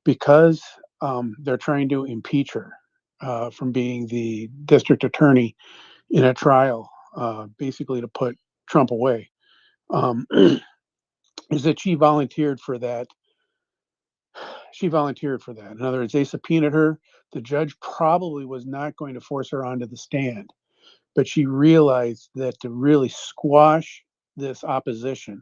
because they're trying to impeach her from being the district attorney in a trial, basically to put Trump away, um, is that she volunteered for that. She volunteered for that. In other words, they subpoenaed her. The judge probably was not going to force her onto the stand, but she realized that to really squash this opposition,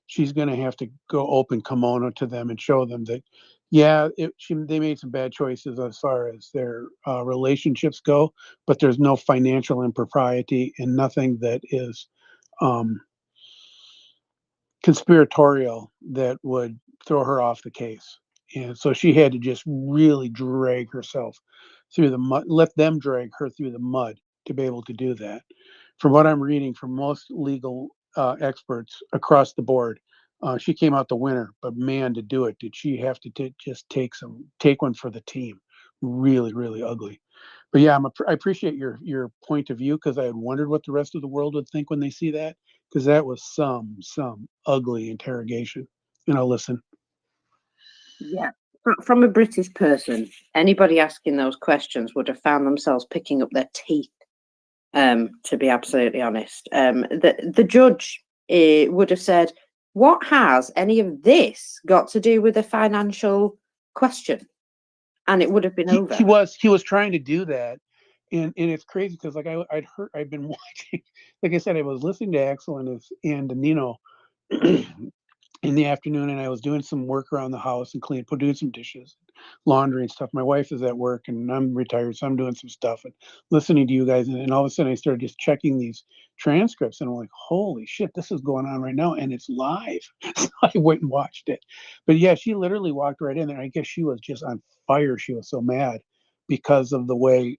she's going to have to go open kimono to them and show them that, yeah, they made some bad choices as far as their relationships go, but there's no financial impropriety and nothing that is um, conspiratorial that would throw her off the case. And so she had to just really drag herself through the mud, let them drag her through the mud to be able to do that. From what I'm reading from most legal experts across the board, she came out the winner. But man, to do it, did she have to just take one for the team? Really, really ugly. But yeah, I appreciate your point of view, because I had wondered what the rest of the world would think when they see that, because that was some ugly interrogation. Listen. Yeah. From a British person, anybody asking those questions would have found themselves picking up their teeth, to be absolutely honest. The judge would have said, what has any of this got to do with a financial question? And it would have been over. He was trying to do that. And it's crazy because like I've been watching, like I said, I was listening to Axel and Nino in the afternoon, and I was doing some work around the house and doing some dishes, laundry and stuff. My wife is at work and I'm retired, so I'm doing some stuff and listening to you guys. And all of a sudden I started just checking these transcripts, and I'm like, holy shit, this is going on right now. And it's live. So I went and watched it. But yeah, she literally walked right in there. I guess she was just on fire. She was so mad because of the way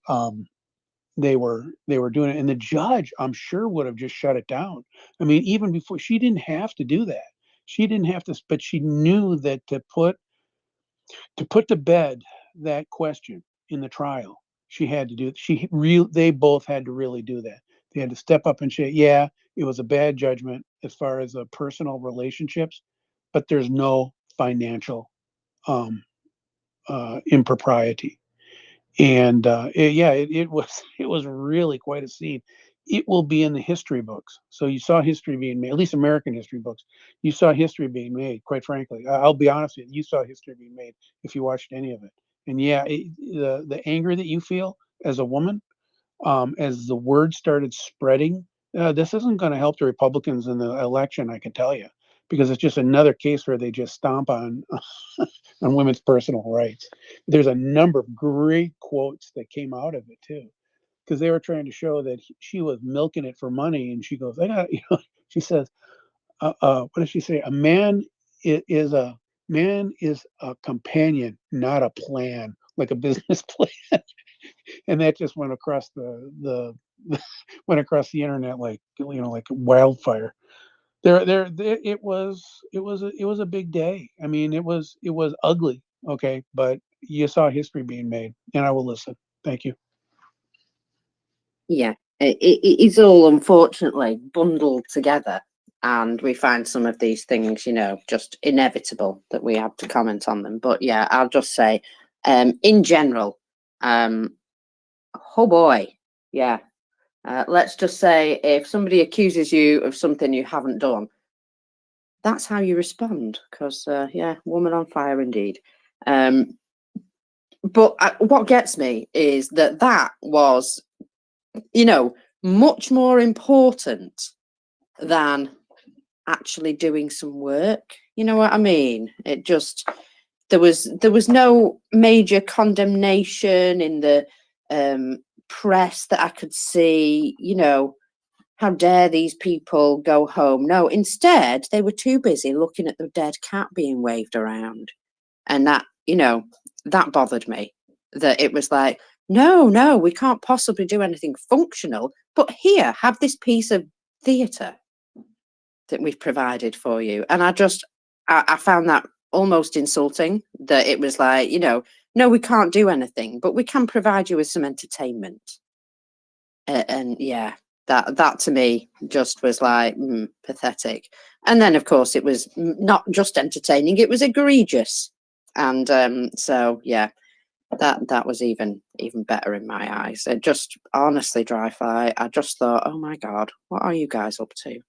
they were doing it. And the judge, I'm sure, would have just shut it down. I mean, even before, she didn't have to do that. She didn't have to, but she knew that to put to bed that question in the trial, she had to do. They both had to really do that. They had to step up and say, yeah, it was a bad judgment as far as personal relationships, but there's no financial impropriety. And it was it was really quite a scene. It will be in the history books. So you saw history being made, at least American history books. You saw history being made. Quite frankly, I'll be honest with you. You saw history being made if you watched any of it. And yeah, the anger that you feel as a woman, as the word started spreading, this isn't going to help the Republicans in the election. I can tell you, because it's just another case where they just stomp on on women's personal rights. There's a number of great quotes that came out of it too, because they were trying to show that she was milking it for money. And she goes, I got, she says, what does she say? A man is a companion, not a plan, like a business plan. And that just went across the went across the internet like like wildfire. It was a big day. I mean, it was ugly. Okay, but you saw history being made, and I will listen. Thank you. Yeah, it is all unfortunately bundled together, and we find some of these things, just inevitable that we have to comment on them. But yeah, I'll just say, in general, oh boy, yeah. Let's just say if somebody accuses you of something you haven't done, that's how you respond. Because yeah, woman on fire indeed. But what gets me is that was, much more important than actually doing some work. You know what I mean? It just, there was no major condemnation in the press that I could see, how dare these people go home. No, instead they were too busy looking at the dead cat being waved around. And that, that bothered me, that it was like, no, we can't possibly do anything functional, but here, have this piece of theatre that we've provided for you. And I found that almost insulting, that it was like, no, we can't do anything, but we can provide you with some entertainment. And yeah, that to me just was like pathetic. And then, of course, it was not just entertaining, it was egregious. And so yeah, that was even better in my eyes. It just honestly, Dry-Fi, I just thought, oh my God, what are you guys up to?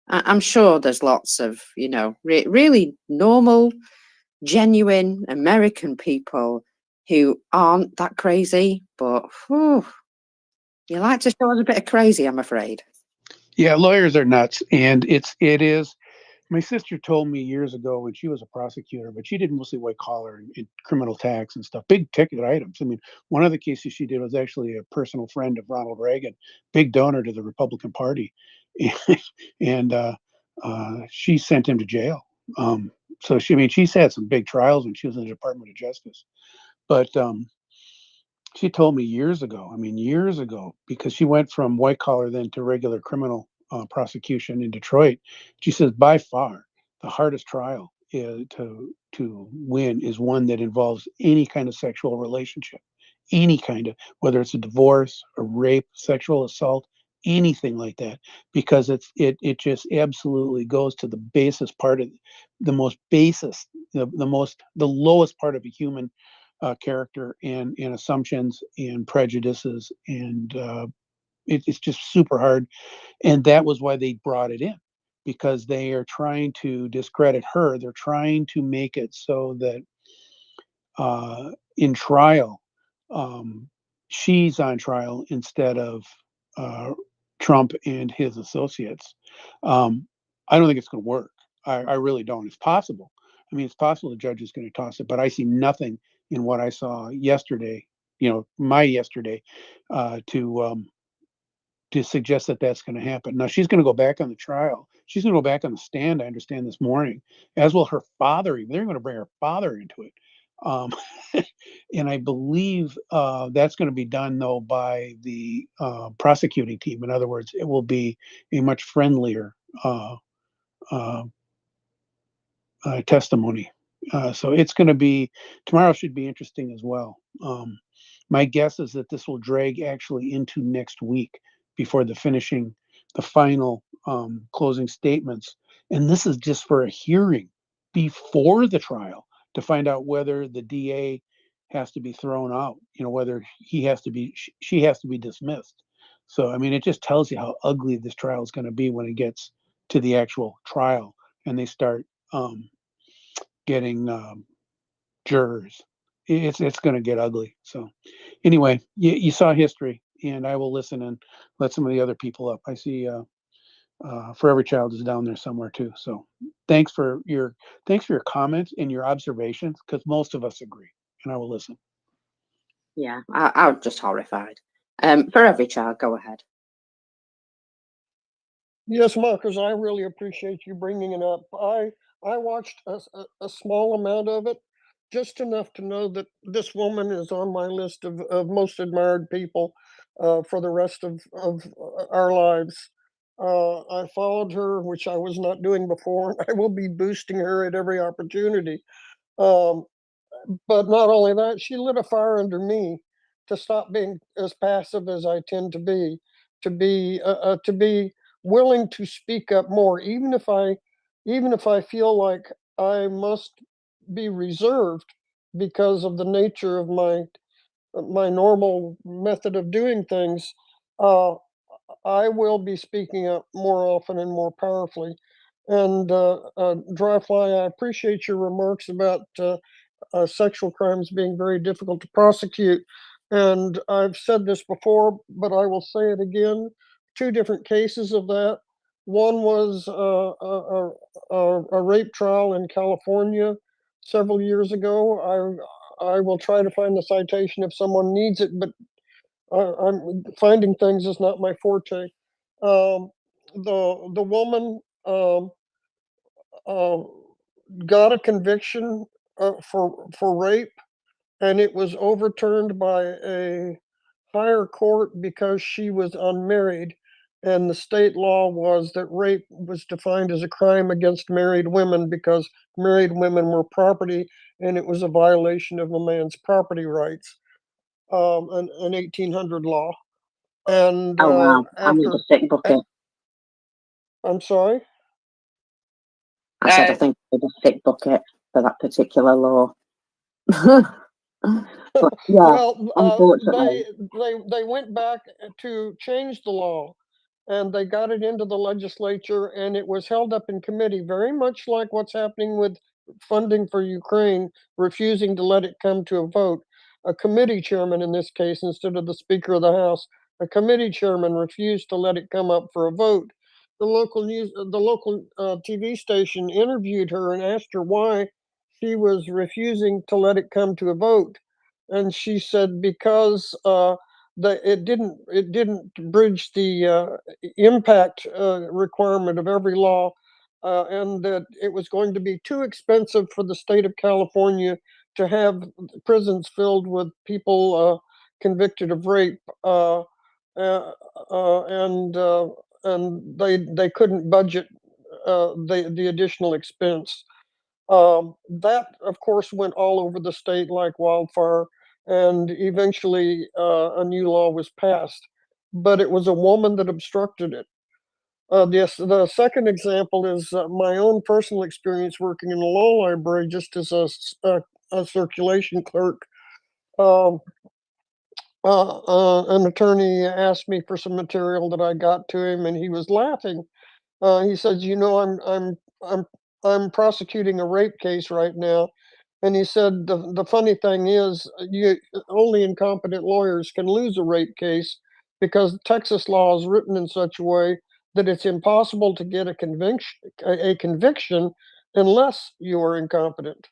I'm sure there's lots of, you know, really normal, genuine American people who aren't that crazy, but whew, you like to show us a bit of crazy, I'm afraid. Yeah, lawyers are nuts, and it is. My sister told me years ago when she was a prosecutor, but she did mostly white collar and criminal tax and stuff, big ticket items. I mean, one of the cases she did was actually a personal friend of Ronald Reagan, big donor to the Republican Party, and she sent him to jail. So she, I mean, she's had some big trials when she was in the Department of Justice, but she told me years ago, I mean, years ago, because she went from white collar then to regular criminal prosecution in Detroit. She says by far the hardest trial to win is one that involves any kind of sexual relationship, any kind of, whether it's a divorce, a rape, sexual assault, anything like that, because it just absolutely goes to the basest part of the most basis, the lowest part of a human character and assumptions and prejudices, and it's just super hard. And that was why they brought it in, because they are trying to discredit her. They're trying to make it so that in trial, um, she's on trial instead of uh, Trump and his associates. Um, I don't think it's going to work. I really don't. It's possible. I mean, it's possible the judge is going to toss it, but I see nothing in what I saw yesterday, my yesterday, to suggest that that's going to happen. Now she's going to go back on the trial. She's going to go back on the stand. I understand this morning, as will her father. Even they're going to bring her father into it, um, and I believe that's going to be done though by the prosecuting team. In other words, it will be a much friendlier uh, uh, testimony. So it's going to be tomorrow. Should be interesting as well. My guess is that this will drag actually into next week before the final closing statements. And this is just for a hearing before the trial to find out whether the DA has to be thrown out, whether she has to be dismissed. So, I mean, it just tells you how ugly this trial is going to be when it gets to the actual trial and they start getting jurors. It's going to get ugly. So anyway, you saw history, and I will listen and let some of the other people up. I see For Every Child is down there somewhere too. So thanks for your comments and your observations, because most of us agree, and I will listen. Yeah, I'm just horrified. For Every Child, go ahead. Yes, Marcus, I really appreciate you bringing it up. I watched a small amount of it, just enough to know that this woman is on my list of most admired people for the rest of our lives. I followed her, which I was not doing before. I will be boosting her at every opportunity. Um, but not only that, she lit a fire under me to stop being as passive as I tend to be willing to speak up more, even if I feel like I must be reserved because of the nature of my normal method of doing things. Uh, I will be speaking up more often and more powerfully. And Dryfly, I appreciate your remarks about sexual crimes being very difficult to prosecute. And I've said this before, but I will say it again. Two different cases of that. One was a rape trial in California several years ago. I will try to find the citation if someone needs it, but I'm finding things is not my forte. Um, the woman uh, got a conviction for rape, and it was overturned by a higher court because she was unmarried. And the state law was that rape was defined as a crime against married women because married women were property, and it was a violation of a man's property rights, an 1800 law. And Oh wow, I need after, a thick bucket. I'm sorry? I said I think I need a thick bucket for that particular law. But yeah, Well, unfortunately. they went back to change the law, and they got it into the legislature, and it was held up in committee, very much like what's happening with funding for Ukraine, refusing to let it come to a vote. A committee chairman, in this case, instead of the Speaker of the House, a committee chairman refused to let it come up for a vote. The local TV station interviewed her and asked her why she was refusing to let it come to a vote, and she said because it didn't bridge the impact requirement of every law, and that it was going to be too expensive for the state of California to have prisons filled with people convicted of rape, uh, uh, and uh, and they couldn't budget the additional expense. That, of course, went all over the state like wildfire, and eventually a new law was passed. But it was a woman that obstructed it. The second example is my own personal experience working in the law library just as a circulation clerk. Um, an attorney asked me for some material that I got to him, and he was laughing. He says, "You know, I'm I'm prosecuting a rape case right now." And he said, the funny thing is, only incompetent lawyers can lose a rape case because Texas law is written in such a way that it's impossible to get a conviction unless you are incompetent.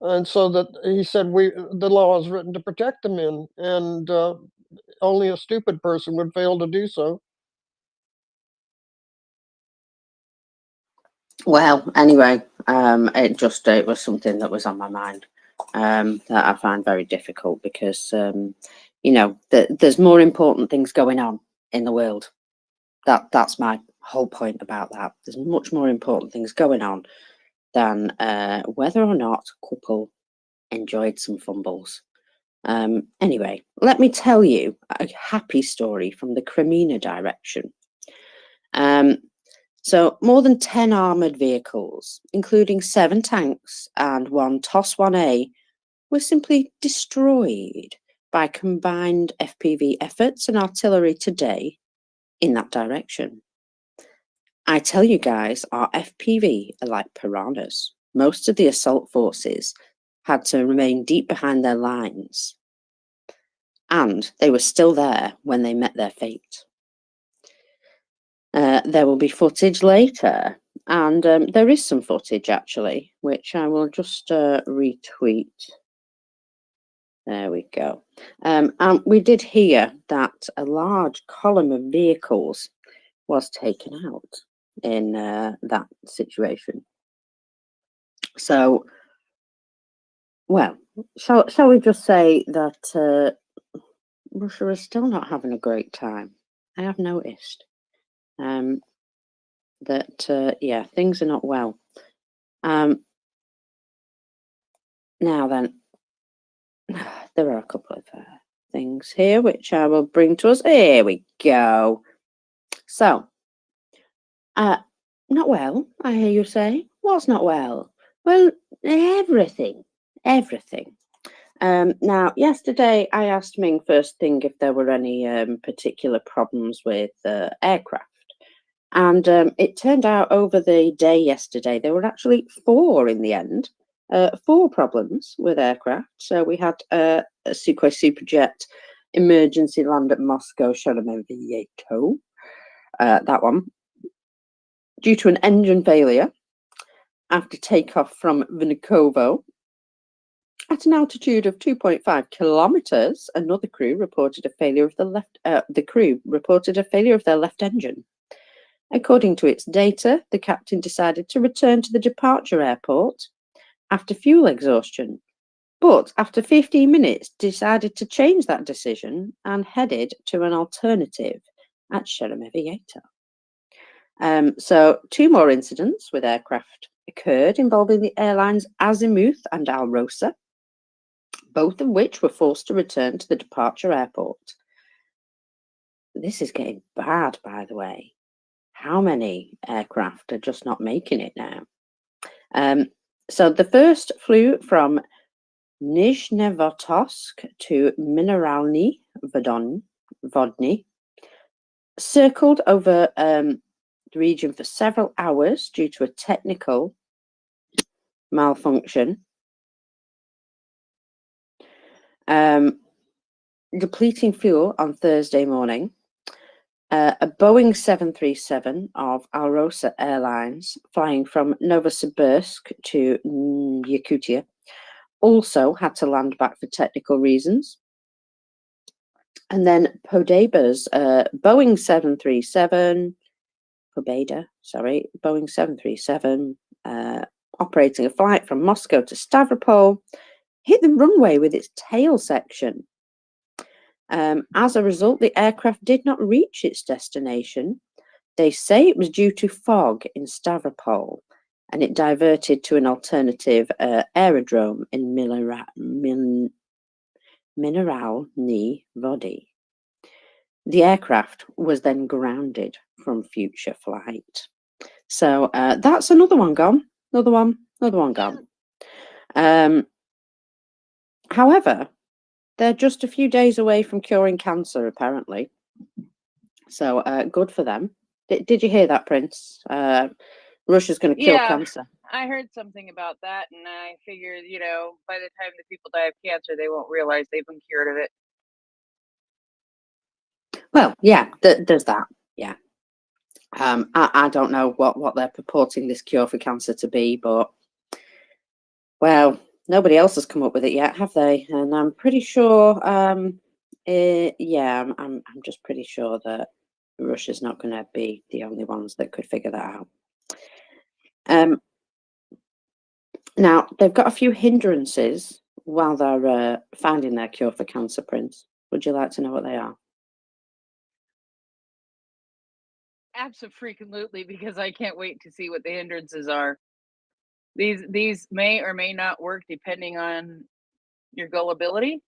And so that he said, the law is written to protect the men, and only a stupid person would fail to do so. Well, anyway, it was something that was on my mind, that I find very difficult because there's more important things going on in the world. That's my whole point about that. There's much more important things going on than whether or not a couple enjoyed some fumbles. Anyway, let me tell you a happy story from the Cremina direction. So more than 10 armoured vehicles, including 7 tanks and 1 TOS-1A, were simply destroyed by combined FPV efforts and artillery today in that direction. I tell you guys, our FPV are like piranhas. Most of the assault forces had to remain deep behind their lines, and they were still there when they met their fate. There will be footage later, and there is some footage actually, which I will just retweet. There we go. And we did hear that a large column of vehicles was taken out in that situation. So, well, shall we just say that Russia is still not having a great time? I have noticed. That yeah, things are not well. Now then, there are a couple of things here which I will bring to us. Here we go. So, not well, I hear you say. What's not well? Well, everything. Now, yesterday I asked Ming first thing if there were any particular problems with aircraft. And it turned out over the day yesterday, there were actually 4 in the end. 4 problems with aircraft. So we had a Sukhoi Superjet emergency land at Moscow, Sheremetyevo, that one, due to an engine failure after takeoff from Vnukovo. At an altitude of 2.5 kilometers, another crew reported a failure of the crew reported a failure of their left engine. According to its data, the captain decided to return to the departure airport after fuel exhaustion, but after 15 minutes decided to change that decision and headed to an alternative at Sheremetyevo. So 2 more incidents with aircraft occurred involving the airlines Azimuth and Alrosa, both of which were forced to return to the departure airport. This is getting bad, by the way. How many aircraft are just not making it now? So the first flew from Nizhnevotovsk to Mineralny Vodny, circled over the region for several hours due to a technical malfunction, depleting fuel on Thursday morning. A Boeing 737 of Alrosa Airlines flying from Novosibirsk to Yakutia also had to land back for technical reasons. And then Podeba's Boeing 737, Boeing 737, operating a flight from Moscow to Stavropol, hit the runway with its tail section. As a result, the aircraft did not reach its destination. They say it was due to fog in Stavropol, and it diverted to an alternative aerodrome in Mineralny Vody. The aircraft was then grounded from future flight. So that's another one gone. Another one gone. However, they're just a few days away from curing cancer, apparently. So good for them. Did you hear that, Prince? Russia's going to kill cancer. I heard something about that, and I figured, by the time the people die of cancer, they won't realize they've been cured of it. Well, yeah, there's that. Yeah. I don't know what they're purporting this cure for cancer to be, but, well, nobody else has come up with it yet, have they? And I'm pretty sure, I'm just pretty sure that Russia's not going to be the only ones that could figure that out. Now, they've got a few hindrances while they're finding their cure for cancer, Prince. Would you like to know what they are? Absolutely, because I can't wait to see what the hindrances are. These may or may not work depending on your gullibility.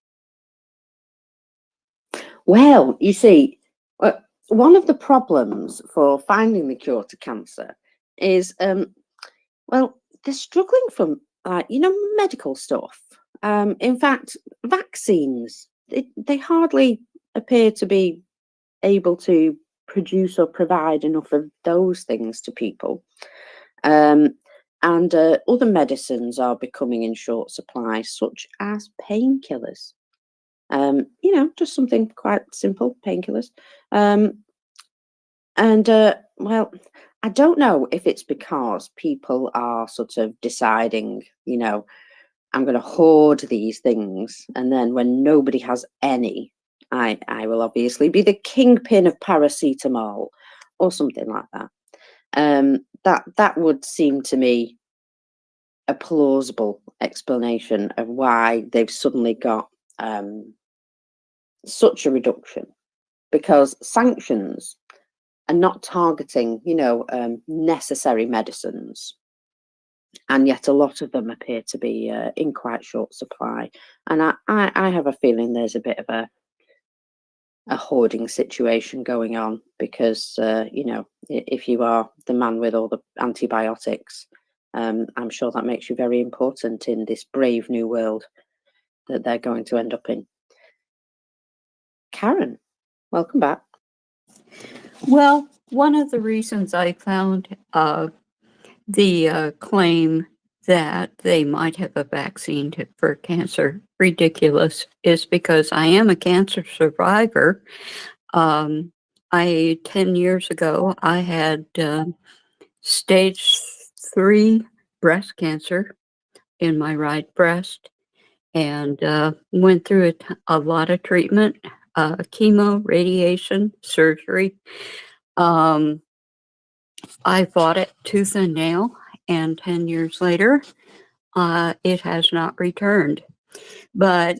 Well, you see, one of the problems for finding the cure to cancer is, they're struggling from, medical stuff. In fact, vaccines, they hardly appear to be able to produce or provide enough of those things to people. And other medicines are becoming in short supply, such as painkillers. Just something quite simple, painkillers. I don't know if it's because people are sort of deciding, I'm going to hoard these things, and then when nobody has any, I will obviously be the kingpin of paracetamol or something like that. That would seem to me a plausible explanation of why they've suddenly got such a reduction, because sanctions are not targeting, necessary medicines, and yet a lot of them appear to be in quite short supply. And I have a feeling there's a bit of a hoarding situation going on, because if you are the man with all the antibiotics, I'm sure that makes you very important in this brave new world that they're going to end up in. Karen, welcome back. Well, one of the reasons I found the claim that they might have a vaccine for cancer ridiculous is because I am a cancer survivor. 10 years ago, I had stage 3 breast cancer in my right breast, and went through a lot of treatment, chemo, radiation, surgery. I fought it tooth and nail, and 10 years later, it has not returned. But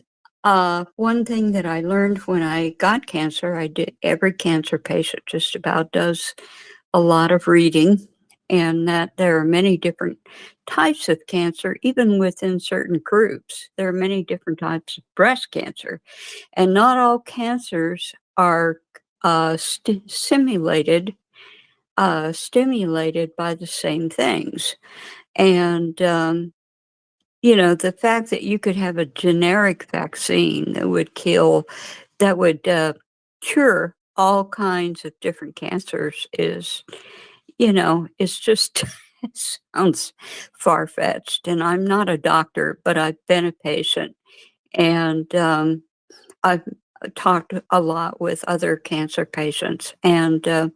one thing that I learned when I got cancer, every cancer patient just about does a lot of reading, and that there are many different types of cancer, even within certain groups. There are many different types of breast cancer, and not all cancers are stimulated by the same things. And you know, the fact that you could have a generic vaccine that would cure all kinds of different cancers is, you know, it's just, it sounds far-fetched. And I'm not a doctor, but I've been a patient. And I've talked a lot with other cancer patients, and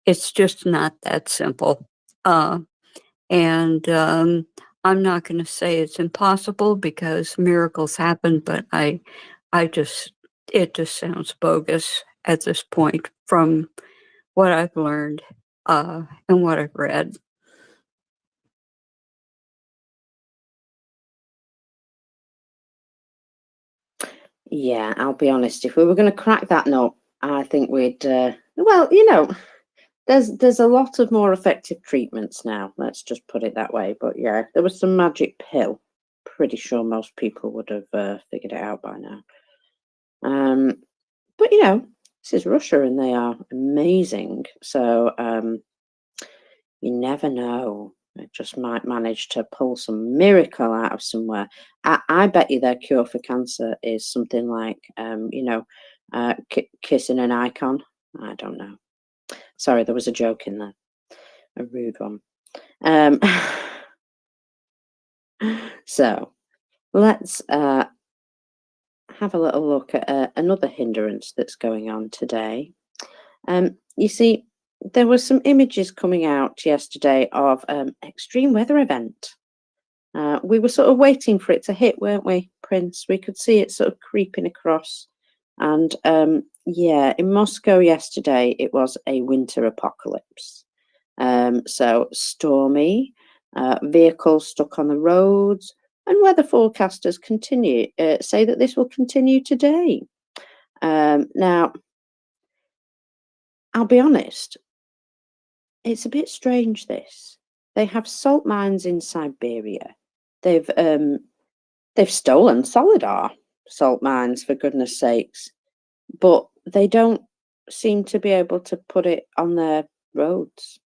it's just not that simple. And I'm not going to say it's impossible because miracles happen, but it just sounds bogus at this point from what I've learned and what I've read. Yeah, I'll be honest. If we were going to crack that nut, I think we'd. Well, you know, there's a lot of more effective treatments now. Let's just put it that way. But yeah, if there was some magic pill, pretty sure most people would have figured it out by now. But you know, this is Russia, and they are amazing. So you never know. It just might manage to pull some miracle out of somewhere. I bet you their cure for cancer is something like, you know, kissing an icon. I don't know. Sorry, there was a joke in there, a rude one. So let's have a little look at another hindrance that's going on today. You see, there were some images coming out yesterday of extreme weather event. We were sort of waiting for it to hit, weren't we, Prince? We could see it sort of creeping across. And yeah, in Moscow yesterday, it was a winter apocalypse. So stormy, vehicles stuck on the roads, and weather forecasters say that this will continue today. Now, I'll be honest, it's a bit strange, this. They have salt mines in Siberia. They've stolen Solidar salt mines, for goodness sakes, but they don't seem to be able to put it on their roads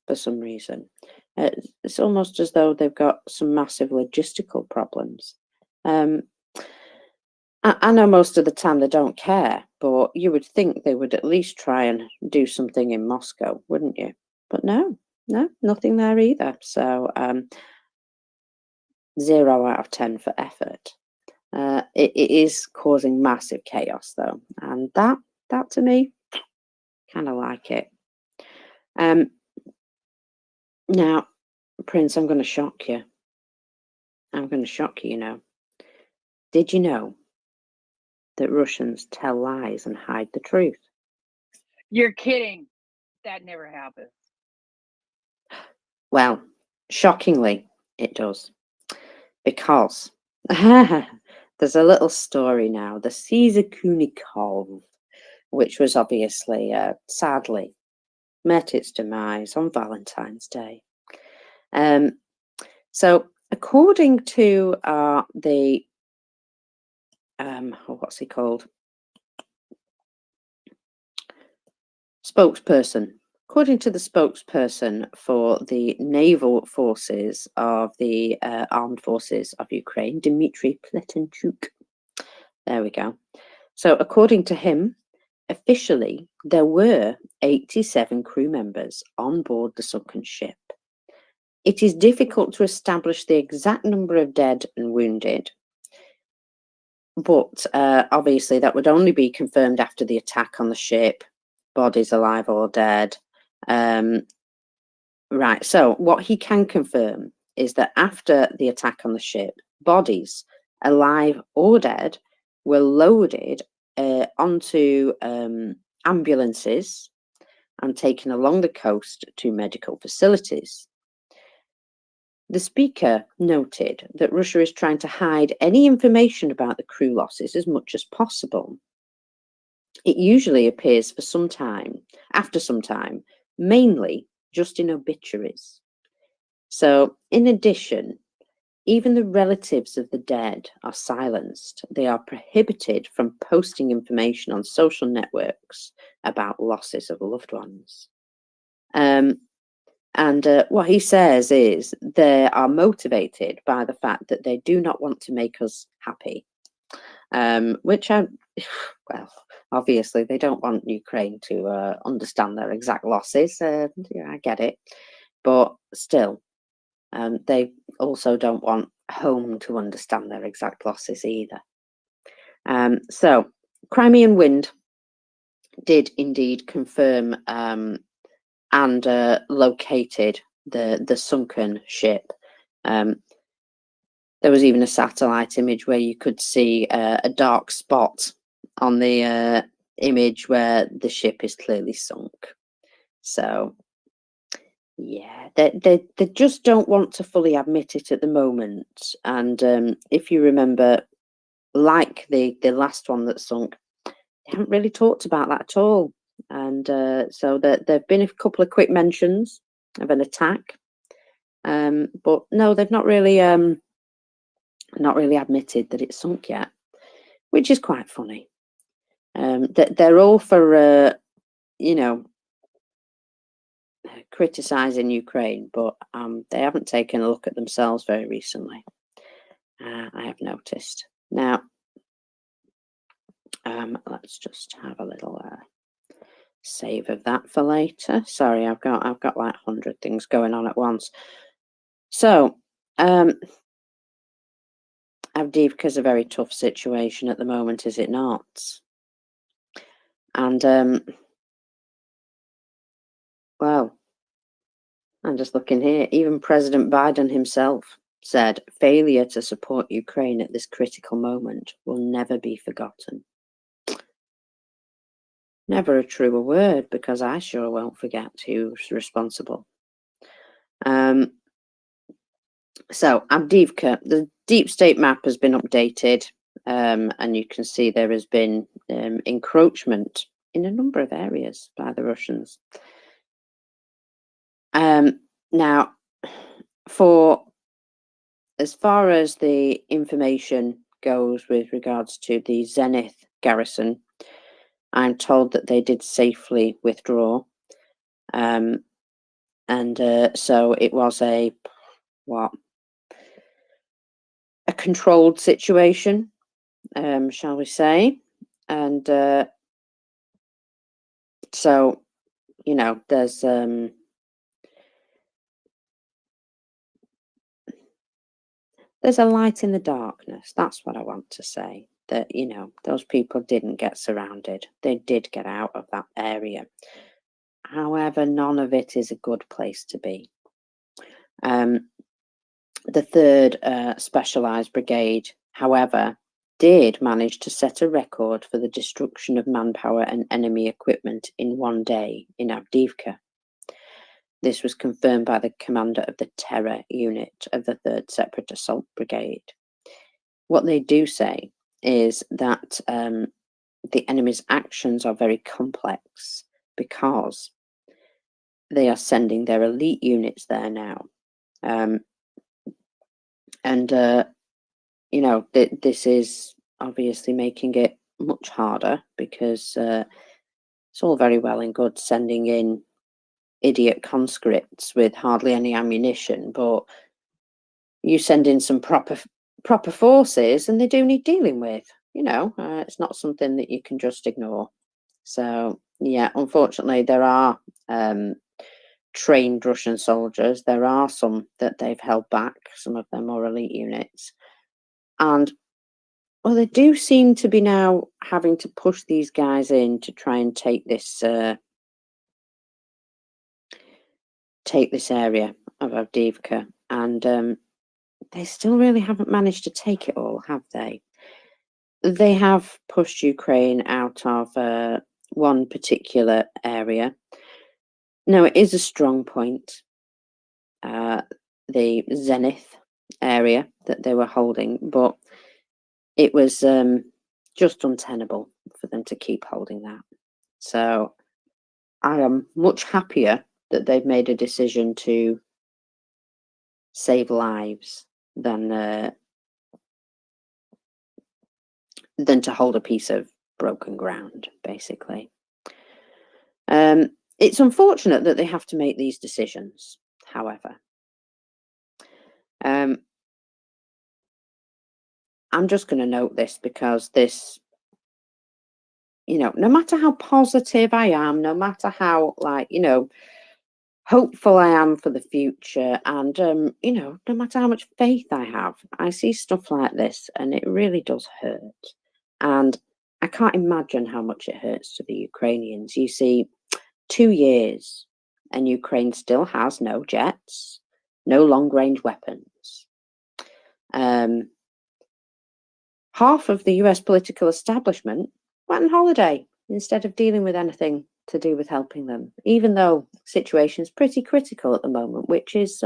for some reason. It's almost as though they've got some massive logistical problems. I know most of the time they don't care, but you would think they would at least try and do something in Moscow, wouldn't you? But no, nothing there either. So 0 out of 10 for effort. It is causing massive chaos, though, and that to me, kind of like it. Now, Prince, I'm going to shock you. I'm going to shock you, you know. Did you know that Russians tell lies and hide the truth? You're kidding. That never happens. Well, shockingly, it does. Because there's a little story now. The Caesar Kunikov, which was obviously, sadly, met its demise on Valentine's Day. So, according to the what's he called? Spokesperson. According to the spokesperson for the naval forces of the armed forces of Ukraine, Dmitry Pletenchuk. There we go. So, according to him, officially, there were 87 crew members on board the sunken ship. It is difficult to establish the exact number of dead and wounded, but obviously that would only be confirmed after the attack on the ship, bodies alive or dead. Right, so what he can confirm is that after the attack on the ship, bodies, alive or dead, were loaded onto ambulances and taken along the coast to medical facilities. The speaker noted that Russia is trying to hide any information about the crew losses as much as possible. It usually appears for some time, after some time, mainly just in obituaries. So, in addition, even the relatives of the dead are silenced. They are prohibited from posting information on social networks about losses of loved ones. And what he says is they are motivated by the fact that they do not want to make us happy, which I, well, obviously they don't want Ukraine to understand their exact losses. Yeah, I get it, but still, they also don't want home to understand their exact losses either. So Crimean Wind did indeed confirm and located the sunken ship. There was even a satellite image where you could see a dark spot on the image where the ship is clearly sunk. So yeah, they just don't want to fully admit it at the moment. And if you remember, like the last one that sunk, they haven't really talked about that at all. And so there've been a couple of quick mentions of an attack, but no, they've not really admitted that it's sunk yet, which is quite funny. They're all for you know, criticizing Ukraine, but they haven't taken a look at themselves very recently. I have noticed. Now, let's just have a little save of that for later. Sorry, I've got like 100 things going on at once. So, Avdiivka's a very tough situation at the moment, is it not? And well, I'm just looking here. Even President Biden himself said failure to support Ukraine at this critical moment will never be forgotten. Never a truer word, because I sure won't forget who's responsible. So Avdiivka, the deep state map has been updated, and you can see there has been encroachment in a number of areas by the Russians. Now, for as far as the information goes with regards to the Zenith garrison, I'm told that they did safely withdraw. And so it was a controlled situation, shall we say. And so, you know, there's a light in the darkness. That's what I want to say. That, you know, those people didn't get surrounded. They did get out of that area. However, none of it is a good place to be. The 3rd Specialised Brigade, however, did manage to set a record for the destruction of manpower and enemy equipment in one day in Avdiivka. This was confirmed by the commander of the Terror Unit of the 3rd Separate Assault Brigade. What they do say is that the enemy's actions are very complex because they are sending their elite units there now. And you know, this is obviously making it much harder, because it's all very well and good sending in idiot conscripts with hardly any ammunition, but you send in some proper forces and they do need dealing with. You know, it's not something that you can just ignore. So yeah, unfortunately, there are trained Russian soldiers. There are some that they've held back, some of them are elite units. And, well, they do seem to be now having to push these guys in to try and take this area of Avdiivka. And they still really haven't managed to take it all, have they? They have pushed Ukraine out of one particular area. Now, it is a strong point, the Zenith area that they were holding, but it was just untenable for them to keep holding that. So I am much happier that they've made a decision to save lives than to hold a piece of broken ground, basically. It's unfortunate that they have to make these decisions, however. I'm just going to note this because this, no matter how positive I am, no matter how, hopeful I am for the future, and, no matter how much faith I have, I see stuff like this and it really does hurt. And I can't imagine how much it hurts to the Ukrainians. You see, 2 years and Ukraine still has no jets, no long-range weapons. Half of the US political establishment went on holiday instead of dealing with anything to do with helping them, even though the situation is pretty critical at the moment, which is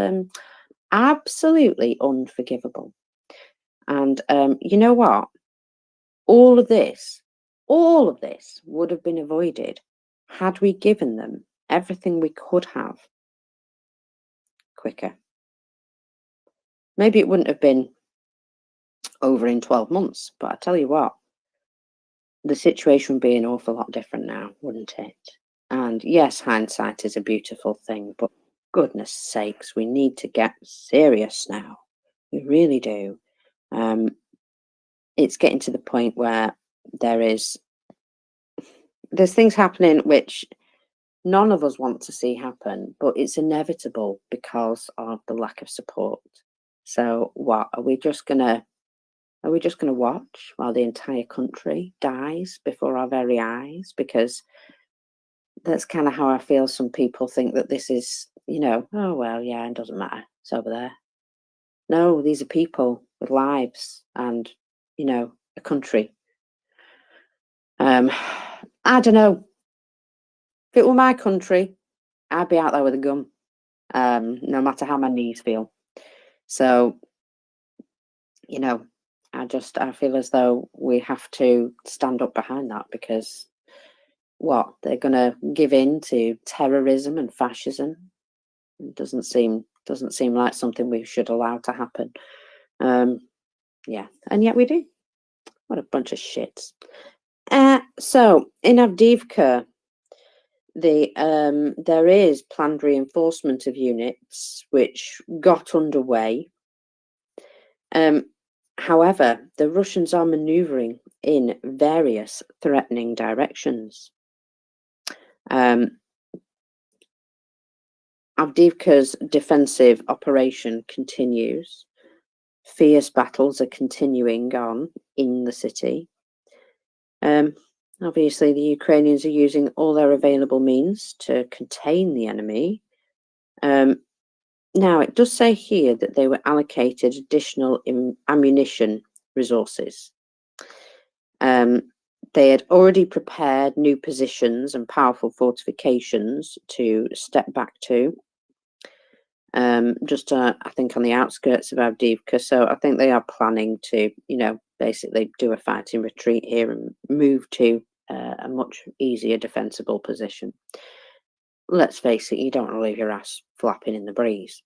absolutely unforgivable. And you know what? All of this would have been avoided had we given them everything we could have quicker. Maybe it wouldn't have been over in 12 months, but I tell you what, the situation would be an awful lot different now, wouldn't it? And yes, hindsight is a beautiful thing, but goodness sakes, we need to get serious now. We really do. It's getting to the point where there's things happening which none of us want to see happen, but it's inevitable because of the lack of support. So what are we just gonna watch while the entire country dies before our very eyes? Because that's kind of how I feel. Some people think that this is, oh well, yeah, it doesn't matter, it's over there. No, these are people with lives and, a country. I don't know. If it were my country, I'd be out there with a gun, no matter how my knees feel. So, I feel as though we have to stand up behind that, because they're going to give in to terrorism and fascism. It doesn't seem like something we should allow to happen. Yeah, and yet we do. What a bunch of shits. So in Avdiivka, there is planned reinforcement of units which got underway. However, the Russians are maneuvering in various threatening directions. Avdiivka's defensive operation continues. Fierce battles are continuing on in the city. Obviously, the Ukrainians are using all their available means to contain the enemy. Now, it does say here that they were allocated additional ammunition resources. They had already prepared new positions and powerful fortifications to step back to. Just I think on the outskirts of Avdiivka. So I think they are planning to, basically do a fighting retreat here and move to a much easier defensible position. Let's face it, you don't want to leave your ass flapping in the breeze.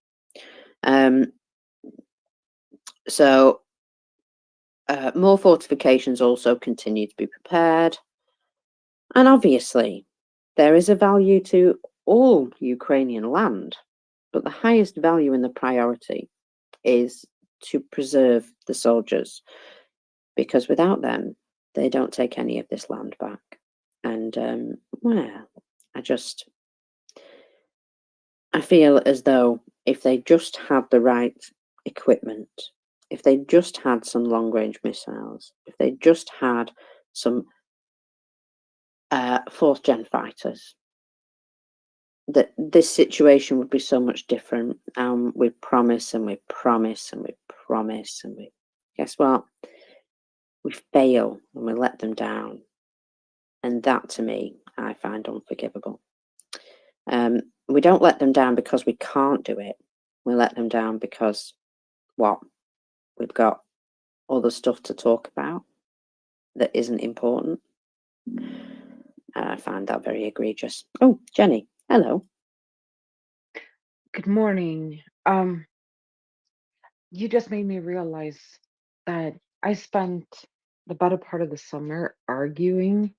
So more fortifications also continue to be prepared. And obviously, there is a value to all Ukrainian land, but the highest value and the priority is to preserve the soldiers, because without them, they don't take any of this land back. And, I feel as though if they just had the right equipment, if they just had some long-range missiles, if they just had some fourth-gen fighters, that this situation would be so much different. We promise and we promise and we promise and we, guess what? We fail and we let them down. And that, to me, I find unforgivable. We don't let them down because we can't do it. We let them down because, we've got other stuff to talk about that isn't important. I find that very egregious. Oh, Jenny, hello. Good morning. You just made me realize that I spent the better part of the summer arguing,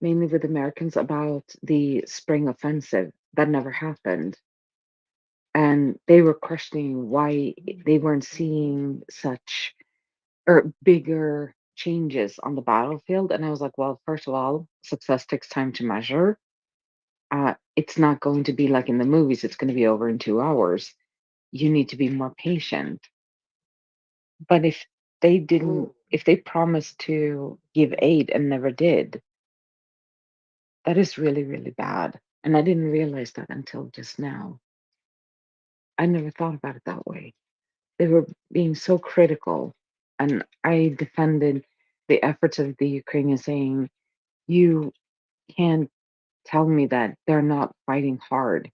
mainly with Americans, about the spring offensive that never happened. and they were questioning why they weren't seeing such or bigger changes on the battlefield. And I was like, well, first of all, success takes time to measure. It's not going to be like in the movies, it's going to be over in 2 hours. You need to be more patient. But if they promised to give aid and never did, that is really, really bad. And I didn't realize that until just now. I never thought about it that way. They were being so critical. And I defended the efforts of the Ukrainians, saying, you can't tell me that they're not fighting hard.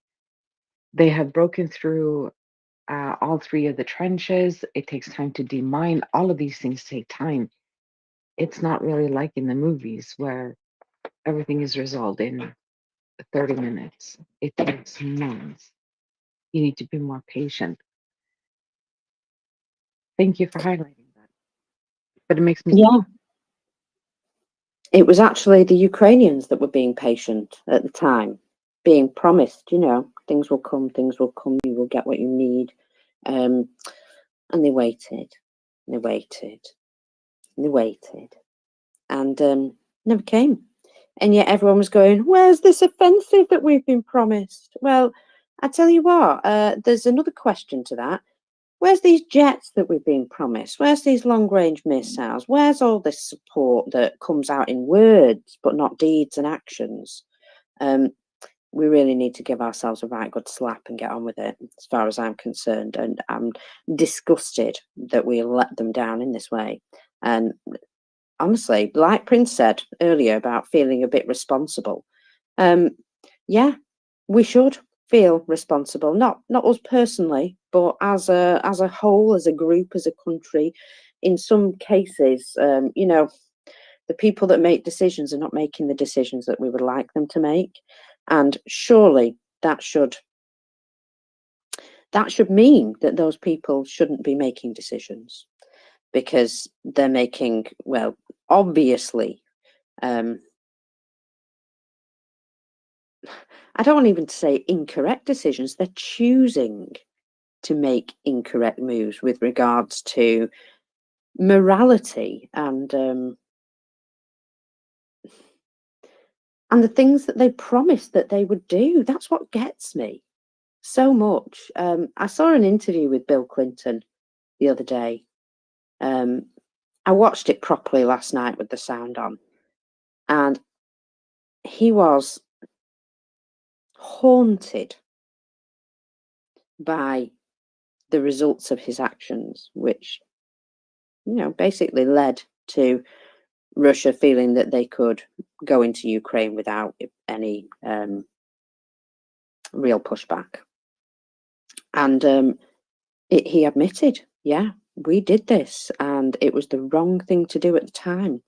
They have broken through all three of the trenches. It takes time to demine. All of these things take time. It's not really like in the movies where everything is resolved in 30 minutes. It takes months. You need to be more patient. Thank you for highlighting that. But it makes me Yeah. It was actually the Ukrainians that were being patient at the time, being promised, things will come, you will get what you need. And they waited, and they waited, and they waited, and never came. And yet everyone was going, where's this offensive that we've been promised? Well, I tell you what, there's another question to that. Where's these jets that we've been promised? Where's these long-range missiles? Where's all this support that comes out in words but not deeds and actions? We really need to give ourselves a right good slap and get on with it, as far as I'm concerned. And I'm disgusted that we let them down in this way. And honestly, like Prince said earlier about feeling a bit responsible, yeah, we should feel responsible, not us personally, but as a whole, as a group, as a country. In some cases, the people that make decisions are not making the decisions that we would like them to make, and surely that should mean that those people shouldn't be making decisions, because they're making, well, obviously, I don't want even to say incorrect decisions. They're choosing to make incorrect moves with regards to morality and the things that they promised that they would do. That's what gets me so much. I saw an interview with Bill Clinton the other day. I watched it properly last night with the sound on, and he was haunted by the results of his actions, which, basically led to Russia feeling that they could go into Ukraine without any real pushback. And he admitted, yeah, we did this, and it was the wrong thing to do at the time.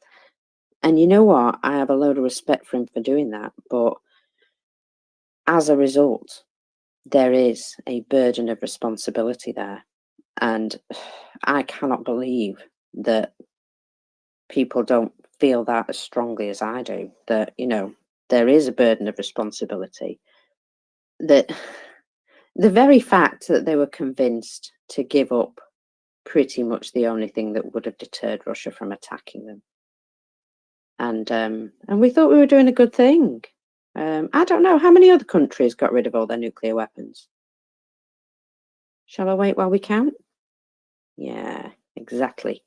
And you know what? I have a load of respect for him for doing that. But as a result, there is a burden of responsibility there. And I cannot believe that people don't feel that as strongly as I do, that, there is a burden of responsibility. That the very fact that they were convinced to give up pretty much the only thing that would have deterred Russia from attacking them. And we thought we were doing a good thing. I don't know, how many other countries got rid of all their nuclear weapons? Shall I wait while we count? Yeah, exactly.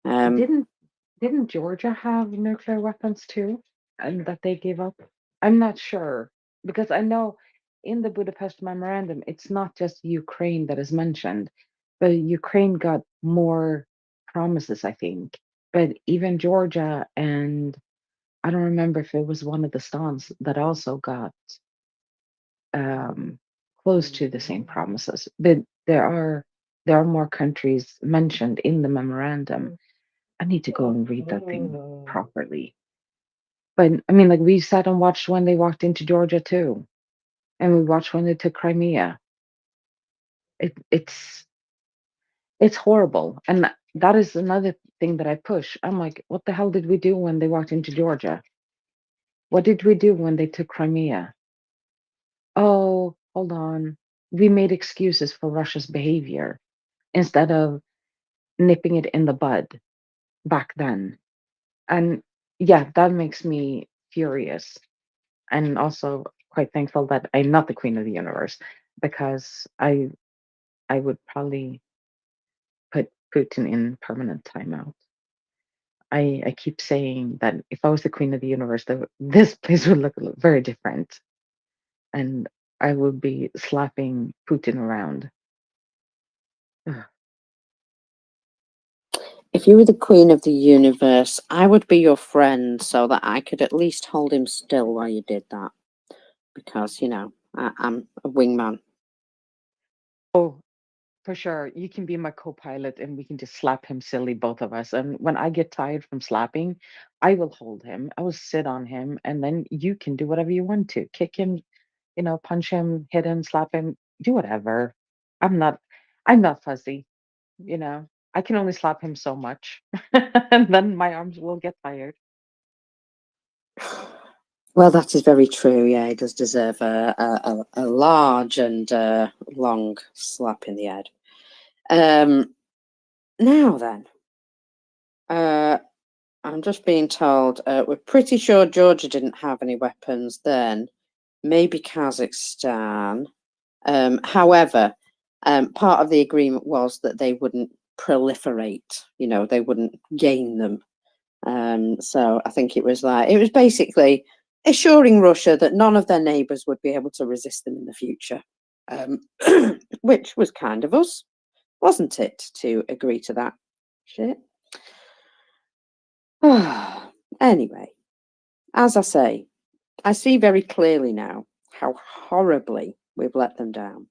didn't Georgia have nuclear weapons too, and that they gave up? I'm not sure, because I know in the Budapest Memorandum, it's not just Ukraine that is mentioned, but Ukraine got more promises, I think. But even Georgia, and I don't remember if it was one of the Stans that also got um, close to the same promises. But there are more countries mentioned in the memorandum. I need to go and read that thing properly. But I mean, like, we sat and watched when they walked into Georgia too, and we watched when they took Crimea. It's horrible, and that is another thing that I push. I'm like, what the hell did we do when they walked into Georgia? What did we do when they took Crimea? Oh, hold on. we made excuses for Russia's behavior instead of nipping it in the bud back then. And yeah, that makes me furious, and also quite thankful that I'm not the queen of the universe, because I would probably put Putin in permanent timeout. I keep saying that if I was the queen of the universe, this place would look very different, and I would be slapping Putin around. Ugh. If you were the queen of the universe, I would be your friend so that I could at least hold him still while you did that. Because, you know, I'm a wingman. Oh, for sure. You can be my co-pilot and we can just slap him silly, both of us. And when I get tired from slapping, I will hold him. I will sit on him, and then you can do whatever you want to. Kick him, punch him, hit him, slap him, do whatever. I'm not I'm not fuzzy, you know. I can only slap him so much. And then my arms will get tired. Well, that is very true. Yeah, he does deserve a large and long slap in the head. Now then, I'm just being told we're pretty sure Georgia didn't have any weapons then. Maybe Kazakhstan. However, part of the agreement was that they wouldn't proliferate. They wouldn't gain them. So I think it was basically assuring Russia that none of their neighbours would be able to resist them in the future, which was kind of us, wasn't it, to agree to that shit? Anyway, as I say, I see very clearly now how horribly we've let them down.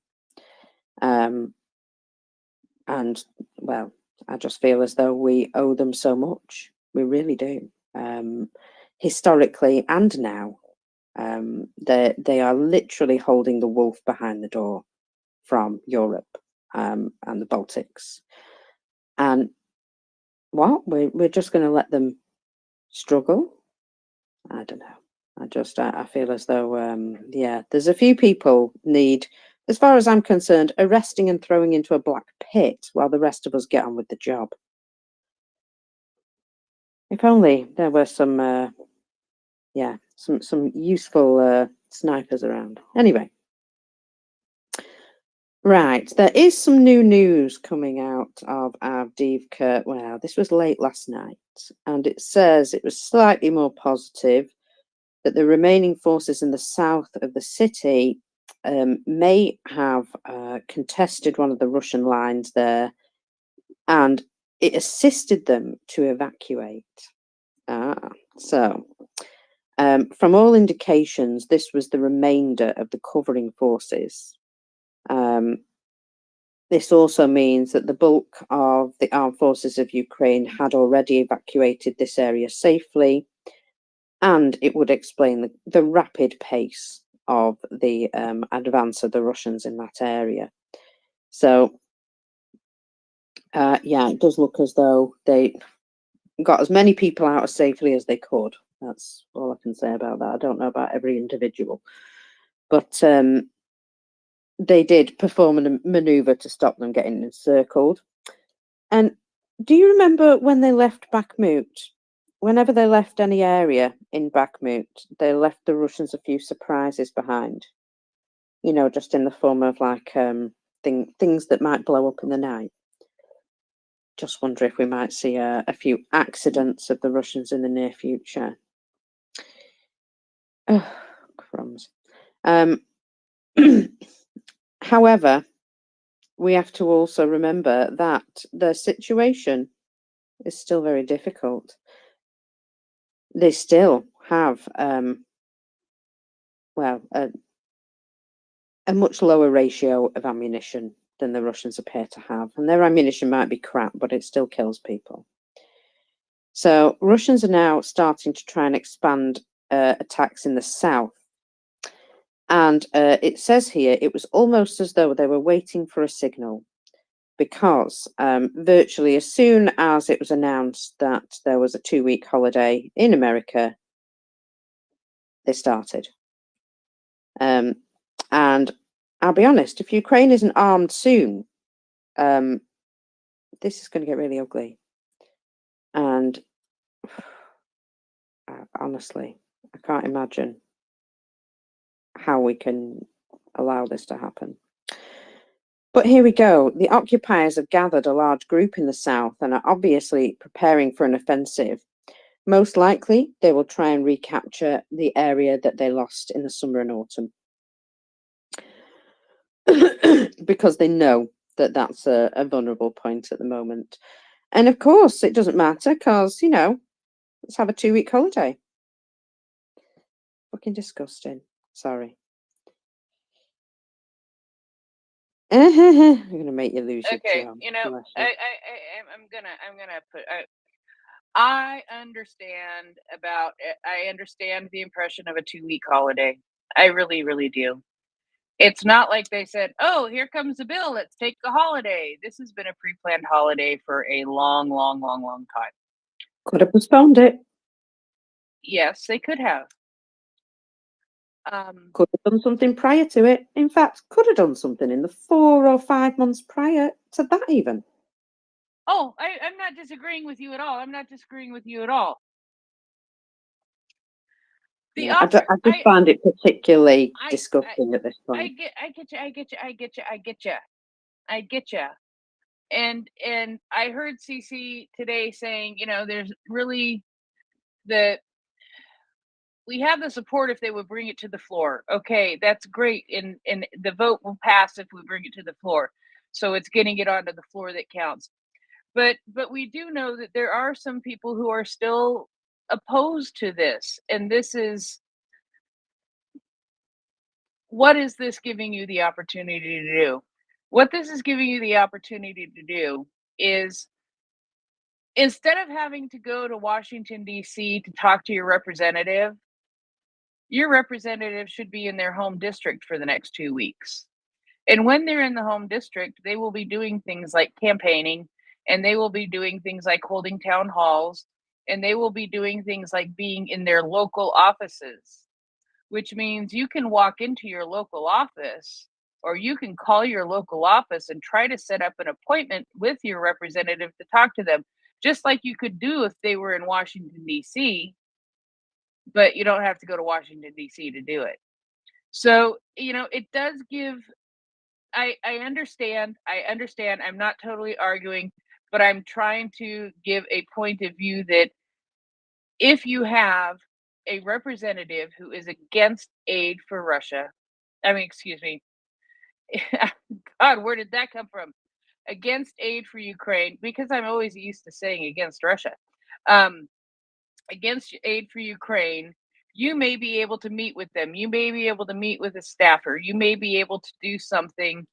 And, well, I just feel as though we owe them so much. We really do. Historically and now, they are literally holding the wolf behind the door from Europe and the Baltics. And what? We're just going to let them struggle? I don't know. I feel as though, yeah, there's a few people need, as far as I'm concerned, arresting and throwing into a black pit while the rest of us get on with the job. If only there were some useful snipers around. Anyway, right, there is some new news coming out of Avdiivka. Well, this was late last night, and it says it was slightly more positive that the remaining forces in the south of the city may have contested one of the Russian lines there, and it assisted them to evacuate. So from all indications, this was the remainder of the covering forces. This also means that the bulk of the armed forces of Ukraine had already evacuated this area safely, and it would explain the rapid pace of the advance of the Russians in that area. So, yeah, it does look as though they got as many people out as safely as they could. That's all I can say about that. I don't know about every individual, but they did perform a maneuver to stop them getting encircled. And do you remember when they left Bakhmut? Whenever they left any area in Bakhmut, they left the Russians a few surprises behind. Just in the form of things that might blow up in the night. Just wonder if we might see a few accidents of the Russians in the near future. Oh, crumbs. However, we have to also remember that the situation is still very difficult. They still have, a much lower ratio of ammunition than the Russians appear to have. And their ammunition might be crap, but it still kills people. So Russians are now starting to try and expand attacks in the south. And it says here, it was almost as though they were waiting for a signal, because virtually as soon as it was announced that there was a 2-week holiday in America, they started. And I'll be honest, if Ukraine isn't armed soon, this is going to get really ugly. And honestly, I can't imagine how we can allow this to happen. But here we go. The occupiers have gathered a large group in the south and are obviously preparing for an offensive. Most likely, they will try and recapture the area that they lost in the summer and autumn. Because they know that that's a vulnerable point at the moment. And of course, it doesn't matter because, you know, let's have a 2-week holiday. Fucking disgusting. Sorry. I'm gonna make you lose Okay, your job. you know, Bless you. I'm gonna put. I understand about. I understand the impression of a 2-week holiday. I really, really do. It's not like they said, "Oh, here comes a bill. Let's take a holiday." This has been a pre-planned holiday for a long, long, long, long time. Could have postponed it. Yes, they could have. Could have done something prior to it. In fact, could have done something in the 4 or 5 months prior to that even. Oh, I'm not disagreeing with you at all. I'm not disagreeing with you at all. The Yeah, I offer, just find it particularly I disgusting at this I point. get you. And I heard CC today saying, you know, there's really the we have the support if they would bring it to the floor. Okay, that's great. And the vote will pass if we bring it to the floor. So it's getting it onto the floor that counts. But we do know that there are some people who are still opposed to this. And this is, what is this giving you the opportunity to do? What this is giving you the opportunity to do is, instead of having to go to Washington, D.C. to talk to your representative should be in their home district for the next 2 weeks. And when they're in the home district, they will be doing things like campaigning, and they will be doing things like holding town halls, and they will be doing things like being in their local offices, which means you can walk into your local office, or you can call your local office and try to set up an appointment with your representative to talk to them, just like you could do if they were in Washington, D.C., but you don't have to go to Washington, D.C. to do it. So, you know, it does give, I understand. I'm not totally arguing, but I'm trying to give a point of view that if you have a representative who is against aid for Russia, I mean, excuse me, God, where did that come from? Against aid for Ukraine, because I'm always used to saying against Russia. Against aid for Ukraine, you may be able to meet with them. You may be able to meet with a staffer. You may be able to do something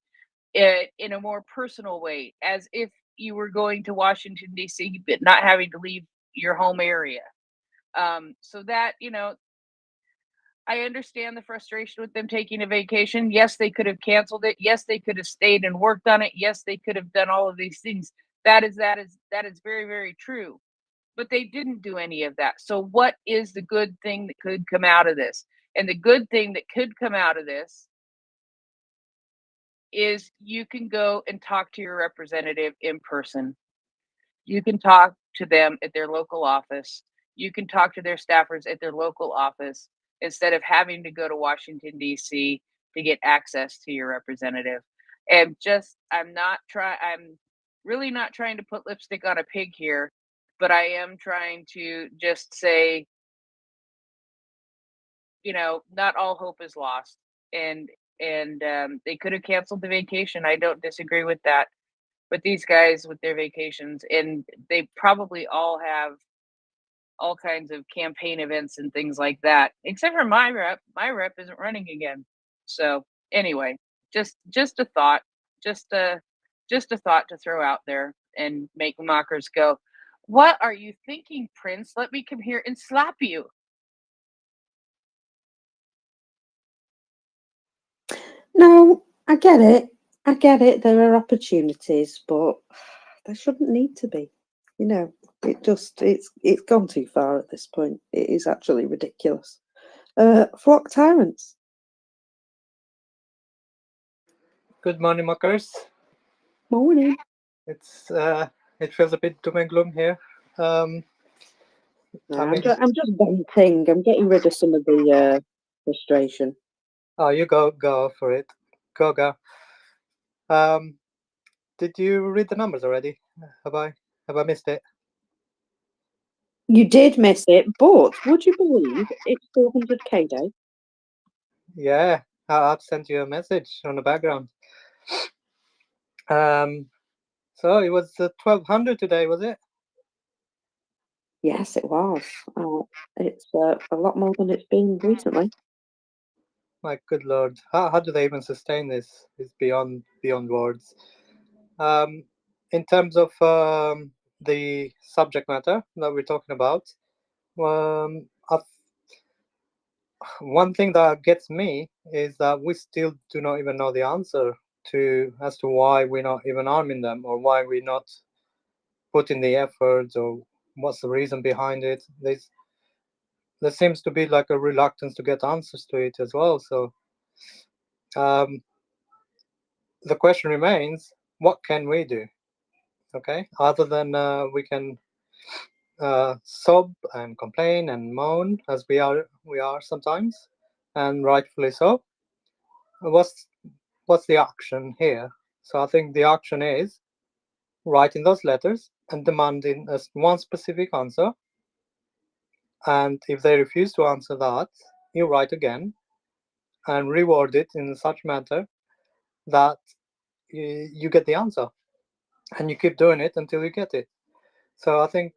in a more personal way, as if you were going to Washington, D.C., but not having to leave your home area. So that, you know, I understand the frustration with them taking a vacation. Yes, they could have canceled it. Yes, they could have stayed and worked on it. Yes, they could have done all of these things. That is very, very true. But they didn't do any of that. So what is the good thing that could come out of this? And the good thing that could come out of this is you can go and talk to your representative in person. You can talk to them at their local office. You can talk to their staffers at their local office instead of having to go to Washington, D.C. to get access to your representative. And just, I'm really not trying to put lipstick on a pig here, but I am trying to just say, you know, not all hope is lost. And they could have canceled the vacation. I don't disagree with that. But these guys with their vacations, and they probably all have all kinds of campaign events and things like that, except for my rep. My rep isn't running again. So anyway, just a thought, just a just a thought to throw out there and make mockers go, "What are you thinking, Prince? Let me come here and slap you." No, I get it. I get it. There are opportunities, but there shouldn't need to be. You know, it's gone too far at this point. It is actually ridiculous. Flock tyrants. Good morning, Muckers. Morning. It's it feels a bit doom and gloom here. I'm mean- just venting. I'm getting rid of some of the frustration. Oh, you go for it. Go. Did you read the numbers already? Have I missed it? You did miss it, but would you believe it's 400k day? Yeah, I've sent you a message on the background. So it was 1200 today, was it? Yes, it was. It's a lot more than it's been recently. My good lord, how do they even sustain this? It's beyond words. In terms of the subject matter that we're talking about, one thing that gets me is that we still do not even know the answer as to why we're not even arming them, or why we're not putting the efforts, or what's the reason behind it. There seems to be like a reluctance to get answers to it as well. So the question remains, what can we do? Okay, other than we can sob and complain and moan, as we are sometimes, and rightfully so. What's the action here? So I think the action is writing those letters and demanding one specific answer. And if they refuse to answer that, you write again and reword it in such manner that you get the answer, and you keep doing it until you get it. So I think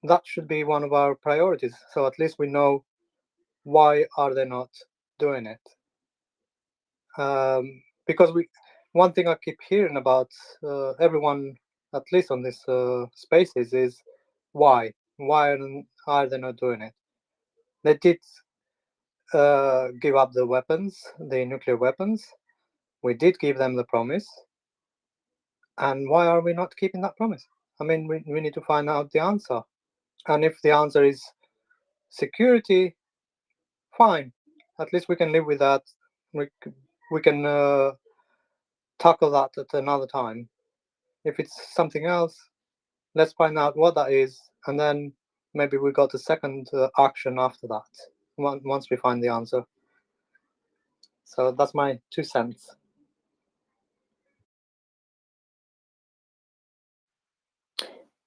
that should be one of our priorities. So at least we know why are they not doing it. Because one thing I keep hearing about everyone, at least on this spaces, is why are they not doing it? They did give up the weapons, the nuclear weapons. We did give them the promise, and why are we not keeping that promise? I mean, we need to find out the answer. And if the answer is security, fine, at least we can live with that. We can tackle that at another time. If it's something else, let's find out what that is, and then maybe we got a second action after that, once we find the answer. So that's my 2 cents.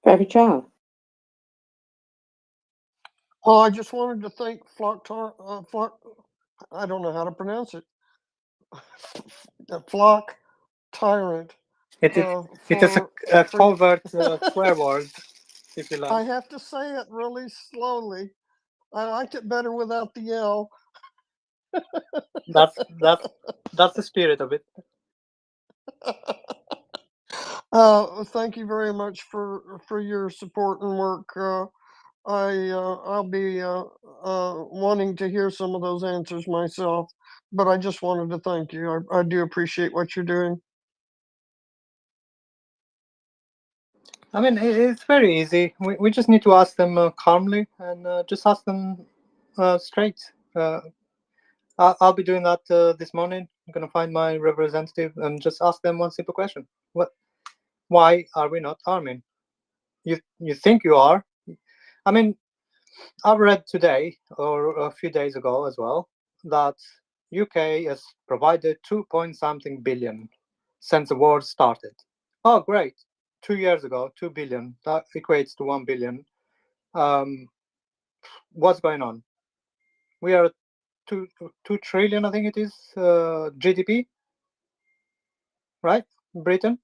Very child. Well, I just wanted to thank I don't know how to pronounce it. Flock Tyrant. It is a covert swear word, if you I like. have to say it really slowly. I liked it better without the L. That's the spirit of it. Thank you very much for your support and work. I'll be wanting to hear some of those answers myself, but I just wanted to thank you. I do appreciate what you're doing. I mean, it's very easy. We just need to ask them calmly, and just ask them straight. I'll be doing that this morning. I'm gonna find my representative and just ask them one simple question: why are we not arming? You think you are? I mean, I've read today or a few days ago as well that UK has provided 2 point something billion since the war started. Oh, great! 2 years ago, 2 billion. That equates to 1 billion. What's going on? We are 2 trillion, I think it is, GDP, right? Britain,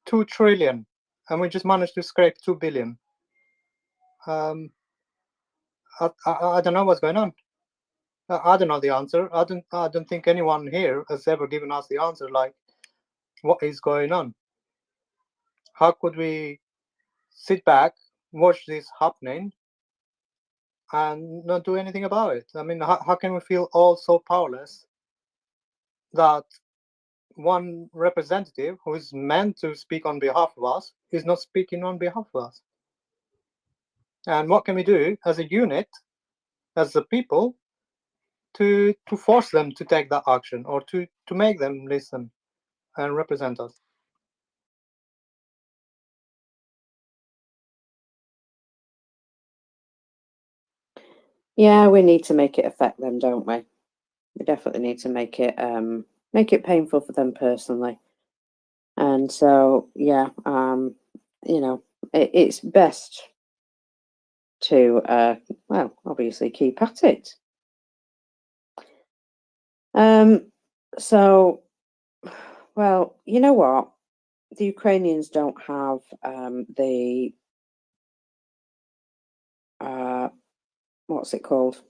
2 trillion, and we just managed to scrape 2 billion. I don't know what's going on. I don't know the answer. I don't think anyone here has ever given us the answer. Like, what is going on? How could we sit back, watch this happening, and not do anything about it? I mean, how can we feel all so powerless that one representative who is meant to speak on behalf of us is not speaking on behalf of us? And what can we do as a unit, as a people, to force them to take that action, or to make them listen and represent us. Yeah, we need to make it affect them, don't we? We definitely need to make it painful for them personally. And so, yeah, it's best to, well, obviously keep at it. So, well, you know what? The Ukrainians don't have the, what's it called?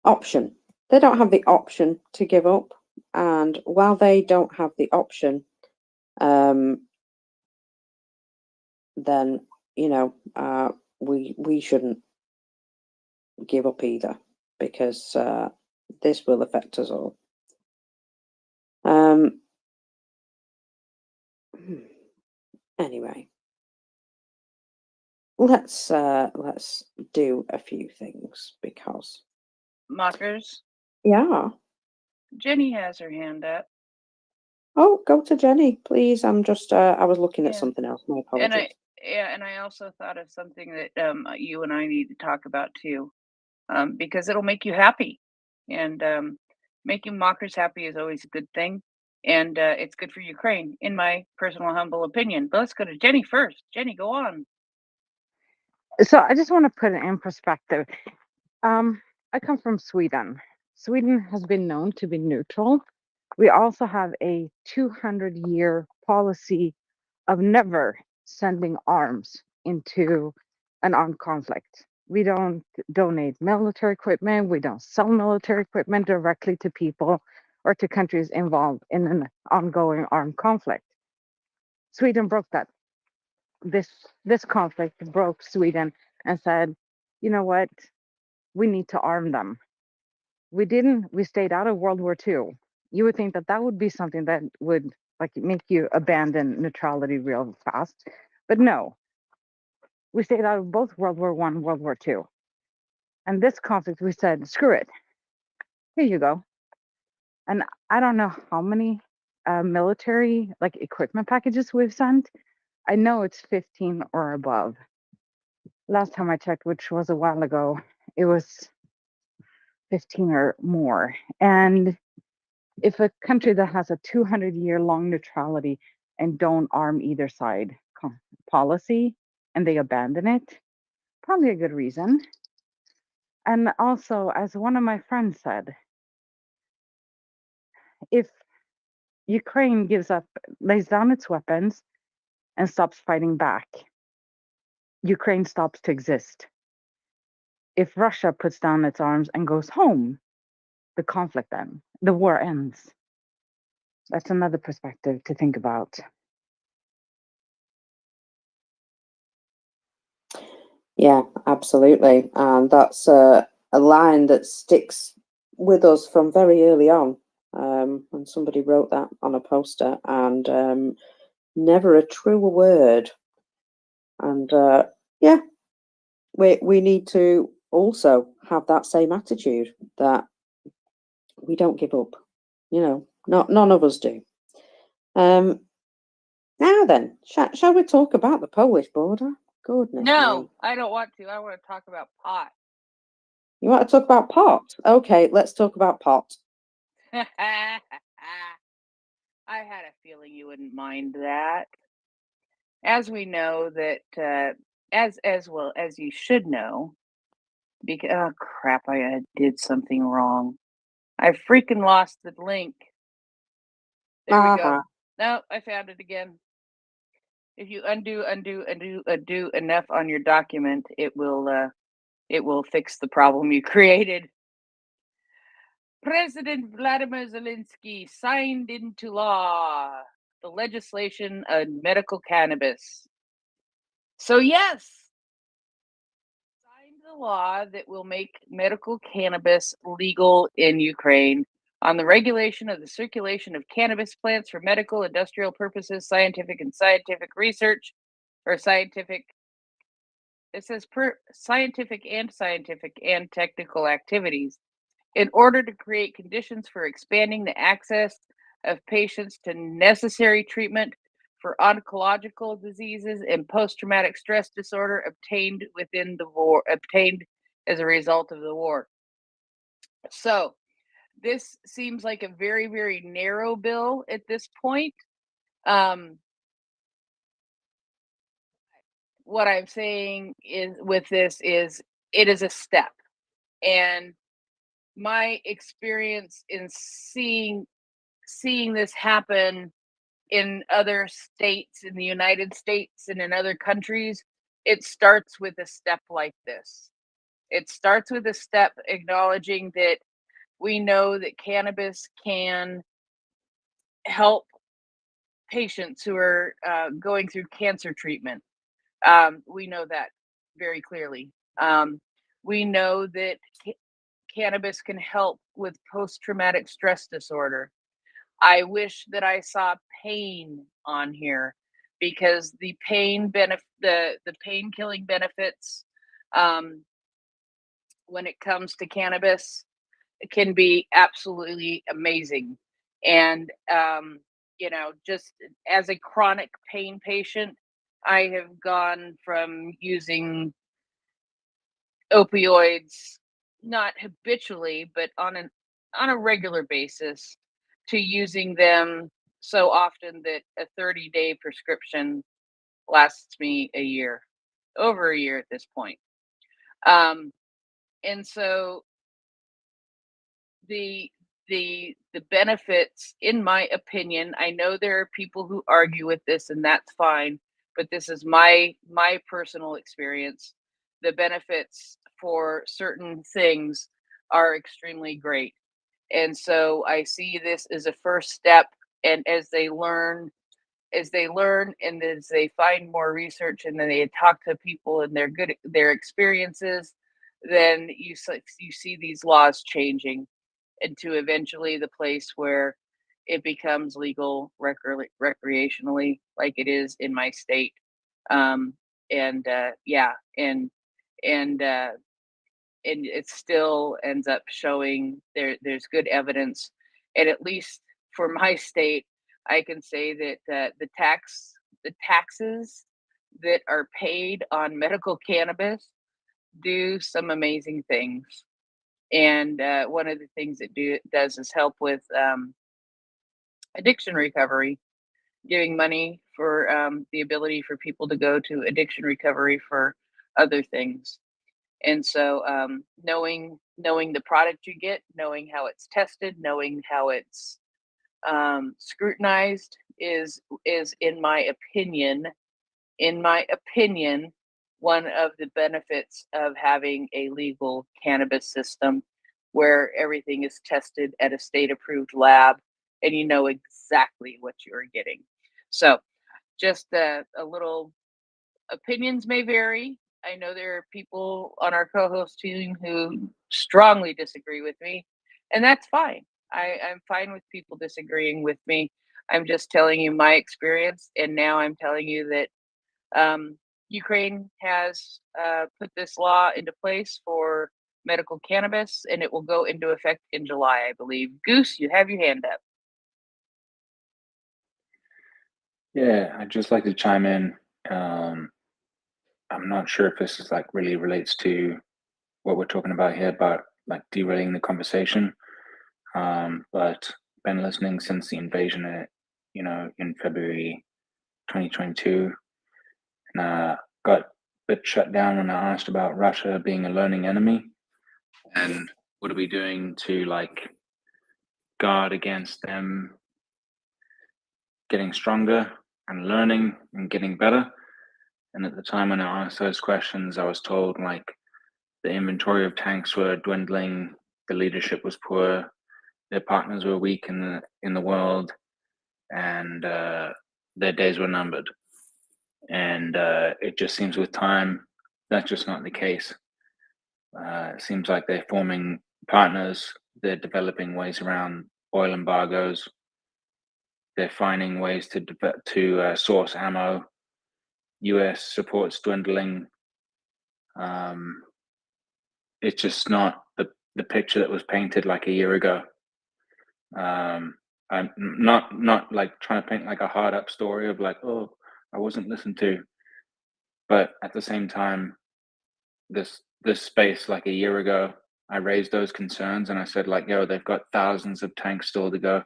Option. They don't have the option to give up. And while they don't have the option, then, we shouldn't give up either, because this will affect us all. Anyway, let's do a few things, because Mockers, yeah. Jenny has her hand up. Oh, go to Jenny, please. I'm just I was looking at Yeah. something else. My And apologies. and I also thought of something that you and I need to talk about too, because it'll make you happy, and making mockers happy is always a good thing, and it's good for Ukraine, in my personal humble opinion. But let's go to Jenny first. Jenny, go on. So I just want to put it in perspective. I come from Sweden. Sweden has been known to be neutral. We also have a 200-year policy of never sending arms into an armed conflict. We don't donate military equipment. We don't sell military equipment directly to people or to countries involved in an ongoing armed conflict. Sweden broke that. This conflict broke Sweden and said, you know what? We need to arm them. We didn't. We stayed out of World War II. You would think that that would be something that would like make you abandon neutrality real fast, but no. We stayed out of both World War I, World War II, and this conflict we said, screw it. Here you go. And I don't know how many military like equipment packages we've sent. I know it's 15 or above. Last time I checked, which was a while ago, it was 15 or more. And if a country that has a 200-year long neutrality and don't arm either side policy and they abandon it, probably a good reason. And also, as one of my friends said, if Ukraine lays down its weapons and stops fighting back, Ukraine stops to exist. If Russia puts down its arms and goes home, the war ends. That's another perspective to think about. Yeah, absolutely. And that's a line that sticks with us from very early on. And somebody wrote that on a poster, and never a truer word. And yeah, we need to also have that same attitude, that we don't give up. None of us do. Now then, shall we talk about the Polish border? Goodness No, me. I don't want to. I want to talk about pot. You want to talk about pot? Okay, let's talk about pot. I had a feeling you wouldn't mind that. As we know that, as well as you should know, because oh crap, I did something wrong. I freaking lost the link. There we go. No, I found it again. If you undo enough on your document, it will fix the problem you created. President Vladimir Zelensky signed into law the legislation on medical cannabis. So yes, signed the law that will make medical cannabis legal in Ukraine on the regulation of the circulation of cannabis plants for medical, industrial purposes, scientific research, or scientific It says per scientific and technical activities in order to create conditions for expanding the access of patients to necessary treatment for oncological diseases and post-traumatic stress disorder obtained as a result of the war. So this seems like a very, very narrow bill at this point. Um, what I'm saying is with this is it is a step. And my experience in seeing this happen in other states in the United States and in other countries, it starts with a step like this. It starts with a step acknowledging that we know that cannabis can help patients who are going through cancer treatment. We know that very clearly. We know that cannabis can help with post traumatic stress disorder. I wish that I saw pain on here because the pain killing benefits um, when it comes to cannabis can be absolutely amazing. And just as a chronic pain patient, I have gone from using opioids not habitually, but on a regular basis to using them so often that a 30-day prescription lasts me a year, over a year at this point. And so the the benefits, in my opinion, I know there are people who argue with this, and that's fine, but this is my personal experience. The benefits for certain things are extremely great. And so I see this as a first step, and as they learn and as they find more research and then they talk to people and their experiences, then you see these laws changing into eventually the place where it becomes legal recreationally, like it is in my state. Um, and yeah, and and it still ends up showing there's good evidence, and at least for my state, I can say that the taxes that are paid on medical cannabis do some amazing things. And one of the things does is help with addiction recovery, giving money for the ability for people to go to addiction recovery for other things. And so knowing the product you get, knowing how it's tested, knowing how it's scrutinized is in my opinion, one of the benefits of having a legal cannabis system where everything is tested at a state approved lab and you know exactly what you're getting. So just a little opinions may vary. I know there are people on our co-host team who strongly disagree with me, and that's fine. I'm fine with people disagreeing with me. I'm just telling you my experience, and now I'm telling you that Ukraine has put this law into place for medical cannabis, and it will go into effect in July, I believe. Goose, you have your hand up. Yeah, I'd just like to chime in. I'm not sure if this is like really relates to what we're talking about here, about like derailing the conversation. But been listening since the invasion, in February 2022, and got a bit shut down when I asked about Russia being a learning enemy, and what are we doing to like guard against them getting stronger and learning and getting better. And at the time when I asked those questions, I was told like the inventory of tanks were dwindling, the leadership was poor, their partners were weak in the world, and their days were numbered. And it just seems with time that's just not the case. It seems like they're forming partners. They're developing ways around oil embargoes. They're finding ways to source ammo. U.S. support's dwindling. It's just not the picture that was painted like a year ago. I'm not like trying to paint like a hard up story of like, oh, I wasn't listened to, but at the same time, this space like a year ago, I raised those concerns and I said like, yo, they've got thousands of tanks still to go,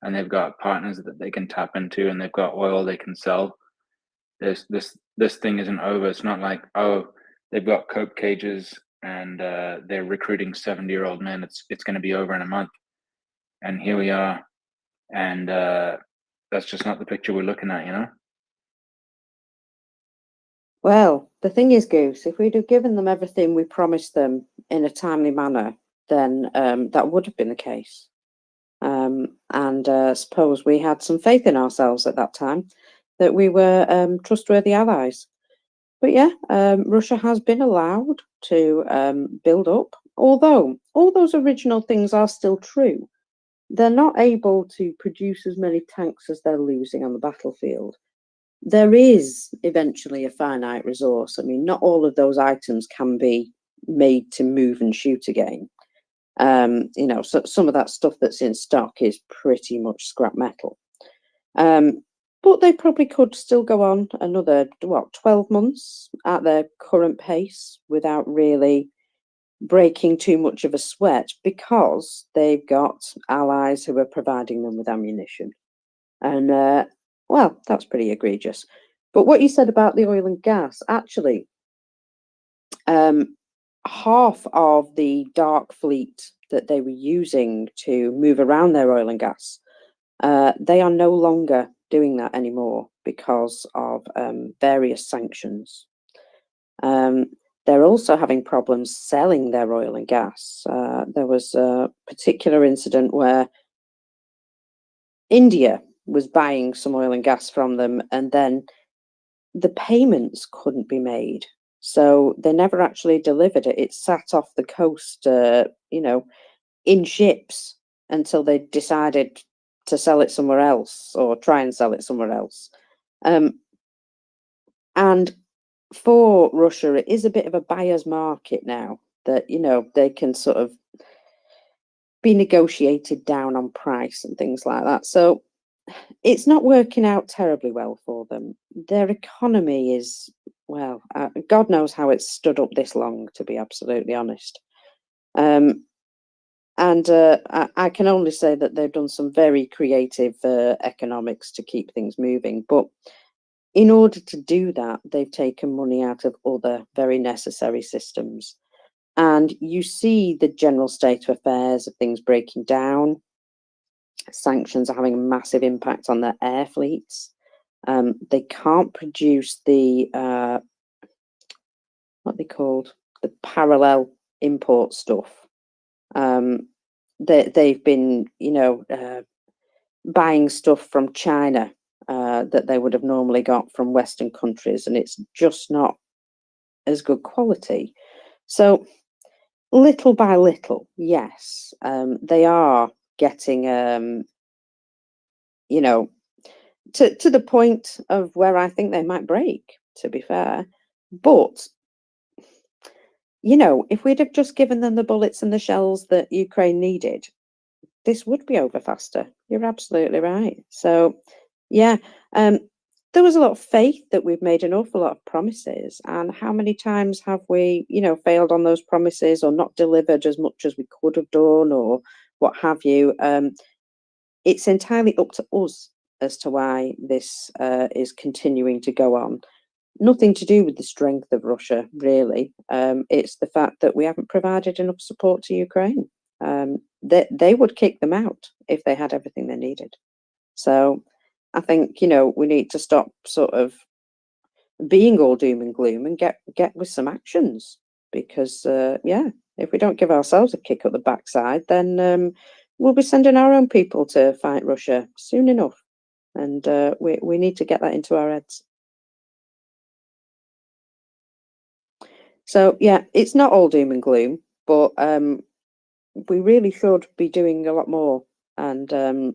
and they've got partners that they can tap into, and they've got oil they can sell. This thing isn't over. It's not like, oh, they've got coke cages and they're recruiting 70-year-old men. It's going to be over in a month, and here we are, and that's just not the picture we're looking at, you know. Well, the thing is, Goose, if we'd have given them everything we promised them in a timely manner, then that would have been the case. And suppose we had some faith in ourselves at that time that we were trustworthy allies. But yeah, Russia has been allowed to build up, although all those original things are still true. They're not able to produce as many tanks as they're losing on the battlefield. There is eventually a finite resource. I mean, not all of those items can be made to move and shoot again. You know, so some of that stuff that's in stock is pretty much scrap metal. But they probably could still go on another, 12 months at their current pace without really breaking too much of a sweat, because they've got allies who are providing them with ammunition. And, well, that's pretty egregious. But what you said about the oil and gas, actually, half of the dark fleet that they were using to move around their oil and gas, they are no longer doing that anymore because of various sanctions. They're also having problems selling their oil and gas. There was a particular incident where India was buying some oil and gas from them, and then the payments couldn't be made. So they never actually delivered it. It sat off the coast, you know, in ships until they decided to sell it somewhere else, or try and sell it somewhere else. And for Russia, it is a bit of a buyer's market now, that, you know, they can sort of be negotiated down on price and things like that. So it's not working out terribly well for them. Their economy is, well, God knows how it's stood up this long, to be absolutely honest. And I can only say that they've done some very creative economics to keep things moving. But in order to do that, they've taken money out of other very necessary systems. And you see the general state of affairs of things breaking down. Sanctions are having a massive impact on their air fleets. They can't produce the, what they called, the parallel import stuff. They've been, you know, buying stuff from China that they would have normally got from Western countries, and it's just not as good quality. So little by little, yes, they are getting, you know, to the point of where I think they might break, to be fair. But, you know, if we'd have just given them the bullets and the shells that Ukraine needed, this would be over faster. You're absolutely right. So, yeah, there was a lot of faith that we've made an awful lot of promises. And how many times have we, you know, failed on those promises, or not delivered as much as we could have done, or what have you? It's entirely up to us as to why this is continuing to go on. Nothing to do with the strength of Russia, really. It's the fact that we haven't provided enough support to Ukraine. They would kick them out if they had everything they needed. So I think, you know, we need to stop sort of being all doom and gloom and get with some actions, because yeah, if we don't give ourselves a kick up the backside, then we'll be sending our own people to fight Russia soon enough, and we need to get that into our heads. So yeah, it's not all doom and gloom, but we really should be doing a lot more. And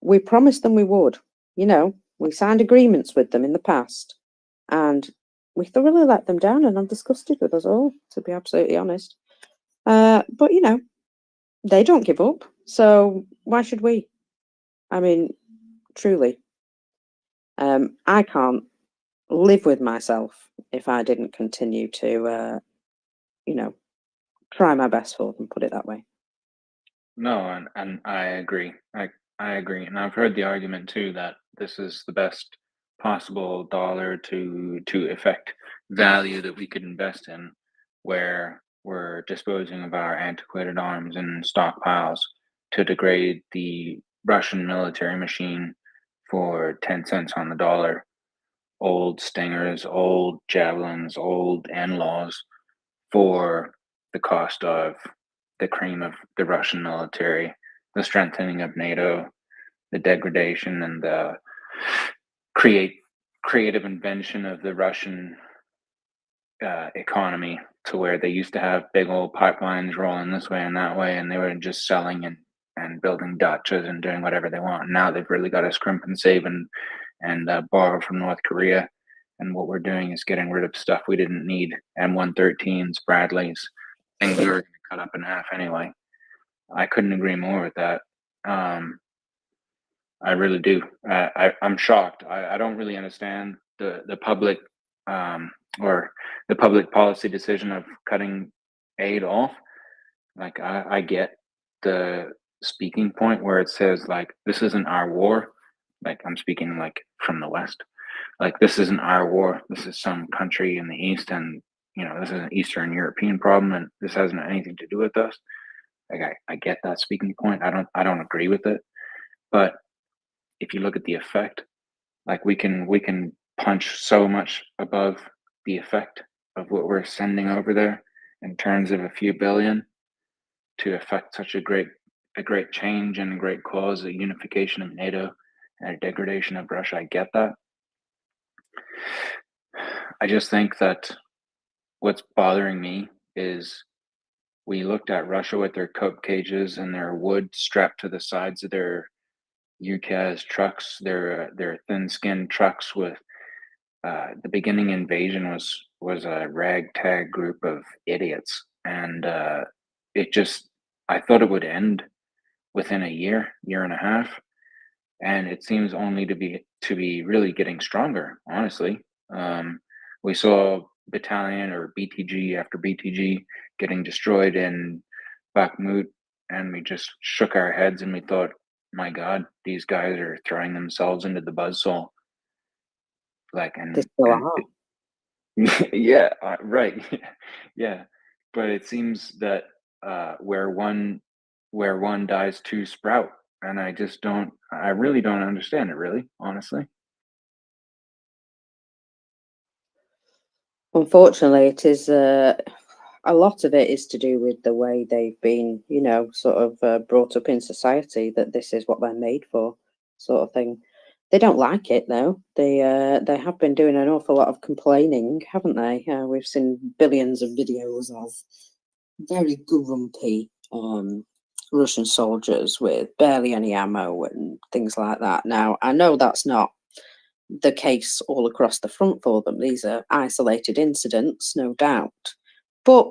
we promised them we would. You know, we signed agreements with them in the past, and we thoroughly let them down, and I'm disgusted with us all, to be absolutely honest. But you know, they don't give up, so why should we? I mean, truly, I can't live with myself if I didn't continue to, you know, try my best for them. Put it that way. No, and I agree. I agree, and I've heard the argument too that this is the best possible dollar to affect value that we could invest in, where we're disposing of our antiquated arms and stockpiles to degrade the Russian military machine for 10 cents on the dollar. Old Stingers, old Javelins, old NLAWs for the cost of the cream of the Russian military, the strengthening of NATO, the degradation and the creative invention of the Russian economy, to where they used to have big old pipelines rolling this way and that way, and they were just selling and building Dutchas and doing whatever they want. Now they've really got to scrimp and save and borrow from North Korea. And what we're doing is getting rid of stuff we didn't need. M113s, Bradleys, things we were going to cut up in half anyway. I couldn't agree more with that. I really do. I'm shocked. I don't really understand the public or the public policy decision of cutting aid off. Like I get the speaking point where it says like this isn't our war. Like I'm speaking like from the West. Like this isn't our war. This is some country in the East, and this is an Eastern European problem, and this hasn't anything to do with us. Like I get that speaking point. I don't agree with it, but if you look at the effect, like we can punch so much above the effect of what we're sending over there in terms of a few billion to affect such a great change and a great cause, a unification of NATO and a degradation of Russia. I get that. I just think that what's bothering me is we looked at Russia with their coke cages and their wood strapped to the sides of their UCAS trucks, their thin-skinned trucks with the beginning invasion was a ragtag group of idiots, and it just I thought it would end within a year and a half, and it seems only to be really getting stronger. Honestly, we saw battalion or BTG after BTG getting destroyed in Bakhmut, and we just shook our heads and we thought, my God, these guys are throwing themselves into the buzzsaw. Like, They still are. yeah, right, yeah. But it seems that where one dies, two sprout, and I really don't understand it, really, honestly. Unfortunately, it is a lot of it is to do with the way they've been, sort of brought up in society, that this is what they're made for, sort of thing. They don't like it though. They have been doing an awful lot of complaining, haven't they? We've seen billions of videos of very grumpy Russian soldiers with barely any ammo and things like that. Now, I know that's not the case all across the front for them. These are isolated incidents, no doubt. But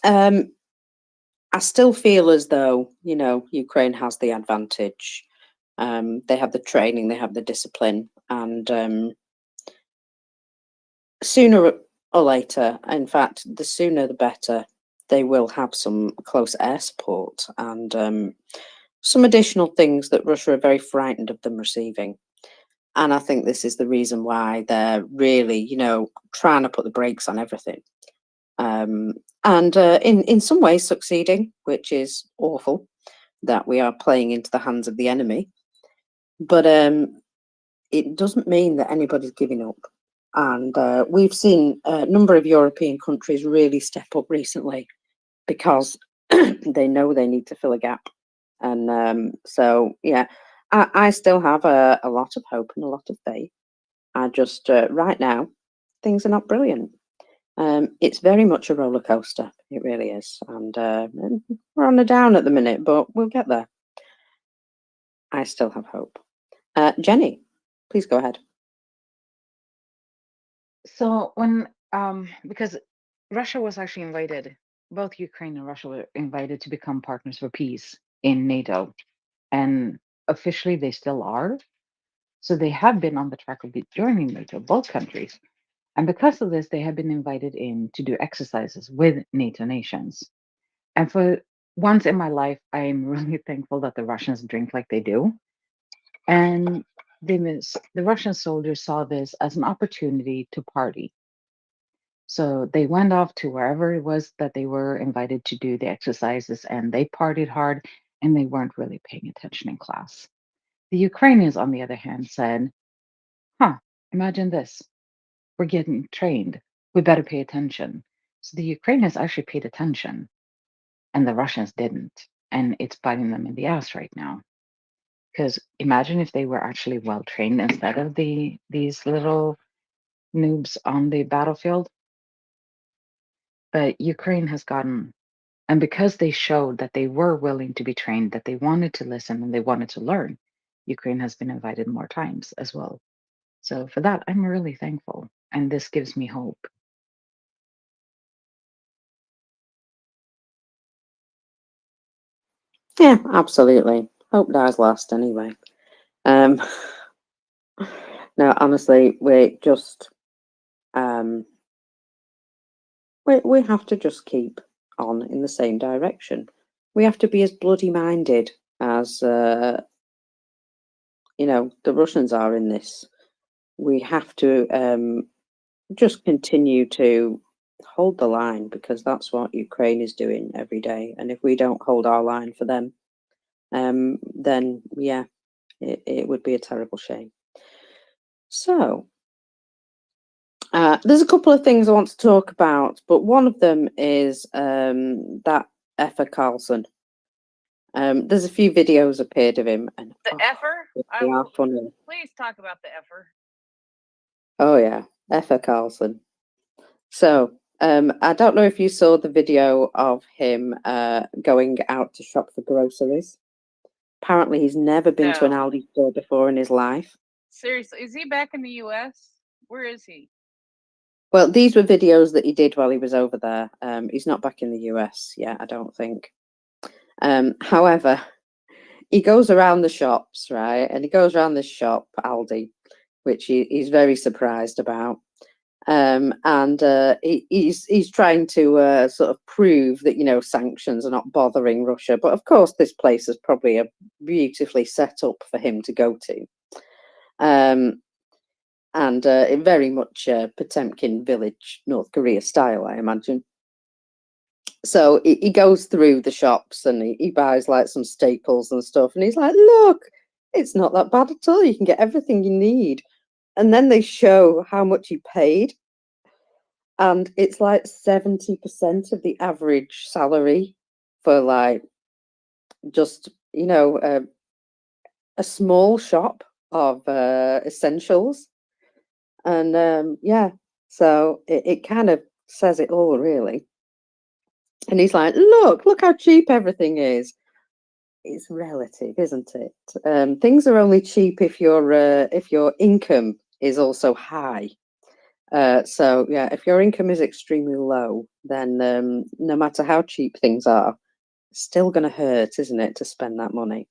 I still feel as though, Ukraine has the advantage. They have the training, they have the discipline, and sooner or later, in fact, the sooner the better, they will have some close air support and some additional things that Russia are very frightened of them receiving. And I think this is the reason why they're really, trying to put the brakes on everything. And in some ways succeeding, which is awful that we are playing into the hands of the enemy. But it doesn't mean that anybody's giving up. And we've seen a number of European countries really step up recently because they know they need to fill a gap. And so, yeah, I still have a lot of hope and a lot of faith. I just, right now, things are not brilliant. It's very much a roller coaster. It really is. And we're on a down at the minute, but we'll get there. I still have hope. Jenny, please go ahead. So when because Russia was actually invited, both Ukraine and Russia were invited to become partners for peace in NATO, and officially they still are. So they have been on the track of joining NATO, both countries. And because of this, they have been invited in to do exercises with NATO nations. And for once in my life, I am really thankful that the Russians drink like they do. And the Russian soldiers saw this as an opportunity to party. So they went off to wherever it was that they were invited to do the exercises, and they partied hard, and they weren't really paying attention in class. The Ukrainians, on the other hand, said, huh, imagine this. We're getting trained. We better pay attention. So the Ukrainians actually paid attention, and the Russians didn't. And it's biting them in the ass right now. Because imagine if they were actually well trained instead of these little noobs on the battlefield. But Ukraine has gotten, and because they showed that they were willing to be trained, that they wanted to listen and they wanted to learn, Ukraine has been invited more times as well. So for that, I'm really thankful. And this gives me hope. Yeah, absolutely. Hope dies last anyway. Um, no, honestly, we just we have to just keep on in the same direction. We have to be as bloody minded as the Russians are in this. We have to just continue to hold the line, because that's what Ukraine is doing every day. And if we don't hold our line for them, then yeah, it would be a terrible shame. So there's a couple of things I want to talk about, but one of them is that Effa Carlson. There's a few videos appeared of him, and The effer? they are funny. Please talk about the effer. Oh yeah, Effa Carlson. So I don't know if you saw the video of him going out to shop for groceries. Apparently, he's never been to an No. Aldi store before in his life. Seriously, is he back in the US? Where is he? Well, these were videos that he did while he was over there. He's not back in the US yet, I don't think. However, he goes around the shops, right? And he goes around this shop, Aldi, which he's very surprised about. And he's trying to sort of prove that sanctions are not bothering Russia. But of course, this place is probably a beautifully set up for him to go to. And very much Potemkin village, North Korea style, I imagine. So he goes through the shops and he buys like some staples and stuff, and he's like, look, it's not that bad at all. You can get everything you need. And then they show how much he paid, and it's like 70% of the average salary for like just a small shop of essentials. And yeah, so it kind of says it all, really. And he's like, look how cheap everything is. It's relative, isn't it? Things are only cheap if your income is also high. So yeah, if your income is extremely low, then no matter how cheap things are, it's still going to hurt, isn't it, to spend that money?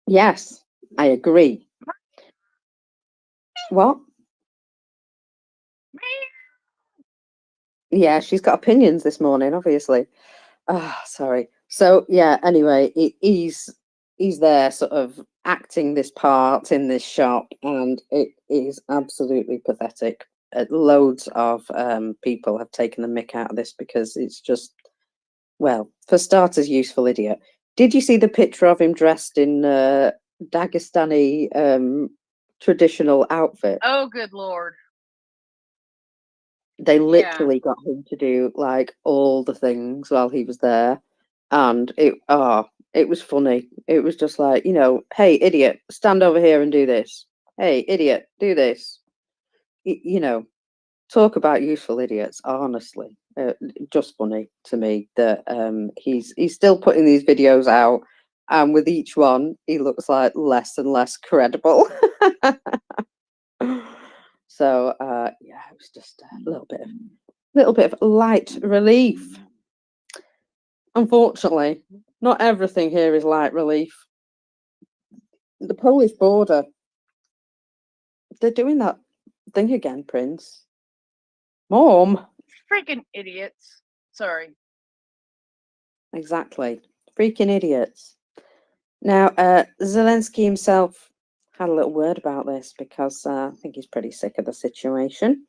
Yes, I agree. What? Yeah, she's got opinions this morning, obviously. Sorry. So yeah, anyway, he's there sort of acting this part in this shop, and it is absolutely pathetic. Loads of people have taken the mick out of this because it's just, well, for starters, useful idiot. Did you see the picture of him dressed in Dagestani traditional outfit? Oh, good Lord. They Yeah. literally got him to do like all the things while he was there, and it was funny. It was just like, hey idiot, stand over here and do this. Hey idiot, do this. Talk about useful idiots. Honestly, just funny to me that he's still putting these videos out, and with each one he looks like less and less credible. So yeah, it was just a little bit of light relief. Unfortunately, not everything here is light relief. The Polish border, they're doing that thing again, Prince. Mom. Freaking idiots. Sorry. Exactly. Freaking idiots. Now, Zelensky himself had a little word about this because I think he's pretty sick of the situation.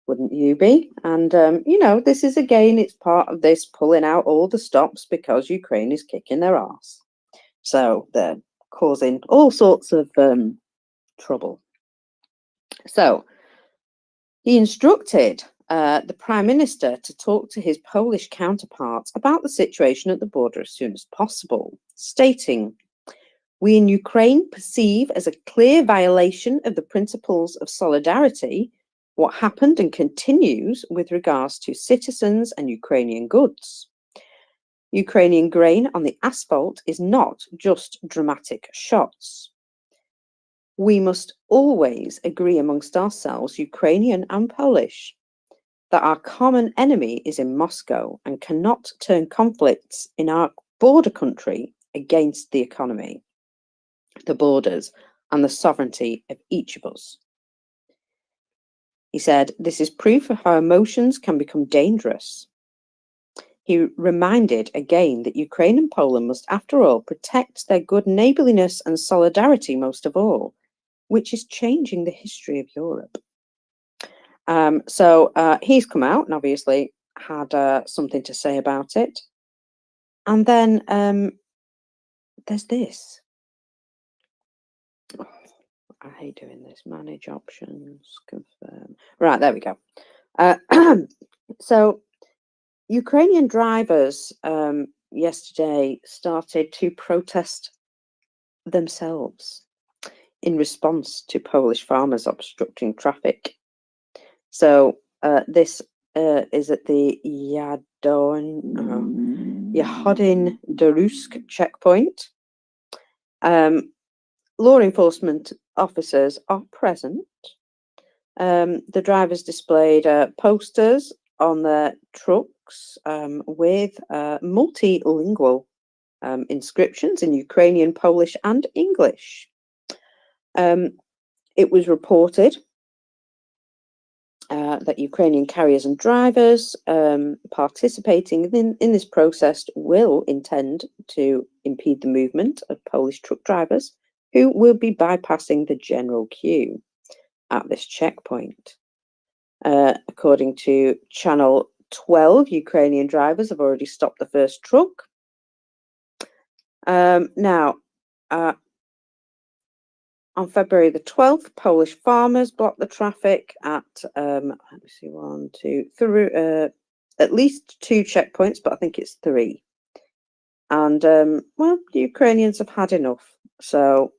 Wouldn't you be? And, you know, this is again, it's part of this pulling out all the stops because Ukraine is kicking their ass. So they're causing all sorts of trouble. So he instructed the Prime Minister to talk to his Polish counterparts about the situation at the border as soon as possible, stating, "We in Ukraine perceive as a clear violation of the principles of solidarity what happened and continues with regards to citizens and Ukrainian goods. Ukrainian grain on the asphalt is not just dramatic shots. We must always agree amongst ourselves, Ukrainian and Polish, that our common enemy is in Moscow and cannot turn conflicts in our border country against the economy, the borders, and the sovereignty of each of us." He said, "This is proof of how emotions can become dangerous." He reminded again that Ukraine and Poland must, after all, protect their good neighbourliness and solidarity most of all, which is changing the history of Europe. So he's come out and obviously had something to say about it. And then there's this. Oh, I hate doing this. Manage options, confirm. Right, there we go. So Ukrainian drivers yesterday started to protest themselves in response to Polish farmers obstructing traffic. So this is at the Yahodin Darusk checkpoint. Law enforcement officers are present. The drivers displayed posters on their trucks with multilingual inscriptions in Ukrainian, Polish, and English. It was reported that Ukrainian carriers and drivers participating in this protest will intend to impede the movement of Polish truck drivers who will be bypassing the general queue at this checkpoint. According to Channel 12, Ukrainian drivers have already stopped the first truck. Now, on February the 12th, Polish farmers blocked the traffic at, let me see, at least 2 checkpoints, but I think it's 3. And, well, the Ukrainians have had enough. So,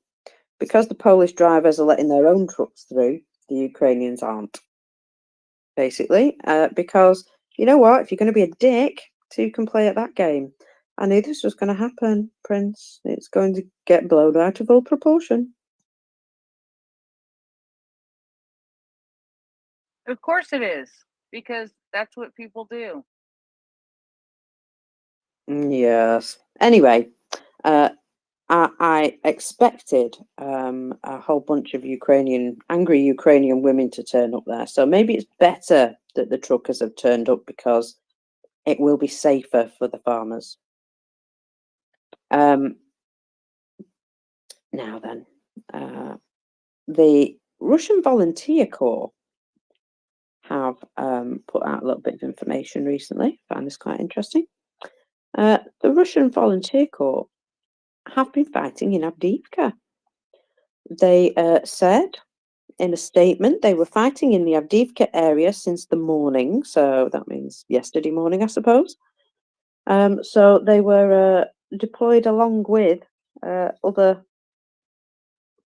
because the Polish drivers are letting their own trucks through, the Ukrainians aren't, basically. Because, you know what, if you're going to be a dick, two can play at that game. I knew this was going to happen, Prince. It's going to get blown out of all proportion. Of course it is, because that's what people do. Yes. Anyway, I expected a whole bunch of angry Ukrainian women to turn up there. So maybe it's better that the truckers have turned up because it will be safer for the farmers. Now then, the Russian Volunteer Corps have put out a little bit of information recently. I find this quite interesting. The Russian Volunteer Corps have been fighting in Avdiivka. They said in a statement they were fighting in the Avdiivka area since the morning, so that means yesterday morning, I suppose. So they were deployed along with other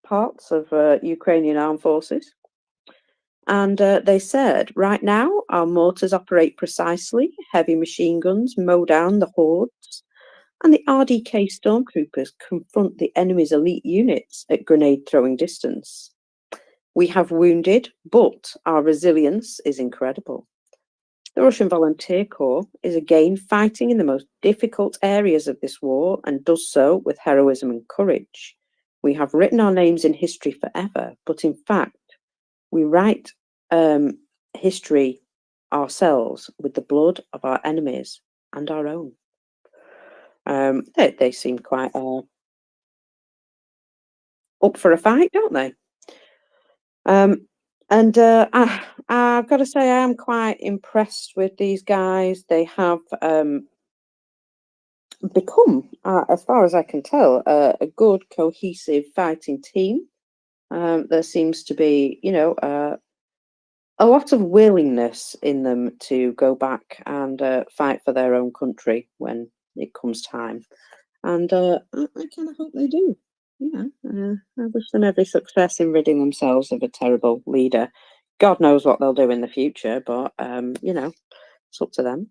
parts of Ukrainian armed forces. And they said, right now, our mortars operate precisely, heavy machine guns mow down the hordes, and the RDK stormtroopers confront the enemy's elite units at grenade-throwing distance. We have wounded, but our resilience is incredible. The Russian Volunteer Corps is again fighting in the most difficult areas of this war and does so with heroism and courage. We have written our names in history forever, but in fact, we write history ourselves with the blood of our enemies and our own. They seem quite up for a fight, don't they? I've got to say, I am quite impressed with these guys. They have become, as far as I can tell, a good, cohesive fighting team. There seems to be, you know, a lot of willingness in them to go back and fight for their own country when it comes time. And I kind of hope they do. I wish them every success in ridding themselves of a terrible leader. God knows what they'll do in the future, but you know, it's up to them.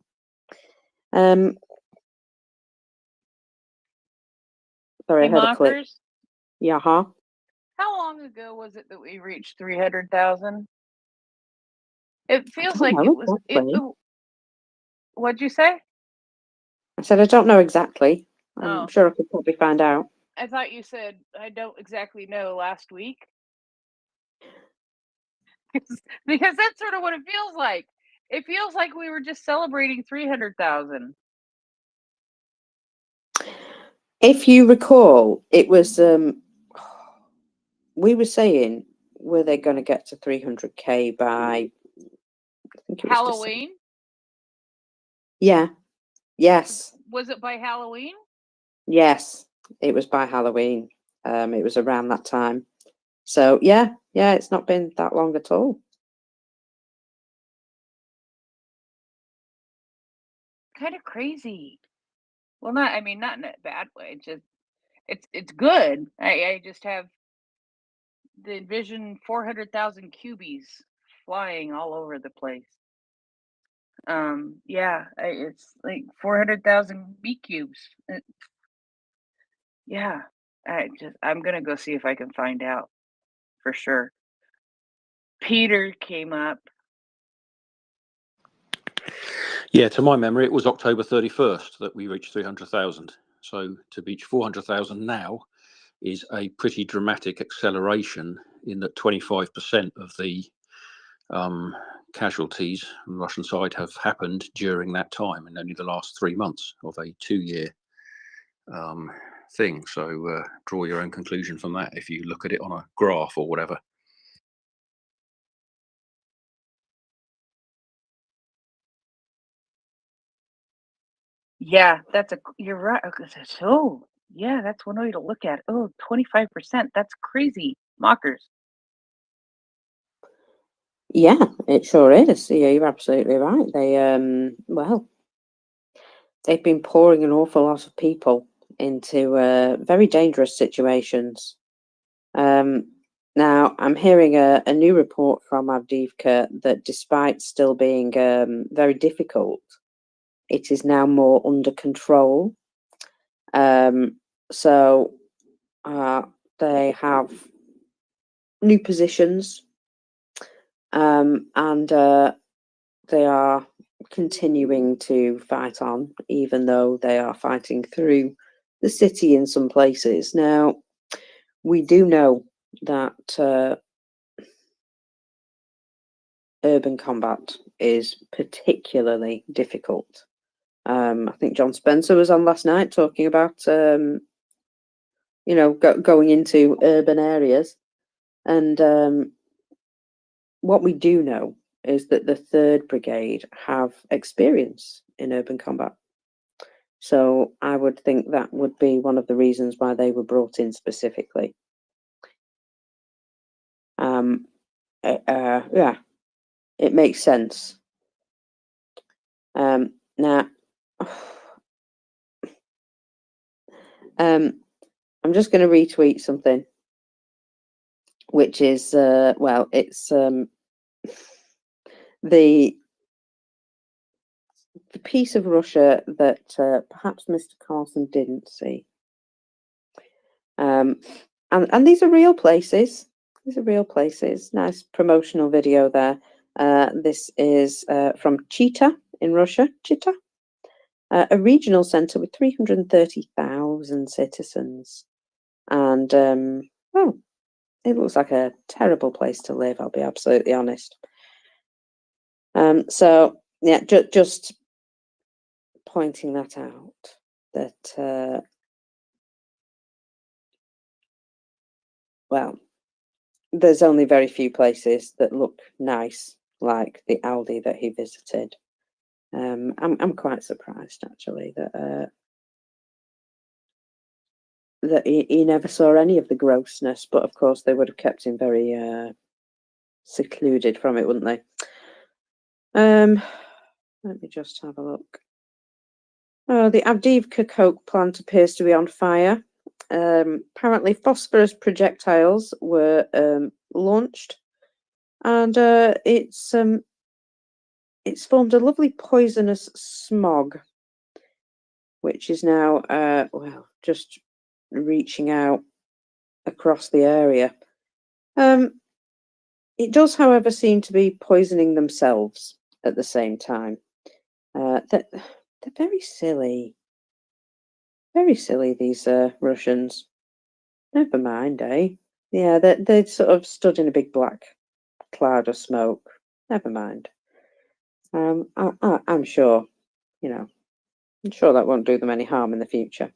Sorry, Hey, I heard a click. Mockers, Yeah, huh? how long ago was it that we reached 300,000? It feels don't like know it was. exactly. What'd you say? I said I don't know exactly. I'm Oh, sure I could probably find out. I thought you said I don't exactly know last week. Because that's sort of what it feels like. It feels like we were just celebrating 300,000. If you recall, it was we were saying, were they going to get to 300k by, I think it was December. Halloween? Yeah. Yes. Was it by Halloween? Yes. It was by Halloween. It was around that time. So yeah, it's not been that long at all. Kind of crazy. Well, not in a bad way. Just it's good. I just have the envision 400,000 cubies flying all over the place. Yeah, it's like 400,000 meat cubes. Yeah, I'm gonna go see if I can find out for sure. Peter came up. Yeah, to my memory, it was October 31st that we reached 300,000. So to reach 400,000 now is a pretty dramatic acceleration in that 25% of the casualties on the Russian side have happened during that time in only the last 3 months of a 2-year thing. So draw your own conclusion from that if you look at it on a graph or whatever. Yeah, you're right. Oh, yeah, that's one way to look at it. Oh, 25%. That's crazy. Mockers. Yeah, it sure is. Yeah, you're absolutely right. They've been pouring an awful lot of people into very dangerous situations. Now, I'm hearing a new report from Avdiivka that despite still being very difficult, it is now more under control. So they have new positions, and they are continuing to fight on, even though they are fighting through the city in some places. Now, we do know that urban combat is particularly difficult. I think John Spencer was on last night talking about, going into urban areas. And what we do know is that the 3rd Brigade have experience in urban combat. So I would think that would be one of the reasons why they were brought in specifically. Yeah, it makes sense. Now, I'm just going to retweet something, which is, it's the piece of Russia that perhaps Mr. Carlson didn't see. And these are real places. These are real places. Nice promotional video there. This is from Chita in Russia. Chita, a regional centre with 330,000 citizens. And, oh, it looks like a terrible place to live, I'll be absolutely honest. So, yeah, just pointing that out, that, well, there's only very few places that look nice like the Aldi that he visited. I'm quite surprised actually that that he never saw any of the grossness, but of course they would have kept him very secluded from it, wouldn't they? Let me just have a look. Oh, the Avdiivka coke plant appears to be on fire. Apparently phosphorus projectiles were launched, and it's formed a lovely poisonous smog, which is now well, just reaching out across the area. It does, however, seem to be poisoning themselves at the same time. They're very silly. Very silly, these Russians. Never mind, eh? Yeah, they sort of stood in a big black cloud of smoke. Never mind. I'm sure, you know, I'm sure that won't do them any harm in the future.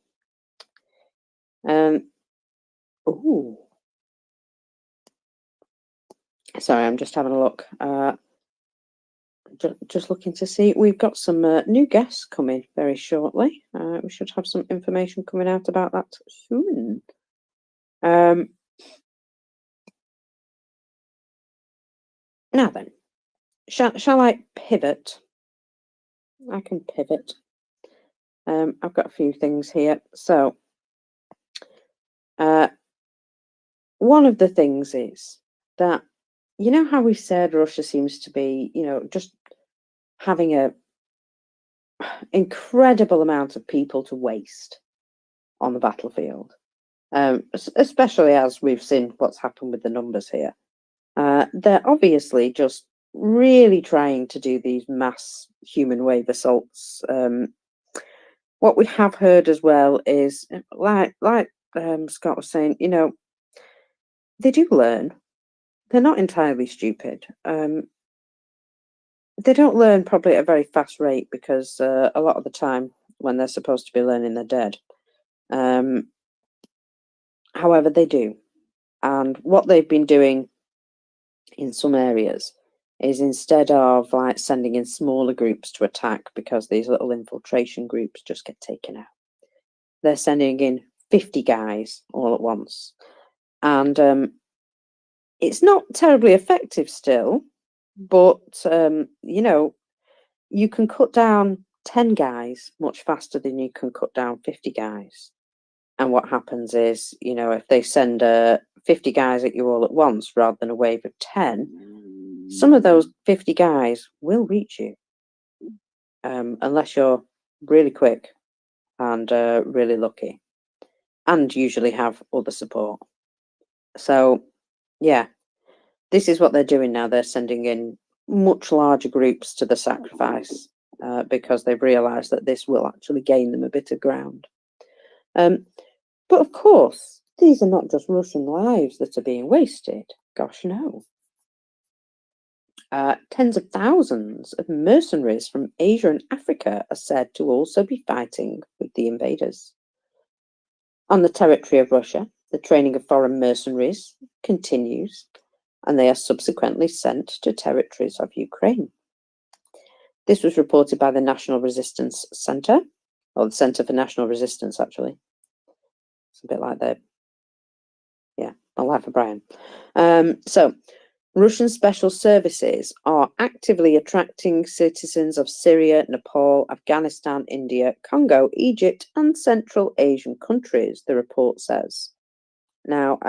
Ooh. Sorry, I'm just having a look. Just looking to see. We've got some new guests coming very shortly. We should have some information coming out about that soon. Now then, shall I pivot? I can pivot. I've got a few things here. So, one of the things is that, you know how we said Russia seems to be, you know, just having a incredible amount of people to waste on the battlefield, especially as we've seen what's happened with the numbers here. They're obviously just really trying to do these mass human wave assaults. What we have heard as well is, like Scott was saying, you know, they do learn. They're not entirely stupid. They don't learn probably at a very fast rate because a lot of the time when they're supposed to be learning, they're dead. However, they do. And what they've been doing in some areas is, instead of like sending in smaller groups to attack because these little infiltration groups just get taken out, they're sending in 50 guys all at once. And it's not terribly effective still, but you know, you can cut down 10 guys much faster than you can cut down 50 guys. And what happens is, you know, if they send 50 guys at you all at once rather than a wave of 10, some of those 50 guys will reach you, unless you're really quick and really lucky, and usually have other support. So, yeah, this is what they're doing now. They're sending in much larger groups to the sacrifice because they've realised that this will actually gain them a bit of ground. But of course, these are not just Russian lives that are being wasted. Gosh, no. Tens of thousands of mercenaries from Asia and Africa are said to also be fighting with the invaders. On the territory of Russia, the training of foreign mercenaries continues, and they are subsequently sent to territories of Ukraine. This was reported by the National Resistance Centre, or the Centre for National Resistance, actually. It's a bit like the, yeah, a life of Brian. So, Russian special services are actively attracting citizens of Syria, Nepal, Afghanistan, India, Congo, Egypt, and Central Asian countries, the report says. Now,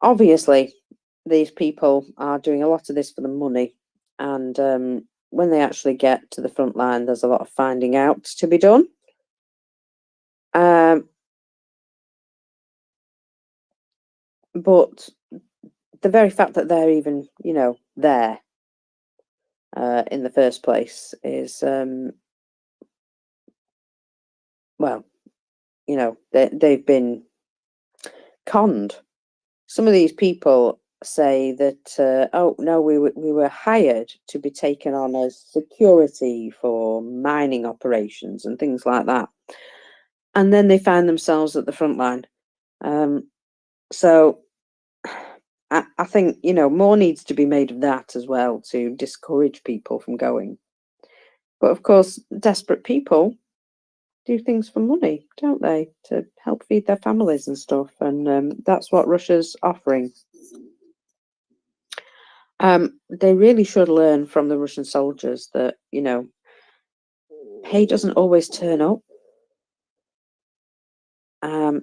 obviously, these people are doing a lot of this for the money, and when they actually get to the front line, there's a lot of finding out to be done. but the very fact that they're even, there in the first place is, well, they've been conned. Some of these people say that, oh no, we were hired to be taken on as security for mining operations and things like that, and then they find themselves at the front line. So I think more needs to be made of that as well to discourage people from going. But of course, desperate people do things for money, don't they, to help feed their families and stuff, and that's what Russia's offering. They really should learn from the Russian soldiers that, pay doesn't always turn up.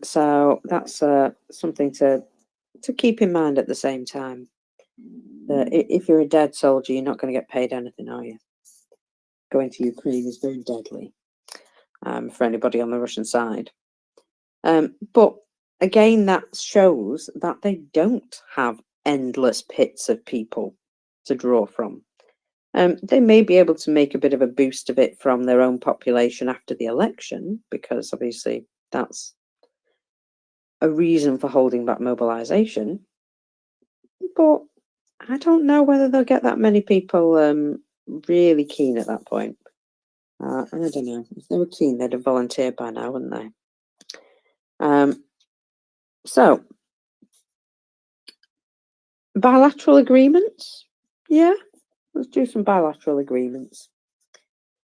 So that's something to keep in mind at the same time. That if you're a dead soldier, you're not going to get paid anything, are you? Going to Ukraine is very deadly for anybody on the Russian side. But again, that shows that they don't have endless pits of people to draw from. They may be able to make a bit of a boost of it from their own population after the election, because obviously that's a reason for holding back mobilization. But I don't know whether they'll get that many people really keen at that point. I don't know. If they were keen, they'd have volunteered by now, wouldn't they? So, bilateral agreements. Yeah, let's do some bilateral agreements.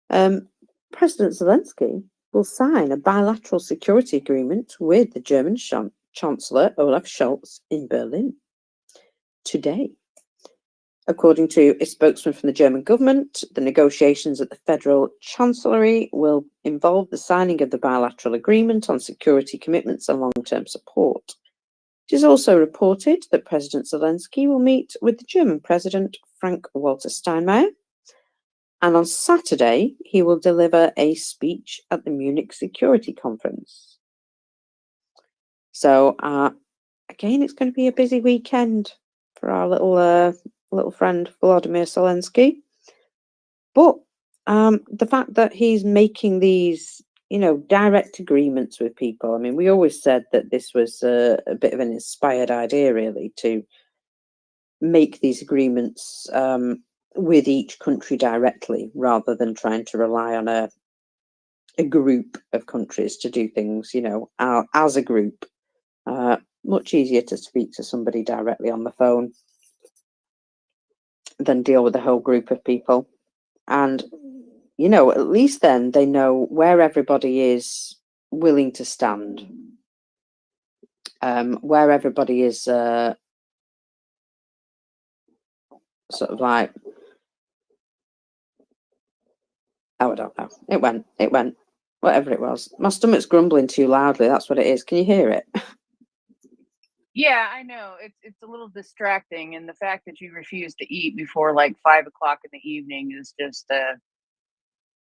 President Zelensky will sign a bilateral security agreement with the German Chancellor Olaf Scholz in Berlin today. According to a spokesman from the German government, the negotiations at the Federal Chancellery will involve the signing of the bilateral agreement on security commitments and long-term support. It is also reported that President Zelensky will meet with the German President Frank-Walter Steinmeier, and on Saturday he will deliver a speech at the Munich Security Conference. So again, it's going to be a busy weekend for our little friend Volodymyr Zelensky. But the fact that he's making these, direct agreements with people, I mean, we always said that this was a bit of an inspired idea, really, to make these agreements with each country directly, rather than trying to rely on a group of countries to do things, as a group. Much easier to speak to somebody directly on the phone than deal with a whole group of people. And, at least then they know where everybody is willing to stand, where everybody is sort of like, oh, I don't know. It went, whatever it was. My stomach's grumbling too loudly. That's what it is. Can you hear it? Yeah, I know. It's a little distracting, and the fact that you refuse to eat before like 5 o'clock in the evening is just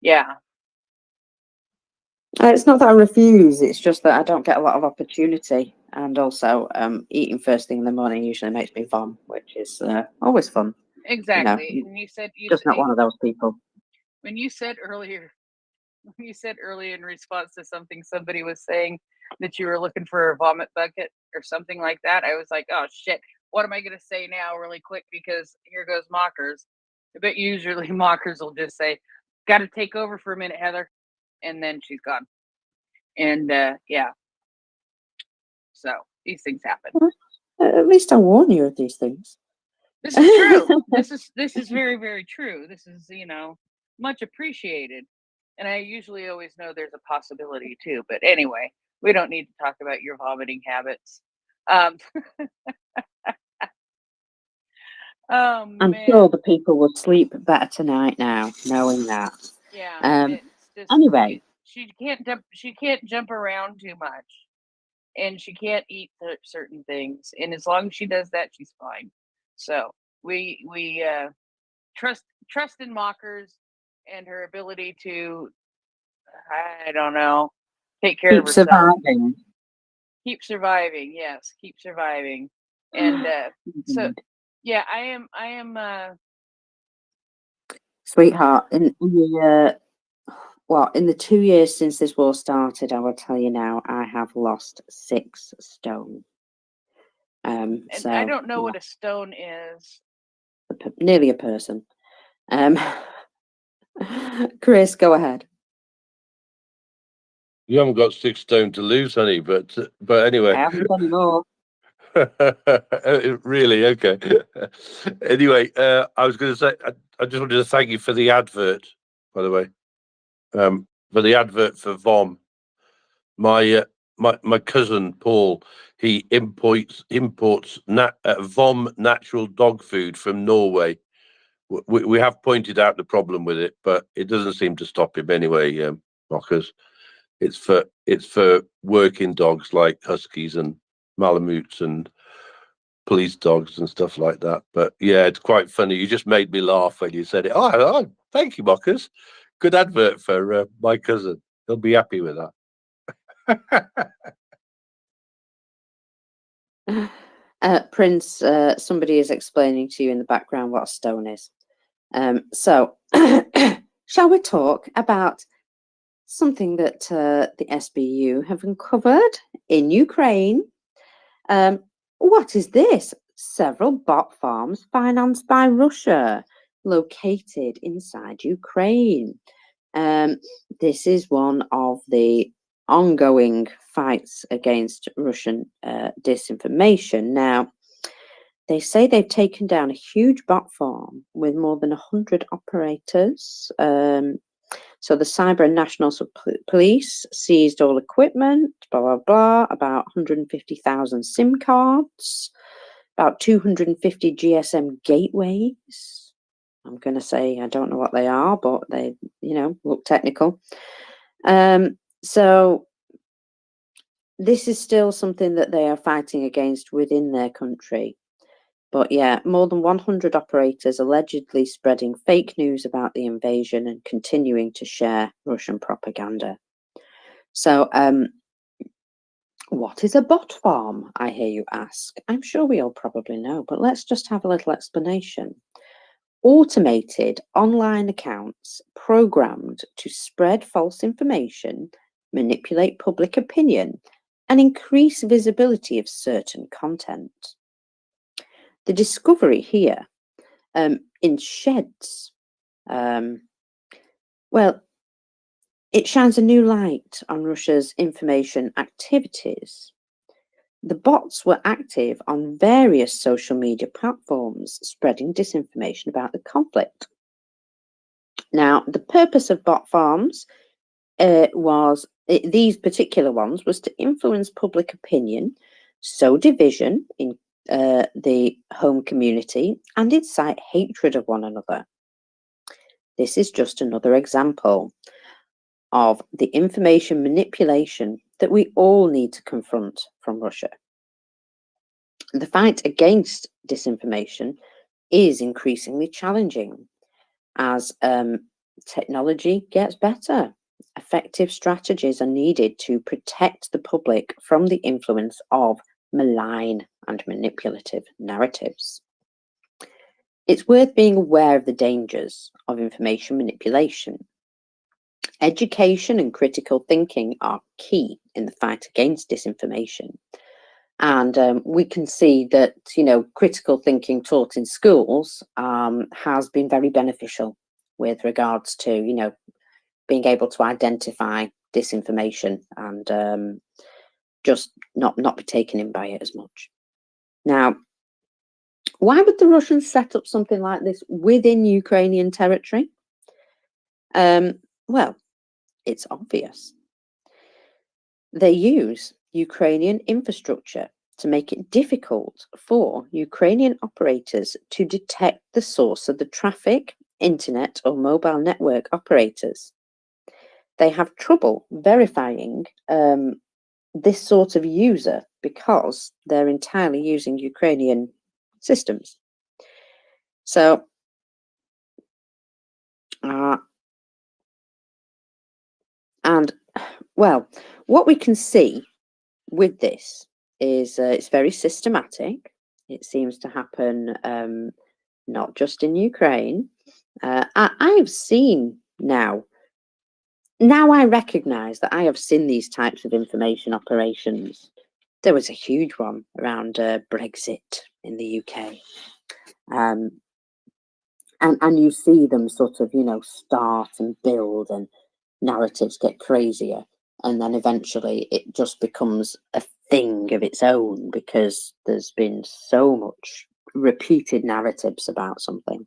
yeah. It's not that I refuse, it's just that I don't get a lot of opportunity. And also, eating first thing in the morning usually makes me vom, which is always fun. Exactly. And you said Just not one of those people. when you said earlier in response to something somebody was saying that you were looking for a vomit bucket or something like that, I was like, oh shit, what am I going to say now really quick, because here goes Mockers. But usually Mockers will just say, got to take over for a minute, Heather, and then she's gone. And yeah, so these things happen. At least I warn you of these things. This is true. This is very, very true. This is, much appreciated. And I usually always know there's a possibility too. But anyway, we don't need to talk about your vomiting habits. Oh I'm man. sure the people will sleep better tonight now, knowing that. Yeah. It's just, Anyway, she can't jump around too much, and she can't eat certain things. And as long as she does that, she's fine. So we trust in Mockers and her ability to, I don't know, take care of keep herself. surviving. Keep surviving. Yes, keep surviving. And so Indeed. yeah, I am Sweetheart, in the 2 years since this war started, I will tell you now, I have lost 6 stone. and So I don't know yeah, what a stone is. nearly a person. Chris, go ahead. You haven't got 6 stone to lose, honey, but I anyway. haven't anymore. Really? Okay. Anyway, I was going to say, I just wanted to thank you for the advert, by the way, for the advert for VOM. My cousin Paul, he imports VOM natural dog food from Norway. We have pointed out the problem with it, but it doesn't seem to stop him anyway, Mockers. It's for working dogs like huskies and malamutes and police dogs and stuff like that. But yeah, it's quite funny. You just made me laugh when you said it. Oh, thank you, Mockers. Good advert for my cousin. He'll be happy with that. Prince, somebody is explaining to you in the background what a stone is. So, shall we talk about something that the SBU have uncovered in Ukraine? What is this? Several bot farms financed by Russia, located inside Ukraine. This is one of the ongoing fights against Russian disinformation. Now, they say they've taken down a huge bot farm with more than 100 operators. So the Cyber and National Police seized all equipment, blah, blah, blah, about 150,000 SIM cards, about 250 GSM gateways. I'm going to say I don't know what they are, but they, look technical. So this is still something that they are fighting against within their country. But yeah, more than 100 operators allegedly spreading fake news about the invasion and continuing to share Russian propaganda. So, what is a bot farm, I hear you ask? I'm sure we all probably know, but let's just have a little explanation. Automated online accounts programmed to spread false information, manipulate public opinion, and increase visibility of certain content. The discovery here in sheds, well, it shines a new light on Russia's information activities. The bots were active on various social media platforms, spreading disinformation about the conflict. Now, the purpose of bot farms these particular ones was to influence public opinion, sow division in the home community, and incite hatred of one another. This is just another example of the information manipulation that we all need to confront from Russia. The fight against disinformation is increasingly challenging as technology gets better. Effective strategies are needed to protect the public from the influence of malign and manipulative narratives. It's worth being aware of the dangers of information manipulation. Education and critical thinking are key in the fight against disinformation. And we can see that, critical thinking taught in schools has been very beneficial with regards to, being able to identify disinformation and just not be taken in by it as much. Now, why would the Russians set up something like this within Ukrainian territory? Well, it's obvious. They use Ukrainian infrastructure to make it difficult for Ukrainian operators to detect the source of the traffic, internet or mobile network operators. They have trouble verifying this sort of user because they're entirely using Ukrainian systems. So, what we can see with this is it's very systematic. It seems to happen not just in Ukraine. I have seen now I recognize that I have seen these types of information operations. There was a huge one around Brexit in the UK. And you see them sort of, start and build, and narratives get crazier. And then eventually it just becomes a thing of its own because there's been so much repeated narratives about something.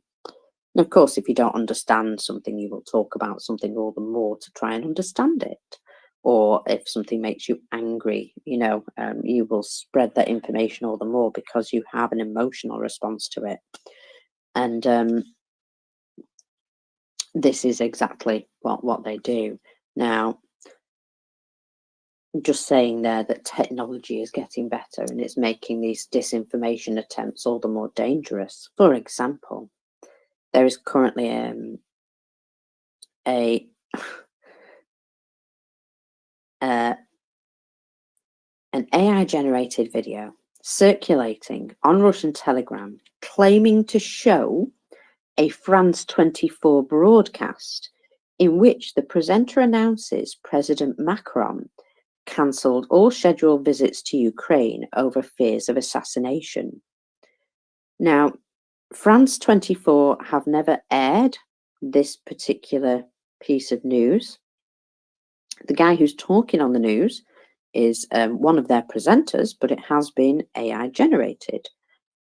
And of course, if you don't understand something, you will talk about something all the more to try and understand it. Or if something makes you angry, you will spread that information all the more because you have an emotional response to it. And this is exactly what they do. Now, just saying there that technology is getting better and it's making these disinformation attempts all the more dangerous. For example, there is currently an AI-generated video circulating on Russian Telegram claiming to show a France 24 broadcast in which the presenter announces President Macron cancelled all scheduled visits to Ukraine over fears of assassination. Now, France 24 have never aired this particular piece of news. The guy who's talking on the news is one of their presenters, but it has been AI generated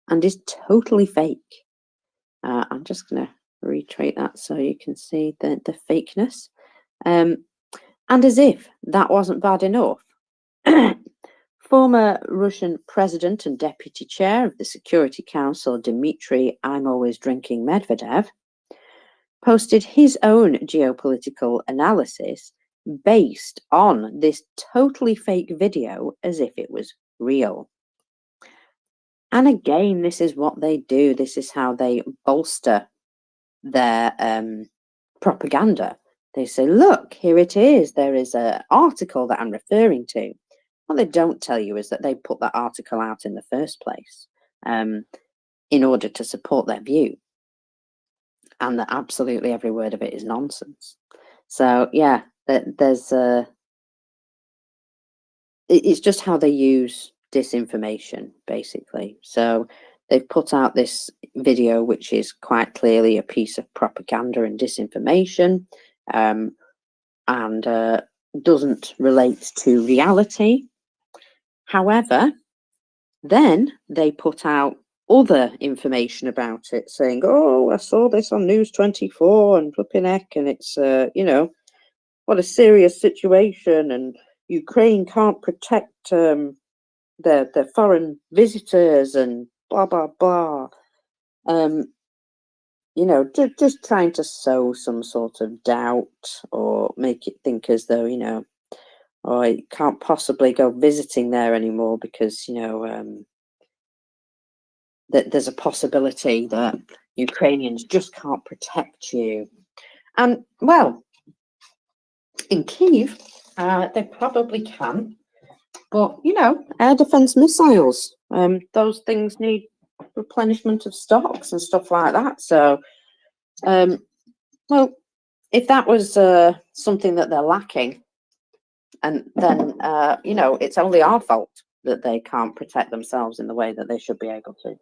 and is totally fake. I'm just going to retweet that so you can see the fakeness. And as if that wasn't bad enough, former Russian president and deputy chair of the Security Council, Dmitry I'm Always Drinking Medvedev, posted his own geopolitical analysis based on this totally fake video as if it was real. And again, this is what they do. This is how they bolster their propaganda. They say, look, here it is. There is an article that I'm referring to. What they don't tell you is that they put that article out in the first place in order to support their view. And that absolutely every word of it is nonsense. So, yeah, there's it's just how they use disinformation, basically. So they've put out this video, which is quite clearly a piece of propaganda and disinformation, and doesn't relate to reality. However, then they put out other information about it, saying, oh, I saw this on News 24 and flipping heck, and it's, what a serious situation, and Ukraine can't protect their foreign visitors and blah, blah, blah. Just trying to sow some sort of doubt or make it think as though, oh, I can't possibly go visiting there anymore because, that there's a possibility that Ukrainians just can't protect you. And, well, in Kyiv, they probably can. But, air defense missiles, those things need replenishment of stocks and stuff like that. So, well, if that was something that they're lacking, and then, it's only our fault that they can't protect themselves in the way that they should be able to.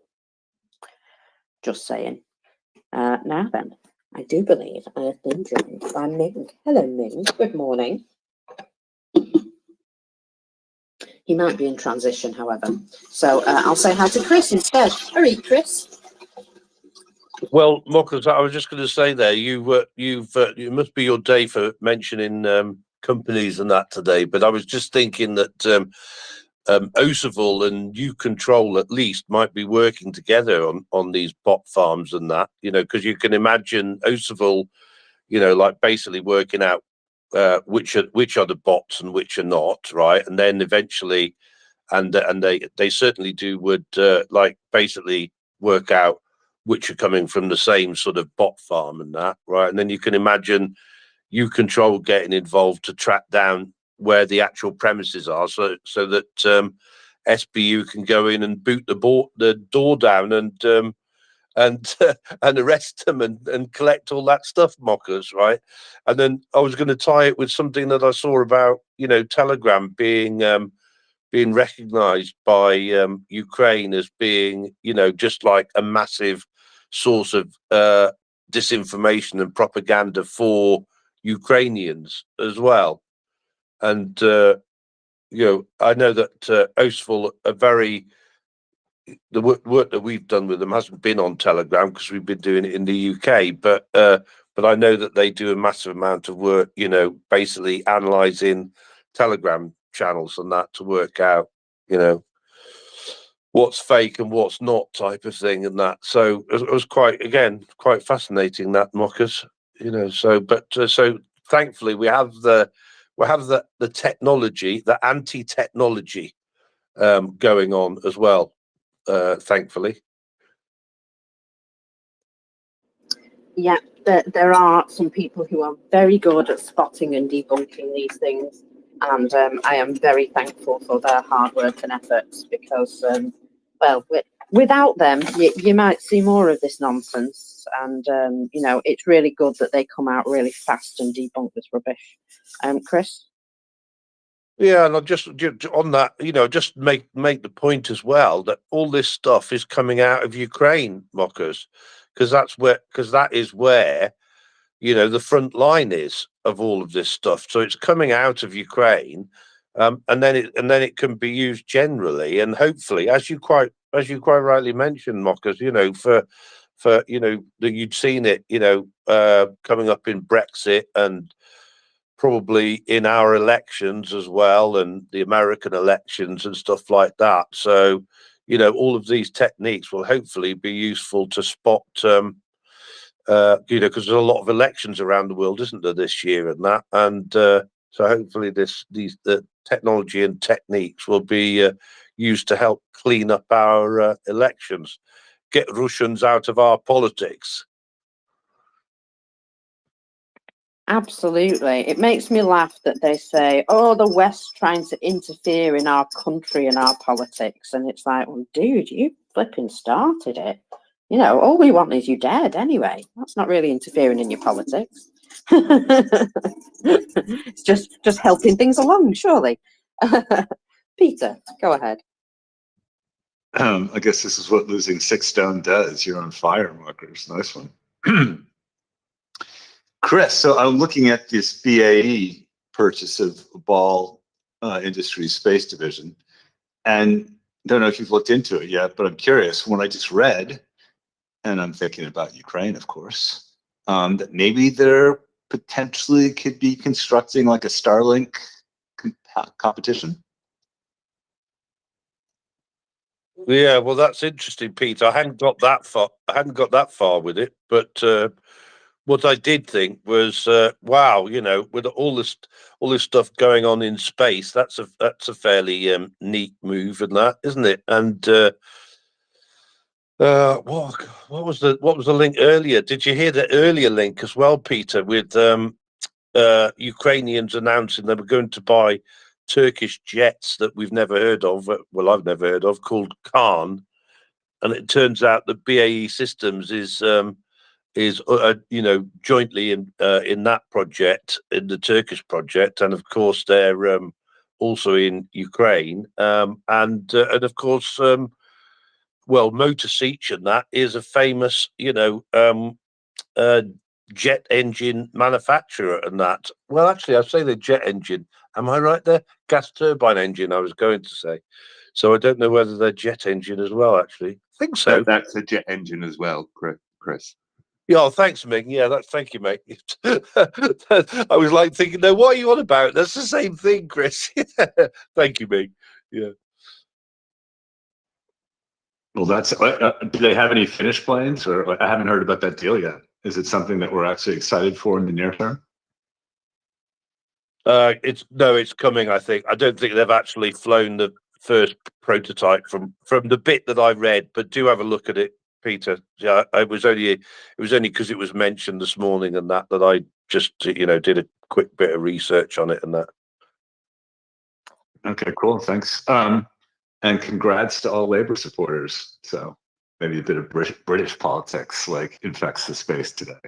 Just saying. Now then, I do believe I have been joined by Ming. Hello, Ming. Good morning. He might be in transition, however. So I'll say hi to Chris instead. All right, Chris. Well, Marcus, I was just going to say there, it must be your day for mentioning companies and that today. But I was just thinking that Osaval and You Control at least might be working together on these bot farms and that, because you can imagine Osaval, like basically working out which are the bots and which are not, right? And then eventually, and they certainly would like basically work out which are coming from the same sort of bot farm and that, right? And then you can imagine You Control getting involved to track down where the actual premises are, so that SBU can go in and boot the door down and and arrest them and collect all that stuff, mockers, right? And then I was going to tie it with something that I saw about, you know, Telegram being recognized by Ukraine as being, you know, just like a massive source of disinformation and propaganda for Ukrainians as well. And you know, I know that Ostful are very, the work that we've done with them hasn't been on Telegram because we've been doing it in the UK, but I know that they do a massive amount of work, you know, basically analysing Telegram channels and that to work out, you know, what's fake and what's not type of thing and that. So it was quite fascinating, that, mockers, you know. So so thankfully we have the technology, the anti-technology going on as well. Thankfully. Yeah, there are some people who are very good at spotting and debunking these things, and I am very thankful for their hard work and efforts, because, well, without them, you might see more of this nonsense, and, you know, it's really good that they come out really fast and debunk this rubbish. Chris? Yeah, and I'll just on that, you know, just make the point as well that all this stuff is coming out of Ukraine, mockers, because that is where, you know, the front line is of all of this stuff. So it's coming out of Ukraine, and then it can be used generally, and hopefully, as you quite rightly mentioned, mockers, you know, for you know, that you'd seen it, you know, coming up in Brexit and probably in our elections as well, and the American elections and stuff like that. So, you know, all of these techniques will hopefully be useful to spot, you know, because there's a lot of elections around the world, isn't there, this year and that. And so hopefully the technology and techniques will be used to help clean up our elections, get Russians out of our politics. Absolutely. It makes me laugh that they say, oh, the West trying to interfere in our country and our politics. And it's like, well, dude, you flipping started it. You know, all we want is you dead anyway. That's not really interfering in your politics. It's just helping things along, surely. Peter, go ahead. I guess this is what losing 6 stone does. You're on fire, mockers. Nice one. Chris, so I'm looking at this BAE purchase of Ball Industries Space Division, and don't know if you've looked into it yet, but I'm curious. When I just read, and I'm thinking about Ukraine, of course, that maybe there potentially could be constructing like a Starlink competition. Yeah, well, that's interesting, Peter. I hadn't got that far with it, but what I did think was, wow, you know, with all this stuff going on in space, that's a fairly neat move, and that, isn't it? And what was the link earlier? Did you hear the earlier link as well, Peter, with Ukrainians announcing they were going to buy Turkish jets that we've never heard of? Well, I've never heard of, called Khan, and it turns out that BAE Systems is you know, jointly in that project, in the Turkish project, and of course they're also in Ukraine, and of course, well, Motor Sich, and that is a famous, you know, jet engine manufacturer, and that. Well, actually, I say the jet engine. Am I right there? Gas turbine engine, I was going to say. So I don't know whether they're jet engine as well. Actually, I think so. That's a jet engine as well, Chris. Yeah, oh, thanks, Ming. Yeah, thank you, mate. I was like thinking, no, what are you on about? That's the same thing, Chris. Thank you, Ming. Yeah. Well, that's. Do they have any finished planes, or I haven't heard about that deal yet? Is it something that we're actually excited for in the near term? It's coming. I think. I don't think they've actually flown the first prototype from the bit that I read, but do have a look at it, Peter. Yeah, it was only because it was mentioned this morning, and that I just, you know, did a quick bit of research on it and that. Okay, cool. Thanks. And congrats to all labor supporters. So maybe a bit of British politics like infects the space today.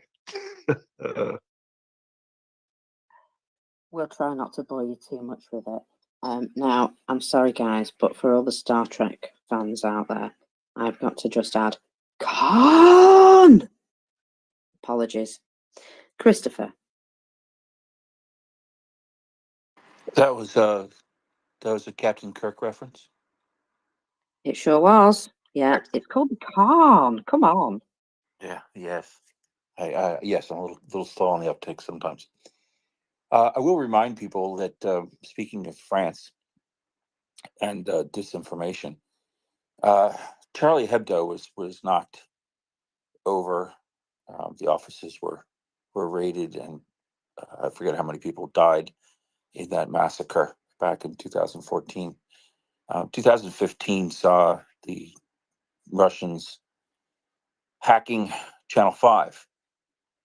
We'll try not to bore you too much with it. Now, I'm sorry, guys, but for all the Star Trek fans out there, I've got to just add, Khan! Apologies. Christopher. That was a Captain Kirk reference. It sure was. Yeah, it's called Khan. Come on. Yeah. Yes. Yes, I'm a little slow on the uptake sometimes. I will remind people that speaking of France and disinformation, Charlie Hebdo was knocked over. The offices were raided, and I forget how many people died in that massacre back in 2014. 2015 saw the Russians hacking Channel 5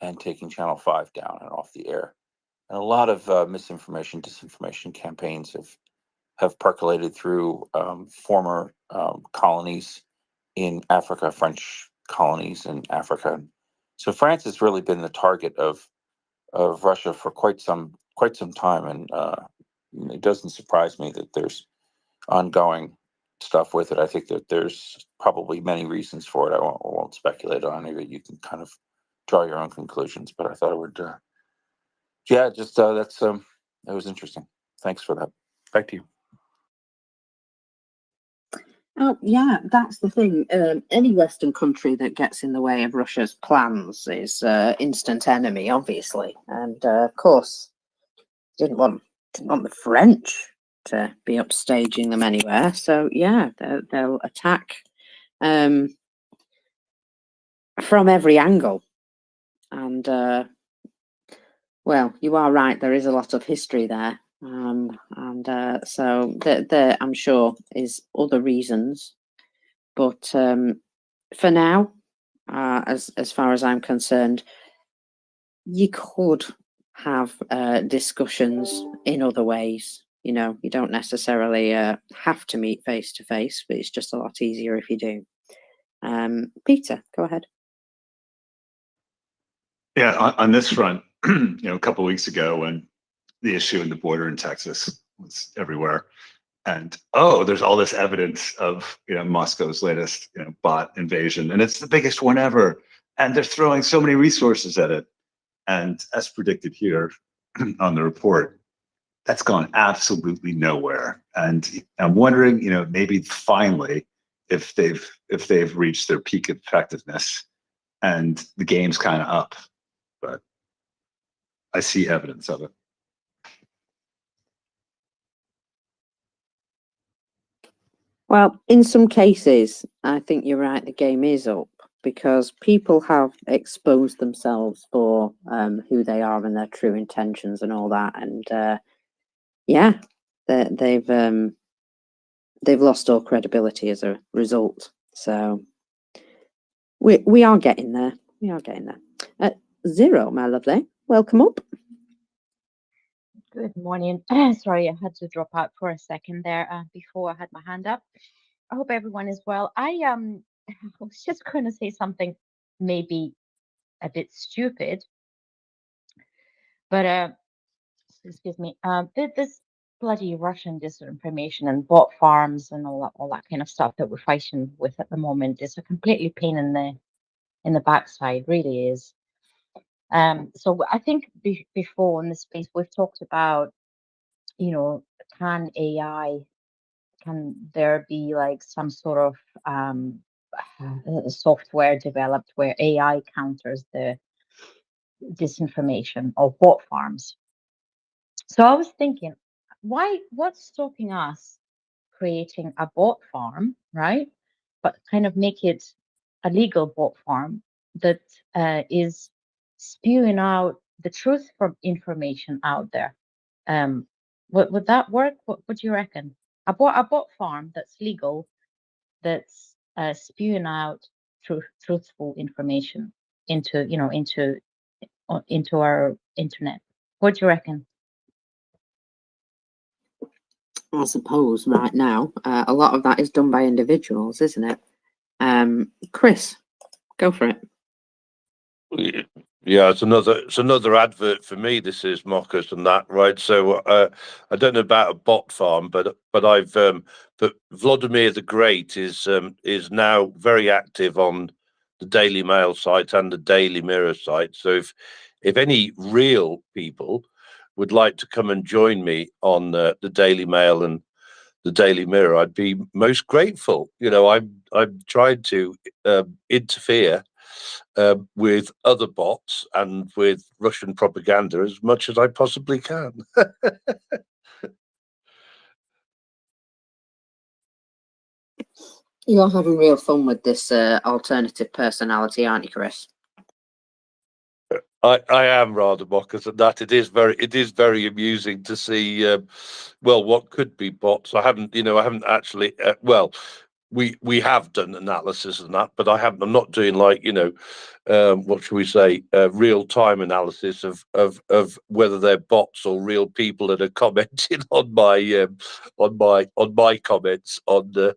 and taking Channel 5 down and off the air. And a lot of misinformation, disinformation campaigns have percolated through former colonies in Africa, French colonies in Africa. So France has really been the target of Russia for quite some time, and it doesn't surprise me that there's ongoing stuff with it. I think that there's probably many reasons for it. I won't speculate on it. You can kind of draw your own conclusions, but I thought it would. Yeah, just that was interesting. Thanks for that. Back to you. Oh, yeah, that's the thing. Any Western country that gets in the way of Russia's plans is instant enemy, obviously. And of course, didn't want the French to be upstaging them anywhere. So yeah, they'll attack from every angle. And well, you are right. There is a lot of history there. So there, I'm sure, is other reasons. But for now, as far as I'm concerned, you could have discussions in other ways. You know, you don't necessarily have to meet face to face, but it's just a lot easier if you do. Peter, go ahead. Yeah, on this front, a couple of weeks ago when the issue in the border in Texas was everywhere, and there's all this evidence of Moscow's latest bot invasion, and it's the biggest one ever, and they're throwing so many resources at it, and as predicted here on the report, that's gone absolutely nowhere. And I'm wondering, maybe finally, if they've reached their peak effectiveness, and the game's kind of up, but I see evidence of it. Well, in some cases, I think you're right. The game is up because people have exposed themselves for who they are and their true intentions and all that. And yeah, they've lost all credibility as a result. So we are getting there. We are getting there. Zero, my lovely, welcome up. Good morning. Sorry, I had to drop out for a second there before I had my hand up. I hope everyone is well. I was just going to say something maybe a bit stupid, but excuse me. This bloody Russian disinformation and bot farms and all that kind of stuff that we're fighting with at the moment is a completely pain in the backside. Really is. So I think before in this space we've talked about, can there be like some sort of software developed where AI counters the disinformation or bot farms? So I was thinking, what's stopping us creating a bot farm, right? But kind of make it a legal bot farm that is spewing out the truth from information out there. Would that work? What do you reckon? A bot farm that's legal, that's spewing out truthful information into our internet. What do you reckon? I suppose right now, a lot of that is done by individuals, isn't it? Chris, go for it. Yeah, it's another advert for me. This is Mockers and that, right? So I don't know about a bot farm, but I've but Vladimir the Great is now very active on the Daily Mail site and the Daily Mirror site. So if any real people would like to come and join me on the Daily Mail and the Daily Mirror, I'd be most grateful. You know, I've tried to interfere with other bots and with Russian propaganda as much as I possibly can. You're having real fun with this alternative personality, aren't you, Chris? I am rather mockers at that. It is very amusing to see well, what could be bots. I haven't actually we have done analysis and that, but I'm not doing like, what should we say, real time analysis of whether they're bots or real people that are commenting on my comments on the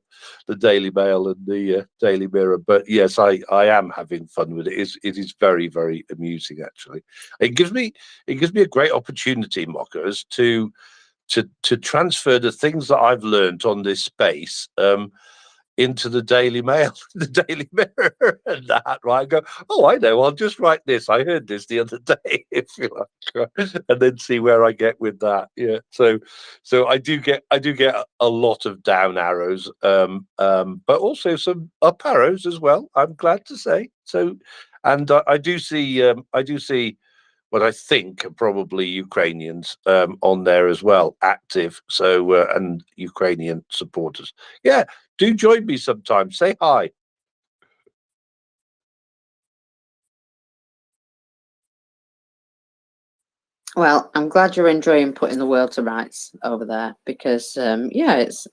Daily Mail and the Daily Mirror. But yes, I am having fun with it. It is very, very amusing actually. It gives me a great opportunity, Mockers, to transfer the things that I've learned on this space into the Daily Mail, the Daily Mirror, and that, right? I go, oh, I know, I'll just write this. I heard this the other day, if you like, and then see where I get with that. Yeah, so I do get a lot of down arrows, but also some up arrows as well, I'm glad to say. So, and I do see what I think are probably Ukrainians on there as well, active. So and Ukrainian supporters. Yeah, do join me sometime. Say hi. Well, I'm glad you're enjoying putting the world to rights over there, because yeah, it's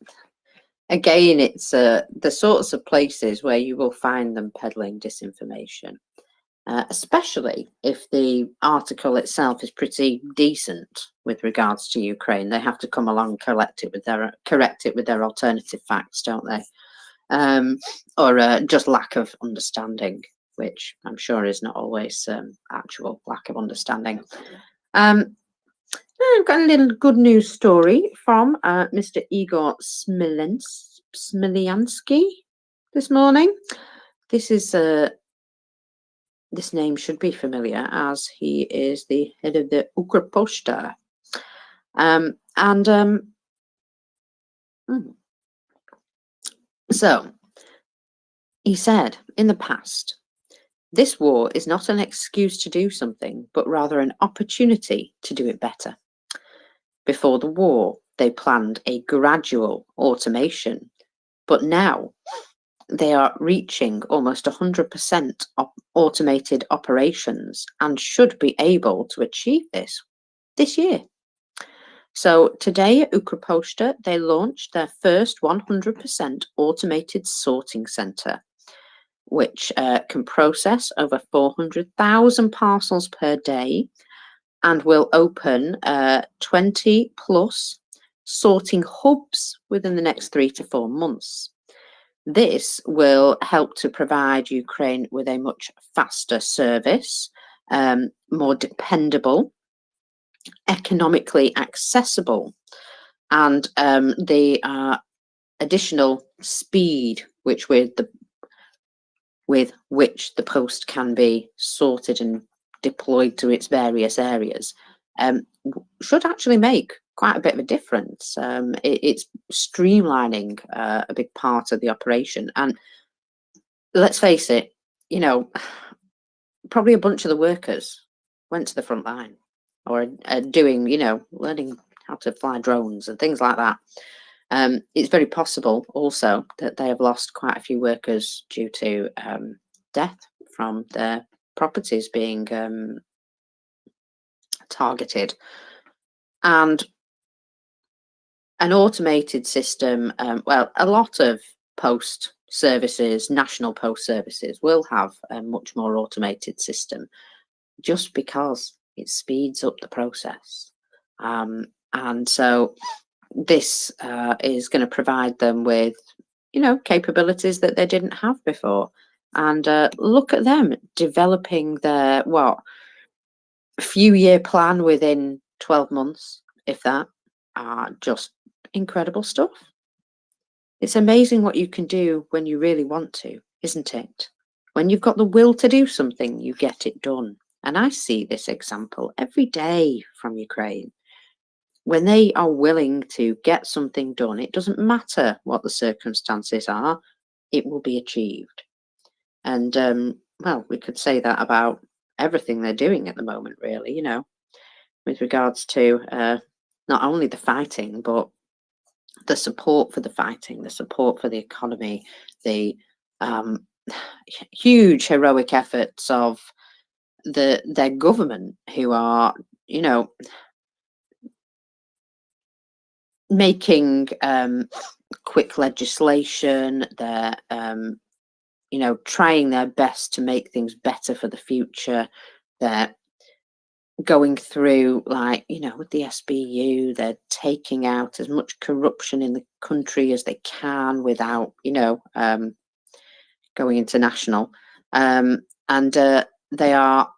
the sorts of places where you will find them peddling disinformation, especially if the article itself is pretty decent with regards to Ukraine. They have to come along, correct it with their alternative facts, don't they? Or just lack of understanding, which I'm sure is not always actual lack of understanding. I've got a little good news story from Mr. Igor Smilyansky this morning. This name should be familiar, as he is the head of the Ukroposhta. So he said, in the past, this war is not an excuse to do something, but rather an opportunity to do it better. Before the war, they planned a gradual automation, but now they are reaching almost 100% automated operations and should be able to achieve this year. So today at Ukroposhta, they launched their first 100% automated sorting centre, which can process over 400,000 parcels per day and will open 20 plus sorting hubs within the next 3 to 4 months. This will help to provide Ukraine with a much faster service, more dependable, economically accessible, and the additional speed with which the post can be sorted and deployed to its various areas should actually make quite a bit of a difference. It's streamlining a big part of the operation. And let's face it, probably a bunch of the workers went to the front line or doing, learning how to fly drones and things like that. It's very possible also that they have lost quite a few workers due to death from their properties being targeted. And an automated system, well, a lot of post services, national post services, will have a much more automated system just because it speeds up the process. And so this is going to provide them with, you know, capabilities that they didn't have before. And look at them developing their, what, few-year plan within 12 months, if that. Just incredible stuff. It's amazing what you can do when you really want to, isn't it? When you've got the will to do something, you get it done. And I see this example every day from Ukraine. When they are willing to get something done, it doesn't matter what the circumstances are, it will be achieved. And, well, we could say that about everything they're doing at the moment, really, you know, with regards to not only the fighting, but the support for the fighting, the support for the economy, the huge heroic efforts of their government, who are, you know, making quick legislation. They're you know, trying their best to make things better for the future. They're going through, like, you know, with the SBU, they're taking out as much corruption in the country as they can without, you know, going international. And they are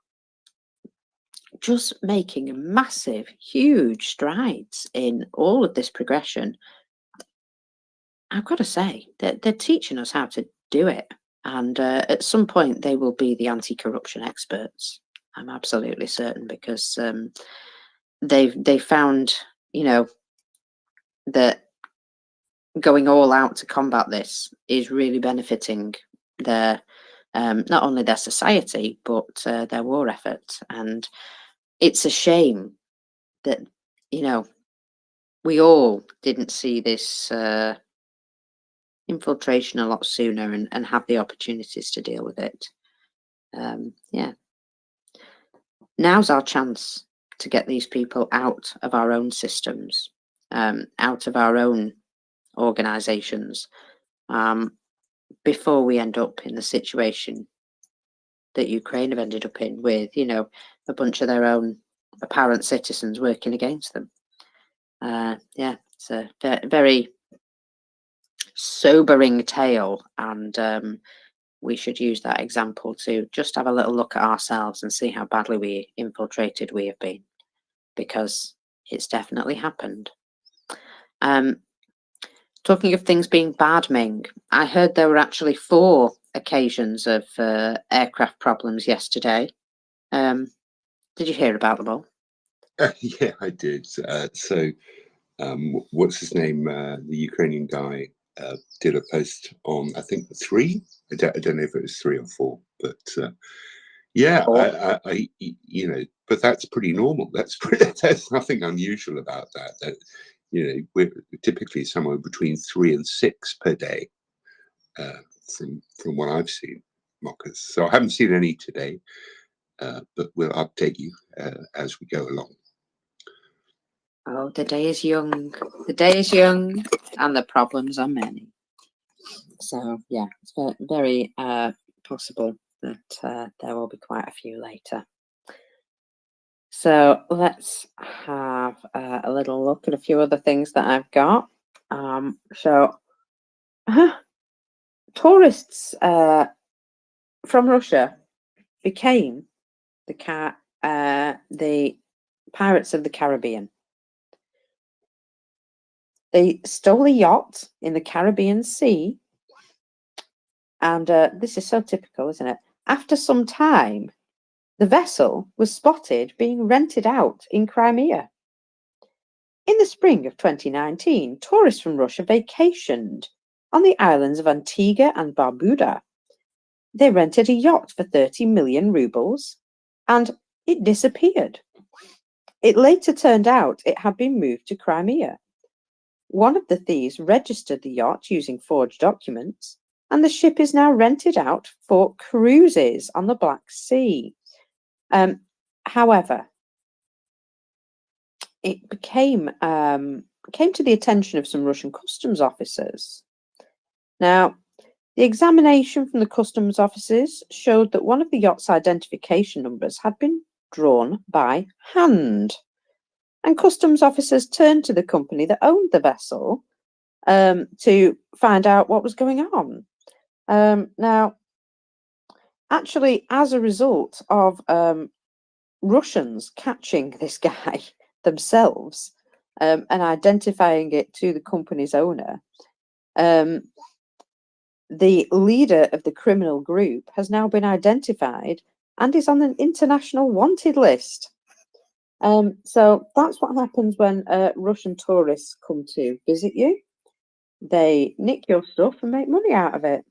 just making massive, huge strides in all of this progression. I've got to say that they're teaching us how to do it. And at some point, they will be the anti-corruption experts. I'm absolutely certain, because they found, you know, that going all out to combat this is really benefiting their not only their society, but their war effort. And it's a shame that, you know, we all didn't see this infiltration a lot sooner and have the opportunities to deal with it. Yeah. Now's our chance to get these people out of our own systems, out of our own organizations, before we end up in the situation that Ukraine have ended up in, with, you know, a bunch of their own apparent citizens working against them. Yeah, it's a very sobering tale, and we should use that example to just have a little look at ourselves and see how badly infiltrated we have been, because it's definitely happened. Talking of things being bad, Ming, I heard there were actually 4 occasions of aircraft problems yesterday. Did you hear about them all? Yeah, I did. What's his name? The Ukrainian guy did a post on, I think, 3. I don't know if it was 3 or 4, but yeah, I you know, but that's pretty normal. That's there's nothing unusual about that. That, you know, we're typically somewhere between 3 and 6 per day, from what I've seen, mockers. So I haven't seen any today, but we'll update you as we go along. Oh, the day is young. The day is young, and the problems are many. So yeah, it's very possible that there will be quite a few later. So let's have a little look at a few other things that I've got. Tourists from Russia became the Pirates of the Caribbean. They stole a yacht in the Caribbean Sea, and this is so typical, isn't it? After some time, the vessel was spotted being rented out in Crimea. In the spring of 2019, tourists from Russia vacationed on the islands of Antigua and Barbuda. They rented a yacht for 30 million rubles, and it disappeared. It later turned out it had been moved to Crimea. One of the thieves registered the yacht using forged documents, and the ship is now rented out for cruises on the Black Sea. However, it came to the attention of some Russian customs officers. Now, the examination from the customs officers showed that one of the yacht's identification numbers had been drawn by hand. and customs officers turned to the company that owned the vessel to find out what was going on. Now, actually, as a result of Russians catching this guy themselves and identifying it to the company's owner, the leader of the criminal group has now been identified and is on an international wanted list. So that's what happens when Russian tourists come to visit you. They nick your stuff and make money out of it.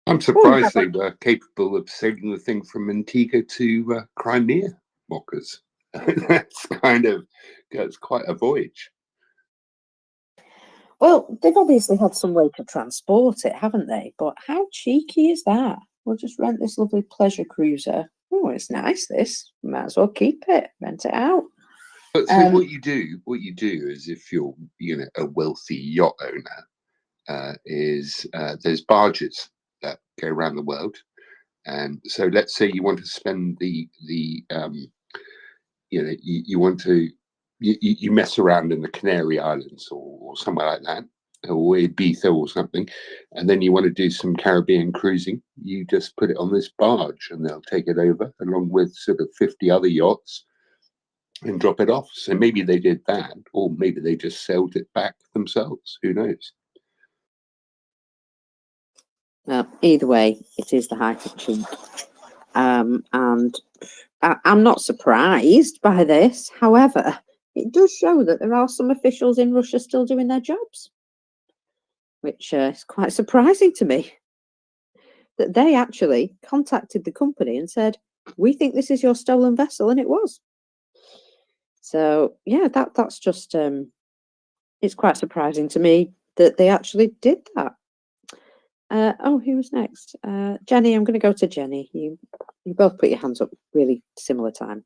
I'm surprised they were capable of sailing the thing from Antigua to Crimea, mockers. That's quite a voyage. Well, they've obviously had some way to transport it, haven't they? But how cheeky is that? We'll just rent this lovely pleasure cruiser. Oh, it's nice, this. Might as well keep it, rent it out. But so what you do is, if you're a wealthy yacht owner, there's barges that go around the world, and so let's say you want to spend you mess around in the Canary Islands or somewhere like that, or Ibiza or something, and then you want to do some Caribbean cruising, you just put it on this barge and they'll take it over along with sort of 50 other yachts and drop it off. So maybe they did that, or maybe they just sailed it back themselves. Who knows? Well, either way, it is the height of cheek. And I'm not surprised by this. However, it does show that there are some officials in Russia still doing their jobs, which is quite surprising to me. That they actually contacted the company and said, "We think this is your stolen vessel," and it was. So yeah, that's just it's quite surprising to me that they actually did that. Who was next? Jenny, I'm going to go to Jenny. You both put your hands up really similar time.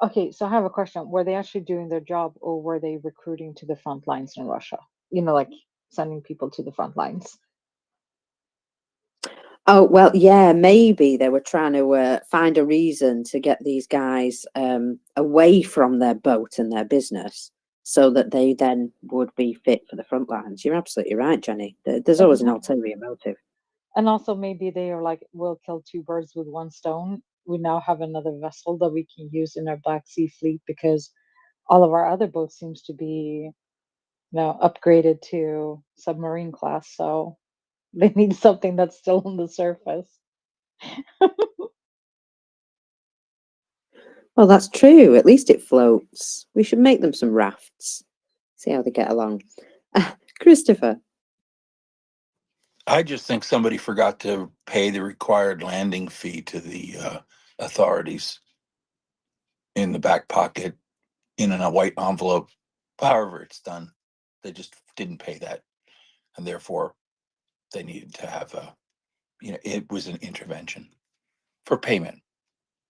Okay, so I have a question. Were they actually doing their job, or were they recruiting to the front lines in Russia? Like sending people to the front lines. Oh, well, yeah, maybe they were trying to find a reason to get these guys away from their boat and their business so that they then would be fit for the front lines. You're absolutely right, Jenny. There's always an ulterior motive. And also maybe they are like, we'll kill two birds with one stone. We now have another vessel that we can use in our Black Sea fleet because all of our other boats seems to be upgraded to submarine class. So they need something that's still on the surface. Well, that's true. At least it floats. We should make them some rafts. See how they get along. Christopher. I just think somebody forgot to pay the required landing fee to the authorities in the back pocket, in a white envelope. However it's done, they just didn't pay that, and therefore they needed to have it was an intervention for payment.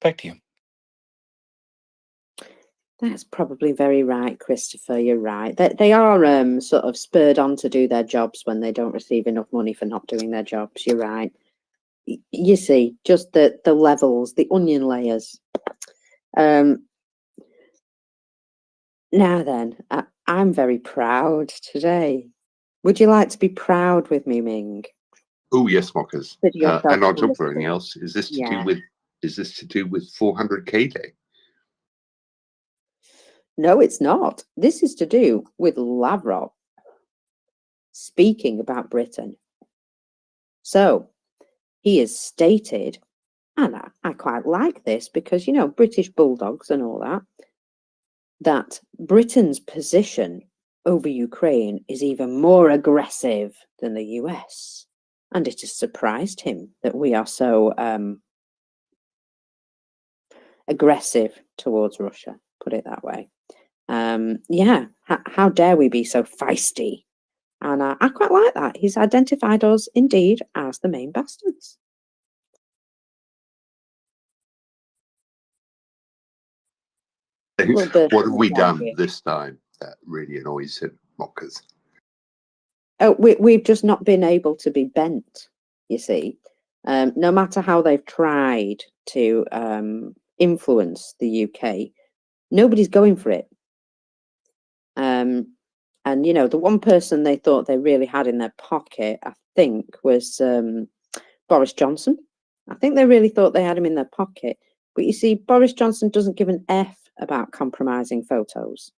Back to you. That's probably very right, Christopher. You're right. They are sort of spurred on to do their jobs when they don't receive enough money for not doing their jobs. You're right. You see, just the levels, the onion layers. Now then, I'm very proud today. Would you like to be proud with me, Ming? Oh yes, mockers. And on top of everything Yeah. else, is this to do with 400K Day? No, it's not. This is to do with Lavrov speaking about Britain. So he has stated, and I quite like this because, British bulldogs and all that Britain's position over Ukraine is even more aggressive than the US. And it has surprised him that we are so aggressive towards Russia, put it that way. How dare we be so feisty? And I quite like that. He's identified us indeed as the main bastards. What have we done this time that really annoys him, mockers? Oh, we've just not been able to be bent, you see. No matter how they've tried to influence the UK, Nobody's going for it. And, you know, the one person they thought they really had in their pocket, I think, was Boris Johnson. I think they really thought they had him in their pocket. But you see, Boris Johnson doesn't give an F about compromising photos,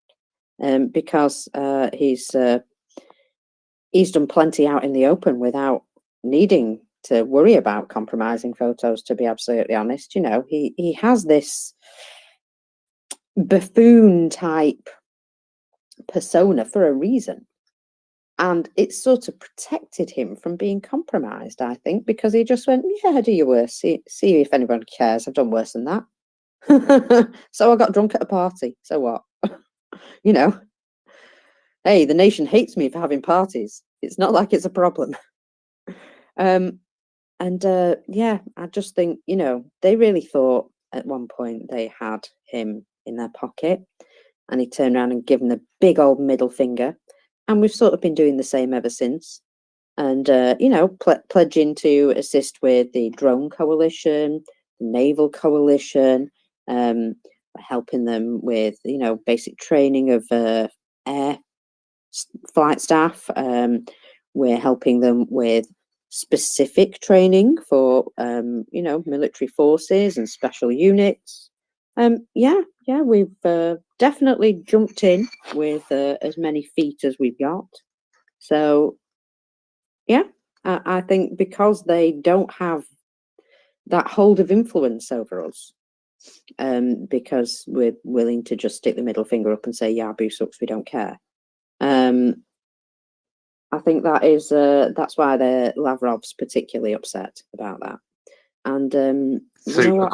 because he's done plenty out in the open without needing to worry about compromising photos, to be absolutely honest. You know, he has this buffoon type persona for a reason, and it sort of protected him from being compromised, I think, because he just went, yeah, do your worst, see if anyone cares. I've done worse than that. So I got drunk at a party, so what? You know, hey, the nation hates me for having parties. It's not like it's a problem. Yeah, I just think, you know, they really thought at one point they had him in their pocket, and he turned around and given the big old middle finger. And we've sort of been doing the same ever since. And, you know, pledging to assist with the drone coalition, the naval coalition, helping them with, you know, basic training of air flight staff. We're helping them with specific training for, you know, military forces and special units. Yeah, we've definitely jumped in with as many feet as we've got. So, yeah, I think because they don't have that hold of influence over us, because we're willing to just stick the middle finger up and say, yeah, boo sucks, we don't care. I think that is that's why the Lavrov's particularly upset about that. And so you know what?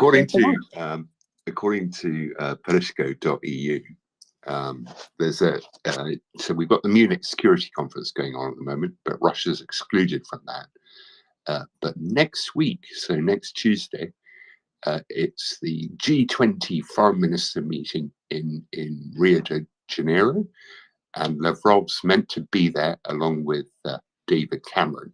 according to Politico.eu, there's so we've got the Munich Security Conference going on at the moment, but Russia's excluded from that. But next week, so next Tuesday, it's the G20 Foreign Minister meeting in Rio de Janeiro, and Lavrov's meant to be there along with David Cameron.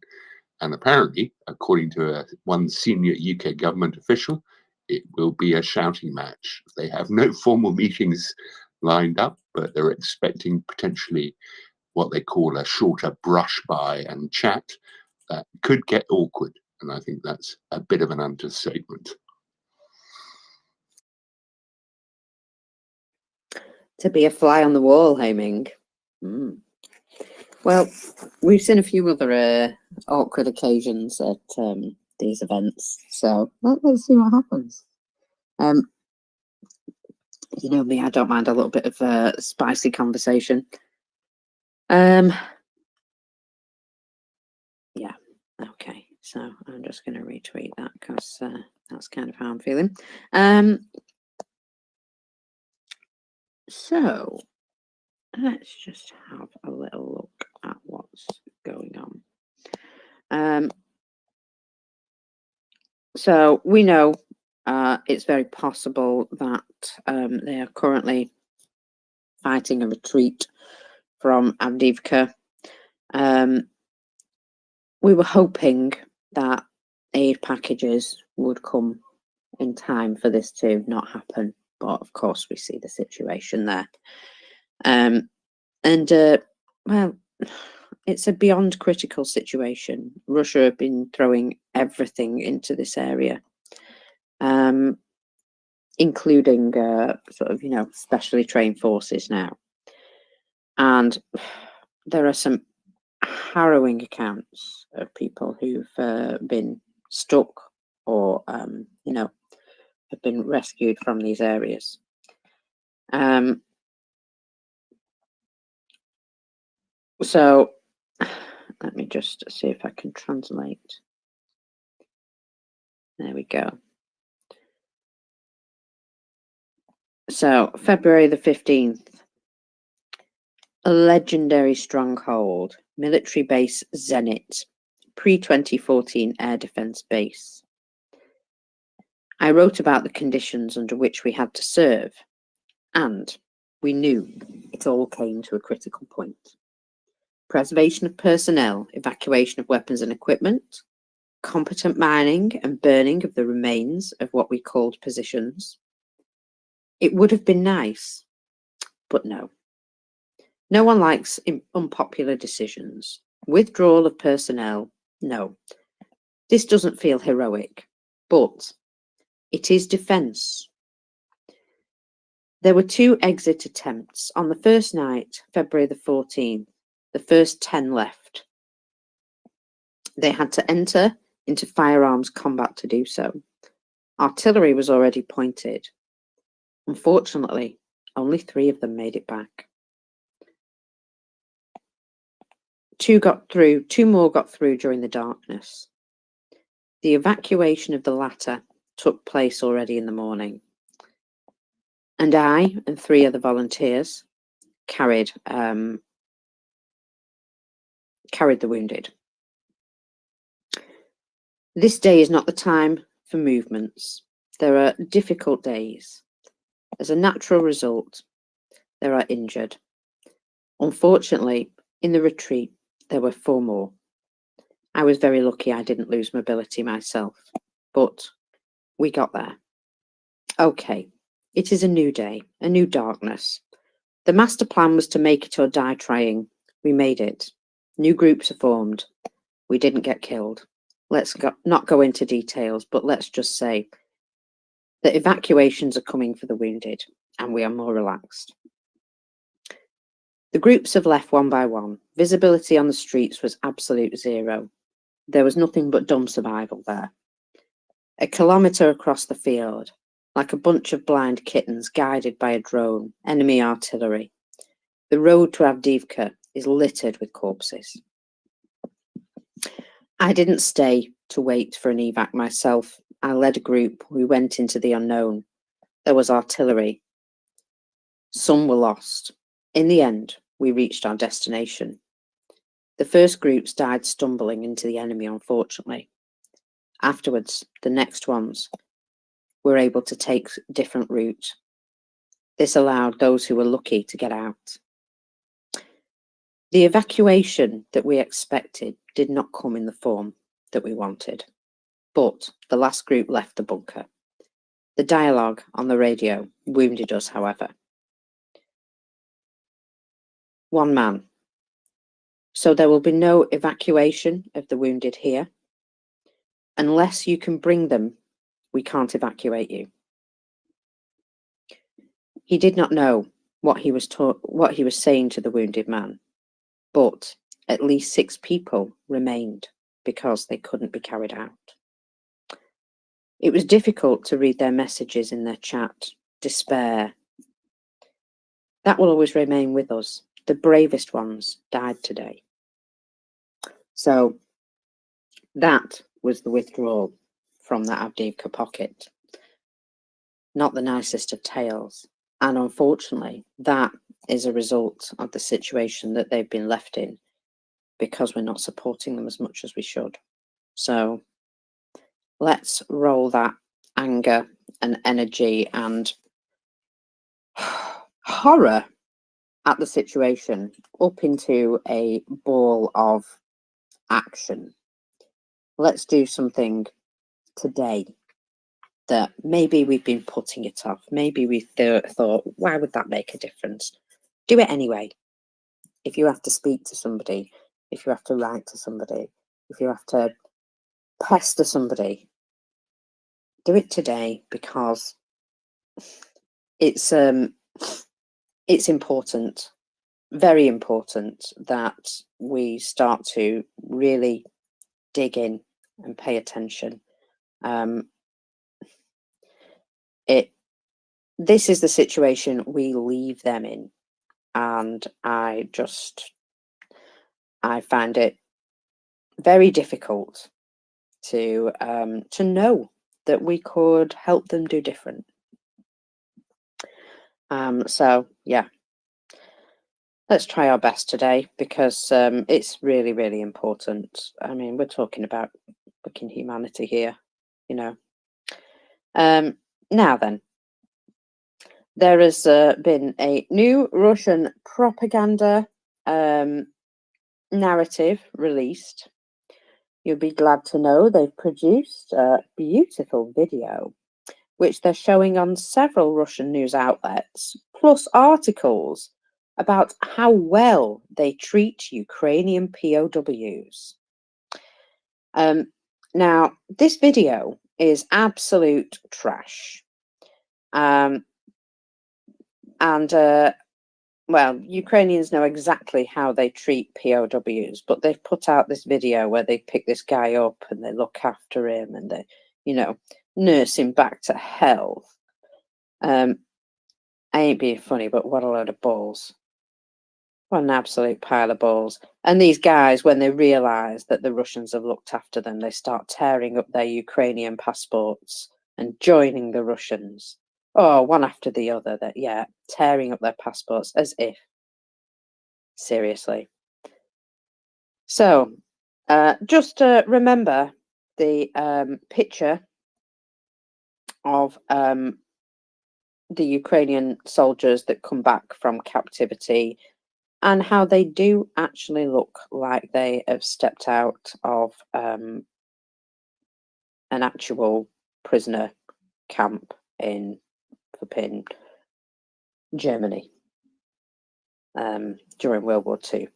And apparently, according to one senior UK government official, it will be a shouting match. They have no formal meetings lined up, but they're expecting potentially what they call a shorter brush by and chat that could get awkward. And I think that's a bit of an understatement. To be a fly on the wall, Haiming. Well, we've seen a few other awkward occasions at these events, so let's see what happens. You know me, I don't mind a little bit of spicy conversation. Yeah, okay, so I'm just going to retweet that because that's kind of how I'm feeling. So let's just have a little look at what's going on. So we know it's very possible that they are currently fighting a retreat from Avdiivka. We were hoping that aid packages would come in time for this to not happen, but of course we see the situation there. Well, it's a beyond critical situation. Russia have been throwing everything into this area, including sort of, you know, specially trained forces now. And there are some harrowing accounts of people who've been stuck or, you know, have been rescued from these areas. So let me just see if I can translate. There we go. So February the 15th, a legendary stronghold, military base Zenit, pre-2014 air defense base. I wrote about the conditions under which we had to serve, and we knew it all came to a critical point. Preservation of personnel, evacuation of weapons and equipment, competent mining and burning of the remains of what we called positions, It would have been nice, but no. No one likes unpopular decisions. Withdrawal of personnel, no. This doesn't feel heroic, but it is defence. There were 2 exit attempts on the first night, February the 14th. The first 10 left. They had to enter into firearms combat to do so. Artillery was already pointed. Unfortunately, only 3 of them made it back. 2 got through, 2 more got through during the darkness. The evacuation of the latter took place already in the morning. And I and 3 other volunteers carried the wounded. This day is not the time for movements. There are difficult days. As a natural result, there are injured. Unfortunately, in the retreat, there were 4 more. I was very lucky I didn't lose mobility myself, but we got there. Okay, it is a new day, a new darkness. The master plan was to make it or die trying. We made it. New groups are formed. We didn't get killed. Let's not go into details, but let's just say that evacuations are coming for the wounded, and we are more relaxed. The groups have left one by one. Visibility on the streets was absolute zero. There was nothing but dumb survival there. A kilometre across the field, like a bunch of blind kittens guided by a drone, enemy artillery. The road to Avdiivka is littered with corpses. I didn't stay to wait for an evac myself. I led a group. We went into the unknown. There was artillery. Some were lost. In the end, we reached our destination. The first groups died stumbling into the enemy, unfortunately. Afterwards, the next ones were able to take a different route. This allowed those who were lucky to get out. The evacuation that we expected did not come in the form that we wanted, but the last group left the bunker. The dialogue on the radio wounded us, however. One man. So there will be no evacuation of the wounded here. Unless you can bring them, we can't evacuate you. He did not know what he was saying to the wounded man, but at least 6 people remained because they couldn't be carried out. It was difficult to read their messages in their chat. Despair. That will always remain with us. The bravest ones died today. So that was the withdrawal from the Avdiivka pocket. Not the nicest of tales. And unfortunately, that is a result of the situation that they've been left in because we're not supporting them as much as we should. So let's roll that anger and energy and horror at the situation up into a ball of action. Let's do something today that maybe we've been putting it off. Maybe we thought, why would that make a difference? Do it anyway. If you have to speak to somebody, if you have to write to somebody, if you have to pester somebody, do it today because it's important, very important that we start to really dig in and pay attention. This is the situation we leave them in, and I find it very difficult to know that we could help them do different. So yeah, let's try our best today because it's really, really important. I mean, we're talking about fucking humanity here, you know. Now then, there has been a new Russian propaganda narrative released. You'll be glad to know they've produced a beautiful video which they're showing on several Russian news outlets, plus articles about how well they treat Ukrainian POWs. Now, this video is absolute trash. Well, Ukrainians know exactly how they treat POWs, but they've put out this video where they pick this guy up and they look after him and they, you know, nurse him back to health. I ain't being funny, but what a load of balls. What an absolute pile of balls. And these guys, when they realise that the Russians have looked after them, they start tearing up their Ukrainian passports and joining the Russians. Oh, one after the other, that yeah, tearing up their passports as if. Seriously. So, just remember the picture of the Ukrainian soldiers that come back from captivity and how they do actually look like they have stepped out of an actual prisoner camp in flipping Germany during World War II.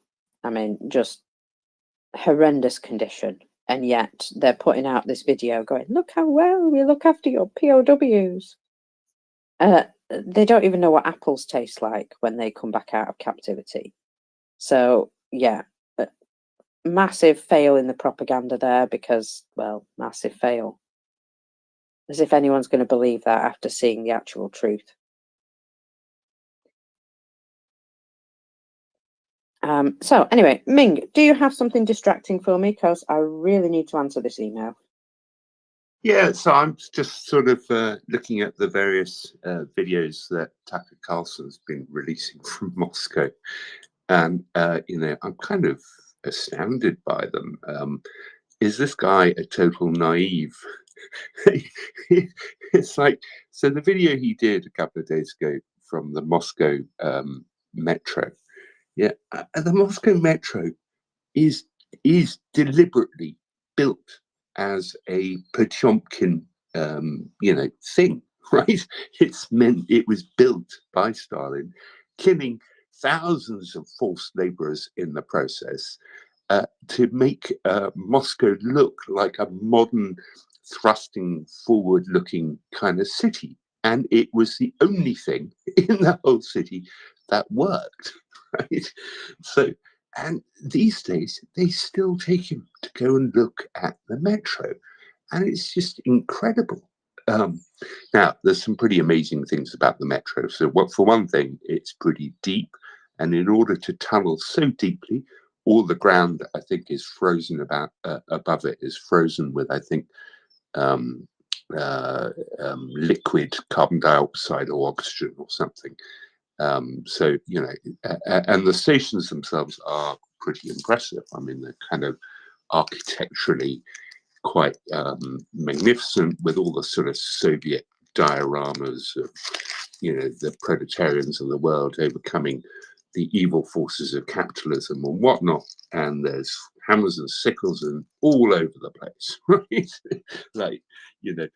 I mean, just horrendous condition. And yet they're putting out this video going, look how well we look after your POWs. They don't even know what apples taste like when they come back out of captivity. So, yeah, massive fail in the propaganda there because, well, massive fail. As if anyone's going to believe that after seeing the actual truth. So anyway, Ming, do you have something distracting for me? Because I really need to answer this email. Yeah, so I'm just sort of looking at the various videos that Tucker Carlson's been releasing from Moscow. And, you know, I'm kind of astounded by them. Is this guy a total naive? It's like, so the video he did a couple of days ago from the Moscow metro. Yeah, the Moscow metro is deliberately built as a Potemkin, you know, thing, right? It's meant it was built by Stalin, killing thousands of forced laborers in the process to make Moscow look like a modern, thrusting forward-looking kind of city. And it was the only thing in the whole city that worked, right? So, and these days, they still take him to go and look at the metro. And it's just incredible. Now, there's some pretty amazing things about the metro. So, for one thing, it's pretty deep. And in order to tunnel so deeply, all the ground, I think, is frozen above it, is frozen with, I think, liquid carbon dioxide or oxygen or something. So, you know, and the stations themselves are pretty impressive. I mean, they're kind of architecturally quite magnificent with all the sort of Soviet dioramas of, you know, the proletarians of the world overcoming the evil forces of capitalism and whatnot. And there's hammers and sickles and all over the place, right? Like, you know,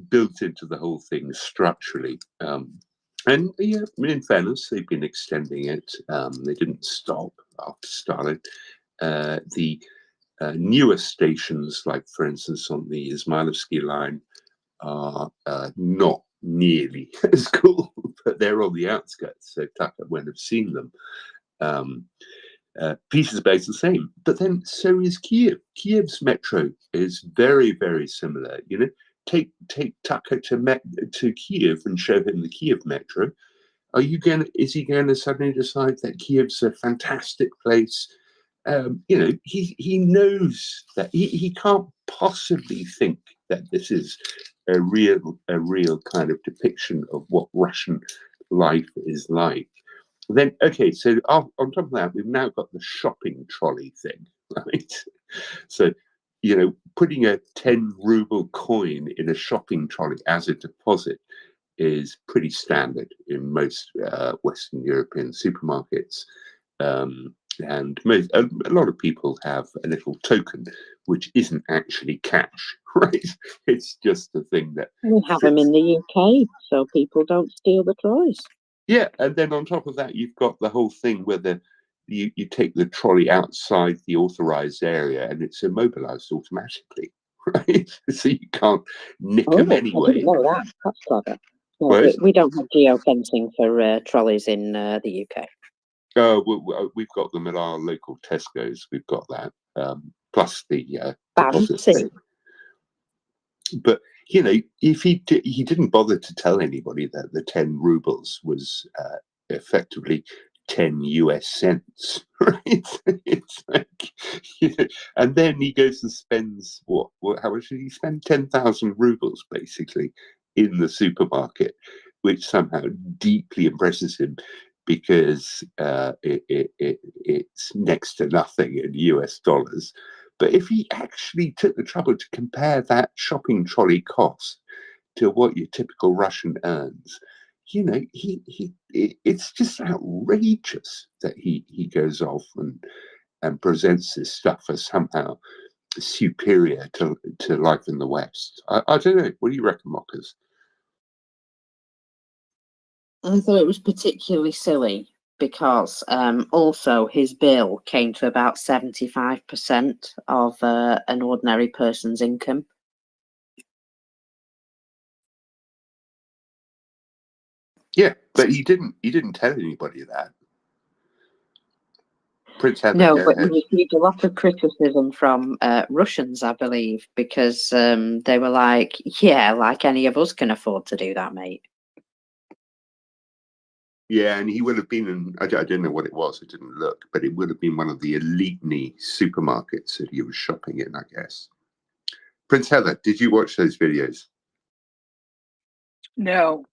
built into the whole thing structurally. And yeah, I mean, in fairness, they've been extending it. They didn't stop after Stalin. The newer stations, like for instance on the Izmailovsky line, are not nearly as cool, but they're on the outskirts, so Tucker won't have seen them. Petersburg's the same, but then so is Kiev. Kiev's metro is very, very similar. You know, take Tucker to Kiev and show him the Kiev metro. Is he going to suddenly decide that Kiev's a fantastic place? You know, he knows that he can't possibly think that this is a real kind of depiction of what Russian life is like. Then, okay, so on top of that, we've now got the shopping trolley thing, right? So, you know, putting a 10 ruble coin in a shopping trolley as a deposit is pretty standard in most Western European supermarkets. and a lot of people have a little token which isn't actually cash, right? It's just a thing that We have them in the UK, so people don't steal the trolleys. Yeah, and then on top of that, you've got the whole thing where you take the trolley outside the authorized area and it's immobilized automatically, right? So you can't nick them I anyway. didn't know that. That's clever. No, Whereas, we don't have geofencing for trolleys in the UK. we've got them at our local Tesco's. We've got that, plus the deposit Fancy. thing. But you know, if he didn't bother to tell anybody that the 10 rubles was effectively 10 US cents, right? It's like, you know, and then he goes and spends how much did he spend? 10,000 rubles basically in the supermarket, which somehow deeply impresses him because it's next to nothing in US dollars. But if he actually took the trouble to compare that shopping trolley cost to what your typical Russian earns, you know, it's just outrageous that he goes off and presents this stuff as somehow superior to life in the West. I don't know. What do you reckon, Mockers? I thought it was particularly silly because also his bill came to about 75% of an ordinary person's income. Yeah, but he didn't tell anybody that. Prince Heather, No, go but he ahead. received a lot of criticism from Russians, I believe, because they were like, yeah, like any of us can afford to do that, mate. Yeah, and he would have been in, I don't know what it was, I didn't look, but it would have been one of the elite supermarkets that he was shopping in, I guess. Prince Heather, did you watch those videos? No.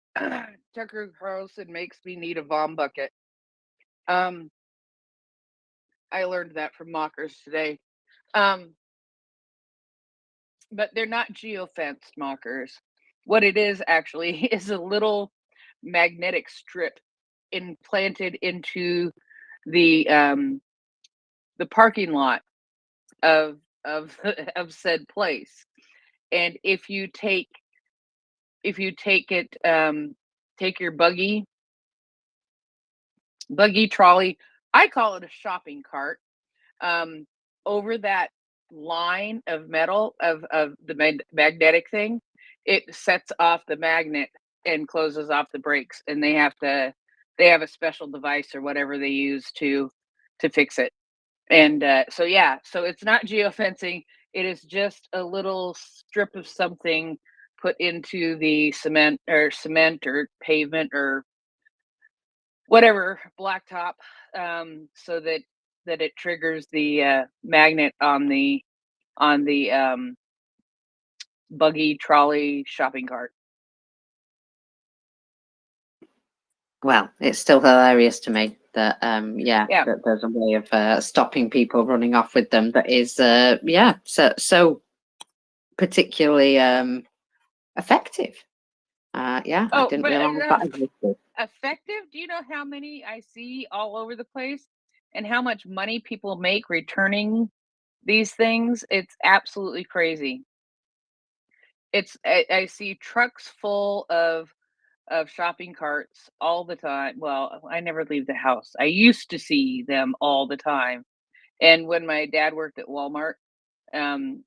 Tucker Carlson makes me need a vom bucket. I learned that from mockers today. But they're not geofenced mockers. What it is actually is a little magnetic strip implanted into the parking lot of of said place. And if you take it, take your buggy trolley, I call it a shopping cart, over that line of metal of the magnetic thing, it sets off the magnet and closes off the brakes, and they have a special device or whatever they use to fix it. And so it's not geofencing. It is just a little strip of something put into the cement or pavement or whatever blacktop, so that it triggers the magnet on the buggy trolley shopping cart. Well, it's still hilarious to me that Yeah. that there's a way of stopping people running off with them that is so particularly effective. I didn't but realize that existed. effective. Do you know how many I see all over the place and how much money people make returning these things? It's absolutely crazy. I see trucks full of shopping carts all the time. Well, I never leave the house. I used to see them all the time. And when my dad worked at Walmart,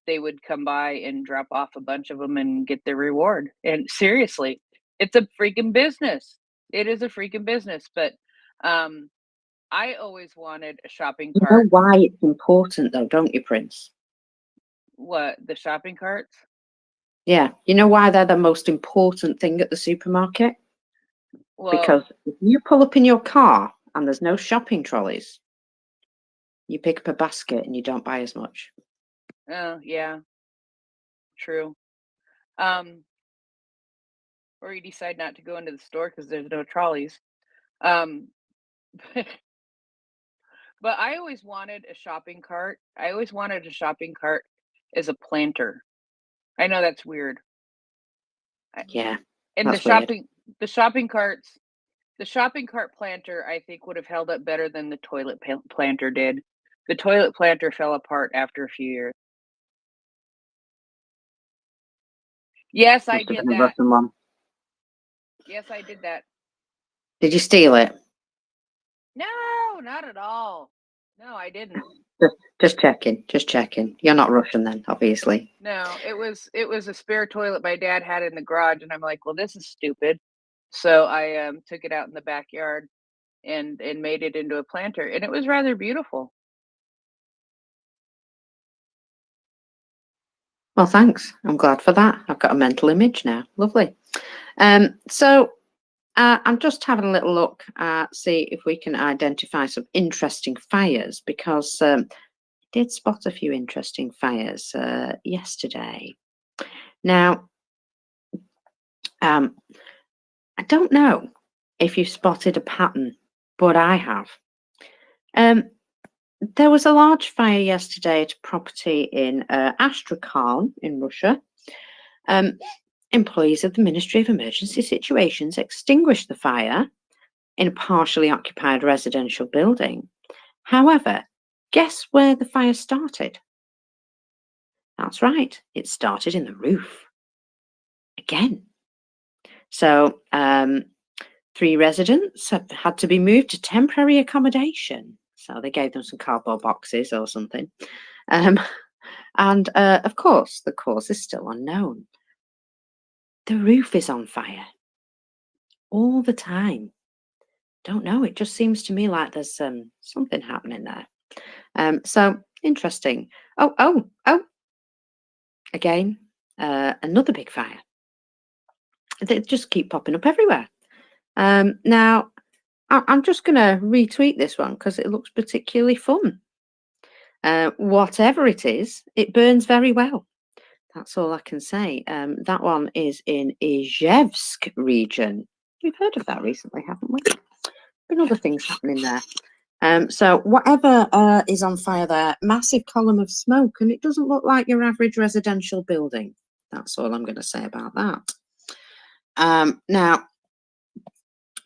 they would come by and drop off a bunch of them and get their reward. And seriously, it's a freaking business. It is a freaking business. But I always wanted a shopping You know cart. why it's important though, don't you, Prince? What, the shopping carts? Yeah, you know why they're the most important thing at the supermarket? Well, Because if you pull up in your car and there's no shopping trolleys, you pick up a basket and you don't buy as much. yeah, true. Or you decide not to go into the store because there's no trolleys. Um, but I always wanted a shopping cart. I always wanted a shopping cart as a planter. I know that's weird. Yeah, And that's weird. the shopping carts, The shopping cart planter, I think, would have held up better than the toilet planter did. The toilet planter fell apart after a few years. Yes, I Must have did been a that. Russian one. Yes, I did that. Did you steal it? No, not at all. No, I didn't. Just checking. Just checking. You're not Russian then, obviously. No, it was a spare toilet my dad had in the garage, and I'm like, well, this is stupid. So I took it out in the backyard and made it into a planter, and it was rather beautiful. Well, thanks. I'm glad for that. I've got a mental image now. Lovely. So I'm just having a little look at see if we can identify some interesting fires because I did spot a few interesting fires yesterday. Now, I don't know if you've spotted a pattern, but I have. There was a large fire yesterday at a property in Astrakhan in Russia. Employees of the Ministry of Emergency Situations extinguished the fire in a partially occupied residential building. However, guess where the fire started? That's right, it started in the roof. Again. So, 3 residents have had to be moved to temporary accommodation. So they gave them some cardboard boxes or something. And of course, the cause is still unknown. The roof is on fire all the time. Don't know. It just seems to me like there's something happening there. So interesting. Oh! Again, another big fire. They just keep popping up everywhere. Now, I'm just going to retweet this one because it looks particularly fun. Whatever it is, it burns very well. That's all I can say. That one is in Izhevsk region. We've heard of that recently, haven't we? Been other things happening there. So whatever is on fire there, massive column of smoke, and it doesn't look like your average residential building. That's all I'm going to say about that. Now,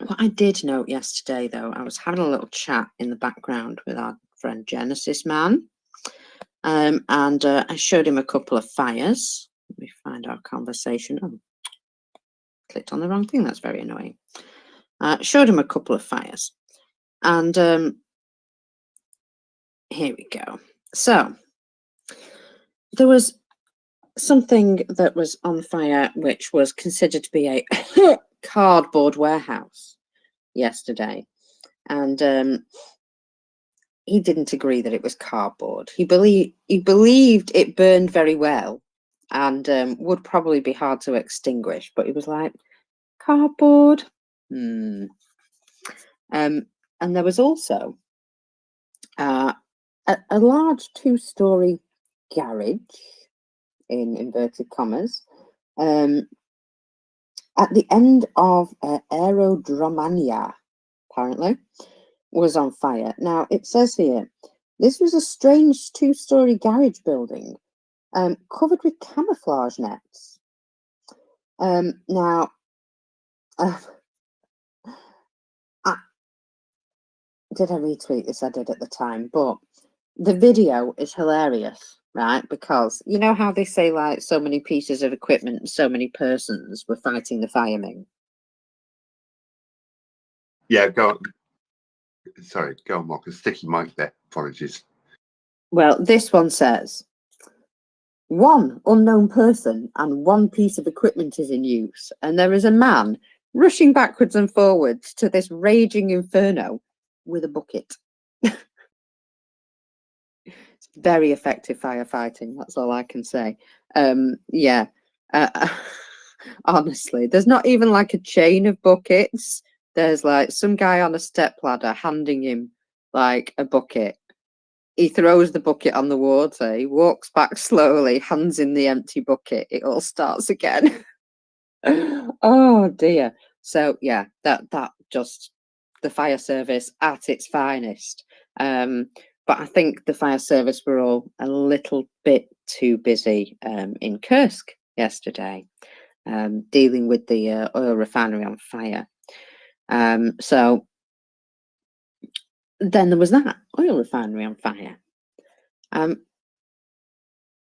what I did note yesterday, though, I was having a little chat in the background with our friend Genesis Man. And I showed him a couple of fires. Let me find our conversation. Oh, clicked on the wrong thing. That's very annoying. Showed him a couple of fires. And here we go. So there was something that was on fire, which was considered to be a cardboard warehouse yesterday. And he didn't agree that it was cardboard. He believed it burned very well and would probably be hard to extinguish, but he was like, cardboard? And there was also a large 2-story garage, in inverted commas, at the end of Aerodromania, apparently, was on fire. Now, it says here, this was a strange 2-story garage building covered with camouflage nets. Now, did I retweet this? I did at the time, but the video is hilarious, right? Because you know how they say like so many pieces of equipment and so many persons were fighting the firemen? Yeah, go on. Sorry, go on, Mark. A sticky mic there. Apologies. Well, this one says, 1 unknown person and 1 piece of equipment is in use, and there is a man rushing backwards and forwards to this raging inferno with a bucket. It's very effective firefighting, that's all I can say. Yeah, honestly, there's not even like a chain of buckets. There's like some guy on a stepladder handing him like a bucket. He throws the bucket on the water, he walks back slowly, hands in the empty bucket, it all starts again. Oh dear. So yeah, that just the fire service at its finest. But I think the fire service were all a little bit too busy in Kursk yesterday, dealing with the oil refinery on fire. So then there was that oil refinery on fire.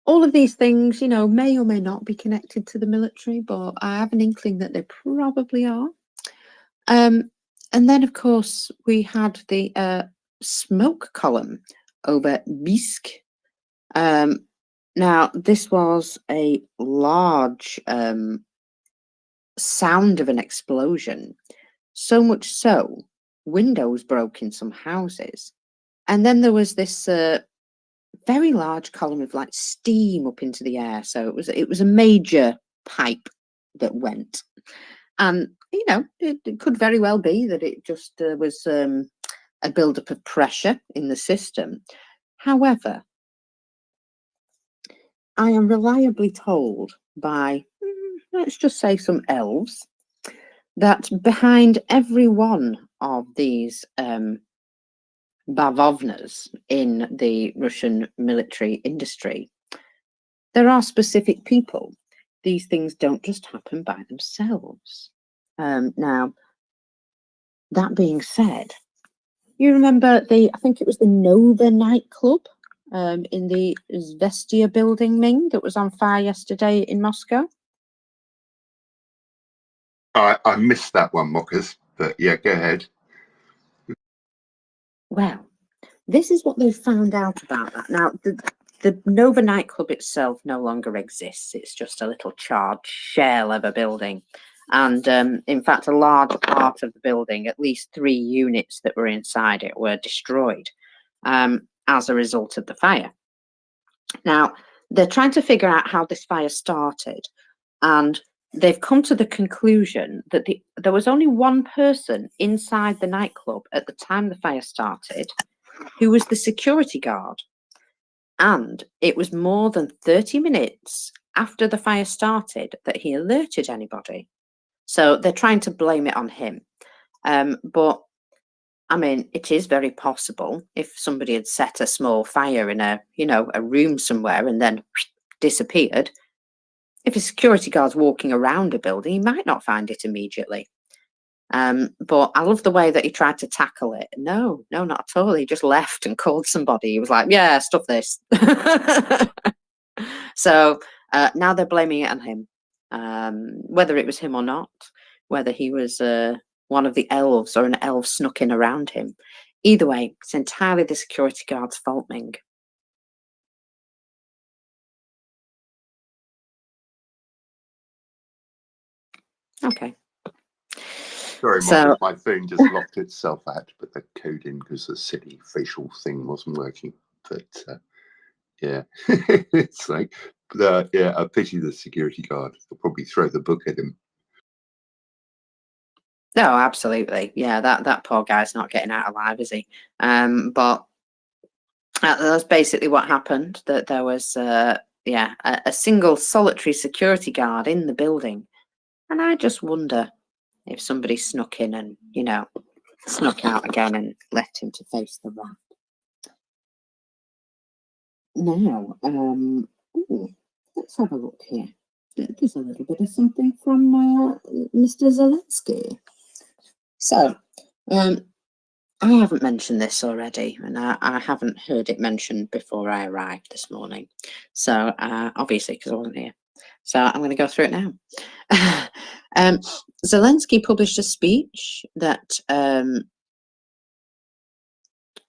All of these things, you know, may or may not be connected to the military, but I have an inkling that they probably are. And then, of course, we had the smoke column over Bisk. Now, this was a large sound of an explosion, so much so, windows broke in some houses. And then there was this very large column of like steam up into the air. So it was a major pipe that went. And, you know, it could very well be that it just was a buildup of pressure in the system. However, I am reliably told by, let's just say, some elves, that behind every one of these bavovnas in the Russian military industry, there are specific people. These things don't just happen by themselves. Now, that being said, you remember I think it was the Nova nightclub in the Zvestia building, Ming, that was on fire yesterday in Moscow? I missed that one, Mockers, but yeah, go ahead. Well, this is what they've found out about that. Now, the Nova nightclub itself no longer exists. It's just a little charred shell of a building. And in fact, a large part of the building, at least 3 units that were inside it, were destroyed as a result of the fire. Now, they're trying to figure out how this fire started. And they've come to the conclusion that there was only one person inside the nightclub at the time the fire started, who was the security guard. And it was more than 30 minutes after the fire started that he alerted anybody. So they're trying to blame it on him. But I mean, it is very possible if somebody had set a small fire in a room somewhere and then disappeared. If a security guard's walking around a building, he might not find it immediately. But I love the way that he tried to tackle it. No, not at all. He just left and called somebody. He was like, yeah, stuff this. So now they're blaming it on him. Whether it was him or not, whether he was one of the elves or an elf snuck in around him. Either way, it's entirely the security guard's fault, Ming. Okay. Sorry, So- Mockers, my phone just locked itself out, but the coding because the silly facial thing wasn't working. But yeah, it's like, yeah, I pity the security guard. They'll probably throw the book at him. No, absolutely. Yeah, that poor guy's not getting out alive, is he? But that's basically what happened. That there was, a single solitary security guard in the building, and I just wonder if somebody snuck in and snuck out again and left him to face the wrath. Now, let's have a look here. There's a little bit of something from Mr. Zelensky. So, I haven't mentioned this already, and I haven't heard it mentioned before I arrived this morning. So, obviously, because I wasn't here. So, I'm going to go through it now. Zelensky published a speech that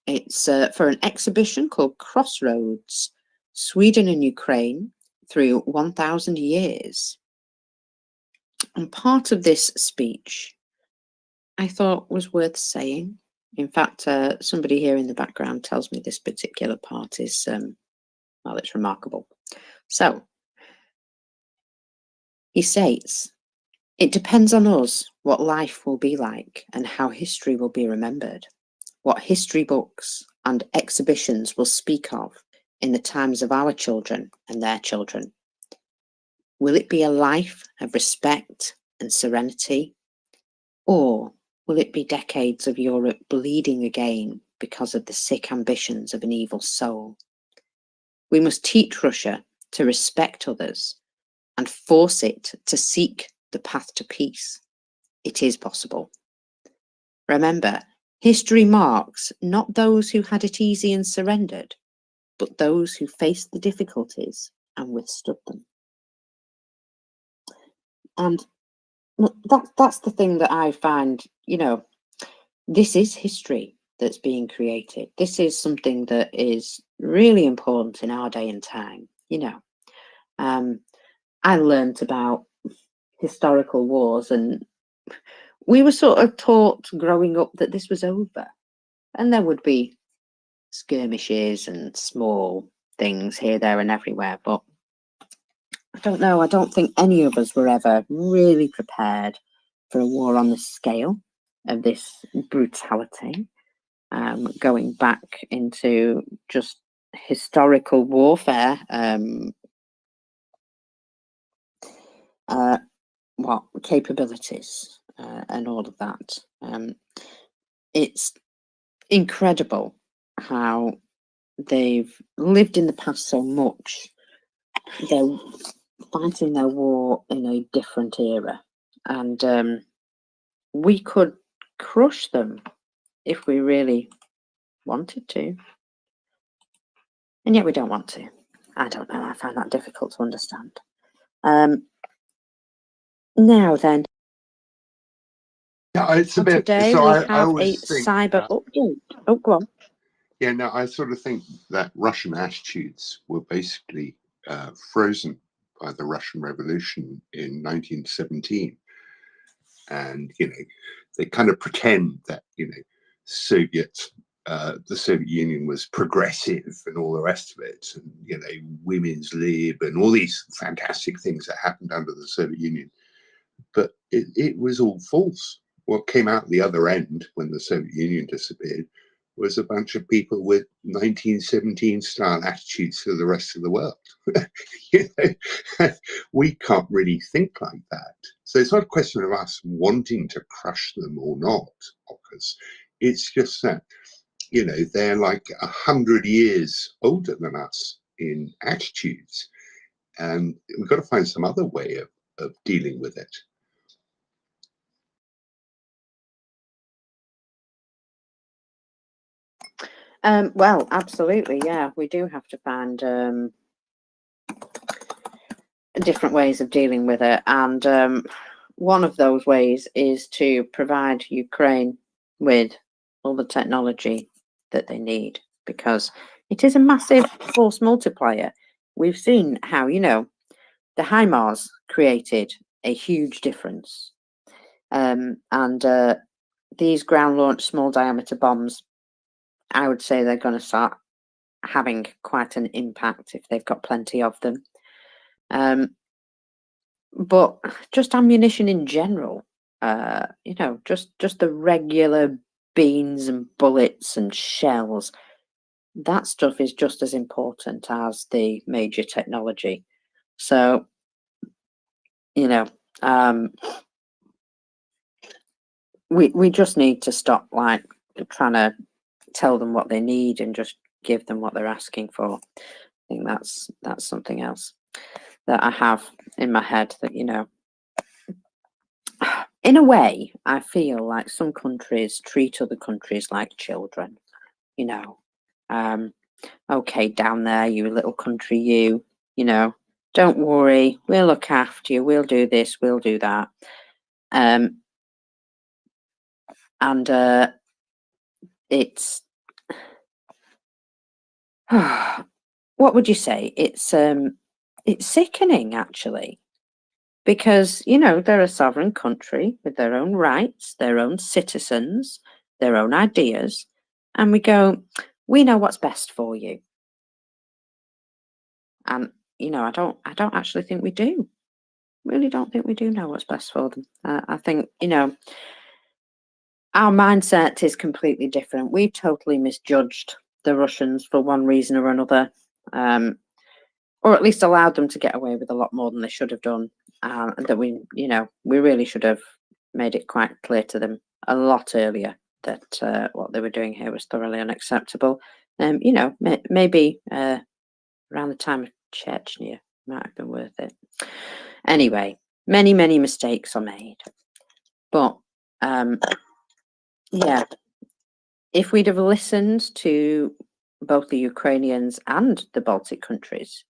it's for an exhibition called Crossroads, Sweden and Ukraine through 1,000 years. And part of this speech I thought was worth saying. In fact, somebody here in the background tells me this particular part is, well, it's remarkable. So, he states, it depends on us what life will be like and how history will be remembered, what history books and exhibitions will speak of in the times of our children and their children. Will it be a life of respect and serenity, or will it be decades of Europe bleeding again because of the sick ambitions of an evil soul? We must teach Russia to respect others and force it to seek the path to peace. It is possible. Remember, history marks not those who had it easy and surrendered, but those who faced the difficulties and withstood them. And that's the thing that I find, you know, this is history that's being created. This is something that is really important in our day and time, you know. I learnt about historical wars, and we were sort of taught growing up that this was over, and there would be skirmishes and small things here, there, and everywhere. But I don't know. I don't think any of us were ever really prepared for a war on the scale of this brutality, going back into just historical warfare. What capabilities and all of that. It's incredible how they've lived in the past so much. They're fighting their war in a different era, and we could crush them if we really wanted to, and yet we don't want to. I don't know. I find that difficult to understand. Now then, Yeah, it's a bit. today So we I have a always think. cyber update. Oh, go on. Yeah, no, I sort of think that Russian attitudes were basically frozen by the Russian Revolution in 1917, and they kind of pretend that the Soviet Union was progressive and all the rest of it, and women's lib and all these fantastic things that happened under the Soviet Union. But it was all false. What came out the other end when the Soviet Union disappeared was a bunch of people with 1917 style attitudes to the rest of the world. We can't really think like that. So it's not a question of us wanting to crush them or not, because it's just that, they're like 100 years older than us in attitudes. And we've got to find some other way of dealing with it. Well, absolutely, yeah. We do have to find different ways of dealing with it, and one of those ways is to provide Ukraine with all the technology that they need, because it is a massive force multiplier. We've seen how, the HIMARS created a huge difference, and these ground-launched small diameter bombs, I would say they're going to start having quite an impact if they've got plenty of them. But just ammunition in general, just the regular beans and bullets and shells, that stuff is just as important as the major technology. So, we just need to stop trying to tell them what they need and just give them what they're asking for. I think that's something else that I have in my head, that in a way I feel like some countries treat other countries like children. Okay, down there, you little country, don't worry, we'll look after you, we'll do this, we'll do that. And it's what would you say? It's sickening, actually, because they're a sovereign country with their own rights, their own citizens, their own ideas, and we go, we know what's best for you. And I don't actually think we do. Really don't think we do know what's best for them. I think our mindset is completely different. We've totally misjudged the Russians for one reason or another, or at least allowed them to get away with a lot more than they should have done. That we really should have made it quite clear to them a lot earlier that what they were doing here was thoroughly unacceptable. Maybe around the time of Chechnya might have been worth it. Anyway, many mistakes are made, but yeah, if we'd have listened to both the Ukrainians and the Baltic countries,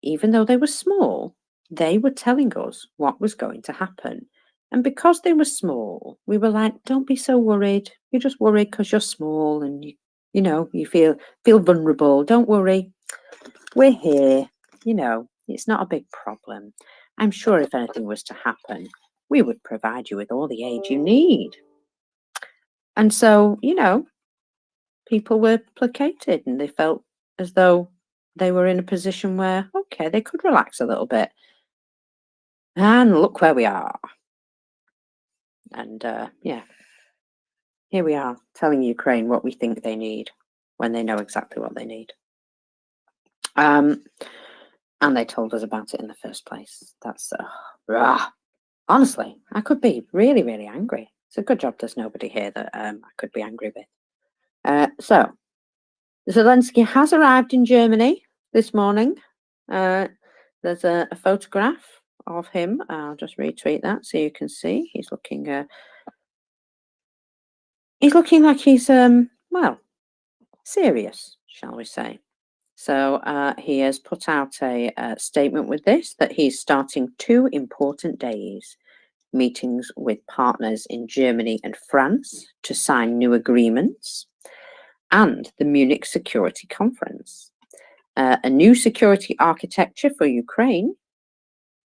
even though they were small, they were telling us what was going to happen. And because they were small, we were like, don't be so worried. You're just worried because you're small and you know, you feel vulnerable. Don't worry. We're here. You know, it's not a big problem. I'm sure if anything was to happen, we would provide you with all the aid you need. And so, you know, people were placated and they felt as though they were in a position where, okay, they could relax a little bit. And look where we are. And yeah, here we are telling Ukraine what we think they need when they know exactly what they need. And they told us about it in the first place. That's honestly, I could be really, really angry. It's a good job there's nobody here that I could be angry with. So Zelensky has arrived in Germany this morning. There's a photograph of him. I'll just retweet that so you can see. He's looking like he's well, serious, shall we say. So he has put out a statement with this, that he's starting 2 important days, meetings with partners in Germany and France to sign new agreements, and the Munich Security Conference. A new security architecture for Ukraine,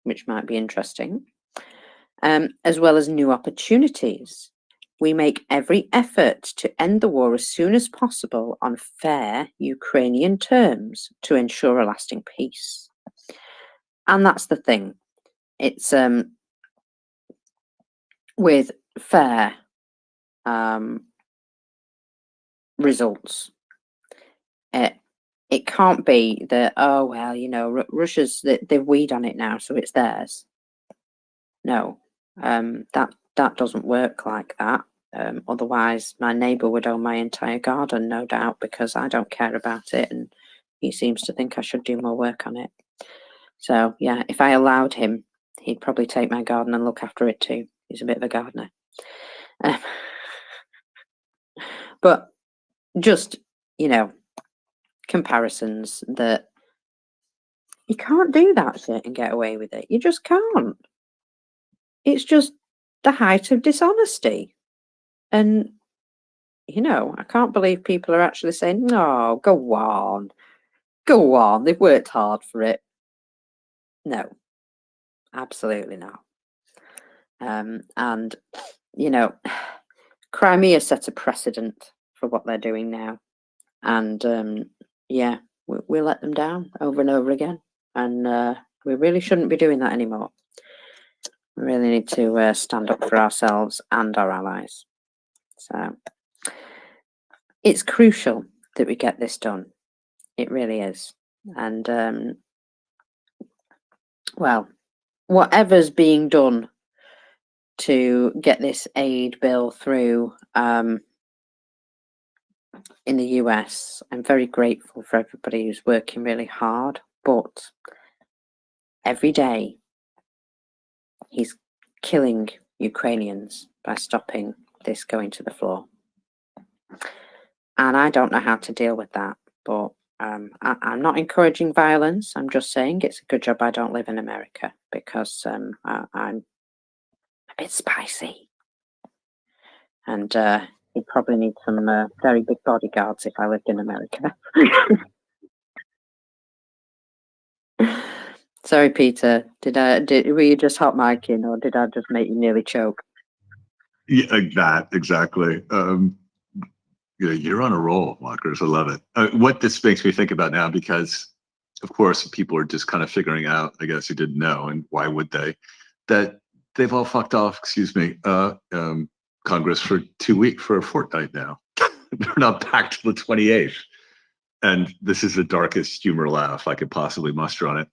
which might be interesting, as well as new opportunities. We make every effort to end the war as soon as possible on fair Ukrainian terms to ensure a lasting peace. And that's the thing. It's with fair results. It can't be that, oh, well, you know, Russia's, they've weed on it now, so it's theirs. No, that doesn't work like that. Otherwise, my neighbour would own my entire garden, no doubt, because I don't care about it, and he seems to think I should do more work on it. So, yeah, if I allowed him, he'd probably take my garden and look after it too. He's a bit of a gardener. But just, you know, comparisons that you can't do that shit and get away with it. You just can't. It's just the height of dishonesty. And, you know, I can't believe people are actually saying, no, go on, they've worked hard for it. No, absolutely not. And, you know, Crimea set a precedent for what they're doing now. And, yeah, we let them down over and over again. And we really shouldn't be doing that anymore. We really need to stand up for ourselves and our allies. So it's crucial that we get this done. It really is. And well, whatever's being done to get this aid bill through in the US, I'm very grateful for everybody who's working really hard, but every day he's killing Ukrainians by stopping this going to the floor. And I don't know how to deal with that, but I'm not encouraging violence. I'm just saying it's a good job I don't live in America, because I'm a bit spicy. And you'd probably need some very big bodyguards if I lived in America. Sorry, Peter. Were you just hot micing, or did I just make you nearly choke? Yeah, like that, exactly. You know, you're on a roll, Walkers. I love it. What this makes me think about now, because of course people are just kind of figuring out, I guess, who didn't know, and why would they, that they've all fucked off, excuse me, Congress for a fortnight now. They're not back till the 28th. And this is the darkest humor laugh I could possibly muster on it.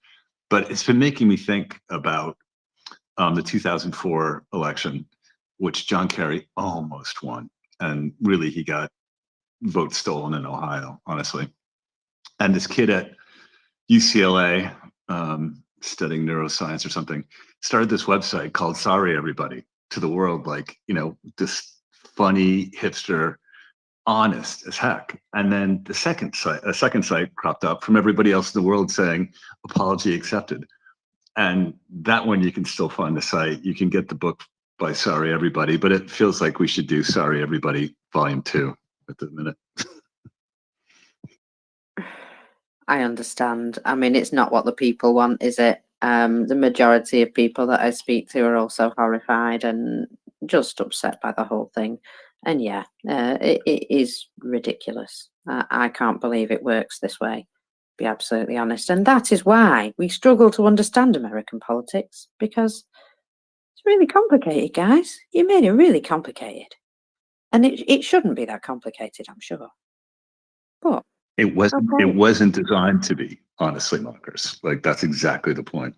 But it's been making me think about the 2004 election, which John Kerry almost won. And really, he got votes stolen in Ohio, honestly. And this kid at UCLA, studying neuroscience or something, started this website called Sorry Everybody to the world, like, you know, just funny, hipster, honest as heck. And then a second site cropped up from everybody else in the world saying, apology accepted. And that one, you can still find the site. You can get the book by Sorry Everybody, but it feels like we should do Sorry Everybody Volume 2 at the minute. I understand. I mean, it's not what the people want, is it? The majority of people that I speak to are also horrified and just upset by the whole thing. And yeah, it is ridiculous. I can't believe it works this way, be absolutely honest. And that is why we struggle to understand American politics, because it's really complicated, guys. You made it really complicated. And it shouldn't be that complicated, I'm sure. But It wasn't. okay. It wasn't designed to be, honestly, Marcus. Like, that's exactly the point.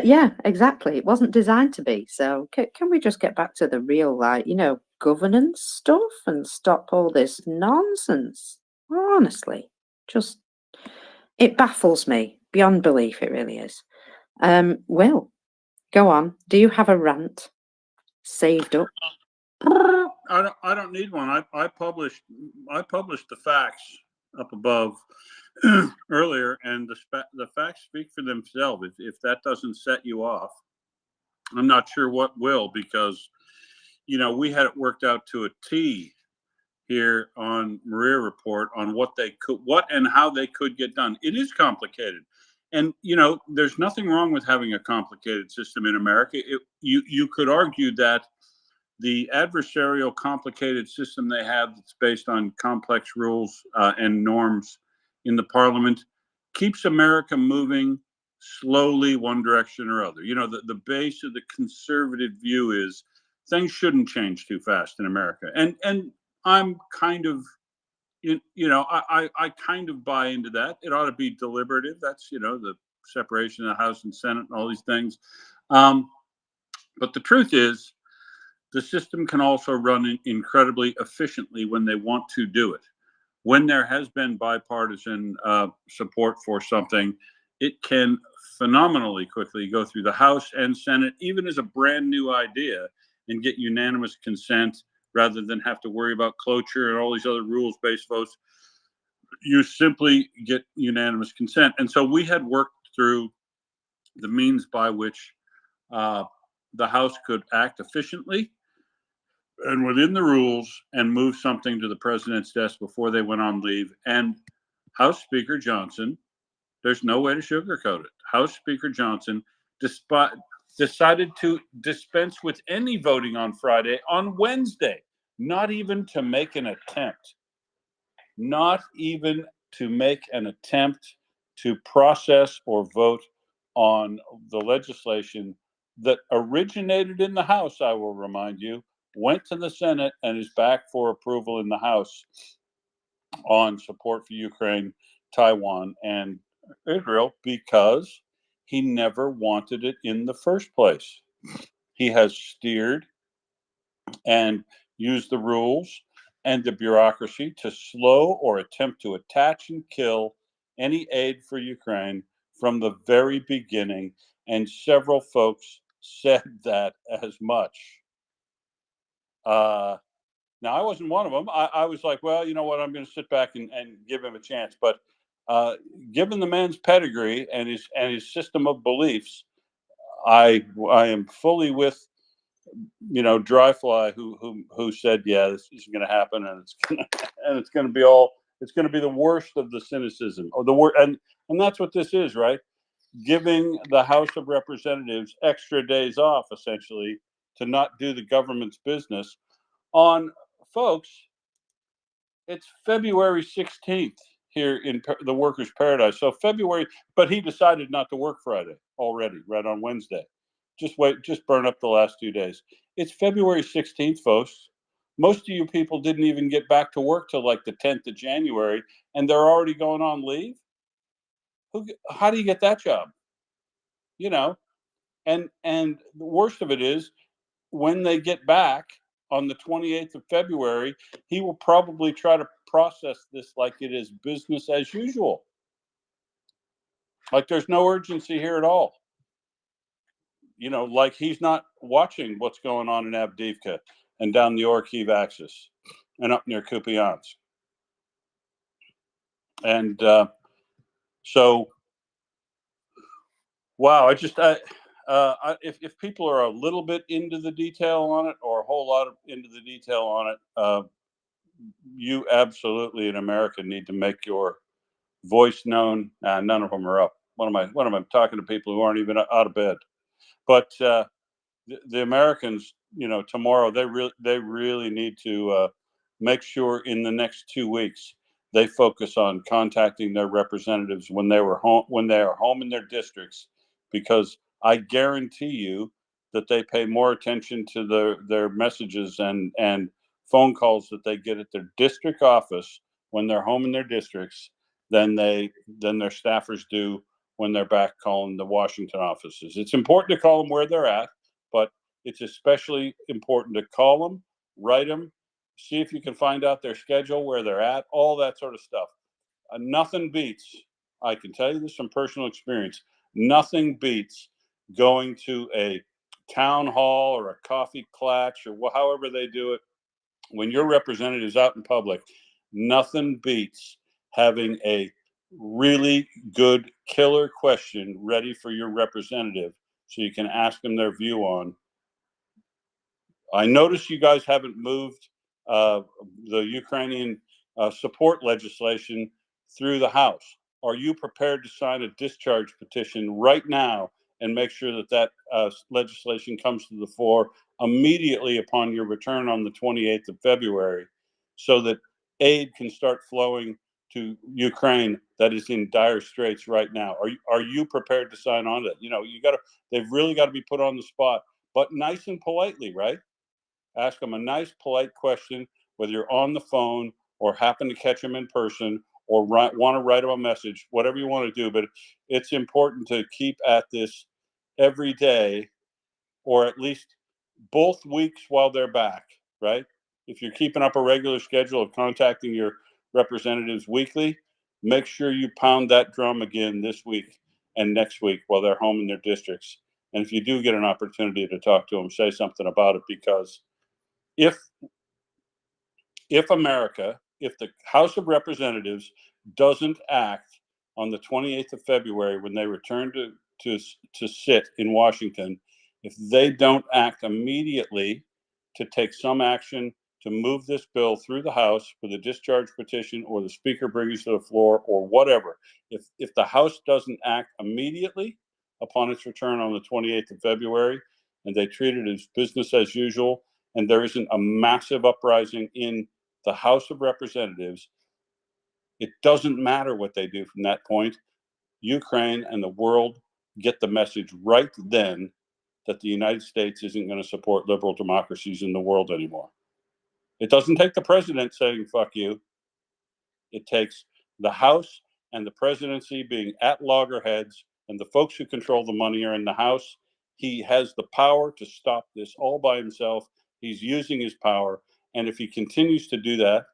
Yeah, exactly. It wasn't designed to be. So can we just get back to the real, like, governance stuff and stop all this nonsense? Honestly, just it baffles me beyond belief. It really is. Will, go on. Do you have a rant saved up? I don't need one. I published the facts up above earlier, and the facts speak for themselves. If that doesn't set you off, I'm not sure what will, because we had it worked out to a T here on MriyaReport on what and how they could get done. It is complicated, and there's nothing wrong with having a complicated system in America. You could argue that the adversarial, complicated system they have, that's based on complex rules and norms in the parliament, keeps America moving slowly one direction or other. The base of the conservative view is things shouldn't change too fast in America, and I'm kind of, I kind of buy into that. It ought to be deliberative. That's the separation of the House and Senate and all these things. But the truth is, the system can also run incredibly efficiently when they want to do it. When there has been bipartisan support for something, it can phenomenally quickly go through the House and Senate, even as a brand new idea, and get unanimous consent rather than have to worry about cloture and all these other rules-based votes. You simply get unanimous consent. And so we had worked through the means by which the House could act efficiently and within the rules and move something to the president's desk before they went on leave. And House Speaker Johnson, there's no way to sugarcoat it. House Speaker Johnson decided to dispense with any voting on Friday on Wednesday, not even to make an attempt. Not even to make an attempt to process or vote on the legislation that originated in the House, I will remind you, went to the Senate and is back for approval in the House on support for Ukraine, Taiwan, and Israel, because he never wanted it in the first place. He has steered and used the rules and the bureaucracy to slow or attempt to attach and kill any aid for Ukraine from the very beginning. And several folks said that as much. Now, I wasn't one of them. I was like, well, you know what? I'm going to sit back and give him a chance. But given the man's pedigree and his system of beliefs, I am fully with Dryfly, who said, yeah, this is going to happen, and it's going to be the worst of the cynicism, or the worst, and that's what this is, right? Giving the House of Representatives extra days off, essentially, to not do the government's business. On folks, it's February 16th here in the workers' paradise. So February, but he decided not to work Friday already, right on Wednesday. Just burn up the last 2 days. It's February 16th, folks. Most of you people didn't even get back to work till like the 10th of January, and they're already going on leave. How do you get that job? And the worst of it is, when they get back on the 28th of February, he will probably try to process this like it is business as usual. Like there's no urgency here at all. you know, like he's not watching what's going on in Avdiivka and down the Orkiv axis and up near Kupiansk. And so, wow, if people are a little bit into the detail on it or a whole lot into the detail on it, you absolutely in America need to make your voice known. None of them are up. What am I talking to people who aren't even out of bed? But the Americans, you know, tomorrow they really need to make sure in the next 2 weeks they focus on contacting their representatives when they are home in their districts, because I guarantee you that they pay more attention to their messages and phone calls that they get at their district office when they're home in their districts than their staffers do when they're back calling the Washington offices. It's important to call them where they're at, but it's especially important to call them, write them, see if you can find out their schedule, where they're at, all that sort of stuff. Nothing beats, I can tell you this from personal experience, nothing beats going to a town hall or a coffee klatch or however they do it. When your representative is out in public, nothing beats having a really good killer question ready for your representative so you can ask them their view on. I notice you guys haven't moved the Ukrainian support legislation through the House. Are you prepared to sign a discharge petition right now and make sure that legislation comes to the floor immediately upon your return on the 28th of February so that aid can start flowing to Ukraine that is in dire straits right now? Are you prepared to sign on to that? You know, they've really got to be put on the spot, but nice and politely, right? Ask them a nice, polite question, whether you're on the phone or happen to catch them in person or want to write them a message, whatever you want to do. But it's important to keep at this every day, or at least both weeks while they're back, right? If you're keeping up a regular schedule of contacting your representatives weekly, make sure you pound that drum again this week and next week while they're home in their districts. And if you do get an opportunity to talk to them, say something about it, because if America, if the House of Representatives doesn't act on the 28th of February when they return to sit in Washington, if they don't act immediately to take some action to move this bill through the House with a discharge petition, or the Speaker brings it to the floor, or whatever, if the House doesn't act immediately upon its return on the 28th of February and they treat it as business as usual, and there isn't a massive uprising in the House of Representatives, it doesn't matter what they do from that point. Ukraine and the world get the message right then that the United States isn't going to support liberal democracies in the world anymore. It doesn't take the president saying, fuck you. It takes the House and the presidency being at loggerheads, and the folks who control the money are in the House. He has the power to stop this all by himself. He's using his power. And if he continues to do that,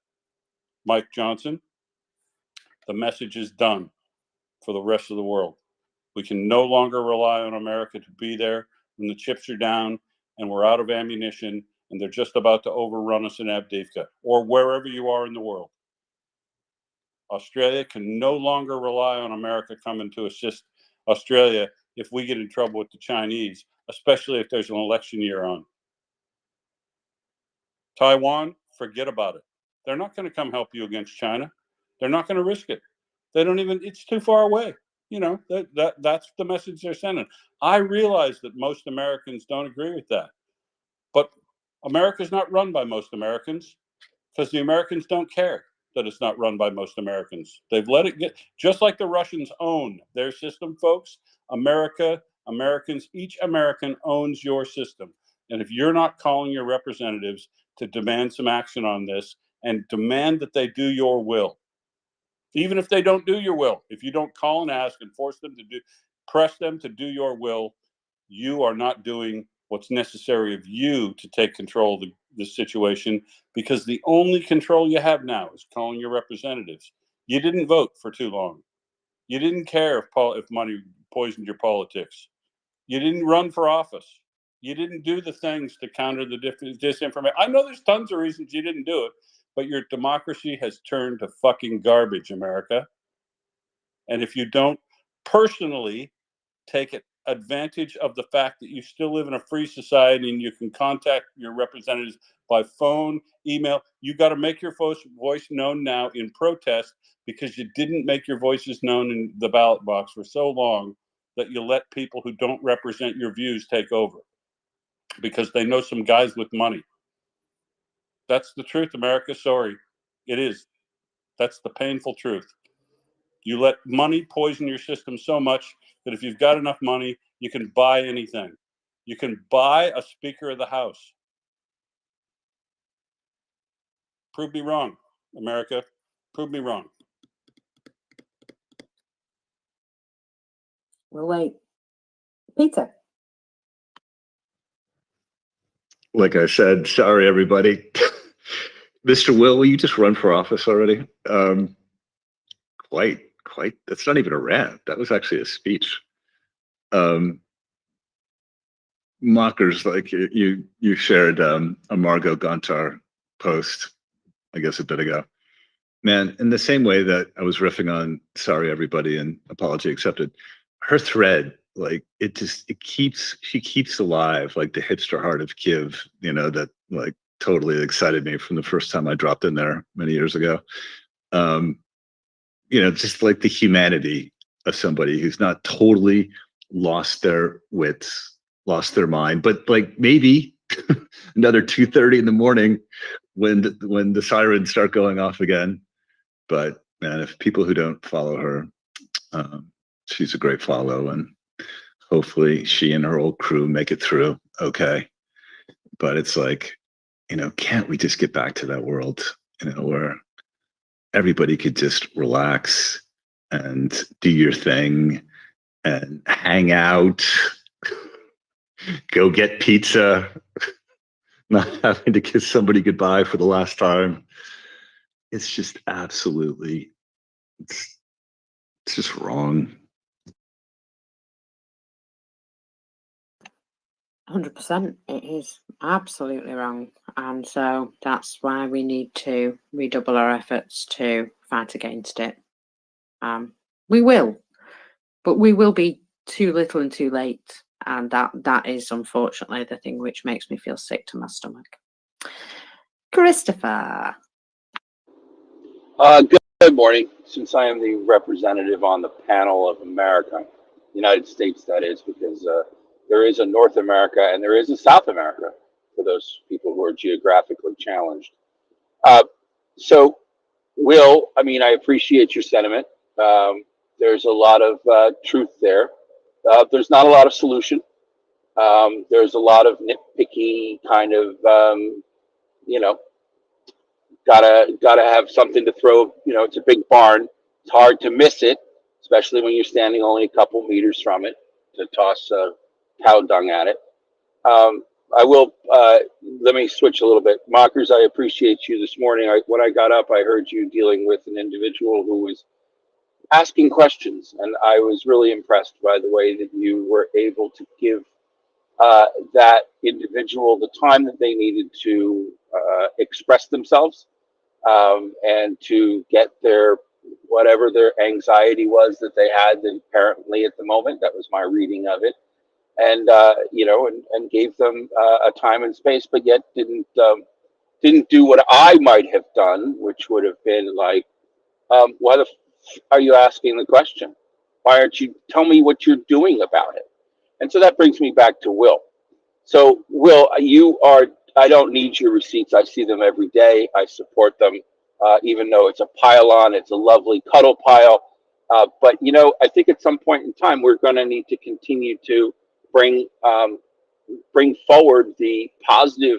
Mike Johnson, the message is done for the rest of the world. We can no longer rely on America to be there when the chips are down and we're out of ammunition and they're just about to overrun us in Avdiivka or wherever you are in the world. Australia can no longer rely on America coming to assist Australia if we get in trouble with the Chinese, especially if there's an election year on. Taiwan, forget about it. They're not going to come help you against China. They're not going to risk it. They don't even, it's too far away. You know, that's the message they're sending. I realize that most Americans don't agree with that. But America's not run by most Americans because the Americans don't care that it's not run by most Americans. They've let it get, just like the Russians own their system, folks. Americans, each American owns your system. And if you're not calling your representatives to demand some action on this and demand that they do your will, even if they don't do your will, if you don't call and ask and press them to do your will, you are not doing what's necessary of you to take control of the situation, because the only control you have now is calling your representatives. You didn't vote for too long. You didn't care if money poisoned your politics. You didn't run for office. You didn't do the things to counter the disinformation. I know there's tons of reasons you didn't do it, but your democracy has turned to fucking garbage, America. And if you don't personally take advantage of the fact that you still live in a free society and you can contact your representatives by phone, email, you got to make your voice known now in protest, because you didn't make your voices known in the ballot box for so long that you let people who don't represent your views take over because they know some guys with money. That's the truth, America. Sorry. It is. That's the painful truth. You let money poison your system so much that if you've got enough money, you can buy anything. You can buy a Speaker of the House. Prove me wrong, America. Prove me wrong. We'll wait. Peter. Like I said, sorry, everybody. Mr. Will you just run for office already? Quite. That's not even a rant. That was actually a speech. Mockers, like you shared a Margot Gontar post, I guess a bit ago. Man, in the same way that I was riffing on sorry everybody and apology accepted, her thread, like she keeps alive, like the hipster heart of Kiev, that like totally excited me from the first time I dropped in there many years ago. Just like the humanity of somebody who's not totally lost their wits, lost their mind, but like maybe another 2:30 in the morning when the sirens start going off again. But man, if people who don't follow her, she's a great follow, and hopefully she and her old crew make it through okay. But it's like, can't we just get back to that world, where everybody could just relax and do your thing and hang out, go get pizza, not having to kiss somebody goodbye for the last time. It's just absolutely, it's just wrong. 100%. It is absolutely wrong. And so that's why we need to redouble our efforts to fight against it. We will, but we will be too little and too late. And that is unfortunately the thing which makes me feel sick to my stomach. Christopher. Good morning. Since I am the representative on the panel of America, United States, that is, because there is a North America and there is a South America for those people who are geographically challenged. So, Will, I appreciate your sentiment. There's a lot of truth there. There's not a lot of solution. There's a lot of nitpicky kind of, gotta have something to throw. It's a big barn. It's hard to miss it, especially when you're standing only a couple meters from it to toss cow dung at it. I will, let me switch a little bit. Mockers, I appreciate you this morning. When I got up, I heard you dealing with an individual who was asking questions, and I was really impressed by the way that you were able to give that individual the time that they needed to express themselves and to get their whatever their anxiety was that they had apparently at the moment. That was my reading of it. And and gave them a time and space, but yet didn't do what I might have done, which would have been like, why the are you asking the question? Why aren't you tell me what you're doing about it? And so that brings me back to Will. So Will, I don't need your receipts. I see them every day. I support them, even though it's a pile-on. It's a lovely cuddle pile. But I think at some point in time we're going to need to continue to bring forward the positive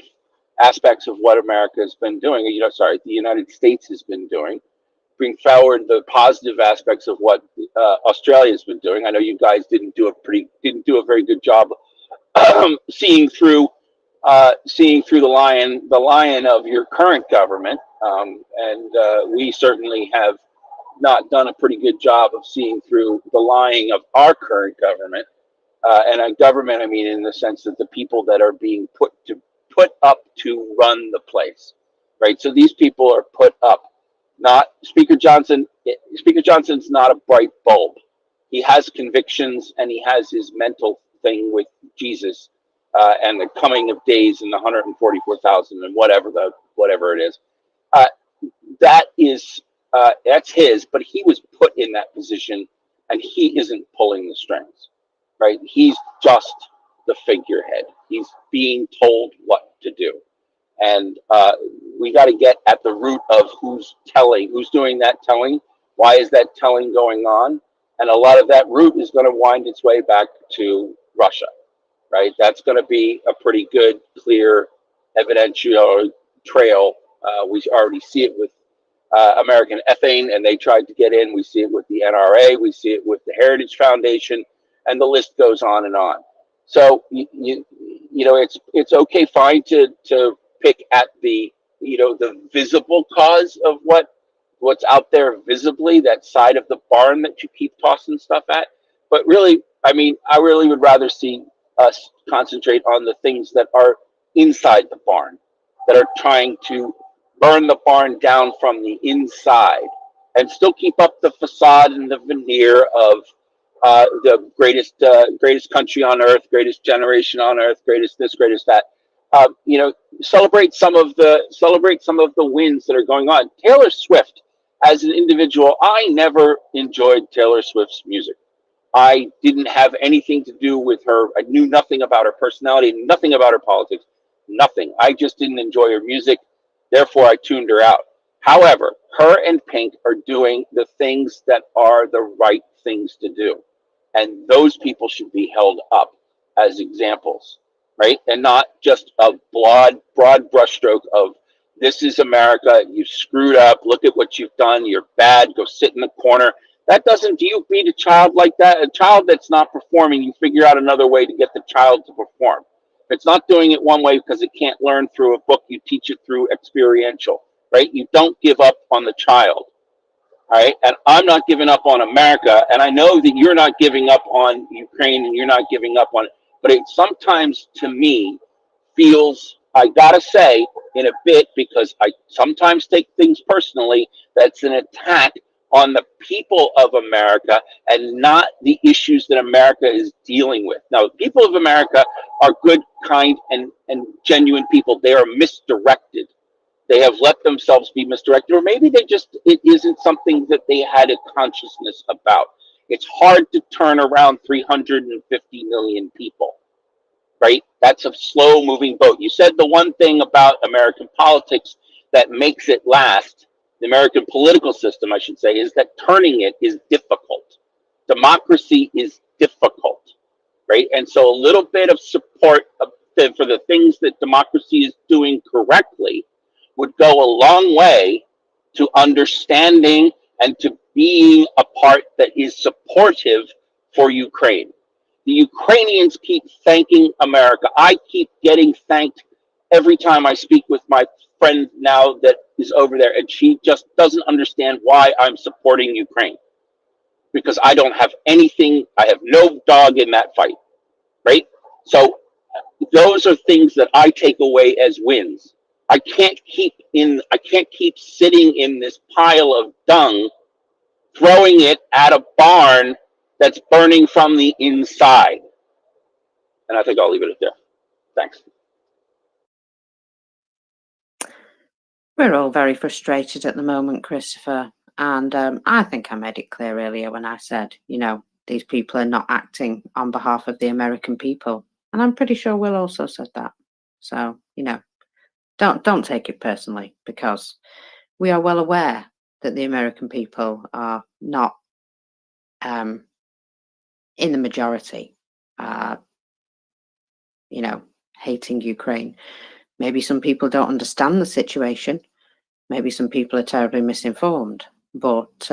aspects of what America has been doing. The United States has been doing. Bring forward the positive aspects of what Australia has been doing. I know you guys didn't do a very good job seeing through the lion of your current government, and we certainly have not done a pretty good job of seeing through the lying of our current government. and a government, I mean, in the sense that the people that are being put up to run the place, right? So these people are put up. Not Speaker Johnson. Speaker Johnson's not a bright bulb. He has convictions, and he has his mental thing with Jesus and the coming of days and the 144,000 and whatever it is. That's his, but he was put in that position, and he isn't pulling the strings, right? He's just the figurehead. He's being told what to do, and we got to get at the root of who's doing that telling. Why is that telling going on? And a lot of that root is going to wind its way back to Russia, right? That's going to be a pretty good, clear, evidential trail. We already see it with American Ethane, and they tried to get in. We see it with the NRA. We see it with the Heritage Foundation, and the list goes on and on. So you know, it's okay, fine to pick at the the visible cause of what's out there visibly, that side of the barn that you keep tossing stuff at. But really, I mean, I really would rather see us concentrate on the things that are inside the barn, that are trying to burn the barn down from the inside and still keep up the facade and the veneer of the greatest country on earth, greatest generation on earth, greatest this, greatest that. You know, celebrate some of the wins that are going on. Taylor Swift, as an individual, I never enjoyed Taylor Swift's music. I didn't have anything to do with her. I knew nothing about her personality, nothing about her politics, nothing. I just didn't enjoy her music. Therefore, I tuned her out. However, her and Pink are doing the things that are the right things to do. And those people should be held up as examples, right? And not just a broad brushstroke of, this is America, you screwed up, look at what you've done, you're bad, go sit in the corner. That doesn't, do you beat a child like that? A child that's not performing, you figure out another way to get the child to perform. If it's not doing it one way because it can't learn through a book, you teach it through experiential, right? You don't give up on the child, all right? And I'm not giving up on America, and I know that you're not giving up on Ukraine, and you're not giving up on it, but it sometimes, to me, feels, I gotta say, in a bit, because I sometimes take things personally, that's an attack on the people of America and not the issues that America is dealing with. Now, the people of America are good, kind, and genuine people. They are misdirected. They have let themselves be misdirected, or maybe it isn't something that they had a consciousness about. It's hard to turn around 350 million people, right? That's a slow moving boat. You said the one thing about American politics that makes it last, the American political system, I should say, is that turning it is difficult. Democracy is difficult, right? And so a little bit of support for the things that democracy is doing correctly would go a long way to understanding and to being a part that is supportive for Ukraine. The Ukrainians keep thanking America. I keep getting thanked every time I speak with my friend now that is over there, and she just doesn't understand why I'm supporting Ukraine. Because I don't have anything, I have no dog in that fight, right? So those are things that I take away as wins. I can't keep sitting in this pile of dung, throwing it at a barn that's burning from the inside. And I think I'll leave it at there. Thanks. We're all very frustrated at the moment, Christopher. And I think I made it clear earlier when I said, you know, these people are not acting on behalf of the American people. And I'm pretty sure Will also said that. So, you know, don't take it personally, because we are well aware that the American people are not in the majority, you know, hating Ukraine. Maybe some people don't understand the situation. Maybe some people are terribly misinformed. But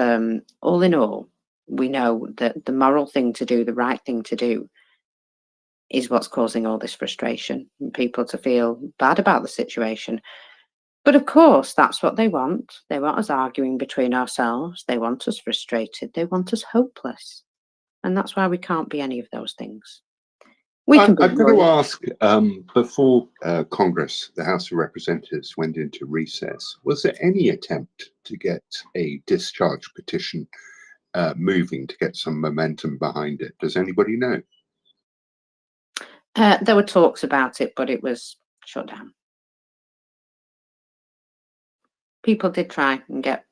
all in all, we know that the moral thing to do, the right thing to do, is what's causing all this frustration and people to feel bad about the situation. But of course, that's what they want. They want us arguing between ourselves. They want us frustrated. They want us hopeless. And that's why we can't be any of those things. We can I've got to worried. ask, before Congress, the House of Representatives went into recess, was there any attempt to get a discharge petition moving to get some momentum behind it? Does anybody know? There were talks about it, but it was shut down. People did try and get,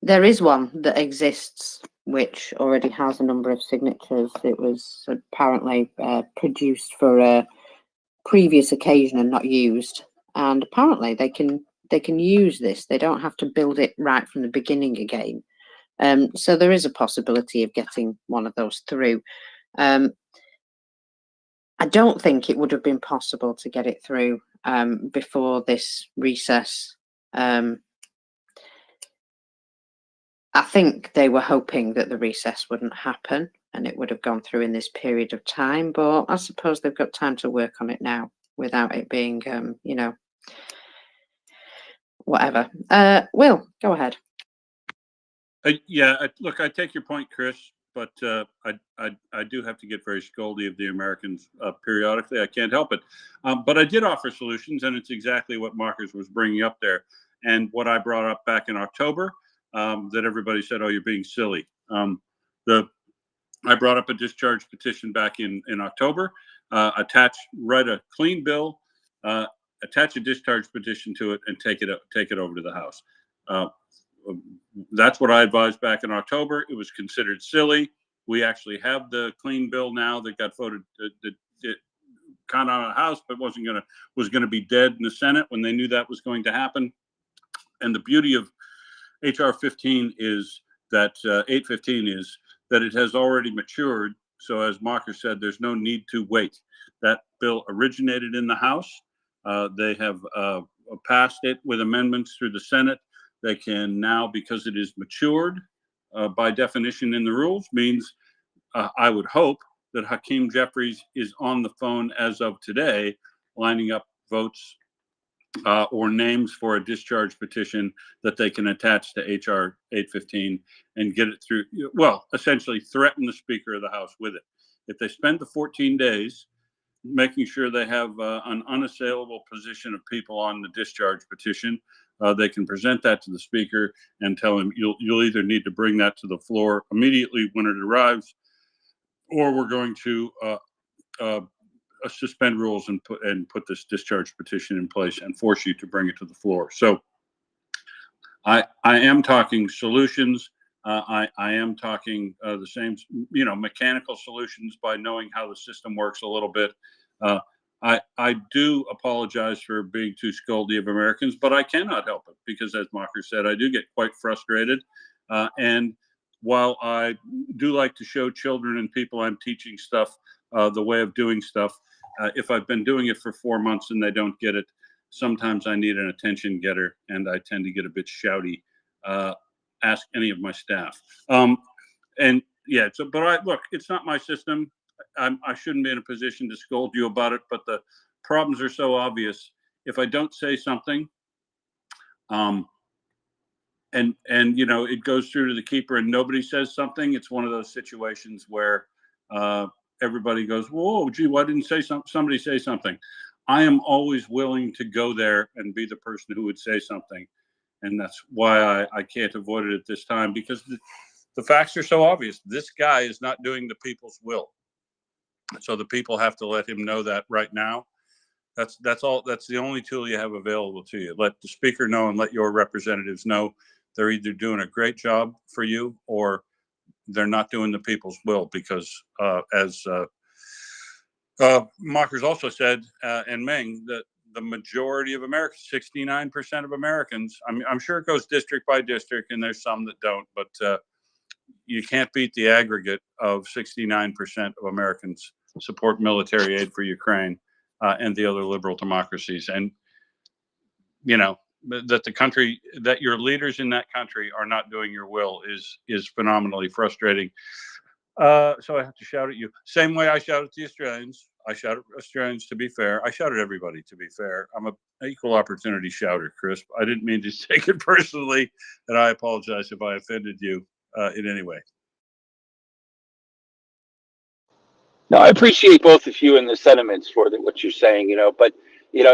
there is one that exists which already has a number of signatures. It was apparently produced for a previous occasion and not used. And apparently they can use this. They don't have to build it right from the beginning again. So there is a possibility of getting one of those through. I don't think it would have been possible to get it through before this recess. I think they were hoping that the recess wouldn't happen and it would have gone through in this period of time, but I suppose they've got time to work on it now without it being, whatever. Will, go ahead. Look, I take your point, Chris, but I do have to get very scoldy of the Americans periodically. I can't help it. But I did offer solutions, and it's exactly what Marcus was bringing up there. And what I brought up back in October, that everybody said, oh, you're being silly. I brought up a discharge petition back in October, write a clean bill, attach a discharge petition to it, and take it over to the House. That's what I advised back in October. It was considered silly. We actually have the clean bill now that got voted, that kind of out of the House, but was going to be dead in the Senate when they knew that was going to happen. And the beauty of HR 15 is that 815 is that it has already matured. So as Marcus said, there's no need to wait. That bill originated in the House. They have passed it with amendments through the Senate. They can now, because it is matured by definition in the rules, means I would hope that Hakeem Jeffries is on the phone as of today, lining up votes or names for a discharge petition that they can attach to HR 815 and get it through. Well, essentially threaten the Speaker of the House with it. If they spend the 14 days making sure they have an unassailable position of people on the discharge petition, they can present that to the Speaker and tell him you'll either need to bring that to the floor immediately when it arrives, or we're going to suspend rules and put this discharge petition in place and force you to bring it to the floor. So I am talking solutions. I am talking the same, mechanical solutions by knowing how the system works a little bit. I do apologize for being too scoldy of Americans, but I cannot help it because, as Marcus said, I do get quite frustrated. And while I do like to show children and people I'm teaching stuff, the way of doing stuff, if I've been doing it for 4 months and they don't get it, sometimes I need an attention getter, and I tend to get a bit shouty. Ask any of my staff. But look, it's not my system. I shouldn't be in a position to scold you about it, but the problems are so obvious. If I don't say something, it goes through to the keeper and nobody says something, it's one of those situations where everybody goes, whoa, gee, why didn't somebody say something? I am always willing to go there and be the person who would say something. And that's why I can't avoid it at this time, because the facts are so obvious. This guy is not doing the people's will. So the people have to let him know that right now. That's all. That's the only tool you have available to you. Let the Speaker know and let your representatives know they're either doing a great job for you or they're not doing the people's will, because as Markers also said, and Meng, that the majority of Americans, 69% of Americans, I'm sure it goes district by district and there's some that don't, but you can't beat the aggregate of 69% of Americans support military aid for Ukraine and the other liberal democracies. And, that your leaders in that country are not doing your will is phenomenally frustrating. So I have to shout at you. Same way I shout at the Australians. I shout at Australians, to be fair. I shout at everybody, to be fair. I'm an equal opportunity shouter, Chris. I didn't mean to take it personally, and I apologize if I offended you in any way. No, I appreciate both of you and the sentiments for what you're saying, but,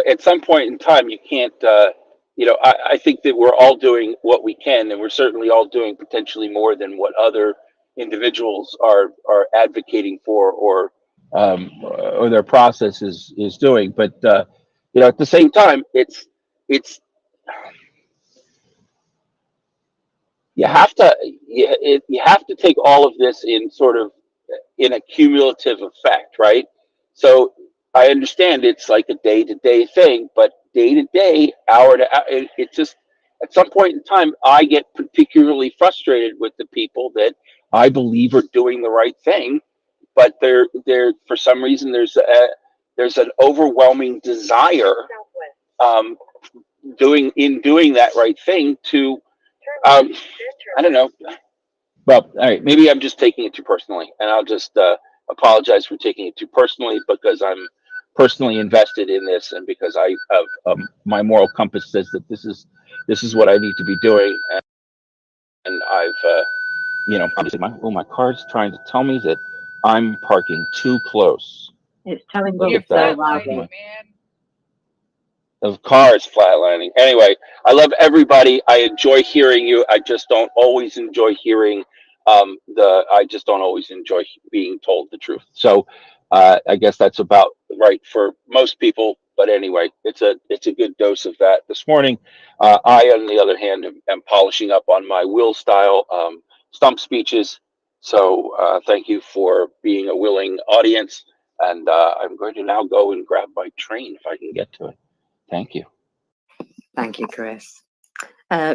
at some point in time, you can't, I think that we're all doing what we can, and we're certainly all doing potentially more than what other individuals are advocating for, or their process is doing. But, at the same time, it's, you have to, you have to take all of this in sort of in a cumulative effect, right? So I understand it's like a day-to-day thing, but day-to-day, hour to hour, it just, at some point in time, I get particularly frustrated with the people that I believe are doing the right thing, but they're for some reason there's an overwhelming desire, um, doing that right thing to, I don't know. Well, all right, maybe I'm just taking it too personally, and I'll just apologize for taking it too personally, because I'm personally invested in this, and because I have, my moral compass says that this is what I need to be doing, and I've obviously my car's trying to tell me that I'm parking too close. It's telling Look us at that. Flatlining, man. Of cars flatlining. Anyway, I love everybody. I enjoy hearing you. I just don't always enjoy hearing I just don't always enjoy being told the truth. So I guess that's about right for most people. But anyway, it's a good dose of that this morning. I, on the other hand, am polishing up on my Will style stump speeches. So thank you for being a willing audience. And I'm going to now go and grab my train if I can get to it. Thank you. Thank you, Chris.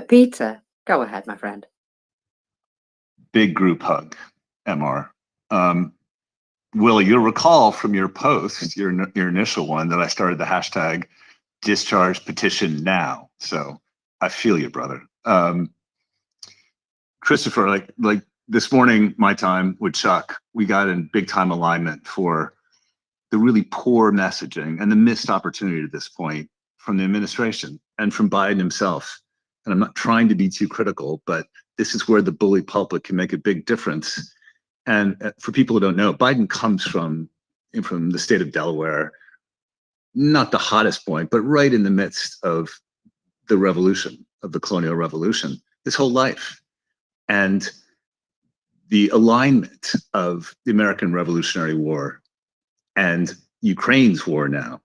Peter, go ahead, my friend. Big group hug, MR. Will, you'll recall from your post, your initial one, that I started the hashtag discharge petition now. So I feel you, brother. Christopher, like this morning, my time with Chuck, we got in big time alignment for the really poor messaging and the missed opportunity at this point from the administration and from Biden himself. And I'm not trying to be too critical, but this is where the bully pulpit can make a big difference. And for people who don't know, Biden comes from the state of Delaware, not the hottest point, but right in the midst of the revolution, of the colonial revolution, his whole life. And the alignment of the American Revolutionary War and Ukraine's war now,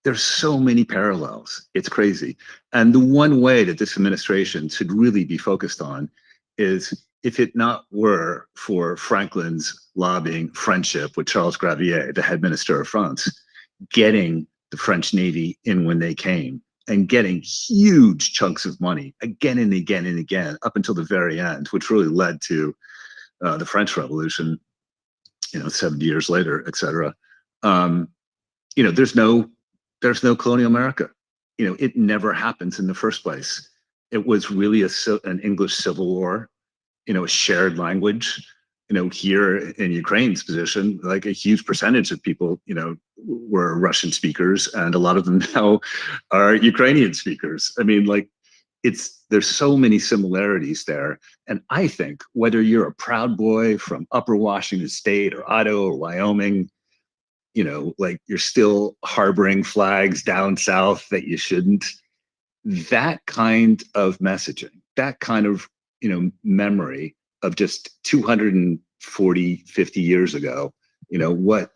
there's so many parallels. It's crazy. And the one way that this administration should really be focused on is, if it not were for Franklin's lobbying friendship with Charles Gravier, the head minister of France, getting the French Navy in when they came and getting huge chunks of money again and again and again up until the very end, which really led to the French Revolution, 70 years later, et cetera. There's no colonial America. It never happens in the first place. It was really an English Civil War, a shared language. Here in Ukraine's position, like a huge percentage of people, were Russian speakers, and a lot of them now are Ukrainian speakers. I mean, there's so many similarities there. And I think whether you're a Proud Boy from Upper Washington State or Idaho or Wyoming, you're still harboring flags down south that you shouldn't. That kind of messaging, that kind of, memory of just 240, 50 years ago, what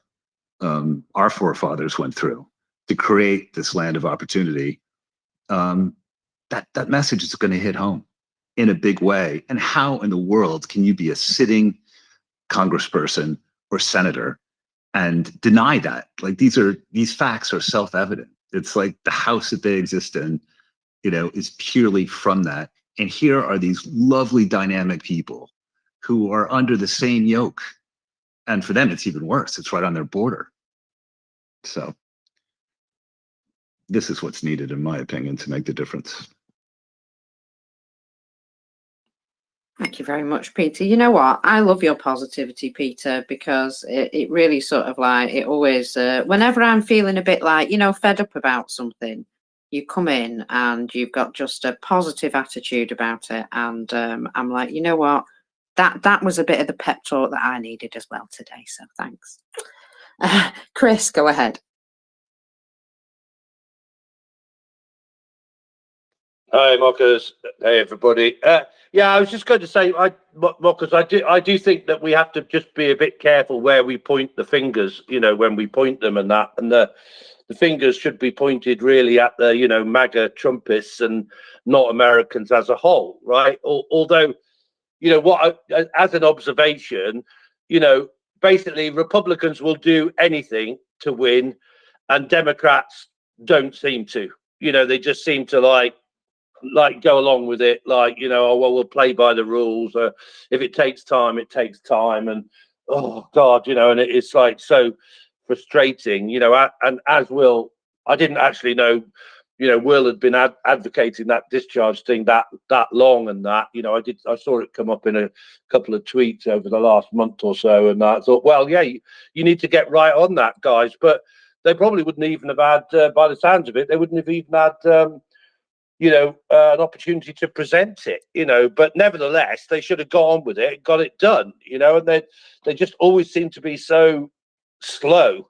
our forefathers went through to create this land of opportunity, that message is going to hit home in a big way. And how in the world can you be a sitting congressperson or senator and deny that? Like, these facts are self-evident. It's like the house that they exist in, is purely from that. And here are these lovely dynamic people who are under the same yoke. And for them, it's even worse. It's right on their border. So this is what's needed, in my opinion, to make the difference. Thank you very much, Peter. You know what? I love your positivity, Peter, because it really sort of it always, whenever I'm feeling a bit fed up about something, you come in and you've got just a positive attitude about it. And I'm like, you know what? That was a bit of the pep talk that I needed as well today. So thanks. Chris, go ahead. Hi, Mockers. Hey, everybody. Yeah, I was just going to say, Mockers, I do think that we have to just be a bit careful where we point the fingers. You know, when we point them and that, and the fingers should be pointed really at the MAGA Trumpists and not Americans as a whole, right? Although, as an observation, basically Republicans will do anything to win, and Democrats don't seem to. They just seem to like go along with it, oh well, we'll play by the rules. If it takes time, it takes time, and oh god, and it's like so frustrating, and as Will, I didn't actually know, Will had been advocating that discharge thing that long, and that, I saw it come up in a couple of tweets over the last month or so, and I thought, well, yeah, you need to get right on that, guys. But they probably wouldn't even have had, by the sounds of it, they wouldn't have even had an opportunity to present it, but nevertheless, they should have got on with it, got it done, and they just always seem to be so slow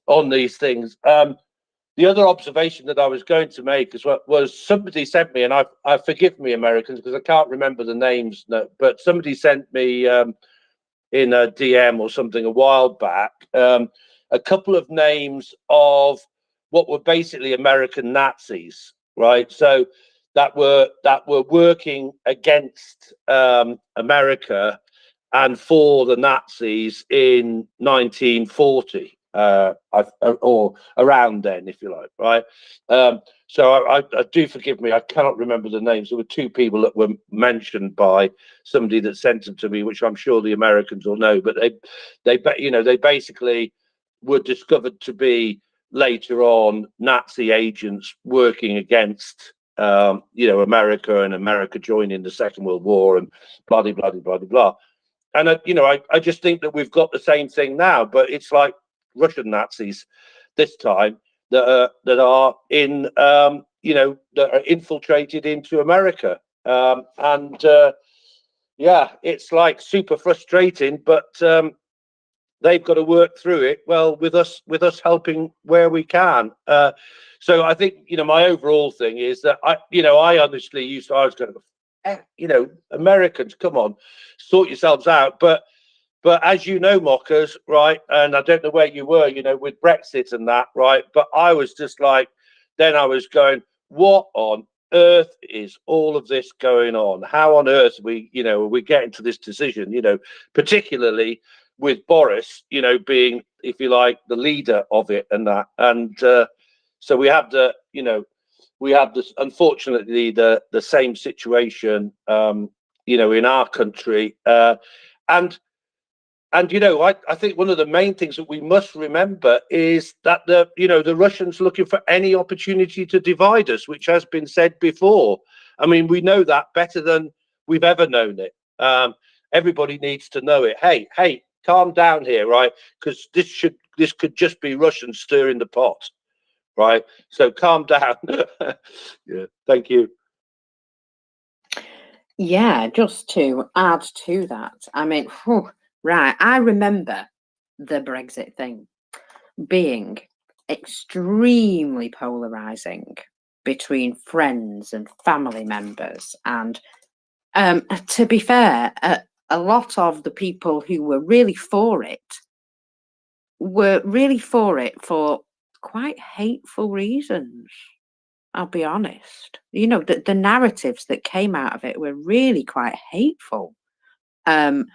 on these things. The other observation that I was going to make was somebody sent me, and I forgive me, Americans, because I can't remember the names, but somebody sent me in a DM or something a while back, a couple of names of what were basically American Nazis, right? So that were working against America and for the Nazis in 1940, or around then, if you like, right? So I do forgive me, I cannot remember the names. There were two people that were mentioned by somebody that sent them to me, which I'm sure the Americans will know, but they basically were discovered to be later on Nazi agents working against America, and America joining the Second World War, and blah blah blah blah blah. And I just think that we've got the same thing now, but it's like Russian Nazis this time that are in that are infiltrated into America, and yeah, it's like super frustrating, but they've got to work through it, well, with us helping where we can. So I think my overall thing is that I honestly I was going to Americans, come on, sort yourselves out. But as Mockers, right, and I don't know where you were, with Brexit and that, right, but I was just like, then I was going, what on earth is all of this going on? How on earth are we getting to this decision, particularly with Boris, being, if you like, the leader of it and that. And so we have this, unfortunately, the same situation, in our country. And I think one of the main things that we must remember is that the Russians looking for any opportunity to divide us, which has been said before. I mean, we know that better than we've ever known it. Everybody needs to know it. Hey, calm down here, right? Because this could just be Russians stirring the pot, right? So calm down. Yeah, thank you. Yeah, just to add to that, I mean, right, I remember the Brexit thing being extremely polarizing between friends and family members. And to be fair, a lot of the people who were really for it were really for it for quite hateful reasons. I'll be honest. The narratives that came out of it were really quite hateful. And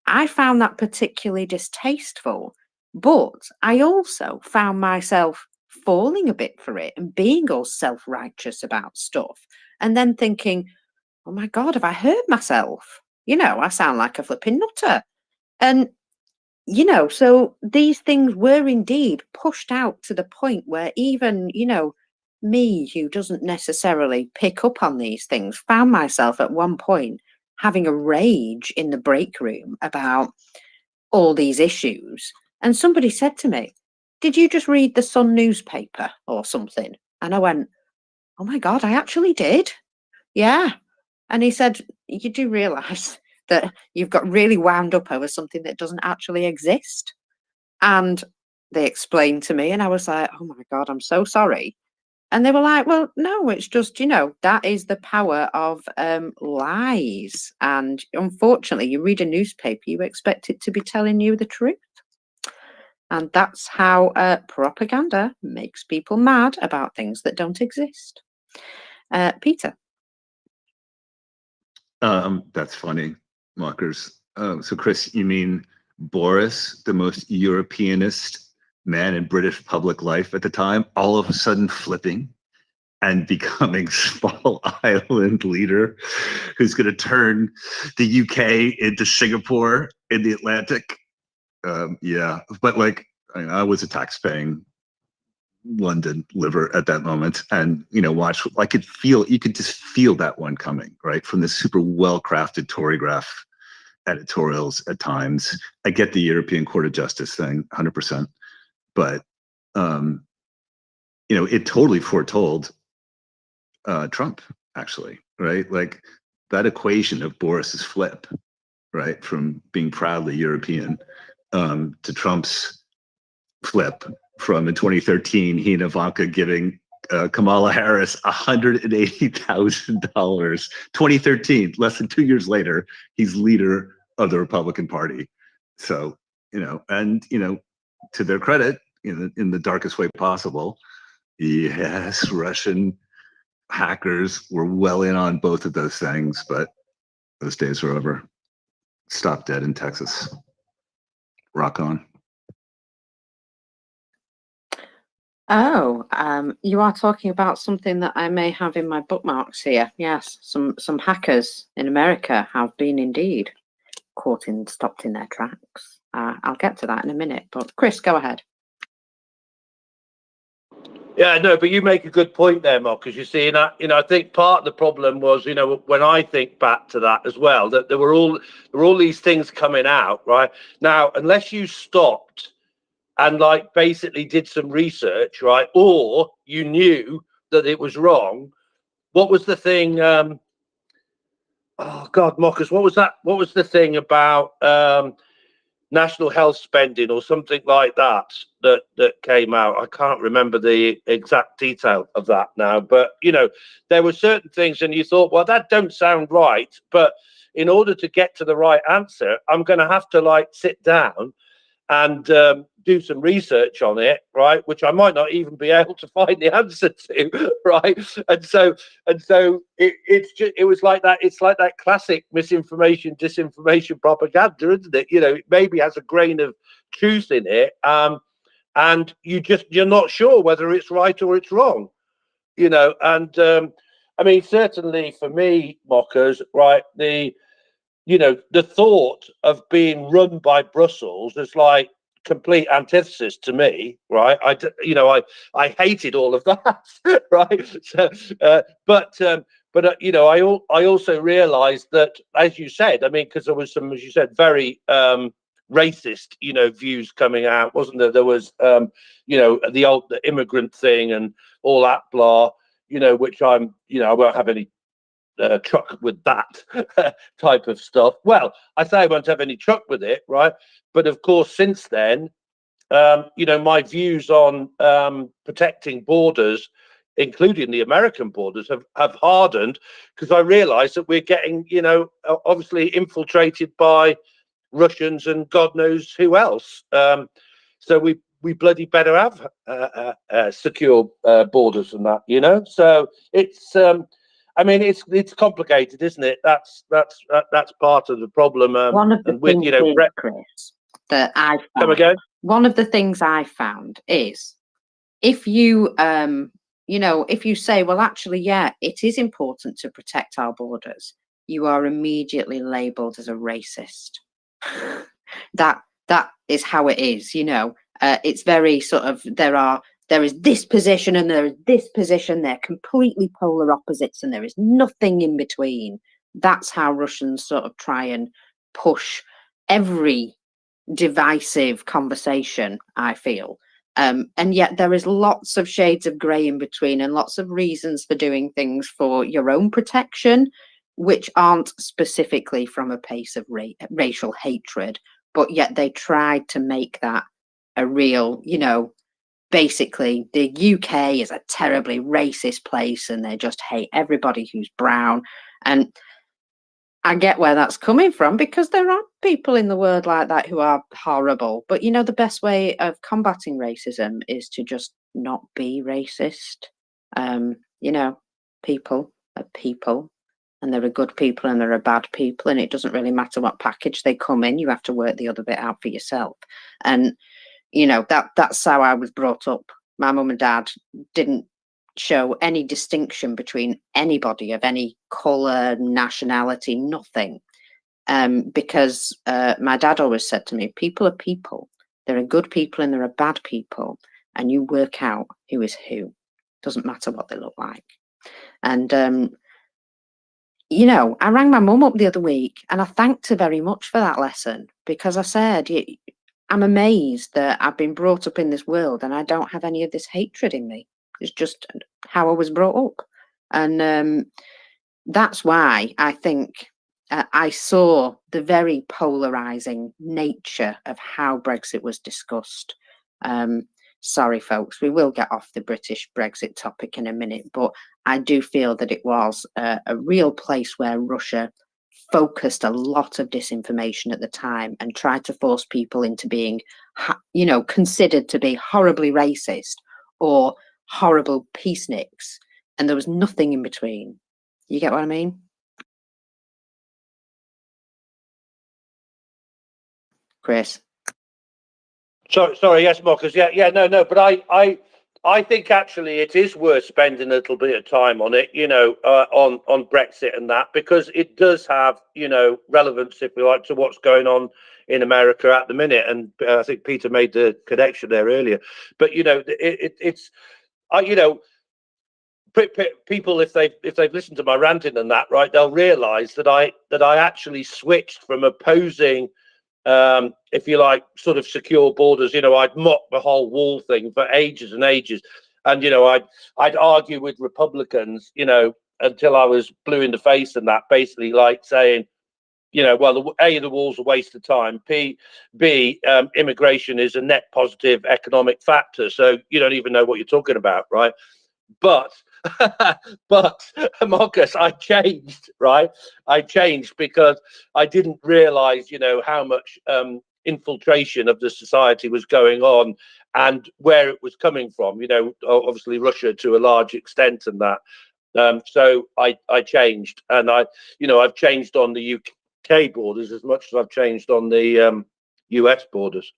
I found that particularly distasteful. But I also found myself falling a bit for it and being all self-righteous about stuff. And then thinking, oh my God, have I hurt myself? I sound like a flipping nutter. And, so these things were indeed pushed out to the point where even, me, who doesn't necessarily pick up on these things, found myself at one point having a rage in the break room about all these issues. And somebody said to me, did you just read the Sun newspaper or something? And I went, oh my God, I actually did. Yeah. And he said, you do realise that you've got really wound up over something that doesn't actually exist. And they explained to me, and I was like, oh my God, I'm so sorry. And they were like, well, no, it's just, that is the power of lies. And unfortunately, you read a newspaper, you expect it to be telling you the truth. And that's how propaganda makes people mad about things that don't exist. Peter. That's funny, Markers. So Chris, you mean Boris, the most Europeanist man in British public life at the time, all of a sudden flipping and becoming small island leader who's going to turn the UK into Singapore in the Atlantic? Yeah, but like I was a tax-paying London liver at that moment, and watch. You could just feel that one coming, right, from the super well-crafted Torygraph editorials at times. I get the European Court of Justice thing, 100%, but it totally foretold Trump, actually, right? Like that equation of Boris's flip, right, from being proudly European to Trump's flip from in 2013, he and Ivanka giving Kamala Harris $180,000. 2013, less than 2 years later, he's leader of the Republican Party. So, to their credit, in the darkest way possible, yes, Russian hackers were well in on both of those things, but those days are over. Stop dead in Texas. Rock on. Oh, you are talking about something that I may have in my bookmarks here. Yes, some hackers in America have been indeed stopped in their tracks. I'll get to that in a minute, but Chris, go ahead. Yeah, no, but you make a good point there, Mark, because you see, I think part of the problem was, when I think back to that as well, that there were all these things coming out, right? Now, unless you stopped and basically did some research, right, or you knew that it was wrong, what was the thing? Oh God, Marcus, what was that? What was the thing about national health spending or something like that came out? I can't remember the exact detail of that now, but there were certain things and you thought, well, that don't sound right, but in order to get to the right answer, I'm going to have to sit down and do some research on it, right, which I might not even be able to find the answer to, right? And so it was like that. It's like that classic misinformation, disinformation propaganda, isn't it? It maybe has a grain of truth in it, and you're not sure whether it's right or it's wrong, and I mean, certainly for me, Mockers, right, the thought of being run by Brussels is like complete antithesis to me, right? I hated all of that, right? So, but I also realised that, as you said, I mean, because there was some, as you said, very racist, views coming out, wasn't there? There was, the immigrant thing and all that blah, which I won't have any truck with that type of stuff. Well, I say I won't have any truck with it, right? But of course, since then, my views on protecting borders, including the American borders, have hardened because I realize that we're getting, obviously infiltrated by Russians and God knows who else. So we bloody better have secure borders than that, So it's I mean, it's complicated, isn't it? That's part of the problem. One of the and with things, Chris, that I found, come again. One of the things I found is if you if you say, well, actually, yeah, it is important to protect our borders, you are immediately labelled as a racist. that is how it is. It's very sort of there is this position and there is this position. They're completely polar opposites and there is nothing in between. That's how Russians sort of try and push every divisive conversation, I feel. And yet there is lots of shades of grey in between and lots of reasons for doing things for your own protection, which aren't specifically from a place of racial hatred, but yet they tried to make that a real, basically the UK is a terribly racist place and they just hate everybody who's brown. And I get where that's coming from, because there are people in the world like that who are horrible. But the best way of combating racism is to just not be racist. People are people, and there are good people and there are bad people, and it doesn't really matter what package they come in. You have to work the other bit out for yourself. And that's how I was brought up. My mum and dad didn't show any distinction between anybody of any colour, nationality, nothing. Because my dad always said to me, people are people. There are good people and there are bad people, and you work out who is who. Doesn't matter what they look like. And I rang my mum up the other week and I thanked her very much for that lesson, because I said, I'm amazed that I've been brought up in this world and I don't have any of this hatred in me. It's just how I was brought up. And that's why I think I saw the very polarizing nature of how Brexit was discussed. Sorry, folks, we will get off the British Brexit topic in a minute, but I do feel that it was a real place where Russia focused a lot of disinformation at the time and tried to force people into being, considered to be horribly racist or horrible peaceniks. And there was nothing in between. You get what I mean? Chris? Sorry, yes, Marcus. Yeah, no, but I think actually it is worth spending a little bit of time on it, on Brexit and that, because it does have, relevance, if we like, to what's going on in America at the minute. And I think Peter made the connection there earlier. But people, if they've listened to my ranting and that, right, they'll realise that I actually switched from opposing, if you like, sort of secure borders. I'd mocked the whole wall thing for ages and ages, and I'd argue with Republicans, until I was blue in the face, and that basically like saying, well, the wall's a waste of time. B, immigration is a net positive economic factor, so you don't even know what you're talking about, right? But Marcus, I changed, right? I changed because I didn't realize, how much infiltration of the society was going on and where it was coming from. Obviously Russia to a large extent, and that. So I changed, and I've changed on the UK borders as much as I've changed on the US borders.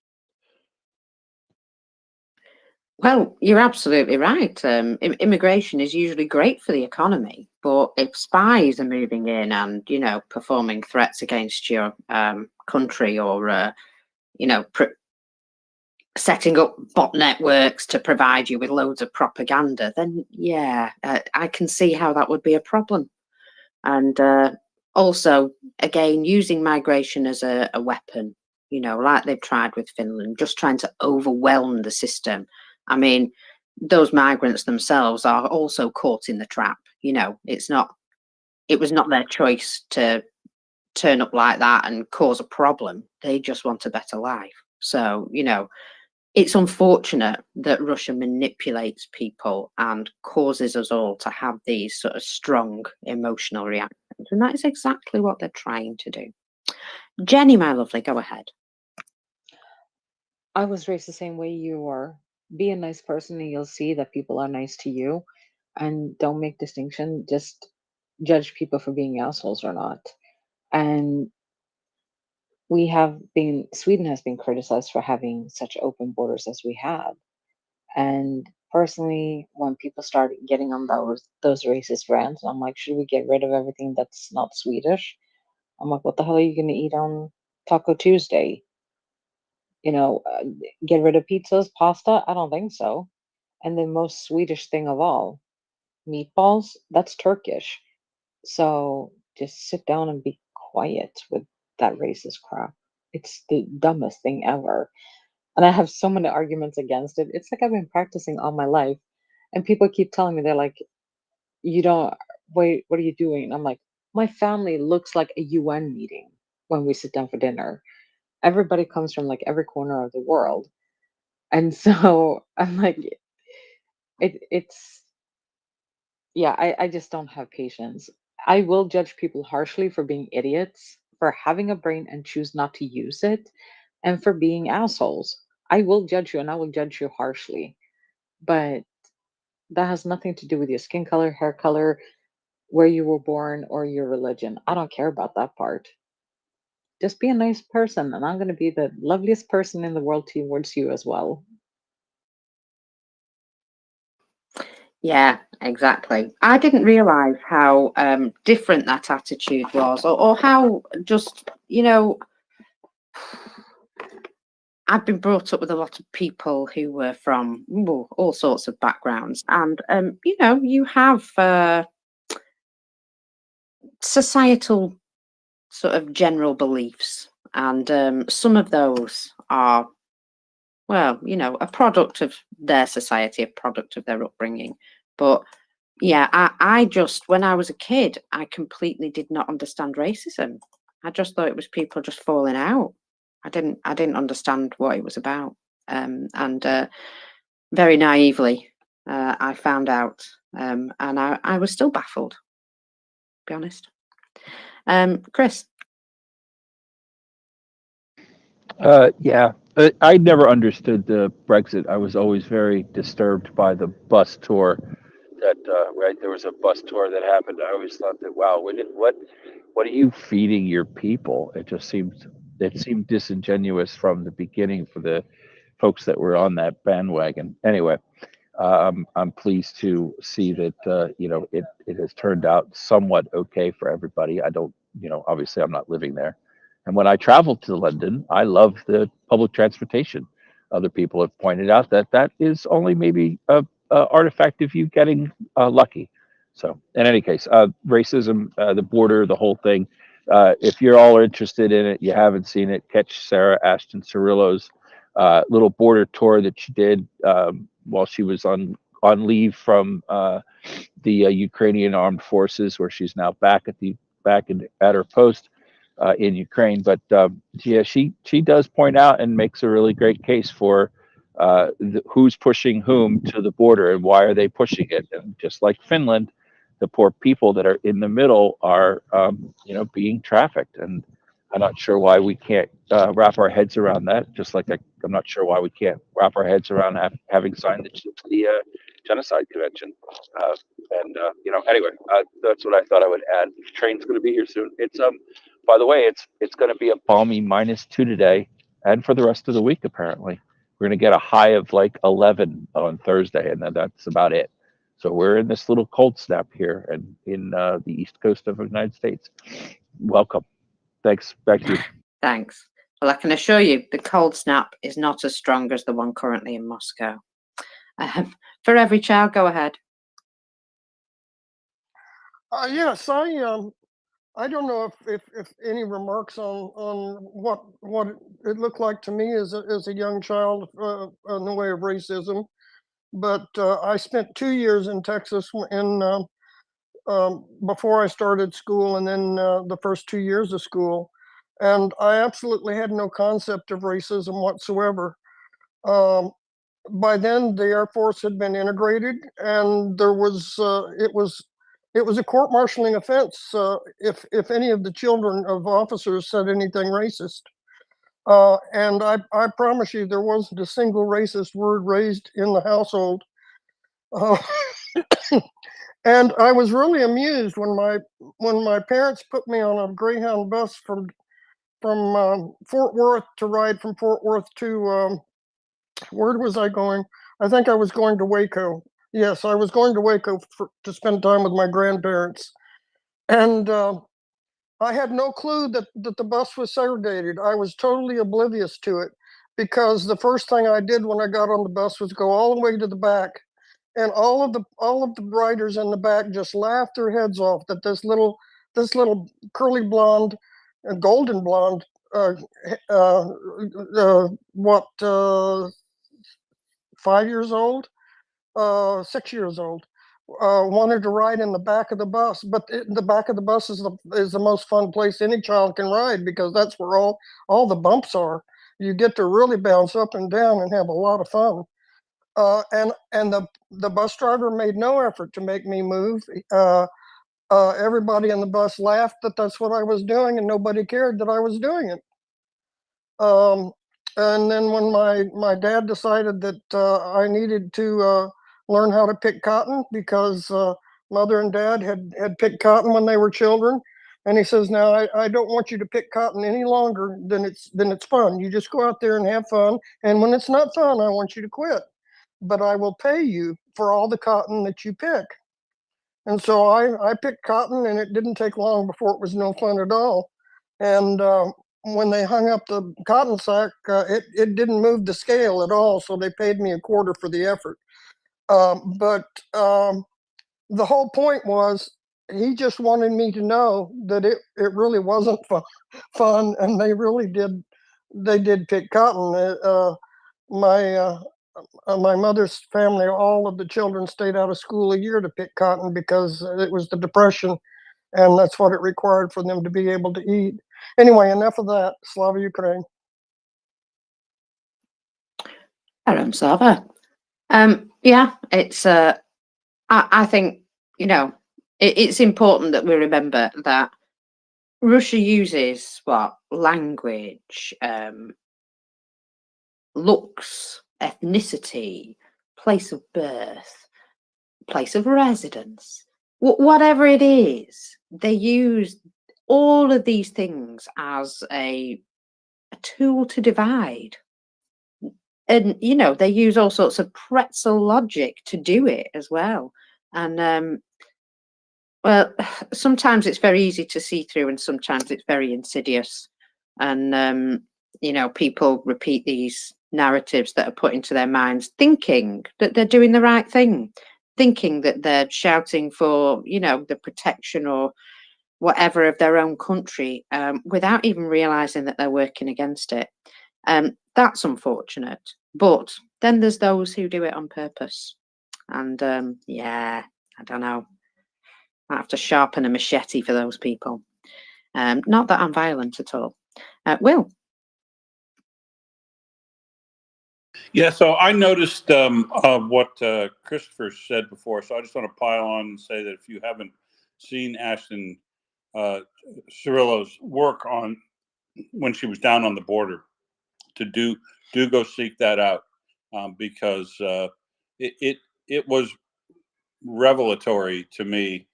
Well, you're absolutely right. Immigration is usually great for the economy, but if spies are moving in and, performing threats against your country, or, setting up bot networks to provide you with loads of propaganda, then yeah, I can see how that would be a problem. And also, again, using migration as a weapon, like they've tried with Finland, just trying to overwhelm the system. I mean, those migrants themselves are also caught in the trap. It was not their choice to turn up like that and cause a problem. They just want a better life. So, it's unfortunate that Russia manipulates people and causes us all to have these sort of strong emotional reactions. And that is exactly what they're trying to do. Jenny, my lovely, go ahead. I was raised the same way you were. Be a nice person and you'll see that people are nice to you, and don't make distinction. Just judge people for being assholes or not. And Sweden has been criticized for having such open borders as we have. And personally, when people start getting on those racist rants, I'm like, should we get rid of everything that's not Swedish? I'm like, what the hell are you going to eat on Taco Tuesday? Get rid of pizzas, pasta? I don't think so. And the most Swedish thing of all, meatballs, that's Turkish. So just sit down and be quiet with that racist crap. It's the dumbest thing ever. And I have so many arguments against it. It's like I've been practicing all my life. And people keep telling me, they're like, you don't, wait, what are you doing? And I'm like, my family looks like a UN meeting when we sit down for dinner. Everybody comes from like every corner of the world. And so I'm like, it's yeah, I just don't have patience. I will judge people harshly for being idiots, for having a brain and choose not to use it, and for being assholes. I will judge you and I will judge you harshly. But that has nothing to do with your skin color, hair color, where you were born, or your religion. I don't care about that part. Just be a nice person, and I'm going to be the loveliest person in the world towards you as well. Yeah, exactly. I didn't realize how different that attitude was, or how just, I've been brought up with a lot of people who were from all sorts of backgrounds, and you have societal sort of general beliefs, and some of those are, well, a product of their society, a product of their upbringing. But yeah, I just, when I was a kid, I completely did not understand racism. I just thought it was people just falling out. I didn't understand what it was about. And very naively, I found out, and I was still baffled, to be honest. Chris. Yeah, I never understood the Brexit. I was always very disturbed by the bus tour. That right, there was a bus tour that happened. I always thought that, wow, what are you feeding your people? It seemed disingenuous from the beginning for the folks that were on that bandwagon. Anyway, I'm pleased to see that it has turned out somewhat okay for everybody. I don't, obviously I'm not living there, and when I travel to London, I love the public transportation. Other people have pointed out that that is only maybe a artifact of you getting lucky. So, in any case, racism, the border, the whole thing. If you're all interested in it, you haven't seen it, catch Sarah Ashton Cirillo's little border tour that she did while she was on leave from the Ukrainian armed forces, where she's now at her post in Ukraine. But yeah, she does point out and makes a really great case for who's pushing whom to the border and why are they pushing it. And just like Finland, the poor people that are in the middle are being trafficked, and I'm not sure why we can't wrap our heads around that. Just like I'm not sure why we can't wrap our heads around having signed the genocide convention. Anyway, that's what I thought I would add. The train's going to be here soon. It's by the way, it's going to be a balmy -2 today, and for the rest of the week. Apparently, we're going to get a high of like 11 on Thursday, and then that's about it. So we're in this little cold snap here, and in the east coast of the United States. Welcome. Thanks. Back to you. Thanks. Well, I can assure you the cold snap is not as strong as the one currently in Moscow. For every child, go ahead. Yes, I don't know if any remarks on what it looked like to me as a young child in the way of racism, but I spent 2 years in Texas before I started school, and then the first 2 years of school, and I absolutely had no concept of racism whatsoever. By then, the Air Force had been integrated, and there was it was a court-martialing offense if any of the children of officers said anything racist. And I promise you, there wasn't a single racist word raised in the household. And I was really amused when my parents put me on a Greyhound bus from Fort Worth to ride from Fort Worth to where was I going? I think I was going to Waco. Yes, I was going to Waco to spend time with my grandparents, and I had no clue that the bus was segregated. I was totally oblivious to it because the first thing I did when I got on the bus was go all the way to the back, and all of the riders in the back just laughed their heads off that this little curly blonde, golden blonde, what 5 years old, 6 years old, wanted to ride in the back of the bus. But the back of the bus is the most fun place any child can ride because that's where all the bumps are. you get to really bounce up and down and have a lot of fun. And the bus driver made no effort to make me move. Everybody in the bus laughed that that's what I was doing, and nobody cared that I was doing it. And then when my dad decided that I needed to learn how to pick cotton because mother and dad had picked cotton when they were children, and he says, "Now I don't want you to pick cotton any longer than it's fun. You just go out there and have fun, and when it's not fun, I want you to quit. But I will pay you for all the cotton that you pick." And so I picked cotton, and it didn't take long before it was no fun at all. And when they hung up the cotton sack, it didn't move the scale at all. So they paid me a quarter for the effort. But the whole point was he just wanted me to know that it really wasn't fun, and they did pick cotton. My mother's family, all of the children stayed out of school a year to pick cotton because it was the Depression, and that's what it required for them to be able to eat. Anyway, enough of that. Slava Ukraine. Aram Slava. Yeah, it's. I think it's important that we remember that Russia uses language, looks, ethnicity, place of birth, place of residence, whatever it is. They use all of these things as a tool to divide. And they use all sorts of pretzel logic to do it as well. And well, sometimes it's very easy to see through, and sometimes it's very insidious. And people repeat these narratives that are put into their minds, thinking that they're doing the right thing, thinking that they're shouting for the protection or whatever of their own country, without even realizing that they're working against it. That's unfortunate. But then there's those who do it on purpose. And I don't know. I have to sharpen a machete for those people. Not that I'm violent at all. Will? Yeah, so I noticed what Christopher said before, so I just want to pile on and say that if you haven't seen Ashton Cirillo's work on when she was down on the border, to do go seek that out, because it was revelatory to me,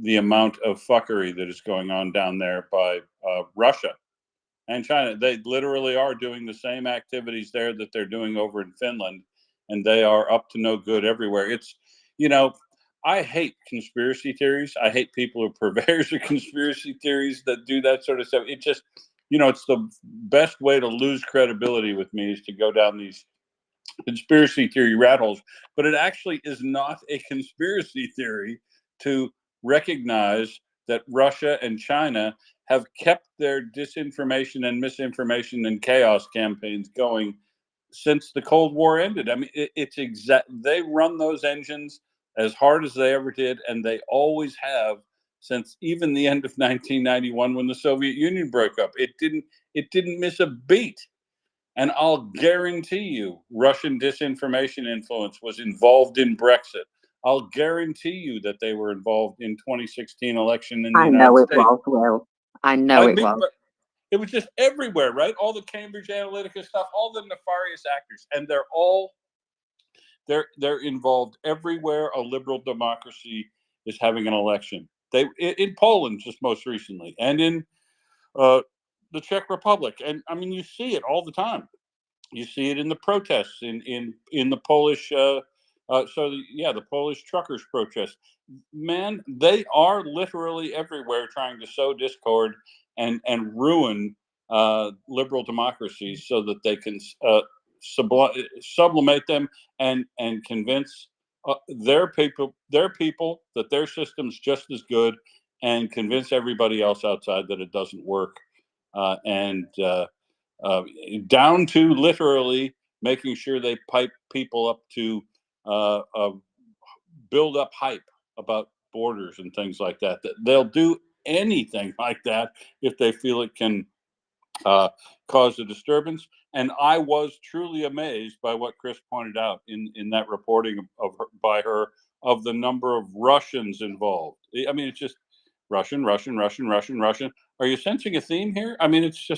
the amount of fuckery that is going on down there by Russia and China. They literally are doing the same activities there that they're doing over in Finland, and they are up to no good everywhere. It's, I hate conspiracy theories. I hate people who are purveyors of conspiracy theories that do that sort of stuff. It just, it's the best way to lose credibility with me is to go down these conspiracy theory rat holes. But it actually is not a conspiracy theory to recognize that Russia and China have kept their disinformation and misinformation and chaos campaigns going since the Cold War ended. I mean, it's they run those engines as hard as they ever did, and they always have since even the end of 1991 when the Soviet Union broke up. It didn't miss a beat. And I'll guarantee you Russian disinformation influence was involved in Brexit. I'll guarantee you that they were involved in 2016 election in the United States. Was, Will. I know it was. It was just everywhere, right? All the Cambridge Analytica stuff, all the nefarious actors, and they're involved everywhere a liberal democracy is having an election. They in Poland just most recently, and in the Czech Republic, and I mean you see it all the time. You see it in the protests in the Polish. The Polish truckers protest. Man, they are literally everywhere trying to sow discord and ruin liberal democracies so that they can sublimate them and convince their people that their system's just as good, and convince everybody else outside that it doesn't work, down to literally making sure they pipe people up to build up hype about borders and things like that. They'll do anything like that if they feel it can cause a disturbance. And I was truly amazed by what Chris pointed out in that reporting of her, by her, of the number of Russians involved. I mean, it's just Russian, Russian, Russian, Russian, Russian. Are you sensing a theme here? I mean, it's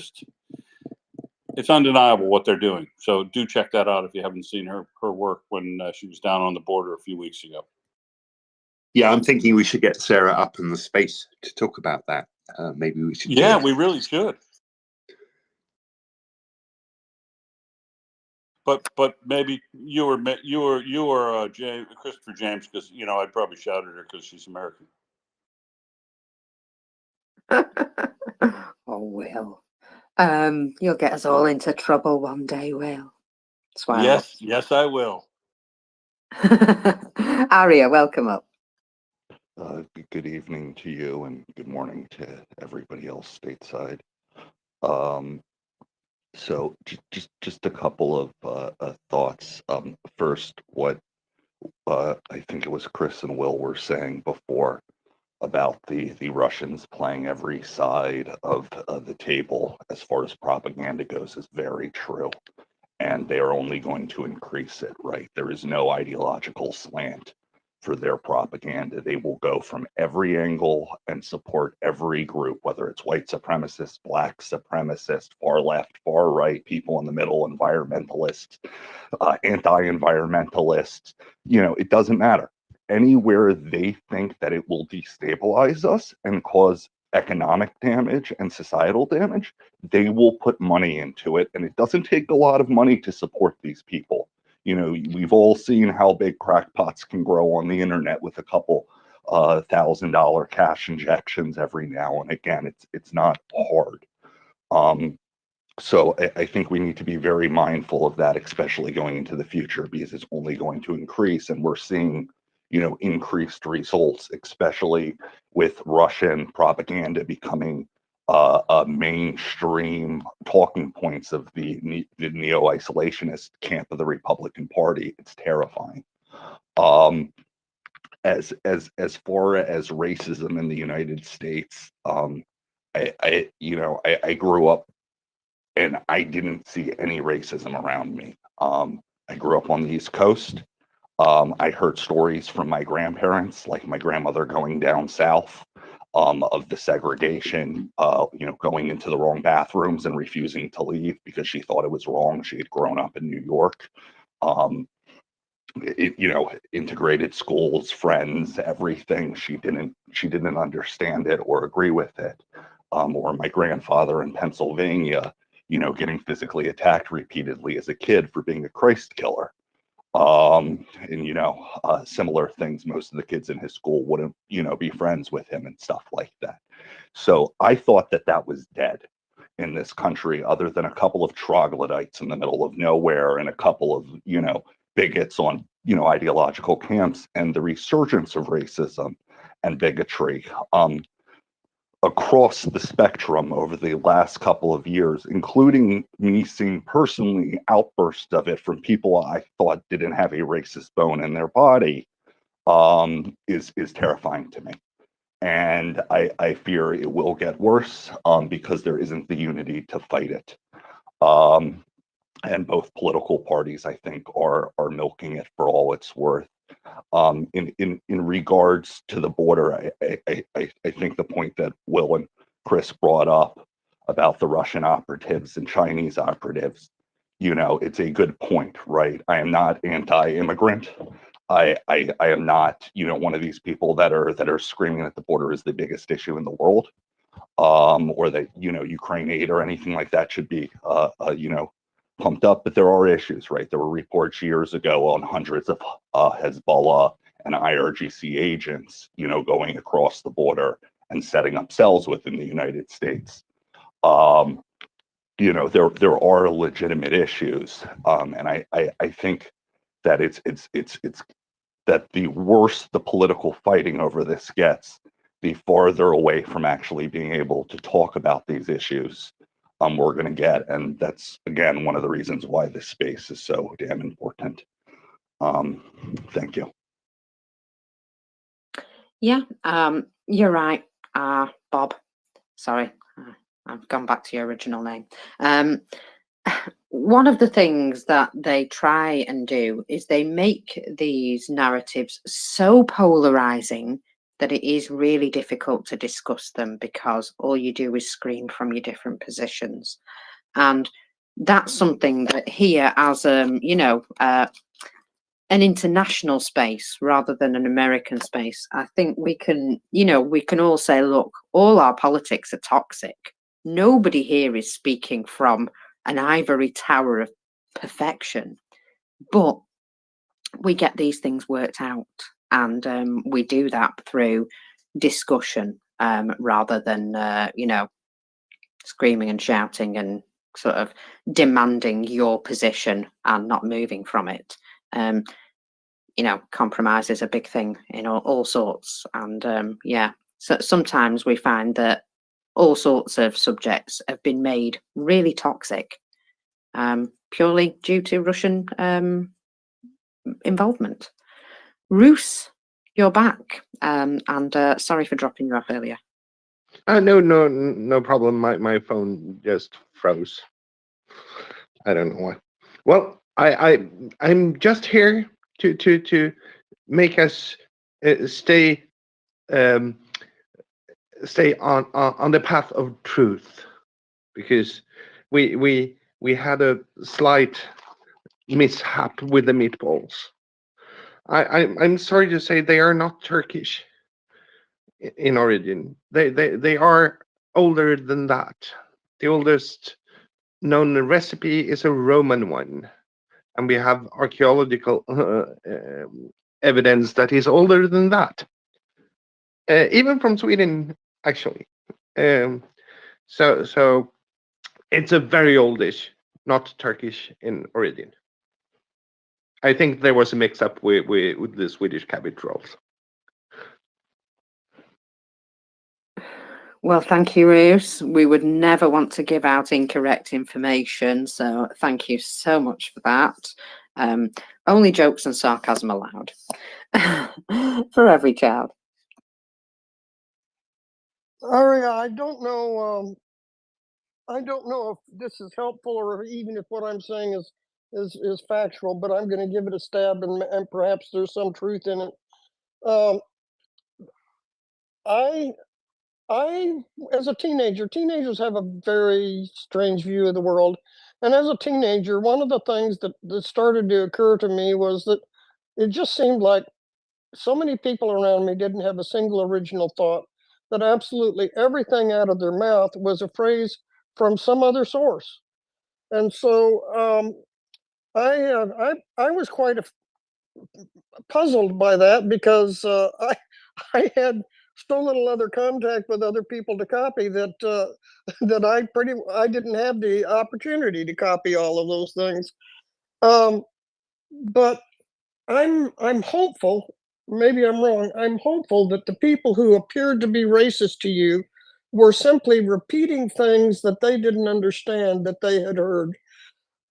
undeniable what they're doing. So do check that out if you haven't seen her work when she was down on the border a few weeks ago. Yeah, I'm thinking we should get Sarah up in the space to talk about that. Maybe we should. Yeah, we really should. But maybe you were James, Christopher James, because I'd probably shout at her because she's American. Oh, Will. You'll get us all into trouble one day, Will. Swear up. Yes, I will. Aria, welcome up. Good evening to you and good morning to everybody else stateside. So just a couple of thoughts. First, what I think it was Chris and Will were saying before about the Russians playing every side of the table as far as propaganda goes is very true. And they are only going to increase it, right? There is no ideological slant for their propaganda. They will go from every angle and support every group, whether it's white supremacist, black supremacist, far left, far right, people in the middle, environmentalists, anti-environmentalists. It doesn't matter. Anywhere they think that it will destabilize us and cause economic damage and societal damage, they will put money into it. And it doesn't take a lot of money to support these people. We've all seen how big crackpots can grow on the internet with a couple $1,000 cash injections every now and again. It's not hard. So I think we need to be very mindful of that, especially going into the future, because it's only going to increase. And we're seeing, increased results, especially with Russian propaganda becoming a mainstream talking points of the neo-isolationist camp of the Republican Party. It's terrifying. As far as racism in the United States, I grew up and I didn't see any racism around me. I grew up on the East Coast. I heard stories from my grandparents, like my grandmother going down south, of the segregation, going into the wrong bathrooms and refusing to leave because she thought it was wrong. She had grown up in New York. Integrated schools, friends, everything. She didn't understand it or agree with it. Or my grandfather in Pennsylvania, getting physically attacked repeatedly as a kid for being a Christ killer. Similar things. Most of the kids in his school wouldn't, be friends with him and stuff like that. So I thought that was dead in this country, other than a couple of troglodytes in the middle of nowhere and a couple of, bigots on, ideological camps, and the resurgence of racism and bigotry across the spectrum over the last couple of years, including me seeing personally outbursts of it from people I thought didn't have a racist bone in their body, is terrifying to me. And I fear it will get worse because there isn't the unity to fight it. And both political parties, I think, are milking it for all it's worth. In regards to the border, I think the point that Will and Chris brought up about the Russian operatives and Chinese operatives, it's a good point, right? I am not anti-immigrant. I am not, one of these people that are screaming that the border is the biggest issue in the world, or that Ukraine aid or anything like that should be pumped up. But there are issues, right? There were reports years ago on hundreds of Hezbollah and IRGC agents, going across the border and setting up cells within the United States. There are legitimate issues, and I think that it's that the worse the political fighting over this gets, the farther away from actually being able to talk about these issues we're going to get. And that's, again, one of the reasons why this space is so damn important. Thank you. Yeah, you're right, Bob. Sorry, I've gone back to your original name. one of the things that they try and do is they make these narratives so polarizing that it is really difficult to discuss them, because all you do is scream from your different positions. And that's something that here, as an international space rather than an American space, I think we can, we can all say, look, all our politics are toxic. Nobody here is speaking from an ivory tower of perfection, but we get these things worked out, and we do that through discussion rather than, screaming and shouting and sort of demanding your position and not moving from it. Compromise is a big thing in all sorts. And so sometimes we find that all sorts of subjects have been made really toxic purely due to Russian involvement. Roos, you're back. And sorry for dropping you off earlier. No problem. My phone just froze. I don't know why. Well, I'm just here to make us stay on the path of truth, because we had a slight mishap with the meatballs. I'm sorry to say they are not Turkish in origin. They are older than that. The oldest known recipe is a Roman one, and we have archaeological evidence that is older than that, even from Sweden, actually. So it's a very old dish, not Turkish in origin. I think there was a mix-up with the Swedish cabbage rolls. Well, thank you, Roos. We would never want to give out incorrect information, so thank you so much for that. Only jokes and sarcasm allowed for every child. Aria, I don't know if this is helpful, or even if what I'm saying is factual, but I'm going to give it a stab, and perhaps there's some truth in it. I, as a teenagers have a very strange view of the world. And as a teenager, one of the things that started to occur to me was that it just seemed like so many people around me didn't have a single original thought, that absolutely everything out of their mouth was a phrase from some other source. And so I was quite puzzled by that, because I had so little other contact with other people to copy that that I didn't have the opportunity to copy all of those things. But I'm hopeful. Maybe I'm wrong. I'm hopeful that the people who appeared to be racist to you were simply repeating things that they didn't understand that they had heard.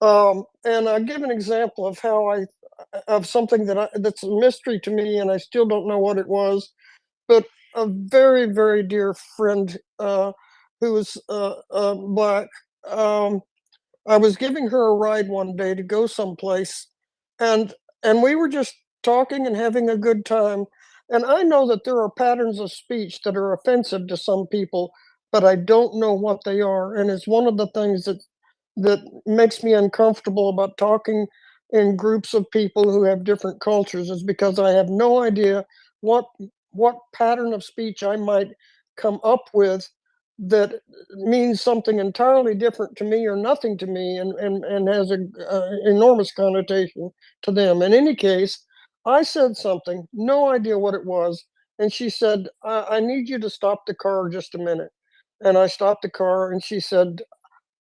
And I'll give an example of how of something that's a mystery to me, and I still don't know what it was. But a very, very dear friend who was black, I was giving her a ride one day to go someplace, and we were just talking and having a good time. And I know that there are patterns of speech that are offensive to some people, but I don't know what they are. And it's one of the things that makes me uncomfortable about talking in groups of people who have different cultures, is because I have no idea what pattern of speech I might come up with that means something entirely different to me or nothing to me, and has an enormous connotation to them. In any case, I said something, no idea what it was, and she said, I need you to stop the car just a minute. And I stopped the car, and she said,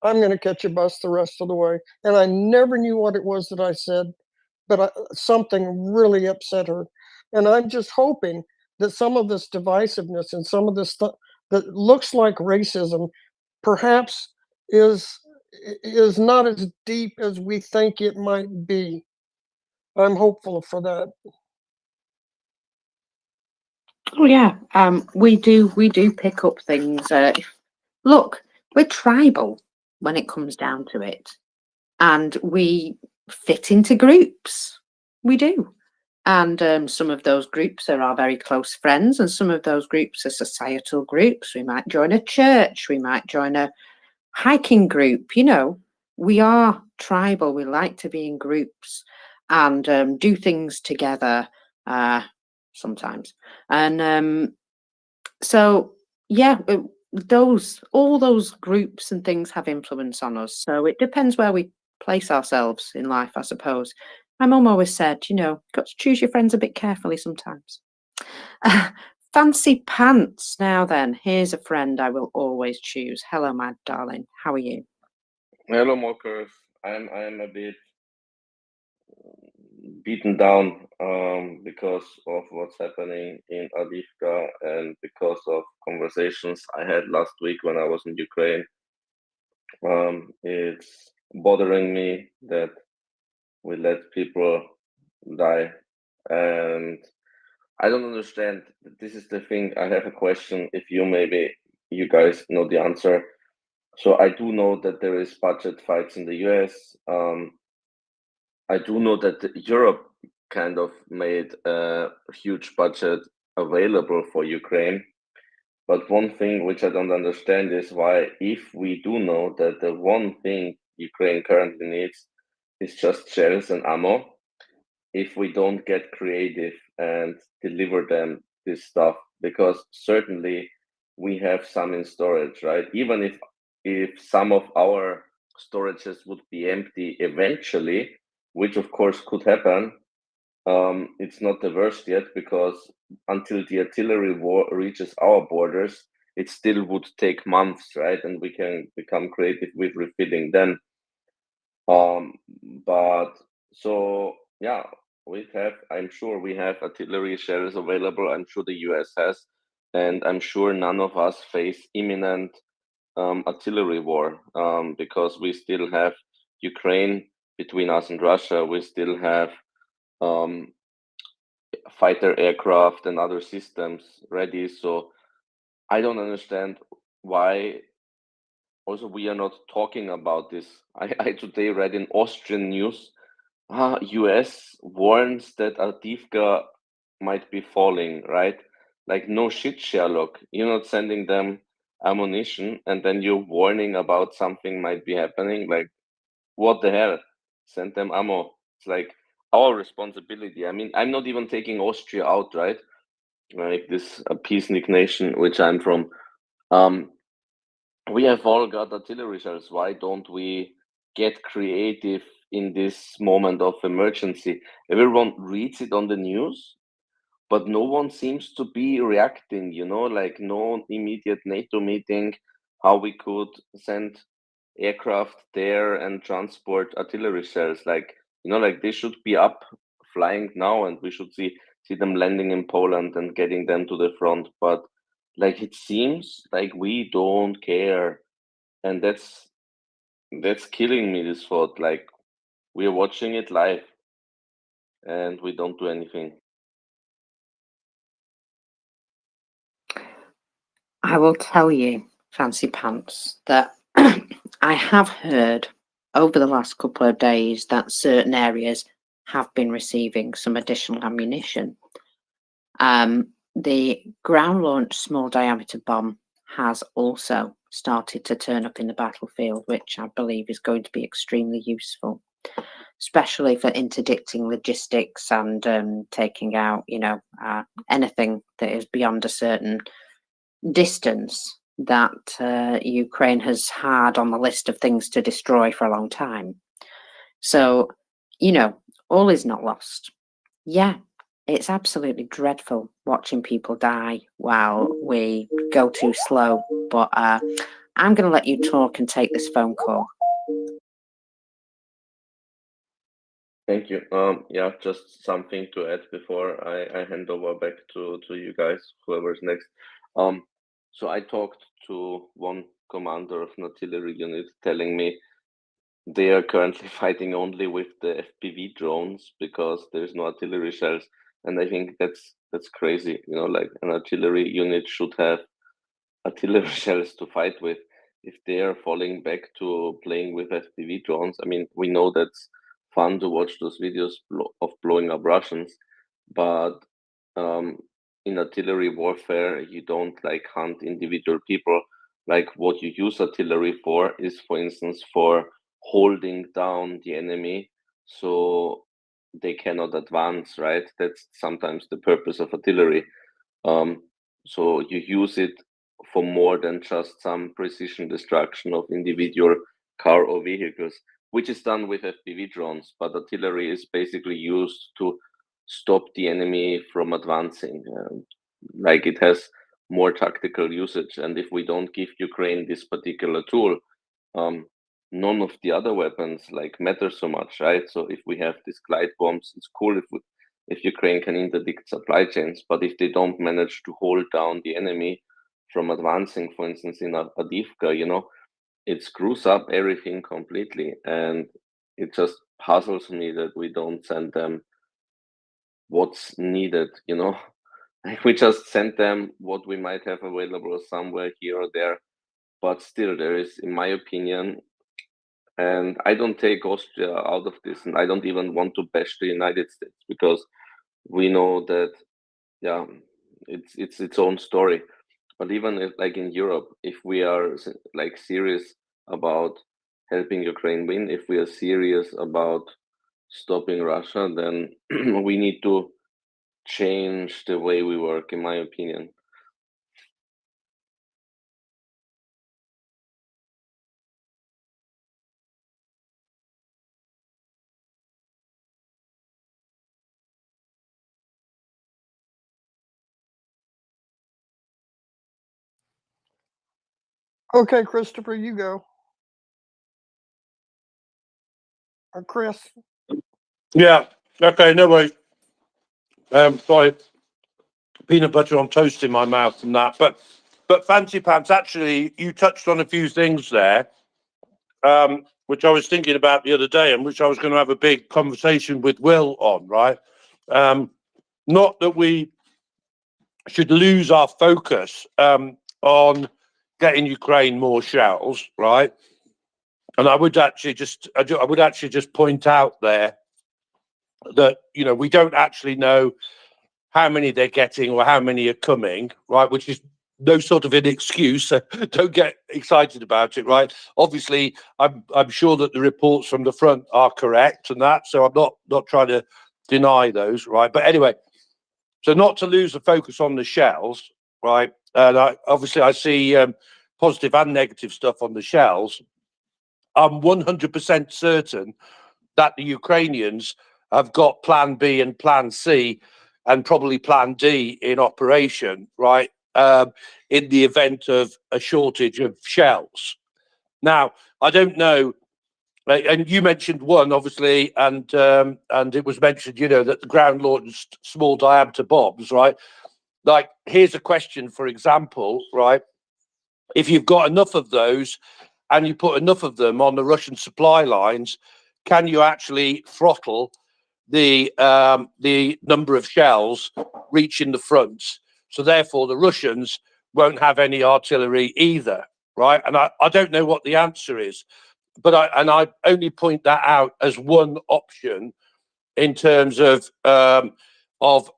I'm going to catch a bus the rest of the way. And I never knew what it was that I said, but something really upset her. And I'm just hoping that some of this divisiveness and some of this stuff that looks like racism perhaps is not as deep as we think it might be. I'm hopeful for that. Oh yeah, we do pick up things. Look, we're tribal when it comes down to it. and we fit into groups. We do. And some of those groups are our very close friends, and some of those groups are societal groups. We might join a church, we might join a hiking group. You know, we are tribal. We like to be in groups and do things together sometimes. And so, yeah, all those groups and things have influence on us. So it depends where we place ourselves in life, I suppose. My mum always said, you know, got to choose your friends a bit carefully sometimes. Fancy pants. Now then, here's a friend I will always choose. Hello, my darling. How are you? Hello, Marcus. I'm a bit beaten down because of what's happening in Avdiivka and because of conversations I had last week when I was in Ukraine. It's bothering me that we let people die, and I don't understand. This is the thing. I have a question. If you guys know the answer. So I do know that there is budget fights in the US. I do know that Europe kind of made a huge budget available for Ukraine. But one thing which I don't understand is why, if we do know that the one thing Ukraine currently needs is just shells and ammo, if we don't get creative and deliver them this stuff, because certainly we have some in storage, right? Even if some of our storages would be empty eventually, which of course could happen, it's not the worst yet, because until the artillery war reaches our borders, it still would take months, right? And we can become creative with refilling then. But so yeah, I'm sure we have artillery shells available. I'm sure the US has, and I'm sure none of us face imminent artillery war, because we still have Ukraine between us and Russia. We still have um, fighter aircraft and other systems ready. So I don't understand why also we are not talking about this. I today read in Austrian news, US warns that Avdiivka might be falling, right? Like, no shit, Sherlock. You're not sending them ammunition, and then you're warning about something might be happening. Like, what the hell? Send them ammo. It's like our responsibility. I mean, I'm not even taking Austria out, right? Like this peacenik nation, which I'm from. We have all got artillery shells. Why don't we get creative in this moment of emergency? Everyone reads it on the news, but no one seems to be reacting, like no immediate NATO meeting, how we could send aircraft there and transport artillery shells. Like, like they should be up flying now, and we should see them landing in Poland and getting them to the front. But like, it seems like we don't care, and that's killing me, this thought. Like, we're watching it live and we don't do anything. I will tell you, Fancy Pants, that I have heard over the last couple of days that certain areas have been receiving some additional ammunition. The ground launched small diameter bomb has also started to turn up in the battlefield, which I believe is going to be extremely useful, especially for interdicting logistics and taking out, anything that is beyond a certain distance that Ukraine has had on the list of things to destroy for a long time. So, all is not lost. Yeah, it's absolutely dreadful watching people die while we go too slow. But I'm going to let you talk and take this phone call. Thank you. Yeah, just something to add before I hand over back to you guys, whoever's next. So I talked to one commander of an artillery unit telling me they are currently fighting only with the FPV drones because there's no artillery shells, and I think that's crazy. Like, an artillery unit should have artillery shells to fight with. if they are falling back to playing with FPV drones. I mean, we know that's fun to watch those videos of blowing up Russians, but in artillery warfare, you don't like hunt individual people. Like what you use artillery for is, for instance, for holding down the enemy so they cannot advance, right? That's sometimes the purpose of artillery. So you use it for more than just some precision destruction of individual car or vehicles, which is done with FPV drones, but artillery is basically used to stop the enemy from advancing. Like it has more tactical usage, and if we don't give Ukraine this particular tool, none of the other weapons like matter so much, right? So if we have these glide bombs, it's cool if Ukraine can interdict supply chains, but if they don't manage to hold down the enemy from advancing, for instance, in Avdiivka, you know, it screws up everything completely, and it just puzzles me that we don't send them what's needed, you know. Like we just send them what we might have available somewhere here or there, but still there is, in my opinion, and I don't take Austria out of this, and I don't even want to bash the United States, because we know that, yeah, it's its own story. But even if, like in Europe, if we are like serious about helping Ukraine win, if we are serious about stopping Russia, then we need to change the way we work, in my opinion. Okay, Christopher, you go. Or Chris. Yeah. Okay. No worries. Sorry, peanut butter on toast in my mouth and that. But Fancy Pants, actually, you touched on a few things there, which I was thinking about the other day, and which I was going to have a big conversation with Will on. Right. Not that we should lose our focus on getting Ukraine more shells, right? And I would actually just point out there that, you know, we don't actually know how many they're getting or how many are coming, right? Which is no sort of an excuse. So don't get excited about it, right? Obviously, I'm sure that the reports from the front are correct and that, so I'm not trying to deny those, right? But anyway, so not to lose the focus on the shells, right? And I see positive and negative stuff on the shells. I'm 100% certain that the Ukrainians have got Plan B and Plan C and probably Plan D in operation, right? In the event of a shortage of shells. Now, I don't know, and you mentioned one, obviously, and it was mentioned, you know, that the ground launched small diameter bombs, right? Like, here's a question, for example, right? If you've got enough of those and you put enough of them on the Russian supply lines, can you actually throttle the number of shells reaching the fronts? So therefore, the Russians won't have any artillery either, right? And I don't know what the answer is, but I only point that out as one option in terms of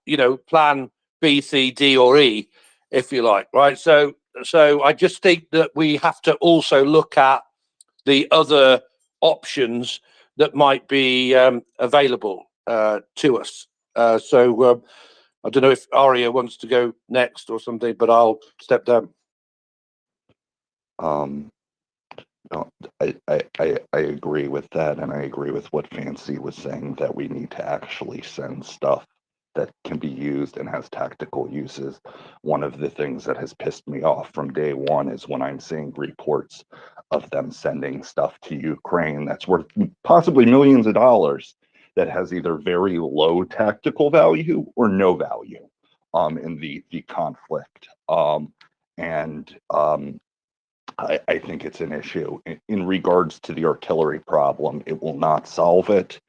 you know, Plan B, C, D, or E, if you like, right? So I just think that we have to also look at the other options that might be available to us. So I don't know if Aria wants to go next or something, but I'll step down. No, I agree with that, and I agree with what Fancy was saying, that we need to actually send stuff that can be used and has tactical uses. One of the things that has pissed me off from day one is when I'm seeing reports of them sending stuff to Ukraine that's worth possibly millions of dollars that has either very low tactical value or no value in the conflict. I think it's an issue. In regards to the artillery problem, it will not solve it.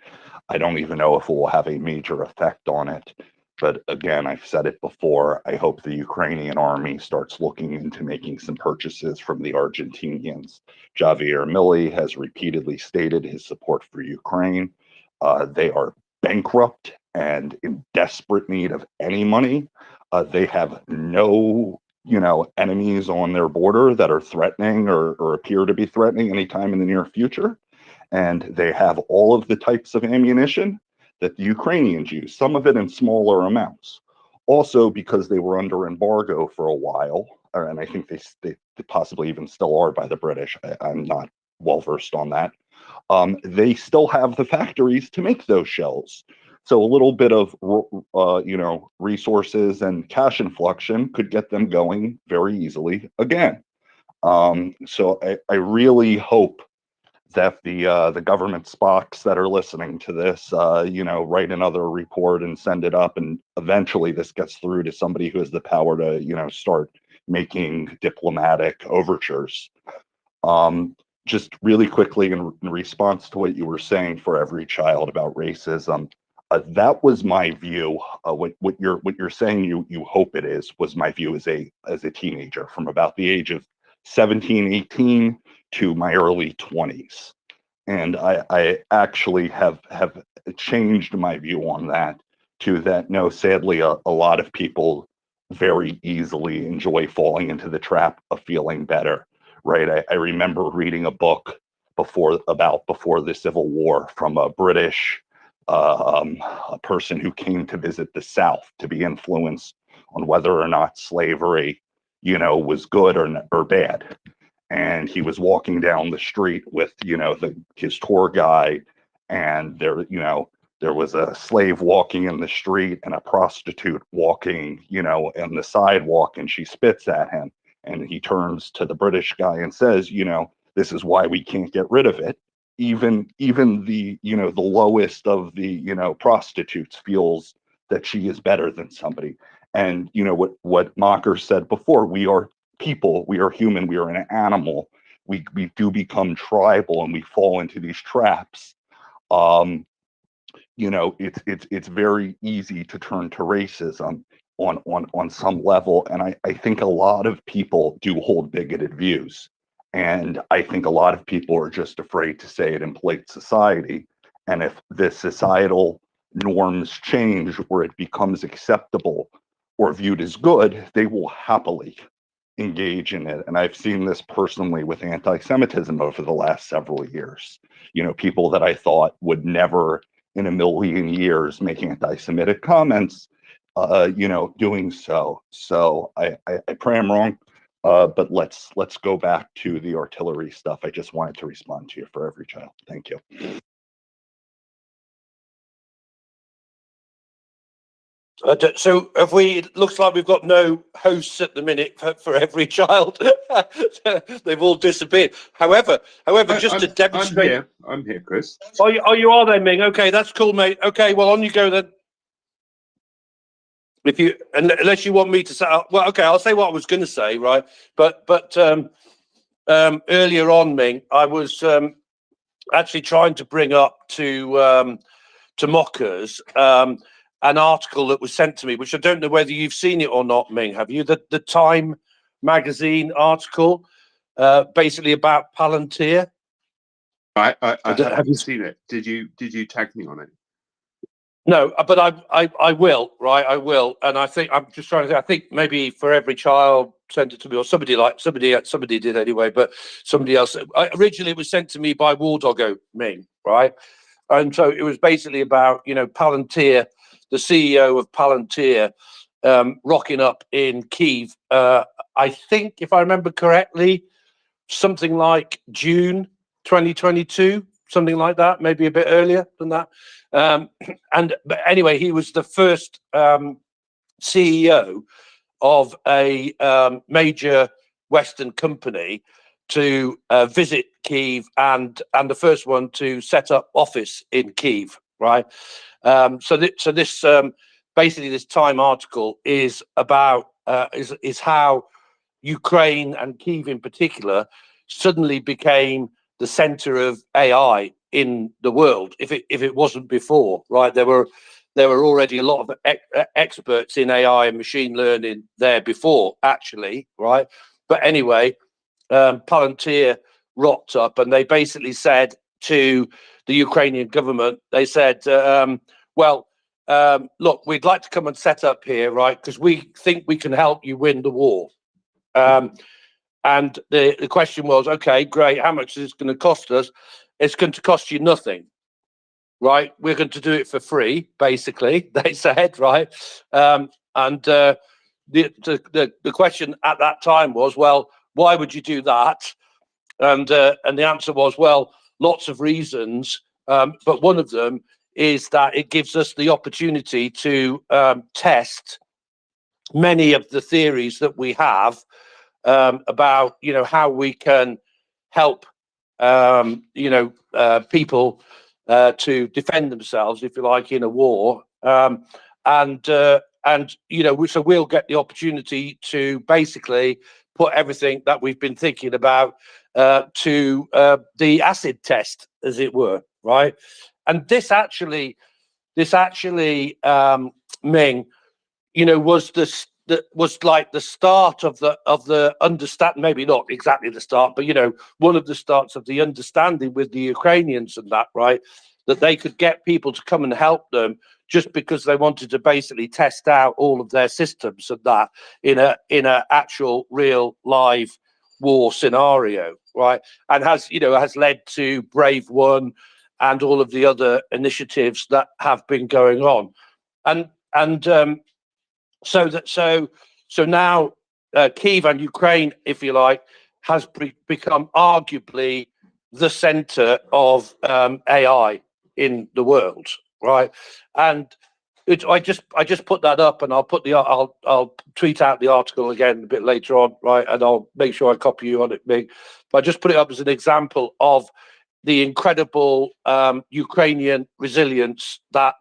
I don't even know if it will have a major effect on it. But again, I've said it before, I hope the Ukrainian army starts looking into making some purchases from the Argentinians. Javier Milei has repeatedly stated his support for Ukraine. They are bankrupt and in desperate need of any money. They have no, enemies on their border that are threatening or appear to be threatening anytime in the near future. And they have all of the types of ammunition that the Ukrainians use, some of it in smaller amounts. Also, because they were under embargo for a while, and I think they possibly even still are by the British. I'm not well versed on that. They still have the factories to make those shells. So a little bit of resources and cash inflection could get them going very easily again. So I really hope that the government Spocks that are listening to this, write another report and send it up, and eventually this gets through to somebody who has the power to, start making diplomatic overtures. Just really quickly in response to what you were saying for every child about racism, that was my view. What you're saying you hope it is was my view as a teenager from about the age of 17, 18 to my early 20s. And I actually have changed my view on that to that, no, sadly, a lot of people very easily enjoy falling into the trap of feeling better, right? I remember reading a book before the Civil War from a British a person who came to visit the South to be influenced on whether or not slavery, was good or bad. And he was walking down the street with, his tour guide, and there was a slave walking in the street and a prostitute walking, in the sidewalk, and she spits at him. And he turns to the British guy and says, this is why we can't get rid of it. Even the, the lowest of the, prostitutes feels that she is better than somebody. And what Mocker said before, we are people, we are human, we are an animal. We do become tribal and we fall into these traps. It's very easy to turn to racism on some level. And I think a lot of people do hold bigoted views. And I think a lot of people are just afraid to say it in polite society. And if the societal norms change where it becomes acceptable or viewed as good, they will happily engage in it. And I've seen this personally with anti-Semitism over the last several years. People that I thought would never in a million years make anti-Semitic comments, doing so. So I pray I'm wrong, but let's go back to the artillery stuff. I just wanted to respond to you for every child. Thank you. So if it looks like we've got no hosts at the minute for every child. They've all disappeared. However, just to demonstrate. I'm here, Chris. Oh, you are there, Ming. Okay, that's cool, mate. Okay, well, on you go then. Unless you want me to say, well, okay, I'll say what I was going to say, right? But earlier on, Ming, I was actually trying to bring up to mockers an article that was sent to me, which I don't know whether you've seen it or not, Ming. Have you? The Time magazine article, basically about Palantir. I haven't seen it. Did you tag me on it? No, but I will, right? I will, and I think I'm just trying to think. I think maybe for every child sent it to me, or somebody did anyway. But somebody else. Originally, it was sent to me by War Doggo Ming, right? And so it was basically about Palantir, the CEO of Palantir, rocking up in Kyiv. I think, if I remember correctly, something like June 2022, something like that, maybe a bit earlier than that. But anyway, he was the first CEO of a major Western company to visit Kyiv and the first one to set up office in Kyiv, right? So this basically this Time article is about is how Ukraine and Kyiv in particular suddenly became the center of AI in the world if it wasn't before, right? There there were already a lot of experts in AI and machine learning there before, actually, right? But anyway, Palantir rocked up, and they basically said to the Ukrainian government, they said, look, we'd like to come and set up here, right? Because we think we can help you win the war. And the question was, okay, great, how much is it going to cost us? It's going to cost you nothing, right? We're going to do it for free, basically, they said, right? The question at that time was, well, why would you do that? And the answer was, well, lots of reasons, but one of them is that it gives us the opportunity to test many of the theories that we have about, you know, how we can help, people to defend themselves, if you like, in a war. And you know, so we'll get the opportunity to basically put everything that we've been thinking about to the acid test, as it were, right? And this actually, Ming, you know, was was like the start of the understand, maybe not exactly the start, but you know, one of the starts of the understanding with the Ukrainians and that, right? That they could get people to come and help them just because they wanted to basically test out all of their systems and that in a actual real live war scenario, right? And has led to Brave One and all of the other initiatives that have been going on. So now Kyiv and Ukraine, if you like, has become arguably the center of AI in the world, right? And I just put that up, and I'll tweet out the article again a bit later on, right? And I'll make sure I copy you on it, Mig. But I just put it up as an example of the incredible Ukrainian resilience that,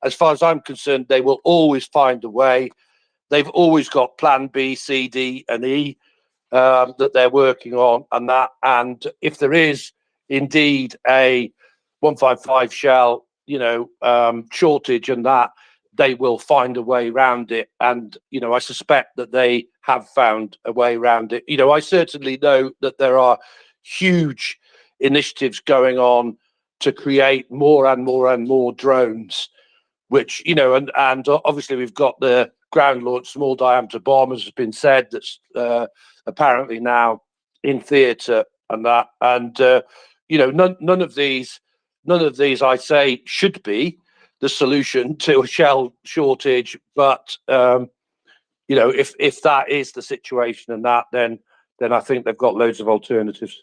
as far as I'm concerned, they will always find a way. They've always got plan B, C, D, and E that they're working on, and that. And if there is indeed a 155 shell, shortage, and that, they will find a way around it. And I suspect that they have found a way around it. I certainly know that there are huge initiatives going on to create more and more and more drones, which and obviously we've got the ground launched small diameter bomb, as has been said, that's apparently now in theatre and that. And none of these I say should be the solution to a shell shortage, but if that is the situation and that, then I think they've got loads of alternatives.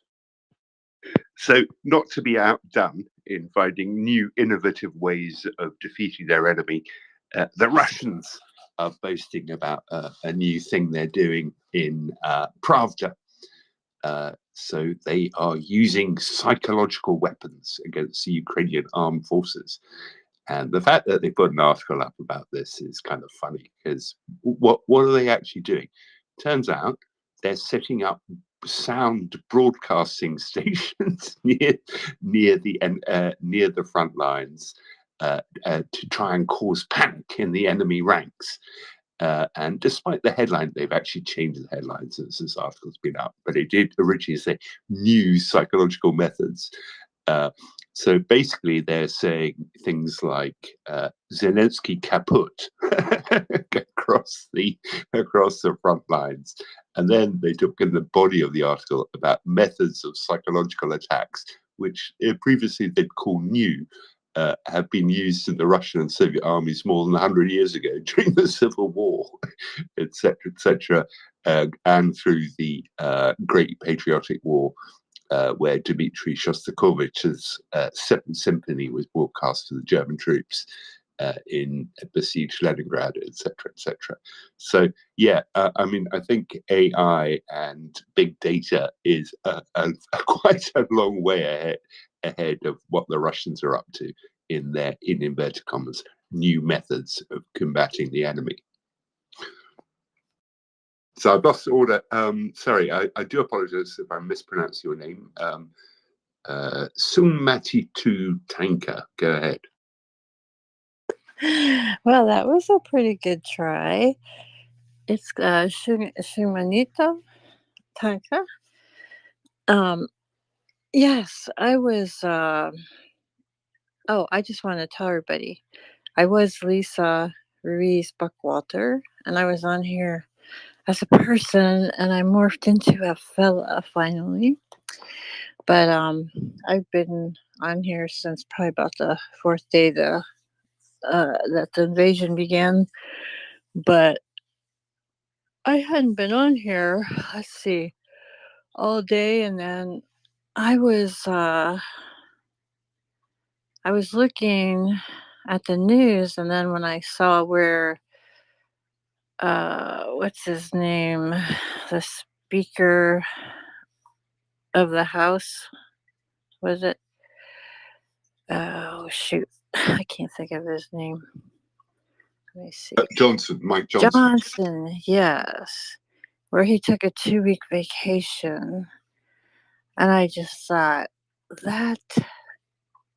So, not to be outdone in finding new innovative ways of defeating their enemy, the Russians are boasting about a new thing they're doing in Pravda. So they are using psychological weapons against the Ukrainian armed forces. And the fact that they put an article up about this is kind of funny, because what are they actually doing? Turns out they're setting up sound broadcasting stations near the front lines to try and cause panic in the enemy ranks. And despite the headline, they've actually changed the headline since this article's been up, but it did originally say new psychological methods. So basically, they're saying things like Zelensky kaput across the front lines. And then they took in the body of the article about methods of psychological attacks, which previously they'd call new, have been used in the Russian and Soviet armies more than 100 years ago during the Civil War, etc., and through the Great Patriotic War, where Dmitry Shostakovich's Seventh Symphony was broadcast to the German troops in besieged Leningrad, etc., etc. So, yeah, I mean, I think AI and big data is quite a long way ahead of what the Russians are up to in their, in inverted commas, new methods of combating the enemy. So I've lost order. Sorry, I do apologize if I mispronounce your name. Summati to Tanka, go ahead. Well, that was a pretty good try. It's Shumanito Tanka. Um, yes, I was. Oh, I just want to tell everybody, I was Lisa Ruiz Buckwalter, and I was on here as a person, and I morphed into a fella finally. But I've been on here since probably about the fourth day that the invasion began. But I hadn't been on here. Let's see, all day, and then I was looking at the news, and then when I saw where what's his name, the Speaker of the House, was it? Oh shoot, I can't think of his name. Let me see. Johnson, Mike Johnson. Johnson, yes, where he took a 2-week vacation, and I just thought that,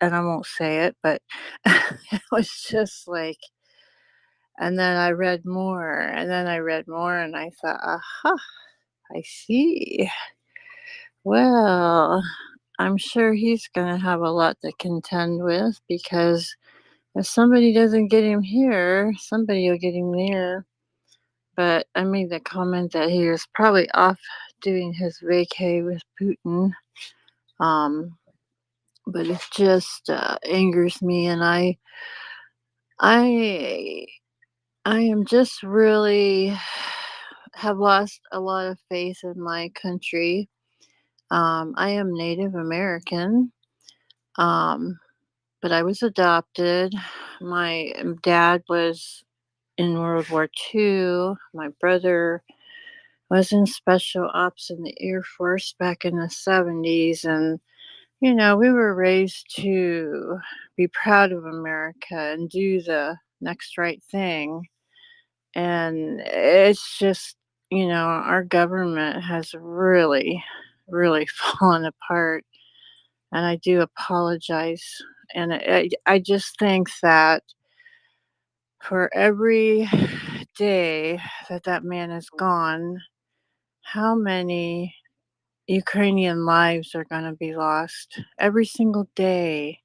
and I won't say it, but it was just like, and then I read more, and then I read more, and I thought, aha, I see. Well, I'm sure he's going to have a lot to contend with, because if somebody doesn't get him here, somebody will get him there. But I made the comment that he was probably off doing his vacay with Putin. But it just angers me, and I am just really have lost a lot of faith in my country. I am Native American, but I was adopted. My dad was in World War II. My brother was in special ops in the Air Force back in the 70s. And, we were raised to be proud of America and do the next right thing. And it's just, our government has really, really fallen apart. And I do apologize. And I just think that for every day that man is gone, how many Ukrainian lives are going to be lost every single day?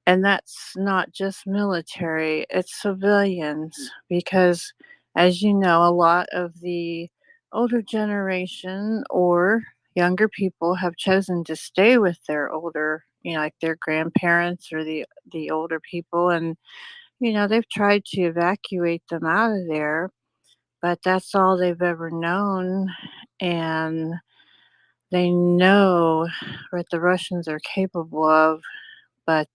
And that's not just military, it's civilians. Because, as you know, a lot of the older generation or younger people have chosen to stay with their older, like their grandparents or the older people. And, they've tried to evacuate them out of there, but that's all they've ever known. And they know what the Russians are capable of, but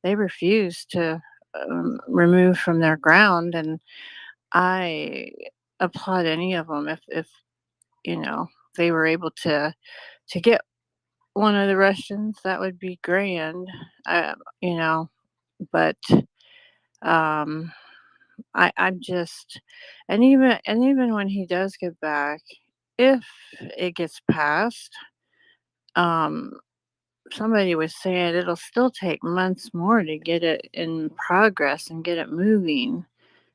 they refuse to remove from their ground. And I applaud any of them if they were able to get one of the Russians. That would be grand, you know. But I'm just, and even when he does get back, if it gets passed, um, somebody was saying it'll still take months more to get it in progress and get it moving.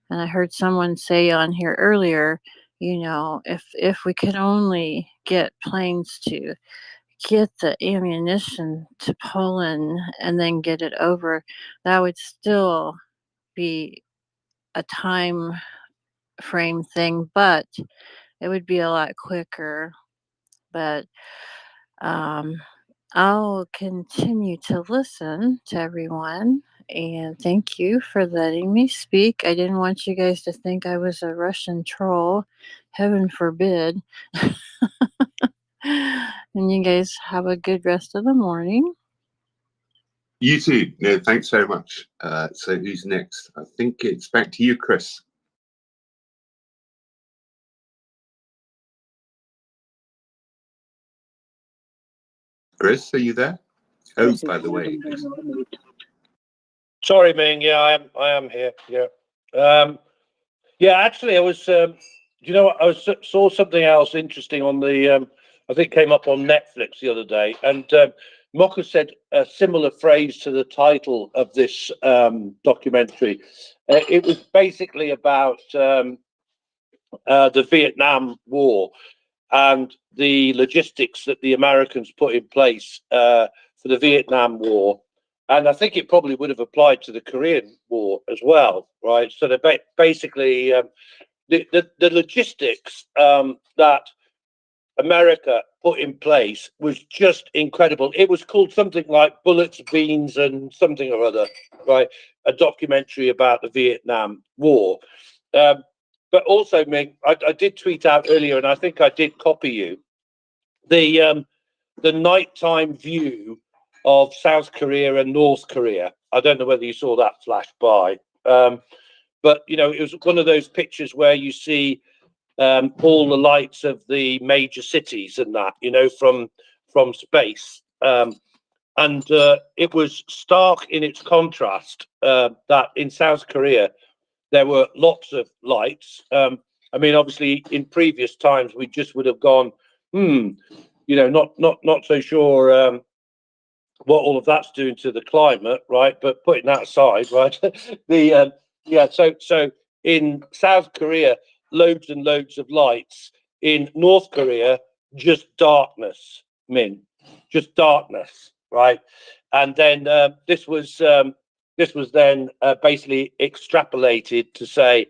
And I heard someone say on here earlier, if we could only get planes to get the ammunition to Poland and then get it over, that would still be a time frame thing, but it would be a lot quicker. But I'll continue to listen to everyone, and thank you for letting me speak. I didn't want you guys to think I was a Russian troll. Heaven forbid. And you guys have a good rest of the morning. You too. No, thanks very much. So who's next? I think it's back to you, Chris. Chris, are you there? Oh, by the way. Sorry, Ming. Yeah, I am here. Yeah. Yeah, actually, I was. You know what? saw something else interesting on the. I think came up on Netflix the other day, and Mocha said a similar phrase to the title of this documentary. It was basically about the Vietnam War and the logistics that the Americans put in place for the Vietnam War. And I think it probably would have applied to the Korean War as well, right? So they basically, the logistics that America put in place was just incredible. It was called something like Bullets, Beans, and something or other, right? A documentary about the Vietnam War. But also, Ming, I did tweet out earlier, and I think I did copy you, the nighttime view of South Korea and North Korea. I don't know whether you saw that flash by, but you know, it was one of those pictures where you see all the lights of the major cities and that, you know, from space. And it was stark in its contrast that in South Korea there were lots of lights. I mean, obviously, in previous times we just would have gone, you know, not so sure what all of that's doing to the climate, right? But putting that aside, right? So in South Korea, loads and loads of lights. In North Korea, just darkness, just darkness, right? And then this was then basically extrapolated to say,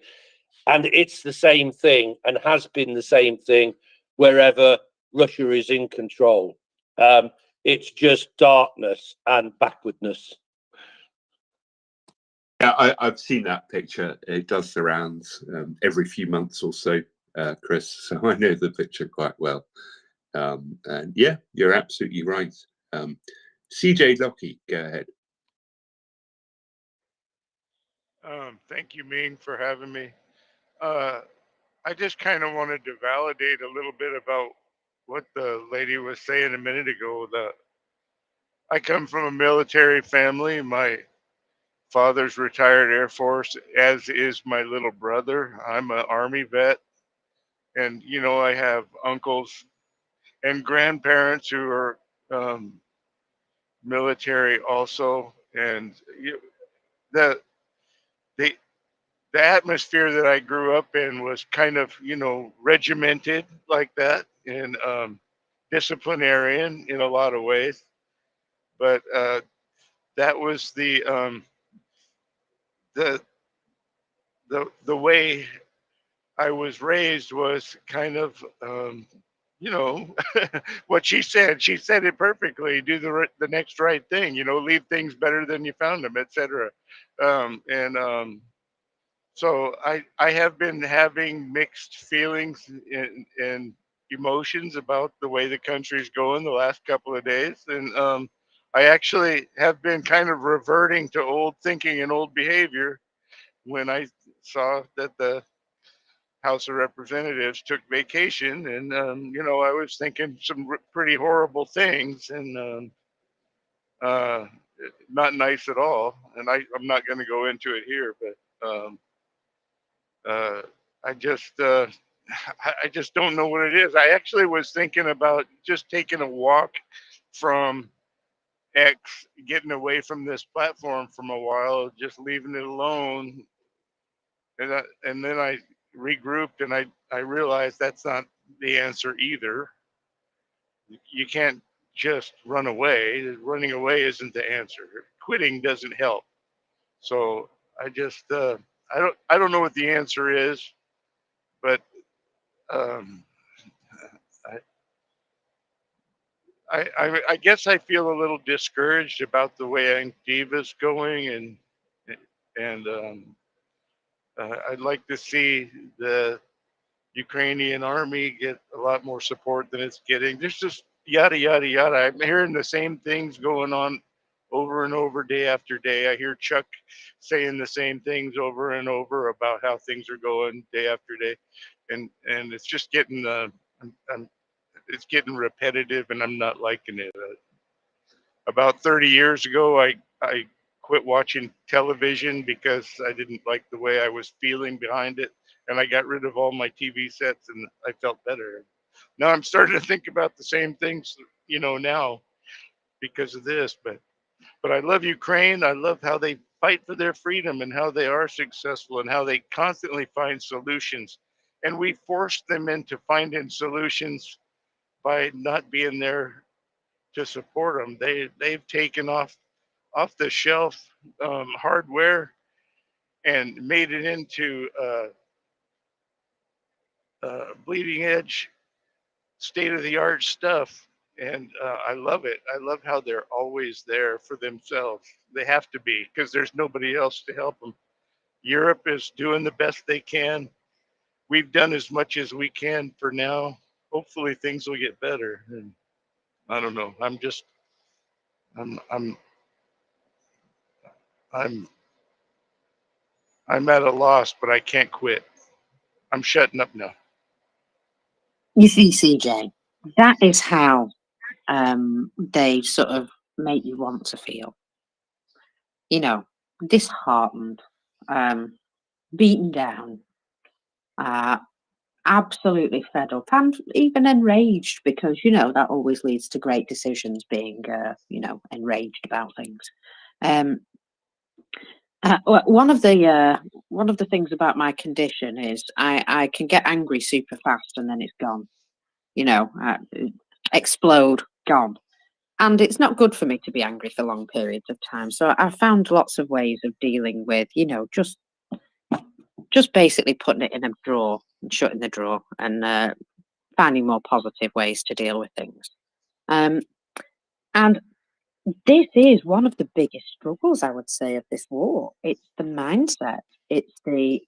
and it's the same thing and has been the same thing wherever Russia is in control. It's just darkness and backwardness. Yeah, I've seen that picture. It does the rounds every few months or so, Chris. So I know the picture quite well. And yeah, you're absolutely right. CJ Lucky, go ahead. Thank you, Ming, for having me. I just kind of wanted to validate a little bit about what the lady was saying a minute ago. That I come from a military family. My father's retired Air Force, as is my little brother. I'm an Army vet. And, you know, I have uncles and grandparents who are military also. And the, the, the atmosphere that I grew up in was kind of, you know, regimented like that and disciplinarian in a lot of ways. But that was the the way I was raised was kind of, you know, what she said. She said it perfectly. Do the next right thing. You know, leave things better than you found them, etc. And so I have been having mixed feelings and emotions about the way the country's going the last couple of days, and I actually have been kind of reverting to old thinking and old behavior when I saw that the House of Representatives took vacation, and you know, I was thinking some pretty horrible things, and uh, not nice at all. And I'm not going to go into it here, but uh, I just I just don't know what it is. I actually was thinking about just taking a walk from X, getting away from this platform from a while, just leaving it alone, and then I regrouped and I realized that's not the answer either. You can't just run away. Running away isn't the answer. Quitting doesn't help. So I just I don't know what the answer is, but um, I guess I feel a little discouraged about the way Antiva's going, and I'd like to see the Ukrainian army get a lot more support than it's getting. There's just yada yada yada. I'm hearing the same things going on over and over day after day. I hear Chuck saying the same things over and over about how things are going day after day, and it's just getting it's getting repetitive, and I'm not liking it. About 30 years ago, I quit watching television because I didn't like the way I was feeling behind it, and I got rid of all my TV sets, and I felt better. Now I'm starting to think about the same things, you know, now, because of this. But I love Ukraine. I love how they fight for their freedom and how they are successful and how they constantly find solutions. And we force them into finding solutions by not being there to support them. They've taken off the shelf hardware and made it into bleeding edge, state of the art stuff. And I love it. I love how they're always there for themselves. They have to be because there's nobody else to help them. Europe is doing the best they can. We've done as much as we can for now. Hopefully things will get better. And I don't know. I'm I'm I'm at a loss, but I can't quit. I'm shutting up now. You see, CJ, that is how they sort of make you want to feel. You know, disheartened, beaten down, absolutely fed up, and even enraged, because that always leads to great decisions being, enraged about things. One of the things about my condition is I can get angry super fast and then it's gone. Explode, gone. And it's not good for me to be angry for long periods of time. So I found lots of ways of dealing with, just basically putting it in a drawer and shutting the drawer and finding more positive ways to deal with things. And this is one of the biggest struggles, I would say, of this war. It's the mindset. It's the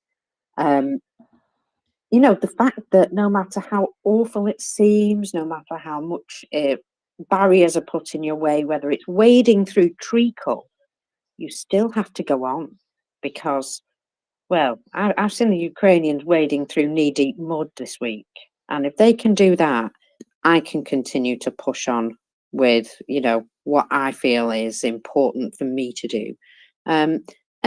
the fact that no matter how awful it seems, no matter how much barriers are put in your way, whether it's wading through treacle, you still have to go on because, well, I've seen the Ukrainians wading through knee-deep mud this week. And if they can do that, I can continue to push on with, what I feel is important for me to do. And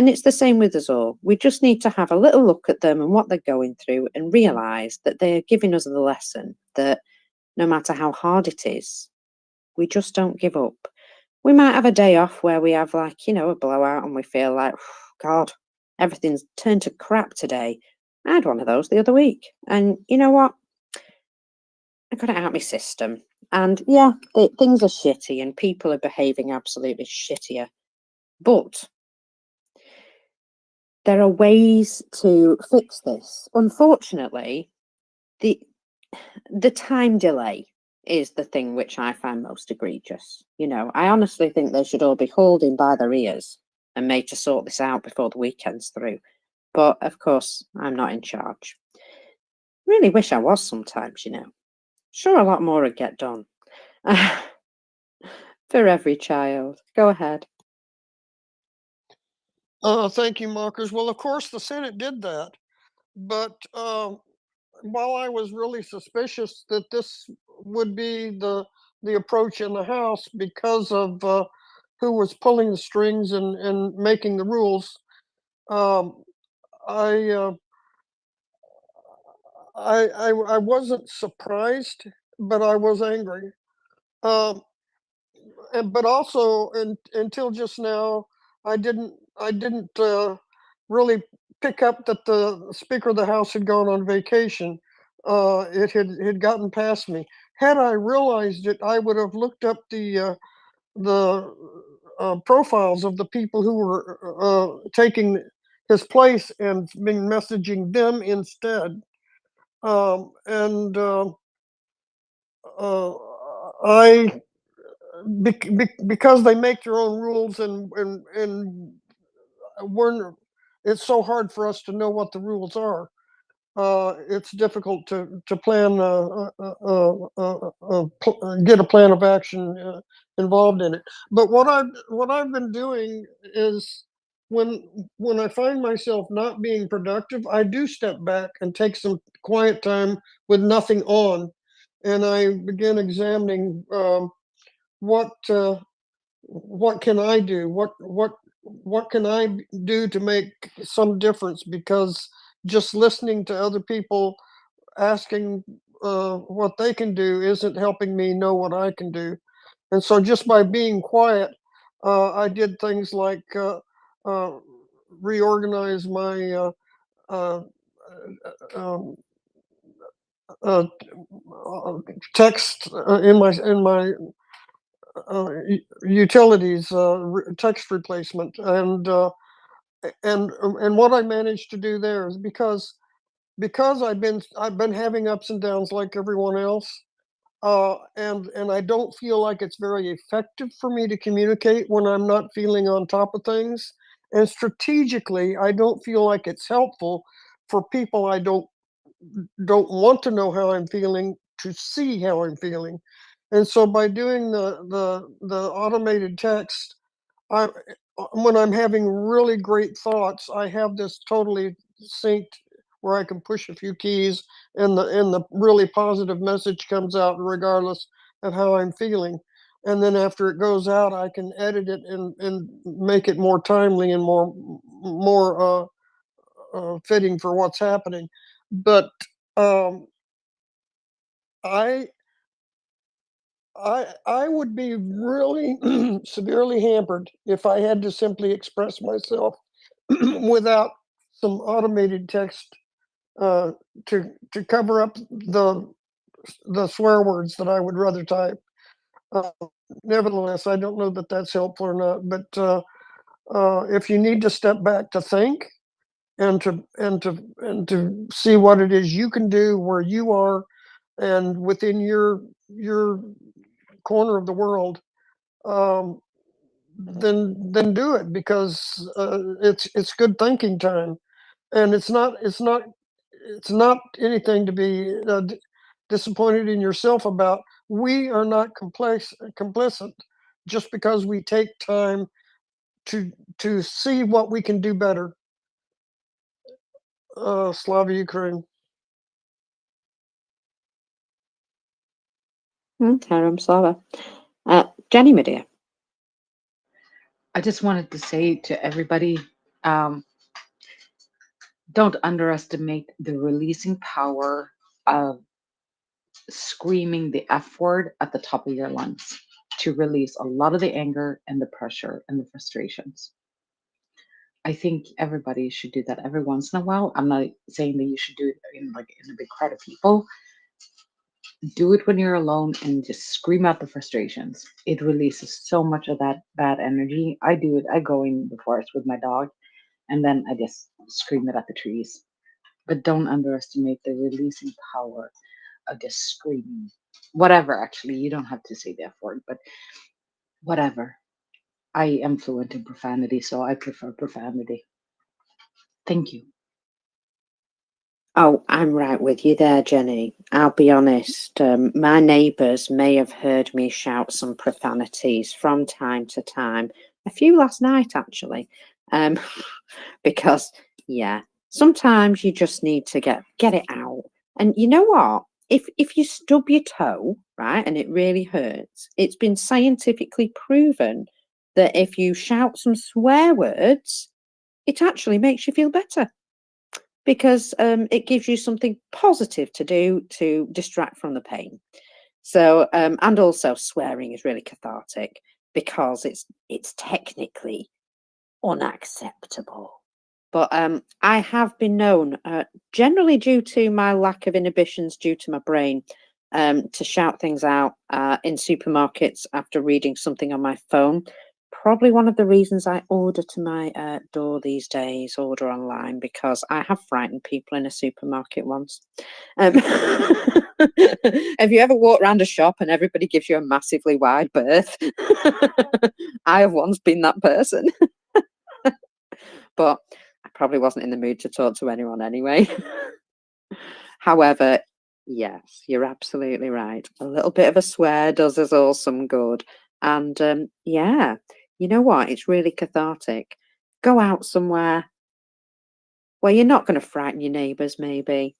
it's the same with us all. We just need to have a little look at them and what they're going through and realise that they're giving us the lesson that no matter how hard it is, we just don't give up. We might have a day off where we have a blowout and we feel like, God, everything's turned to crap today. I had one of those the other week. And you know what? I got it out of my system. And yeah, things are shitty and people are behaving absolutely shittier. But there are ways to fix this. Unfortunately, the time delay is the thing which I find most egregious. I honestly think they should all be hauled in by their ears and made to sort this out before the weekend's through. But of course, I'm not in charge. Really wish I was sometimes, Sure, a lot more would get done. For every child. Go ahead. Thank you, Markers. Well, of course, the Senate did that. But while I was really suspicious that this would be the approach in the House because of who was pulling the strings and making the rules, I wasn't surprised, but I was angry. But also, until just now, I didn't really pick up that the Speaker of the House had gone on vacation. It had gotten past me. Had I realized it, I would have looked up the profiles of the people who were taking his place and been messaging them instead. And I because they make their own rules and it's so hard for us to know what the rules are. It's difficult to plan get a plan of action involved in it. But what I've been doing is when I find myself not being productive, I do step back and take some quiet time with nothing on, and I begin examining what can I do? What can I do to make some difference? Because just listening to other people asking what they can do isn't helping me know what I can do. And so just by being quiet, I did things like reorganize my um, uh, text in my utilities text replacement, and what I managed to do there is because I've been having ups and downs like everyone else, and I don't feel like it's very effective for me to communicate when I'm not feeling on top of things, and strategically I don't feel like it's helpful for people I don't want to know how I'm feeling to see how I'm feeling. And so by doing the automated text, I when I'm having really great thoughts, I have this totally synced where I can push a few keys and the really positive message comes out regardless of how I'm feeling. And then after it goes out, I can edit it and make it more timely and more fitting for what's happening. But um, I I would be really severely hampered if I had to simply express myself without some automated text uh, to cover up the swear words that I would rather type. Uh, Nevertheless, I don't know that that's helpful or not. But if you need to step back to think and to see what it is you can do where you are and within your corner of the world, um, then do it because it's good thinking time, and it's not anything to be disappointed in yourself about. We are not complicit just because we take time to see what we can do better. Slava Ukraine. Taram Slava. Jenny, my dear. I just wanted to say to everybody, um, don't underestimate the releasing power of screaming the F word at the top of your lungs to release a lot of the anger and the pressure and the frustrations. I think everybody should do that every once in a while. I'm not saying that you should do it in a big crowd of people. Do it when you're alone and just scream out the frustrations. It releases so much of that bad energy. I do it. I go in the forest with my dog and then I just scream it at the trees. But don't underestimate the releasing power of just screaming. Whatever, actually, you don't have to say the F word, but whatever. I am fluent in profanity, so I prefer profanity. Thank you. Oh, I'm right with you there, Jenny. I'll be honest. My neighbours may have heard me shout some profanities from time to time. A few last night, actually. Because, yeah, sometimes you just need to get it out. And you know what? If you stub your toe, right, and it really hurts, it's been scientifically proven that if you shout some swear words, it actually makes you feel better because it gives you something positive to do to distract from the pain. So, and also swearing is really cathartic because it's technically unacceptable. But I have been known, generally due to my lack of inhibitions due to my brain, to shout things out in supermarkets after reading something on my phone. Probably one of the reasons I order to my door these days, order online, because I have frightened people in a supermarket once. Have you ever walked around a shop and everybody gives you a massively wide berth? I have once been that person. But I probably wasn't in the mood to talk to anyone anyway. However, yes, you're absolutely right. A little bit of a swear does us all some good. And yeah, you know what? It's really cathartic. Go out somewhere where you're not going to frighten your neighbours, maybe.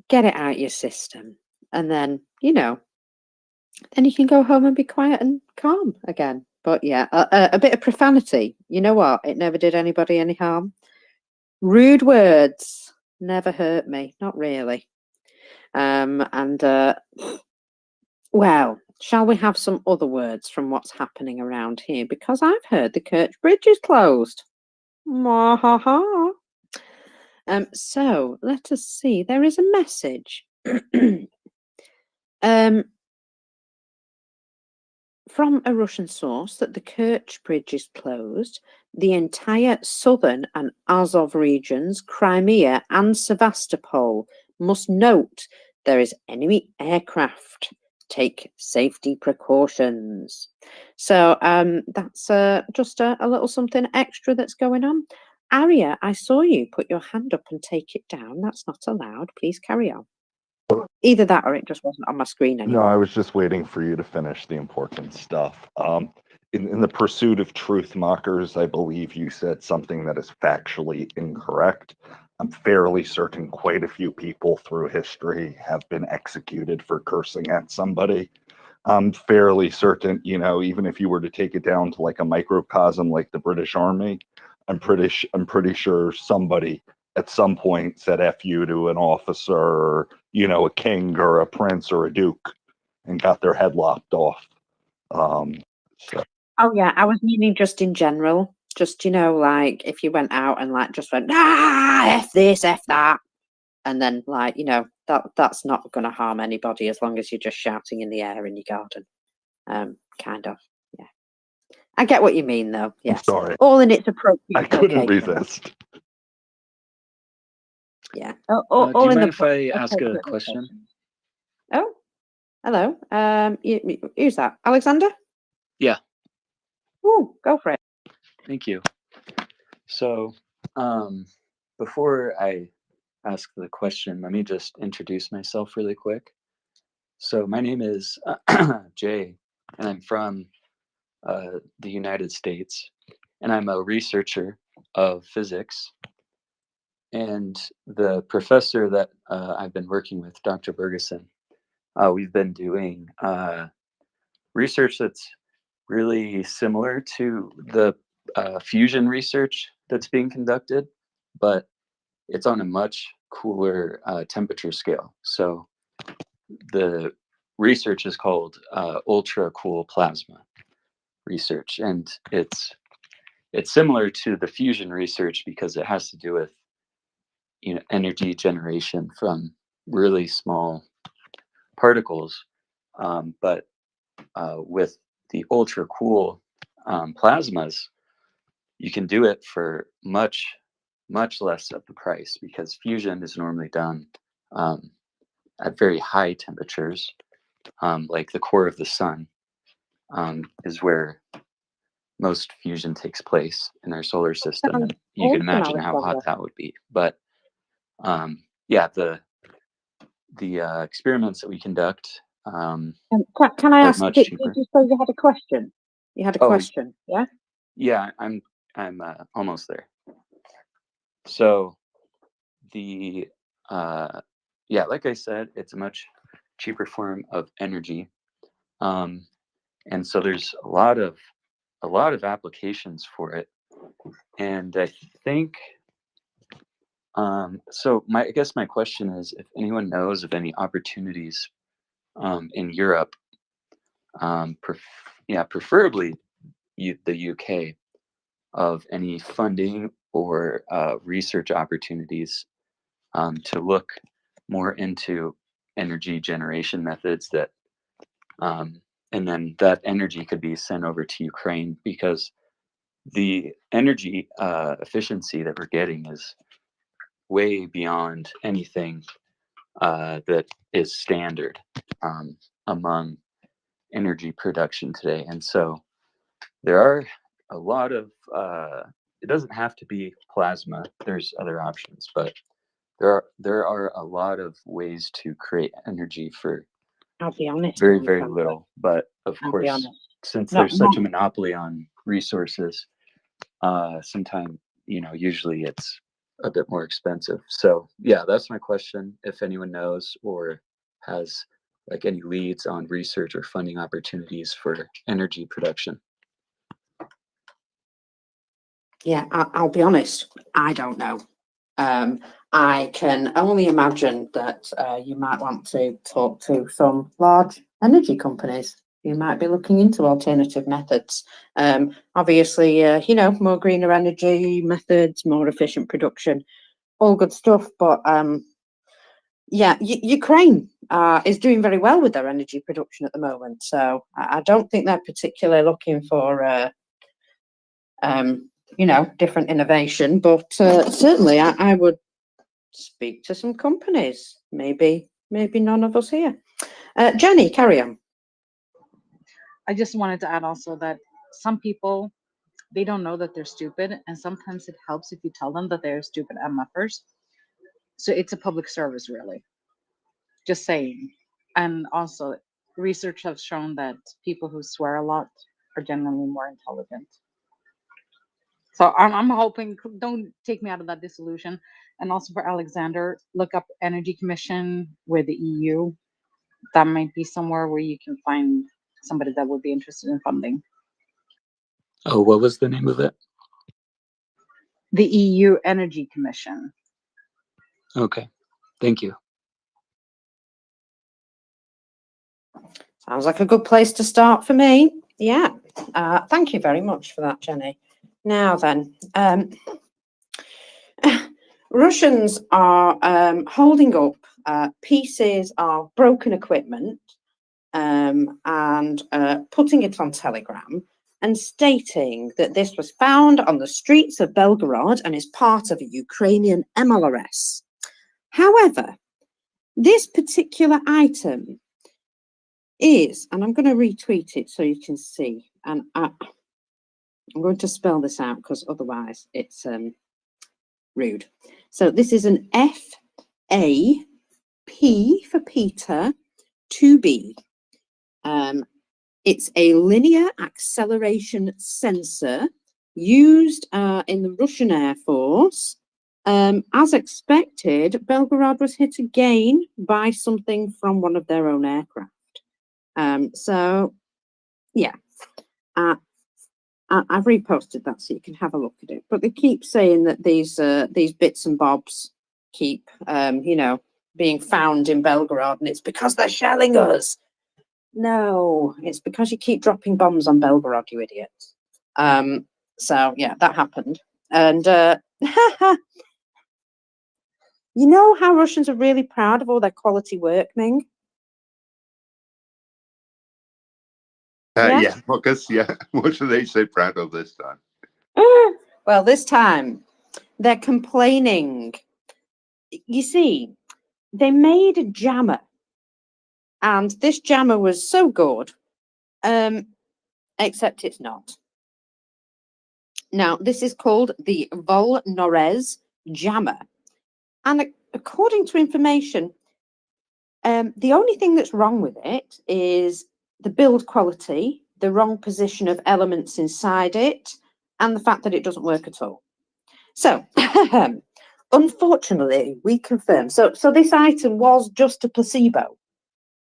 Get it out your system. And then, then you can go home and be quiet and calm again. But yeah, a bit of profanity. You know what? It never did anybody any harm. Rude words never hurt me, not really. And Well, shall we have some other words from what's happening around here? Because I've heard the Kirch Bridge is closed. Mwahaha. So let us see. There is a message. From a Russian source that the Kerch Bridge is closed, the entire southern and Azov regions, Crimea and Sevastopol must note there is enemy aircraft. Take safety precautions. So that's just a little something extra that's going on. Arya, I saw you put your hand up and take it down. That's not allowed. Please carry on. Either that or it just wasn't on my screen anymore. No, I was just waiting for you to finish the important stuff. In the pursuit of truth mockers, I believe you said something that is factually incorrect. I'm fairly certain quite a few people through history have been executed for cursing at somebody. I'm fairly certain, you know, even if you were to take it down to like a microcosm like the British Army, I'm pretty sure somebody at some point said F you to an officer or, you know, a king or a prince or a duke and got their head lopped off. So. Oh yeah, I was meaning just in general. Just, you know, like if you went out and like just went, F this, F that. And then like, you know, that's not gonna harm anybody as long as you're just shouting in the air in your garden. Kind of. Yeah. I get what you mean though. Yes. Sorry. All in its appropriate. I couldn't location. resist. Yeah. Do All you in mind the if I ask a appropriate question? location. Oh, hello. Who's that? Alexander? Yeah, Ooh, go for it. thank you. So, before I ask the question, let me just introduce myself really quick. So, my name is Jay, and I'm from the United States, and I'm a researcher of physics. And the professor that I've been working with, Dr. Bergeson, we've been doing research that's really similar to the fusion research that's being conducted, but it's on a much cooler temperature scale. So the research is called ultra cool plasma research, and it's similar to the fusion research because it has to do with, you know, energy generation from really small particles, but with the ultra cool plasmas, you can do it for much less of the price because fusion is normally done at very high temperatures, like the core of the sun is where most fusion takes place in our solar system, and you can imagine how hot that would be. But yeah, the experiments that we conduct Can I are ask? much Did cheaper. you say you had a question? You had a question, yeah? Yeah, I'm almost there. So the yeah, like I said, it's a much cheaper form of energy, and so there's a lot of applications for it. And I think so. I guess my question is, if anyone knows of any opportunities in Europe, preferably the UK, of any funding or research opportunities to look more into energy generation methods that, and then that energy could be sent over to Ukraine, because the energy efficiency that we're getting is way beyond anything that is standard among energy production today. And so there are a lot of, it doesn't have to be plasma, there's other options, but there are a lot of ways to create energy for I'll be honest. very little. But of I'll be course, honest. since Not- there's such a not- monopoly on resources, sometimes, you know, usually it's a bit more expensive. So yeah, that's my question. If anyone knows or has like any leads on research or funding opportunities for energy production. Yeah, I'll be honest. I don't know. I can only imagine that you might want to talk to some large energy companies who might be looking into alternative methods. Obviously, you know, more greener energy methods, more efficient production, all good stuff. But yeah, Ukraine is doing very well with their energy production at the moment. So I don't think they're particularly looking for, you know, different innovation. But certainly, I would speak to some companies. Maybe none of us here. Jenny, carry on. I just wanted to add also that some people, they don't know that they're stupid, and sometimes it helps if you tell them that they're stupid MFers. So it's a public service, really. Just saying. And also, research has shown that people who swear a lot are generally more intelligent. So I'm hoping, don't take me out of that disillusion. And also for Alexander, look up Energy Commission with the EU. That might be somewhere where you can find somebody that would be interested in funding. Oh, what was the name of it? The EU Energy Commission. Okay, thank you. Sounds like a good place to start for me. Yeah, thank you very much for that, Jenny. Now then, Russians are holding up pieces of broken equipment and putting it on Telegram and stating that this was found on the streets of Belgorod and is part of a Ukrainian MLRS. However, this particular item is, and I'm going to retweet it so you can see, and I'm going to spell this out because otherwise it's rude. So this is an FEB for Peter 2B. It's a linear acceleration sensor used in the Russian Air Force. As expected, Belgorod was hit again by something from one of their own aircraft. So, yeah, I've reposted that so you can have a look at it. But they keep saying that these bits and bobs keep, you know, being found in Belgorod, and it's because they're shelling us. No, it's because you keep dropping bombs on Belgorod, you idiots. So yeah, that happened, and you know how Russians are really proud of all their quality work, Ming. Yeah, Marcus, yeah. What are they so proud of this time? Well, this time they're complaining. You see, they made a jammer, and this jammer was so good, except it's not. Now, this is called the Volnorez jammer, and according to information, the only thing that's wrong with it is the build quality, the wrong position of elements inside it, and the fact that it doesn't work at all. So, unfortunately, we confirm. So this item was just a placebo.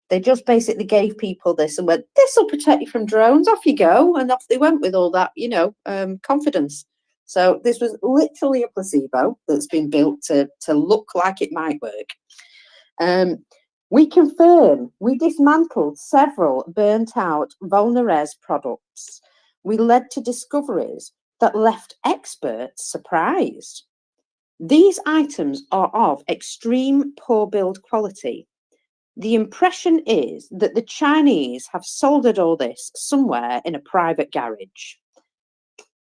They just basically gave people this and went, this will protect you from drones, off you go. And off they went with all that, you know, confidence. So this was literally a placebo that's been built to look like it might work. We confirm we dismantled several burnt out Volnorez products. We led to discoveries that left experts surprised. These items are of extreme poor build quality. The impression is that the Chinese have soldered all this somewhere in a private garage.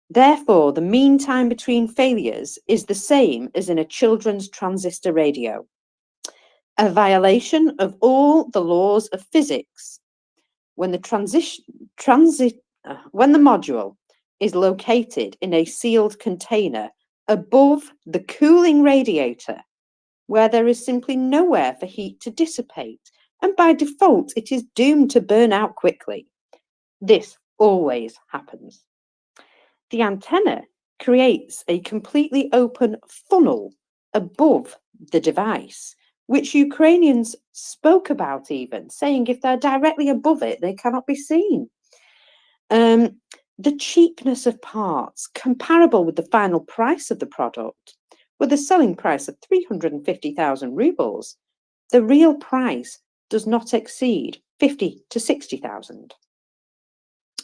Therefore, the mean time between failures is the same as in a children's transistor radio. A violation of all the laws of physics. When the module is located in a sealed container above the cooling radiator, where there is simply nowhere for heat to dissipate, and by default it is doomed to burn out quickly. This always happens. The antenna creates a completely open funnel above the device, which Ukrainians spoke about even, saying if they're directly above it, they cannot be seen. The cheapness of parts, comparable with the final price of the product, with a selling price of 350,000 rubles, the real price does not exceed 50 to 60,000.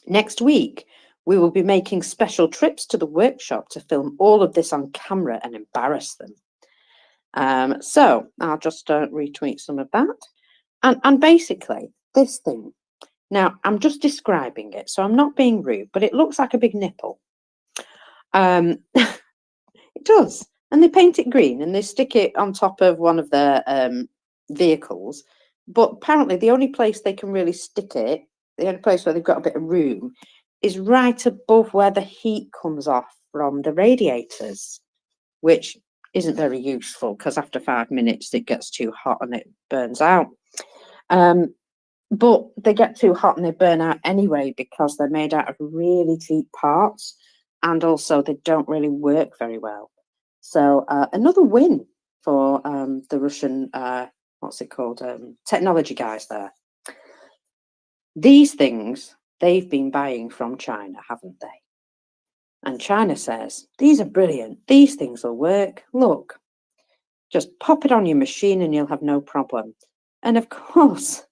Next week, we will be making special trips to the workshop to film all of this on camera and embarrass them. So I'll just retweet some of that. And basically, this thing, now I'm just describing it, so I'm not being rude, but it looks like a big nipple. It does. And they paint it green and they stick it on top of one of their vehicles. But apparently the only place they can really stick it, the only place where they've got a bit of room, is right above where the heat comes off from the radiators, which isn't very useful because after 5 minutes it gets too hot and it burns out. But they get too hot and they burn out anyway because they're made out of really cheap parts, and also they don't really work very well. So another win for the Russian, what's it called, technology guys there. These things they've been buying from China, haven't they? And China says, these are brilliant, these things will work, look, just pop it on your machine and you'll have no problem. And of course,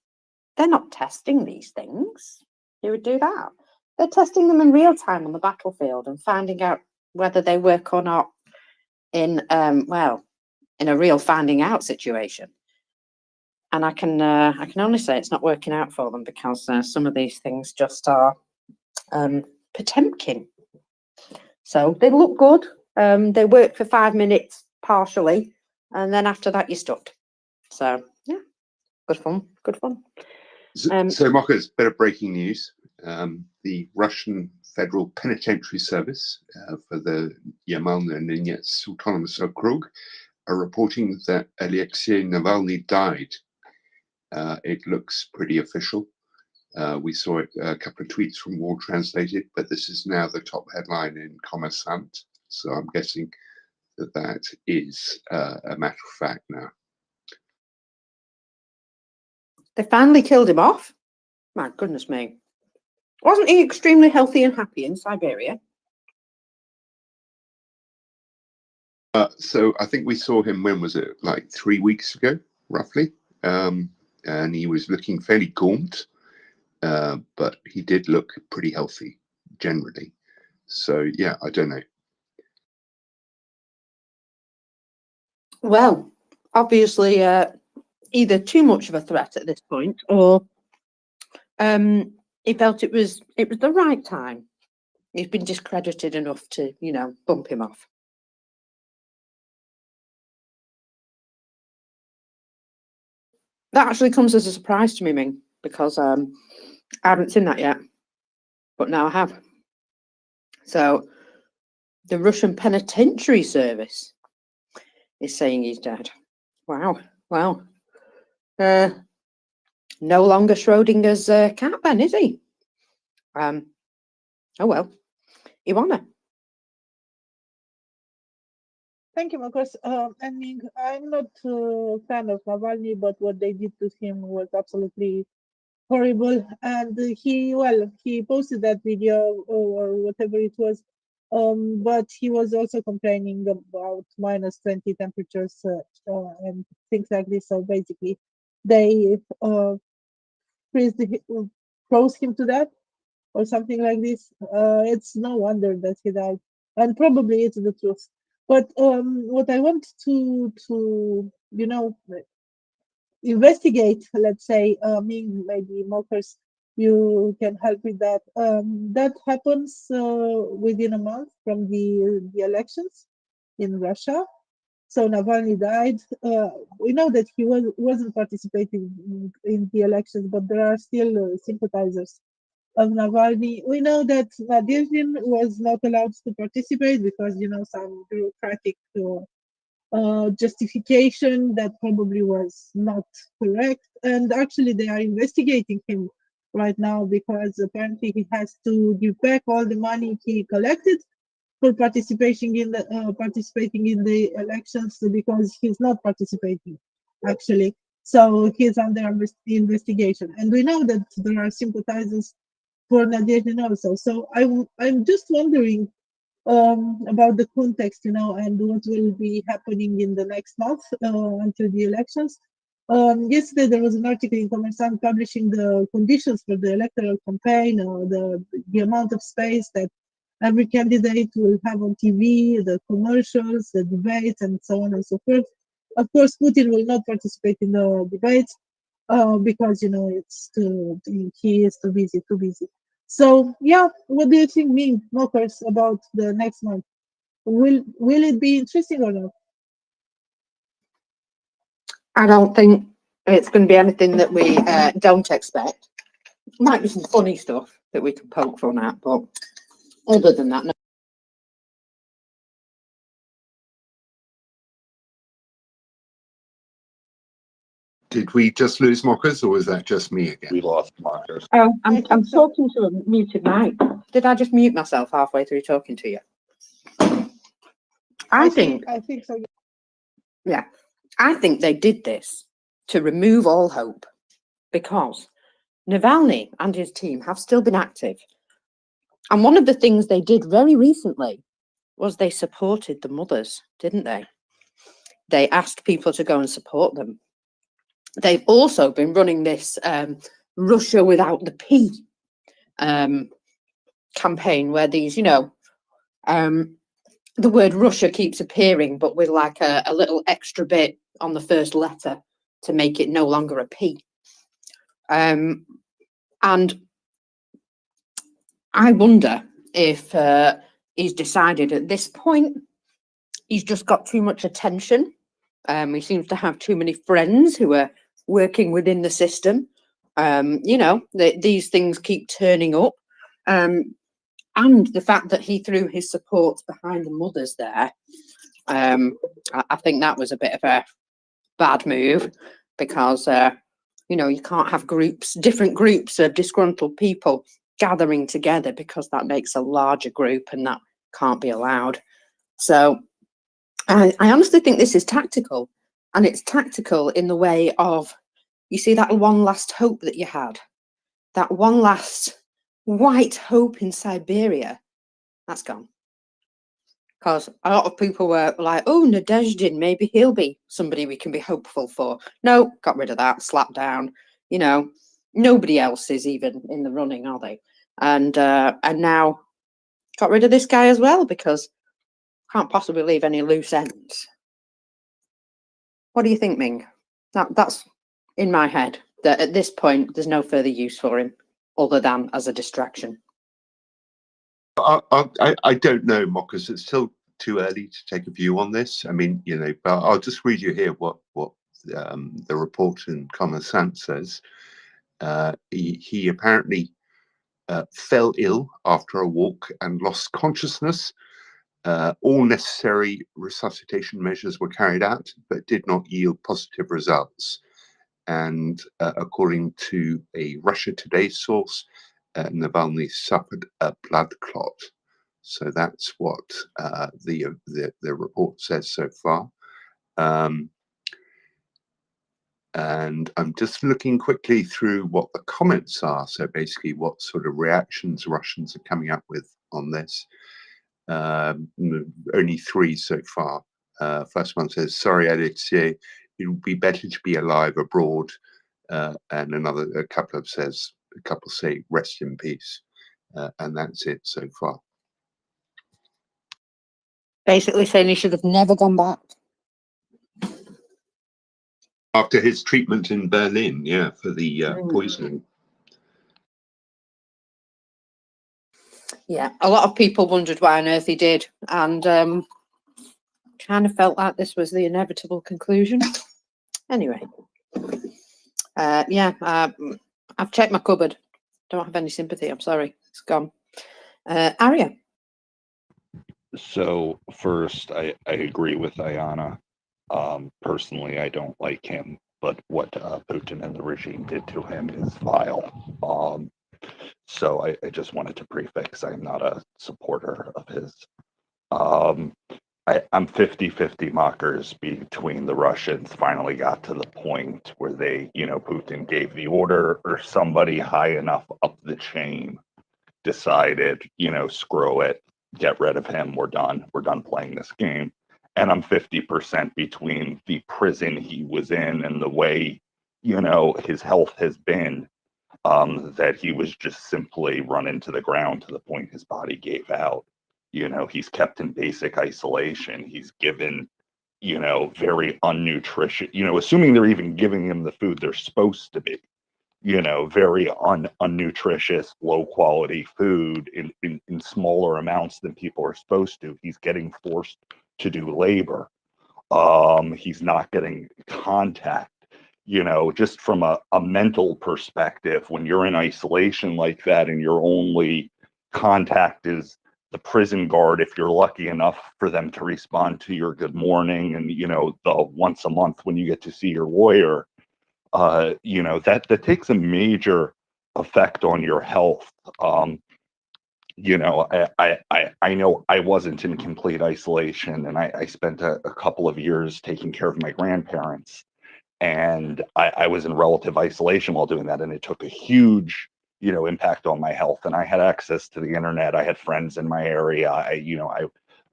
they're not testing these things. Who would do that? They're testing them in real time on the battlefield and finding out whether they work or not in, well, in a real finding out situation. And I can only say it's not working out for them because some of these things just are Potemkin. So they look good. They work for 5 minutes partially, and then after that you're stuffed. So yeah, good fun, good fun. So Marcus, bit of breaking news. The Russian Federal Penitentiary Service for the Yamal and Donetsk Autonomous Okrug are reporting that Alexei Navalny died. It looks pretty official. We saw it, a couple of tweets from Wall Translated, but this is now the top headline in Kommersant. So I'm guessing that that is a matter of fact now. They finally killed him off. My goodness me. Wasn't he extremely healthy and happy in Siberia? So I think we saw him, when was it? Like 3 weeks ago, roughly. And he was looking fairly gaunt, but he did look pretty healthy generally. So yeah, I don't know. Well, obviously, either too much of a threat at this point, or he felt it was the right time. He's been discredited enough to, you know, bump him off. That actually comes as a surprise to me, Ming, because I haven't seen that yet, but now I have. So the Russian Penitentiary Service is saying he's dead. Wow, wow. No longer Schrodinger's cat then, is he? Oh well, Ivana. Thank you, Marcus. I mean, I'm not a fan of Navalny, but what they did to him was absolutely horrible. And he posted that video or whatever it was, but he was also complaining about -20 temperatures and things like this. So basically, they froze him to death or something like this. It's no wonder that he died, and probably it's the truth. But what I want to you know, investigate, let's say, maybe Mokers, you can help with that. That happens within a month from the elections in Russia. So Navalny died. We know that he wasn't participating in the elections, but there are still sympathizers of Navalny. We know that Naderzhin was not allowed to participate because, you know, some bureaucratic justification that probably was not correct. And actually, they are investigating him right now because apparently he has to give back all the money he collected for participating in the elections because he's not participating actually. So he's under investigation, and we know that there are sympathizers for Naderzhin also. So I'm just wondering about the context, you know, and what will be happening in the next month until the elections. Yesterday there was an article in Kommersant publishing the conditions for the electoral campaign, or the amount of space that every candidate will have on TV, the commercials, the debates, and so on and so forth. Of course, Putin will not participate in the debates because he is too busy. So yeah, what do you think, me, Mockers, about the next month? Will it be interesting or not? I don't think it's going to be anything that we don't expect. Might be some funny stuff that we can poke fun at, but other than that, no. Did we just lose Mockers, or was that just me again? We lost Mockers. Oh, I'm talking to a muted mic. Did I just mute myself halfway through talking to you? I think so. Yeah, I think they did this to remove all hope, because Navalny and his team have still been active. And one of the things they did very recently was they supported the mothers, didn't they? They asked people to go and support them. They've also been running this Russia without the P campaign, where these, the word Russia keeps appearing, but with like a little extra bit on the first letter to make it no longer a P. And I wonder if he's decided at this point he's just got too much attention. He seems to have too many friends who are working within the system. These things keep turning up. And the fact that he threw his support behind the mothers there, I think that was a bit of a bad move, because, you can't have different groups of disgruntled people gathering together, because that makes a larger group, and that can't be allowed. So I honestly think this is tactical, and it's tactical in the way of, you see that one last hope that you had, that one last white hope in Siberia, that's gone. Because a lot of people were like, oh, Nadezhdin, maybe he'll be somebody we can be hopeful for. No, got rid of that, slapped down. Nobody else is even in the running, are they? And now got rid of this guy as well, because can't possibly leave any loose ends. What do you think, Ming? That's in my head, that at this point there's no further use for him other than as a distraction. I don't know, Mockers. It's still too early to take a view on this. I mean, but I'll just read you here what the report in Kommersant says. He apparently fell ill after a walk and lost consciousness. All necessary resuscitation measures were carried out, but did not yield positive results. And according to a Russia Today source, Navalny suffered a blood clot. So that's what the report says so far. And I'm just looking quickly through what the comments are. So basically what sort of reactions Russians are coming up with on this. Only 3 so far. First one says, sorry, Alexei, it would be better to be alive abroad. And a couple say rest in peace. And that's it so far. Basically saying he should have never gone back. After his treatment in Berlin, yeah, for the poisoning. Yeah, a lot of people wondered why on earth he did, and kind of felt like this was the inevitable conclusion. Anyway, I've checked my cupboard. Don't have any sympathy. I'm sorry, it's gone. Arya. So first, I agree with Ayana. Personally, I don't like him, but what Putin and the regime did to him is vile. So I just wanted to prefix, I'm not a supporter of his. I'm 50-50 Mockers between the Russians finally got to the point where they, Putin gave the order, or somebody high enough up the chain decided, screw it, get rid of him, we're done playing this game. and I'm 50% between the prison he was in and the way, you know, his health has been, that he was just simply run into the ground to the point his body gave out. You know, he's kept in basic isolation. He's given, you know, very unnutritious, you know, assuming they're even giving him the food they're supposed to be, you know, very unnutritious, low quality food in smaller amounts than people are supposed to. He's getting forced to do labor. He's not getting contact. You know, just from a mental perspective, when you're in isolation like that and your only contact is the prison guard, if you're lucky enough for them to respond to your good morning, and, you know, the once a month when you get to see your lawyer, you know, that takes a major effect on your health. You know, I know I wasn't in complete isolation, and I spent a couple of years taking care of my grandparents, and I was in relative isolation while doing that, and it took a huge, you know, impact on my health. And I had access to the internet. I had friends in my area. I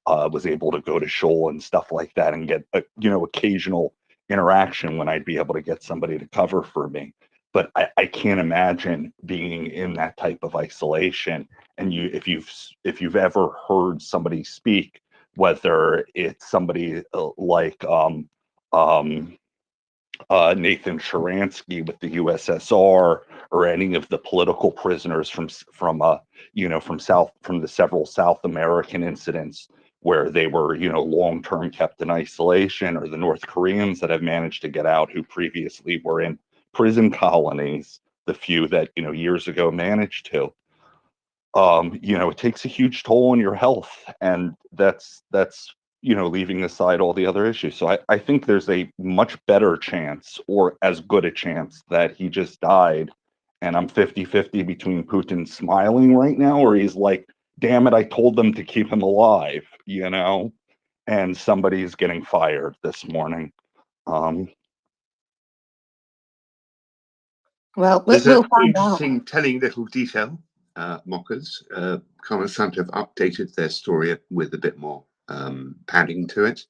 was able to go to shul and stuff like that and get a, you know, occasional interaction when I'd be able to get somebody to cover for me. But I can't imagine being in that type of isolation. And if you've ever heard somebody speak, whether it's somebody like Nathan Sharansky with the USSR, or any of the political prisoners from you know, from the several South American incidents where they were, you know, long-term kept in isolation, or the North Koreans that have managed to get out who previously were in prison colonies, the few that, you know, years ago managed to. You know, it takes a huge toll on your health, and that's you know, leaving aside all the other issues. So I think there's a much better chance, or as good a chance, that he just died, and I'm 50-50 between Putin smiling right now, or he's like, damn it, I told them to keep him alive, you know, and somebody's getting fired this morning. Well, There's we'll an find out. interesting, telling little detail, Mockers. Commerçant have updated their story with a bit more padding to it,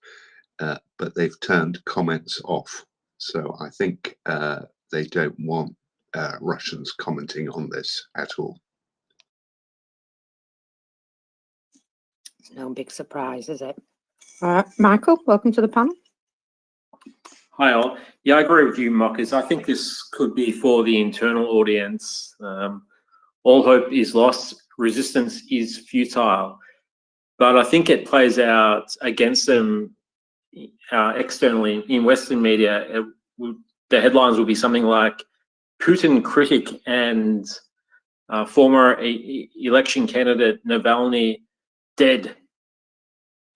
but they've turned comments off. So I think they don't want Russians commenting on this at all. It's no big surprise, is it? All right, Michael, welcome to the panel. Hi all. Yeah, I agree with you, Mockers. I think this could be for the internal audience. All hope is lost. Resistance is futile. But I think it plays out against them externally in Western media. The headlines will be something like Putin critic and former election candidate Navalny dead.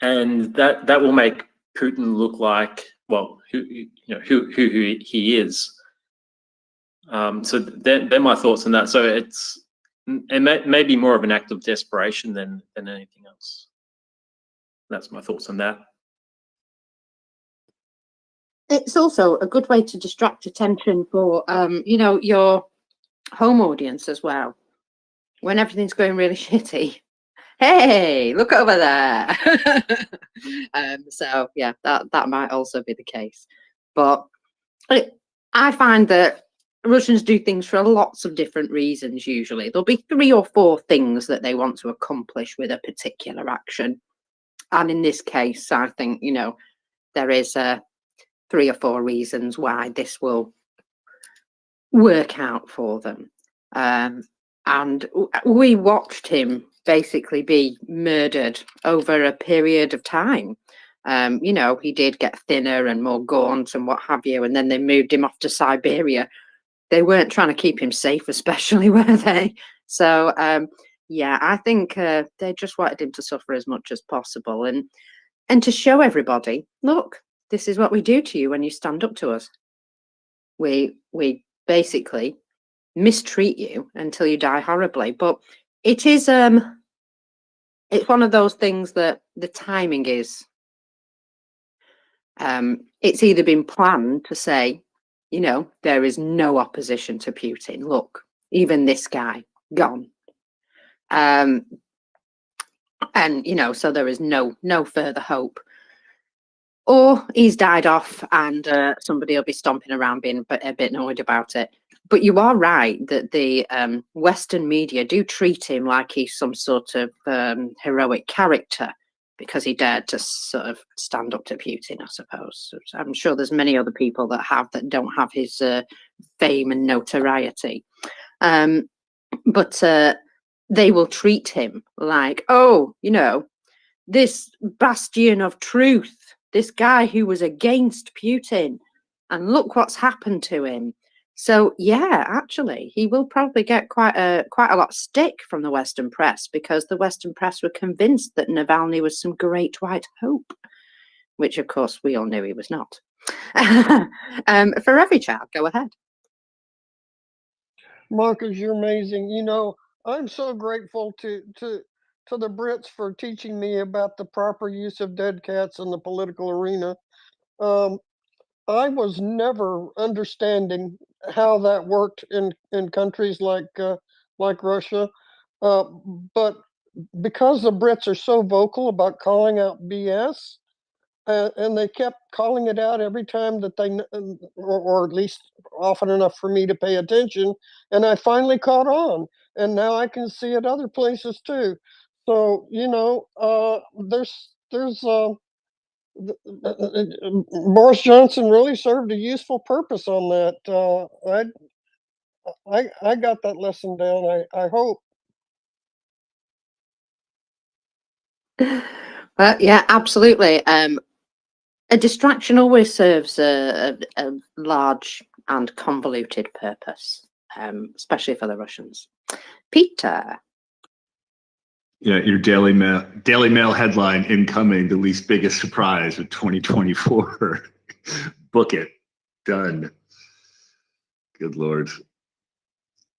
And that will make Putin look like, well, who he is. So they're my thoughts on that. So it may be more of an act of desperation than anything else. That's my thoughts on that. It's also a good way to distract attention for you know, your home audience as well. When everything's going really shitty, hey, look over there. So yeah, that might also be the case. But I find that Russians do things for lots of different reasons. Usually there'll be 3 or 4 things that they want to accomplish with a particular action, and in this case I think, you know, there is 3 or 4 reasons why this will work out for them. And we watched him basically be murdered over a period of time. You know, he did get thinner and more gaunt and what have you, and then they moved him off to Siberia. They weren't trying to keep him safe, especially, were they? So yeah, I think they just wanted him to suffer as much as possible, and to show everybody, look, this is what we do to you when you stand up to us. We basically mistreat you until you die horribly. But it is it's one of those things that the timing is it's either been planned to say, you know, there is no opposition to Putin, look, even this guy gone, and you know, so there is no further hope. or he's died off and somebody will be stomping around being a bit annoyed about it. But you are right that the Western media do treat him like he's some sort of heroic character because he dared to sort of stand up to Putin, I suppose. I'm sure there's many other people that don't have his fame and notoriety. But they will treat him like, oh, you know, this bastion of truth, this guy who was against Putin, and look what's happened to him. So yeah, actually, he will probably get quite a lot of stick from the Western press because the Western press were convinced that Navalny was some great white hope, which of course we all knew he was not. For every child, go ahead. Marcus, you're amazing. You know, I'm so grateful to the Brits for teaching me about the proper use of dead cats in the political arena. I was never understanding how that worked in countries like Russia, but because the Brits are so vocal about calling out BS, and they kept calling it out every time that they, or at least often enough for me to pay attention, and I finally caught on, and now I can see it other places too. So you know, there's Boris Johnson really served a useful purpose on that. I got that lesson down. I hope. Well, yeah, absolutely. A distraction always serves a large and convoluted purpose, especially for the Russians. Peter. Yeah, your Daily Mail headline incoming, the least biggest surprise of 2024. Book it. Done. Good Lord.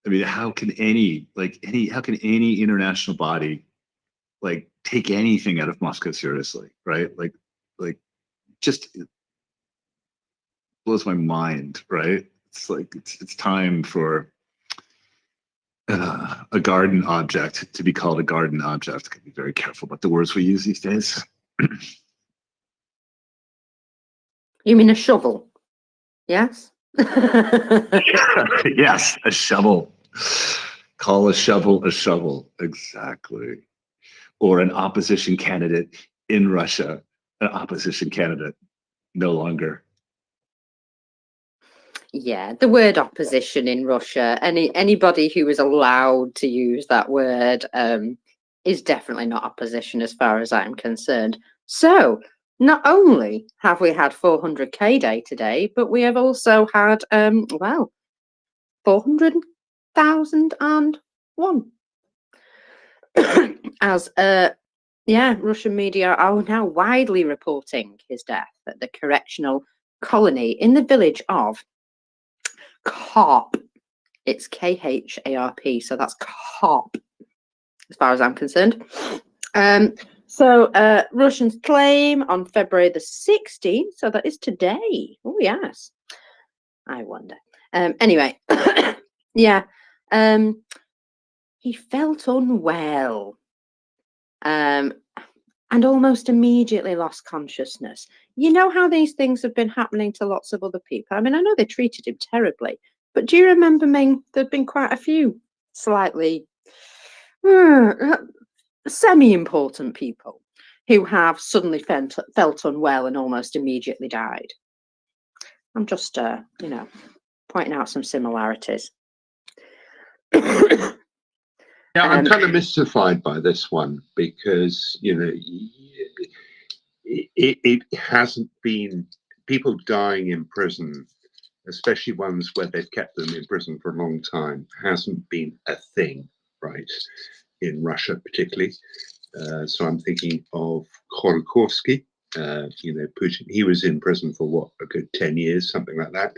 I mean, how can any international body like take anything out of Moscow seriously, right? Like just blows my mind, right? It's like it's time for a garden object to be called a garden object. Gotta be very careful about the words we use these days. You mean a shovel? Yes? Yes, a shovel. Call a shovel a shovel. Exactly. Or an opposition candidate in Russia, an opposition candidate no longer. Yeah, the word opposition in Russia, anybody who is allowed to use that word is definitely not opposition as far as I'm concerned. So not only have we had 400k day today, but we have also had, 400,001. As Russian media are now widely reporting his death at the correctional colony in the village of Karp. It's Kharp, so that's Karp, as far as I'm concerned. So Russians claim on February the 16th, so that is today. Oh yes, I wonder. Anyway, yeah, he felt unwell, and almost immediately lost consciousness. You know how these things have been happening to lots of other people. I mean, I know they treated him terribly, but do you remember, Ming, there've been quite a few slightly semi-important people who have suddenly felt unwell and almost immediately died. I'm just, pointing out some similarities. Yeah, I'm kind of mystified by this one because, it hasn't been people dying in prison, especially ones where they've kept them in prison for a long time, hasn't been a thing, right? In Russia, particularly. So I'm thinking of Khodorkovsky, Putin. He was in prison for what, a good 10 years, something like that.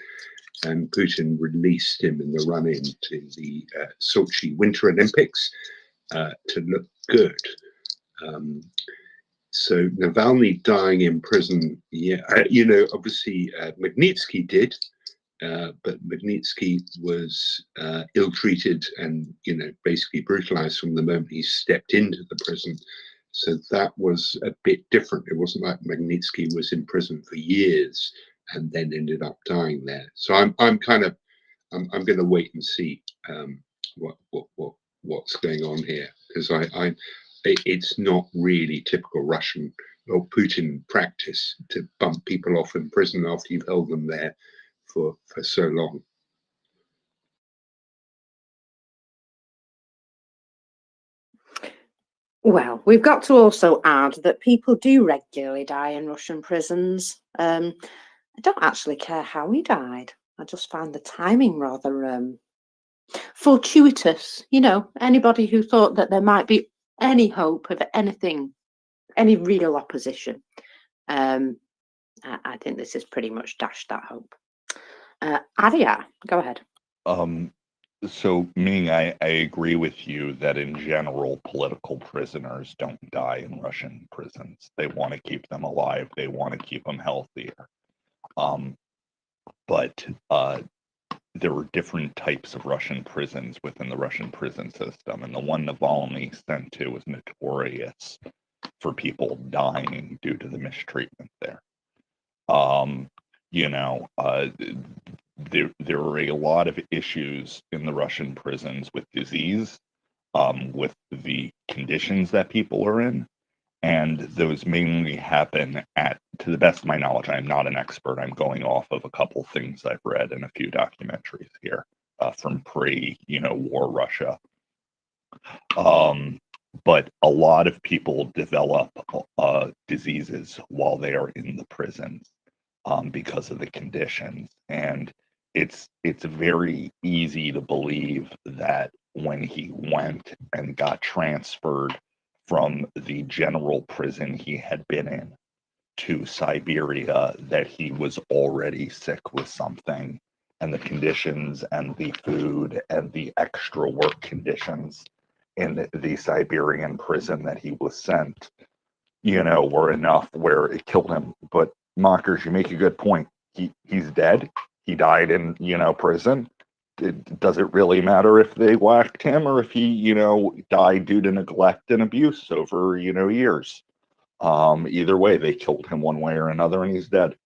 And Putin released him in the run-in to the Sochi Winter Olympics to look good. So Navalny dying in prison, obviously Magnitsky did, but Magnitsky was ill-treated and, basically brutalized from the moment he stepped into the prison. So that was a bit different. It wasn't like Magnitsky was in prison for years and then ended up dying there. So I'm going to wait and see what's going on here, because it's not really typical Russian or Putin practice to bump people off in prison after you've held them there for so long. Well, we've got to also add that people do regularly die in Russian prisons. I don't actually care how he died. I just find the timing rather fortuitous. You know, anybody who thought that there might be any hope of anything, any real opposition, I think this has pretty much dashed that hope. Arya, go ahead. So, Ming, I agree with you that in general, political prisoners don't die in Russian prisons. They want to keep them alive. They want to keep them healthier. But there were different types of Russian prisons within the Russian prison system, and the one Navalny sent to was notorious for people dying due to the mistreatment there. There were a lot of issues in the Russian prisons with disease, with the conditions that people are in, and those mainly happen to the best of my knowledge, I'm not an expert, I'm going off of a couple things I've read and a few documentaries here from war Russia. But a lot of people develop diseases while they are in the prisons because of the conditions. And it's very easy to believe that when he went and got transferred from the general prison he had been in to Siberia, that he was already sick with something, and the conditions and the food and the extra work conditions in the Siberian prison that he was sent, were enough where it killed him. But Mockers, you make a good point. He's dead. He died in, prison. Does it really matter if they whacked him or if he, died due to neglect and abuse over, years? Either way, they killed him one way or another, and he's dead.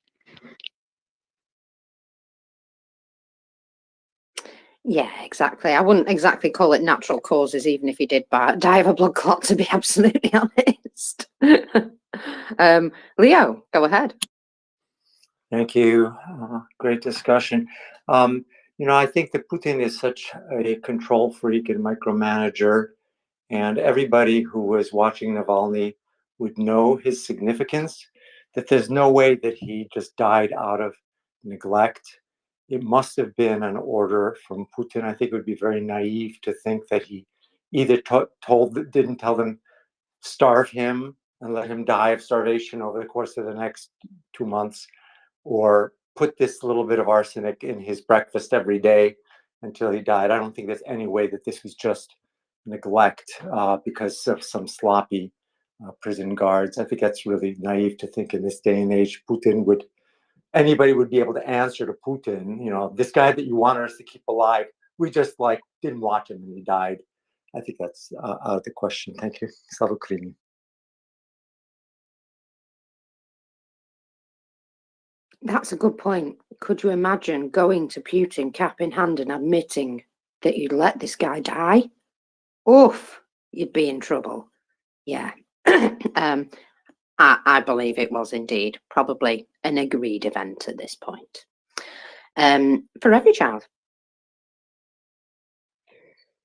Yeah, exactly. I wouldn't exactly call it natural causes, even if he did die of a blood clot, to be absolutely honest. Leo, go ahead. Thank you. Great discussion. I think that Putin is such a control freak and micromanager, and everybody who was watching Navalny would know his significance, that there's no way that he just died out of neglect. It must have been an order from Putin. I think it would be very naive to think that he either didn't tell them starve him and let him die of starvation over the course of the next 2 months, or put this little bit of arsenic in his breakfast every day until he died. I don't think there's any way that this was just neglect because of some sloppy prison guards. I think that's really naive to think in this day and age anybody would be able to answer to Putin, this guy that you wanted us to keep alive, we just didn't watch him and he died. I think that's out of the question. Thank you. Slava Ukraini. That's a good point. Could you imagine going to Putin cap in hand and admitting that you'd let this guy die? Oof, you'd be in trouble. Yeah. I believe it was indeed probably an agreed event at this point. For every child.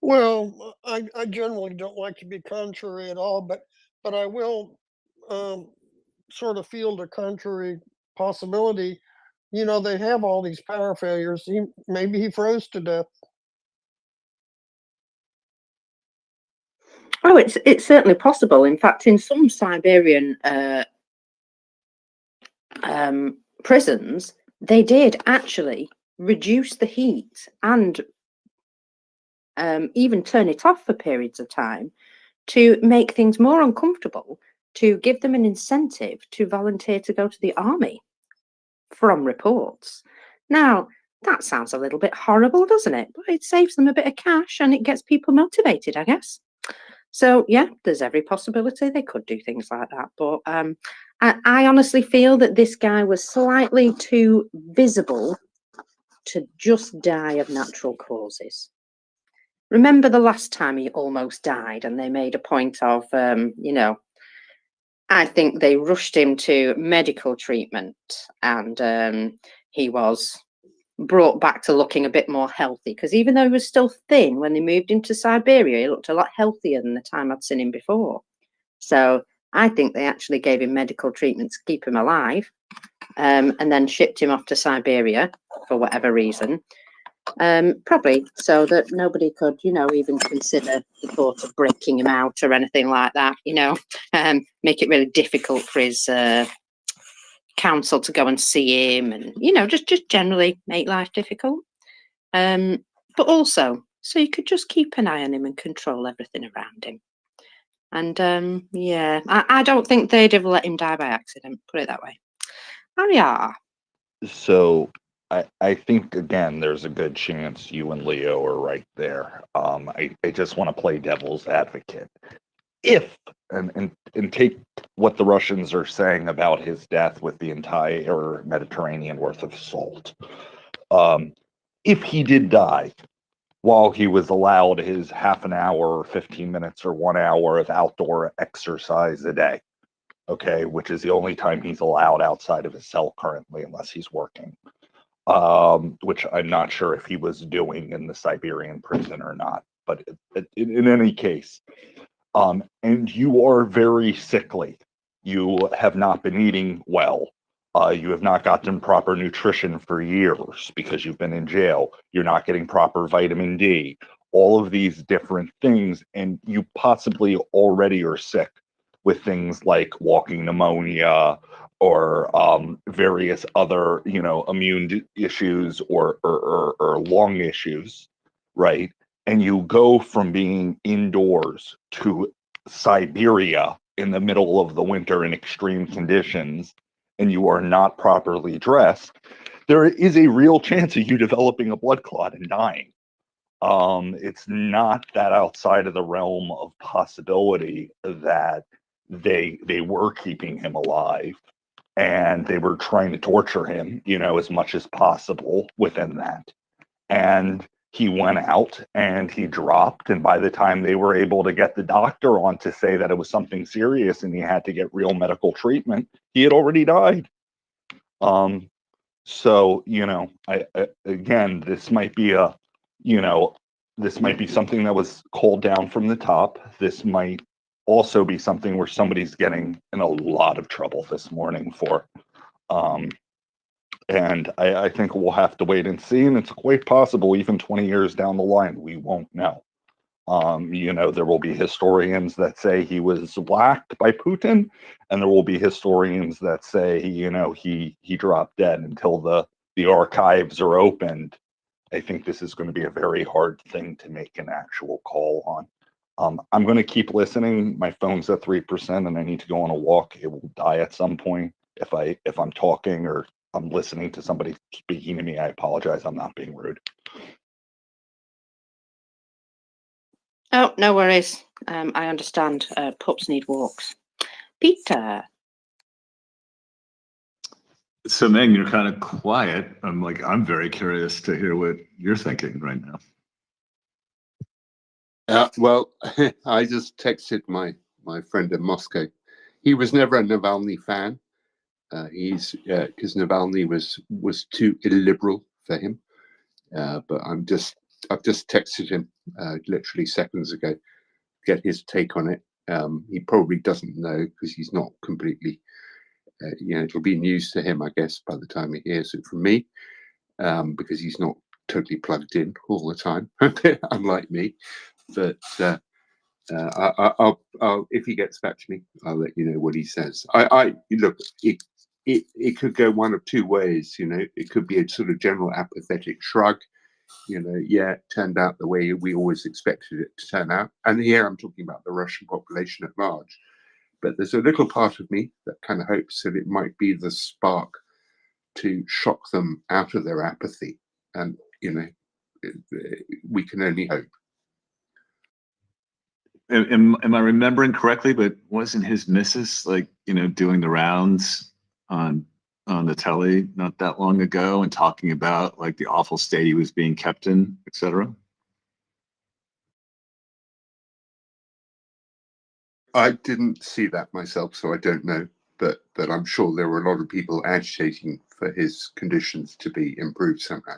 Well, I generally don't like to be contrary at all, but I will sort of field a contrary possibility. They have all these power failures. Maybe he froze to death. Oh, it's certainly possible. In fact, in some Siberian prisons, they did actually reduce the heat and even turn it off for periods of time to make things more uncomfortable, to give them an incentive to volunteer to go to the army, from reports. Now, that sounds a little bit horrible, doesn't it? But it saves them a bit of cash and it gets people motivated, I guess. So yeah, there's every possibility they could do things like that. But I honestly feel that this guy was slightly too visible to just die of natural causes. Remember the last time he almost died, and they made a point of, you know, I think they rushed him to medical treatment, and he was brought back to looking a bit more healthy, because even though he was still thin when they moved him to Siberia, he looked a lot healthier than the time I'd seen him before. So I think they actually gave him medical treatment to keep him alive, and then shipped him off to Siberia for whatever reason. Probably so that nobody could, you know, even consider the thought of breaking him out or anything like that, you know, make it really difficult for his counsel to go and see him, and, you know, just generally make life difficult. But also, so you could just keep an eye on him and control everything around him. And yeah, I don't think they'd have let him die by accident, put it that way. Maria. So I think again there's a good chance you and Leo are right there. I just want to play devil's advocate. If and take what the Russians are saying about his death with the entire Mediterranean worth of salt. If he did die while he was allowed his half an hour or 15 minutes or 1 hour of outdoor exercise a day, okay, which is the only time he's allowed outside of his cell currently unless he's working, which I'm not sure if he was doing in the Siberian prison or not, but in any case, and you are very sickly, you have not been eating well, you have not gotten proper nutrition for years because you've been in jail, you're not getting proper vitamin D, all of these different things, and you possibly already are sick with things like walking pneumonia or various other, you know, immune issues or lung issues, right? And you go from being indoors to Siberia in the middle of the winter in extreme conditions, and you are not properly dressed, there is a real chance of you developing a blood clot and dying. It's not that outside of the realm of possibility that they were keeping him alive and they were trying to torture him, you know, as much as possible within that. And he went out and he dropped, and by the time they were able to get the doctor on to say that it was something serious and he had to get real medical treatment, he had already died. So, you know, I again, this might be a, you know, this might be something that was called down from the top. This might also be something where somebody's getting in a lot of trouble this morning for. And I think we'll have to wait and see, and it's quite possible even 20 years down the line, we won't know. You know, there will be historians that say he was whacked by Putin, and there will be historians that say, you know, he dropped dead. Until the archives are opened, I think this is going to be a very hard thing to make an actual call on. I'm going to keep listening. My phone's at 3%, and I need to go on a walk. It will die at some point. If I'm talking or I'm listening to somebody speaking to me, I apologize. I'm not being rude. Oh, no worries. I understand. Pups need walks. Peter. So, Meg, you're kind of quiet. I'm very curious to hear what you're thinking right now. Well, I just texted my friend in Moscow. He was never a Navalny fan. He's because Navalny was too illiberal for him. But I've just texted him literally seconds ago, get his take on it. He probably doesn't know because he's not completely. You know, it'll be news to him, I guess, by the time he hears it from me, because he's not totally plugged in all the time, unlike me. But I'll if he gets back to me, I'll let you know what he says. I look, it could go one of two ways. You know, it could be a sort of general apathetic shrug. You know, yeah, it turned out the way we always expected it to turn out. And here I'm talking about the Russian population at large. But there's a little part of me that kind of hopes that it might be the spark to shock them out of their apathy. And, you know, we can only hope. am I remembering correctly? But wasn't his missus like, doing the rounds on the telly not that long ago and talking about like the awful state he was being kept in, etc.? I didn't see that myself, so I don't know. But I'm sure there were a lot of people agitating for his conditions to be improved somehow.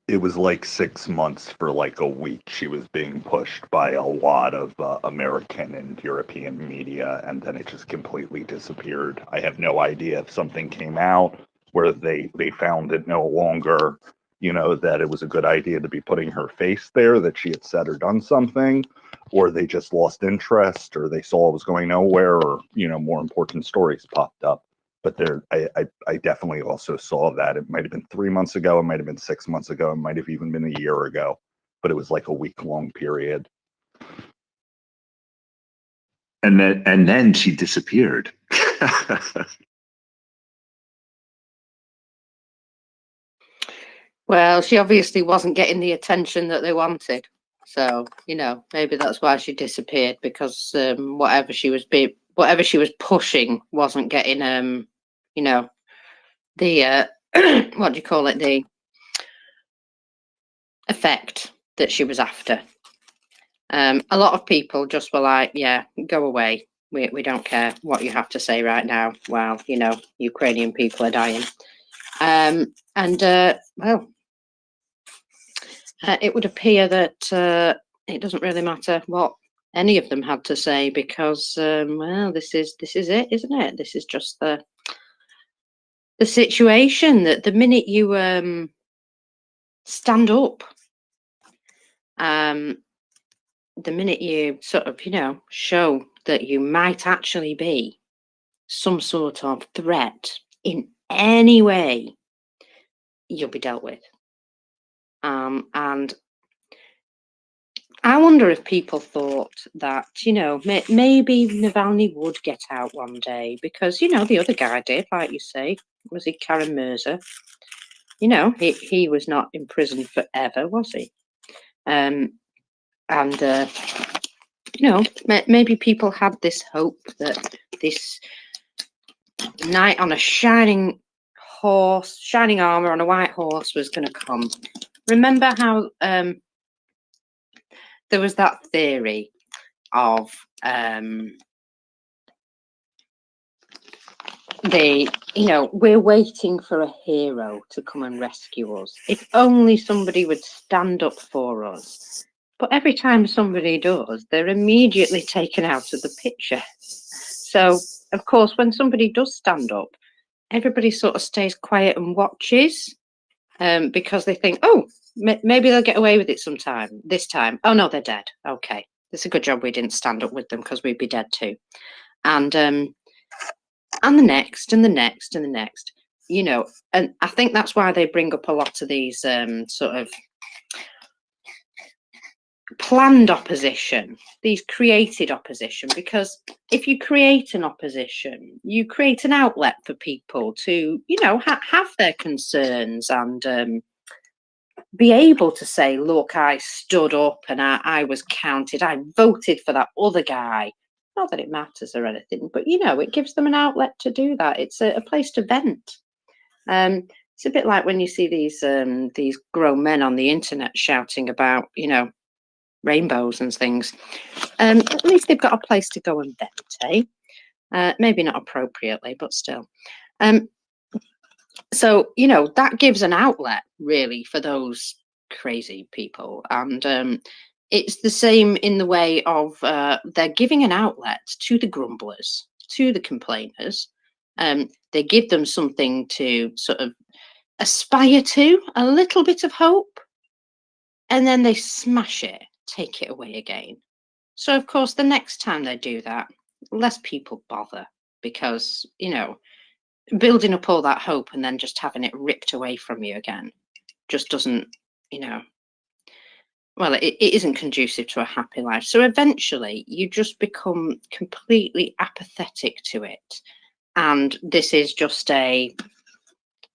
It was like 6 months for like a week. She was being pushed by a lot of American and European media, and then it just completely disappeared. I have no idea if something came out where they found it no longer, that it was a good idea to be putting her face there, that she had said or done something, or they just lost interest, or they saw it was going nowhere, or, more important stories popped up. But I definitely also saw that. It might have been 3 months ago, it might have been 6 months ago, it might have even been a year ago, but it was like a week-long period. And then she disappeared. Well, she obviously wasn't getting the attention that they wanted. So, maybe that's why she disappeared, because whatever she was pushing wasn't getting the what do you call it? The effect that she was after. A lot of people just were like, yeah, go away. We don't care what you have to say right now. While, Ukrainian people are dying. It would appear that it doesn't really matter what any of them had to say, because this is it, isn't it? This is just the situation, that the minute you stand up, the minute you sort of show that you might actually be some sort of threat in any way, you'll be dealt with. And I wonder if people thought that, maybe Navalny would get out one day, because, the other guy did, like you say. Was he Karen Mirza? He was not in prison forever, was he? Maybe people had this hope that this knight on a shining armor on a white horse was going to come. Remember how there was that theory of we're waiting for a hero to come and rescue us. If only somebody would stand up for us. But every time somebody does, they're immediately taken out of the picture. So, of course, when somebody does stand up, everybody sort of stays quiet and watches, because they think, oh, maybe they'll get away with it this time. Oh, no, they're dead. Okay. It's a good job we didn't stand up with them, because we'd be dead too. And the next and the next and the next, and I think that's why they bring up a lot of these sort of planned opposition, these created opposition, because if you create an opposition, you create an outlet for people to, have their concerns and be able to say, look, I stood up and I was counted, I voted for that other guy. Not that it matters or anything, but it gives them an outlet to do that. It's a place to vent. It's a bit like when you see these grown men on the internet shouting about, rainbows and things. At least they've got a place to go and vent, eh? Maybe not appropriately, but still. So, that gives an outlet really for those crazy people. And it's the same in the way of they're giving an outlet to the grumblers, to the complainers. They give them something to sort of aspire to, a little bit of hope, and then they smash it, take it away again. So, of course, the next time they do that, less people bother, because, building up all that hope and then just having it ripped away from you again just doesn't, well, it isn't conducive to a happy life. So eventually you just become completely apathetic to it. And this is just a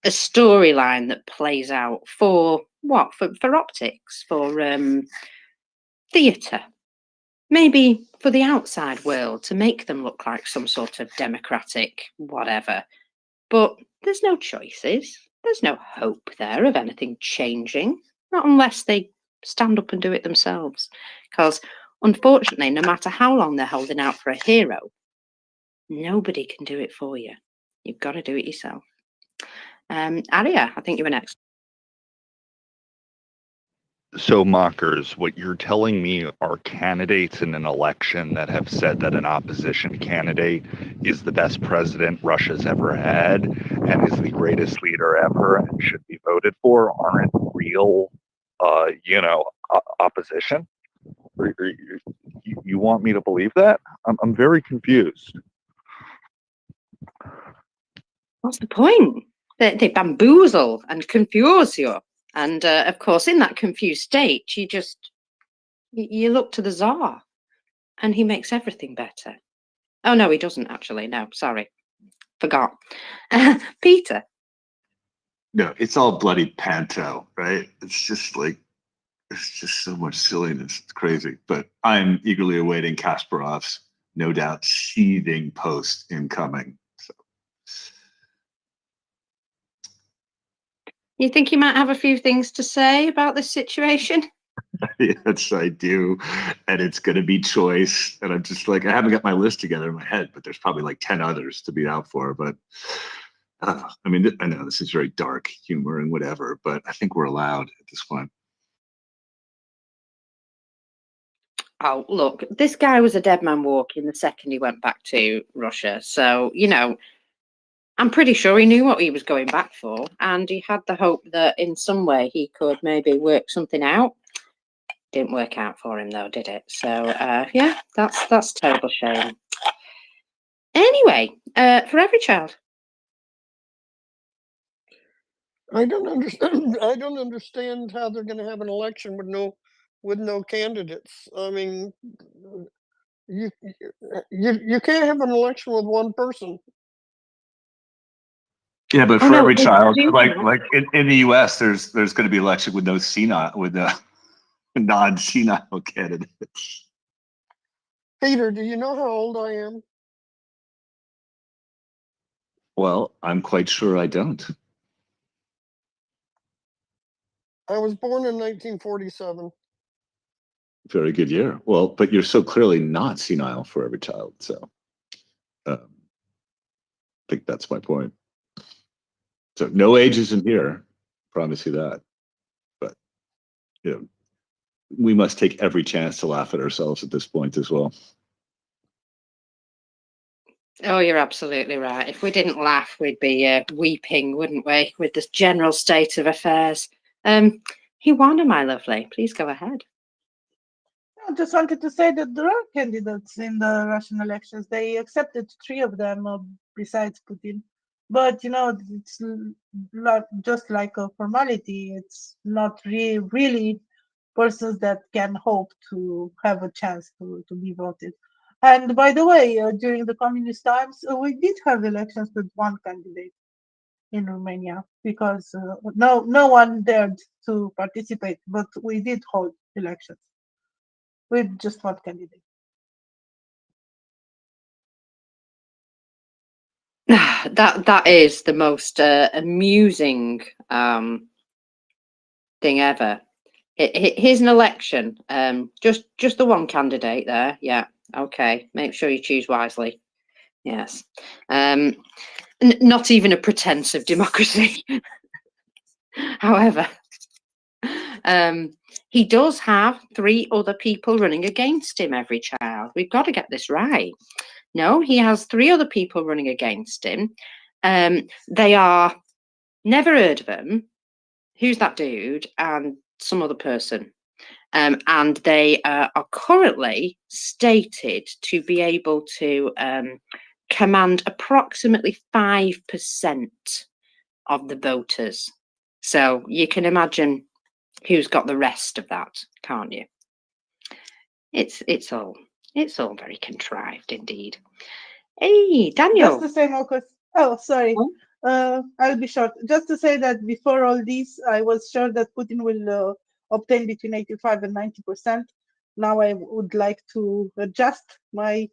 storyline that plays out for what, for optics, for theatre, maybe for the outside world to make them look like some sort of democratic whatever. But there's no choices. There's no hope there of anything changing, not unless they stand up and do it themselves. Because unfortunately, no matter how long they're holding out for a hero, nobody can do it for you. You've got to do it yourself. Arya, I think you were next. So, mockers, what you're telling me are candidates in an election that have said that an opposition candidate is the best president Russia's ever had and is the greatest leader ever and should be voted for aren't real, opposition? You want me to believe that? I'm very confused. What's the point? They bamboozle and confuse you. And of course, in that confused state, you look to the Tsar and he makes everything better. Oh, no, he doesn't actually. No, sorry. Forgot. Peter. No, it's all bloody panto, right? It's just so much silliness. It's crazy. But I'm eagerly awaiting Kasparov's, no doubt, seething post incoming. So. You think you might have a few things to say about this situation? Yes, I do. And it's going to be choice. And I'm just like, I haven't got my list together in my head, but there's probably like 10 others to be out for. But I mean, I know this is very dark humor and whatever, but I think we're allowed at this point. Oh, look, this guy was a dead man walking the second he went back to Russia. So, I'm pretty sure he knew what he was going back for. And he had the hope that in some way he could maybe work something out. Didn't work out for him though, did it? So, yeah, that's a terrible shame. Anyway, for every child. I don't understand. I don't understand how they're going to have an election with no candidates. I mean, you can't have an election with one person. Yeah, but for every child, like in the U.S., there's going to be election with no non-senile candidates. Peter, do you know how old I am? Well, I'm quite sure I don't. I was born in 1947. Very good year. Well, but you're so clearly not senile for every child. So I think that's my point. So no ageism here. Promise you that. But, we must take every chance to laugh at ourselves at this point as well. Oh, you're absolutely right. If we didn't laugh, we'd be weeping, wouldn't we, with this general state of affairs? Ioana, my lovely, please go ahead. I just wanted to say that there are candidates in the Russian elections. They accepted 3 of them besides Putin. But, it's just like a formality. It's not really persons that can hope to have a chance to be voted. And by the way, during the communist times, we did have elections with one candidate in Romania because no one dared to participate, but we did hold elections with just one candidate. That is the most amusing thing ever. Here's an election. Just the one candidate there. Yeah. Okay. Make sure you choose wisely. Yes. Not even a pretense of democracy. However, he does have 3 other people running against him, every child. We've got to get this right. No, he has 3 other people running against him. They are, never heard of them. Who's that dude? And some other person. And they are currently stated to be able to command approximately 5% of the voters. So you can imagine who's got the rest of that, can't you? It's all very contrived indeed. Hey, Daniel. Just the same, Marcus. Oh, sorry. I'll be short. Just to say that before all this, I was sure that Putin will obtain between 85 and 90%. Now I would like to adjust my,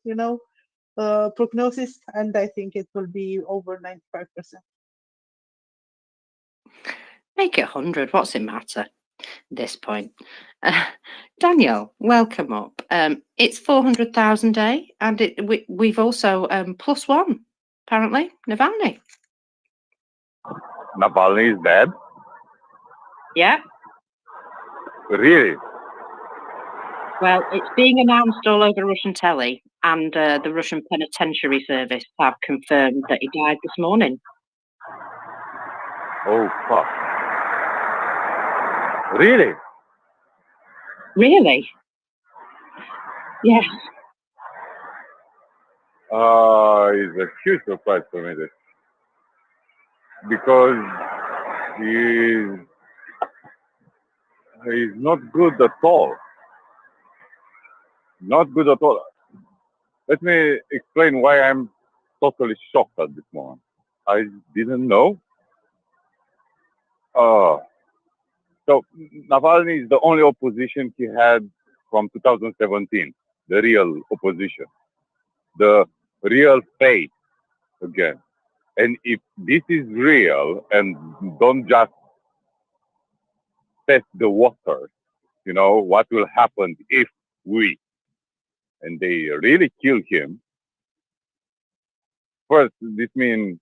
prognosis, and I think it will be over 95%. Make it 100. What's it matter at this point? Daniel, welcome up. It's 400,000 day, and we've also +1, apparently, Navalny. Navalny is dead? Yeah. Really? Well, it's being announced all over Russian telly, and the Russian Penitentiary Service have confirmed that he died this morning. Oh, fuck. Really? Really? Yes. It's a huge surprise for me, this. Because he's not good at all. Not good at all. Let me explain why I'm totally shocked at this moment. I didn't know. So Navalny is the only opposition he had from 2017, the real opposition, the real faith again. And if this is real and don't just test the waters, what will happen if and they really kill him. First, this means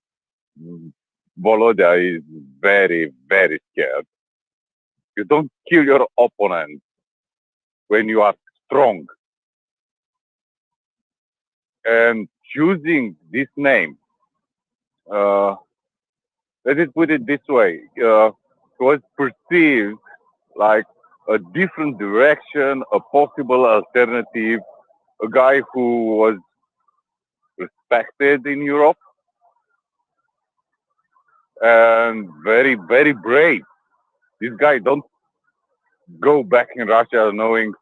Volodya is very, very scared. You don't kill your opponent when you are strong. And choosing this name, let us put it this way, was perceived like a different direction, a possible alternative, a guy who was respected in Europe and very, very brave. This guy don't go back in Russia knowing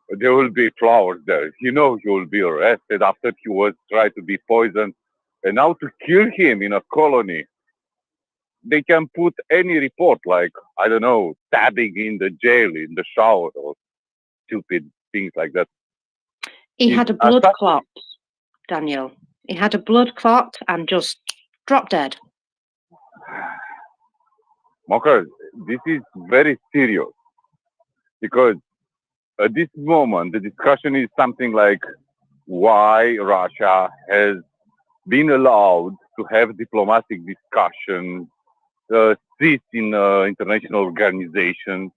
there will be flowers there. He knows he will be arrested after he was tried to be poisoned. And now to kill him in a colony, they can put any report like, I don't know, stabbing in the jail, in the shower, or stupid things like that. He had a blood clot, Daniel. He had a blood clot and just dropped dead. Mocker, this is very serious because at this moment, the discussion is something like why Russia has been allowed to have diplomatic discussions, sit in international organizations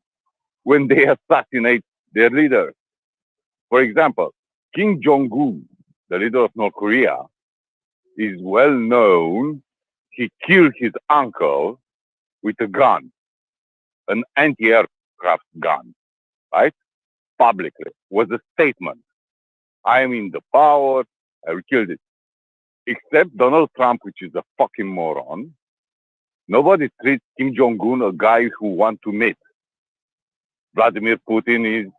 when they assassinate their leader. For example, Kim Jong-un, the leader of North Korea, is well known. He killed his uncle with a gun, an anti-aircraft gun, right? Publicly, was a statement. I am in the power, I will kill it. Except Donald Trump, which is a fucking moron. Nobody treats Kim Jong-un a guy who wants to meet. Vladimir Putin is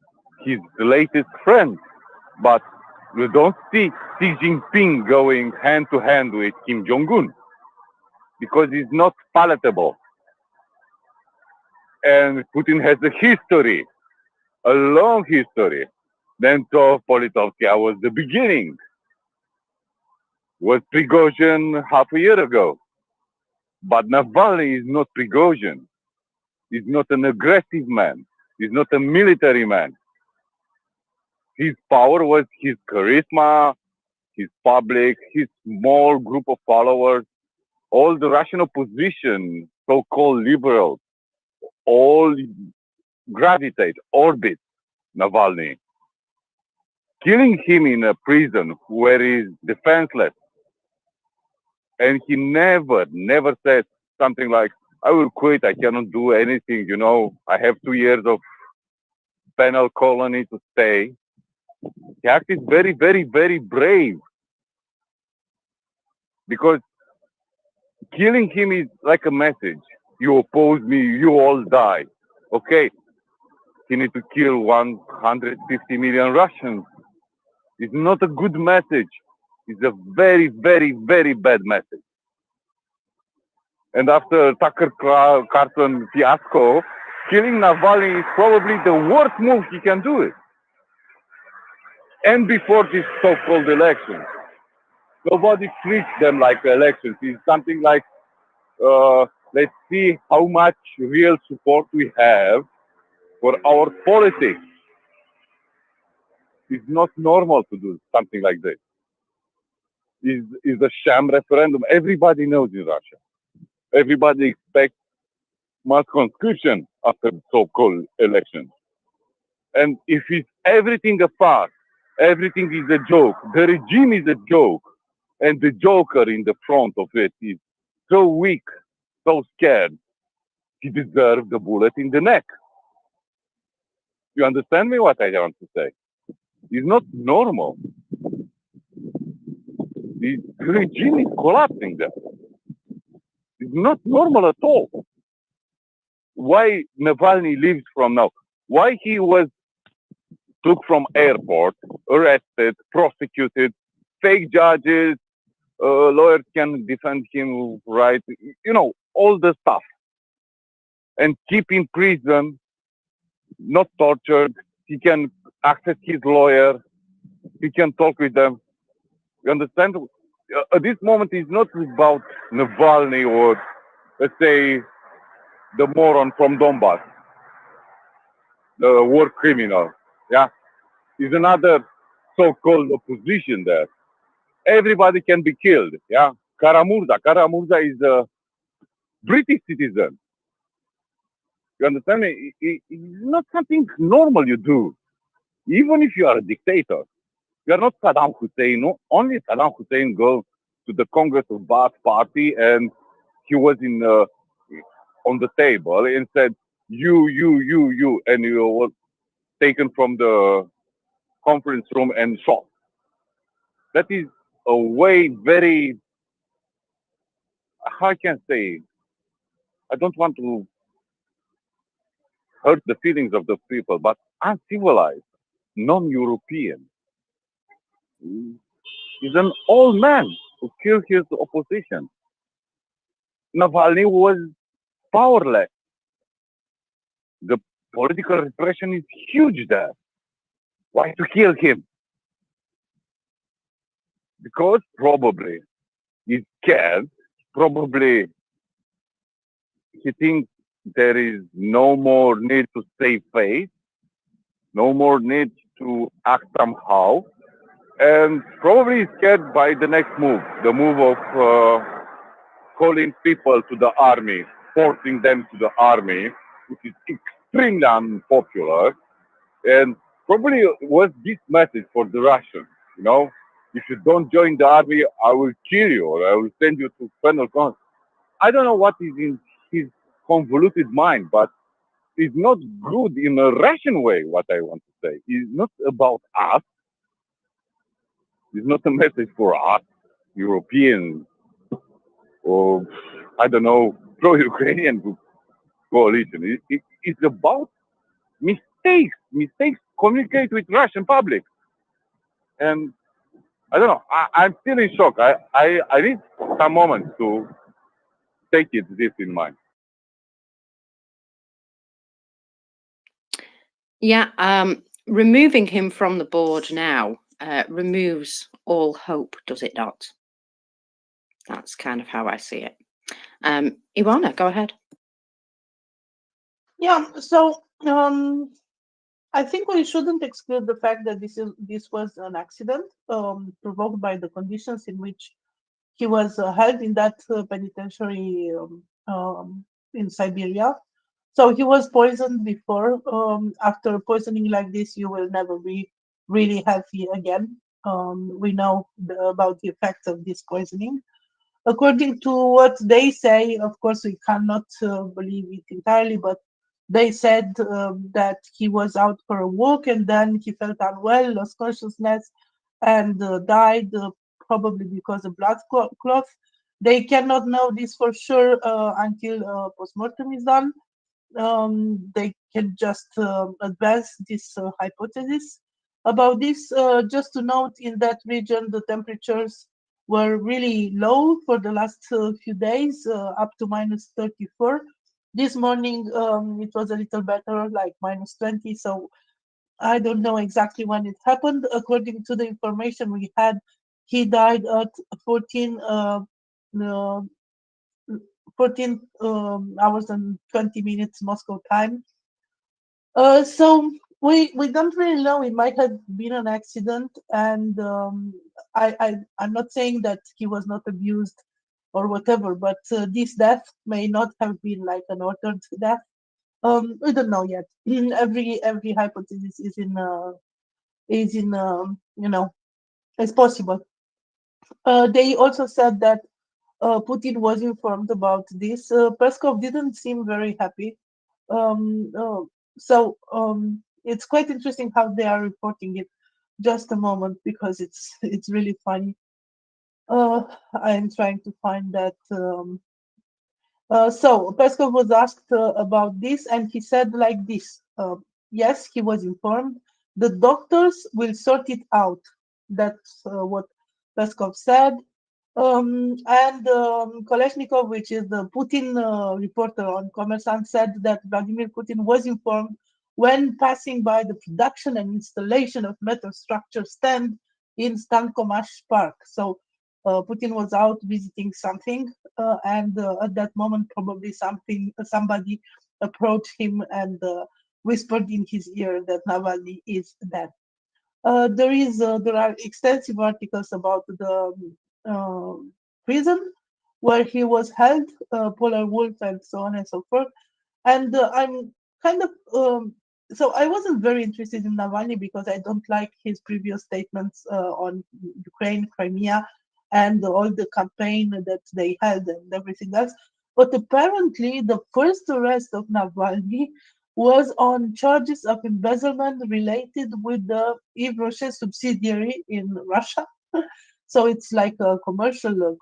his latest friend. But you don't see Xi Jinping going hand to hand with Kim Jong-un because it's not palatable. And Putin has a history, a long history. Then Politovsky was the beginning. Was Prigozhin half a year ago. But Navalny is not Prigozhin. He's not an aggressive man. He's not a military man. His power was his charisma, his public, his small group of followers. All the Russian opposition, so-called liberals, all gravitate, orbit Navalny. Killing him in a prison where he's defenseless. And he never said something like, I will quit, I cannot do anything, I have 2 years of penal colony to stay. He acted very, very, very brave. Because killing him is like a message. You oppose me, you all die. Okay, he need to kill 150 million Russians. It's not a good message. It's a very, very, very bad message. And after Tucker Carlson fiasco, killing Navalny is probably the worst move he can do it. And before this so-called election, nobody treats them like elections. It's something like, let's see how much real support we have for our politics. It's not normal to do something like this. It's a sham referendum. Everybody knows in Russia. Everybody expects mass conscription after the so-called election. And if it's everything a farce, everything is a joke, the regime is a joke, and the joker in the front of it is so weak, so scared, he deserves the bullet in the neck. You understand me what I want to say? It's not normal. The regime is collapsing there. It's not normal at all. Why Navalny lives from now? Why he was took from airport, arrested, prosecuted, fake judges, lawyers can defend him, right? You know, all the stuff. And keep in prison, not tortured. He can access his lawyer. He can talk with them. You understand? At this moment, it's not about Navalny or, let's say, the moron from Donbass, the war criminal. Yeah, is another so-called opposition there. Everybody can be killed. Yeah, Karamurza is a British citizen. You understand me? It's not something normal you do. Even if you are a dictator, you are not Saddam Hussein. No, only Saddam Hussein go to the Congress of Baath party and he was in on the table and said you, and you was taken from the conference room and shot. That is a way very, how I can say, I don't want to hurt the feelings of the people, but uncivilized, non-European. He's an old man who killed his opposition. Navalny was powerless. The political repression is huge there. Why to kill him? Because probably he's scared. Probably he thinks there is no more need to save face, no more need to act somehow, and probably he's scared by the next move, the move of calling people to the army, forcing them to the army, which is extremely unpopular. And probably was this message for the Russians, you know, if you don't join the army, I will kill you or I will send you to penal colony. I don't know what is in his convoluted mind, but it's not good in a Russian way, what I want to say. It's not about us. It's not a message for us, Europeans, or I don't know, pro-Ukrainian coalition. It's about mistakes. Communicate with Russian public, and I don't know. I'm still in shock. I need some moments to take this in mind. Yeah, removing him from the board now removes all hope, does it not? That's kind of how I see it. Ivana, go ahead. Yeah, so I think we shouldn't exclude the fact that this was an accident provoked by the conditions in which he was held in that penitentiary in Siberia. So he was poisoned before. After poisoning like this, you will never be really healthy again. We know about the effects of this poisoning. According to what they say, of course, we cannot believe it entirely, but they said that he was out for a walk and then he felt unwell, lost consciousness, and died, probably because of blood clots. They cannot know this for sure until postmortem is done. They can just advance this hypothesis about this. Just to note, in that region, the temperatures were really low for the last few days, up to minus 34. This morning it was a little better, like minus 20. So I don't know exactly when it happened. According to the information we had, he died at 14, 14 hours and 20 minutes Moscow time. So we don't really know. It might have been an accident, and I'm not saying that he was not abused or whatever, but this death may not have been like an ordered death. We don't know yet. Every hypothesis is in is possible. They also said that Putin was informed about this. Peskov didn't seem very happy. Um, uh, so it's quite interesting how they are reporting it. Just a moment, because it's really funny. I'm trying to find that. So Peskov was asked about this, and he said like this: yes, he was informed. The doctors will sort it out. That's what Peskov said. And Kolesnikov, which is the Putin reporter on Kommersant, said that Vladimir Putin was informed when passing by the production and installation of metal structure stand in Stankomash Park. So Putin was out visiting something, and at that moment, probably somebody approached him and whispered in his ear that Navalny is dead. There are extensive articles about the prison where he was held, Polar Wolf, and so on and so forth. And I'm kind of so I wasn't very interested in Navalny because I don't like his previous statements on Ukraine, Crimea, and all the campaign that they had and everything else. But apparently, the first arrest of Navalny was on charges of embezzlement related with the Yves Rocher subsidiary in Russia. So it's like a commercial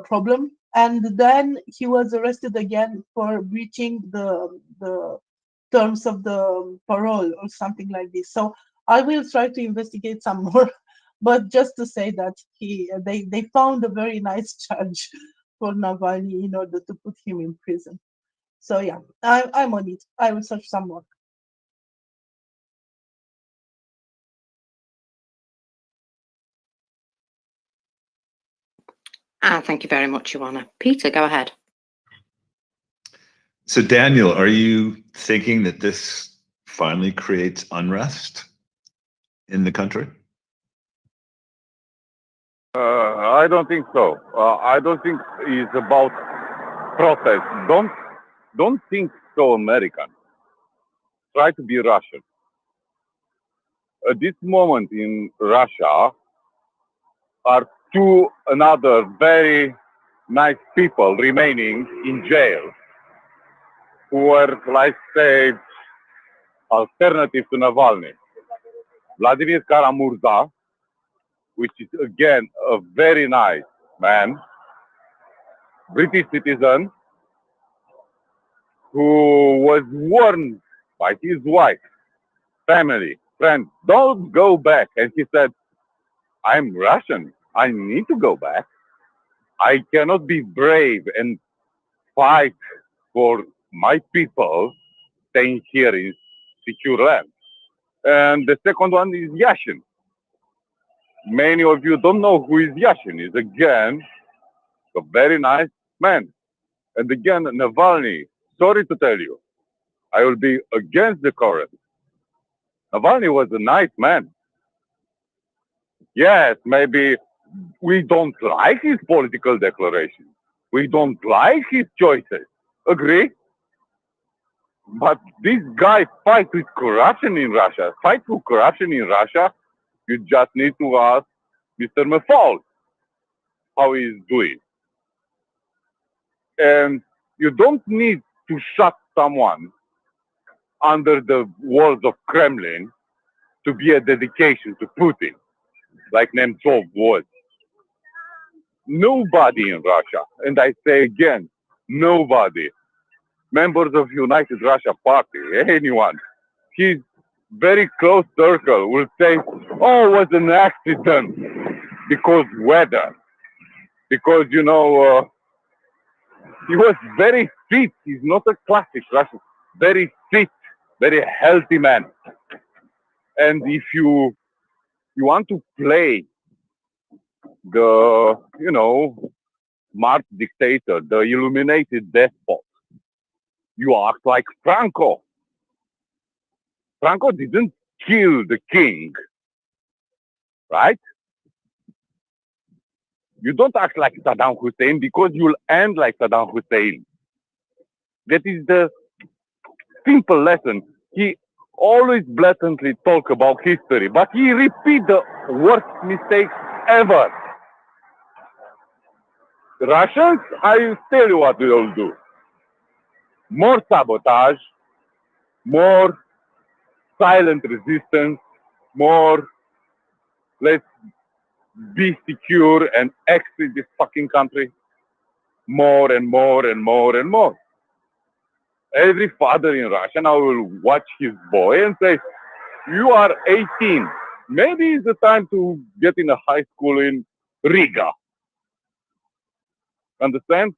problem. And then he was arrested again for breaching the terms of the parole or something like this. So I will try to investigate some more, but just to say that they found a very nice charge for Navalny in order to put him in prison. So yeah, I'm on it. I will search some more. Thank you very much, Ioana. Peter, go ahead. So Daniel, are you thinking that this finally creates unrest in the country? I don't think so. I don't think it's about protest. Don't think so American. Try to be Russian. At this moment in Russia are two another very nice people remaining in jail who were, let's say, alternative to Navalny. Vladimir Karamurza, which is again a very nice man, British citizen, who was warned by his wife, family, friends, don't go back. And he said, I'm Russian. I need to go back. I cannot be brave and fight for my people staying here in secure land. And the second one is Yashin. Many of you don't know who is Yashin. Is again a very nice man. And again, Navalny, sorry to tell you, I will be against the current. Navalny was a nice man. Yes, maybe we don't like his political declaration. We don't like his choices. Agree? But this guy fights with corruption in Russia. Fight with corruption in Russia, you just need to ask Mr. Mafal how he is doing. And you don't need to shut someone under the walls of Kremlin to be a dedication to Putin, like Nemtsov was. Nobody in Russia, and I say again, nobody, members of United Russia Party, anyone, his very close circle will say, oh, it was an accident. because weather, because he was very fit. He's not a classic Russian. Very fit, very healthy man. And if you want to play the smart dictator, the illuminated despot, you act like Franco. Franco didn't kill the king, right? You don't act like Saddam Hussein because you'll end like Saddam Hussein. That is the simple lesson. He always blatantly talk about history, but he repeat the worst mistakes ever. The Russians, I tell you what they'll do. More sabotage, more silent resistance, more let's be secure and exit this fucking country. More and more and more and more. Every father in Russia now will watch his boy and say, you are 18. Maybe it's the time to get in a high school in Riga. Understand?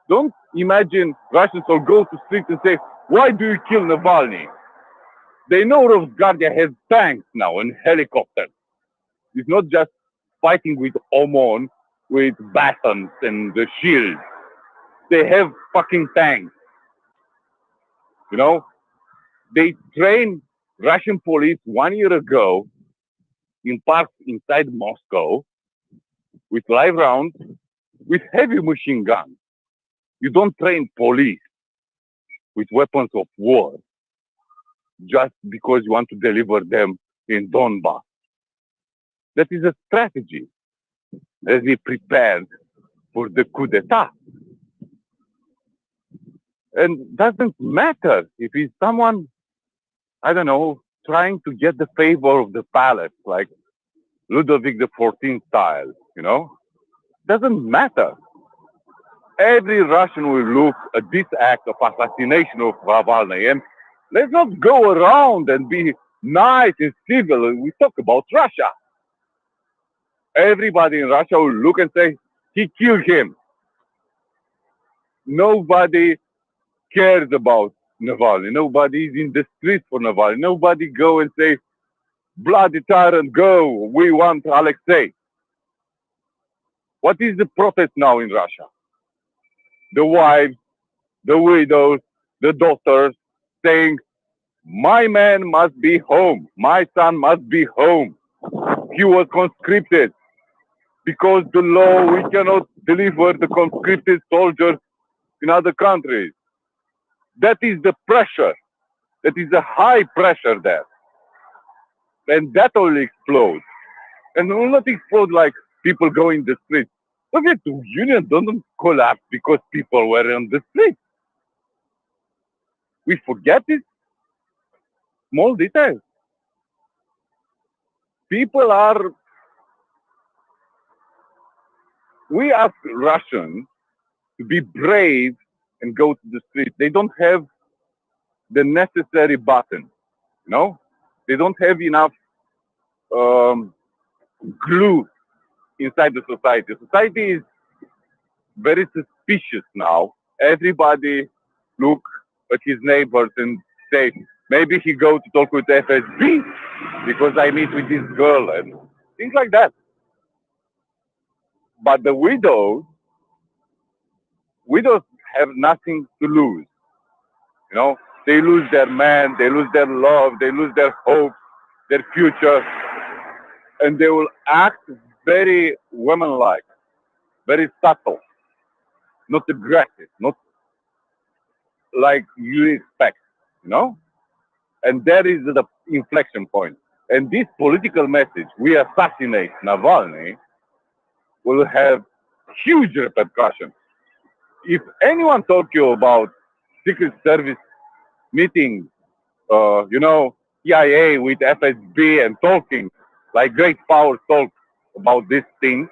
Don't imagine Russians will go to streets and say, why do you kill Navalny? They know Rosguardia has tanks now and helicopters. It's not just fighting with OMON, with batons and the shields. They have fucking tanks. They trained Russian police 1 year ago in parks inside Moscow with live rounds, with heavy machine guns. You don't train police with weapons of war just because you want to deliver them in Donbass. That is a strategy as we prepared for the coup d'etat. And doesn't matter if it's someone, I don't know, trying to get the favor of the palace, like Ludovic XIV style, Doesn't matter. Every Russian will look at this act of assassination of Navalny, and let's not go around and be nice and civil. We talk about Russia. Everybody in Russia will look and say, he killed him. Nobody cares about Navalny. Nobody is in the street for Navalny. Nobody go and say, bloody tyrant, go. We want Alexei. What is the protest now in Russia? The wives, the widows, the daughters saying, my man must be home. My son must be home. He was conscripted. Because the law, we cannot deliver the conscripted soldiers in other countries. That is the pressure. That is a high pressure there. And that will explode. And it will not explode like people go in the streets. Soviet Union doesn't collapse because people were on the streets. We forget this small details. People are, we ask Russians to be brave and go to the street. They don't have the necessary button, They don't have enough glue inside the society. Society is very suspicious now. Everybody look at his neighbors and say, maybe he go to talk with FSB because I meet with this girl and things like that. But the widows have nothing to lose. They lose their man, they lose their love, they lose their hope, their future, and they will act very woman-like, very subtle, not aggressive, not like you expect, And that is the inflection point. And this political message, we assassinate Navalny, will have huge repercussions. If anyone talk to you about Secret Service meetings, CIA with FSB and talking like great powers talk about this thing,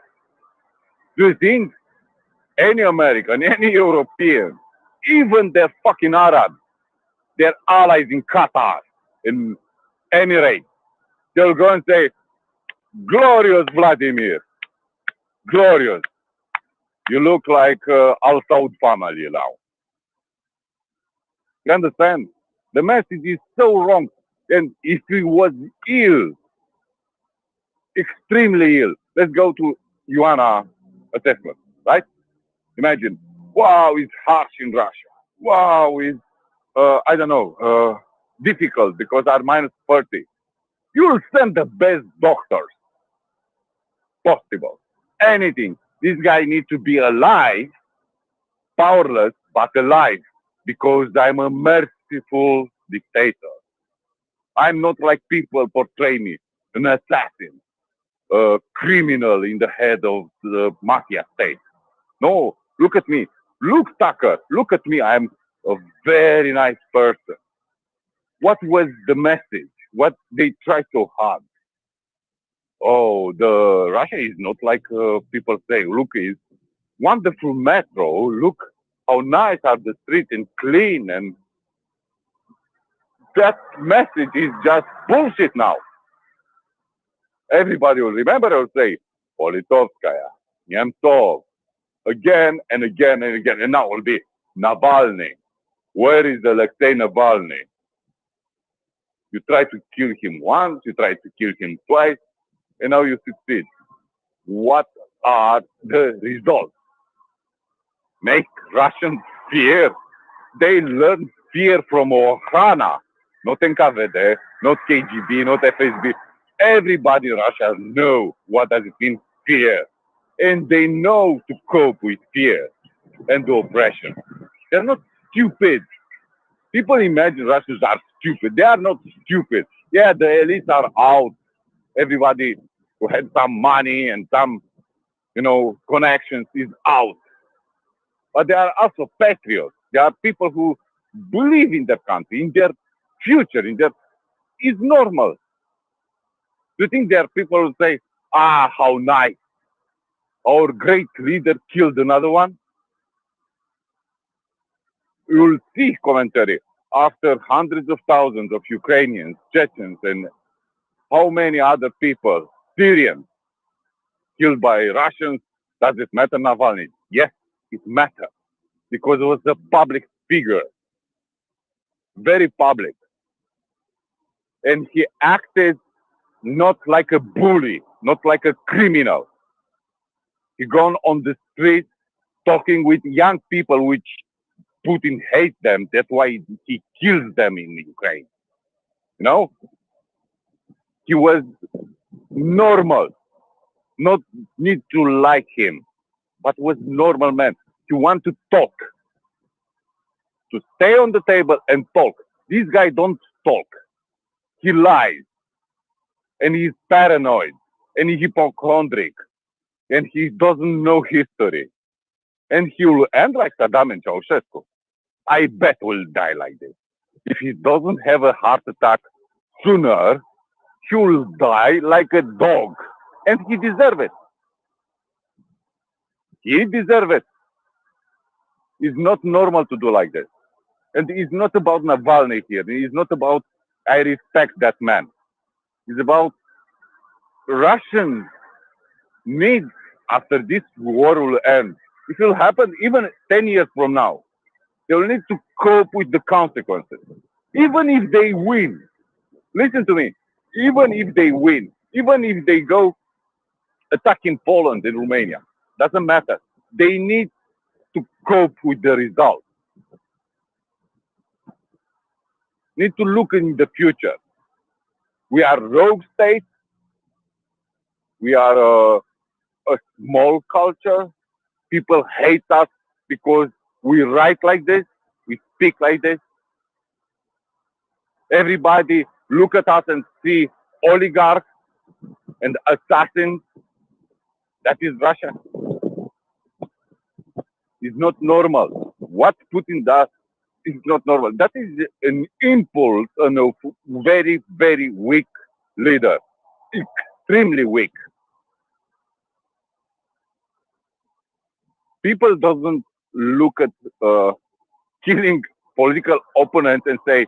do you think any American, any European, even the fucking Arabs, their allies in Qatar, in Emirates, they'll go and say, Glorious, Vladimir. Glorious. You look like Al Saud family now. You understand? The message is so wrong. And if he was ill, extremely ill, let's go to Ioana assessment, right? Imagine, wow, it's harsh in Russia. Wow, it's, I don't know, difficult because are minus 30. You'll send the best doctors possible. Anything. This guy needs to be alive, powerless, but alive, because I'm a merciful dictator. I'm not like people portray me, an assassin, a criminal in the head of the mafia state. No, look at me. Look, Tucker, look at me. I'm a very nice person. What was the message? What they try so hard? Oh, the Russia is not like people say. Look, it's wonderful metro. Look how nice are the streets and clean. And that message is just bullshit now. Everybody will remember or say, Politovskaya, Nemtsov, again and again and again. And now it will be Navalny. Where is Alexei Navalny? You try to kill him once, you try to kill him twice, and now you succeed. What are the results? Make Russians fear. They learn fear from Ohana, not NKVD, not KGB, not FSB. Everybody in Russia know what does it mean fear. And they know to cope with fear and the oppression. They're not stupid. People imagine Russians are stupid. They are not stupid. Yeah, the elites are out. Everybody who had some money and some, connections is out. But there are also patriots. There are people who believe in their country, in their future, is normal. Do you think there are people who say, how nice. Our great leader killed another one? You'll see commentary after hundreds of thousands of Ukrainians, Chechens, and how many other people, Syrians, killed by Russians. Does it matter, Navalny? Yes, it matters because it was a public figure, very public. And he acted not like a bully, not like a criminal. He gone on the street talking with young people, which Putin hates them. That's why he kills them in Ukraine. He was normal, not need to like him, but was normal man. He want to talk, to stay on the table and talk. This guy don't talk. He lies, and he's paranoid, and he's hypochondriac, and he doesn't know history. And he will end like Saddam and Ceausescu. I bet will die like this. If he doesn't have a heart attack sooner, he will die like a dog. And he deserves it. He deserves it. It's not normal to do like this. And it's not about Navalny here. It's not about, I respect that man. It's about Russian needs after this war will end. It will happen even 10 years from now. They will need to cope with the consequences. Even if they win, listen to me, even if they win, even if they go attacking Poland and Romania, doesn't matter. They need to cope with the result. Need to look in the future. We are rogue state. We are a small culture. People hate us because we write like this, we speak like this. Everybody look at us and see oligarchs and assassins. That is Russia. It's not normal. What Putin does is not normal. That is an impulse on a very, very weak leader. Extremely weak. People doesn't look at killing political opponents and say,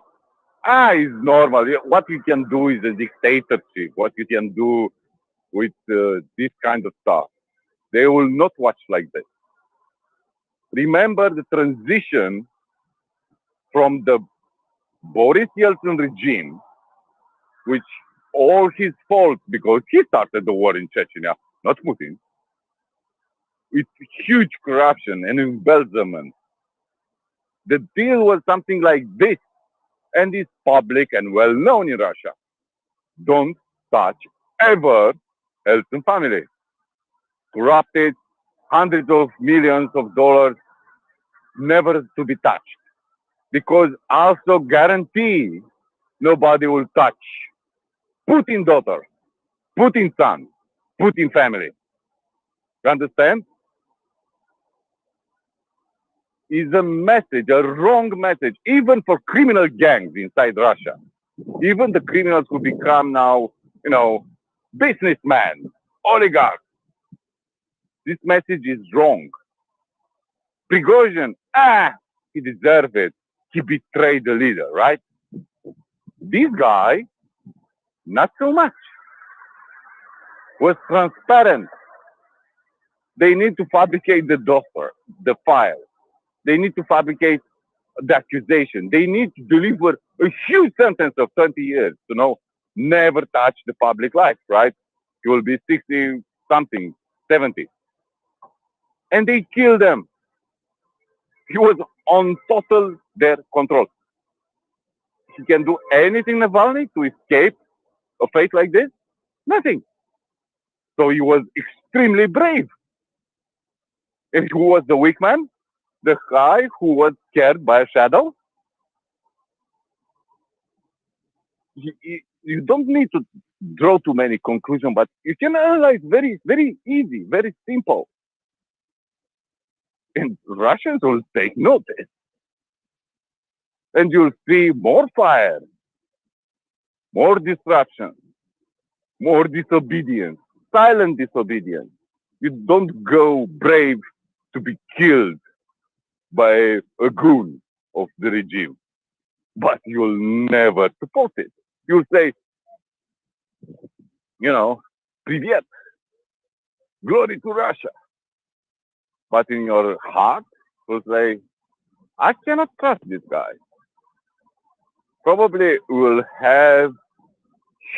it's normal. What you can do is a dictatorship. What you can do with this kind of stuff. They will not watch like this. Remember the transition from the Boris Yeltsin regime, which all his fault because he started the war in Chechnya, not Putin, with huge corruption and embezzlement. The deal was something like this, and it's public and well known in Russia. Don't touch ever Yeltsin family. Corrupted, hundreds of millions of dollars, never to be touched. Because also guarantee nobody will touch Putin daughter, Putin son, Putin family. You understand? Is a message, a wrong message, even for criminal gangs inside Russia. Even the criminals who become now, businessmen, oligarchs. This message is wrong. Prigozhin, he deserved it. He betrayed the leader, right? This guy, not so much. Was transparent. They need to fabricate the dossier, the file. They need to fabricate the accusation. They need to deliver a huge sentence of 20 years to never touch the public life, right? He will be 60 something, 70. And they killed them. He was on total their control. He can do anything, Navalny, to escape a fate like this? Nothing. So he was extremely brave. And who was the weak man? The guy who was scared by a shadow? You don't need to draw too many conclusions, but you can analyze very, very easy, very simple. And Russians will take notice. And you'll see more fire, more disruption, more disobedience, silent disobedience. You don't go brave to be killed by a goon of the regime, but you'll never support it. You'll say, Привет, glory to Russia. But in your heart, you'll say, I cannot trust this guy. Probably will have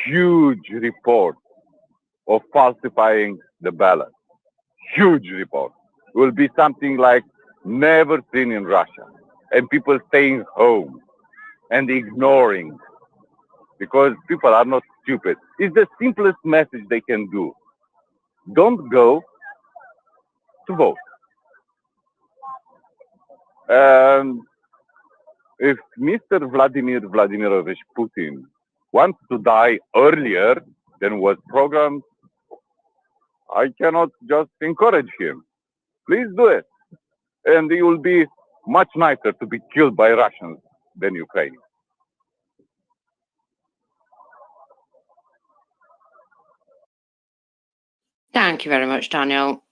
huge report of falsifying the ballot. Huge report. Will be something like never seen in Russia. And people staying home and ignoring because people are not stupid. It's the simplest message they can do. Don't go to vote. If Mr. Vladimir Vladimirovich Putin wants to die earlier than was programmed, I cannot just encourage him. Please do it. And it will be much nicer to be killed by Russians than Ukraine. Thank you very much, Daniel.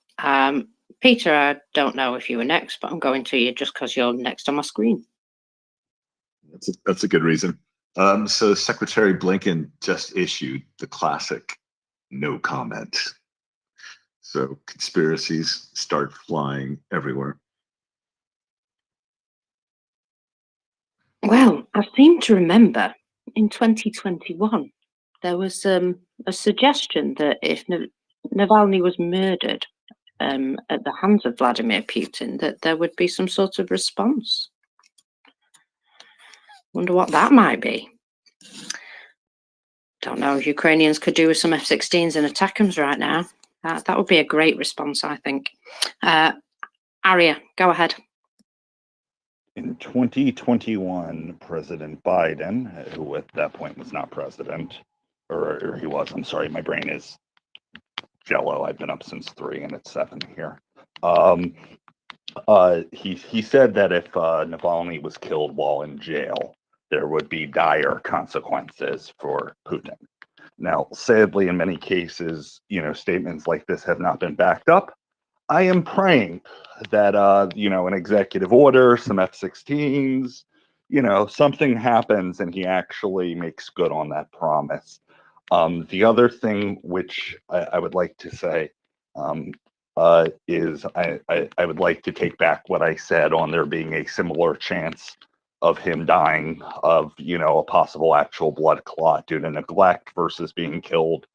Peter, I don't know if you were next, but I'm going to you just because you're next on my screen. That's a good reason. So Secretary Blinken just issued the classic no comment. So conspiracies start flying everywhere. Well, I seem to remember in 2021, there was a suggestion that if Navalny was murdered at the hands of Vladimir Putin, that there would be some sort of response. Wonder what that might be. Don't know if Ukrainians could do with some F-16s and ATACMS right now. That would be a great response, I think. Arya, go ahead. In 2021, President Biden, who at that point was not president, or he was, I'm sorry, my brain is jello. I've been up since 3 and it's 7 here. He said that if Navalny was killed while in jail, there would be dire consequences for Putin. Now, sadly, in many cases, statements like this have not been backed up. I am praying that, an executive order, some F-16s, something happens and he actually makes good on that promise. The other thing which I would like to say is I would like to take back what I said on there being a similar chance of him dying of, you know, a possible actual blood clot due to neglect versus being killed.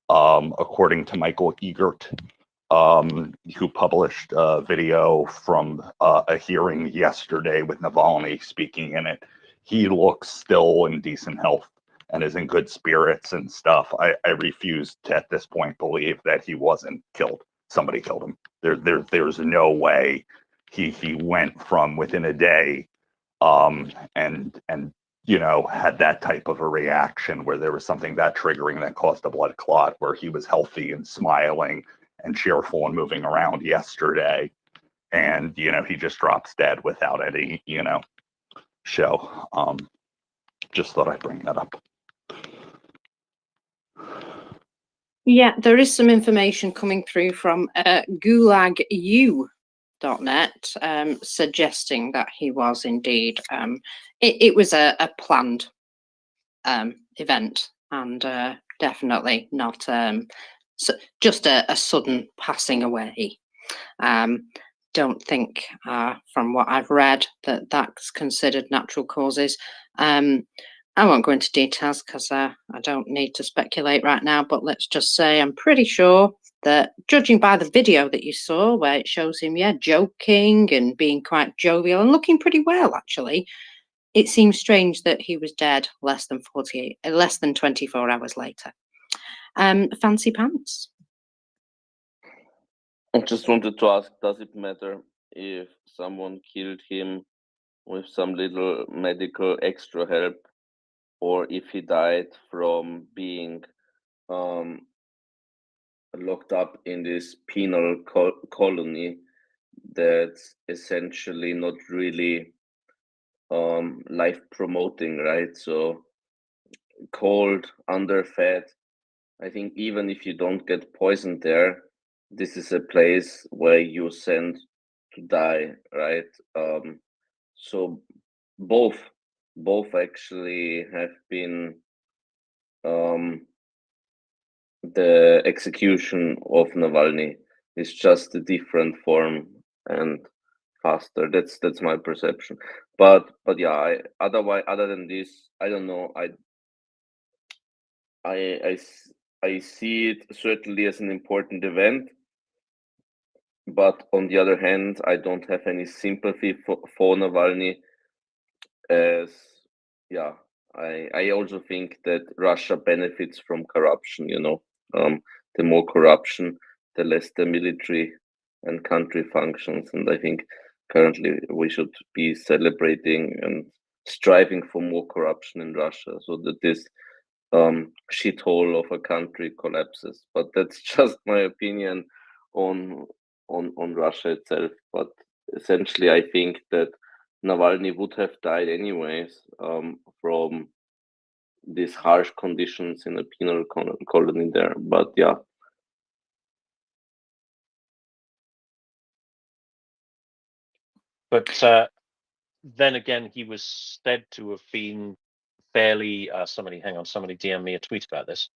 According to Michael Egert, who published a video from a hearing yesterday with Navalny speaking in it, he looks still in decent health and is in good spirits and stuff. I refuse to at this point believe that he wasn't killed. Somebody killed him. There's no way he went from within a day and you know, had that type of a reaction where there was something that triggering that caused a blood clot, where he was healthy and smiling and cheerful and moving around yesterday. And, you know, he just drops dead without any, you know, show. Just thought I'd bring that up. Yeah, there is some information coming through from gulagu.net suggesting that he was indeed. It was a planned event and definitely not just a sudden passing away. Don't think from what I've read that that's considered natural causes. I won't go into details because I don't need to speculate right now, but let's just say I'm pretty sure that, judging by the video that you saw where it shows him, yeah, joking and being quite jovial and looking pretty well, actually, it seems strange that he was dead less than 24 hours later. Fancy pants. I just wanted to ask, does it matter if someone killed him with some little medical extra help, or if he died from being locked up in this penal colony that's essentially not really life promoting, right? So cold, underfed. I think even if you don't get poisoned there, this is a place where you send to die, right? So both actually have been the execution of Navalny is just a different form and faster. That's my perception. But yeah, other than this, I don't know. I see it certainly as an important event, but on the other hand, I don't have any sympathy for Navalny, as yeah, I also think that Russia benefits from corruption, you know. The more corruption, the less the military and country functions. And I think currently we should be celebrating and striving for more corruption in Russia so that this shithole of a country collapses. But that's just my opinion on Russia itself. But essentially, I think that Navalny would have died anyways from these harsh conditions in a penal colony there. But yeah. But then again, he was said to have been fairly. Somebody DM me a tweet about this.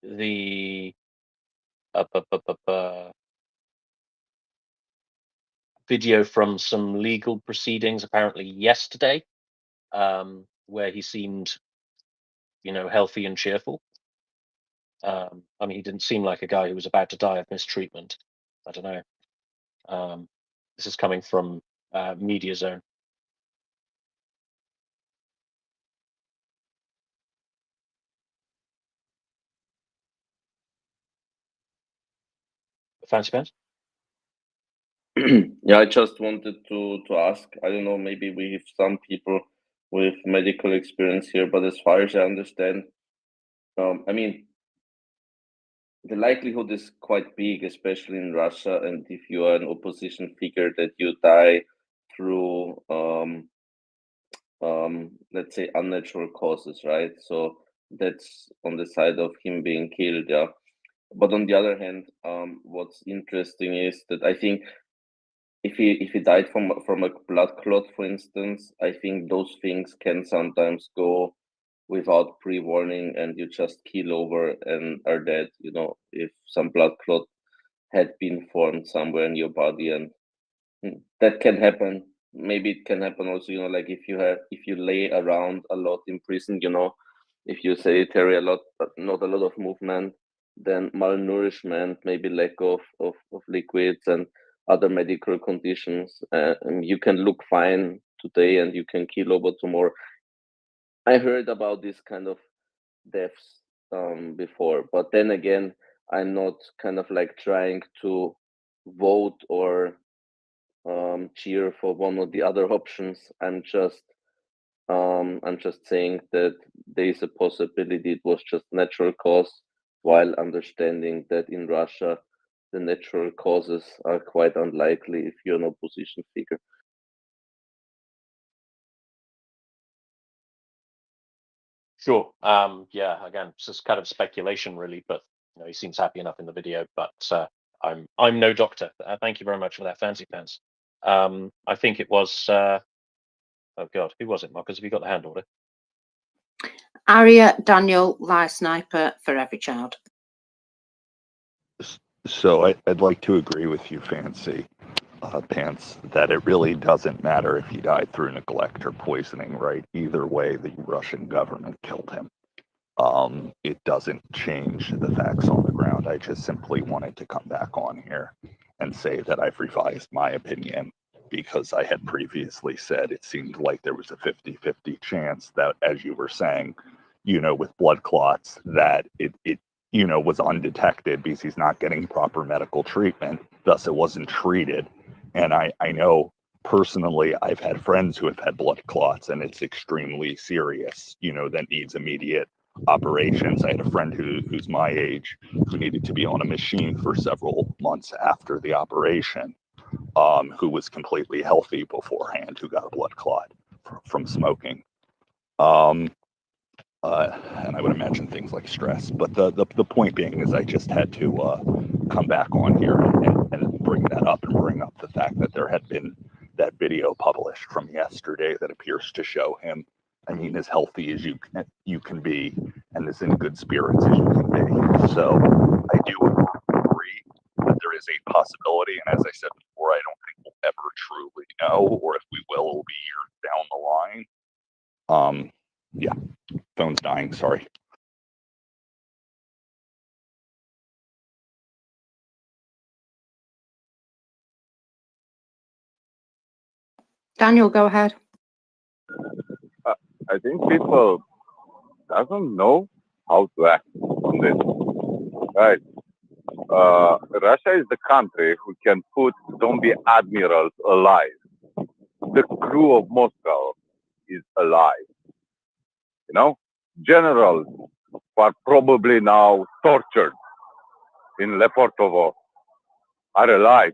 The video from some legal proceedings apparently yesterday, where he seemed, you know, healthy and cheerful. I mean, he didn't seem like a guy who was about to die of mistreatment. I don't know. This is coming from Media Zone. Fancy pants? Yeah, I just wanted to ask. I don't know, maybe we have some people with medical experience here, but as far as I understand, I mean, the likelihood is quite big, especially in Russia, and if you are an opposition figure, that you die through, let's say, unnatural causes, right? So that's on the side of him being killed, yeah. But on the other hand, what's interesting is that I think if he died from a blood clot, for instance, I think those things can sometimes go without pre-warning, and you just keel over and are dead. You know, if some blood clot had been formed somewhere in your body, and that can happen. Maybe it can happen also, you know, like if you lay around a lot in prison, you know, if you sedentary a lot but not a lot of movement, then malnourishment, maybe lack of liquids and other medical conditions, and you can look fine today and you can keel over tomorrow. I heard about this kind of deaths before, but then again, I'm not kind of like trying to vote or cheer for one or the other options. I'm just saying that there is a possibility it was just natural cause, while understanding that in Russia the natural causes are quite unlikely if you're an opposition figure. Sure. Yeah. Again, it's just kind of speculation, really. But you know, he seems happy enough in the video. But I'm no doctor. Thank you very much for that, Fancy Pants. I think it was. Oh God, who was it, Marcus? Have you got the hand order? Aria Daniel Live Sniper for every child. So I'd like to agree with you, Fancy Pants, that it really doesn't matter if he died through neglect or poisoning, right? Either way, the Russian government killed him. It doesn't change the facts on the ground. I just simply wanted to come back on here and say that I've revised my opinion, because I had previously said it seemed like there was a 50-50 chance that, as you were saying, you know, with blood clots, that it you know, was undetected because he's not getting proper medical treatment, thus it wasn't treated. And I know personally, I've had friends who have had blood clots, and it's extremely serious, you know, that needs immediate operations. I had a friend who's my age who needed to be on a machine for several months after the operation, who was completely healthy beforehand, who got a blood clot from smoking. And I would imagine things like stress. But the point being is I just had to come back on here and bring that up, and bring up the fact that there had been that video published from yesterday that appears to show him, I mean, as healthy as you can be, and as in good spirits as you can be. So I do agree that there is a possibility, and as I said before, I don't think we'll ever truly know, or if we will, it'll be years down the line. Yeah, phone's dying, sorry. Daniel, go ahead. I think people doesn't know how to act on this. Right. Russia is the country who can put zombie admirals alive. The crew of Moscow is alive. You know, generals who are probably now tortured in Leportovo are alive.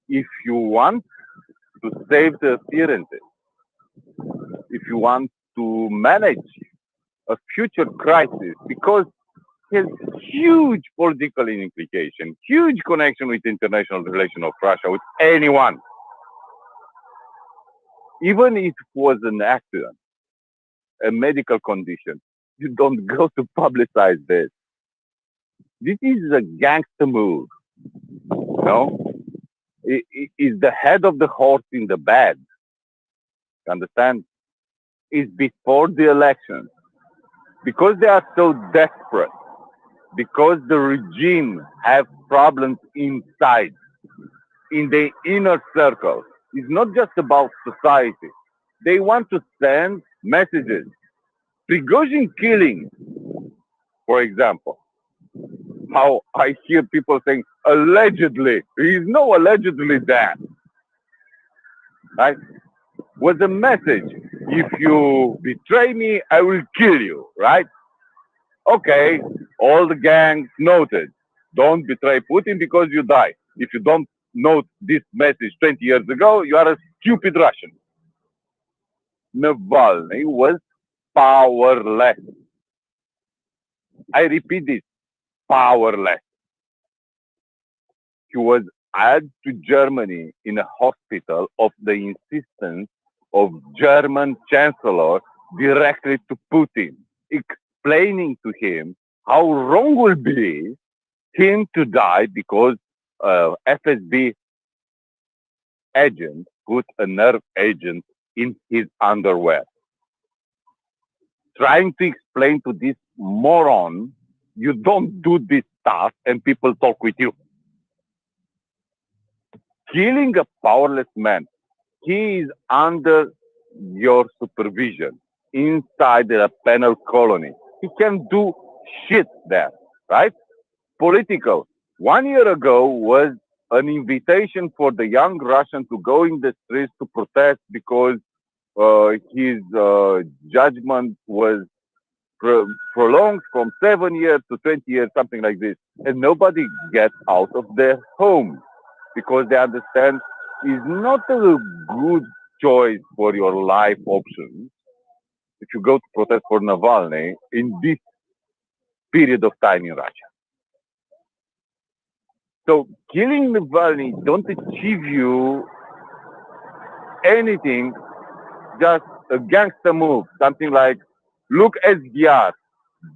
If you want to save the appearances, if you want to manage a future crisis, because it has huge political implication, huge connection with international relations of Russia, with anyone. Even if it was an accident, a medical condition, you don't go to publicize this. This is a gangster move, you know? It is the head of the horse in the bed. You understand? It's before the election. Because they are so desperate, because the regime have problems inside, in the inner circle. It's not just about society. They want to send messages. Prigozhin killing, for example, how I hear people saying, allegedly, there is no allegedly that, right? Was a message, if you betray me, I will kill you, right? Okay, all the gangs noted. Don't betray Putin because you die. If you don't note this message 20 years ago, you are a stupid Russian. Navalny was powerless. I repeat this, powerless. He was add to Germany in a hospital of the insistence of German Chancellor directly to Putin, explaining to him how wrong will be him to die because FSB agent put a nerve agent in his underwear. Trying to explain to this moron, you don't do this stuff and people talk with you. Killing a powerless man, he is under your supervision inside a penal colony. He can do shit there, right? Political. 1 year ago was an invitation for the young Russian to go in the streets to protest because his judgment was prolonged from 7 years to 20 years, something like this. And nobody gets out of their home because they understand it's not a good choice for your life options if you go to protest for Navalny in this period of time in Russia. So killing Navalny don't achieve you anything, just a gangster move, something like, look SDR,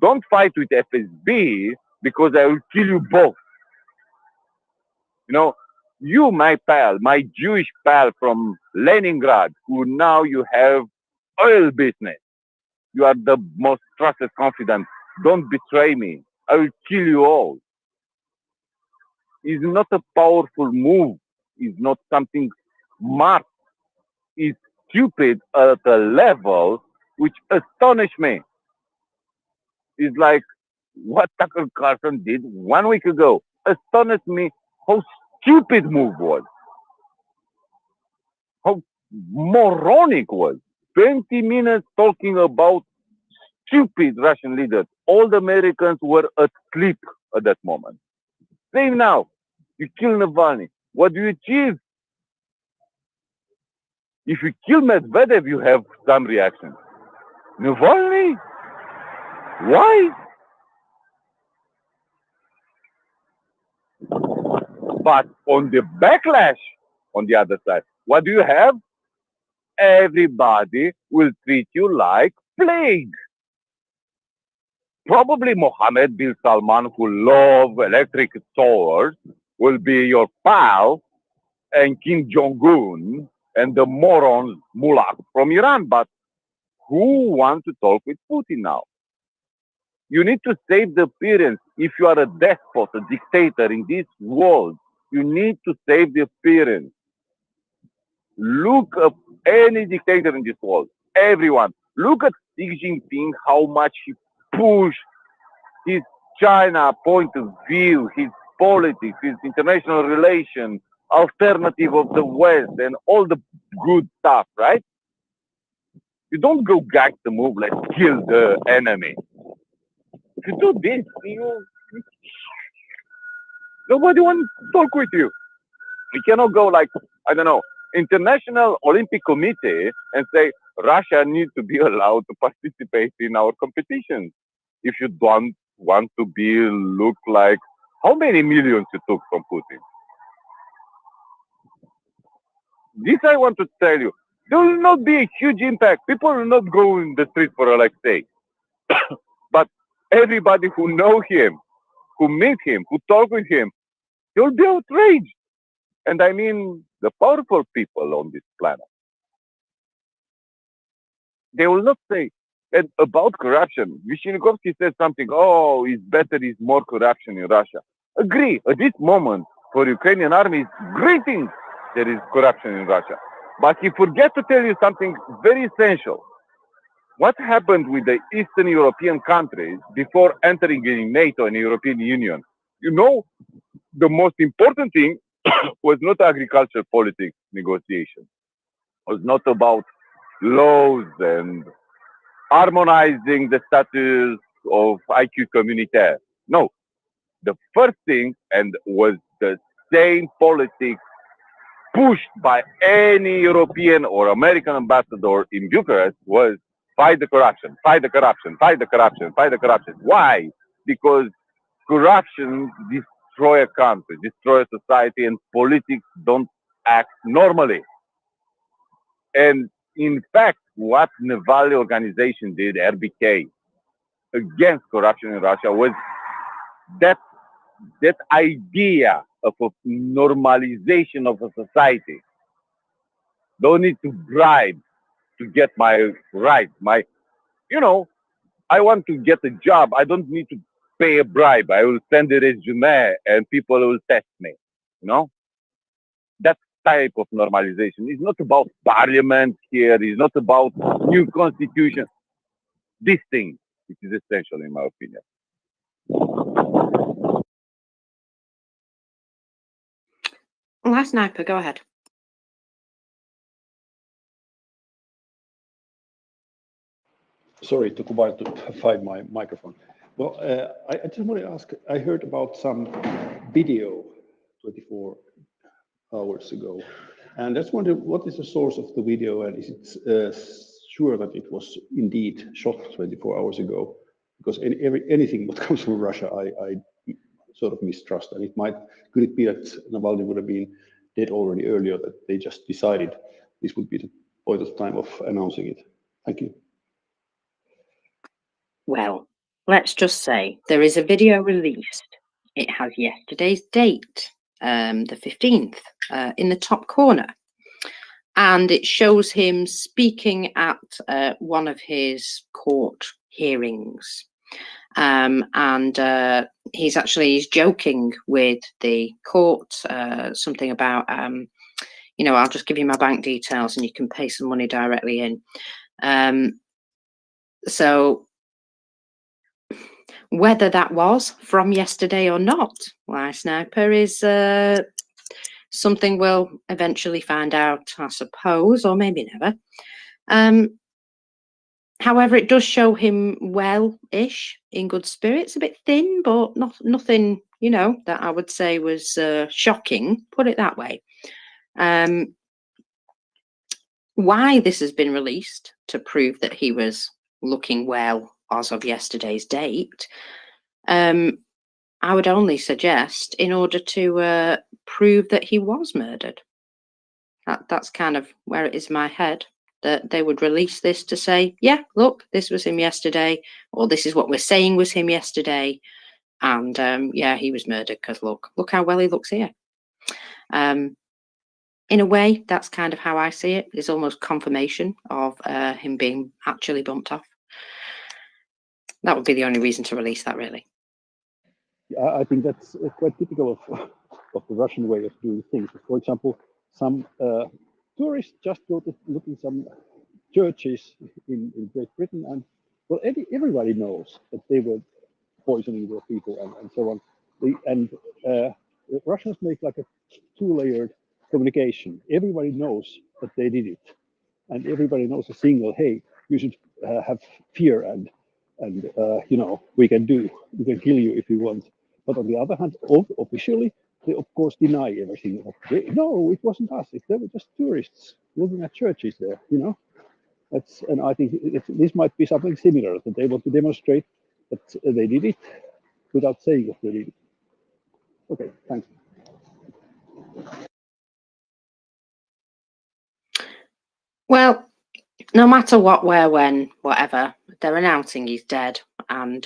don't fight with FSB because I will kill you both. You know, you, my pal, my Jewish pal from Leningrad, who now you have oil business. You are the most trusted confidant. Don't betray me. I will kill you all. It's not a powerful move. It's not something smart. It's stupid at a level which astonished me. It's like what Tucker Carlson did 1 week ago. Astonished me how stupid move was. How moronic was. 20 minutes talking about stupid Russian leaders. All the Americans were asleep at that moment. Same now. You kill Navalny. What do you achieve? If you kill Medvedev, you have some reaction. Navalny? Why? But on the backlash, on the other side, what do you have? Everybody will treat you like plague. Probably Mohammed bin Salman, who love electric stores, will be your pal, and Kim Jong-un and the morons mullah from Iran. But who wants to talk with Putin now? You need to save the appearance. If you are a despot, a dictator in this world, you need to save the appearance. Look at any dictator in this world, everyone. Look at Xi Jinping, how much he pushed his China point of view, his politics, his international relations, alternative of the West, and all the good stuff, right? You don't go gag the move, let's kill the enemy. If you do this, nobody wants to talk with you. We cannot go like, I don't know, International Olympic Committee and say Russia needs to be allowed to participate in our competitions. If you don't want to be look like how many millions you took from Putin. This I want to tell you. There will not be a huge impact. People will not go in the street for Alexei. But everybody who know him, who meet him, who talk with him, they'll be outraged. And I mean the powerful people on this planet. They will not say. And about corruption, Vyshnikovsky said something, oh, it's better, it's more corruption in Russia. Agree. At this moment, for Ukrainian army, it's greeting there is corruption in Russia. But he forget to tell you something very essential. What happened with the Eastern European countries before entering in NATO and the European Union? You know, the most important thing was not agriculture politics negotiation. It was not about laws and harmonizing the status of IQ communautaire. No, the first thing, and was the same politics pushed by any European or American ambassador in Bucharest, was fight the corruption, fight the corruption, fight the corruption, fight the corruption. Why? Because corruption destroy a country, destroy a society, and politics don't act normally. And in fact, what Navalny organization did, RBK, against corruption in Russia was that idea of a normalization of a society. Don't need to bribe to get my right. I want to get a job. I don't need to pay a bribe. I will send a resume and people will test me. That type of normalization is not about parliament here. It's not about new constitution. This thing, which is essential in my opinion. Last sniper, go ahead. Sorry, it took a while to find my microphone. Well, I just want to ask, I heard about some video 24 hours ago, and just wonder what is the source of the video, and is it sure that it was indeed shot 24 hours ago? Because anything that comes from Russia, I sort of mistrust, and could it be that Navalny would have been dead already earlier, that they just decided this would be the point of time of announcing it? Thank you. Well, let's just say there is a video released. It has yesterday's date, the 15th, in the top corner. And it shows him speaking at one of his court hearings. And he's joking with the court, something about, I'll just give you my bank details and you can pay some money directly in. So whether that was from yesterday or not, Last Sniper, is something we'll eventually find out, I suppose, or maybe never. However, it does show him well-ish, in good spirits, a bit thin, but nothing, that I would say was shocking, put it that way. Why this has been released to prove that he was looking well as of yesterday's date, I would only suggest in order to prove that he was murdered. That's kind of where it is in my head, that they would release this to say, yeah, look, this was him yesterday, or this is what we're saying was him yesterday, and yeah, he was murdered because look how well he looks here. In a way, that's kind of how I see it. It's almost confirmation of him being actually bumped off. That would be the only reason to release that, really. I think that's quite typical of the Russian way of doing things. For example, some tourists just go to look in some churches in Great Britain, and well, everybody knows that they were poisoning their people and so on. The Russians make like a two-layered communication. Everybody knows that they did it, and everybody knows a signal. Hey, you should have fear and we can kill you if you want. But on the other hand, officially, they of course deny everything. No, it wasn't us. They were just tourists looking at churches there. And I think this might be something similar, that they want to demonstrate that they did it without saying that they did it. Okay, thanks. Well, no matter what, where, when, whatever, they're announcing he's dead, and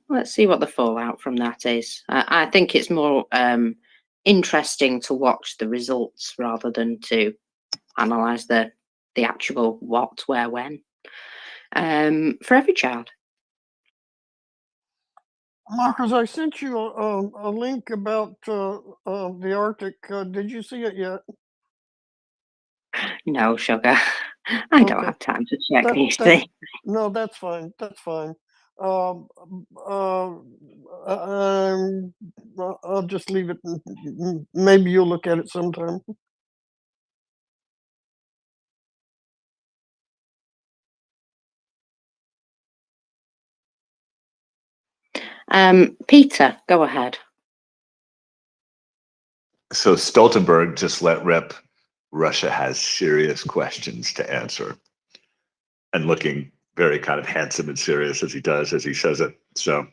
let's see what the fallout from that is. I think it's more interesting to watch the results rather than to analyse the actual what, where, when, for every child. Marcus, I sent you a link about the Arctic. Did you see it yet? No, sugar. I don't have time to check these things. No, that's fine. That's fine. I'll just leave it. Maybe you'll look at it sometime. Peter, go ahead. So Stoltenberg just let rip Russia has serious questions to answer, and looking very kind of handsome and serious as he says it. So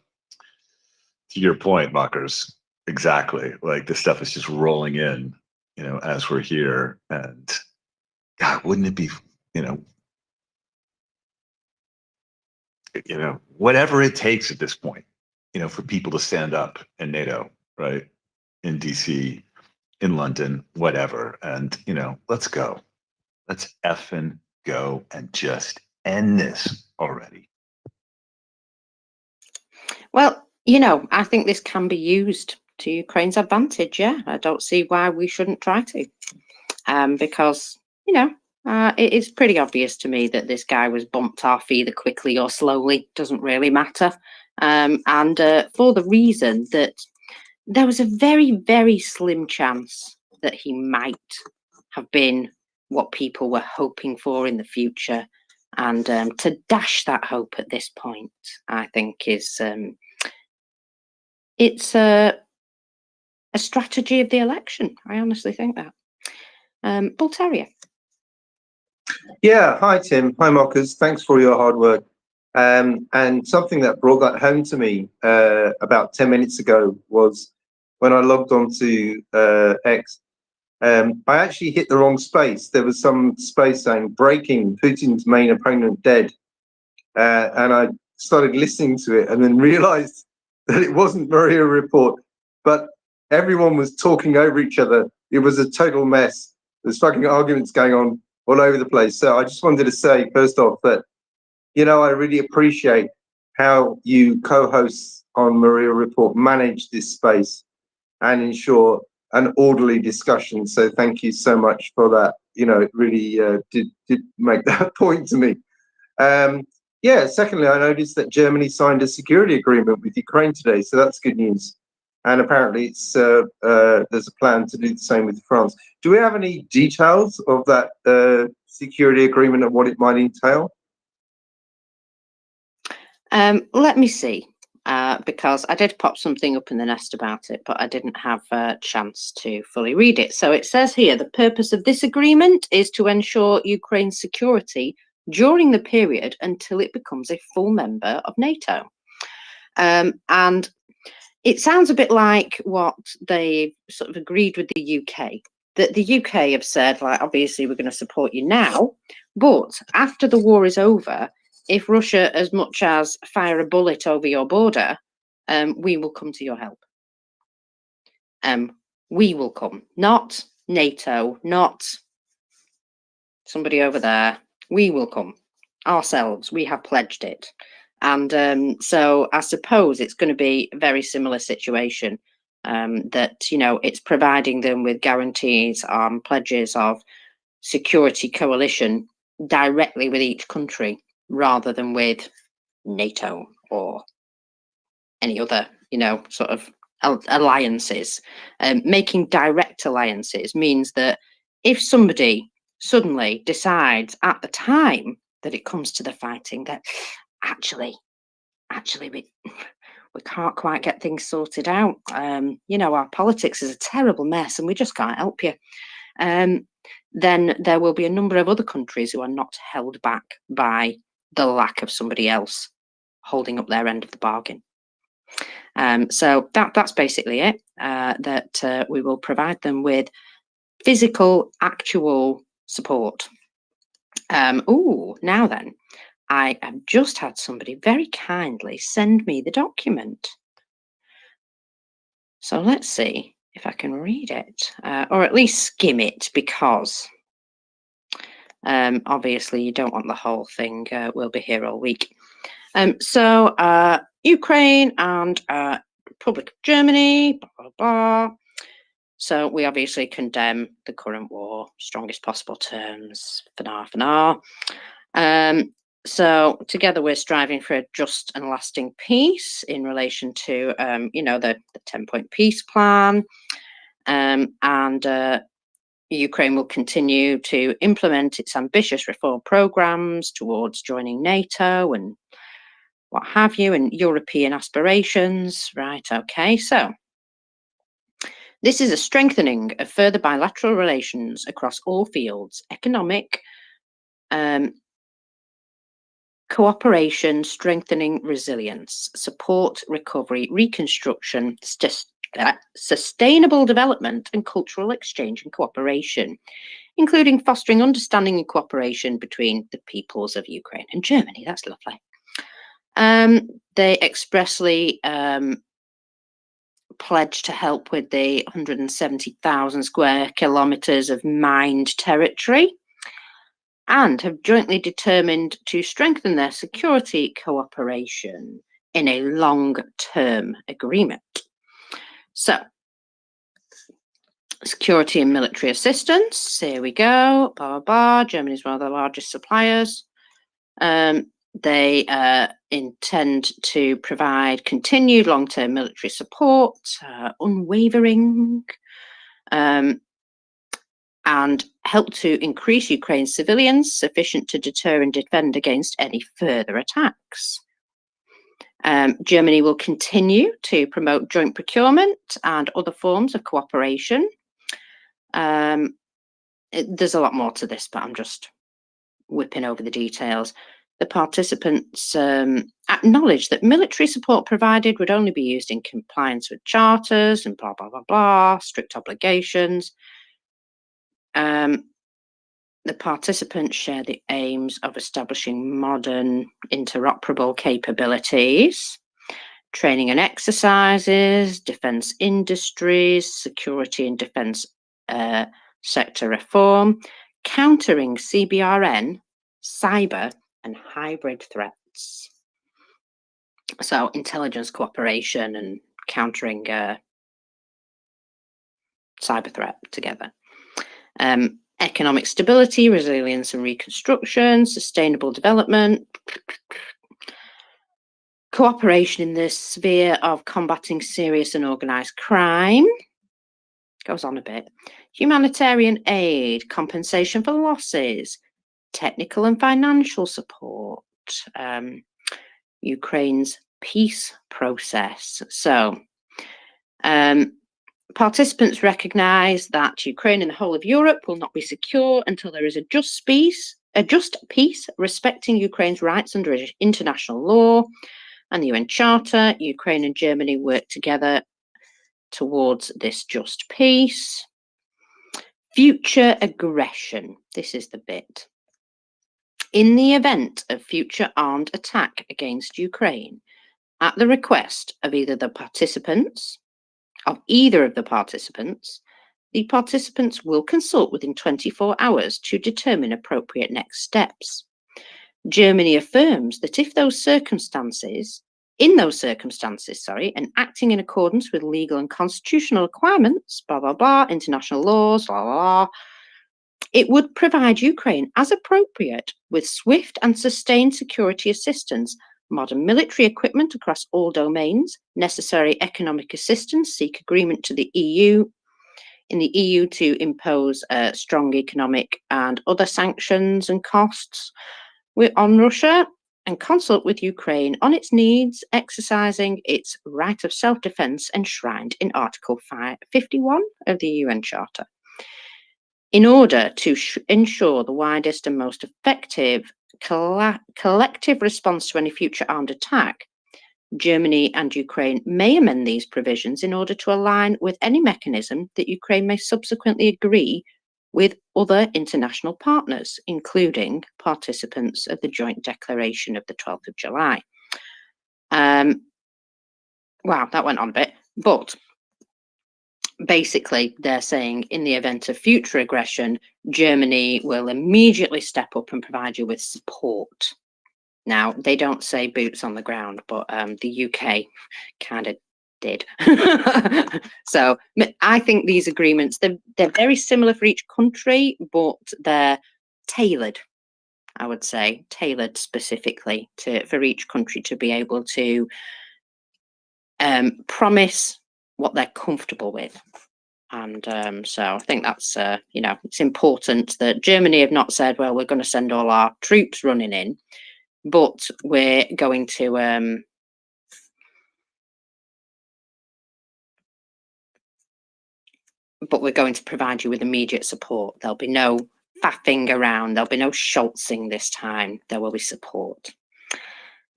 to your point, Muckers, exactly. Like this stuff is just rolling in, as we're here. And God, wouldn't it be, whatever it takes at this point, for people to stand up in NATO, right? In DC, in London, whatever. And, let's go. Let's effing go and just end this already. Well, I think this can be used to Ukraine's advantage. Yeah, I don't see why we shouldn't try to, because it is pretty obvious to me that this guy was bumped off either quickly or slowly. Doesn't really matter, and for the reason that there was a very, very slim chance that he might have been what people were hoping for in the future. And to dash that hope at this point, I think is it's a strategy of the election. I honestly think that. Bull Terrier. Yeah, hi Tim, hi Mockers. Thanks for your hard work. And something that brought that home to me about 10 minutes ago was when I logged on to X. I actually hit the wrong space. There was some space saying breaking, Putin's main opponent dead. And I started listening to it and then realized that it wasn't MriyaReport, but everyone was talking over each other. It was a total mess. There's fucking arguments going on all over the place. So I just wanted to say, first off, that, I really appreciate how you co-hosts on MriyaReport manage this space and ensure an orderly discussion. So thank you so much for that. It really did make that point to me. Yeah, secondly, I noticed that Germany signed a security agreement with Ukraine today, so that's good news. And apparently it's there's a plan to do the same with France. Do we have any details of that security agreement and what it might entail? Let me see, because I did pop something up in the nest about it, but I didn't have a chance to fully read it. So it says here, the purpose of this agreement is to ensure Ukraine's security during the period until it becomes a full member of NATO. And it sounds a bit like what they sort of agreed with the UK, that the UK have said, like, obviously we're going to support you now, but after the war is over, if Russia as much as fire a bullet over your border, we will come to your help. We will come, not NATO, not somebody over there. We will come ourselves. We have pledged it. And so I suppose it's going to be a very similar situation, that, it's providing them with guarantees, pledges of security coalition directly with each country rather than with NATO or any other, sort of alliances. Making direct alliances means that if somebody suddenly decides at the time that it comes to the fighting that actually we can't quite get things sorted out, our politics is a terrible mess and we just can't help you, then there will be a number of other countries who are not held back by the lack of somebody else holding up their end of the bargain. So that's basically it, that we will provide them with physical, actual support. Now then, I have just had somebody very kindly send me the document. So let's see if I can read it, or at least skim it, because obviously you don't want the whole thing. We'll be here all week. So Ukraine and Republic of Germany, blah, blah, blah. So we obviously condemn the current war, strongest possible terms, for now. So together we're striving for a just and lasting peace in relation to, the 10-point peace plan. And Ukraine will continue to implement its ambitious reform programs towards joining NATO and what have you, and European aspirations. Right, okay, so this is a strengthening of further bilateral relations across all fields: economic, cooperation, strengthening resilience, support, recovery, reconstruction, sustainable development and cultural exchange and cooperation, including fostering understanding and cooperation between the peoples of Ukraine and Germany. That's lovely. They expressly pledged to help with the 170,000 square kilometres of mined territory, and have jointly determined to strengthen their security cooperation in a long-term agreement. So, security and military assistance, here we go, blah, blah, blah. Germany is one of the largest suppliers. They intend to provide continued long-term military support, unwavering, and help to increase Ukraine's civilians sufficient to deter and defend against any further attacks. Germany will continue to promote joint procurement and other forms of cooperation. There's a lot more to this, but I'm just whipping over the details. The participants acknowledged that military support provided would only be used in compliance with charters and blah, blah, blah, blah, strict obligations. The participants share the aims of establishing modern interoperable capabilities, training and exercises, defence industries, security and defence sector reform, countering CBRN, cyber and hybrid threats. So intelligence cooperation and countering cyber threat together. Economic stability, resilience and reconstruction, sustainable development, cooperation in the sphere of combating serious and organised crime, goes on a bit, humanitarian aid, compensation for losses, technical and financial support, Ukraine's peace process. So, participants recognise that Ukraine and the whole of Europe will not be secure until there is a just peace respecting Ukraine's rights under international law and the UN Charter. Ukraine and Germany work together towards this just peace. Future aggression. This is the bit. In the event of future armed attack against Ukraine, at the request of either of the participants, the participants will consult within 24 hours to determine appropriate next steps. Germany affirms that in those circumstances, and acting in accordance with legal and constitutional requirements, blah, blah, blah, international laws, blah, blah, blah, it would provide Ukraine, as appropriate, with swift and sustained security assistance, modern military equipment across all domains, necessary economic assistance, seek agreement to the EU, in the EU to impose strong economic and other sanctions and costs on Russia, and consult with Ukraine on its needs, exercising its right of self-defense enshrined in Article 51 of the UN Charter. In order to ensure the widest and most effective collective response to any future armed attack, Germany and Ukraine may amend these provisions in order to align with any mechanism that Ukraine may subsequently agree with other international partners, including participants of the joint declaration of the 12th of July. Wow, that went on a bit, but basically they're saying in the event of future aggression, Germany will immediately step up and provide you with support. Now, they don't say boots on the ground, but the UK kind of did. So I think these agreements, they're very similar for each country, but they're tailored, I would say, tailored specifically for each country to be able to promise what they're comfortable with. And so I think that's, it's important that Germany have not said, well, we're going to send all our troops running in, but we're going to provide you with immediate support. There'll be no faffing around. There'll be no Scholzing this time. There will be support.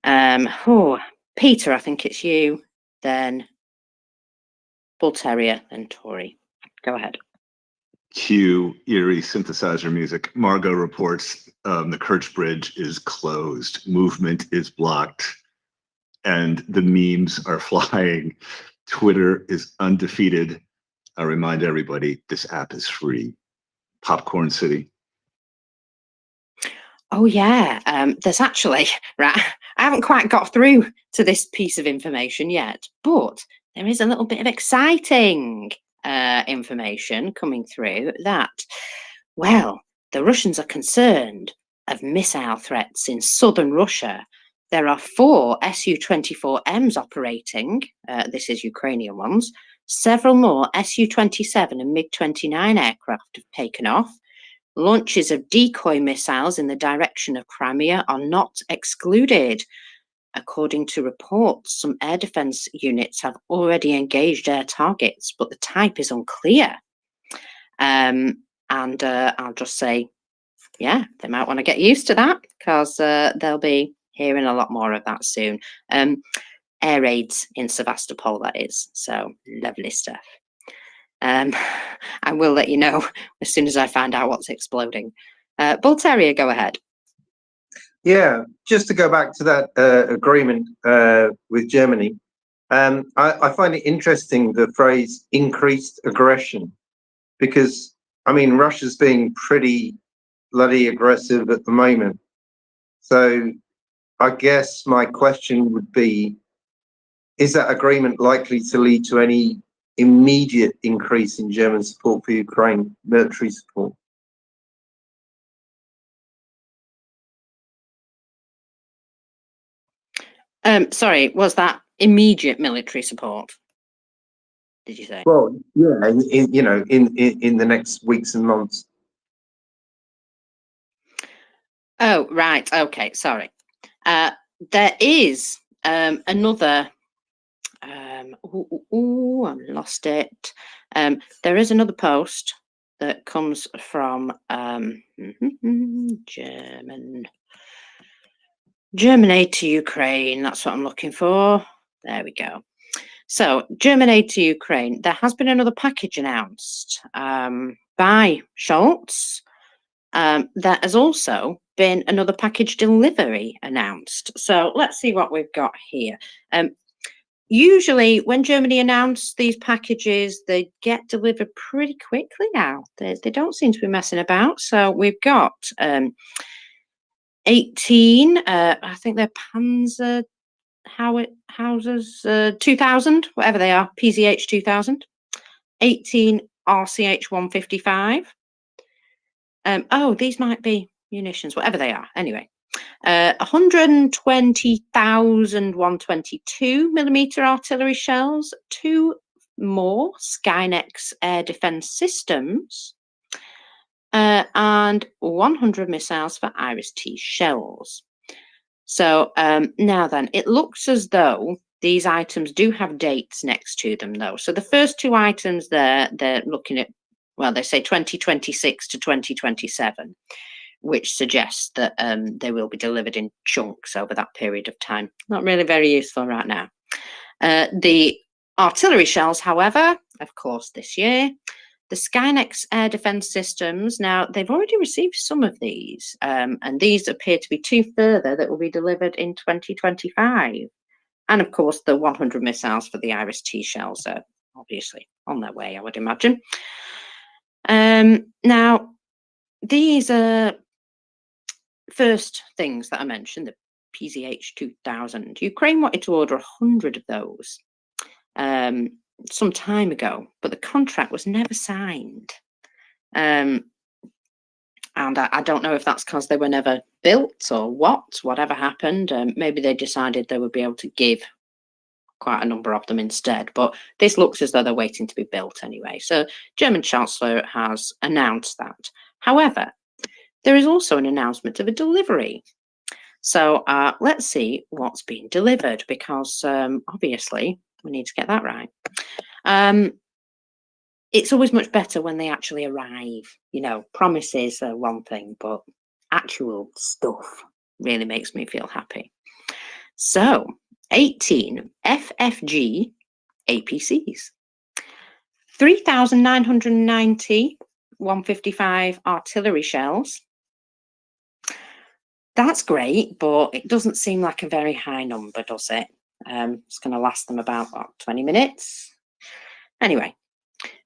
Peter, I think it's you then. Bull Terrier, and Tory. Go ahead. Cue eerie synthesizer music. Margot reports the Kerch Bridge is closed. Movement is blocked. And the memes are flying. Twitter is undefeated. I remind everybody, this app is free. Popcorn City. Oh yeah, there's actually, right, I haven't quite got through to this piece of information yet, but there is a little bit of exciting information coming through that, well, the Russians are concerned of missile threats in southern Russia. There are 4 Su-24Ms operating, this is Ukrainian ones. Several more Su-27 and MiG-29 aircraft have taken off. Launches of decoy missiles in the direction of Crimea are not excluded. According to reports, some air defence units have already engaged air targets, but the type is unclear. I'll just say, yeah, they might want to get used to that, because they'll be hearing a lot more of that soon. Air raids in Sevastopol, that is. So lovely stuff. I will let you know as soon as I find out what's exploding. Bull Terrier, go ahead. Yeah, just to go back to that agreement with Germany, I find it interesting, the phrase increased aggression, because, I mean, Russia's being pretty bloody aggressive at the moment. So I guess my question would be, is that agreement likely to lead to any immediate increase in German support for Ukraine, military support? Sorry, was that immediate military support? Did you say? Well, yeah, in the next weeks and months. Oh, right. Okay, sorry. There is another. I lost it. There is another post that comes from German aid to Ukraine. That's what I'm looking for. There we go. So, German aid to Ukraine. There has been another package announced by Scholz. There has also been another package delivery announced. So, let's see what we've got here. Usually, when Germany announces these packages, they get delivered pretty quickly now. They don't seem to be messing about. So, we've got 18, I think they're Panzer houses 2000, whatever they are, PZH 2000, 18 RCH 155. Oh, these might be munitions, whatever they are. Anyway, 120,000 122mm artillery shells, 2 more Skynex air defense systems, and 100 missiles for Iris-T shells. So now then, it looks as though these items do have dates next to them, though. So the first 2 items there, they're looking at, well, they say 2026 to 2027, which suggests that they will be delivered in chunks over that period of time. Not really very useful right now. The artillery shells, however, of course, this year. The Skynex air defense systems, now they've already received some of these, and these appear to be 2 further that will be delivered in 2025. And of course, the 100 missiles for the Iris-T shells are obviously on their way, I would imagine. Now, these are first things that I mentioned, the PZH 2000. Ukraine wanted to order 100 of those some time ago, but the contract was never signed. And I don't know if that's because they were never built or whatever happened. Maybe they decided they would be able to give quite a number of them instead, but this looks as though they're waiting to be built anyway. So German Chancellor has announced that. However, there is also an announcement of a delivery. So let's see what's being delivered, because obviously we need to get that right. It's always much better when they actually arrive. You know, promises are one thing, but actual stuff really makes me feel happy. So 18 FFG APCs. 3,990 155 artillery shells. That's great, but it doesn't seem like a very high number, does it? It's going to last them about, what, 20 minutes? Anyway,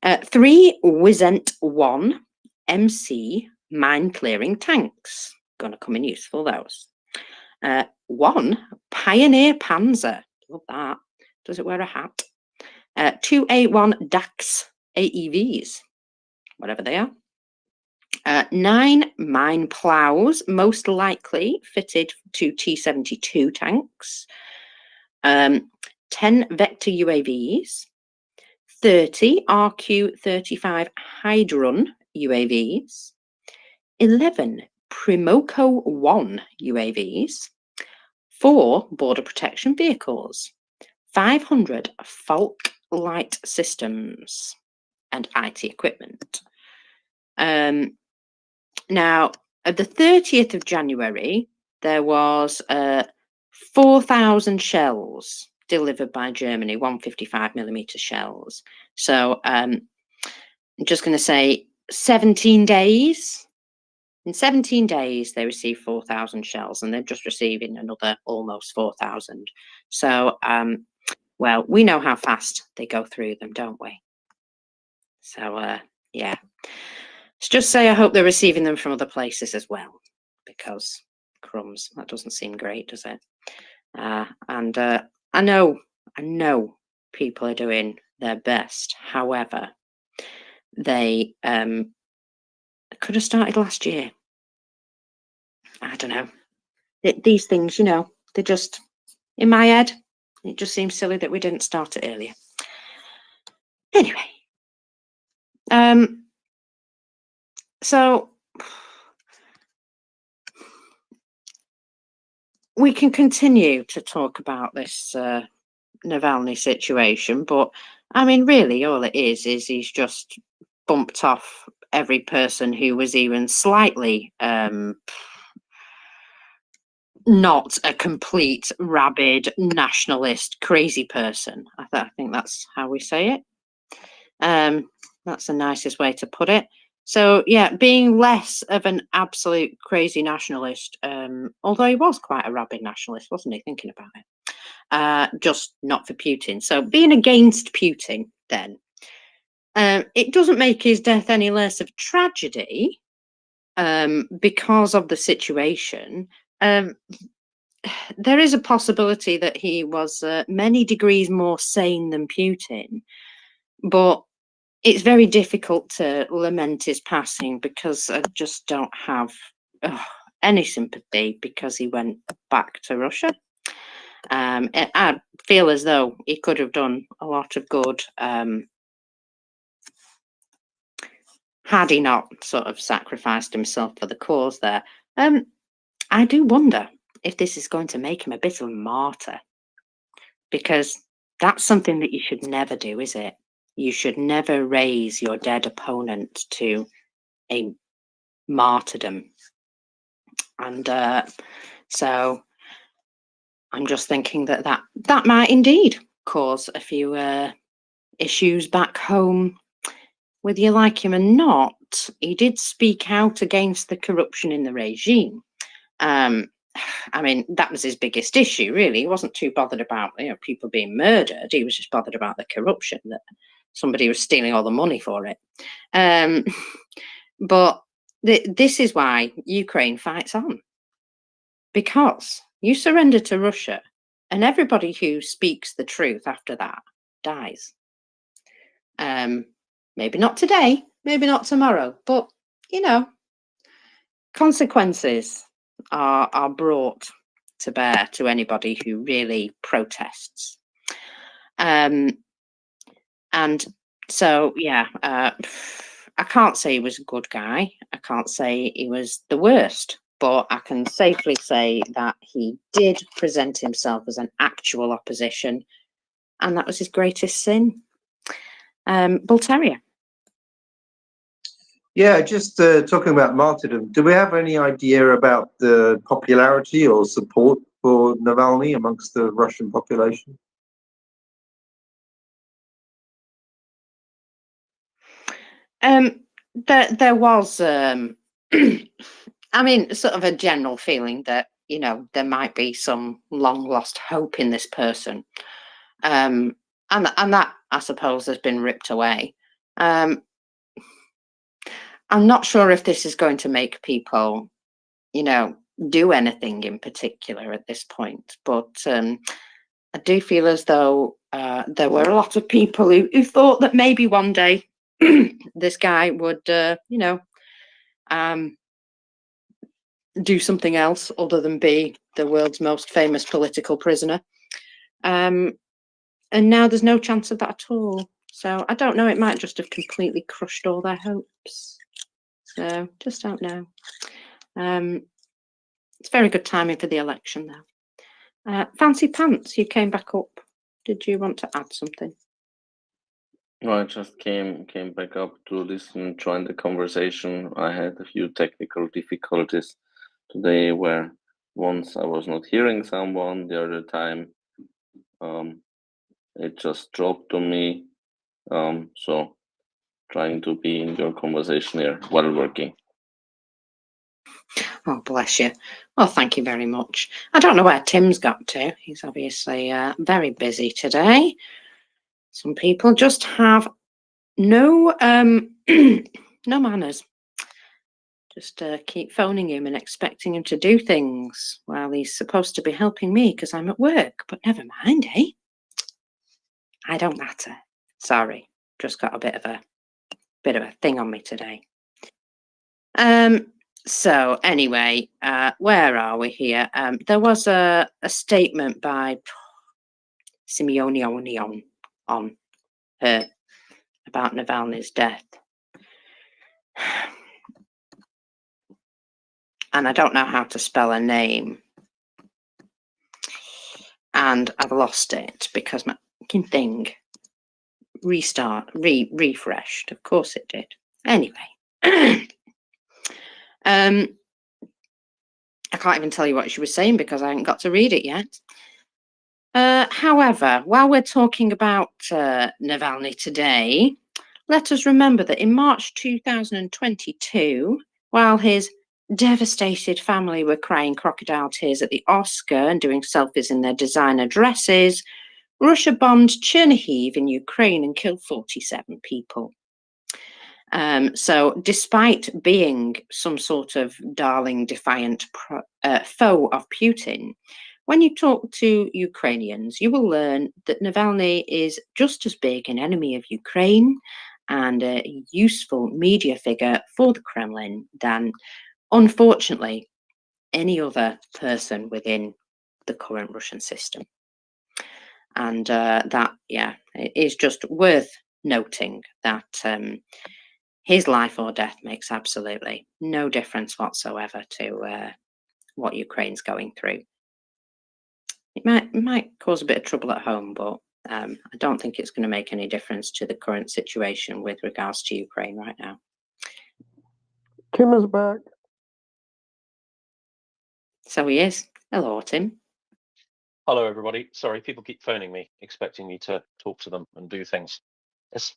3 Wizent 1 MC mine-clearing tanks. Going to come in useful, those. 1 Pioneer Panzer. Love that. Does it wear a hat? 2 A1 DAX AEVs, whatever they are. 9 mine plows, most likely fitted to T-72 tanks. 10 Vector UAVs. 30 RQ-35 Hydron UAVs. 11 Primoco 1 UAVs. 4 border protection vehicles. 500 Falk light systems and IT equipment. Now, at the 30th of January, there was 4,000 shells delivered by Germany, 155mm shells. So I'm just going to say 17 days. In 17 days, they received 4,000 shells, and they're just receiving another almost 4,000. So, well, we know how fast they go through them, don't we? So, yeah. Let's just say I hope they're receiving them from other places as well, because crumbs, that doesn't seem great, does it? And I know people are doing their best. However, they could have started last year. I don't know. These things, you know, they're just in my head. It just seems silly that we didn't start it earlier. Anyway, so we can continue to talk about this Navalny situation, but I mean, really, all it is he's just bumped off every person who was even slightly not a complete rabid nationalist crazy person. I think that's how we say it. That's the nicest way to put it. So yeah, being less of an absolute crazy nationalist, although he was quite a rabid nationalist, wasn't he, thinking about it? Just not for Putin. So being against Putin then, it doesn't make his death any less of tragedy because of the situation. There is a possibility that he was many degrees more sane than Putin, but it's very difficult to lament his passing because I just don't have any sympathy because he went back to Russia. I feel as though he could have done a lot of good had he not sort of sacrificed himself for the cause there. I do wonder if this is going to make him a bit of a martyr, because that's something that you should never do, is it? You should never raise your dead opponent to a martyrdom. And so I'm just thinking that might indeed cause a few issues back home. Whether you like him or not, he did speak out against the corruption in the regime. I mean, that was his biggest issue, really. He wasn't too bothered about, you know, people being murdered. He was just bothered about the corruption, that somebody was stealing all the money for it. But this is why Ukraine fights on, because you surrender to Russia, and everybody who speaks the truth after that dies. Maybe not today, maybe not tomorrow, but you know, consequences are brought to bear to anybody who really protests. And so, yeah, I can't say he was a good guy. I can't say he was the worst, but I can safely say that he did present himself as an actual opposition, and that was his greatest sin. Bull Terrier. Yeah, just talking about martyrdom, do we have any idea about the popularity or support for Navalny amongst the Russian population? There was, I mean, sort of a general feeling that, you know, there might be some long lost hope in this person. And that, I suppose, has been ripped away. I'm not sure if this is going to make people, you know, do anything in particular at this point, but I do feel as though there were a lot of people who thought that maybe one day this guy would, you know, do something else other than be the world's most famous political prisoner. And now there's no chance of that at all. So I don't know, it might just have completely crushed all their hopes. So just don't know. It's very good timing for the election though. Fancy Pants, you came back up. Did you want to add something? No, I just came back up to listen, join the conversation. I had a few technical difficulties today where once I was not hearing someone, the other time it just dropped on me. So trying to be in your conversation here while working. Oh, bless you. Well, thank you very much. I don't know where Tim's got to. He's obviously very busy today. Some people just have no no manners. Just keep phoning him and expecting him to do things while he's supposed to be helping me because I'm at work. But never mind, eh? I don't matter. Sorry, just got a bit of a thing on me today. So anyway, where are we here? There was a statement by Simeone on her about Navalny's death. And I don't know how to spell her name. And I've lost it because my thing refreshed. Of course it did. Anyway. I can't even tell you what she was saying because I haven't got to read it yet. However, while we're talking about Navalny today, let us remember that in March 2022, while his devastated family were crying crocodile tears at the Oscar and doing selfies in their designer dresses, Russia bombed Chernihiv in Ukraine and killed 47 people. So despite being some sort of darling, defiant foe of Putin, when you talk to Ukrainians, you will learn that Navalny is just as big an enemy of Ukraine and a useful media figure for the Kremlin than, unfortunately, any other person within the current Russian system. And that, yeah, it is just worth noting that his life or death makes absolutely no difference whatsoever to what Ukraine's going through. It might cause a bit of trouble at home, but I don't think it's going to make any difference to the current situation with regards to Ukraine right now. Tim is back. So he is. Hello, Tim. Hello, everybody. Sorry, people keep phoning me, expecting me to talk to them and do things.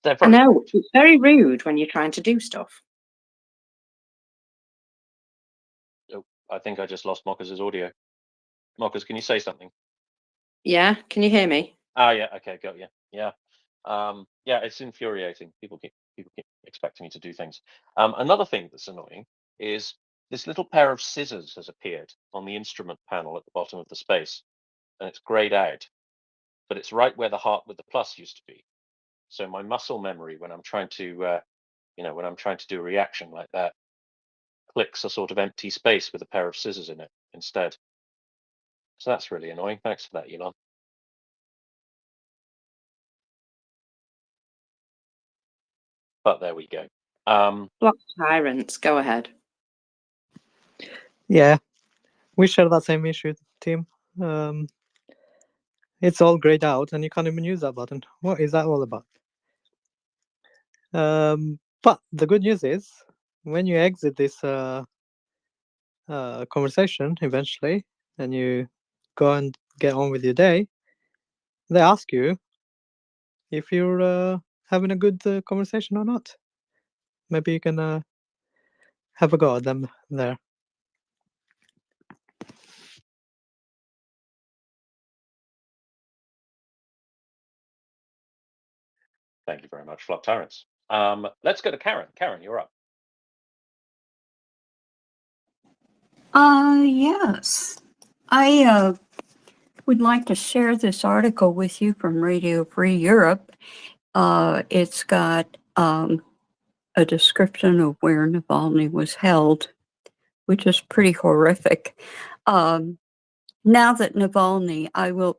They're I very know, rude. it's very rude when you're trying to do stuff. Oh, I think I just lost Marcus's audio. Marcus, can you say something? Yeah, can you hear me? Ah, yeah, okay, got you. Yeah. Yeah, it's infuriating. People keep expecting me to do things. Another thing that's annoying is this little pair of scissors has appeared on the instrument panel at the bottom of the space, and it's grayed out, but it's right where the heart with the plus used to be. So my muscle memory, when I'm trying to, when I'm trying to do a reaction like that, clicks a sort of empty space with a pair of scissors in it instead. So that's really annoying. Thanks for that, Elon. But there we go. Block tyrants, go ahead. Yeah, we share that same issue, Tim. It's all grayed out and you can't even use that button. What is that all about? But the good news is, when you exit this conversation eventually, and you go and get on with your day, they ask you if you're having a good conversation or not. maybe you can have a go at them there. Thank you very much, Flock Tyrants. Let's go to Karen. Karen, you're up. Yes. I would like to share this article with you from Radio Free Europe. It's got a description of where Navalny was held, which is pretty horrific. Now that Navalny, I will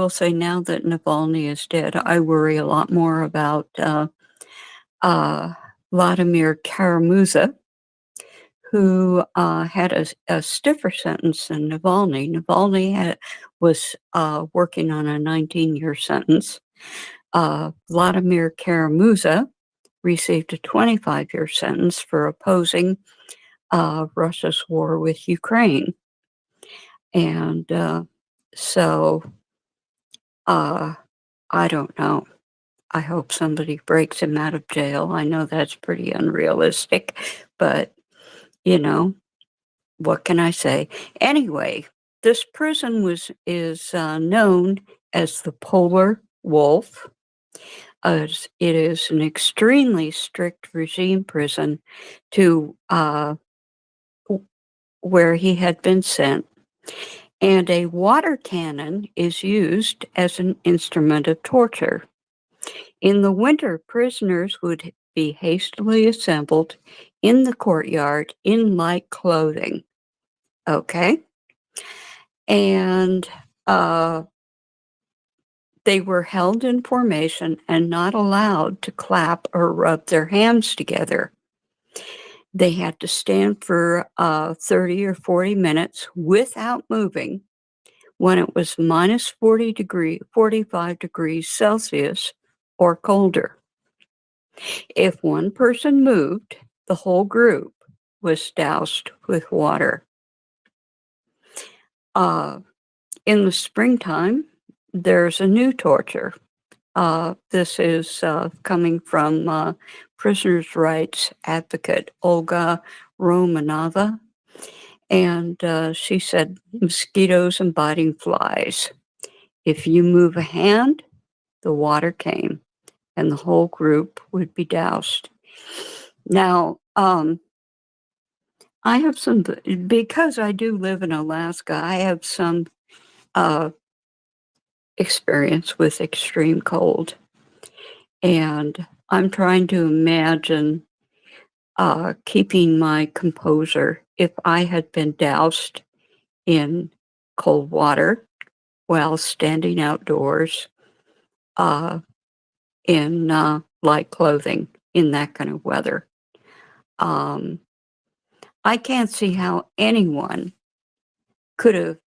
say now that Navalny is dead, I worry a lot more about Vladimir Kara-Murza, who had a stiffer sentence than Navalny. Navalny was working on a 19-year sentence. Vladimir Kara-Murza received a 25-year sentence for opposing Russia's war with Ukraine. And so I don't know. I hope somebody breaks him out of jail. I know that's pretty unrealistic, but what can I say? Anyway, this prison is known as the Polar Wolf. It is an extremely strict regime prison to where he had been sent, and a water cannon is used as an instrument of torture. In the winter, prisoners would be hastily assembled in the courtyard in light clothing. Okay? And they were held in formation and not allowed to clap or rub their hands together. They had to stand for 30 or 40 minutes without moving when it was minus 45 degrees Celsius or colder. If one person moved, the whole group was doused with water. In the springtime, there's a new torture. This is coming from prisoners' rights advocate Olga Romanova. And she said, mosquitoes and biting flies. If you move a hand, the water came and the whole group would be doused. Now, I have some, because I do live in Alaska, I have some experience with extreme cold. And I'm trying to imagine keeping my composure if I had been doused in cold water while standing outdoors in light clothing in that kind of weather. I can't see how anyone could have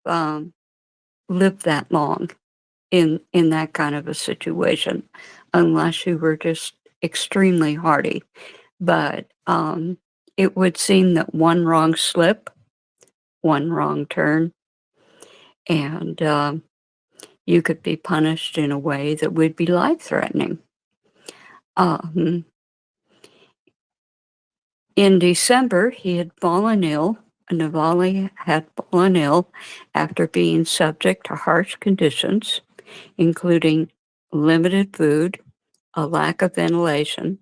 lived that long in that kind of a situation unless you were just extremely hardy. But it would seem that one wrong slip, one wrong turn, and you could be punished in a way that would be life-threatening. In December, he had fallen ill. Navalny had fallen ill after being subject to harsh conditions, including limited food, a lack of ventilation,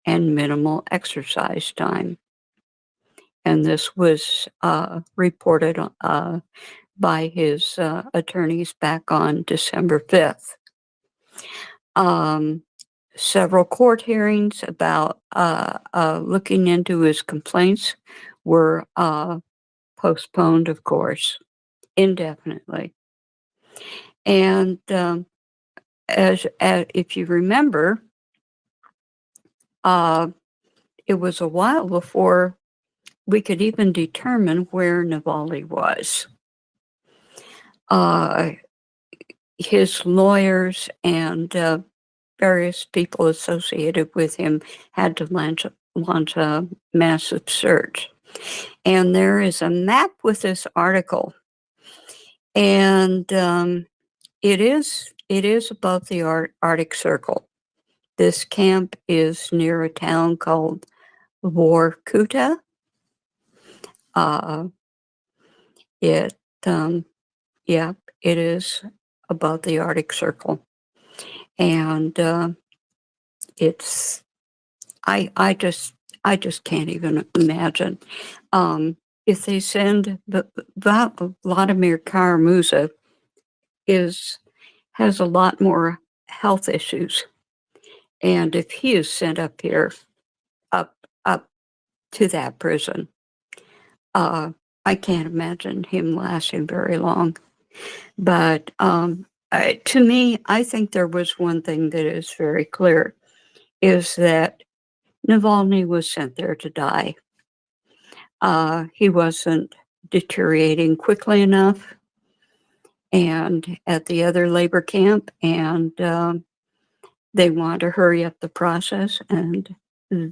and minimal exercise time. And this was reported by his attorneys back on December 5th. Several court hearings about looking into his complaints were postponed, of course, indefinitely. And if you remember, it was a while before we could even determine where Navalny was. His lawyers and various people associated with him had to launch a massive search. And there is a map with this article. And it is above the Arctic Circle. This camp is near a town called Vorkuta. It yeah, it is above the Arctic Circle, and it's I just can't even imagine if they send Vladimir Kara-Murza has a lot more health issues, and if he is sent up here up to that prison, I can't imagine him lasting very long. But to me, I think there was one thing that is very clear, is that Navalny was sent there to die. He wasn't deteriorating quickly enough, and at the other labor camp, and they wanted to hurry up the process, and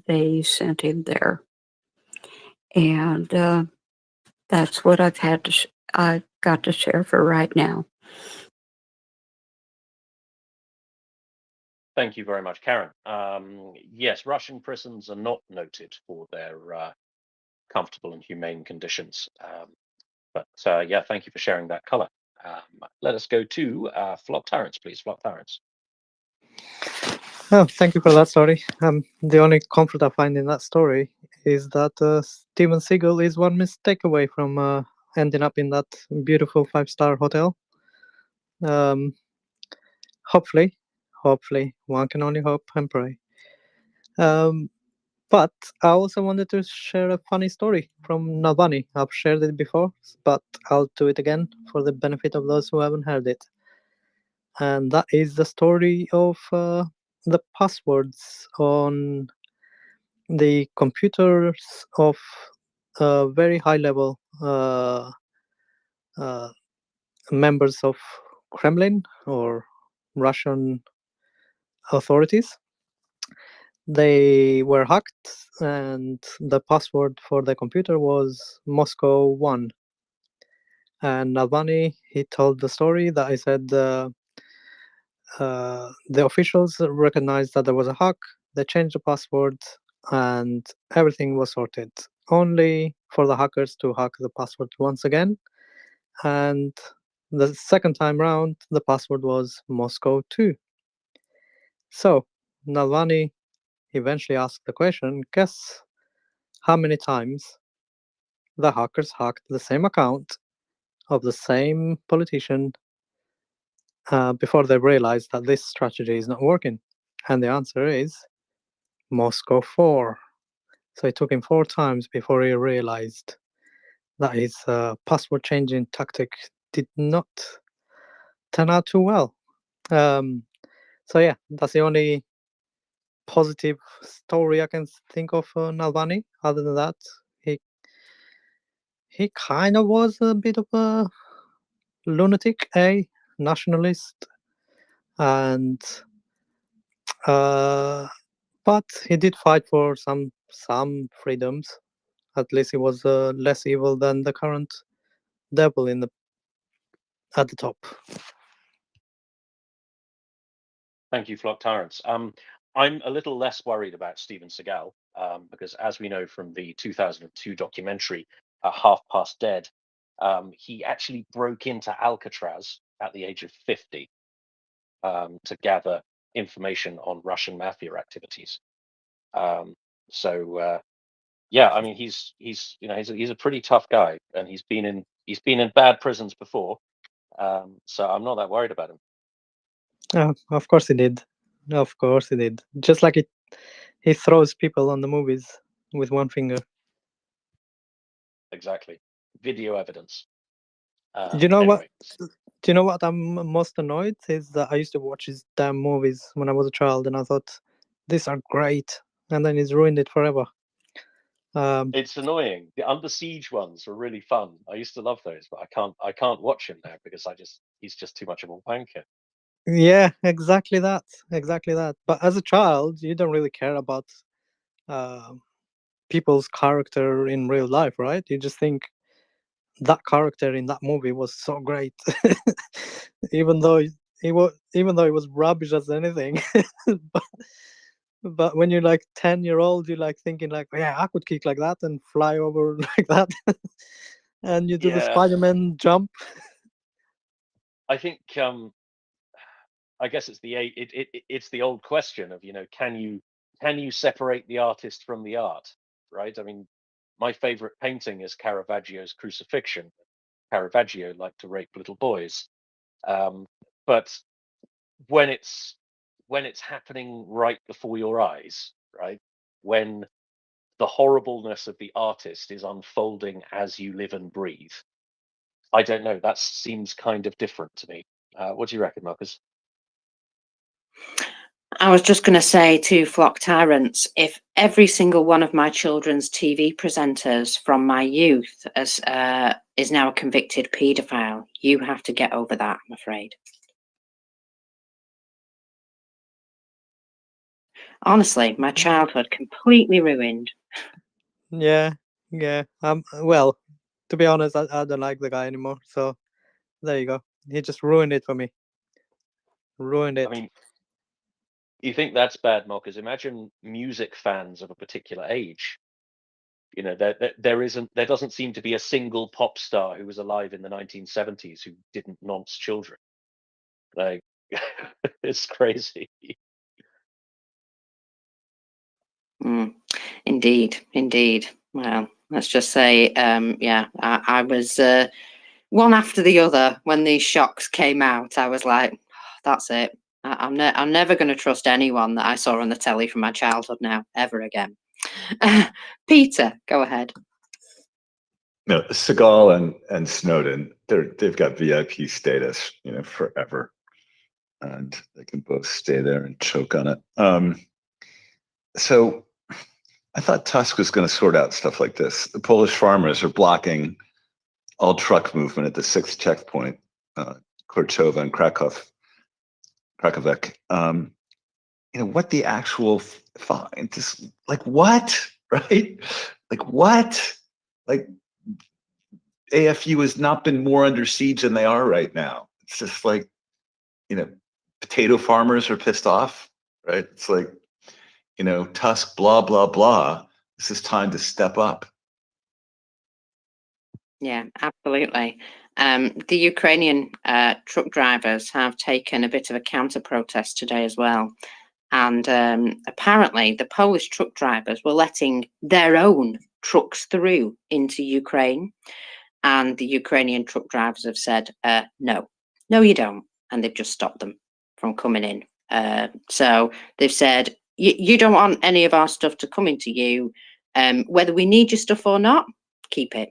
they sent him there. And that's what I've got to share for right now. Thank you very much, Karen. Yes, Russian prisons are not noted for their comfortable and humane conditions. But yeah, thank you for sharing that color. Let us go to Flop Tyrants, please. Flop Tyrants. Oh, thank you for that story. The only comfort I find in that story is that Steven Seagal is one mistake away from ending up in that beautiful 5-star hotel. Hopefully, one can only hope and pray. But I also wanted to share a funny story from Navalny. I've shared it before, but I'll do it again for the benefit of those who haven't heard it. And that is the story of the passwords on the computers of very high level members of Kremlin or Russian authorities. They were hacked, and the password for the computer was Moscow 1. And Navalny, he told the story that I said the officials recognized that there was a hack, they changed the password, and everything was sorted. Only for the hackers to hack the password once again. And the second time round, the password was Moscow 2. So Navalny eventually asked the question, guess how many times the hackers hacked the same account of the same politician before they realized that this strategy is not working? And the answer is Moscow 4. So it took him 4 times before he realized that his password changing tactic did not turn out too well. So yeah, that's the only positive story I can think of Navalny. Other than that, he kind of was a bit of a lunatic, a nationalist, and but he did fight for some freedoms. At least he was less evil than the current devil at the top. Thank you, Flock Tyrants. I'm a little less worried about Steven Seagal because, as we know from the 2002 documentary Half Past Dead, he actually broke into Alcatraz at the age of 50 to gather information on Russian mafia activities. Yeah, I mean he's a pretty tough guy, and he's been in bad prisons before, so I'm not that worried about him. Of course he did. Of course he did. Just like he throws people on the movies with one finger. Exactly. Video evidence. Do you know anyway. what? Do you know what I'm most annoyed is that I used to watch his damn movies when I was a child, and I thought these are great, and then he's ruined it forever. It's annoying. The Under Siege ones were really fun. I used to love those, but I can't watch him now because he's just too much of a wanker. Yeah, exactly that. But as a child, you don't really care about people's character in real life, right? You just think that character in that movie was so great, even though it was rubbish as anything. But when you're like 10-year-old, you're like thinking like, yeah, I could kick like that and fly over like that. And you do the Yeah, Spider-Man jump. I think I guess it's it's the old question of, can you separate the artist from the art, right? I mean, my favorite painting is Caravaggio's Crucifixion. Caravaggio liked to rape little boys, but when it's happening right before your eyes, right? When the horribleness of the artist is unfolding as you live and breathe, I don't know. That seems kind of different to me. What do you reckon, Marcus? I was just going to say to Flock Tyrants, if every single one of my children's TV presenters from my youth is now a convicted paedophile, you have to get over that, I'm afraid. Honestly, my childhood completely ruined. Yeah, yeah. Well, to be honest, I don't like the guy anymore. So there you go. He just ruined it for me. Ruined I it. mean, you think that's bad, Marcus? Imagine music fans of a particular age. There doesn't seem to be a single pop star who was alive in the 1970s who didn't nonce children. Like, it's crazy. Indeed, indeed. Well, let's just say, yeah, I was one after the other when these shocks came out. I was like, "Oh, that's it. I'm never going to trust anyone that I saw on the telly from my childhood now, ever again." Peter, go ahead. No, Seagal and Snowden, they've got VIP status, forever, and they can both stay there and choke on it. So I thought Tusk was going to sort out stuff like this. The Polish farmers are blocking all truck movement at the 6th checkpoint, Korchowa and Krakowek. What the actual fine? Just like what, right? Like what? Like AFU has not been more under siege than they are right now. It's just like, potato farmers are pissed off, right? It's like, Tusk, blah, blah, blah. This is time to step up. Yeah, absolutely. The Ukrainian truck drivers have taken a bit of a counter protest today as well. And apparently the Polish truck drivers were letting their own trucks through into Ukraine. And the Ukrainian truck drivers have said, no, you don't. And they've just stopped them from coming in. So they've said, you don't want any of our stuff to come into you. Whether we need your stuff or not, keep it.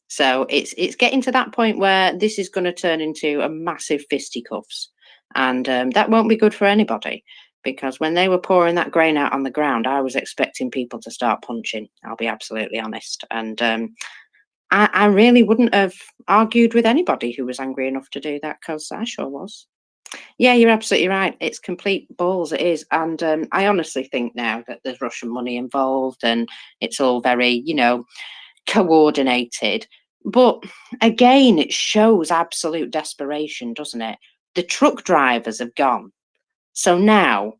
So it's getting to that point where this is going to turn into a massive fisticuffs. And that won't be good for anybody. Because when they were pouring that grain out on the ground, I was expecting people to start punching. I'll be absolutely honest. And I really wouldn't have argued with anybody who was angry enough to do that, because I sure was. Yeah, you're absolutely right. It's complete balls, it is. And I honestly think now that there's Russian money involved and it's all very, coordinated. But again, it shows absolute desperation, doesn't it? The truck drivers have gone. So now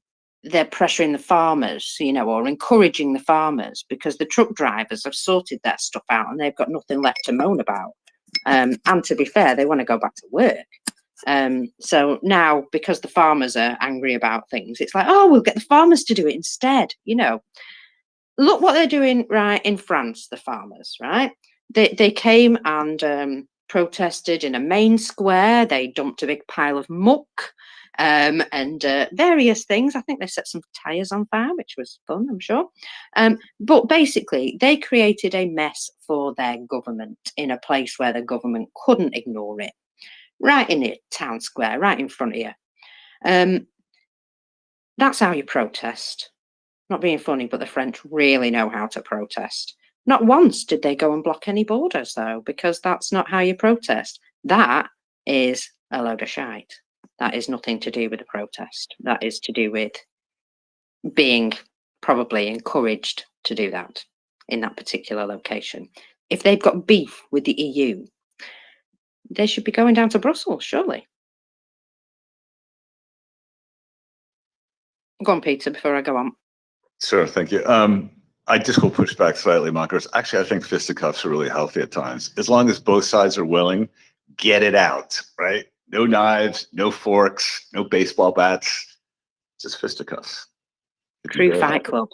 they're pressuring the farmers, or encouraging the farmers, because the truck drivers have sorted their stuff out and they've got nothing left to moan about. And to be fair, they want to go back to work. So now, because the farmers are angry about things, it's like, oh, we'll get the farmers to do it instead. Look what they're doing right in France, the farmers, right? They came and protested in a main square. They dumped a big pile of muck and various things. I think they set some tires on fire, which was fun, I'm sure. But basically, they created a mess for their government in a place where the government couldn't ignore it. Right in the town square, right in front of you. That's how you protest. Not being funny, but the French really know how to protest. Not once did they go and block any borders, though, because that's not how you protest. That is a load of shite. That is nothing to do with a protest. That is to do with being probably encouraged to do that in that particular location. If they've got beef with the EU, they should be going down to Brussels, surely. Go on, Peter, before I go on. Sure, thank you. I just will push back slightly, Marcus. Actually, I think fisticuffs are really healthy at times. As long as both sides are willing, get it out, right? No knives, no forks, no baseball bats, just fisticuffs. True Fight Club.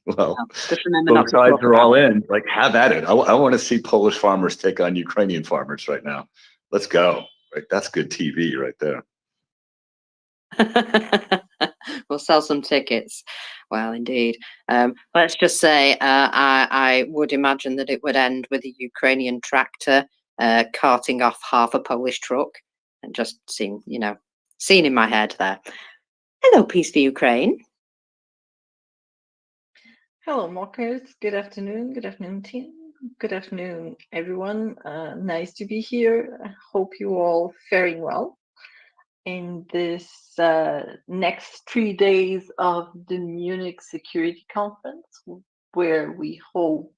Well, Just remember not both to sides talk are about all it. in. Like, have at it. I want to see Polish farmers take on Ukrainian farmers right now. Let's go. Right, that's good TV right there. We'll sell some tickets. Well, indeed. Let's just say I would imagine that it would end with a Ukrainian tractor carting off half a Polish truck, and just seeing, seen in my head there. Hello, Peace for Ukraine. Hello, mockers. Good afternoon. Good afternoon, team. Good afternoon, everyone. Nice to be here. I hope you all faring well in this next 3 days of the Munich Security Conference, where we hope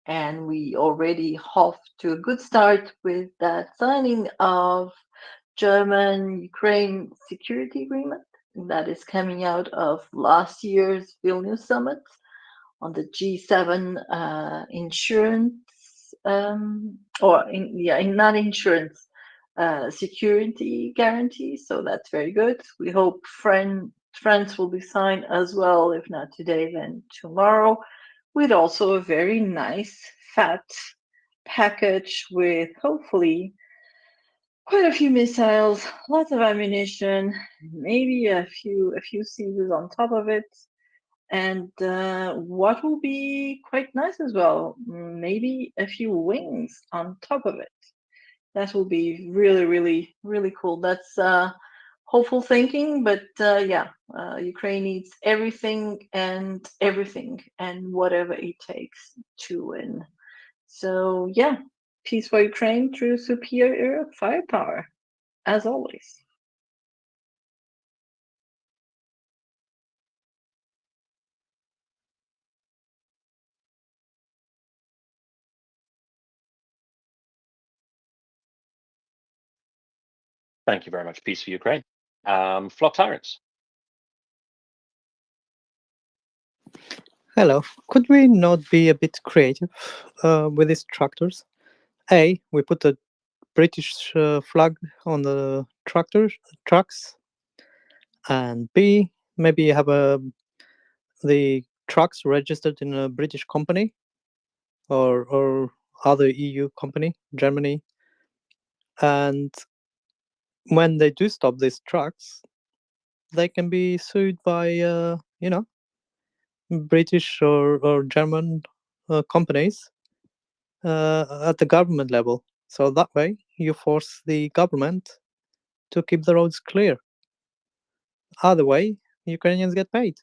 and we already off to a good start with that signing of German-Ukraine security agreement that is coming out of last year's Vilnius summit on the G7 insurance, not insurance, security guarantee. So that's very good. We hope France will be signed as well, if not today, then tomorrow, with also a very nice fat package with hopefully quite a few missiles, lots of ammunition, maybe a few Caesars on top of it. And what will be quite nice as well, maybe a few wings on top of it. That will be really, really, really cool. That's hopeful thinking, but Ukraine needs everything and whatever it takes to win. So yeah, peace for Ukraine through superior firepower, as always. Thank you very much. Peace for Ukraine. Flock Tyrants. Hello. Could we not be a bit creative with these tractors? A, we put a British flag on the trucks, and B, maybe have the trucks registered in a British company or other EU company, Germany, and when they do stop these trucks, they can be sued by British or German companies at the government level. So that way you force the government to keep the roads clear. Other way, Ukrainians get paid,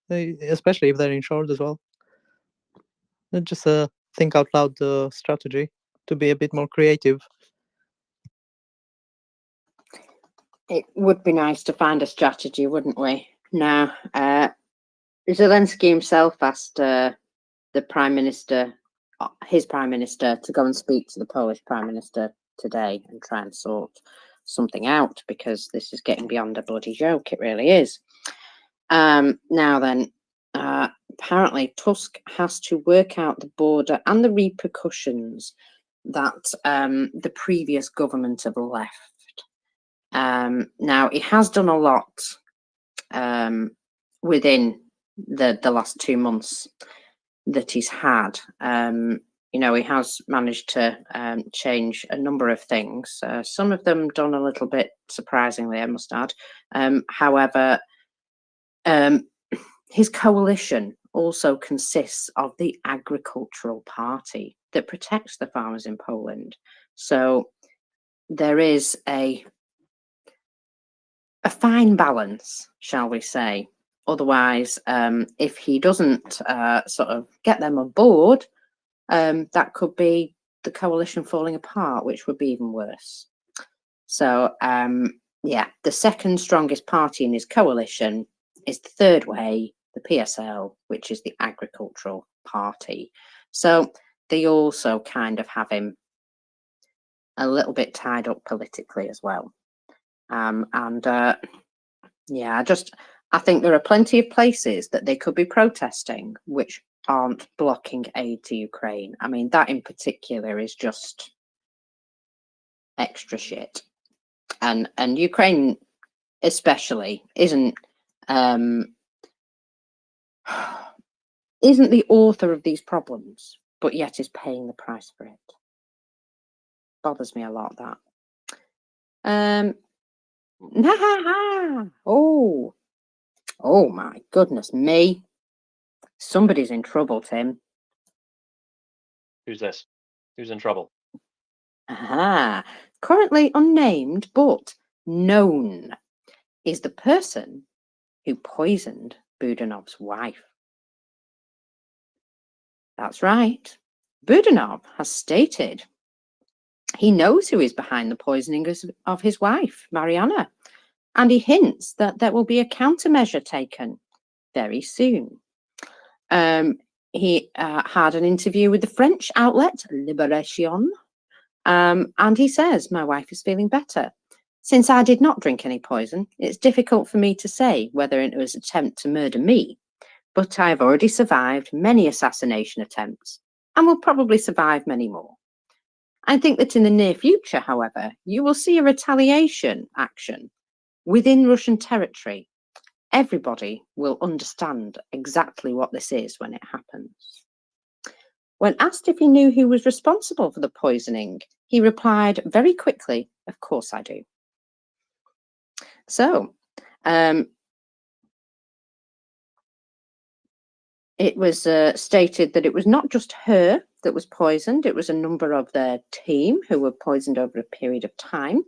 especially if they're insured as well. Just think out loud the strategy to be a bit more creative. It would be nice to find a strategy, wouldn't we? Now, Zelensky himself asked the Prime Minister, his Prime Minister, to go and speak to the Polish Prime Minister today and try and sort something out, because this is getting beyond a bloody joke. It really is. Now then, apparently Tusk has to work out the border and the repercussions that the previous government have left. Now, he has done a lot within the last 2 months that he's had. He has managed to change a number of things. Some of them done a little bit surprisingly, I must add. However, his coalition also consists of the Agricultural Party that protects the farmers in Poland. So there is a fine balance, shall we say. Otherwise, if he doesn't sort of get them on board, that could be the coalition falling apart, which would be even worse. So, the second strongest party in his coalition is the Third Way, the PSL, which is the Agricultural Party. So they also kind of have him a little bit tied up politically as well. I think there are plenty of places that they could be protesting which aren't blocking aid to Ukraine. I mean, that in particular is just extra shit. And Ukraine especially isn't the author of these problems, but yet is paying the price for it. Bothers me a lot, that. Oh my goodness me. Somebody's in trouble, Tim. Who's this? Who's in trouble? Aha. Currently unnamed, but known, is the person who poisoned Budanov's wife. That's right. Budanov has stated he knows who is behind the poisoning of his wife, Mariana, and he hints that there will be a countermeasure taken very soon. He had an interview with the French outlet Libération, and he says, "My wife is feeling better. Since I did not drink any poison, it's difficult for me to say whether it was an attempt to murder me, but I have already survived many assassination attempts and will probably survive many more. I think that in the near future, however, you will see a retaliation action within Russian territory. Everybody will understand exactly what this is when it happens." When asked if he knew who was responsible for the poisoning, he replied very quickly, "Of course I do." So, it was stated that it was not just her that was poisoned, it was a number of their team who were poisoned over a period of time,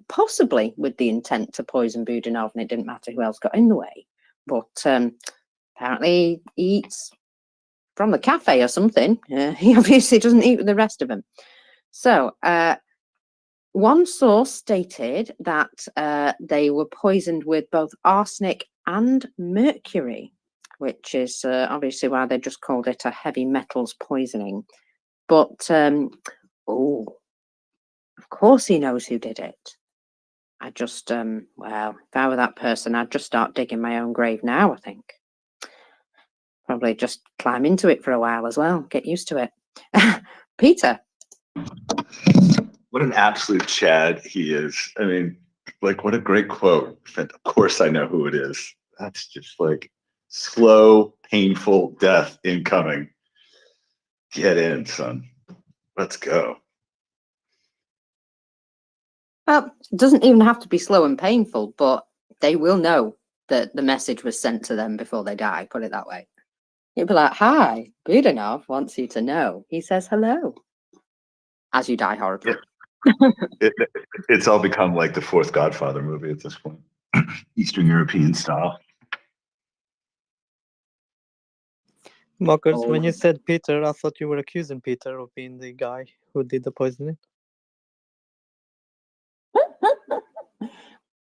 possibly with the intent to poison Budanov, and it didn't matter who else got in the way. But apparently he eats from the cafe or something. He obviously doesn't eat with the rest of them. So, one source stated that they were poisoned with both arsenic and mercury, which is obviously why they just called it a heavy metals poisoning. But, oh, of course he knows who did it. I just, well, if I were that person, I'd just start digging my own grave now, I think. Probably just climb into it for a while as well, get used to it. Peter. What an absolute Chad he is. I mean, like, what a great quote. Of course I know who it is. That's just like slow, painful death incoming. Get in, son. Let's go. Well, it doesn't even have to be slow and painful, but they will know that the message was sent to them before they die, put it that way. You'd be like, "Hi, Budanov wants you to know. He says hello." As you die horribly. It's all become like the fourth Godfather movie at this point. Eastern European style. Marcus, when you said Peter, I thought you were accusing Peter of being the guy who did the poisoning.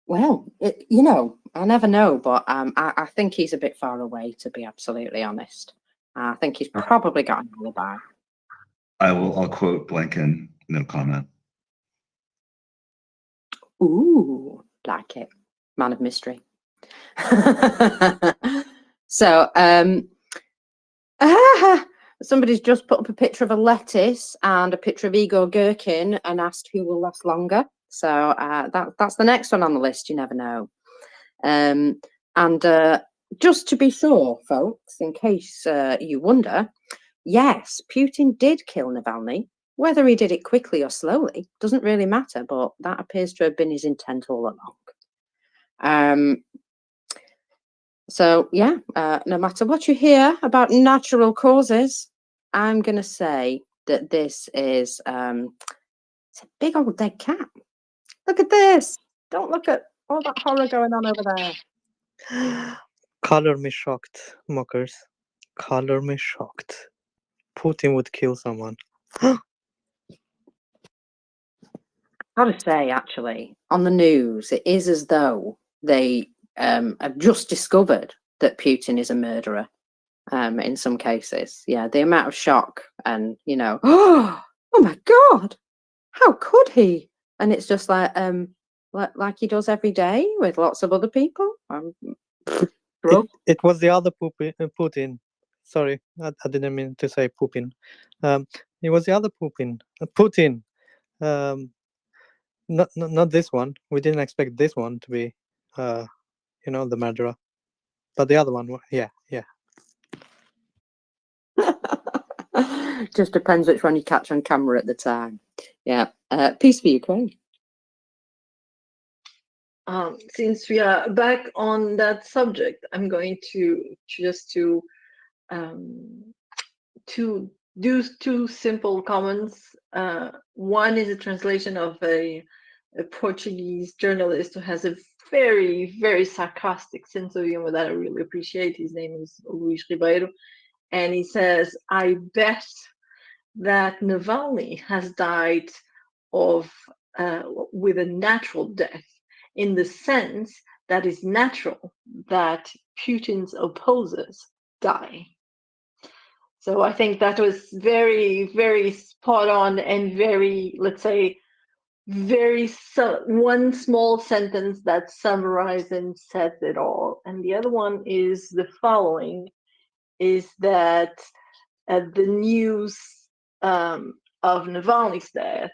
Well, you know, I never know, but I think he's a bit far away, to be absolutely honest. I think he's probably got an alibi. I'll quote Blinken, no comment. Ooh, like it. Man of mystery. So, somebody's just put up a picture of a lettuce and a picture of Igor Gherkin and asked who will last longer. So that's the next one on the list. You never know. And just to be sure, folks, in case you wonder, yes, Putin did kill Navalny. Whether he did it quickly or slowly doesn't really matter, but that appears to have been his intent all along. So, yeah, no matter what you hear about natural causes, I'm going to say that this is it's a big old dead cat. Look at this. Don't look at all that horror going on over there. Color me shocked, mockers. Color me shocked. Putin would kill someone. Gotta say, actually, on the news, it is as though they have just discovered that Putin is a murderer. In some cases, yeah, the amount of shock and oh my God, how could he? And it's just like he does every day with lots of other people. It was the other Putin. Sorry, I didn't mean to say Putin. It was the other Putin. Putin. Not this one. We didn't expect this one to be, the murderer. But the other one, yeah. Just depends which one you catch on camera at the time. Yeah. Peace for Ukraine. Since we are back on that subject, I'm going to just to do two simple comments. One is a translation of a Portuguese journalist who has a very, very sarcastic sense of humor that I really appreciate. His name is Luis Ribeiro. And he says, I bet that Navalny has died of with a natural death, in the sense that it's natural that Putin's opposers die. So I think that was very, very spot on and very, let's say, one small sentence that summarizes and says it all. And the other one is the following, is that the news of Navalny's death,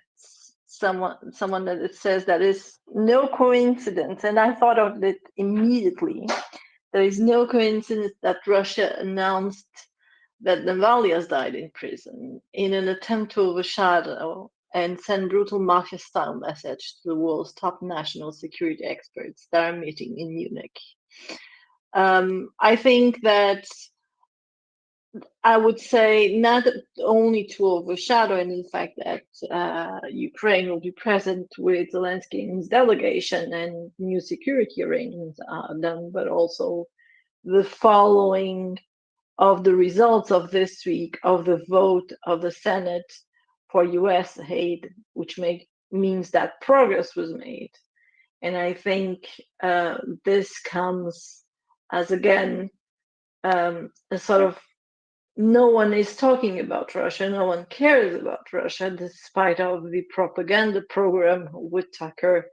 someone that it says that is no coincidence, and I thought of it immediately. There is no coincidence that Russia announced that Navalny has died in prison in an attempt to overshadow and send brutal mafia-style message to the world's top national security experts that are meeting in Munich. I think that I would say not only to overshadow, and in fact that Ukraine will be present with Zelensky and his delegation and new security arrangements are done, but also the following of the results of this week of the vote of the Senate for US aid, which means that progress was made. And I think this comes as, again, a sort of, no one is talking about Russia, no one cares about Russia, despite of the propaganda program with Tucker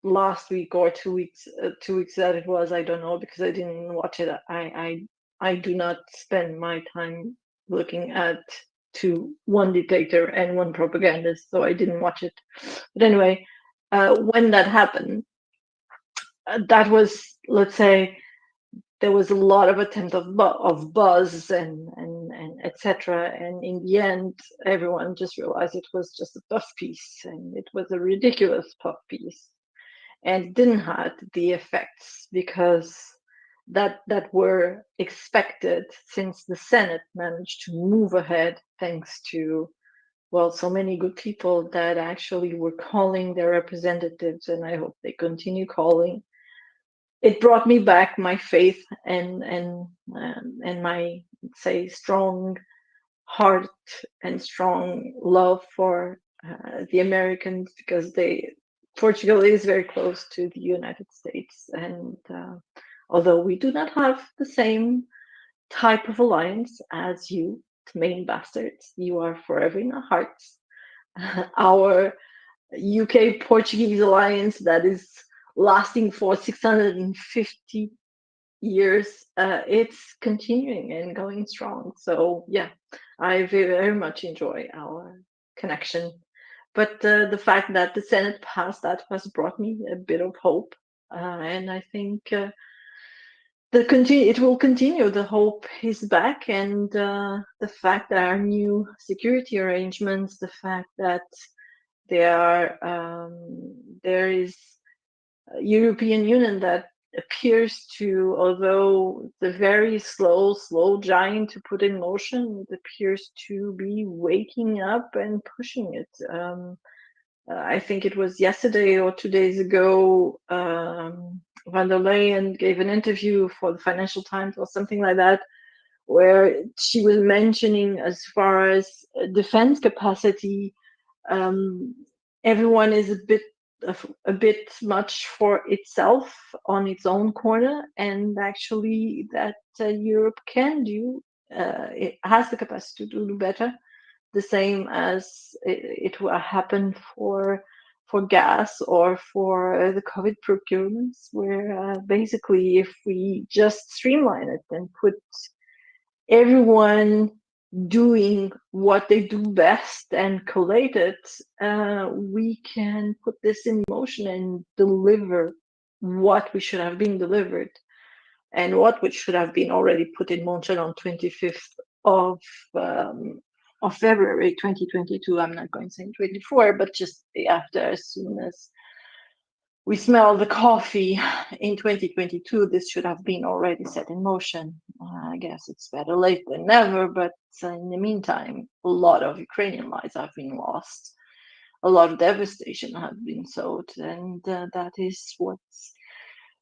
last week or 2 weeks, 2 weeks that it was, I don't know, because I didn't watch it. I do not spend my time looking at one dictator and one propagandist, so I didn't watch it. But anyway, when that happened, that was, let's say, there was a lot of attempt of buzz and etc. And in the end, everyone just realized it was just a puff piece, and it was a ridiculous puff piece, and it didn't have the effects because that were expected, since the Senate managed to move ahead thanks to, well, so many good people that actually were calling their representatives, and I hope they continue calling. It brought me back my faith and my, say, strong heart and strong love for the Americans, because Portugal is very close to the United States, and although we do not have the same type of alliance as you, main bastards, you are forever in our hearts. Our UK Portuguese alliance that is lasting for 650 years, it's continuing and going strong. So yeah, I very much enjoy our connection. But the fact that the Senate passed that has brought me a bit of hope, and I think it will continue. The hope is back, and the fact that our new security arrangements, the fact that there is a European Union that appears to, although the very slow giant to put in motion, it appears to be waking up and pushing it. I think it was yesterday or 2 days ago, van der Leyen gave an interview for the Financial Times or something like that, where she was mentioning, as far as defense capacity, everyone is a bit much for itself on its own corner, and actually that Europe can do, it has the capacity to do better, the same as it happened for gas or for the COVID procurements, where basically if we just streamline it and put everyone doing what they do best and collate it, we can put this in motion and deliver what we should have been delivered and what which should have been already put in motion on 25th of February 2022. I'm not going to say 24, but just after, as soon as we smell the coffee in 2022, this should have been already set in motion. I guess it's better late than never, but in the meantime, a lot of Ukrainian lives have been lost. A lot of devastation has been sowed, and that is what's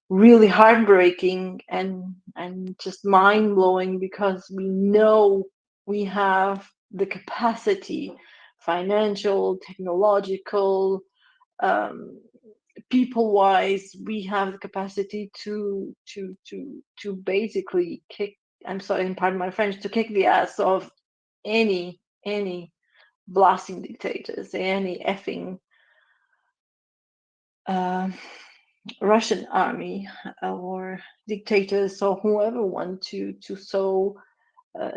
really heartbreaking and just mind-blowing, because we know we have the capacity, financial, technological, people-wise, we have the capacity to basically kick, I'm sorry, pardon my French, to kick the ass of any blasting dictators, any effing Russian army or dictators or whoever want to sow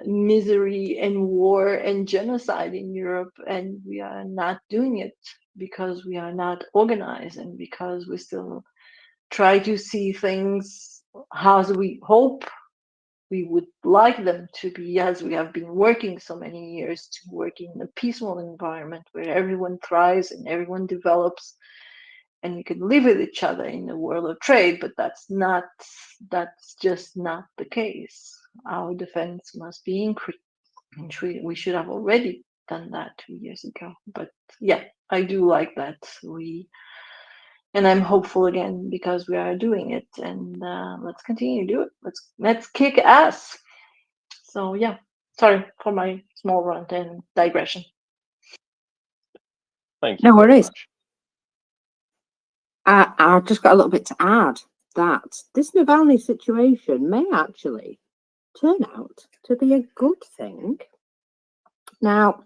misery and war and genocide in Europe, and we are not doing it because we are not organized and because we still try to see things as we hope we would like them to be, as we have been working so many years to work in a peaceful environment where everyone thrives and everyone develops and we can live with each other in the world of trade. But that's just not the case. Our defense must be increased. We should have already done that 2 years ago. But yeah, I do like that and I'm hopeful again because we are doing it, and let's continue to do it. Let's kick ass. So yeah, sorry for my small rant and digression. Thank you. No very worries. much. I've just got a little bit to add that this Navalny situation may actually turn out to be a good thing. Now,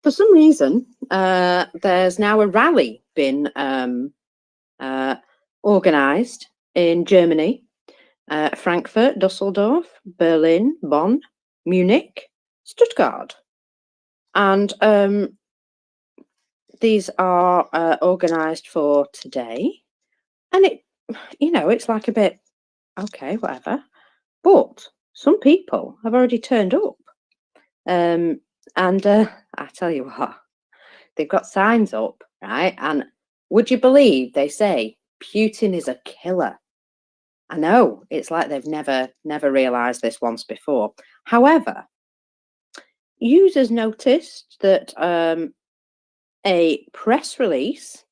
for some reason, there's now a rally been organised in Germany, Frankfurt, Dusseldorf, Berlin, Bonn, Munich, Stuttgart. And these are organised for today. And it's like a bit, okay, whatever. But some people have already turned up. And I tell you what, they've got signs up, right? And would you believe they say Putin is a killer? I know, it's like they've never realised this once before. However, users noticed that a press release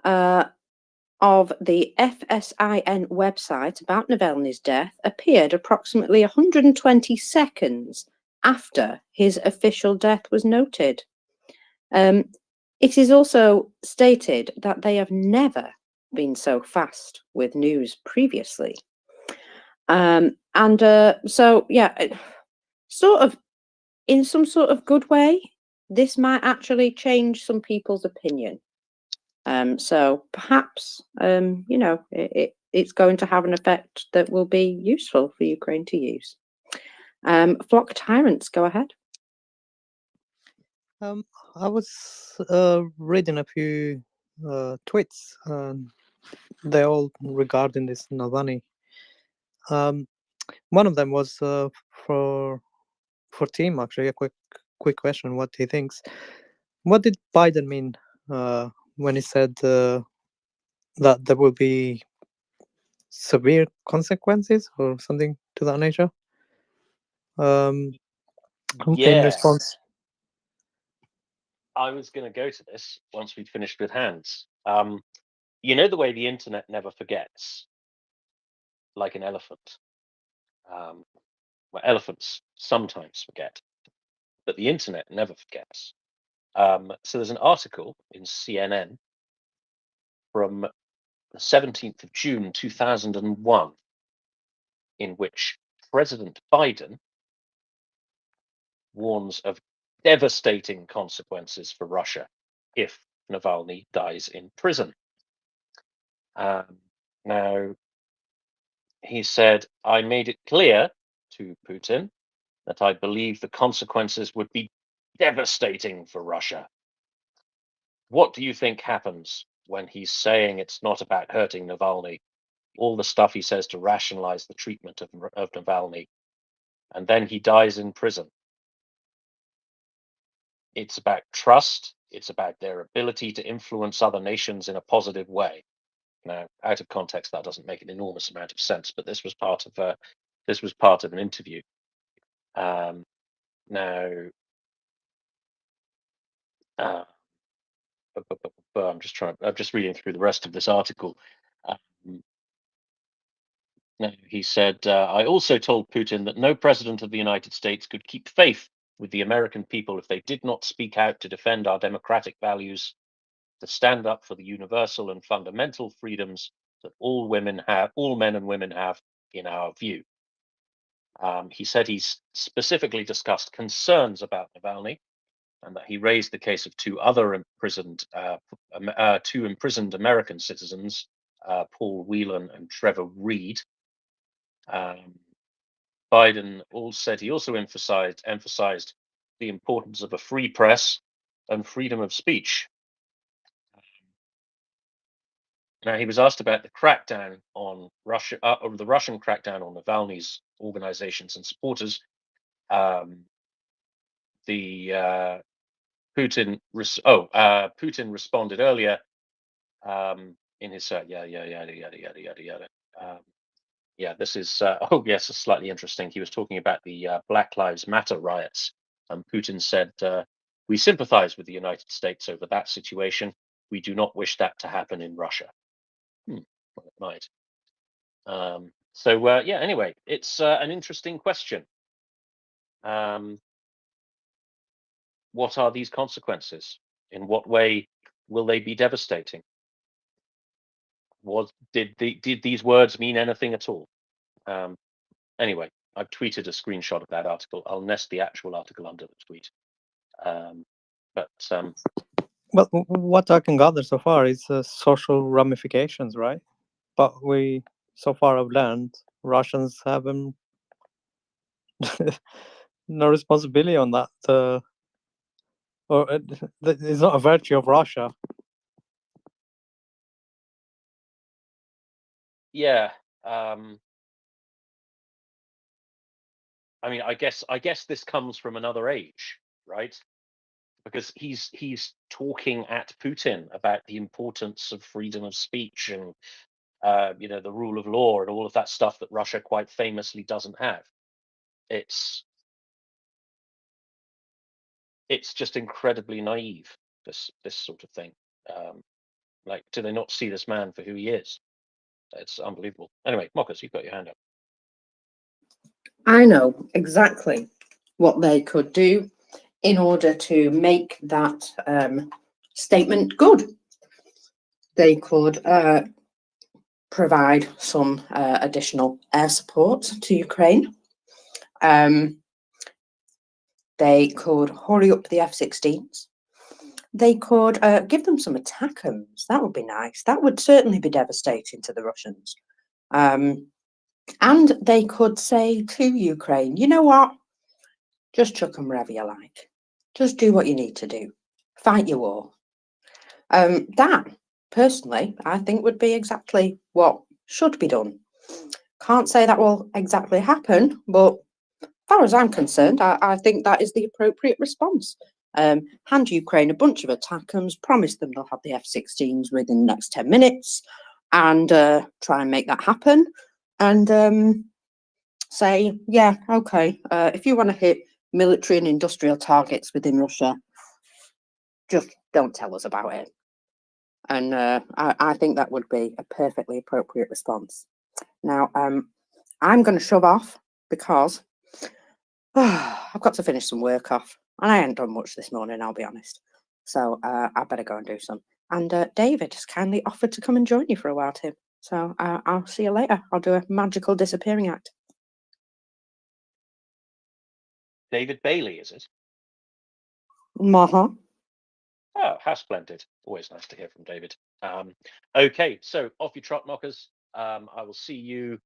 of the FSIN website about Navalny's death appeared approximately 120 seconds after his official death was noted. It is also stated that they have never been so fast with news previously. So, yeah, sort of in some sort of good way, this might actually change some people's opinion. So perhaps, it's going to have an effect that will be useful for Ukraine to use. Flock Tyrants, go ahead. I was reading a few tweets, they all regarding this Navalny. One of them was for Tim, actually, a quick question, what he thinks. What did Biden mean when he said that there will be severe consequences or something to that nature? In Yes. response, I was going to go to this once we'd finished with hands. You know the way the internet never forgets, like an elephant. Well, elephants sometimes forget, but the internet never forgets. So there's an article in CNN from the 17th of June 2001 in which President Biden warns of devastating consequences for Russia if Navalny dies in prison. Now, he said, I made it clear to Putin that I believe the consequences would be devastating for Russia. What do you think happens when he's saying it's not about hurting Navalny? All the stuff he says to rationalize the treatment of Navalny, and then he dies in prison. It's about trust. It's about their ability to influence other nations in a positive way. Now, out of context, that doesn't make an enormous amount of sense, but this was part of an interview. Now, I'm just reading through the rest of this article. Now, he said, I also told Putin that no president of the United States could keep faith with the American people if they did not speak out to defend our democratic values, to stand up for the universal and fundamental freedoms that all men and women have in our view. He said he's specifically discussed concerns about Navalny, and that he raised the case of two imprisoned American citizens, Paul Whelan and Trevor Reed. Biden he also emphasized the importance of a free press and freedom of speech. Now, he was asked about the crackdown on Russia, or the Russian crackdown on Navalny's organizations and supporters. Putin responded earlier in his this is yes, slightly interesting. He was talking about the Black Lives Matter riots, and Putin said, "We sympathize with the United States over that situation. We do not wish that to happen in Russia." Well, it might. Anyway, it's an interesting question. What are these consequences? In what way will they be devastating? Did these words mean anything at all? Anyway, I've tweeted a screenshot of that article. I'll nest the actual article under the tweet. Well, what I can gather so far is social ramifications, right? But we so far have learned Russians have no responsibility on that. Or it's not a virtue of Russia. Yeah. I mean, I guess this comes from another age, right? Because he's talking at Putin about the importance of freedom of speech and the rule of law and all of that stuff that Russia quite famously doesn't have. It's just incredibly naive, this sort of thing. Like, do they not see this man for who he is? It's unbelievable. Anyway, Mockers, you've got your hand up. I know exactly what they could do in order to make that statement good. They could provide some additional air support to Ukraine. They could hurry up the F-16s. They could give them some ATACMS. That would be nice. That would certainly be devastating to the Russians. And they could say to Ukraine, you know what? Just chuck them wherever you like. Just do what you need to do. Fight your war. That, personally, I think would be exactly what should be done. Can't say that will exactly happen, but as far as I'm concerned, I think that is the appropriate response. Hand Ukraine a bunch of ATACMS, promise them they'll have the F-16s within the next 10 minutes, and try and make that happen. And say, yeah, okay, if you want to hit military and industrial targets within Russia, just don't tell us about it. And I think that would be a perfectly appropriate response. Now, I'm going to shove off because I've got to finish some work off, and I ain't done much this morning, I'll be honest. So I better go and do some. And David has kindly offered to come and join you for a while too. So I'll see you later. I'll do a magical disappearing act. David Bailey, is it? Maha. Oh, how splendid. Always nice to hear from David. Okay, so off you trot, mockers. I will see you,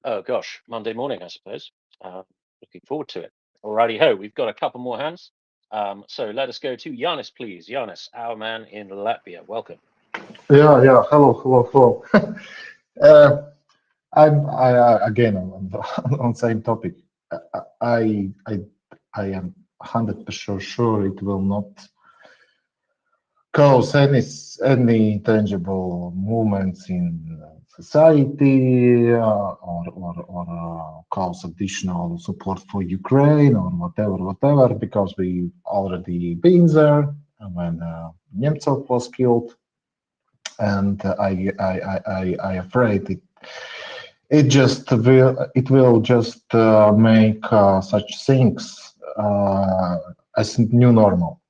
oh gosh, Monday morning, I suppose. Looking forward to it. Alrighty ho, we've got a couple more hands. So let us go to Yanis, please. Yanis, our man in Latvia. Welcome. Yeah. Hello. I again on same topic. I am 100% sure it will not cause any tangible movements in society or cause additional support for Ukraine or whatever, because we already been there when Nemtsov was killed, and I afraid it will just make such things as new normal.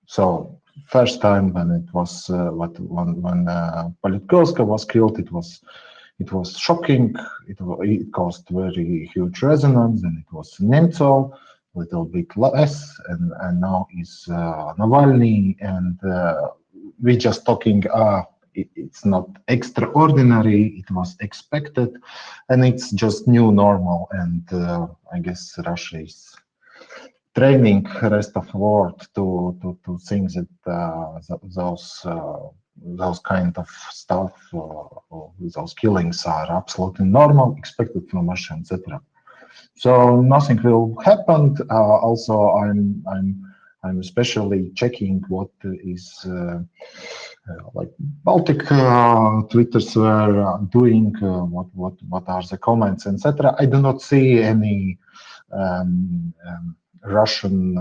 So first time when it was when Politkovska was killed, it was shocking. It caused very huge resonance, and it was Nemtsov, a little bit less, and now is Navalny, and we just talking. It's not extraordinary. It was expected, and it's just new normal. And I guess Russia is training the rest of the world to think that those kind of stuff, those killings are absolutely normal, expected from Russia, etc. So nothing will happen. Also, I'm especially checking what is like Baltic Twitters were doing, what are the comments, etc. I do not see any Russian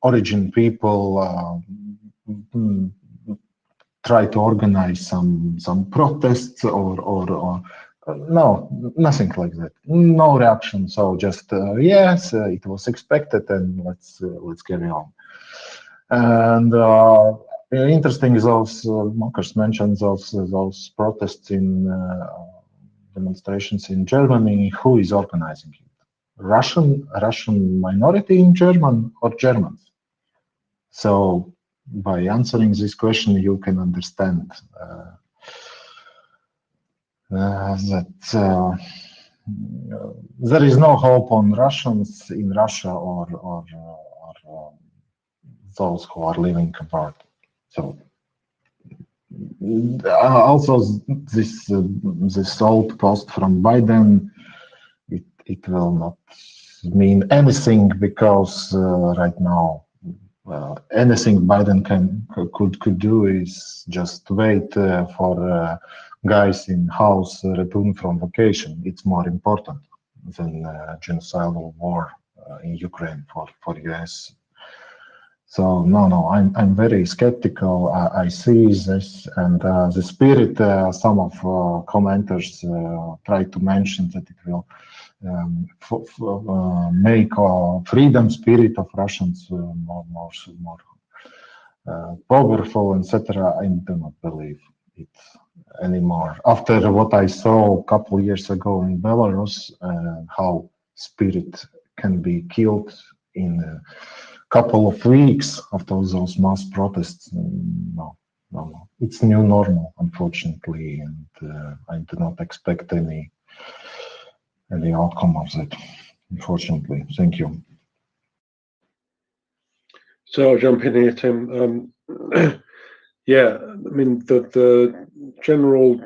origin people try to organize some protests or no, nothing like that. No reaction. So just yes, it was expected, and let's carry on. And interesting is those mockers mentioned those protests in demonstrations in Germany. Who is organizing it? Russian minority in German or Germans? So by answering this question, you can understand that there is no hope on Russians in Russia or those who are living abroad. So also this old post from Biden, it will not mean anything, because right now anything Biden could do is just wait for guys in house return from vacation. It's more important than genocidal war in Ukraine for US. So no, I'm very skeptical. I see this, and the spirit. Some of commenters try to mention that it will make freedom spirit of Russians more powerful, etc. I do not believe it anymore. After what I saw a couple years ago in Belarus, how spirit can be killed in a couple of weeks after those mass protests. No. It's new normal, unfortunately, and I do not expect any outcome of that, unfortunately. Thank you. So I'll jump in here, Tim. Yeah, I mean, the general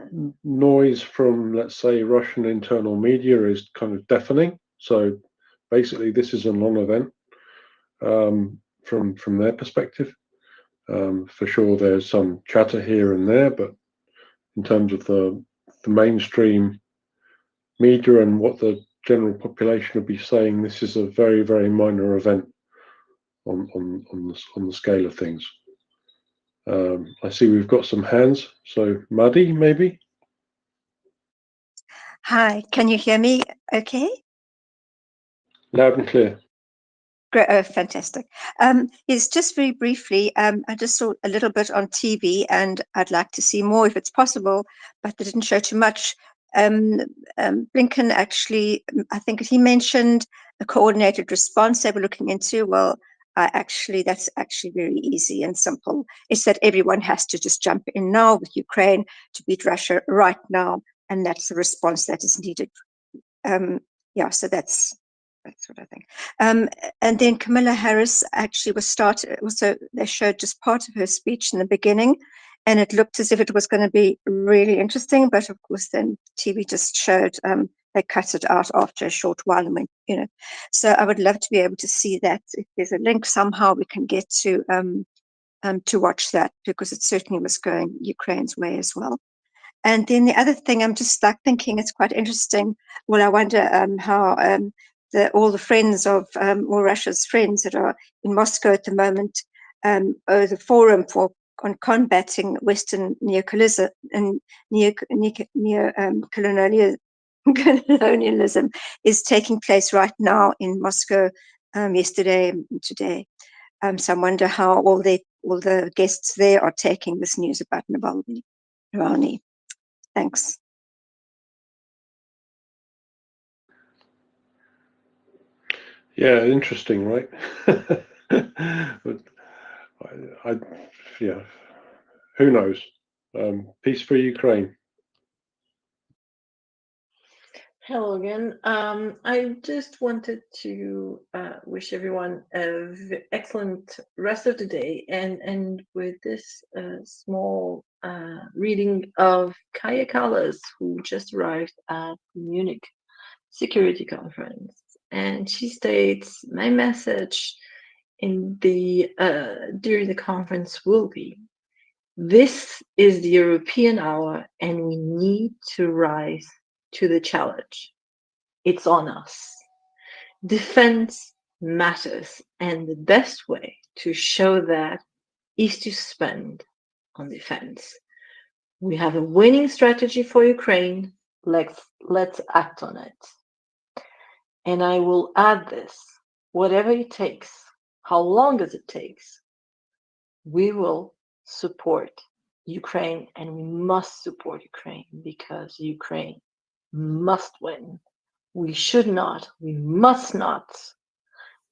noise from, let's say, Russian internal media is kind of deafening. So basically, this is a non-event from their perspective. For sure, there's some chatter here and there, but in terms of the mainstream media and what the general population would be saying, this is a very, very minor event on the scale of things. I see we've got some hands. So Maddie, maybe? Hi, can you hear me okay? Loud and clear. Great, oh, fantastic. Yes, just very briefly, I just saw a little bit on TV, and I'd like to see more if it's possible, but they didn't show too much. Blinken actually, I think he mentioned a coordinated response they were looking into. Well, that's actually very easy and simple. It's that everyone has to just jump in now with Ukraine to beat Russia right now, and that's the response that is needed. Yeah, so that's what I think. And then Camilla Harris actually was started. Also, they showed just part of her speech in the beginning, and it looked as if it was going to be really interesting. But of course, then TV just showed they cut it out after a short while, and went, So I would love to be able to see that. If there's a link somehow, we can get to watch that, because it certainly was going Ukraine's way as well. And then the other thing, I'm just thinking it's quite interesting. Well, I wonder how all the friends of all Russia's friends that are in Moscow at the moment, the Forum on Combating Western Neocolonialism and colonialism is taking place right now in Moscow, yesterday and today. So I wonder how all the guests there are taking this news about Navalny. Thanks. Yeah, interesting, right? But yeah, who knows? Peace for Ukraine. Hello again. I just wanted to wish everyone excellent rest of the day, and with this small reading of Kaya Kallas, who just arrived at Munich Security Conference, and she states, "My message in the during the conference will be: this is the European hour, and we need to rise to the challenge. It's on us. Defense matters, and the best way to show that is to spend on defense. We have a winning strategy for Ukraine. Let's act on it." And I will add this: whatever it takes, how long as it takes, we will support Ukraine, and we must support Ukraine, because Ukraine must win. We should not, we must not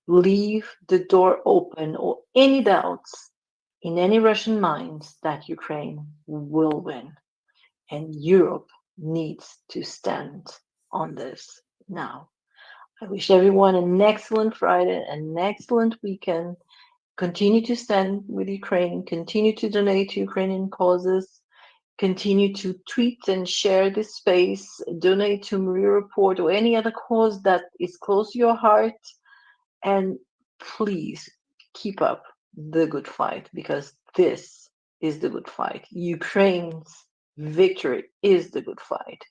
leave the door open or any doubts in any Russian minds that Ukraine will win. And Europe needs to stand on this now. I wish everyone an excellent Friday, an excellent weekend. Continue to stand with Ukraine, continue to donate to Ukrainian causes, continue to tweet and share this space, donate to MriyaReport or any other cause that is close to your heart, and please keep up the good fight, because this is the good fight. Ukraine's victory is the good fight,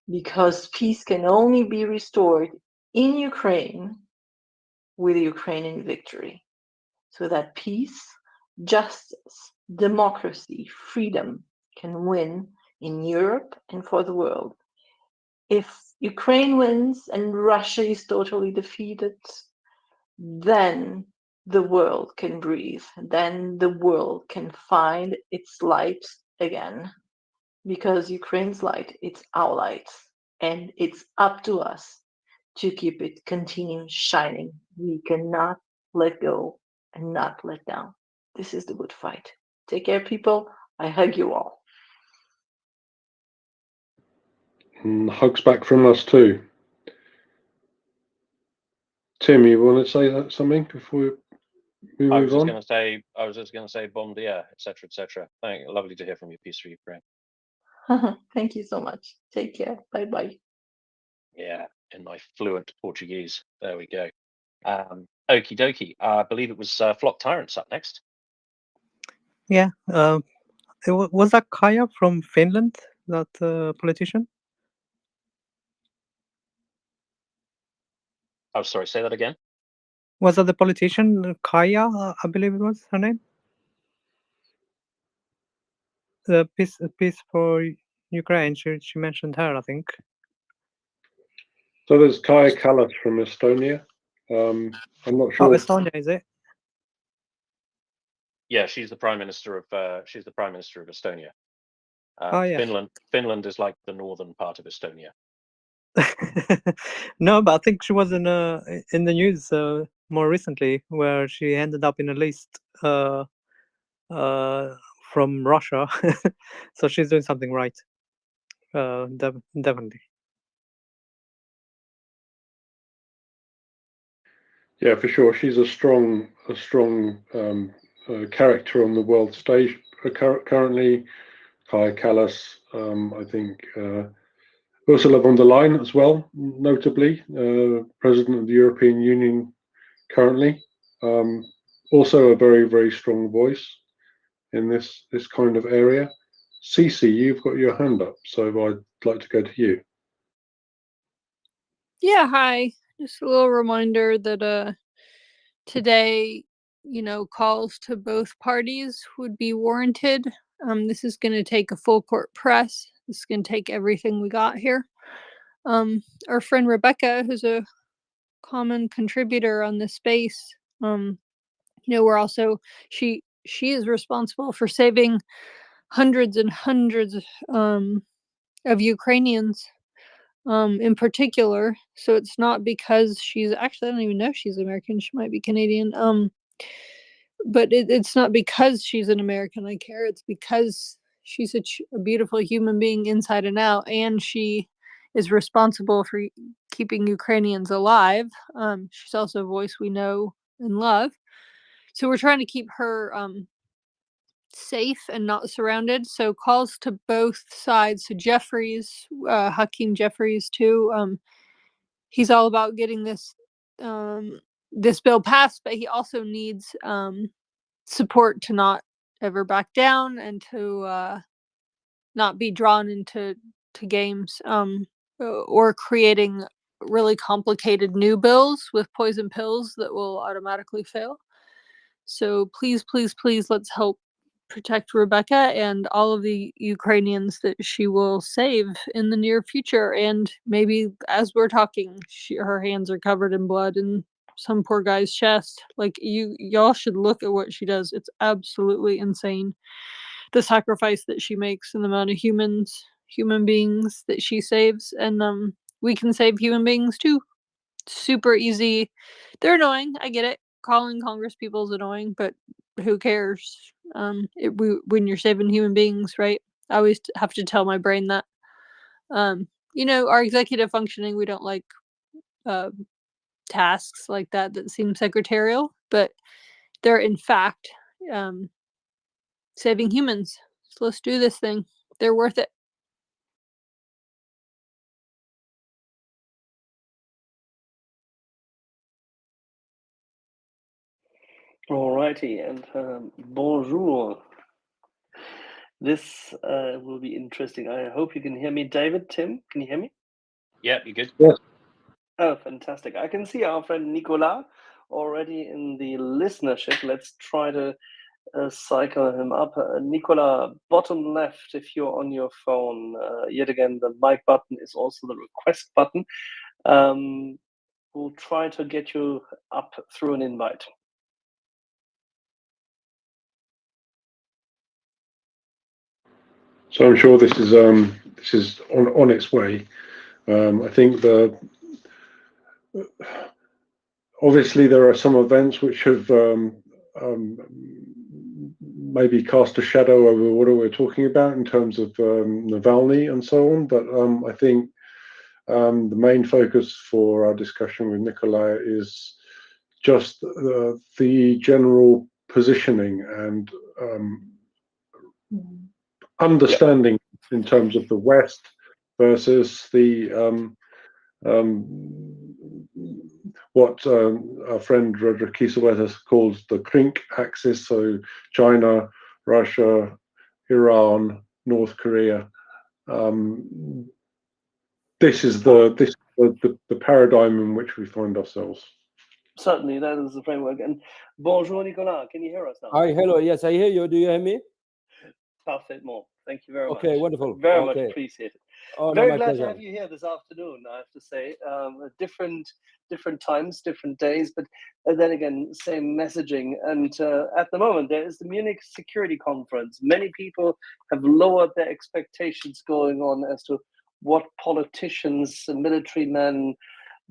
because peace can only be restored in Ukraine with Ukrainian victory. So that peace, justice, democracy, freedom can win in Europe and for the world. If Ukraine wins and Russia is totally defeated, then the world can breathe. Then the world can find its light again. Because Ukraine's light, it's our light. And it's up to us to keep it continue shining. We cannot let go and not let down. This is the good fight. Take care, people. I hug you all. And hugs back from us too. Tim, you want to say something before we I was move just on? going to say bon dia, etc., etc. Lovely to hear from you. Peace for Ukraine. Thank you so much. Take care. Bye bye. Yeah, in my fluent Portuguese. There we go. Okie dokie. I believe it was Flock Tyrants up next. Yeah. Was that Kaya from Finland, that politician? Oh, sorry. Say that again. Was that the politician Kaya? I believe it was her name. The peace for Ukraine. She mentioned her, I think. So there's Kaya Kallas from Estonia. I'm not sure. Oh, Estonia, is it? Yeah, she's the prime minister of Estonia. Oh, yeah. Finland is like the northern part of Estonia. No, but I think she was in the news more recently, where she ended up in a list from Russia. So she's doing something right. Definitely. Yeah, for sure. She's a strong character on the world stage currently. Kai Kallas, I think Ursula von der Leyen as well, notably, President of the European Union currently. Also a very, very strong voice in this kind of area. Cece, you've got your hand up, so I'd like to go to you. Yeah, hi. Just a little reminder that today, calls to both parties would be warranted. This is going to take a full court press. This is going to take everything we got here. Our friend Rebecca, who's a common contributor on this space, we're also she is responsible for saving hundreds and hundreds of Ukrainians in particular. So it's not because she's actually, I don't even know if she's American. She might be Canadian. But it's not because she's an American I care. It's because she's a beautiful human being inside and out, and she is responsible for keeping Ukrainians alive. She's also a voice we know and love. So we're trying to keep her safe and not surrounded. So calls to both sides. So Jeffries, Hakeem Jeffries too. He's all about getting this bill passed, but he also needs support to not ever back down and to not be drawn into games or creating really complicated new bills with poison pills that will automatically fail. So please, please, please, let's help protect Rebecca and all of the Ukrainians that she will save in the near future. And maybe as we're talking, her hands are covered in blood and some poor guy's chest. Like, y'all should look at what she does. It's absolutely insane. The sacrifice that she makes and the amount of human beings that she saves. And we can save human beings too. Super easy. They're annoying. I get it. Calling Congress people is annoying, but who cares? When you're saving human beings, right? I always have to tell my brain that. Our executive functioning, we don't like tasks like that seem secretarial, but they're in fact saving humans. So let's do this thing. They're worth it. Alrighty, and bonjour. This will be interesting. I hope you can hear me. David, Tim, can you hear me? Yeah, you good? Yes. Oh, fantastic. I can see our friend Nicolas already in the listenership. Let's try to cycle him up. Nicolas, bottom left, if you're on your phone, yet again, the mic button is also the request button. We'll try to get you up through an invite. So I'm sure this is on its way. I think obviously there are some events which have maybe cast a shadow over what we're talking about in terms of Navalny and so on. But I think the main focus for our discussion with Nikolai is just the general positioning and understanding in terms of the West versus the what our friend Roderick Kiesewetter calls the Krink axis, so China, Russia, Iran, North Korea. This is the paradigm in which we find ourselves. Certainly, that is the framework. And bonjour, Nicolas. Can you hear us now? Hi, hello. Yes, I hear you. Do you hear me? Parfaitement. Thank you very much. Okay, wonderful. Very much Okay. appreciated. Oh, no, Very my glad to pleasure. have you here this afternoon, I have to say. Different times, different days, but then again, same messaging. And at the moment, there is the Munich Security Conference. Many people have lowered their expectations going on as to what politicians, military men,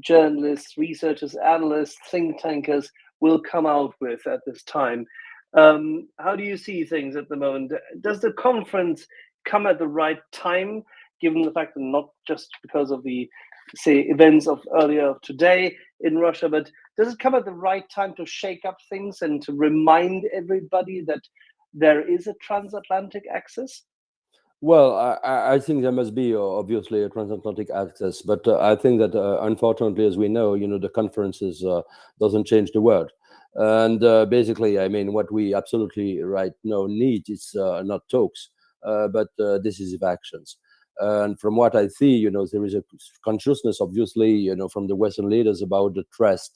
journalists, researchers, analysts, think tankers will come out with at this time. How do you see things at the moment? Does the conference come at the right time, given the fact that not just because of the, say, events of earlier of today in Russia, but does it come at the right time to shake up things and to remind everybody that there is a transatlantic axis? Well, I think there must be obviously a transatlantic access, but I think that unfortunately, as we know, the conferences doesn't change the world. And basically, I mean, what we absolutely right now need is not talks, but decisive actions. And from what I see, there is a consciousness, obviously, from the Western leaders about the threat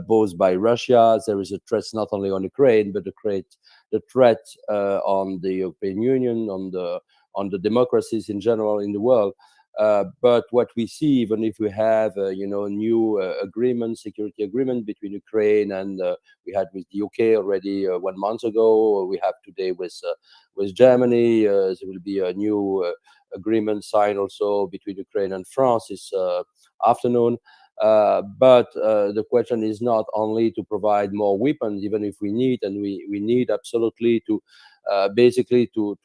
posed by Russia. There is a threat not only on Ukraine, but the threat on the European Union, on the democracies in general in the world. But what we see, even if we have, a new agreement, security agreement between Ukraine and we had with the UK already 1 month ago. We have today with Germany. There will be a new agreement signed also between Ukraine and France this afternoon. But the question is not only to provide more weapons, even if we need, and we need absolutely to basically to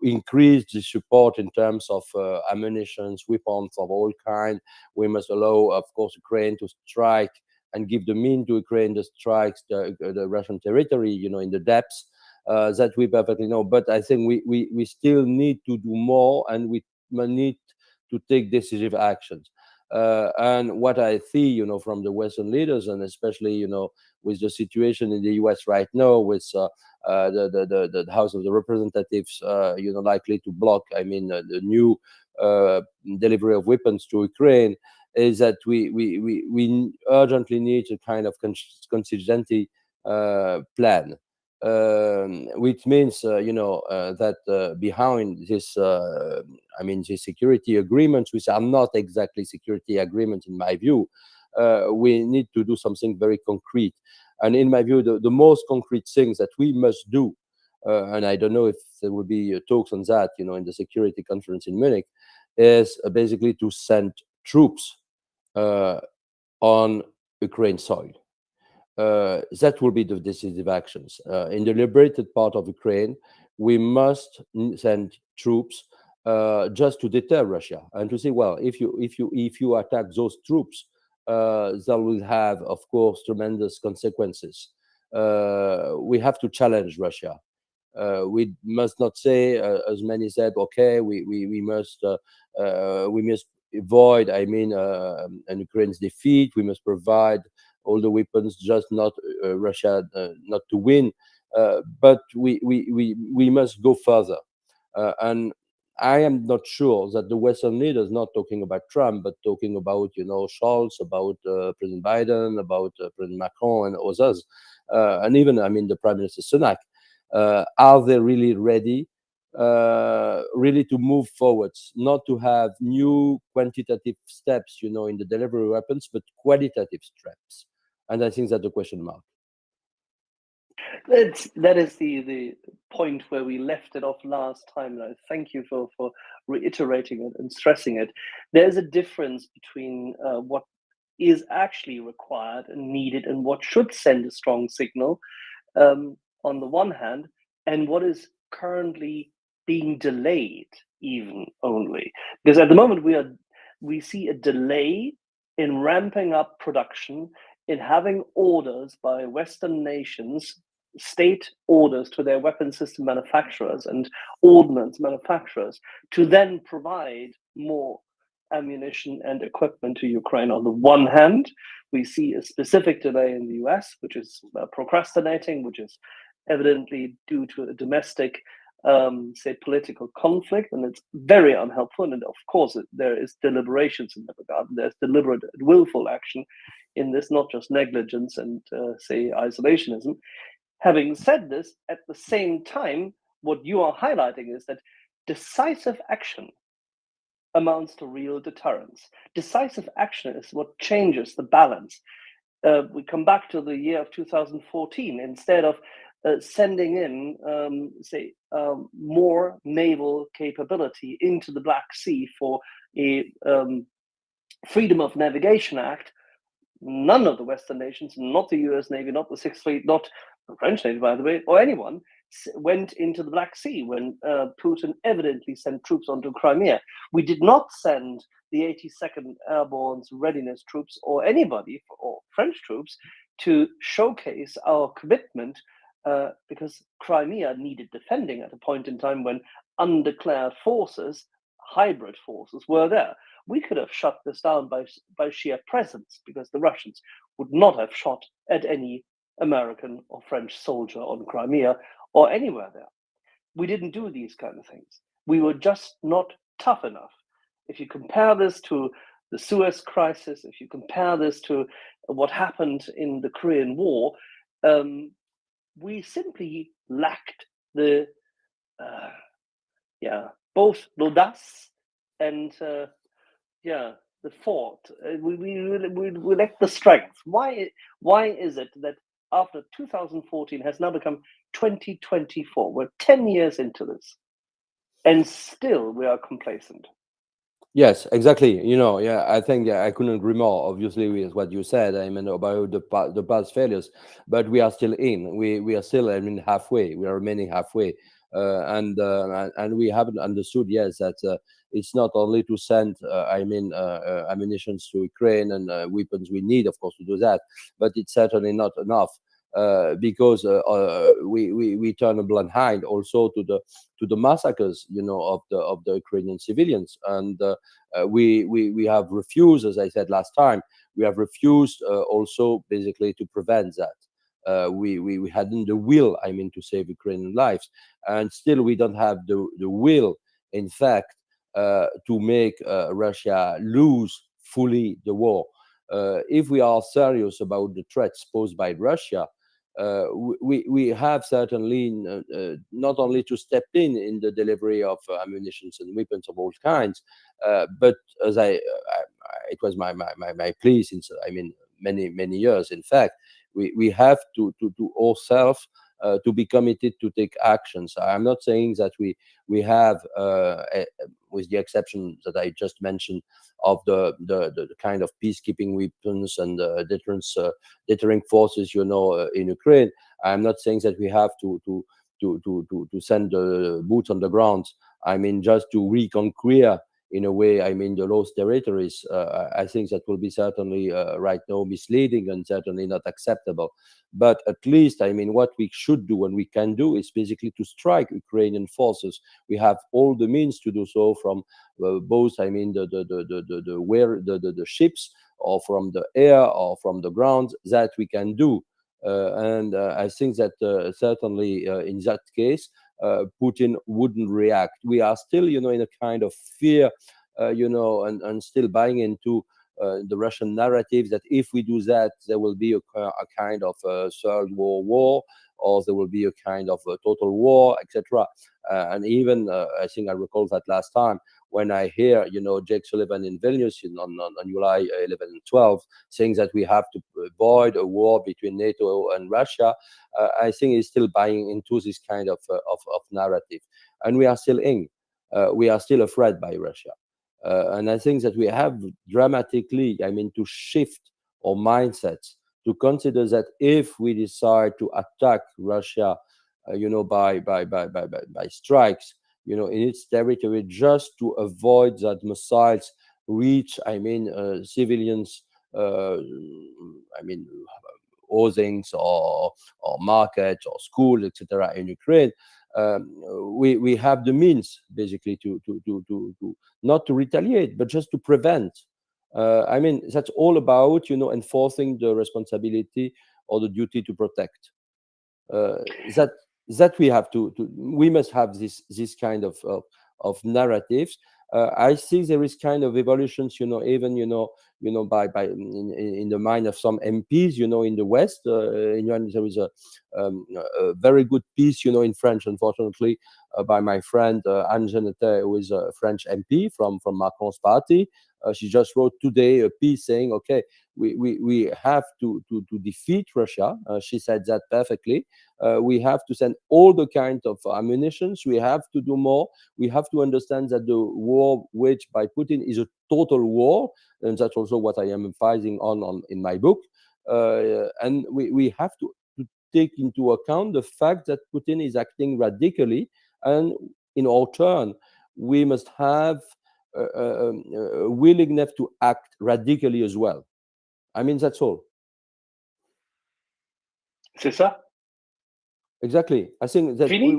increase the support in terms of ammunition, weapons of all kinds. We must allow, of course, Ukraine to strike and give the mean to Ukraine to strike the Russian territory, in the depths. That we perfectly know. But I think we still need to do more, and we need to take decisive actions. And what I see, from the Western leaders, and especially, with the situation in the US right now, with the House of the Representatives, likely to block, the new delivery of weapons to Ukraine, is that we urgently need a kind of contingency plan. Which means, that behind this, these security agreements, which are not exactly security agreements in my view, we need to do something very concrete. And in my view, the most concrete things that we must do, and I don't know if there will be talks on that, in the security conference in Munich, is basically to send troops on Ukraine soil. That will be the decisive actions. In the liberated part of Ukraine, we must send troops just to deter Russia and to say, well, if you attack those troops, that will have, of course, tremendous consequences. We have to challenge Russia. We must not say, as many said, okay, we must avoid, and Ukraine's defeat. We must provide all the weapons, just not Russia, not to win. But we must go further. And I am not sure that the Western leaders, not talking about Trump, but talking about, Scholz, about President Biden, about President Macron and others, and even, the Prime Minister Sunak, are they really ready really to move forwards, not to have new quantitative steps, in the delivery of weapons, but qualitative steps? And I think that's the question mark. That is the point where we left it off last time, and I thank you for reiterating it and stressing it. There's a difference between what is actually required and needed and what should send a strong signal on the one hand, and what is currently being delayed even only. Because at the moment we see a delay in ramping up production, in having orders by Western nations, state orders to their weapon system manufacturers and ordnance manufacturers to then provide more ammunition and equipment to Ukraine. On the one hand, we see a specific delay in the US, which is procrastinating, which is evidently due to a domestic, say, political conflict, and it's very unhelpful. And of course, there is deliberations in that regard. There's deliberate and willful action in this, not just negligence and, say, isolationism. Having said this, at the same time, what you are highlighting is that decisive action amounts to real deterrence. Decisive action is what changes the balance. We come back to the year of 2014. Instead of sending in, more naval capability into the Black Sea for a Freedom of Navigation Act, none of the Western nations, not the US Navy, not the Sixth Fleet, not the French Navy, by the way, or anyone, went into the Black Sea when Putin evidently sent troops onto Crimea. We did not send the 82nd Airborne's readiness troops or anybody, or French troops, to showcase our commitment because Crimea needed defending at a point in time when undeclared forces, hybrid forces, were there. We could have shut this down by sheer presence because the Russians would not have shot at any American or French soldier on Crimea or anywhere there. We didn't do these kind of things. We were just not tough enough. If you compare this to the Suez Crisis, if you compare this to what happened in the Korean War, we simply lacked the, both l'audace and the fort. We lack the strength. Why is it that after 2014 has now become 2024? We're 10 years into this, and still we are complacent. Yes, exactly. I think I couldn't agree more. Obviously, with what you said, I mean about the past failures, but we are still in. We are still, halfway. We are remaining halfway, and we haven't understood yet that it's not only to send, ammunitions to Ukraine and weapons we need, of course, to do that, but it's certainly not enough. Because we turn a blind eye also to the massacres, of the Ukrainian civilians, and we have refused, as I said last time, we have refused also basically to prevent that. We hadn't the will, to save Ukrainian lives, and still we don't have the will, in fact, to make Russia lose fully the war. If we are serious about the threats posed by Russia, we have certainly not only to step in the delivery of ammunition and weapons of all kinds, but as it was my plea since many years. In fact, we have to ourselves to be committed to take actions. I'm not saying that we have, with the exception that I just mentioned, of the kind of peacekeeping weapons and deterring forces, in Ukraine. I'm not saying that we have to send the boots on the ground. Just to reconquer, in a way, the lost territories. I think that will be certainly right now misleading and certainly not acceptable. But at least, what we should do and we can do is basically to strike Ukrainian forces. We have all the means to do so, from both, the ships, or from the air, or from the ground, that we can do. And I think that certainly in that case, Putin wouldn't react. We are still, in a kind of fear, and still buying into the Russian narrative that if we do that, there will be a kind of third world war, or there will be a kind of a total war, etc. And even I think I recall that last time when I hear, Jake Sullivan in Vilnius on July 11 and 12 saying that we have to avoid a war between NATO and Russia. I think he's still buying into this kind of narrative, and we are still in. We are still afraid by Russia. And I think that we have dramatically, to shift our mindsets to consider that if we decide to attack Russia, by strikes, in its territory, just to avoid that missiles reach, civilians, housings or markets or schools, etc. in Ukraine. We have the means basically to not to retaliate, but just to prevent. That's all about enforcing the responsibility or the duty to protect. That we have we must have this kind of narratives. I see there is kind of evolutions, even by in the mind of some MPs, in the West. There is a very good piece, in French, unfortunately, by my friend Anne Genete, who is a French MP from Macron's party. She just wrote today a piece saying, okay, we have to defeat Russia. She said that perfectly. We have to send all the kind of ammunitions. We have to do more. We have to understand that the war waged by Putin is a total war, and that's also what I am emphasizing on in my book. And we have to take into account the fact that Putin is acting radically, and in our turn, we must have a willingness to act radically as well. I mean, that's all. C'est ça? Exactly. I think that Fini?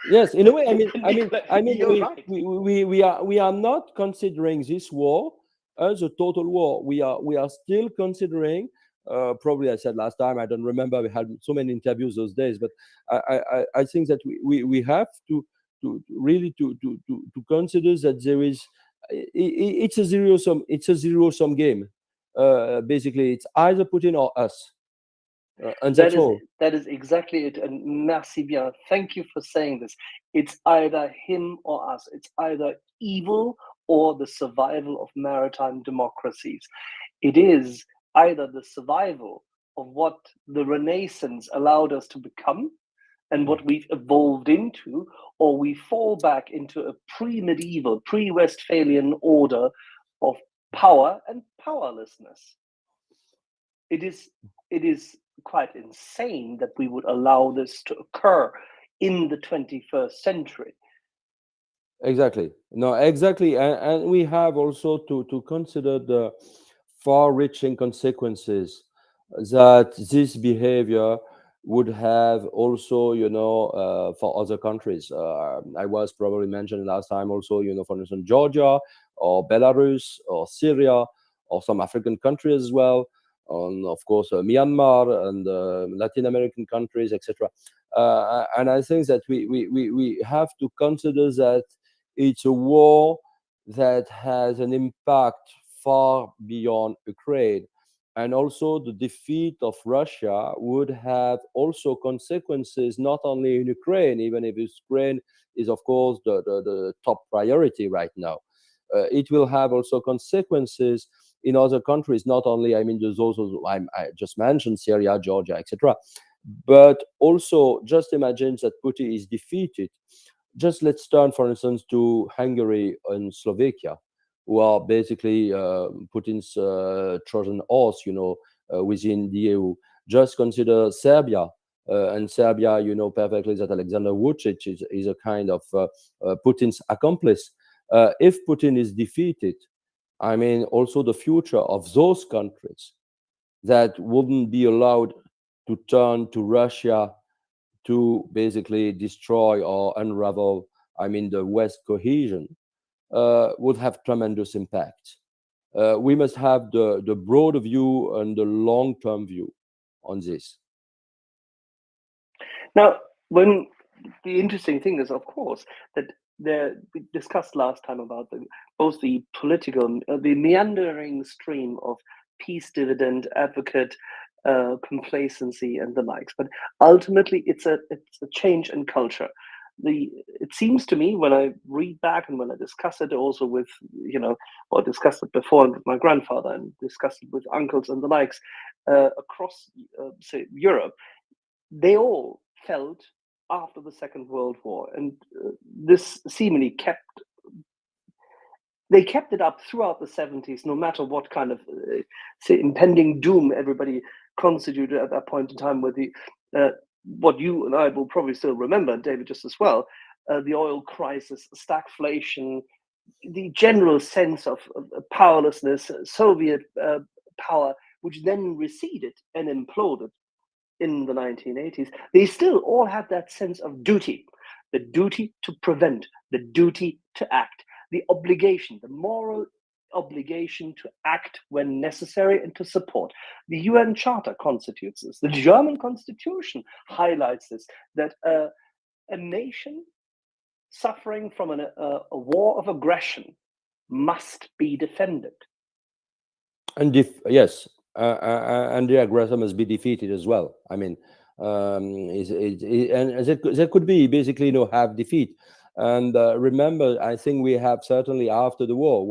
yes, in a way. You're right. We are not considering this war as a total war. We are still considering. Probably I said last time. I don't remember. We had so many interviews those days, but I think that we have to really to consider that there is. It's a zero sum. It's a zero sum game. Basically, it's either Putin or us. And that's all. That is exactly it. And merci bien. Thank you for saying this. It's either him or us. It's either evil or the survival of maritime democracies. It is either the survival of what the Renaissance allowed us to become and what we've evolved into, or we fall back into a pre-medieval, pre-Westphalian order of power and powerlessness. It is quite insane that we would allow this to occur in the 21st century. Exactly. No, exactly. And we have also to consider the far-reaching consequences that this behavior would have also, for other countries. I was probably mentioned last time also, for instance, Georgia or Belarus or Syria or some African countries as well. On, of course, Myanmar and Latin American countries, etc. And I think that we have to consider that it's a war that has an impact far beyond Ukraine. And also the defeat of Russia would have also consequences not only in Ukraine, even if Ukraine is, of course, the top priority right now. It will have also consequences in other countries, not only, I mean, those I just mentioned, Syria, Georgia, etc. But also, just imagine that Putin is defeated. Just let's turn, for instance, to Hungary and Slovakia, who are basically Putin's Trojan horse, within the EU. Just consider Serbia. And Serbia, you know perfectly that Alexander Vucic is a kind of Putin's accomplice. If Putin is defeated, I mean, also the future of those countries that wouldn't be allowed to turn to Russia to basically destroy or unravel, I mean, the West cohesion, would have tremendous impact. We must have the broader view and the long-term view on this. Now, the interesting thing is, of course, that we discussed last time about both the political, the meandering stream of peace dividend advocate, complacency, and the likes. But ultimately, it's a change in culture. It seems to me when I read back and when I discuss it also with, or discussed it before with my grandfather and discussed it with uncles and the likes across, say, Europe, they all felt after the Second World War, and this seemingly kept it up throughout the 70s, no matter what kind of say impending doom everybody constituted at that point in time, with the what you and I will probably still remember, David, just as well, the oil crisis, stagflation, the general sense of powerlessness, Soviet power, which then receded and imploded in the 1980s. They still all had that sense of duty, the duty to prevent, the duty to act, the obligation, the moral obligation to act when necessary and to support. The UN Charter constitutes this. The German Constitution highlights this, that a nation suffering from a war of aggression must be defended. And yes, and the aggressor must be defeated as well. I mean, and that could be basically have defeat. And remember, I think we have certainly after the war,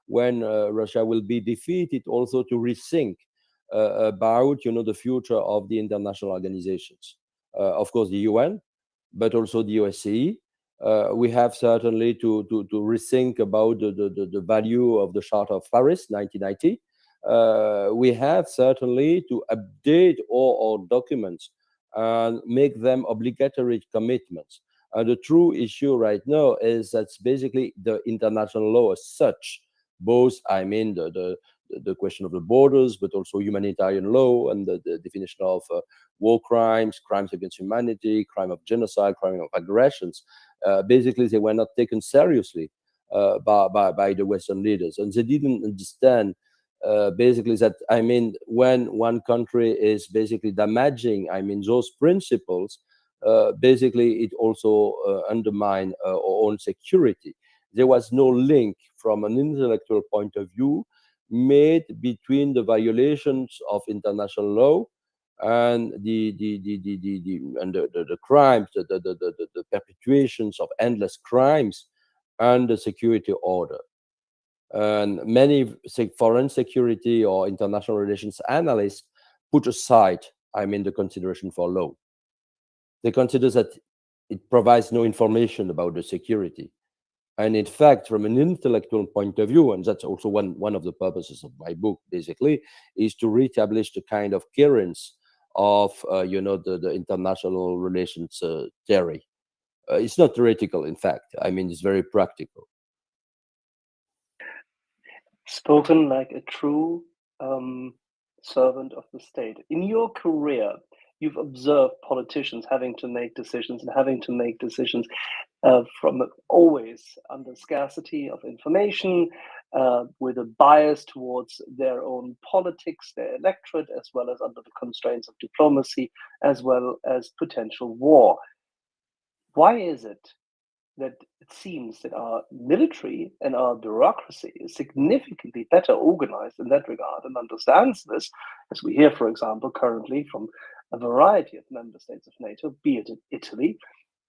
when Russia will be defeated, also to rethink about the future of the international organizations. Of course, the UN, but also the OSCE. We have certainly to rethink about the value of the Charter of Paris, 1990. We have certainly to update all our documents and make them obligatory commitments. And the true issue right now is that's basically the international law as such, both, I mean, the question of the borders, but also humanitarian law and the definition of war crimes, crimes against humanity, crime of genocide, crime of aggressions. Basically, they were not taken seriously by the Western leaders, and they didn't understand basically that, I mean, when one country is basically damaging, I mean, those principles, basically it also undermines our own security. There was no link from an intellectual point of view made between the violations of international law and the crimes, the perpetuations of endless crimes and the security order. And many foreign security or international relations analysts put aside, I mean, the consideration for law. They consider that it provides no information about the security. And in fact, from an intellectual point of view, and that's also one of the purposes of my book, basically, is to reestablish the kind of coherence of, the international relations theory. It's not theoretical, in fact. I mean, it's very practical. Spoken like a true servant of the state. In your career, you've observed politicians having to make decisions from always under scarcity of information, with a bias towards their own politics, their electorate, as well as under the constraints of diplomacy, as well as potential war. Why is it that it seems that our military and our bureaucracy is significantly better organized in that regard and understands this, as we hear, for example, currently from a variety of member states of NATO, be it in Italy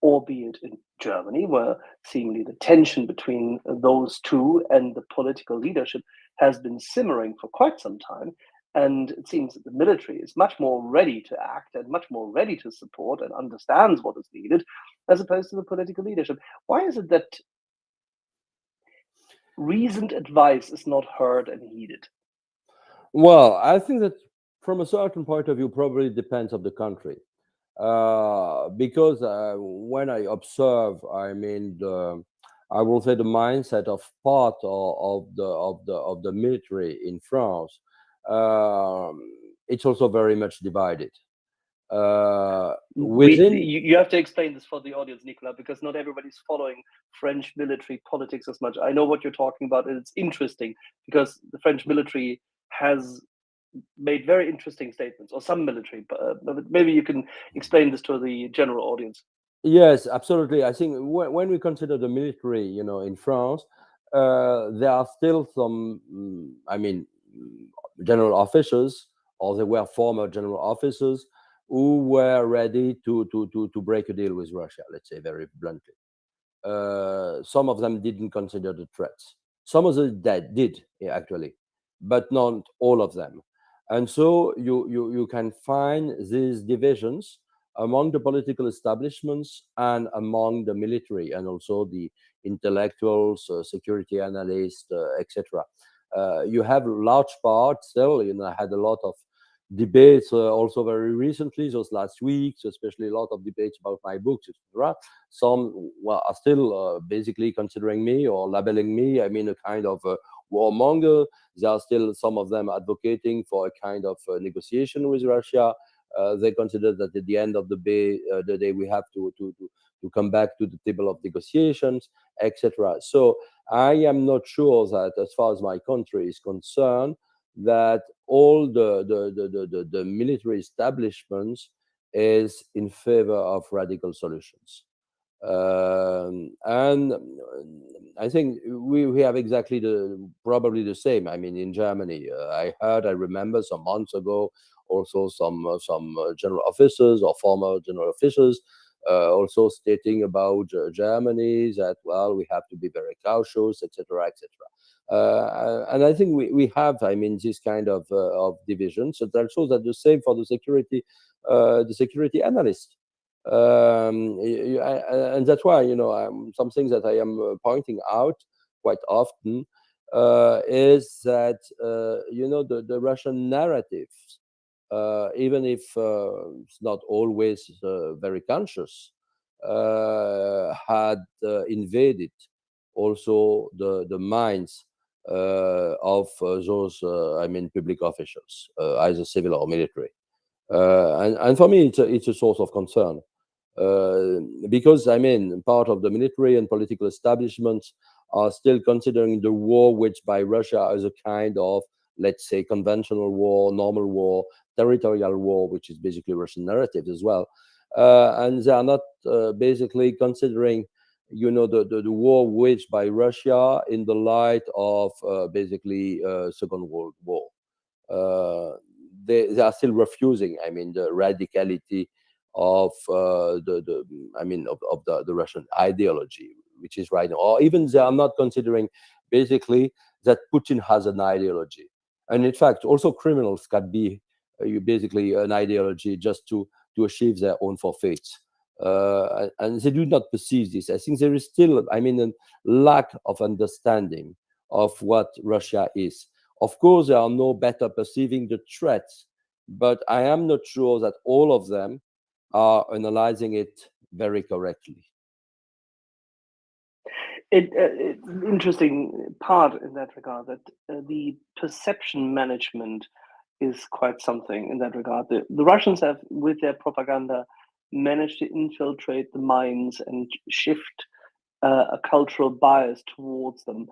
or be it in Germany, where seemingly the tension between those two and the political leadership has been simmering for quite some time. And it seems that the military is much more ready to act and much more ready to support and understands what is needed, as opposed to the political leadership. Why is it that reasoned advice is not heard and heeded? Well, I think that from a certain point of view, probably depends on the country. Because when I observe, I mean, I will say the mindset of part of the military in France, it's also very much divided. You have to explain this for the audience, Nicolas, because not everybody's following French military politics as much. I know what you're talking about, and it's interesting because the French military has made very interesting statements, or some military, but maybe you can explain this to the general audience. Yes, absolutely. I think when we consider the military, in France, there are still some, general officers, or there were former general officers who were ready to break a deal with Russia, let's say very bluntly. Some of them didn't consider the threats. Some of them did, actually, but not all of them. And so you can find these divisions among the political establishments and among the military, and also the intellectuals, security analysts, etc. You have large parts still. I had a lot of debates also very recently, those last weeks, especially a lot of debates about my books, etc. Some are still basically considering me or labeling me, a kind of warmonger. There are still some of them advocating for a kind of negotiation with Russia. They consider that at the end of the day we have to come back to the table of negotiations, etc. So I am not sure that, as far as my country is concerned, that all the military establishments is in favor of radical solutions. And I think we have exactly probably the same. In Germany, I remember some months ago, also some general officers or former general officers also stating about Germany that, well, we have to be very cautious, etc., etc. And I think we have, I mean, this kind of division. So that shows that the same for the security analyst. And that's why, you know, some things that I am pointing out quite often is that, you know, the Russian narratives, even if it's not always very conscious, had invaded also the minds of those, I mean, public officials, either civil or military. And for me, it's a source of concern. Because, I mean, part of the military and political establishments are still considering the war waged by Russia as a kind of, let's say, conventional war, normal war, territorial war, which is basically Russian narrative as well. And they are not basically considering, you know, the war waged by Russia in the light of basically Second World War. They are still refusing, I mean, the radicality of the Russian ideology, which is right now, or even they are not considering basically that Putin has an ideology, and in fact, also criminals can be basically an ideology just to achieve their own forfeits, and they do not perceive this. I think there is still, I mean, a lack of understanding of what Russia is. Of course, they are no better perceiving the threats, but I am not sure that all of them are analyzing it very correctly. It's an interesting part in that regard that the perception management is quite something in that regard. The Russians have, with their propaganda, managed to infiltrate the minds and shift a cultural bias towards them,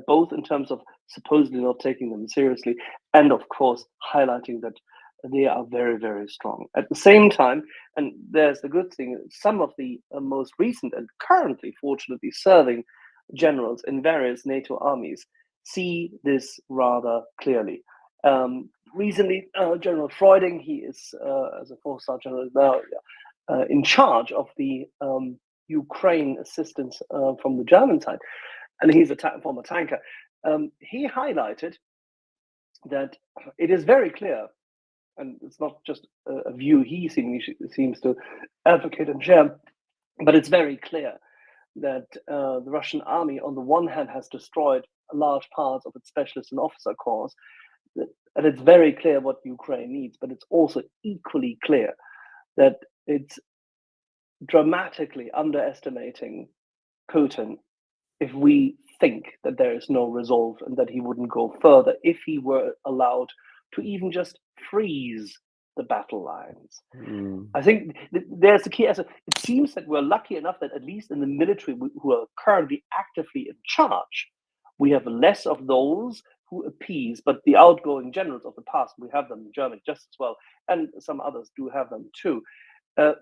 both in terms of supposedly not taking them seriously and, of course, highlighting that they are very, very strong. At the same time, and there's the good thing, some of the most recent and currently, fortunately, serving generals in various NATO armies see this rather clearly. Recently, General Freuding, he is, as a four-star general, now in charge of the Ukraine assistance from the German side, and he's a former tanker. He highlighted that it is very clear, and it's not just a view he seems to advocate and share, but it's very clear that the Russian army, on the one hand, has destroyed large parts of its specialist and officer corps, and it's very clear what Ukraine needs, but it's also equally clear that it's dramatically underestimating Putin if we think that there is no resolve and that he wouldn't go further if he were allowed to even just freeze the battle lines. I think there's the key. It seems that we're lucky enough that at least in the military who are currently actively in charge, we have less of those who appease, but the outgoing generals of the past, we have them in Germany just as well, and some others do have them too.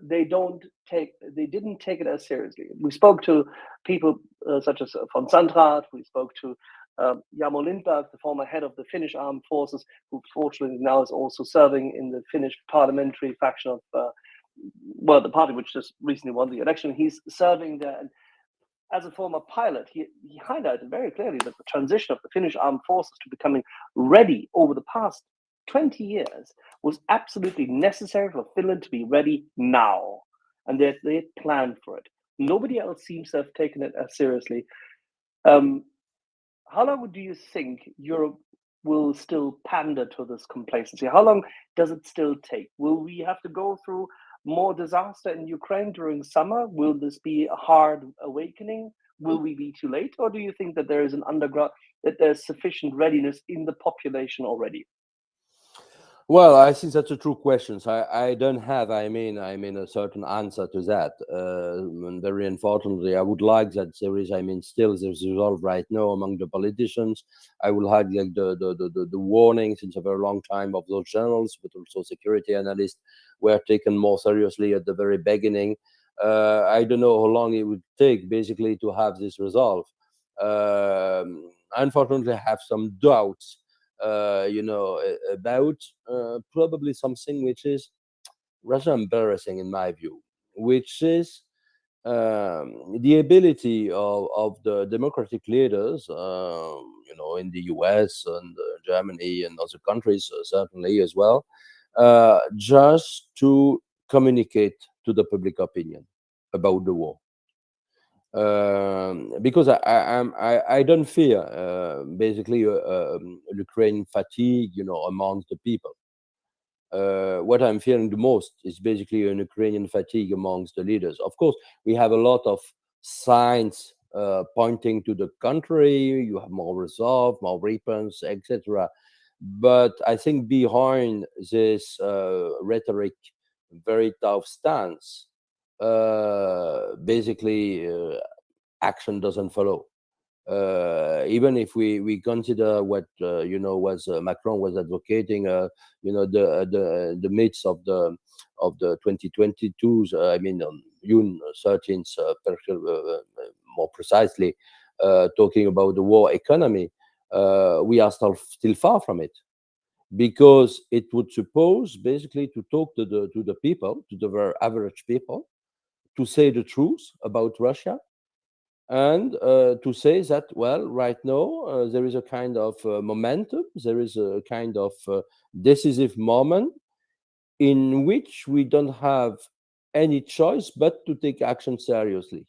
They didn't take it as seriously. We spoke to people such as von Sandrat, we spoke to Jarmo Lindberg, the former head of the Finnish armed forces, who fortunately now is also serving in the Finnish parliamentary faction of, the party which just recently won the election. He's serving there, and as a former pilot, he highlighted very clearly that the transition of the Finnish armed forces to becoming ready over the past 20 years was absolutely necessary for Finland to be ready now, and they had planned for it. Nobody else seems to have taken it as seriously. How long do you think Europe will still pander to this complacency? How long does it still take? Will we have to go through more disaster in Ukraine during summer? Will this be a hard awakening? Will we be too late? Or do you think that there is that there's sufficient readiness in the population already? Well, I think that's a true question. So I don't have, I mean, a certain answer to that. And very unfortunately, I would like that there is, I mean, still there's resolve right now among the politicians. I would like the warning since a very long time of those generals, but also security analysts were taken more seriously at the very beginning. I don't know how long it would take basically to have this resolve. Unfortunately, I have some doubts about probably something which is rather embarrassing in my view, which is the ability of the democratic leaders, in the US and Germany and other countries certainly as well, just to communicate to the public opinion about the war. Because I don't fear basically Ukrainian fatigue, amongst the people. What I'm fearing the most is basically an Ukrainian fatigue amongst the leaders. Of course, we have a lot of signs pointing to the contrary. You have more resolve, more weapons, etc. But I think behind this rhetoric, very tough stance, basically action doesn't follow. Even if we consider what was Macron was advocating, the midst of the 2022, I mean on June 13th, more precisely, talking about the war economy, we are still far from it, because it would suppose basically to talk to the people, to the very average people, to say the truth about Russia, and to say that, well, right now there is a kind of momentum, there is a kind of decisive moment in which we don't have any choice but to take action seriously.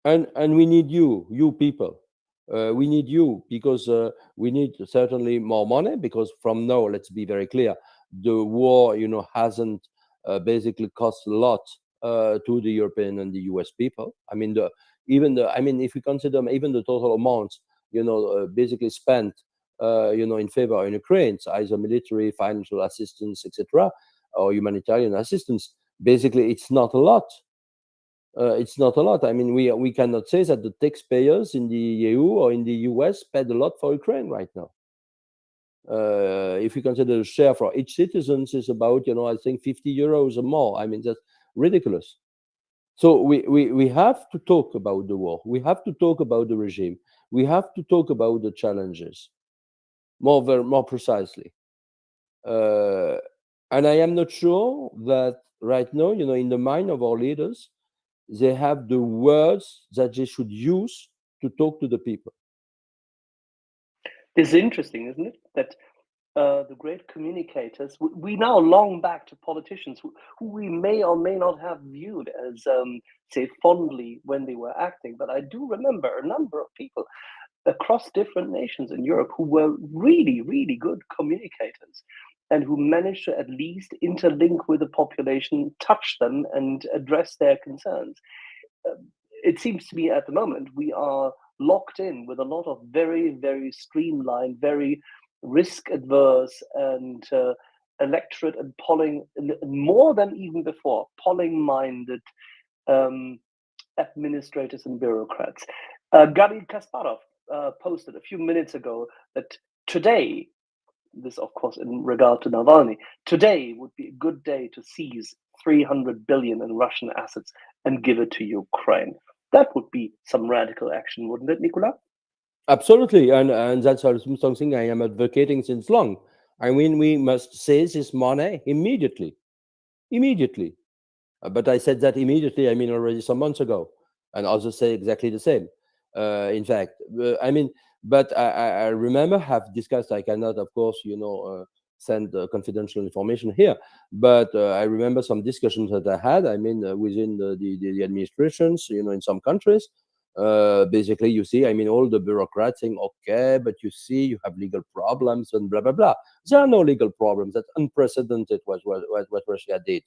And we need you people. We need you, because we need certainly more money, because from now, let's be very clear, the war, hasn't basically cost a lot to the European and the US people. I mean, if we consider even the total amounts, basically spent, in favor of Ukraine, either military, financial assistance, etc., or humanitarian assistance, basically it's not a lot. It's not a lot. I mean, we cannot say that the taxpayers in the EU or in the US paid a lot for Ukraine right now. If you consider the share for each citizen is about, I think 50 euros or more. I mean, that's ridiculous. So we have to talk about the war. We have to talk about the regime. We have to talk about the challenges more precisely. And I am not sure that right now, in the mind of our leaders, they have the words that they should use to talk to the people. It's interesting, isn't it, that the great communicators, we now long back to politicians who we may or may not have viewed as, say, fondly when they were acting. But I do remember a number of people across different nations in Europe who were really, really good communicators, and who managed to at least interlink with the population, touch them, and address their concerns. It seems to me at the moment we are locked in with a lot of very, very streamlined, very risk-adverse and electorate and polling, more than even before, polling-minded administrators and bureaucrats. Garry Kasparov posted a few minutes ago that today, this of course in regard to Navalny, today would be a good day to seize 300 billion in Russian assets and give it to Ukraine. That would be some radical action, wouldn't it, Nicola? Absolutely, and that's also something I am advocating since long. I mean, we must seize this money immediately. But I said that immediately, I mean, already some months ago, and also say exactly the same. In fact, I mean, but I remember have discussed, I cannot, of course, send confidential information here, but I remember some discussions that I had, I mean, within the administrations, in some countries. Basically, you see, I mean, all the bureaucrats saying, okay, but you see, you have legal problems and blah, blah, blah. There are no legal problems. That's unprecedented what Russia did.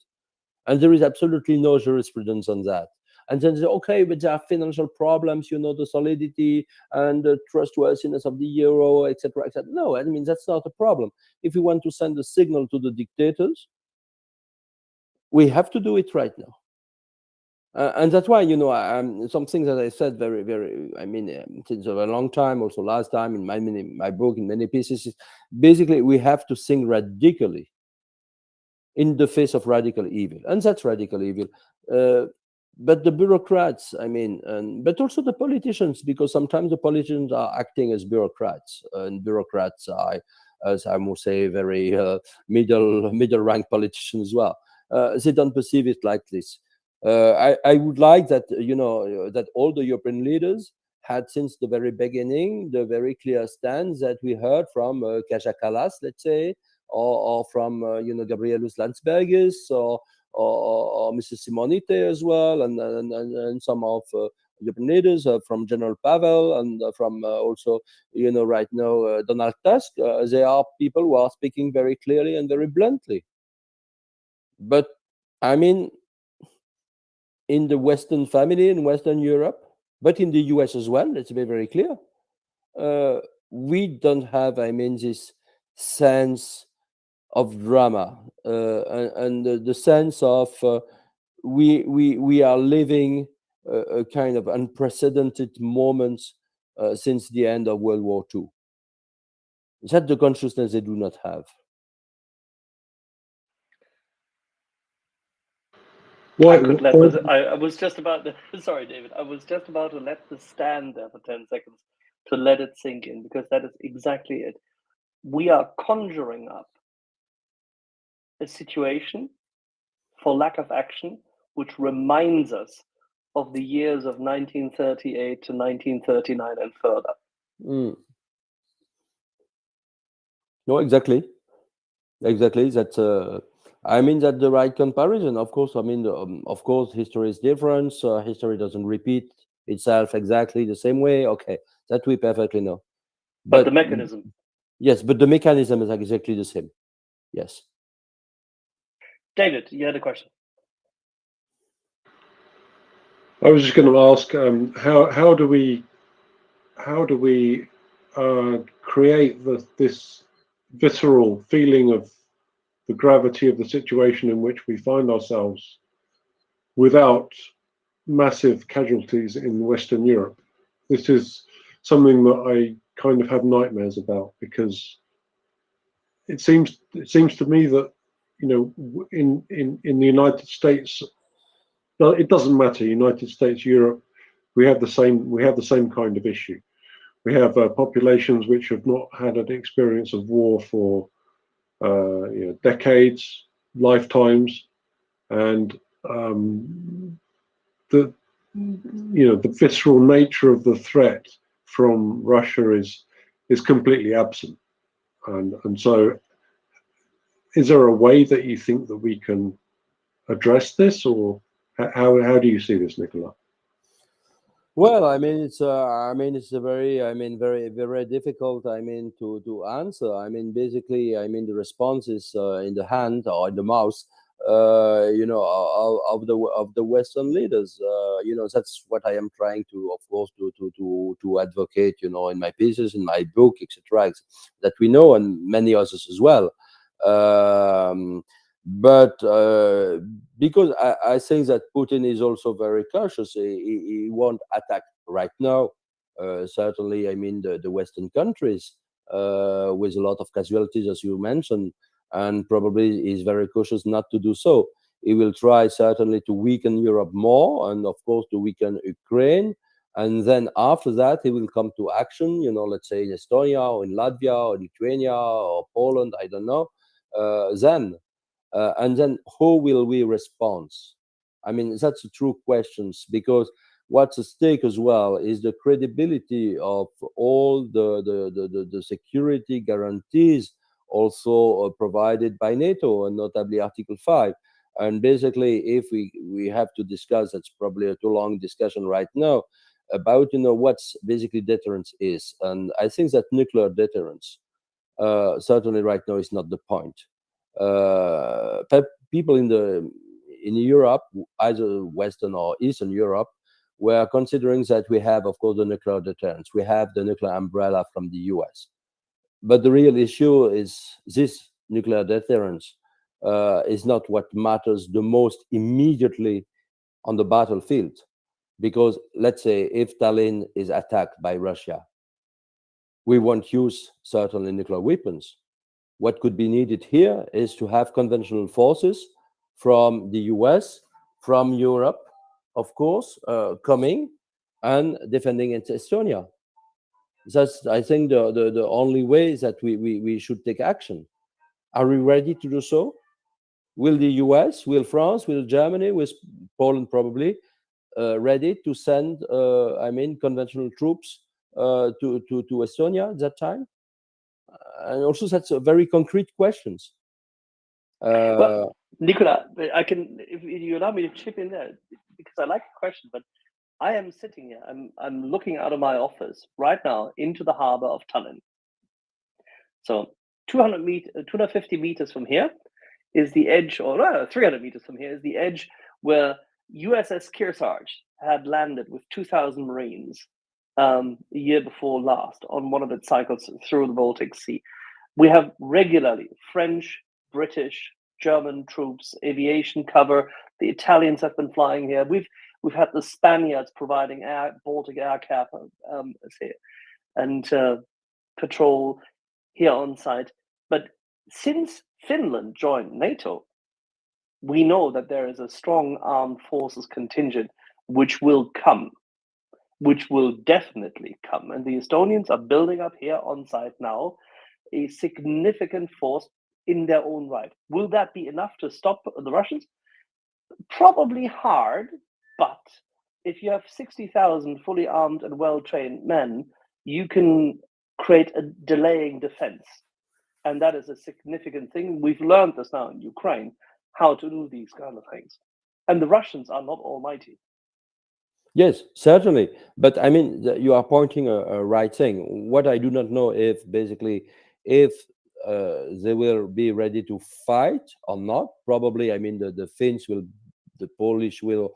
And there is absolutely no jurisprudence on that. And then they say, okay, but there are financial problems, the solidity and the trustworthiness of the euro, etc., etc. No, I mean, that's not a problem. If we want to send a signal to the dictators, we have to do it right now. And that's why, something that I said very, very, I mean, since a long time, also last time in my book, in many pieces, is basically we have to think radically in the face of radical evil. And that's radical evil. But the bureaucrats, I mean, but also the politicians, because sometimes the politicians are acting as bureaucrats, and bureaucrats are, as I must say, very middle rank politicians as well. They don't perceive it like this. I would like that, that all the European leaders had since the very beginning the very clear stance that we heard from Kaja Kallas, let's say, or from Gabrielus Landsbergis, or Mrs. Simonite as well, and some of European leaders from General Pavel, and from also right now Donald Tusk. They are people who are speaking very clearly and very bluntly. But I mean, in the Western family, in Western Europe, but in the US as well, let's be very clear, we don't have, this sense of drama, and the sense of we are living a kind of unprecedented moment since the end of World War II. That's the consciousness they do not have. I was just about to, sorry, David. I was just about to let this stand there for 10 seconds to let it sink in, because that is exactly it. We are conjuring up a situation for lack of action, which reminds us of the years of 1938 to 1939 and further. No, exactly. That's that's the right comparison. Of course, of course, history is different. So history doesn't repeat itself exactly the same way. Okay, that we perfectly know. But the mechanism. Yes, but the mechanism is exactly the same. Yes. David, you had a question. I was just going to ask, how do we create this visceral feeling of the gravity of the situation in which we find ourselves without massive casualties in Western Europe? This is something that I kind of have nightmares about, because it seems to me that in the United States, it doesn't matter, United States, Europe, we have the same kind of issue. We have populations which have not had an experience of war for decades, lifetimes, and the visceral nature of the threat from Russia is completely absent. And so, is there a way that you think that we can address this, or how do you see this, Nicola? Well, it's a very, very, very difficult, to answer. Basically, the response is in the hand or in the mouth, of the Western leaders. That's what I am trying to, of course, to advocate, in my pieces, in my book, etc. That we know, and many others as well. But because I think that Putin is also very cautious, he won't attack right now. Certainly, the Western countries with a lot of casualties, as you mentioned, and probably is very cautious not to do so. He will try certainly to weaken Europe more, and of course to weaken Ukraine. And then after that, he will come to action, let's say in Estonia or in Latvia or Lithuania or Poland, I don't know. And then how will we respond? That's a true question, because what's at stake as well is the credibility of all the security guarantees also provided by NATO, and notably Article 5. And basically, if we have to discuss, that's probably a too long discussion right now, about what's basically deterrence is. And I think that nuclear deterrence certainly right now is not the point. People in Europe, either Western or Eastern Europe, were considering that we have, of course, the nuclear deterrence. We have the nuclear umbrella from the US. But the real issue is this nuclear deterrence is not what matters the most immediately on the battlefield. Because let's say if Tallinn is attacked by Russia, we won't use certainly nuclear weapons. What could be needed here is to have conventional forces from the US, from Europe, of course, coming and defending Estonia. That's, I think, the only way that we should take action. Are we ready to do so? Will the US, will France, will Germany, will Poland probably ready to send, I mean, conventional troops to Estonia at that time? And also, that's a very concrete questions. Well, Nicola, I can, if you allow me to chip in there, because I like the question, but I am sitting here, I'm looking out of my office right now into the harbor of Tallinn. So 250 meters from here is the edge, or 300 meters from here is the edge where USS Kearsarge had landed with 2,000 Marines a year before last on one of its cycles through the Baltic Sea. We have regularly French, British, German troops, aviation cover. The Italians have been flying here. We've had the Spaniards providing Baltic air cap and patrol here on site. But since Finland joined NATO, we know that there is a strong armed forces contingent which will come, which will definitely come. And the Estonians are building up here on site now a significant force in their own right. Will that be enough to stop the Russians? Probably hard, but if you have 60,000 fully armed and well-trained men, you can create a delaying defense. And that is a significant thing. We've learned this now in Ukraine, how to do these kind of things. And the Russians are not almighty. Yes, certainly. But I mean, you are pointing a right thing. What I do not know if basically if they will be ready to fight or not. Probably, I mean, the Finns will, the Polish will,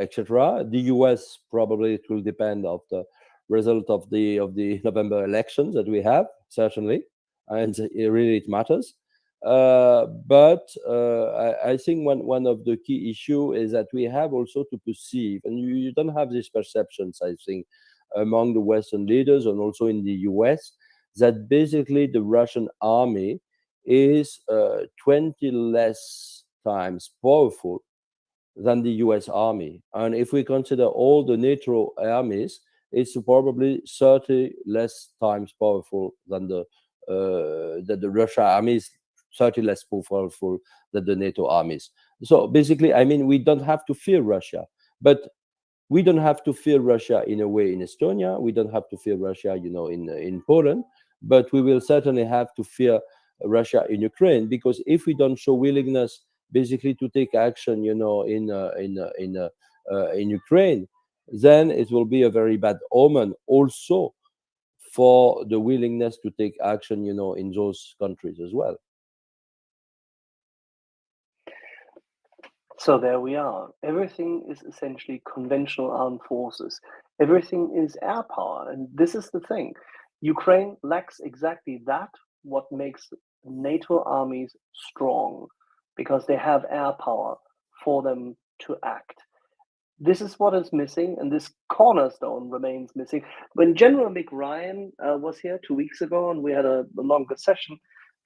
etc. The US probably it will depend of the result of the November elections that we have, certainly, and it matters. But I think one of the key issue is that we have also to perceive, and you don't have these perceptions, I think, among the Western leaders and also in the US, that basically the Russian army is 20 less times powerful than the US army. And if we consider all the NATO armies, it's probably 30 less times powerful than the Russia armies, 30 less powerful than the NATO armies. So basically, I mean, we don't have to fear Russia, but we don't have to fear Russia in a way in Estonia. We don't have to fear Russia, you know, in Poland, but we will certainly have to fear Russia in Ukraine, because if we don't show willingness basically to take action, you know, in Ukraine, then it will be a very bad omen also for the willingness to take action, you know, in those countries as well. So there we are. Everything is essentially conventional armed forces. Everything is air power. And this is the thing. Ukraine lacks exactly that, what makes NATO armies strong, because they have air power for them to act. This is what is missing, and this cornerstone remains missing. When General McRyan was here 2 weeks ago, and we had a longer session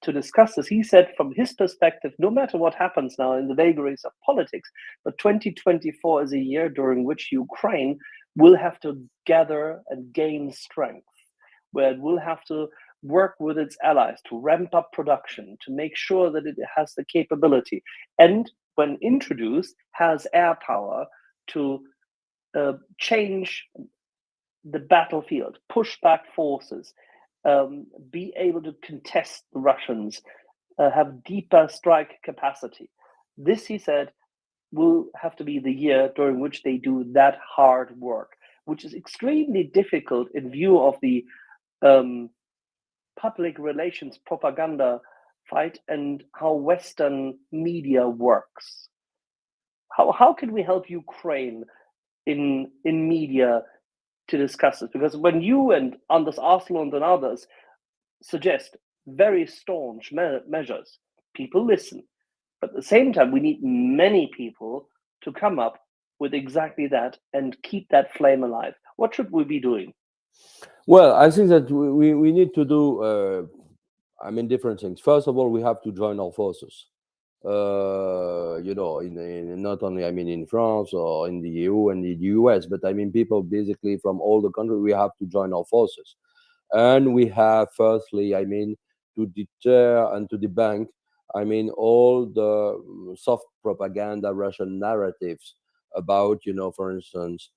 to discuss this, he said from his perspective, no matter what happens now in the vagaries of politics, but 2024 is a year during which Ukraine will have to gather and gain strength, where it will have to work with its allies to ramp up production, to make sure that it has the capability, and when introduced, has air power to change the battlefield, push back forces, be able to contest the Russians, have deeper strike capacity. This, he said, will have to be the year during which they do that hard work, which is extremely difficult in view of the public relations propaganda fight and how Western media works. How can we help Ukraine in media to discuss this? Because when you and Anders Aslund and others suggest very staunch measures, people listen. But at the same time, we need many people to come up with exactly that and keep that flame alive. What should we be doing? Well, I think that we need to do, I mean, different things. First of all, we have to join our forces. You know, in not only, I mean, in France or in the EU and the US, but I mean, people basically from all the countries, we have to join our forces. And we have, firstly, I mean, to deter and to debunk, I mean, all the soft propaganda Russian narratives about, for instance,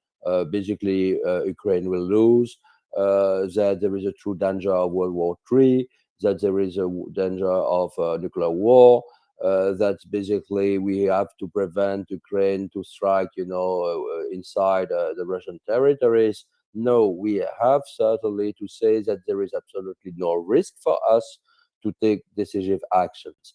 basically Ukraine will lose, that there is a true danger of World War III, that there is a danger of nuclear war, that basically we have to prevent Ukraine to strike, inside the Russian territories. No, we have certainly to say that there is absolutely no risk for us to take decisive actions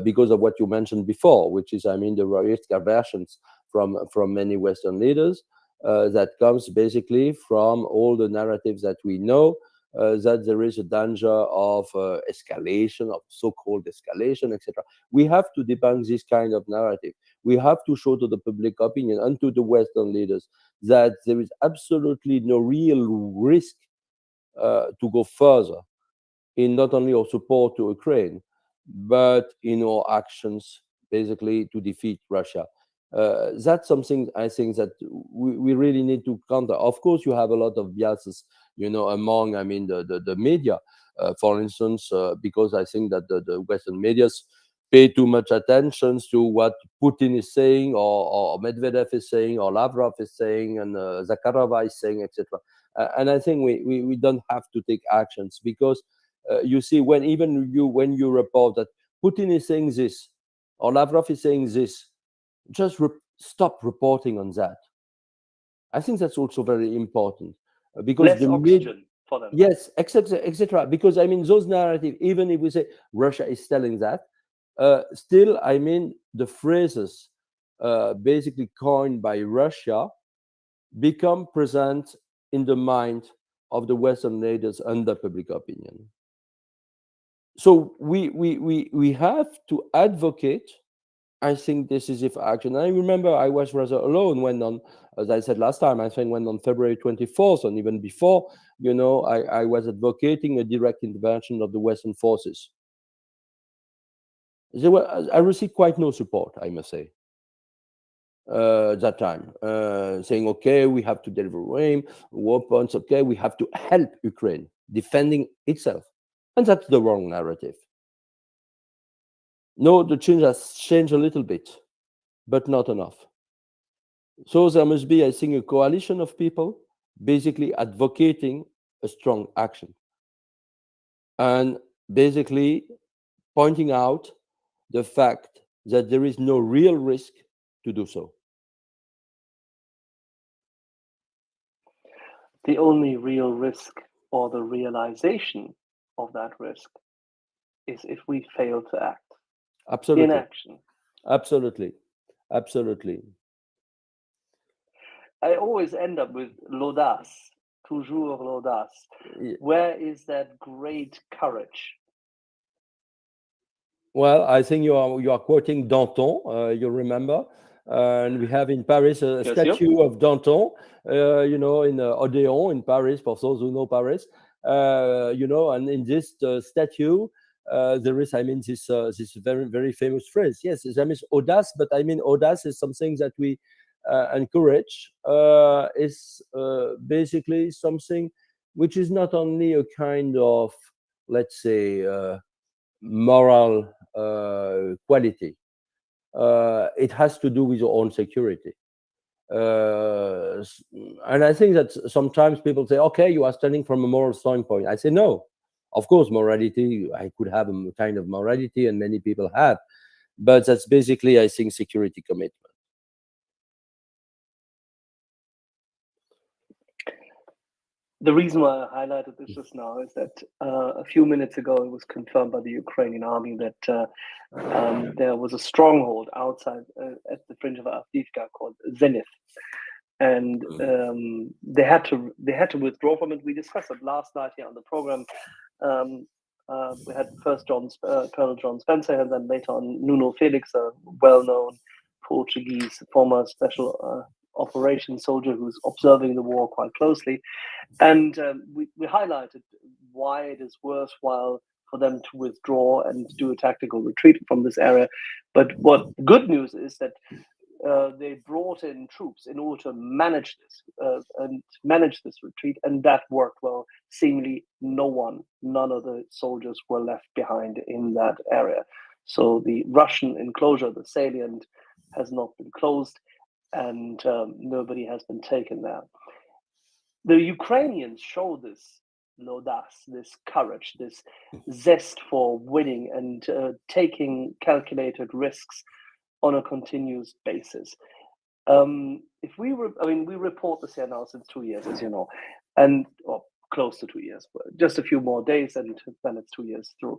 because of what you mentioned before, which is, I mean, the risk aversions from many Western leaders that comes basically from all the narratives that we know, that there is a danger of escalation, of so-called escalation, etc. We have to debunk this kind of narrative. We have to show to the public opinion and to the Western leaders that there is absolutely no real risk to go further in not only our support to Ukraine, but in our actions, basically, to defeat Russia. That's something I think that we really need to counter. Of course, you have a lot of biases, among, I mean, the media, for instance, because I think that the Western medias pay too much attention to what Putin is saying, or Medvedev is saying, or Lavrov is saying, and Zakharova is saying, etc. And I think we don't have to take actions because you see, when you report that Putin is saying this or Lavrov is saying this, just stop reporting on that. I think that's also very important because less oxygen for them. Yes, etc. Because I mean, those narratives, even if we say Russia is telling that, still, I mean, the phrases basically coined by Russia become present in the mind of the Western leaders and the public opinion. So we have to advocate, I think, decisive action. I remember I was rather alone when on, as I said last time, I think when on February 24th, and even before, I was advocating a direct intervention of the Western forces. I received quite no support, I must say, that time, saying, okay, we have to deliver weapons, okay, we have to help Ukraine defending itself. And that's the wrong narrative. No, the change has changed a little bit, but not enough. So there must be, I think, a coalition of people basically advocating a strong action and basically pointing out the fact that there is no real risk to do so. The only real risk, or the realization of that risk, is if we fail to act. Absolutely. Inaction. Absolutely. Absolutely. I always end up with l'audace, toujours l'audace. Where is that great courage? Well, I think you are quoting Danton. You remember, and we have in Paris a statue of Danton. In Odéon in Paris, for those who know Paris. And in this statue, there is, I mean, this very, very famous phrase. Yes, there is audace, but I mean, audace is something that we encourage. Is basically something which is not only a kind of, let's say, moral quality. It has to do with your own security. And I think that sometimes people say, okay, you are standing from a moral standpoint. I say, no. Of course, morality, I could have a kind of morality, and many people have. But that's basically, I think, security commitment. The reason why I highlighted this just now is that a few minutes ago it was confirmed by the Ukrainian army that there was a stronghold outside at the fringe of Avdiivka called Zenith, and they had to withdraw from it. We discussed it last night here on the program. We had first Colonel John Spencer, and then later on Nuno Felix, a well-known Portuguese former special operations soldier who's observing the war quite closely. And we highlighted why it is worthwhile for them to withdraw and do a tactical retreat from this area. But what good news is that they brought in troops in order to manage this retreat, and that worked well. Seemingly, none of the soldiers were left behind in that area. So the Russian enclosure, the salient, has not been closed, and nobody has been taken there. The Ukrainians show this l'audace, this courage, this zest for winning and taking calculated risks on a continuous basis. If we were, I mean, we report this here now since 2 years, as you know, and or close to 2 years, but just a few more days, and then it's 2 years through.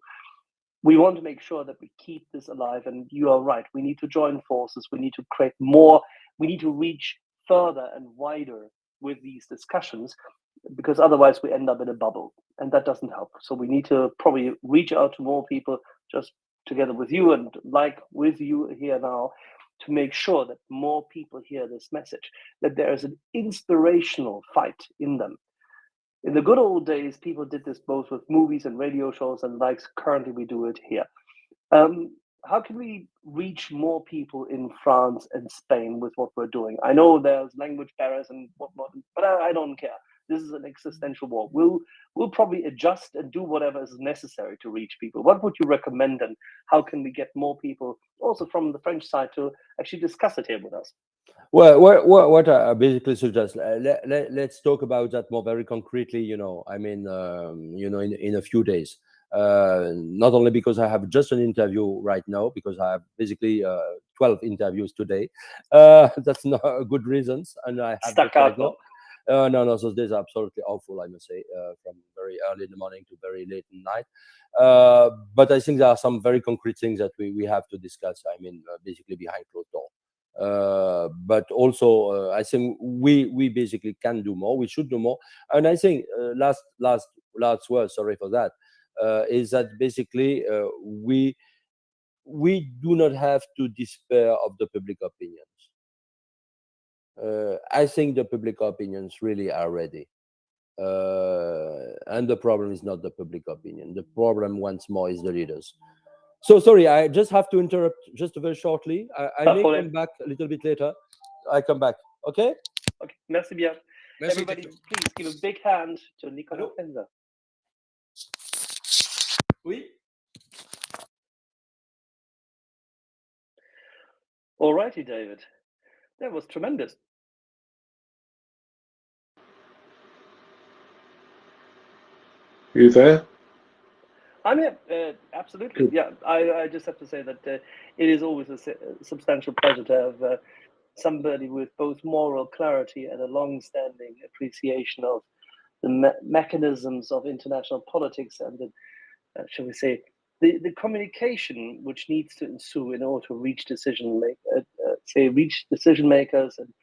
We want to make sure that we keep this alive, and you are right. We need to join forces. We need to create more. We need to reach further and wider with these discussions, because otherwise we end up in a bubble, and that doesn't help. So we need to probably reach out to more people, just together with you and like with you here now, to make sure that more people hear this message, that there is an inspirational fight in them. In the good old days, people did this both with movies and radio shows and likes. Currently, we do it here. How can we reach more people in France and Spain with what we're doing? I know there's language barriers and whatnot, but I don't care. This is an existential war. We'll probably adjust and do whatever is necessary to reach people. What would you recommend, and how can we get more people, also from the French side, to actually discuss it here with us? Well, what I basically suggest, let's talk about that more very concretely, I mean, in a few days. Not only because I have just an interview right now, because I have basically 12 interviews today. That's not good reasons, and I have just right now. No, so this is absolutely awful, I must say, from very early in the morning to very late in the night. But I think there are some very concrete things that we have to discuss, I mean, basically behind closed doors. But also I think we basically can do more. We should do more. And I think last word, sorry for that, is that basically we do not have to despair of the public opinions. I think the public opinions really are ready. And the problem is not the public opinion. The problem, once more, is the leaders. So sorry, I just have to interrupt just very shortly. I may come back a little bit later. I come back. Okay? Okay, merci bien. Merci. Everybody, please give a big hand to Nicolas Penza. Oui. All righty, David. That was tremendous. Are you there? I'm here, absolutely. Good. Yeah, I just have to say that it is always a substantial pleasure to have somebody with both moral clarity and a long-standing appreciation of the mechanisms of international politics and the, shall we say, the communication which needs to ensue in order to reach reach decision makers and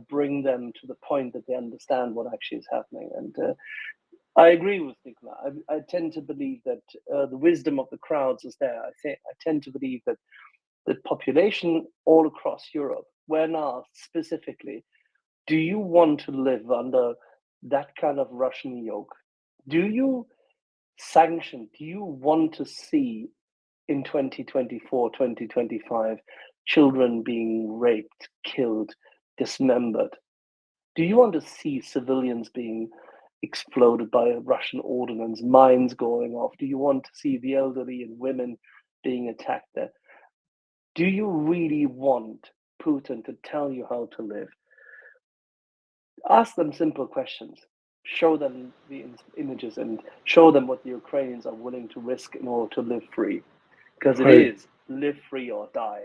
bring them to the point that they understand what actually is happening. And I agree with Nicola. I tend to believe that the wisdom of the crowds is there. I tend to believe that the population all across Europe, when asked specifically, do you want to live under that kind of Russian yoke? Do you want to see in 2024, 2025, children being raped, killed, dismembered? Do you want to see civilians being exploded by a Russian ordnance, mines going off? Do you want to see the elderly and women being attacked there? Do you really want Putin to tell you how to live? Ask them simple questions. Show them the images and show them what the Ukrainians are willing to risk in order to live free. Because it is live free or die.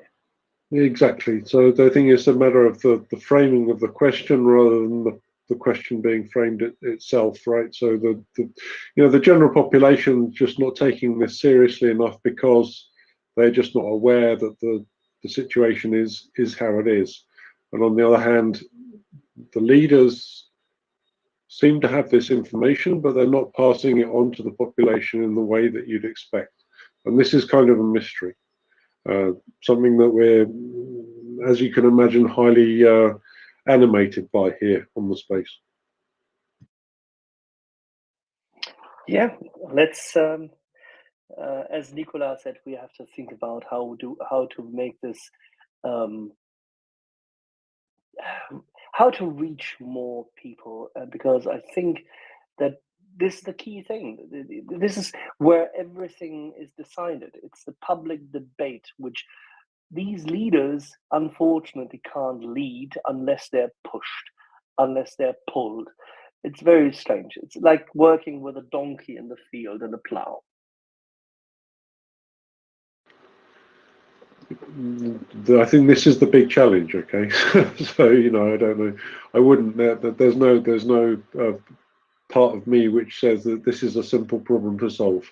Exactly. So I think it's a matter of the framing of the question rather than the question being framed itself, right? So the general population just not taking this seriously enough because they're just not aware that the situation is how it is. And on the other hand, the leaders seem to have this information, but they're not passing it on to the population in the way that you'd expect. And this is kind of a mystery. Something that we're, as you can imagine, highly animated by here on the space. Yeah, let's. As Nicola said, we have to think about how to make this, how to reach more people, because I think that this is the key thing. This is where everything is decided. It's the public debate, which these leaders unfortunately can't lead unless they're pushed, unless they're pulled. It's very strange. It's like working with a donkey in the field and a plow. I think this is the big challenge. Okay, so I don't know. I wouldn't. There's no part of me which says that this is a simple problem to solve.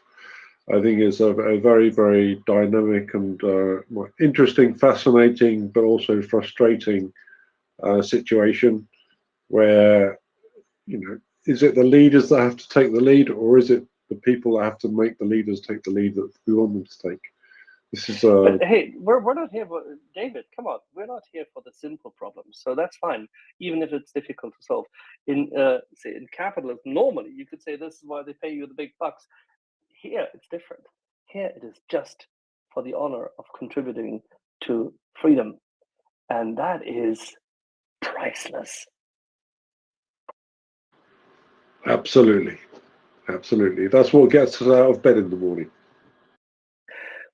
I think it's a very, very dynamic and interesting, fascinating, but also frustrating situation where, is it the leaders that have to take the lead, or is it the people that have to make the leaders take the lead that we want them to take? This is But hey, we're not here for David. Come on, we're not here for the simple problems, so that's fine, even if it's difficult to solve. In say in capitalism, normally you could say this is why they pay you the big bucks. Here it's different. Here it is just for the honor of contributing to freedom, and that is priceless. absolutely. That's what gets us out of bed in the morning.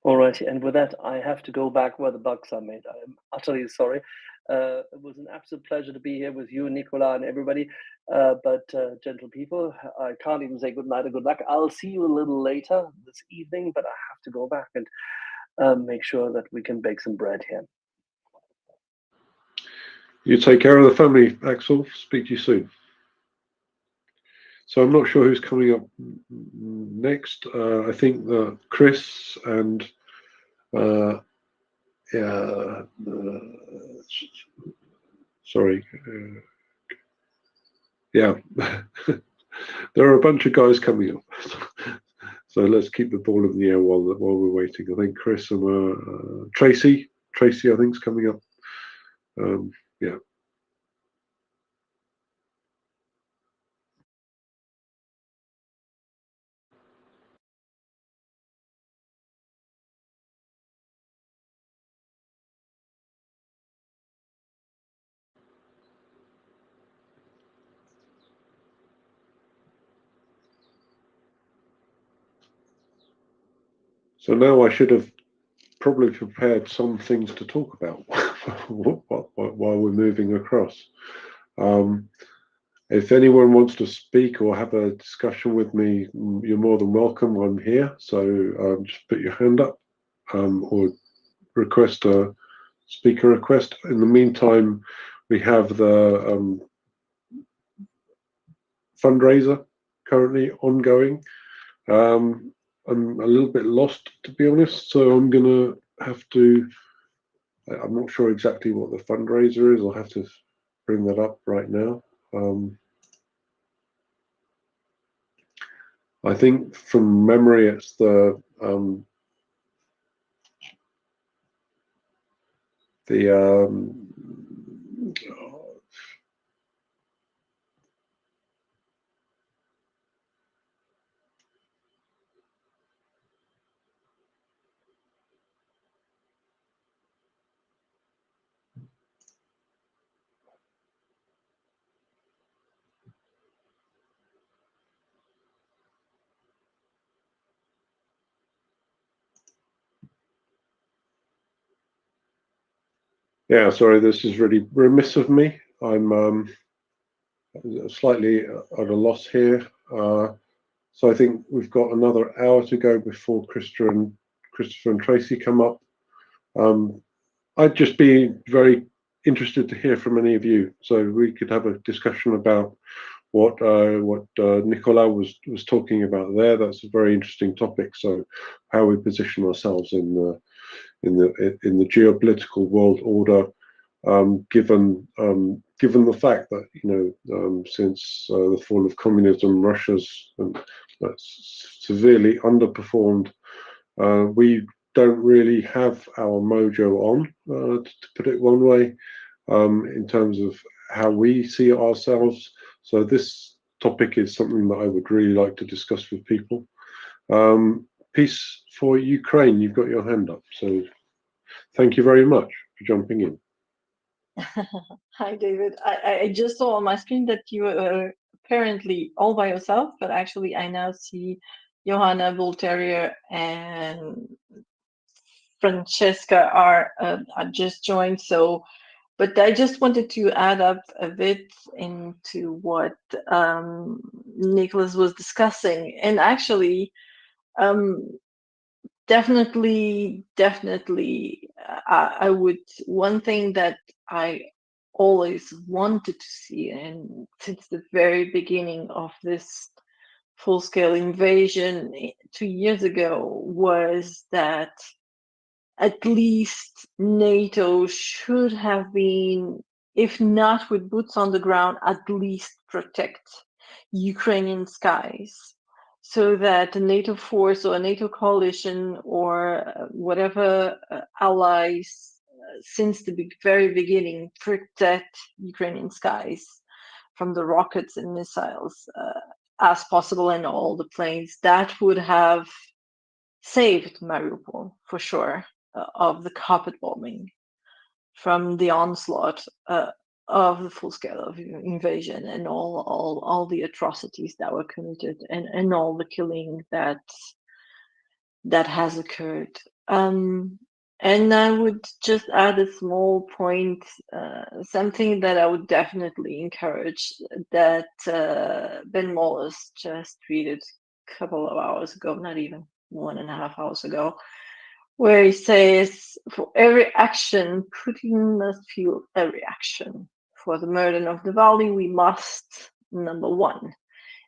Alrighty, and with that, I have to go back where the bucks are made. I am utterly sorry. It was an absolute pleasure to be here with you, Nicola, and everybody. But gentle people, I can't even say good night or good luck. I'll see you a little later this evening, but I have to go back and make sure that we can bake some bread here. You take care of the family, Axel. Speak to you soon. So I'm not sure who's coming up next. I think that Chris and sorry, yeah, there are a bunch of guys coming up. So let's keep the ball in the air while we're waiting. I think Chris and Tracy, I think, is coming up. Yeah. So now I should have probably prepared some things to talk about while we're moving across. If anyone wants to speak or have a discussion with me, you're more than welcome. I'm here, so just put your hand up or request a speaker request. In the meantime, we have the fundraiser currently ongoing. I'm a little bit lost, to be honest, so I'm gonna have to. I'm not sure exactly what the fundraiser is. I'll have to bring that up right now. I think from memory, it's the yeah, sorry, this is really remiss of me. I'm slightly at a loss here. So I think we've got another hour to go before Christopher and Tracy come up. I'd just be very interested to hear from any of you, so we could have a discussion about what Nicola was talking about there. That's a very interesting topic. So how we position ourselves in the geopolitical world order, given the fact that since the fall of communism, Russia's severely underperformed. We don't really have our mojo on, to put it one way, in terms of how we see ourselves. So this topic is something that I would really like to discuss with people. Peace for Ukraine, you've got your hand up. So thank you very much for jumping in. Hi, David. I just saw on my screen that you apparently all by yourself, but actually I now see Johanna Volterier and Francesca are just joined. So, but I just wanted to add up a bit into what Nicholas was discussing, and actually, definitely, I would. One thing that I always wanted to see, and since the very beginning of this full-scale invasion 2 years ago, was that at least NATO should have been, if not with boots on the ground, at least protect Ukrainian skies, so that a NATO force or a NATO coalition or whatever allies since the very beginning protect Ukrainian skies from the rockets and missiles as possible, and all the planes. That would have saved Mariupol for sure of the carpet bombing, from the onslaught of the full scale of invasion and all the atrocities that were committed, and all the killing that has occurred. And I would just add a small point, something that I would definitely encourage, that Ben Wallace just tweeted a couple of hours ago, not even 1.5 hours ago, where he says, for every action, Putin must feel every action. For the murder of Navalny, we must, number one,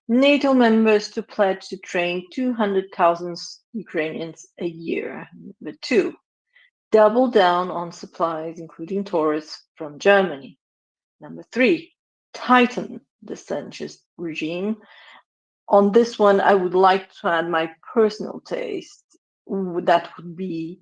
NATO members to pledge to train 200,000 Ukrainians a year. Number two, double down on supplies, including Taurus, from Germany. Number three, tighten the sanctions regime. On this one, I would like to add my personal taste. That would be,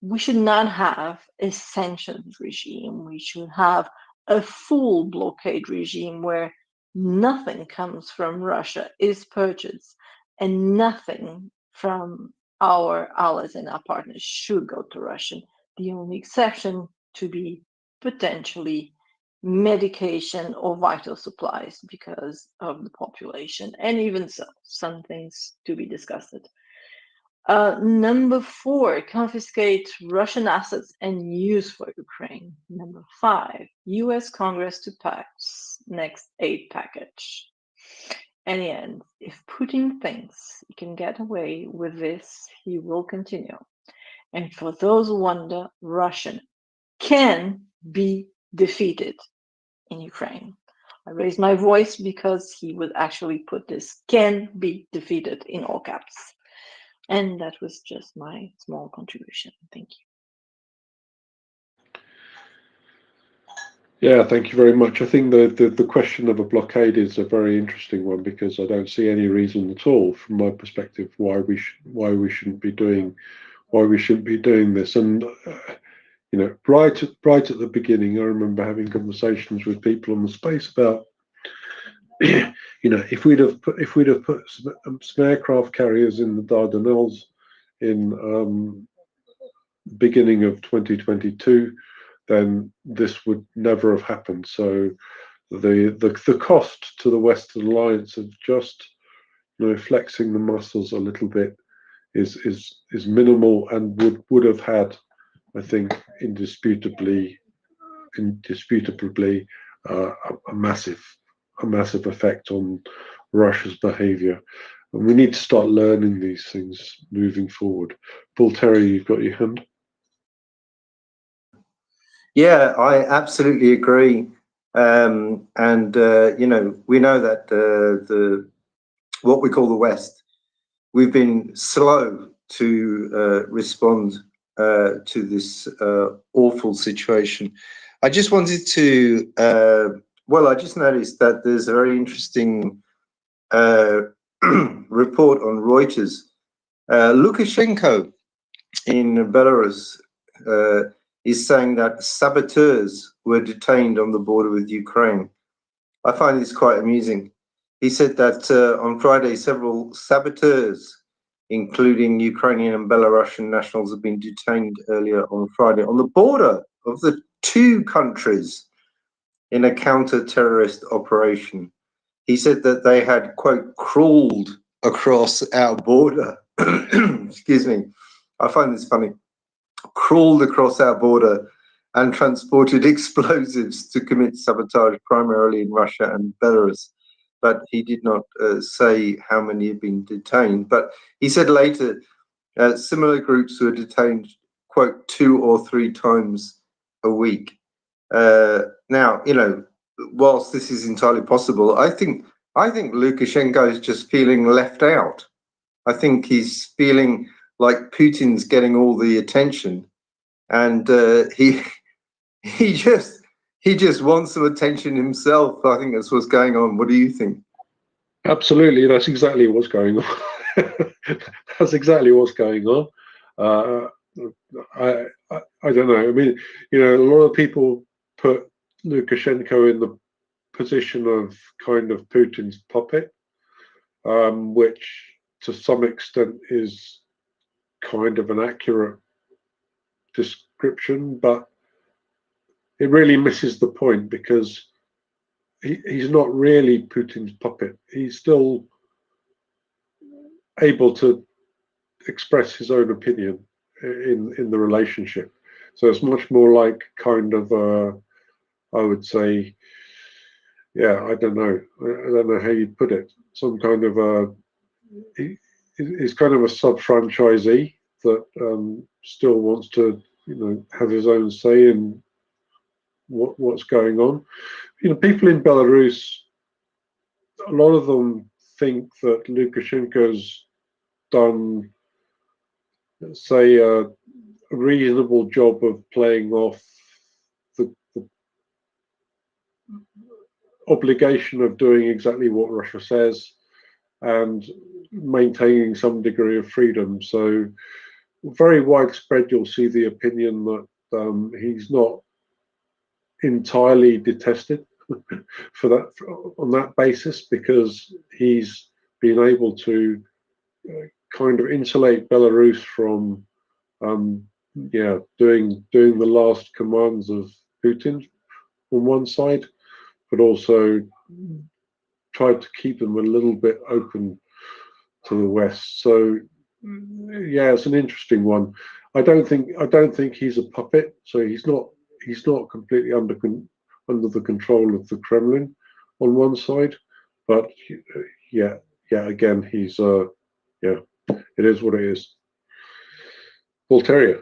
we should not have a sanctions regime. We should have a full blockade regime where nothing comes from Russia is purchased, and nothing from our allies and our partners should go to Russia. The only exception to be potentially medication or vital supplies because of the population, and even so, some things to be discussed. Number four, confiscate Russian assets and use for Ukraine. Number five, US Congress to pass next aid package. And end, if Putin thinks he can get away with this, he will continue. And for those who wonder, Russia can be defeated in Ukraine. I raised my voice because he would actually put this "can be defeated" in all caps. And that was just my small contribution. Thank you. Yeah, thank you very much. I think the question of a blockade is a very interesting one, because I don't see any reason at all, from my perspective, why we shouldn't be doing this. And you know, right at the beginning, I remember having conversations with people on the space about, you know, if we'd have put some aircraft carriers in the Dardanelles in beginning of 2022, then this would never have happened. So the cost to the Western alliance of just, you know, flexing the muscles a little bit is minimal, and would have had, I think, indisputably a massive effect on Russia's behavior. And we need to start learning these things moving forward. Paul Terry, you've got your hand. Yeah, I absolutely agree. You know, we know that the what we call the West, we've been slow to respond to this awful situation. I just wanted to, I just noticed that there's a very interesting report on Reuters. Lukashenko in Belarus is saying that saboteurs were detained on the border with Ukraine. I find this quite amusing. He said that on Friday, several saboteurs, including Ukrainian and Belarusian nationals, have been detained earlier on Friday on the border of the two countries in a counter-terrorist operation. he said that they had, quote, crawled across our border. Excuse me. I find this funny. Crawled across our border and transported explosives to commit sabotage primarily in Russia and Belarus. But he did not say how many had been detained. But he said later, similar groups were detained, quote, 2 or 3 times a week. Now, you know, whilst this is entirely possible, I think Lukashenko is just feeling left out. I think he's feeling like Putin's getting all the attention, and he just wants some attention himself. I think that's what's going on. What do you think? Absolutely, that's exactly what's going on. That's exactly what's going on. I don't know. I mean, you know, a lot of people put Lukashenko in the position of kind of Putin's puppet, which to some extent is kind of an accurate description, but it really misses the point, because he's not really Putin's puppet. He's still able to express his own opinion in the relationship. So it's much more like kind of I would say, yeah, I don't know how you'd put it. Some kind of he's kind of a sub-franchisee that still wants to, you know, have his own say in what's going on. You know, people in Belarus, a lot of them think that Lukashenko's done, say, a reasonable job of playing off the obligation of doing exactly what Russia says and maintaining some degree of freedom. So very widespread, you'll see the opinion that he's not entirely detested for that, on that basis, because he's been able to kind of insulate Belarus from doing the last commands of Putin on one side, but also tried to keep them a little bit open to the West. So yeah, it's an interesting one. I don't think he's a puppet. So he's not completely under the control of the Kremlin on one side, but yeah, again, he's it is what it is. Voltaire.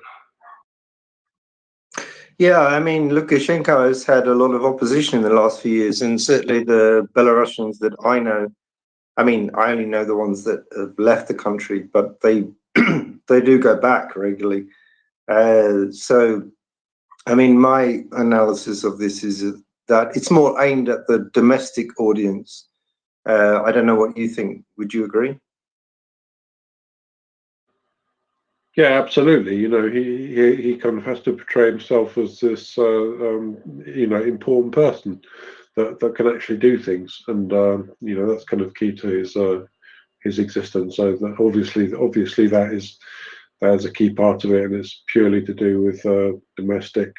Yeah, I mean, Lukashenko has had a lot of opposition in the last few years, and certainly the Belarusians that I know, I mean, I only know the ones that have left the country, but they they do go back regularly. So, I mean, my analysis of this is that it's more aimed at the domestic audience. I don't know what you think. Would you agree? Yeah, absolutely. You know, he kind of has to portray himself as this, you know, important person that can actually do things, and you know, that's kind of key to his existence. So that obviously that is a key part of it, and it's purely to do with domestic.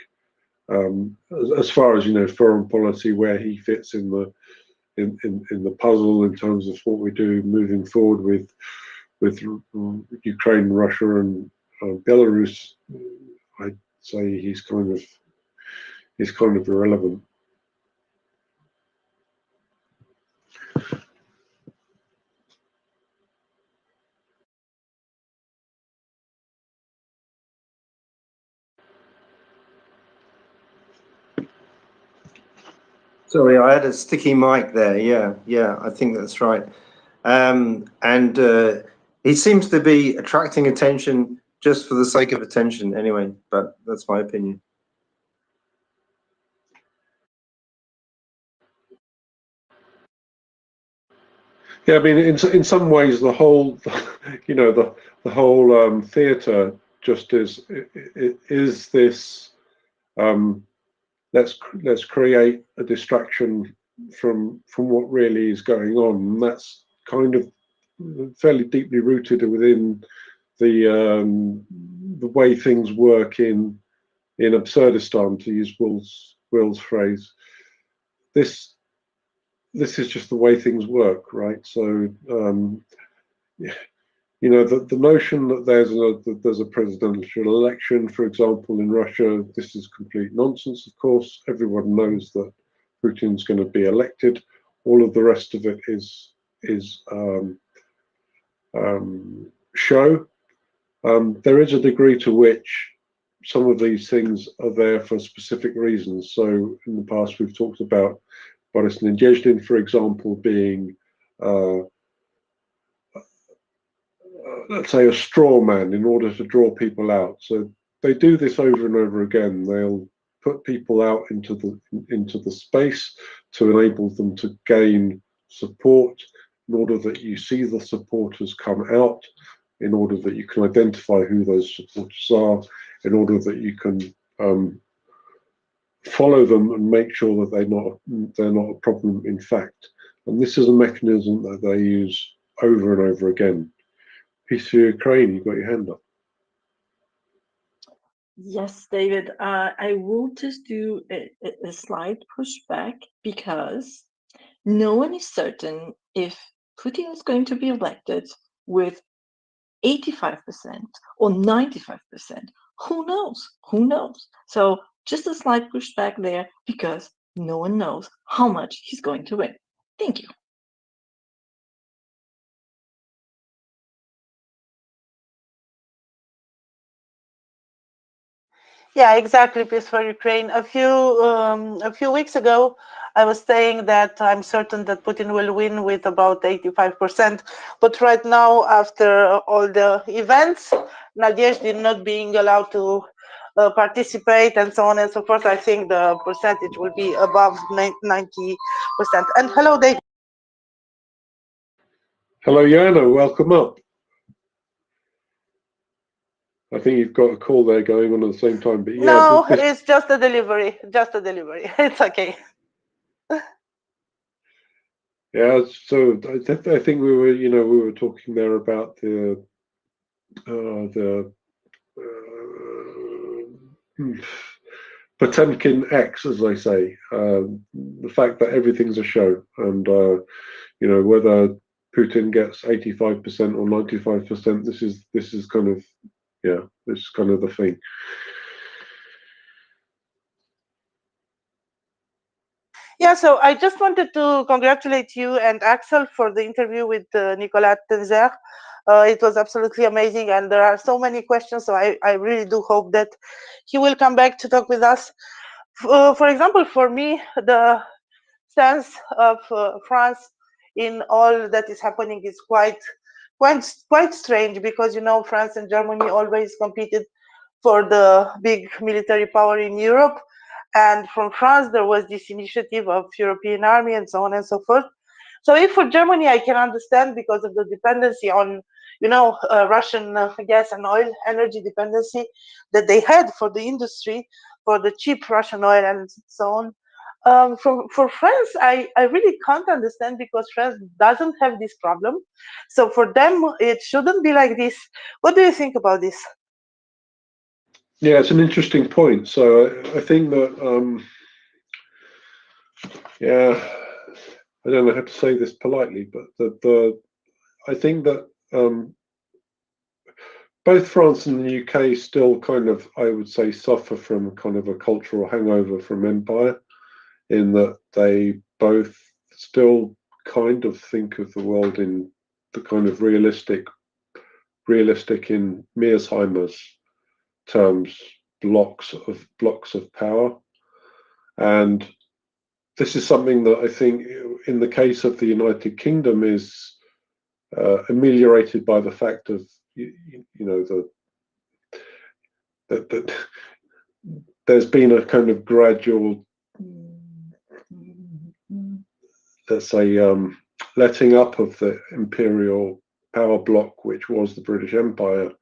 As far as, you know, foreign policy, where he fits in the puzzle in terms of what we do moving forward with Ukraine, Russia, and Belarus, I'd say he's kind of irrelevant. Sorry, I had a sticky mic there. Yeah, I think that's right. And he seems to be attracting attention just for the sake of attention anyway, but that's my opinion. Yeah, I mean, in some ways, the whole, you know, the whole theatre just is this. Let's create a distraction from what really is going on, and that's kind of fairly deeply rooted within the way things work in Absurdistan, to use Will's phrase. This this is just the way things work, right? So, you know, the notion that there's a presidential election, for example, in Russia, this is complete nonsense. Of course, everyone knows that Putin's going to be elected. All of the rest of it is show. There is a degree to which some of these things are there for specific reasons. So in the past, we've talked about Boris Nadezhdin, for example, being let's say a straw man in order to draw people out. So they do this over and over again. They'll put people out into the space to enable them to gain support, in order that you see the supporters come out, in order that you can identify who those supporters are, in order that you can follow them and make sure that they're not a problem in fact. And this is a mechanism that they use over and over again. Peace to Ukraine, you've got your hand up. Yes, David, I will just do a slight pushback because no one is certain if Putin is going to be elected with 85% or 95%. Who knows? Who knows? So just a slight pushback there because no one knows how much he's going to win. Thank you. Yeah, exactly. Peace for Ukraine. A few weeks ago, I was saying that I'm certain that Putin will win with about 85%. But right now, after all the events, Nadezhdin not being allowed to participate and so on and so forth, I think the percentage will be above 90%. And hello, David. Hello, Yana, welcome up. I think you've got a call there going on at the same time, but yeah. No, it's just a delivery. Just a delivery. It's okay. Yeah, so I think we were talking there about the Potemkin X, as they say, the fact that everything's a show, and you know, whether Putin gets 85% or 95%, this is kind of, yeah, this is kind of the thing. Yeah, so I just wanted to congratulate you and Axel for the interview with Nicolas Tenzer. It was absolutely amazing, and there are so many questions, so I really do hope that he will come back to talk with us. For example, for me, the sense of France in all that is happening is quite strange, because, you know, France and Germany always competed for the big military power in Europe. And from France, there was this initiative of European army and so on and so forth. So if for Germany, I can understand because of the dependency on, you know, Russian gas and oil, energy dependency that they had for the industry, for the cheap Russian oil and so on. For France, I really can't understand, because France doesn't have this problem. So for them, it shouldn't be like this. What do you think about this? Yeah, it's an interesting point. So I think that, yeah, I don't know how to say this politely, but I think that both France and the UK still kind of, I would say, suffer from kind of a cultural hangover from empire, in that they both still kind of think of the world in the kind of realistic in Mearsheimer's terms, blocks of power. And this is something that I think in the case of the United Kingdom is ameliorated by the fact of, you know, that there's been a kind of gradual, let's say, letting up of the imperial power block, which was the British Empire,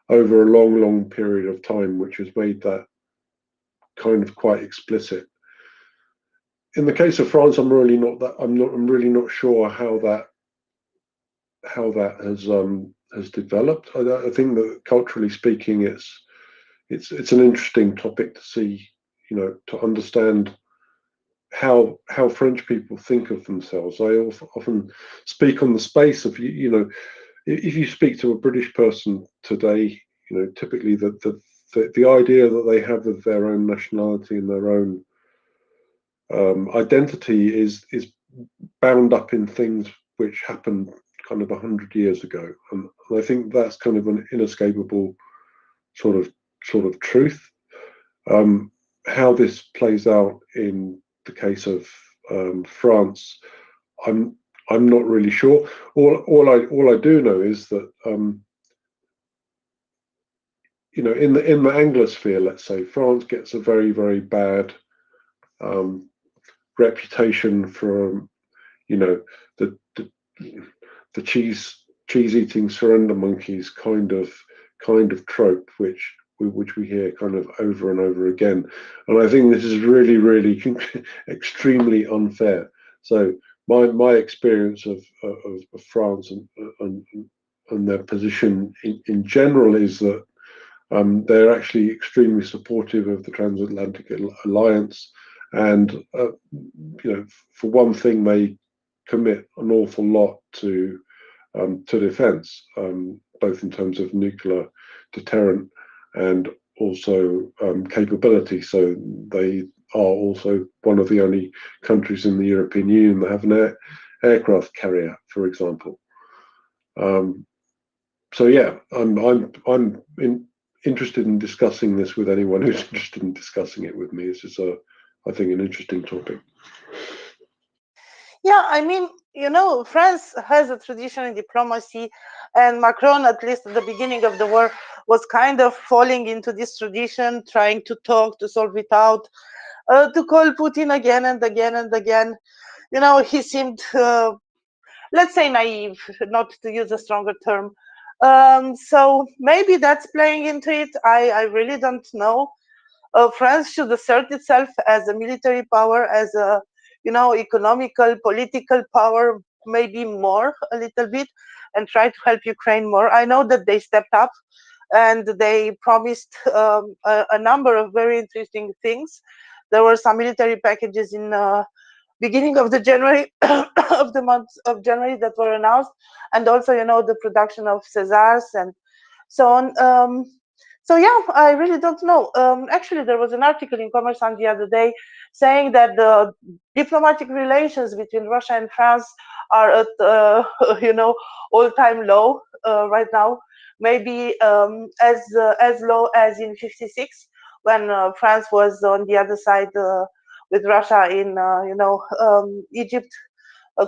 over a long period of time, which has made that kind of quite explicit. In the case of France, I'm really not sure how that has developed. I think that culturally speaking, it's an interesting topic to see, you know, to understand how French people think of themselves. I often speak on the space of if you speak to a British person today, typically the idea that they have of their own nationality and their own identity is bound up in things which happened kind of 100 years ago, and I think that's kind of an inescapable sort of truth. How this plays out in the case of France, I'm not really sure. All I do know is that in the Anglosphere, let's say, France gets a very, very bad reputation for the cheese eating surrender monkeys kind of trope, which we hear kind of over and over again. And I think this is really, really extremely unfair. So my experience of France and their position in general is that they're actually extremely supportive of the transatlantic alliance, and for one thing, they commit an awful lot to defence, both in terms of nuclear deterrent and also capability. So they are also one of the only countries in the European Union that have an aircraft carrier, for example. So yeah, I'm interested in discussing this with anyone who's interested in discussing it with me. It's just I think an interesting topic. Yeah, I mean, France has a tradition in diplomacy, and Macron, at least at the beginning of the war, was kind of falling into this tradition, trying to talk, to solve it out, to call Putin again and again and again. He seemed, let's say, naive, not to use a stronger term. So maybe that's playing into it. I really don't know. France should assert itself as a military power, as a economical, political power, maybe more a little bit, and try to help Ukraine more. I know that they stepped up and they promised a number of very interesting things. There were some military packages in beginning of the January of the month of January that were announced, and also the production of Césars and so on. So yeah, I really don't know. Actually, there was an article in Commerçant the other day saying that the diplomatic relations between Russia and France are at all-time low right now. Maybe as low as in '56, when France was on the other side with Russia in Egypt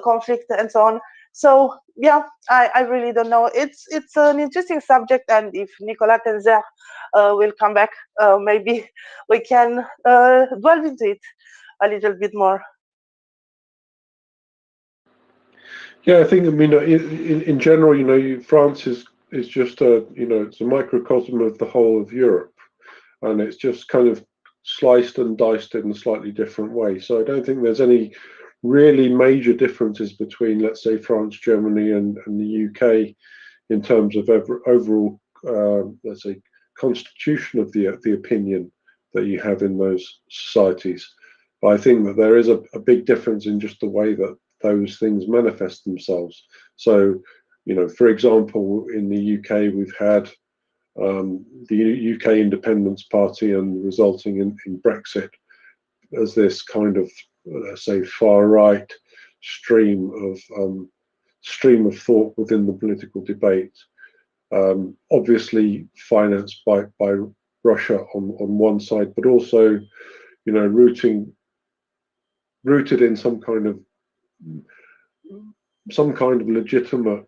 conflict and so on. So yeah, I really don't know. It's an interesting subject, and if Nicolas Tenzer will come back, maybe we can delve into it a little bit more. Yeah, I think in general, France is just it's a microcosm of the whole of Europe, and it's just kind of sliced and diced in a slightly different way. So I don't think there's any really major differences between, let's say, France, Germany, and the UK in terms of overall, let's say, constitution of the opinion that you have in those societies. But I think that there is a big difference in just the way that those things manifest themselves. So, for example, in the UK, we've had the UK Independence Party, and resulting in Brexit as this kind of, let's say, far right stream of thought within the political debate, obviously financed by Russia on one side, but also rooted in some kind of legitimate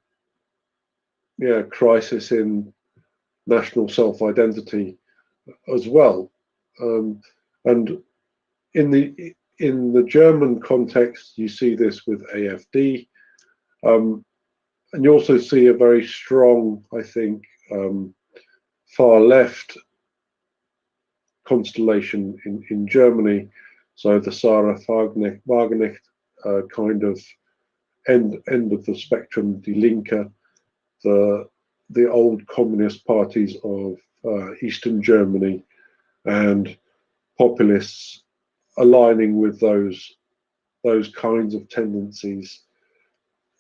crisis in national self-identity as well. And in the German context, you see this with AfD, and you also see a very strong, I think, far left constellation in Germany. So the Sarah Wagenknecht kind of end of the spectrum, Die Linke, the old communist parties of Eastern Germany, and populists aligning with those those kinds of tendencies.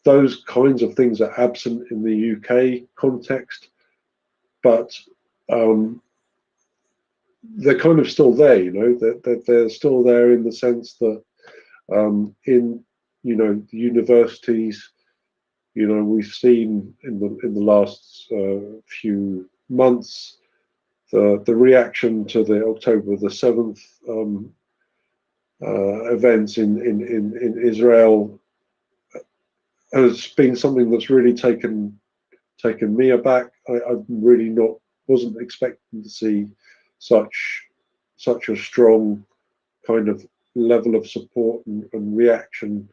Those kinds of things are absent in the UK context, but they're kind of still there, you know, that they're still there in the sense that in, you know, the universities, you know, we've seen in the last few months the reaction to the October the 7th events in Israel has been something that's really taken me aback. I really wasn't expecting to see such a strong kind of level of support and reaction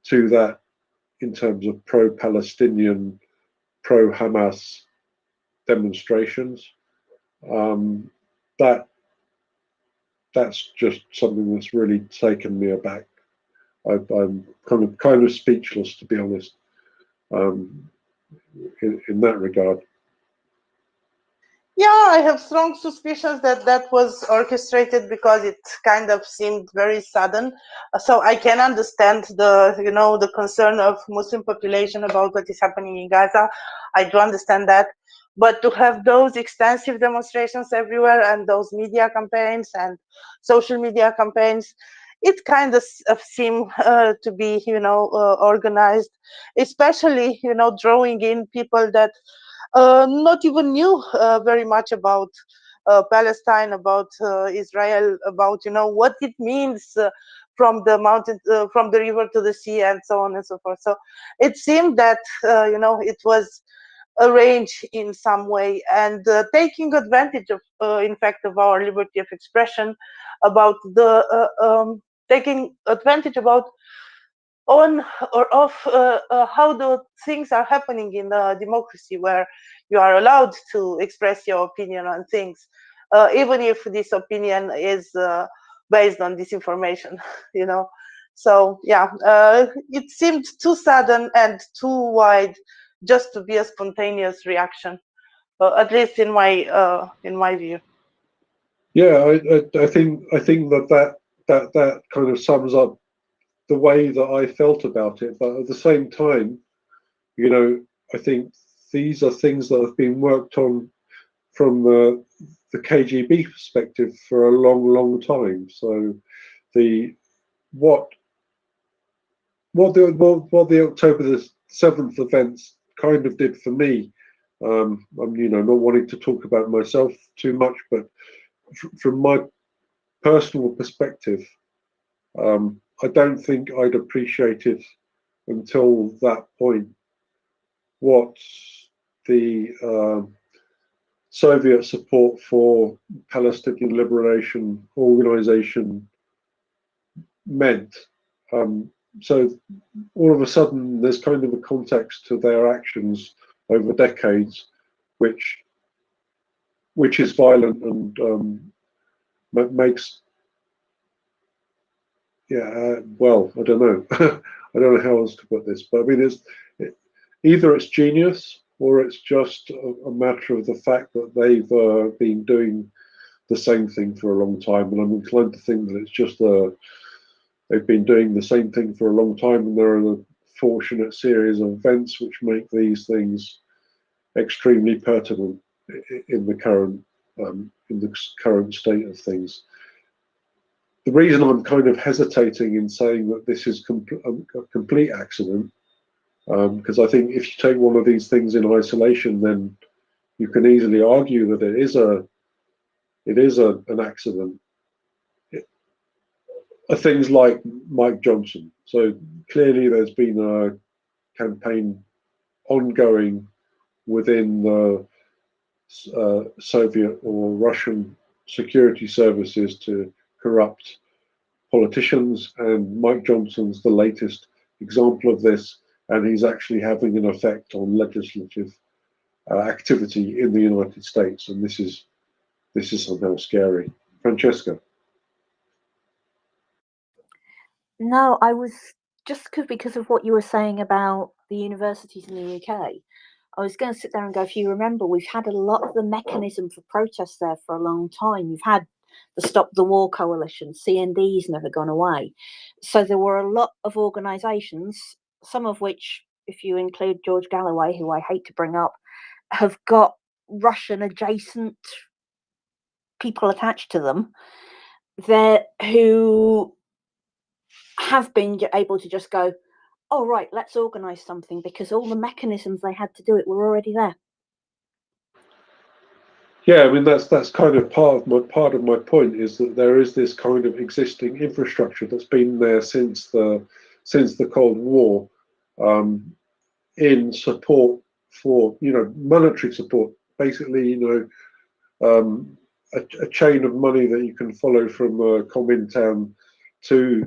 to that in terms of pro-Palestinian, pro-Hamas demonstrations. That's just something that's really taken me aback. I'm kind of speechless, to be honest, in that regard. Yeah, I have strong suspicions that that was orchestrated because it kind of seemed very sudden. So I can understand the concern of Muslim population about what is happening in Gaza. I do understand that. But to have those extensive demonstrations everywhere and those media campaigns and social media campaigns, it kind of seemed to be, organized, especially, drawing in people that not even knew very much about Palestine, about Israel, about what it means from the mountain, from the river to the sea, and so on and so forth. So it seemed that it was arranged in some way, and taking advantage of, in fact, of our liberty of expression, about the taking advantage about on or off how the things are happening in a democracy where you are allowed to express your opinion on things, even if this opinion is based on disinformation, So yeah, it seemed too sudden and too wide just to be a spontaneous reaction, at least in my view. Yeah, I think that kind of sums up the way that I felt about it. But at the same time, I think these are things that have been worked on from the KGB perspective for a long time. So what the October the 7th events kind of did for me, I'm not wanting to talk about myself too much, but from my personal perspective, I don't think I'd appreciated until that point what the Soviet support for Palestinian Liberation Organization meant. So all of a sudden, there's kind of a context to their actions over decades, which is violent and makes, well, I don't know. I don't know how else to put this, but I mean, either it's genius or it's just a matter of the fact that they've been doing the same thing for a long time, and I'm inclined to think that it's just they've been doing the same thing for a long time, and there are the fortunate series of events which make these things extremely pertinent in the current state of things. The reason I'm kind of hesitating in saying that this is a complete accident, because I think if you take one of these things in isolation, then you can easily argue that it is an accident. Things like Mike Johnson. So clearly there's been a campaign ongoing within the Soviet or Russian security services to corrupt politicians, and Mike Johnson's the latest example of this, and he's actually having an effect on legislative activity in the United States, and this is somehow scary. Francesca. No, I was just because of what you were saying about the universities in the UK. I was going to sit there and go, if you remember, we've had a lot of the mechanism for protest there for a long time. You've had the Stop the War Coalition, CND's never gone away. So there were a lot of organisations, some of which, if you include George Galloway, who I hate to bring up, have got Russian adjacent people attached to them there who have been able to just go, oh, right, let's organise something, because all the mechanisms they had to do it were already there. Yeah, I mean that's kind of part of my point is that there is this kind of existing infrastructure that's been there since the Cold War, in support for monetary support, basically a chain of money that you can follow from Comintern to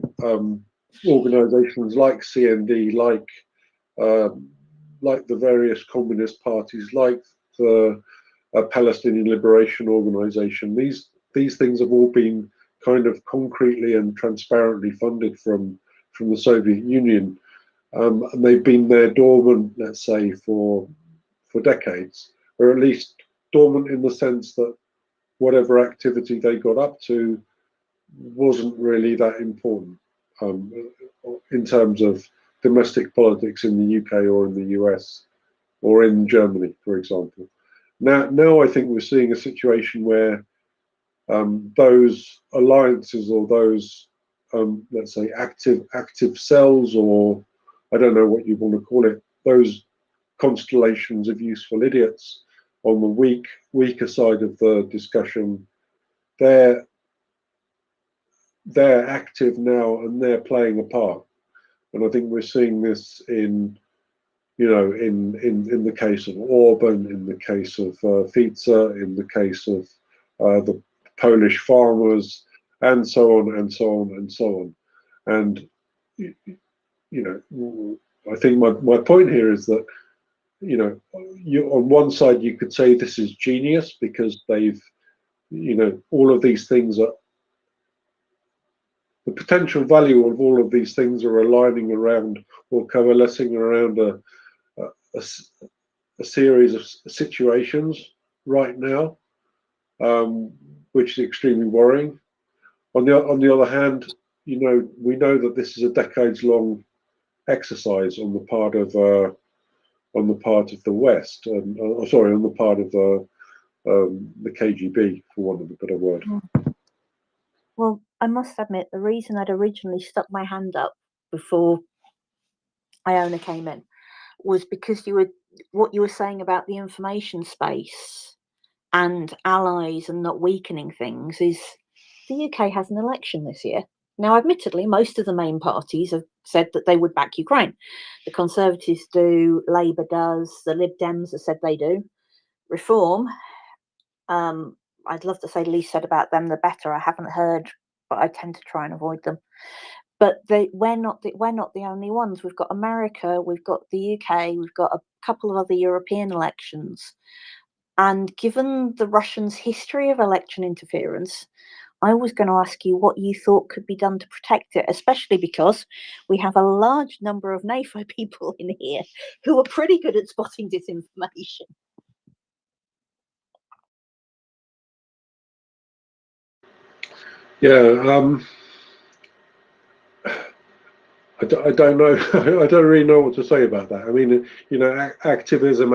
organisations like CND, like the various communist parties, like the Palestinian Liberation Organization. These things have all been kind of concretely and transparently funded from the Soviet Union, and they've been there dormant, let's say, for decades, or at least dormant in the sense that whatever activity they got up to wasn't really that important in terms of domestic politics in the UK or in the US or in Germany, for example. Now I think we're seeing a situation where those alliances or those, let's say, active cells, or I don't know what you want to call it, those constellations of useful idiots on the weaker side of the discussion, they're active now and they're playing a part. And I think we're seeing this in the case of Orban, in the case of Fico, in the case of the Polish farmers, and so on and so on and so on. And I think my point here is that on one side you could say this is genius because they've all of these things are, the potential value of all of these things are aligning around or coalescing around a series of situations right now, which is extremely worrying. On the other hand, we know that this is a decades-long exercise on the part of the West, sorry, on the part of the KGB, for want of a better word. Well, I must admit, the reason I'd originally stuck my hand up before Iona came in was because what you were saying about the information space and allies and not weakening things is the UK has an election this year. Now, admittedly, most of the main parties have said that they would back Ukraine. The Conservatives do, Labour does, the Lib Dems have said they do. Reform, I'd love to say the least said about them, the better. I haven't heard, but I tend to try and avoid them. But we're not the only ones. We've got America, we've got the UK, we've got a couple of other European elections. And given the Russians' history of election interference, I was going to ask you what you thought could be done to protect it, especially because we have a large number of NAFO people in here who are pretty good at spotting disinformation. Yeah, I don't know. I don't really know what to say about that. I mean, activism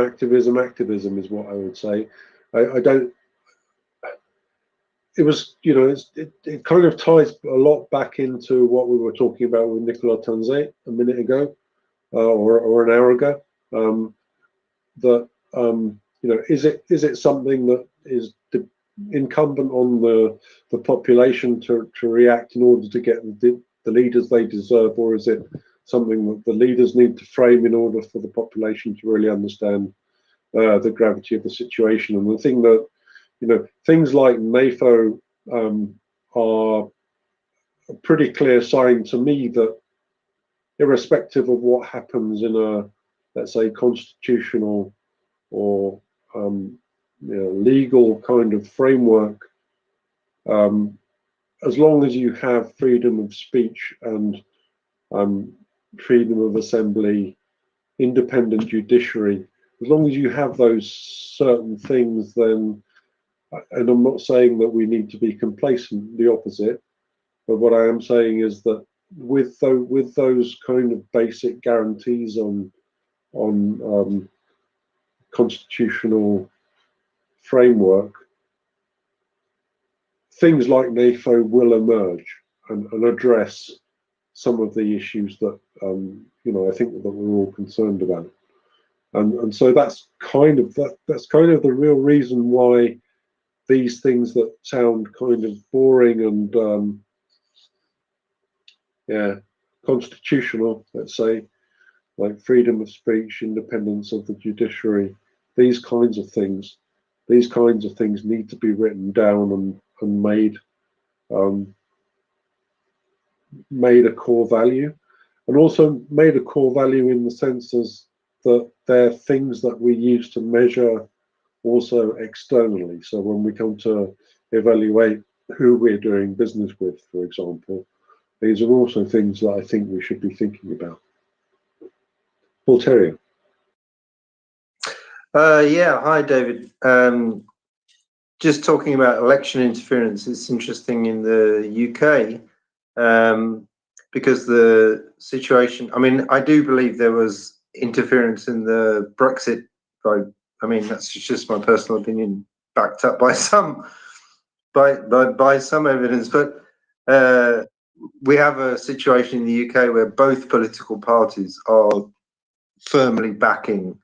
is what I would say. I don't. It was, it kind of ties a lot back into what we were talking about with Nicola Tanzet a minute ago, or an hour ago. Is it something that is incumbent on the population to react in order to get the leaders they deserve, or is it something that the leaders need to frame in order for the population to really understand the gravity of the situation? And the thing that, things like NAFO are a pretty clear sign to me that irrespective of what happens in a, let's say, constitutional or legal kind of framework, as long as you have freedom of speech and freedom of assembly, independent judiciary, as long as you have those certain things, then and I'm not saying that we need to be complacent, the opposite, but what I am saying is that with those kind of basic guarantees on constitutional framework, things like NAFO will emerge and address some of the issues that I think that we're all concerned about, and so that's kind of the real reason why these things that sound kind of boring and constitutional, let's say, like freedom of speech, independence of the judiciary, these kinds of things need to be written down and made a core value, and also made a core value in the sense as that they're things that we use to measure also externally. So when we come to evaluate who we're doing business with, for example, these are also things that I think we should be thinking about. Paul Terrier. Yeah, hi David. Just talking about election interference, it's interesting in the UK because the situation, I mean, I do believe there was interference in the Brexit vote. I mean, that's just my personal opinion, backed up by some evidence. But we have a situation in the UK where both political parties are firmly backing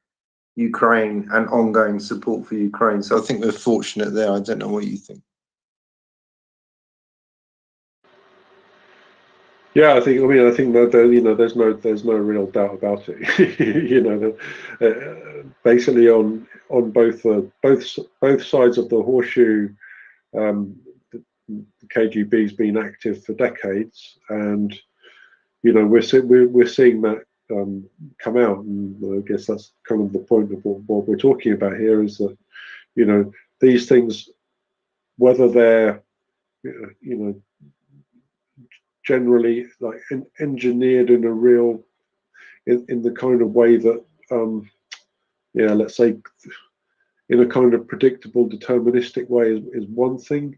Ukraine and ongoing support for Ukraine. So I think we're fortunate there. I don't know what you think. Yeah, I think that there's no real doubt about it. Basically on both sides of the horseshoe, the KGB's been active for decades, and we're seeing that come out, and I guess that's kind of the point of what we're talking about here, is that these things, whether they're generally like engineered in a real in the kind of way that let's say in a kind of predictable deterministic way is one thing,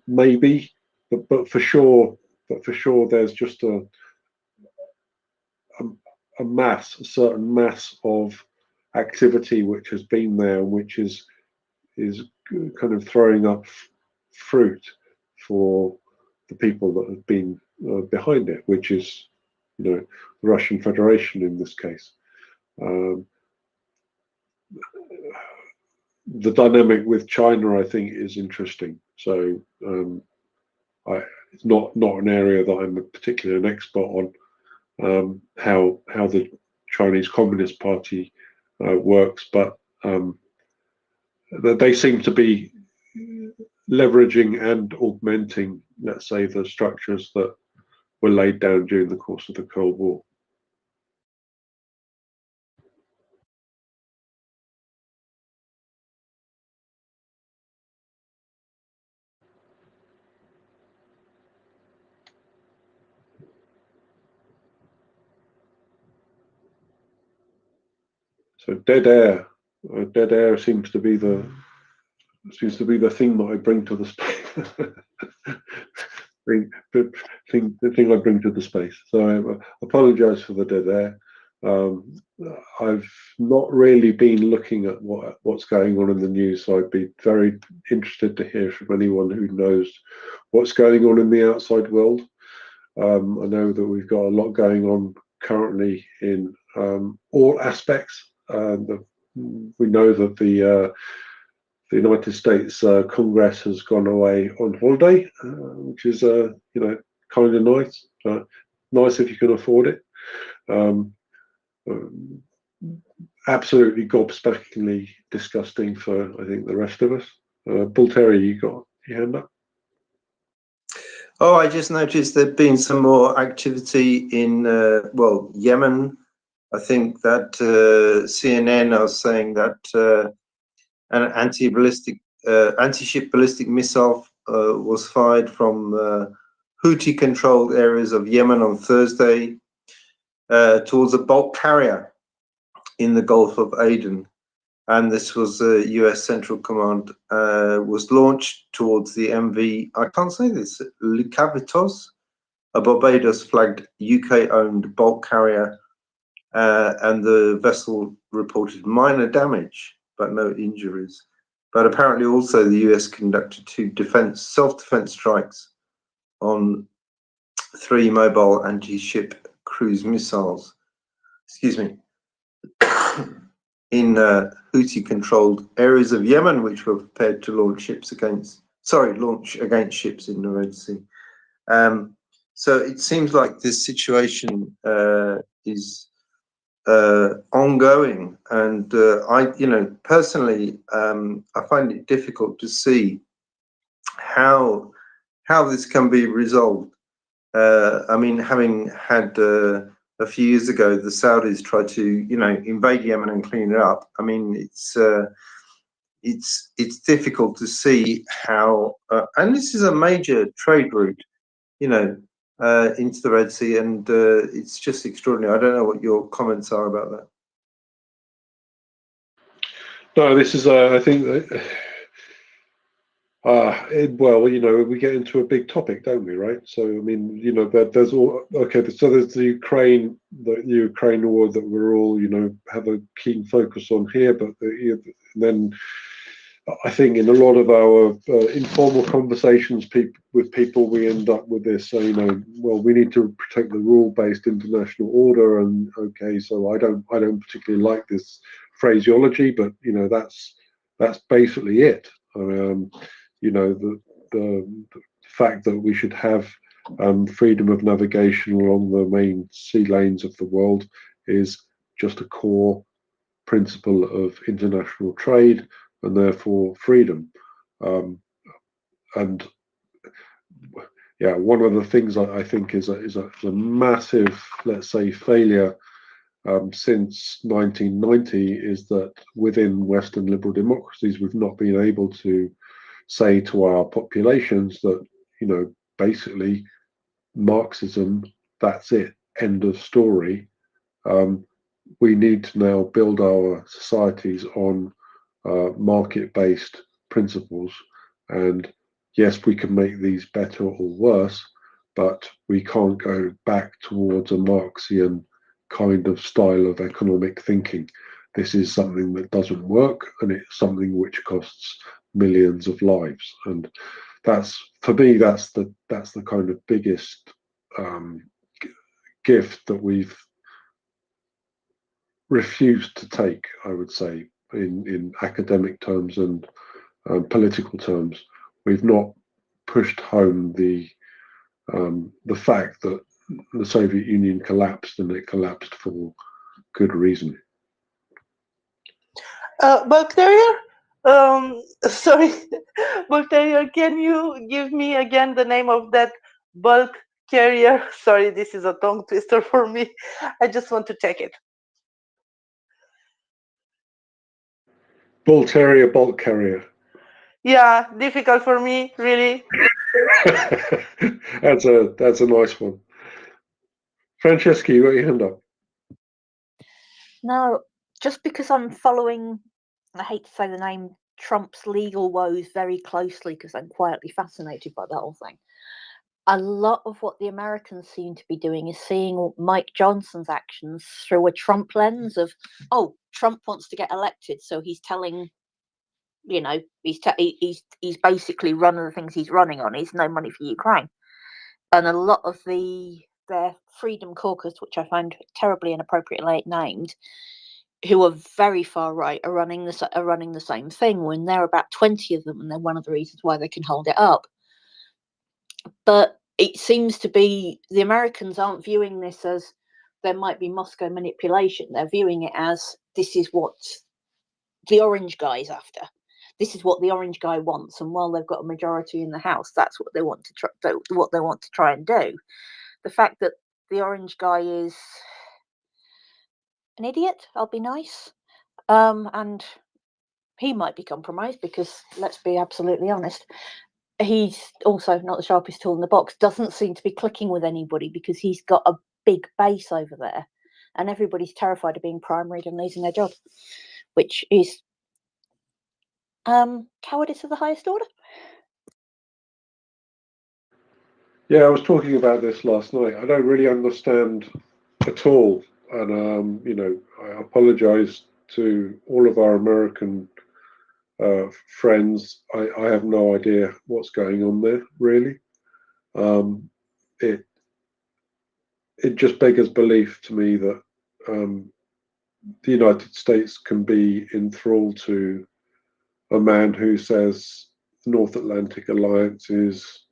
maybe, but for sure there's just a certain mass of activity which has been there, which is kind of throwing up fruit for the people that have been behind it, which is the Russian Federation in this case. The dynamic with China, I think, is interesting. So it's not an area that I'm particularly an expert on, how the Chinese Communist Party works, but they seem to be leveraging and augmenting, let's say, the structures that were laid down during the course of the Cold War. So dead air seems to be the thing that I bring to the space. the thing I bring to the space. So I apologise for the dead air. I've not really been looking at what's going on in the news, so I'd be very interested to hear from anyone who knows what's going on in the outside world. I know that we've got a lot going on currently in all aspects. We know that the United States Congress has gone away on holiday, which is kind of nice. Nice if you can afford it. Absolutely gobsmackingly disgusting for, I think, the rest of us. Paul Terry, you got your hand up? Oh, I just noticed there'd been some more activity in Yemen. I think that CNN are saying that an anti-ship ballistic missile was fired from Houthi-controlled areas of Yemen on Thursday towards a bulk carrier in the Gulf of Aden. and this was a US Central Command, was launched towards the MV, I can't say this, Lycabettos, a Barbados-flagged UK-owned bulk carrier, and the vessel reported minor damage, but no injuries. But apparently also the US conducted 2 self-defense strikes on 3 mobile anti-ship cruise missiles, excuse me, in Houthi-controlled areas of Yemen, which were prepared to launch against ships in the Red Sea. So it seems like this situation is ongoing, and personally, I find it difficult to see how this can be resolved. I mean, having had a few years ago, the Saudis tried to, invade Yemen and clean it up. I mean, it's difficult to see how, and this is a major trade route, into the Red Sea, and it's just extraordinary. I don't know what your comments are about that. No, this is, I think that, well, we get into a big topic, don't we, right? So, I mean, there's all, okay, so there's the Ukraine war that we're all, have a keen focus on here, but then I think in a lot of our informal conversations with people, we end up with this, well, we need to protect the rule-based international order, and okay, so I don't particularly like this phraseology, but that's basically it. The fact that we should have freedom of navigation along the main sea lanes of the world is just a core principle of international trade, and therefore freedom. And yeah, one of the things I think is a massive, let's say, failure since 1990 is that within Western liberal democracies, we've not been able to say to our populations that, basically Marxism, that's it, end of story. We need to now build our societies on market-based principles, and yes, we can make these better or worse, but we can't go back towards a Marxian kind of style of economic thinking. This is something that doesn't work, and it's something which costs millions of lives, and that's, for me, that's the kind of biggest gift that we've refused to take, I would say, in academic terms and political terms. We've not pushed home the fact that the Soviet Union collapsed, and it collapsed for good reason. Bulk Terrier, sorry, Bulk Terrier, can you give me again the name of that bulk carrier? Sorry, this is a tongue twister for me. I just want to check it. Bull Terrier, bulk carrier. Yeah, difficult for me, really. That's a nice one. Francesca, you got your hand up. No, just because I'm following, I hate to say the name, Trump's legal woes very closely because I'm quietly fascinated by that whole thing. A lot of what the Americans seem to be doing is seeing Mike Johnson's actions through a Trump lens of, oh, Trump wants to get elected, so he's telling, he's basically running the things he's running on. He's no money for Ukraine, and a lot of their Freedom Caucus, which I find terribly inappropriately named, who are very far right, are running the same thing when there are about 20 of them, and they're one of the reasons why they can hold it up. But it seems to be the Americans aren't viewing this as there might be Moscow manipulation. They're viewing it as this is what the orange guy's after. This is what the orange guy wants, and while they've got a majority in the House, that's what they want to try and do. The fact that the orange guy is an idiot, I'll be nice, and he might be compromised because, let's be absolutely honest, he's also not the sharpest tool in the box. Doesn't seem to be clicking with anybody because he's got a big base over there, and everybody's terrified of being primaried and losing their job, which is Cowardice of the highest order. Yeah, I was talking about this last night. I don't really understand at all, and you know, I apologise to all of our American friends. I have no idea what's going on there, really. It just beggars belief to me that the United States can be enthralled to a man who says the North Atlantic Alliance is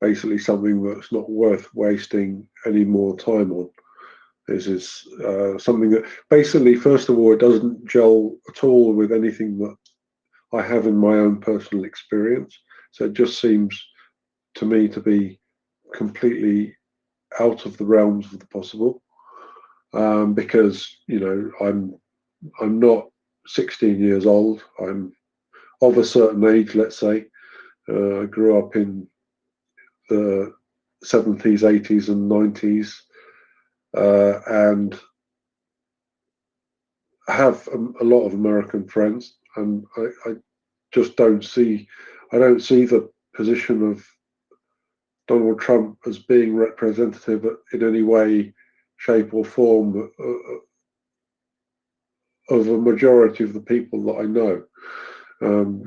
basically something that's not worth wasting any more time on. This is something that basically, first of all, it doesn't gel at all with anything that I have in my own personal experience. So it just seems to me to be completely out of the realms of the possible. Because, you know, I'm not 16 years old. I'm of a certain age, let's say. I grew up in the 70s, 80s, and 90s, and have a lot of American friends, and I just don't see the position of Donald Trump as being representative in any way, shape, or form of a majority of the people that I know.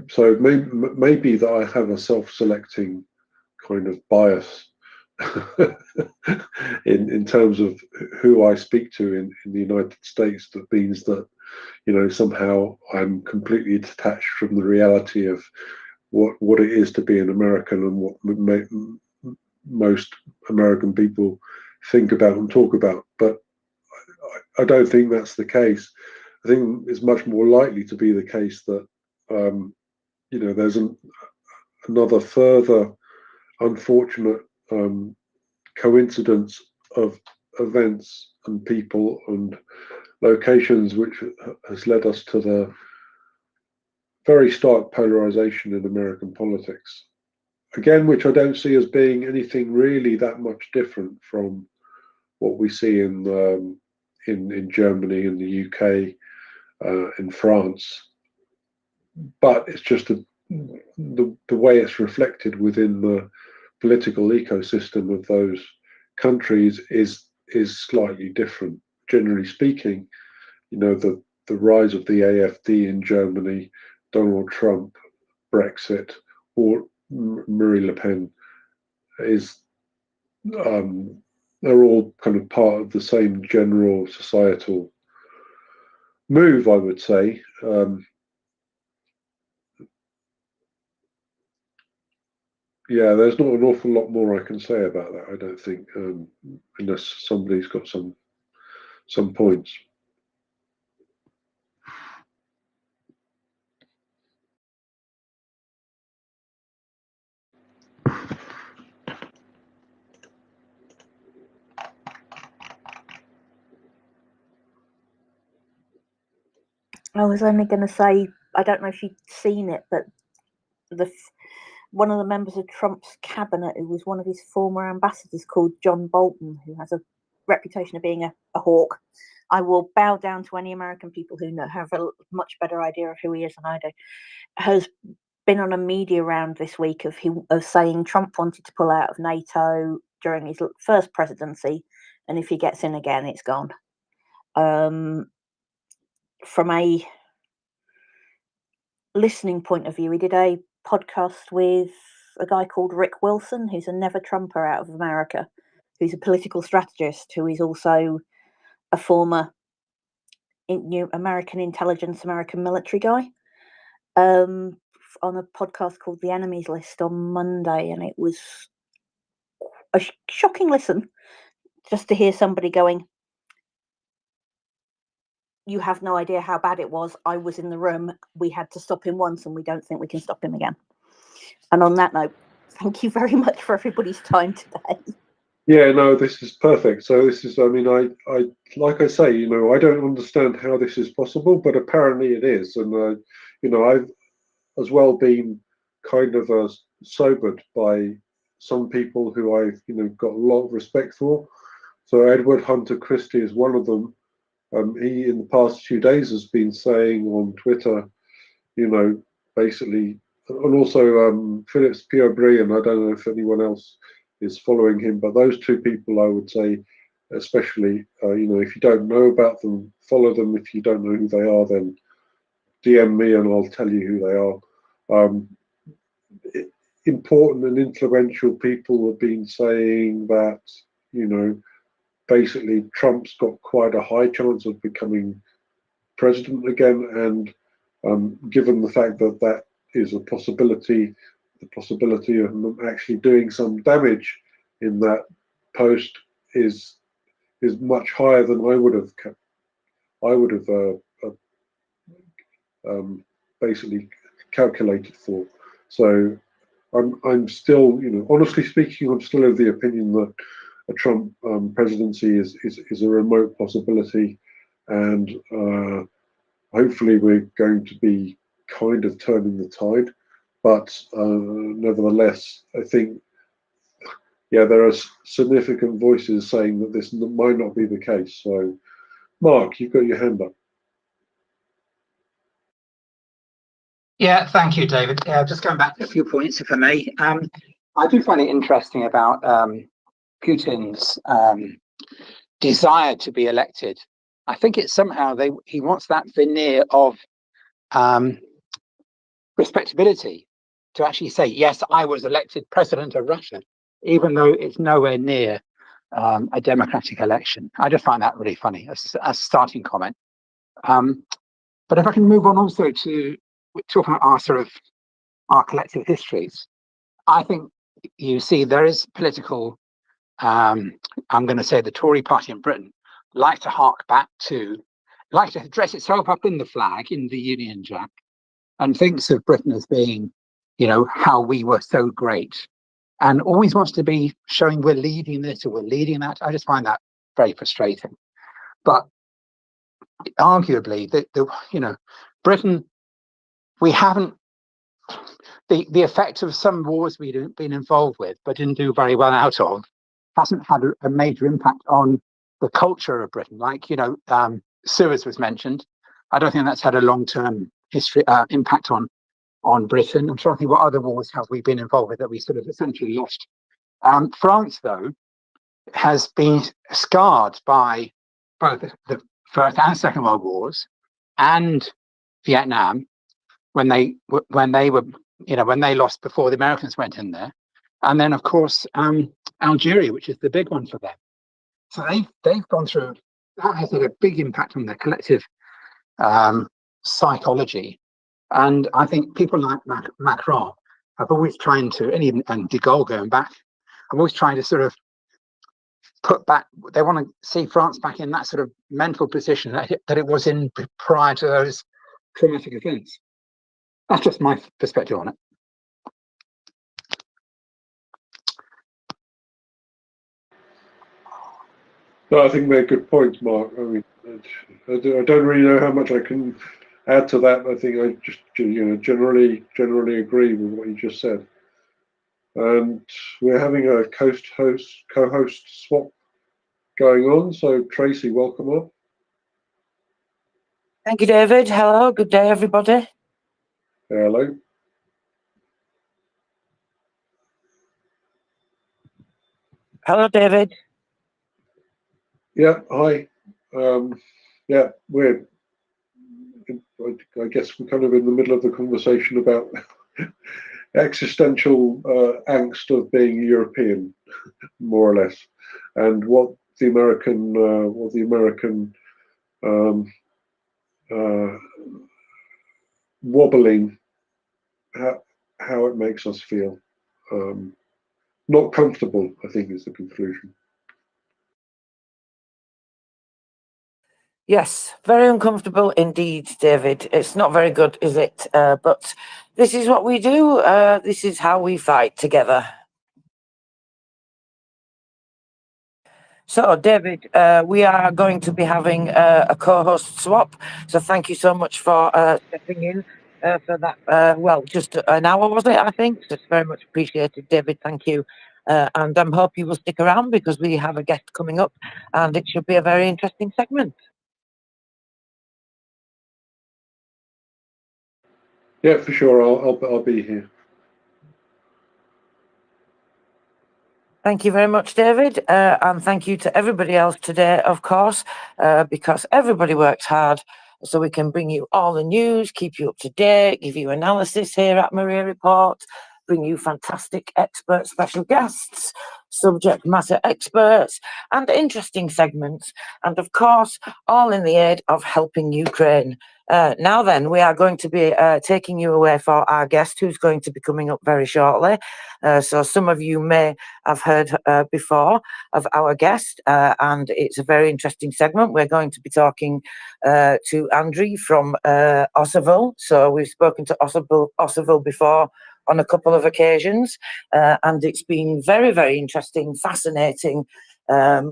So maybe that I have a self-selecting kind of bias in terms of who I speak to in the United States. That means that, you know, somehow I'm completely detached from the reality of what it is to be an American and what most American people think about and talk about. But I don't think that's the case. I think it's much more likely to be the case that you know, there's another further unfortunate coincidence of events and people and locations which has led us to the very stark polarization in American politics. Again, which I don't see as being anything really that much different from what we see in Germany, in the UK, in France. But it's just the way it's reflected within the political ecosystem of those countries is slightly different. Generally speaking, you know, the rise of the AfD in Germany, Donald Trump, Brexit, or Marine Le Pen is they're all kind of part of the same general societal move, I would say. Yeah, there's not an awful lot more I can say about that, I don't think, unless somebody's got some points. I was only going to say, I don't know if you've seen it, but one of the members of Trump's cabinet, who was one of his former ambassadors, called John Bolton, who has a reputation of being a hawk. I will bow down to any American people who have a much better idea of who he is than I do. Has been on a media round this week of saying Trump wanted to pull out of NATO during his first presidency, and if he gets in again, it's gone. From a listening point of view, he did a podcast with a guy called Rick Wilson, who's a never Trumper out of America, who's a political strategist, who is also a former American intelligence, American military guy, on a podcast called The Enemies List on Monday. And it was a shocking listen just to hear somebody going, you have no idea how bad it was. I was in the room. We had to stop him once, and we don't think we can stop him again. And on that note, thank you very much for everybody's time today. Yeah, no, this is perfect. So this is, I mean, I like I say, you know, I don't understand how this is possible, but apparently it is. And, you know, I've as well been kind of sobered by some people who I've, you know, got a lot of respect for. So Edward Hunter Christie is one of them. He, in the past few days, has been saying on Twitter, you know, basically, and also Phillips Piobri, and I don't know if anyone else is following him, but those two people, I would say, especially, if you don't know about them, follow them. If you don't know who they are, then DM me and I'll tell you who they are. Important and influential people have been saying that, basically Trump's got quite a high chance of becoming president again, and given the fact that that is a possibility, the possibility of them actually doing some damage in that post is much higher than I would have basically calculated for. So I'm still, honestly speaking, I'm still of the opinion that a Trump presidency is a remote possibility, and hopefully we're going to be kind of turning the tide. But nevertheless, I think, there are significant voices saying that this might not be the case. So, Mark, you've got your hand up. Yeah, thank you, David. Just going back to a few points, if I may. I do find it interesting about Putin's desire to be elected. I think it's somehow he wants that veneer of respectability to actually say, yes, I was elected president of Russia, even though it's nowhere near a democratic election. I just find that really funny as a starting comment. But if I can move on also to talk about our collective histories, I think you see there is political, I'm going to say the Tory party in Britain, like to dress itself up in the flag, in the Union Jack, and thinks of Britain as being, how we were so great, and always wants to be showing we're leading this or we're leading that. I just find that very frustrating. But arguably, Britain, we haven't, the effect of some wars we've been involved with but didn't do very well out of, hasn't had a major impact on the culture of Britain. Like, Suez was mentioned. I don't think that's had a long-term history impact on Britain. I'm trying to think what other wars have we been involved with that we sort of essentially lost. France, though, has been scarred by both the First and Second World Wars and Vietnam, when they lost before the Americans went in there, and then of course Algeria, which is the big one for them. So they've gone through. That has had a big impact on their collective psychology, and I think people like Macron have always trying to, and De Gaulle going back, have always trying to sort of put back. They want to see France back in that sort of mental position that it was in prior to those traumatic events. That's just my perspective on it. No, I think they're good points, Mark. I mean, I don't really know how much I can add to that. I think I just, generally agree with what you just said. And we're having a co-host swap going on. So Tracy, welcome up. Thank you, David. Hello, good day, everybody. Hello. Hello, David. Yeah, hi. Yeah, I guess we're kind of in the middle of the conversation about existential angst of being European, more or less, and what the American wobbling, how it makes us feel. Not comfortable, I think, is the conclusion. Yes, very uncomfortable indeed, David. It's not very good, is it? But this is what we do. This is how we fight together. So, David, we are going to be having a co-host swap. So thank you so much for stepping in for that. Well, just an hour, was it, I think? So it's very much appreciated, David. Thank you. And I hope you will stick around because we have a guest coming up and it should be a very interesting segment. Yeah, for sure. I'll be here. Thank you very much, David, and thank you to everybody else today, of course, because everybody works hard so we can bring you all the news, keep you up to date, give you analysis here at MriyaReport, bring you fantastic expert special guests, subject matter experts, and interesting segments, and of course, all in the aid of helping Ukraine. Now then, we are going to be taking you away for our guest, who's going to be coming up very shortly. So some of you may have heard before of our guest, and it's a very interesting segment. We're going to be talking to Andriy from Osserville. So we've spoken to Osserville before on a couple of occasions, and it's been very, very interesting, fascinating,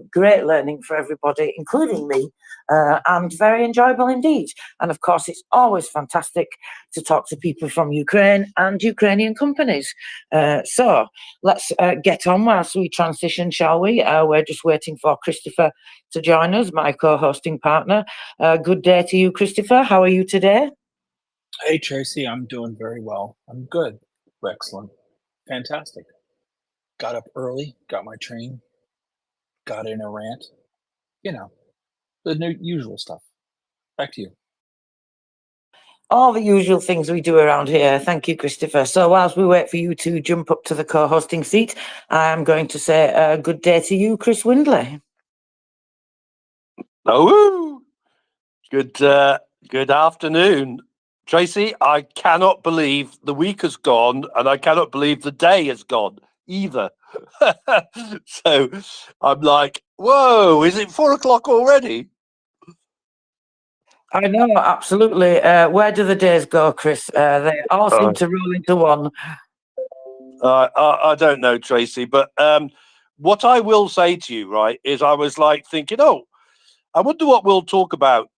great learning for everybody, including me, and very enjoyable indeed. And of course, it's always fantastic to talk to people from Ukraine and Ukrainian companies. So let's get on whilst we transition, shall we? We're just waiting for Christopher to join us, my co-hosting partner. Good day to you, Christopher. How are you today? Hey, Tracy, I'm doing very well. I'm good. Excellent. Fantastic. Got up early, got my train, got in a rant. You know, the usual stuff. Back to you. All the usual things we do around here. Thank you, Christopher. So whilst we wait for you to jump up to the co-hosting seat, I'm going to say good day to you, Chris Windley. Oh, good afternoon, Tracy. I cannot believe the week has gone, and I cannot believe the day has gone either. So I'm like, whoa, is it 4 o'clock already? I know, absolutely. Where do the days go, Chris? They all seem to roll into one. I don't know, Tracy, but what I will say to you, right, is I was like thinking, oh, I wonder what we'll talk about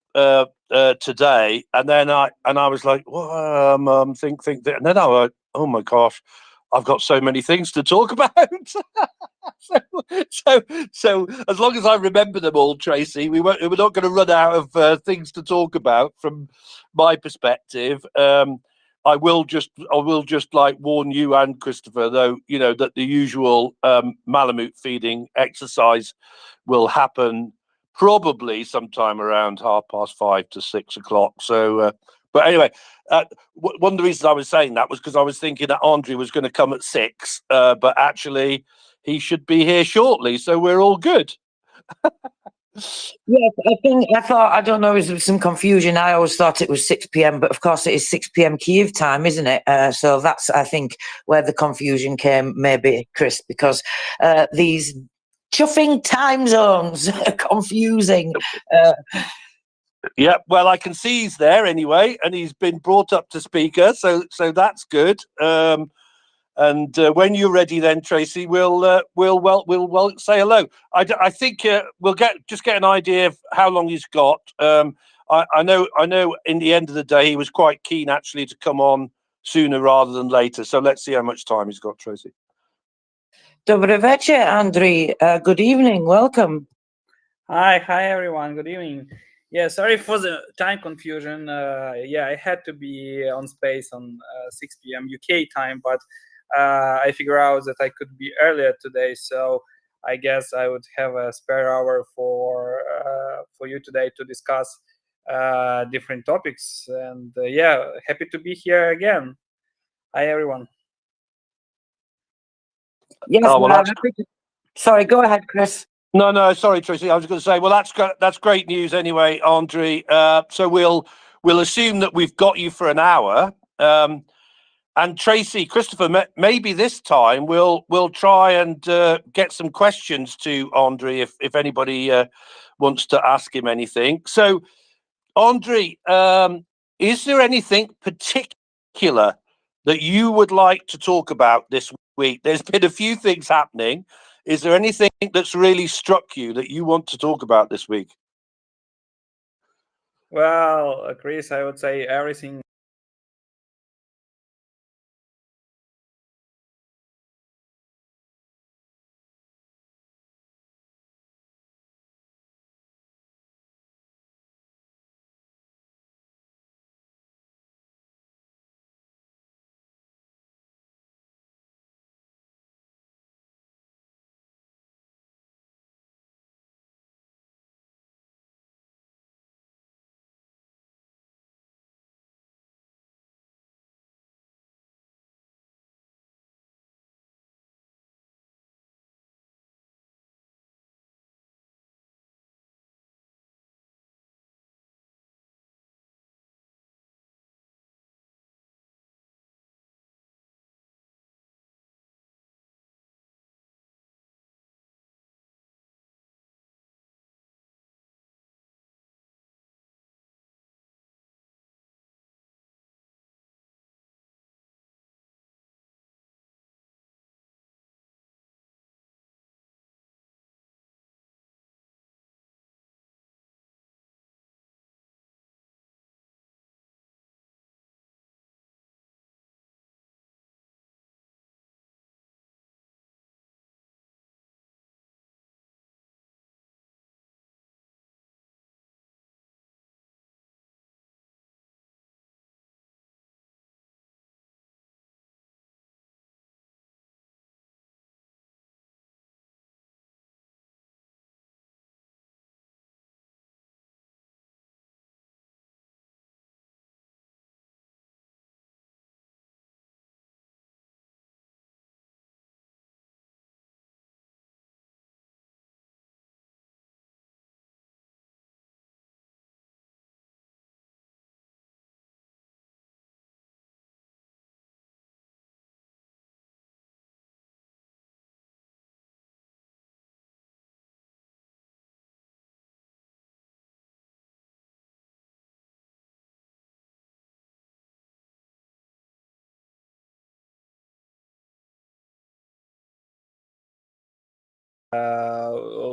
today, and then I was like, well, think, and then I went, oh my gosh, I've got so many things to talk about. so as long as I remember them all, Tracy, we're not going to run out of things to talk about from my perspective. I will just like warn you and Christopher, though, you know, that the usual Malamute feeding exercise will happen probably sometime around 5:30 to 6 o'clock. So, but anyway, one of the reasons I was saying that was because I was thinking that Andriy was going to come at 6, but actually he should be here shortly, so we're all good. Yes, I don't know, is there some confusion? I always thought it was 6 p.m, but of course it is 6 p.m. Kiev time, isn't it? So that's, I think, where the confusion came, maybe, Chris, because these chuffing time zones are confusing. Yeah, well, I can see he's there anyway, and he's been brought up to speaker, so that's good. And when you're ready, then Tracy, we'll say hello. I think we'll get an idea of how long he's got. I know. In the end of the day, he was quite keen actually to come on sooner rather than later. So let's see how much time he's got, Tracy. Dobry večer, Andriy. Good evening. Welcome. Hi everyone. Good evening. Yeah, sorry for the time confusion. Yeah, I had to be on space on 6 p.m. UK time, but I figured out that I could be earlier today, so I guess I would have a spare hour for you today to discuss different topics. And yeah, happy to be here again. Hi everyone. Yes, sorry, go ahead, Chris. No, sorry, Tracy. I was going to say, well, that's great news anyway, Andriy. So we'll assume that we've got you for an hour. And Tracy, Christopher, maybe this time we'll try and get some questions to Andriy if anybody wants to ask him anything. So, Andriy, is there anything particular that you would like to talk about this week? There's been a few things happening. Is there anything that's really struck you that you want to talk about this week? Well, Chris, I would say everything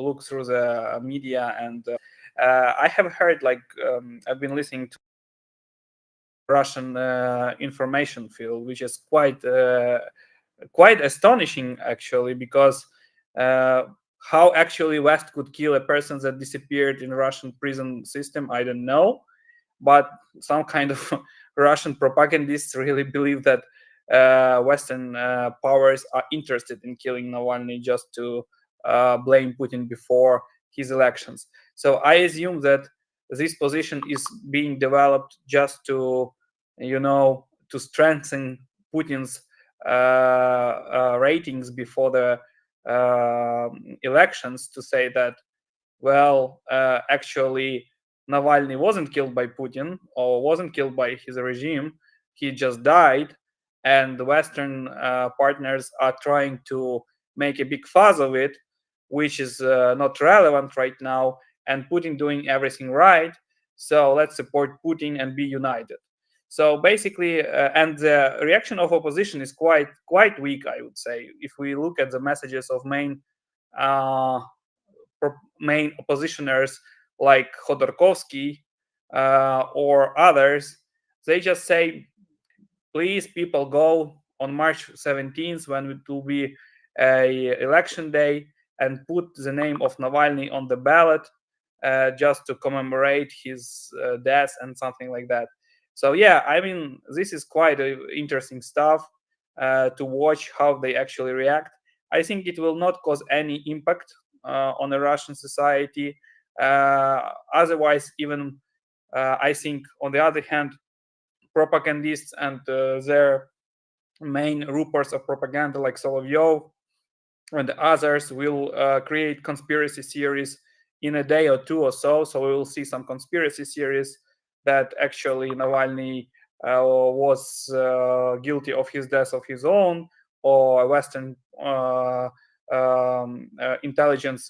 look through the media, and I have heard, like, I've been listening to Russian information field, which is quite astonishing, actually, because how actually West could kill a person that disappeared in Russian prison system, I don't know, but some kind of Russian propagandists really believe that Western powers are interested in killing Navalny just to blame Putin before his elections. So I assume that this position is being developed just to, to strengthen Putin's ratings before the elections, to say that, well, actually, Navalny wasn't killed by Putin or wasn't killed by his regime. He just died, and the Western partners are trying to make a big fuss of it, which is not relevant right now, and Putin doing everything right. So let's support Putin and be united. So basically, and the reaction of opposition is quite weak, I would say. If we look at the messages of main oppositioners like Khodorkovsky or others, they just say, please, people, go on March 17th, when it will be a election day, and put the name of Navalny on the ballot just to commemorate his death and something like that. So yeah, I mean, this is quite interesting stuff to watch how they actually react. I think it will not cause any impact on the Russian society. Otherwise, even I think, on the other hand, propagandists and their main reports of propaganda, like Solovyov and others, will create conspiracy theories in a day or two or so. So we will see some conspiracy theories that actually Navalny was guilty of his death of his own, or Western intelligence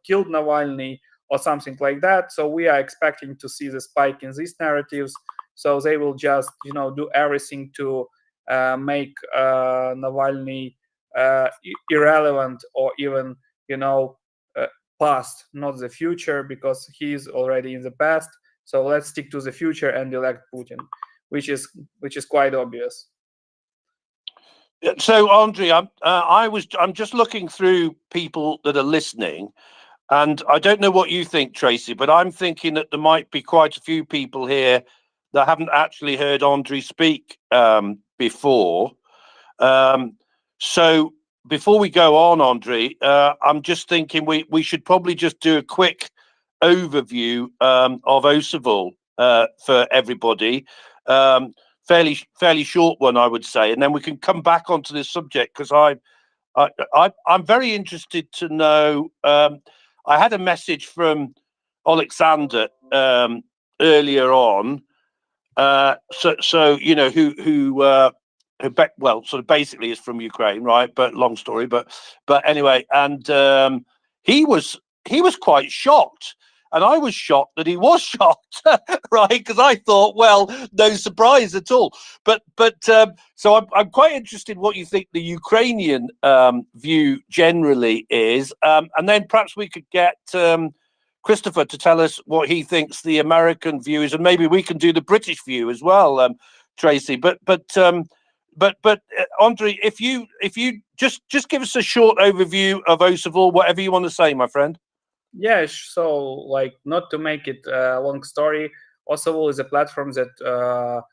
killed Navalny, or something like that. So we are expecting to see the spike in these narratives. So they will just, do everything to make Navalny irrelevant, or even, past, not the future, because he's already in the past. So let's stick to the future and elect Putin, which is quite obvious. So, Andrei, I'm just looking through people that are listening, and I don't know what you think, Tracy, but I'm thinking that there might be quite a few people here that haven't actually heard Andrei speak before. So before we go on, Andrei, I'm just thinking we should probably just do a quick overview of Osavoul for everybody. Fairly short one, I would say, and then we can come back onto this subject, because I'm very interested to know. I had a message from Alexander earlier on, who sort of basically is from Ukraine, right? But long story, but anyway, and he was quite shocked. And I was shocked that he was shocked, right? Because I thought, well, no surprise at all. But so I'm quite interested what you think the Ukrainian view generally is, and then perhaps we could get Christopher to tell us what he thinks the American view is, and maybe we can do the British view as well, Tracy. But Andrei, if you just give us a short overview of Osavoul, whatever you want to say, my friend. Yeah, so, like, not to make it a long story, Osavoul is a platform that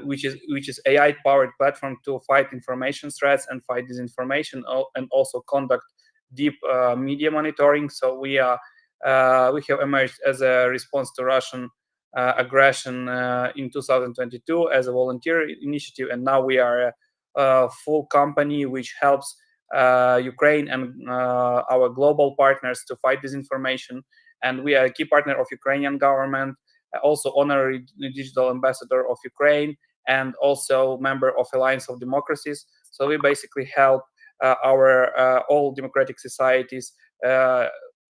which is AI-powered platform to fight information threats and fight disinformation, and also conduct deep media monitoring. So we have emerged as a response to Russian aggression in 2022 as a volunteer initiative, and now we are a full company which helps Ukraine and our global partners to fight disinformation. And we are a key partner of Ukrainian government, also honorary digital ambassador of Ukraine, and also member of Alliance of Democracies. So we basically help our all democratic societies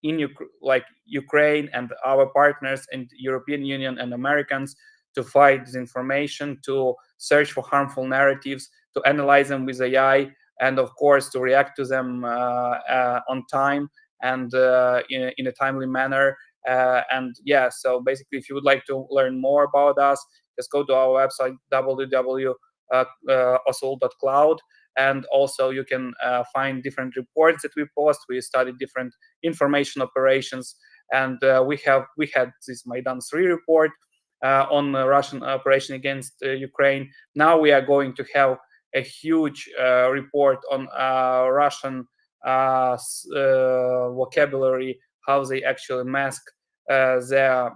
in Ukraine, and our partners in the European Union and Americans, to fight disinformation, to search for harmful narratives, to analyze them with AI, and of course to react to them on time, and in a timely manner. And yeah, so basically, if you would like to learn more about us, just go to our website www.osol.cloud, and also you can find different reports that we post. We study different information operations, and we had this Maidan 3 report on the Russian operation against Ukraine. Now we are going to have a huge report on Russian vocabulary, how they actually mask their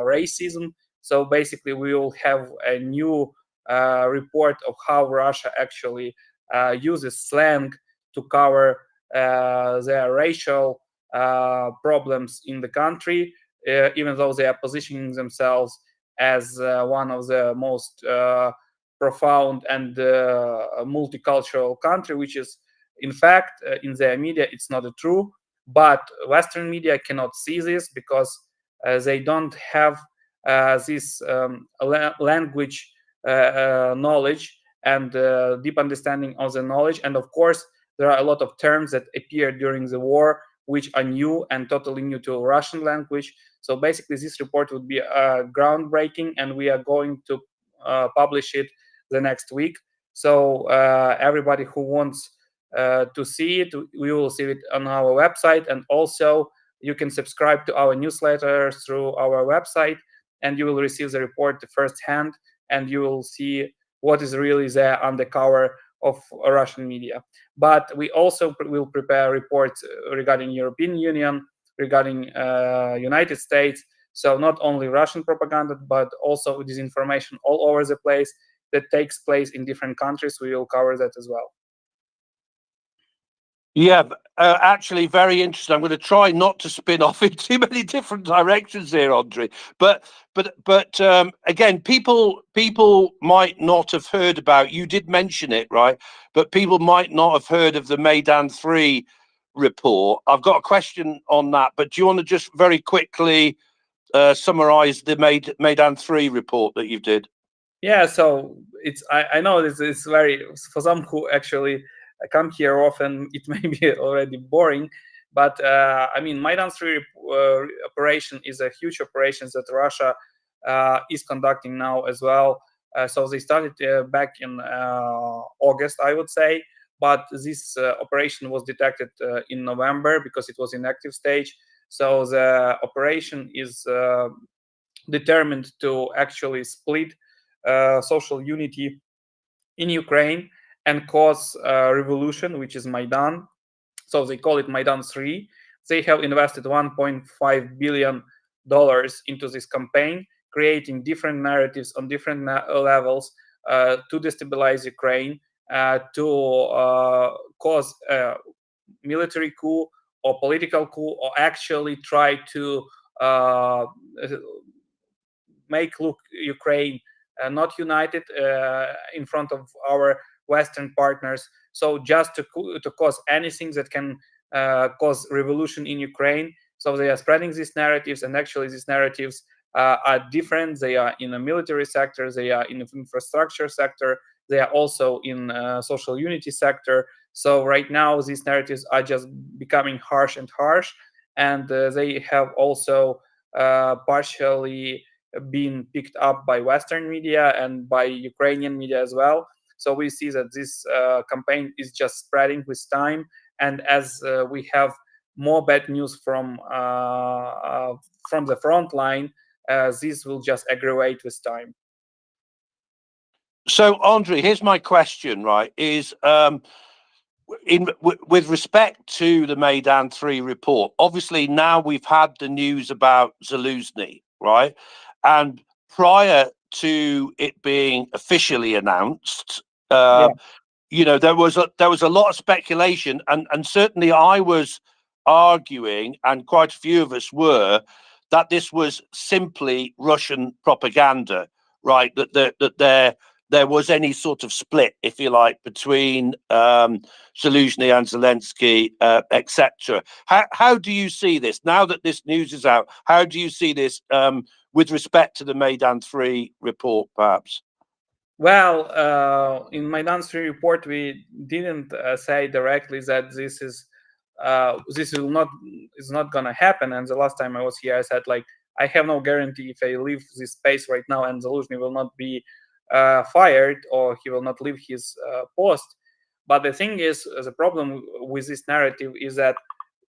racism. So basically, we will have a new report of how Russia actually uses slang to cover their racial problems in the country, even though they are positioning themselves as one of the most profound and multicultural country, which is, in fact, in their media, it's not true. But Western media cannot see this because they don't have this language knowledge and deep understanding of the knowledge. And of course, there are a lot of terms that appeared during the war which are new and totally new to Russian language. So basically, this report would be groundbreaking, and we are going to publish it the next week. So everybody who wants to see it, we will see it on our website, and also you can subscribe to our newsletter through our website, and you will receive the report firsthand, and you will see what is really there under cover of Russian media. But we also will prepare reports regarding European Union, regarding United States. So not only Russian propaganda, but also disinformation all over the place that takes place in different countries. We will cover that as well. Yeah, actually, very interesting. I'm going to try not to spin off in too many different directions here, Andre. But again, people might not have heard about. You did mention it, right? But people might not have heard of the Maidan 3 report. I've got a question on that. But do you want to just very quickly summarize the Maidan 3 report that you did? Yeah, so I know this is very, for some who actually come here often, it may be already boring, but I mean, Maidan 3 operation is a huge operation that Russia is conducting now as well. So they started back in August, I would say, but this operation was detected in November because it was in active stage. So the operation is determined to actually split social unity in Ukraine and cause revolution, which is Maidan. So they call it Maidan 3. They have invested $1.5 billion into this campaign, creating different narratives on different levels to destabilize Ukraine, to cause a military coup or political coup, or actually try to make look Ukraine not united in front of our Western partners. So just to cause anything that can cause revolution in Ukraine. So they are spreading these narratives, and actually these narratives are different. They are in the military sector, they are in the infrastructure sector, they are also in social unity sector. So right now these narratives are just becoming harsh and harsh, and they have also partially been picked up by Western media and by Ukrainian media as well. So we see that this campaign is just spreading with time, and as we have more bad news from the front line, this will just aggravate with time. So, Andre, here's my question, right, is with respect to the Maidan 3 report, obviously now we've had the news about Zaluzhny, right? And prior to it being officially announced, you know, there was a lot of speculation, and certainly I was arguing, and quite a few of us were, that this was simply Russian propaganda, right? That there was any sort of split, if you like, between Zaluzhny and Zelensky, etc. How do you see this now that this news is out? How do you see this with respect to the Maidan 3 report, perhaps? Well, in Maidan 3 report, we didn't say directly that this is this is not gonna happen. And the last time I was here, I said, like, I have no guarantee if I leave this space right now and Zaluzhny will not be fired or he will not leave his post. But the thing is, the problem with this narrative is that,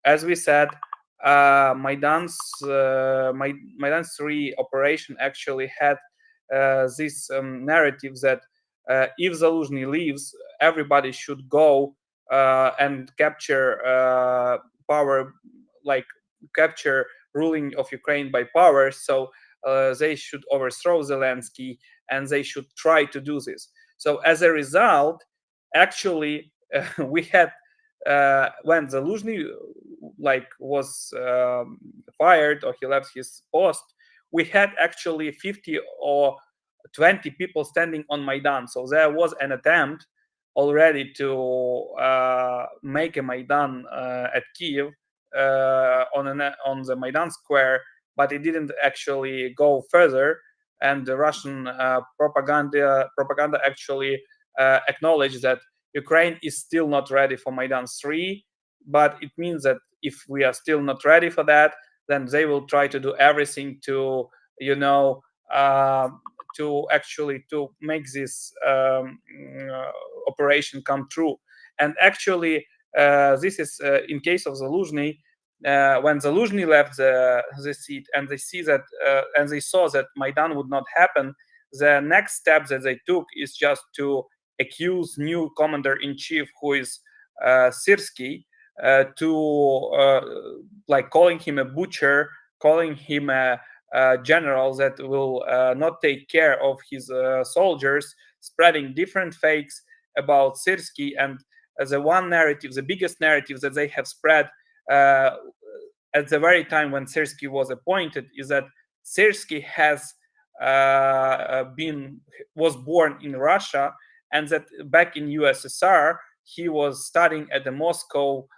as we said, Maidan's 3 operation actually had this narrative that if Zaluzhny leaves, everybody should go and capture power, like capture ruling of Ukraine by power. So they should overthrow Zelensky, and they should try to do this. So as a result, actually, we had when Zaluzhny was fired or he left his post, we had actually 50 or 20 people standing on Maidan. So there was an attempt already to make a Maidan at Kiev on the Maidan square, but it didn't actually go further. And the Russian propaganda actually acknowledged that Ukraine is still not ready for Maidan 3, but it means that if we are still not ready for that, then they will try to do everything to, to make this operation come true. And actually, this is in case of Zaluzhny. When Zaluzhny left the seat, and they saw that Maidan would not happen, the next step that they took is just to accuse new commander-in-chief, who is Syrsky, calling him a butcher, calling him a general that will not take care of his soldiers, spreading different fakes about Syrsky. And the biggest narrative that they have spread at the very time when Syrsky was appointed is that Syrsky was born in Russia, and that back in USSR he was studying at the Moscow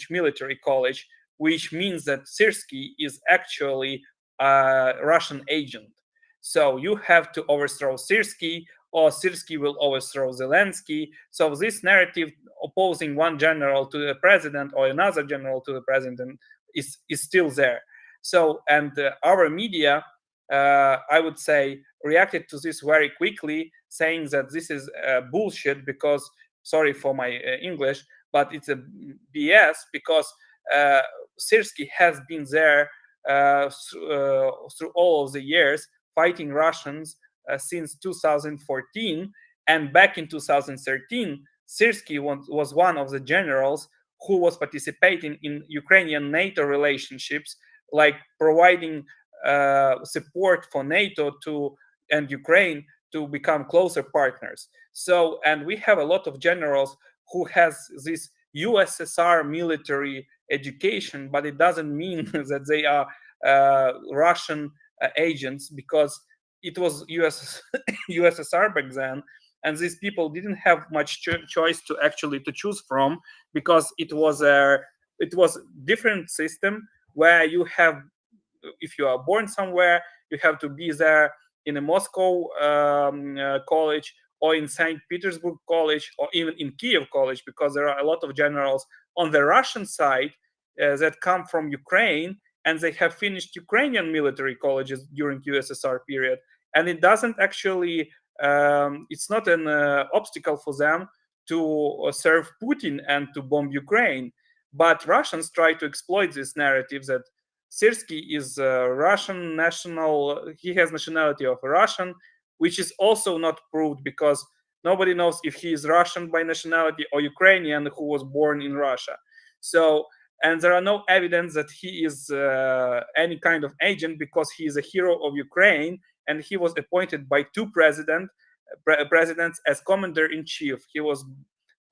military college, which means that Syrsky is actually a Russian agent. So you have to overthrow Syrsky, or Syrsky will overthrow Zelensky. So this narrative opposing one general to the president or another general to the president is still there. So, and our media, I would say, reacted to this very quickly, saying that this is bullshit because, sorry for my English, but it's a BS, because Syrsky has been there through all of the years fighting Russians since 2014. And back in 2013, Syrsky was one of the generals who was participating in Ukrainian NATO relationships, like providing support for NATO and Ukraine to become closer partners. So, and we have a lot of generals who has this USSR military education, but it doesn't mean that they are Russian agents, because it was USSR back then, and these people didn't have much choice to choose from, because it was a different system where you have, if you are born somewhere, you have to be there in a Moscow college, or in St. Petersburg college, or even in Kiev college, because there are a lot of generals on the Russian side that come from Ukraine, and they have finished Ukrainian military colleges during USSR period. And it doesn't actually, it's not an obstacle for them to serve Putin and to bomb Ukraine. But Russians try to exploit this narrative that Syrsky is a Russian national, he has nationality of a Russian, which is also not proved, because nobody knows if he is Russian by nationality or Ukrainian who was born in Russia. So, and there are no evidence that he is any kind of agent, because he is a hero of Ukraine, and he was appointed by 2 presidents as commander-in-chief. He was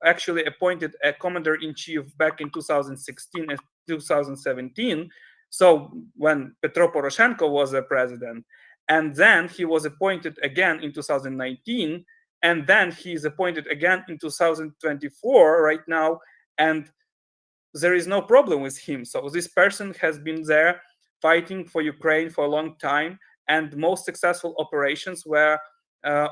actually appointed a commander-in-chief back in 2016 and 2017. So when Petro Poroshenko was a president, and then he was appointed again in 2019, and then he is appointed again in 2024 right now, and there is no problem with him. So this person has been there fighting for Ukraine for a long time, and most successful operations were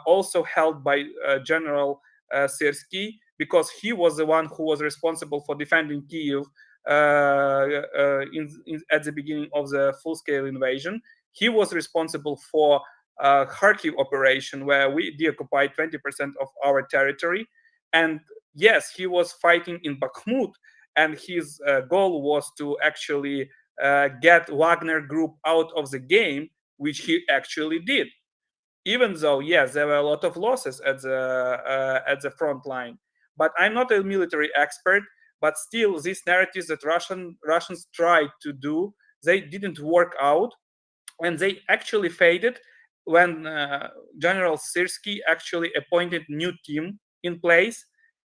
also held by General Syrsky, because he was the one who was responsible for defending Kyiv at the beginning of the full-scale invasion. He was responsible for Kharkiv operation, where we deoccupied 20% of our territory. And yes, he was fighting in Bakhmut, and his goal was to actually get Wagner Group out of the game, which he actually did. Even though, yes, there were a lot of losses at the front line. But I'm not a military expert, but still, these narratives that Russians tried to do, they didn't work out, and they actually faded when General Syrskyi actually appointed new team in place.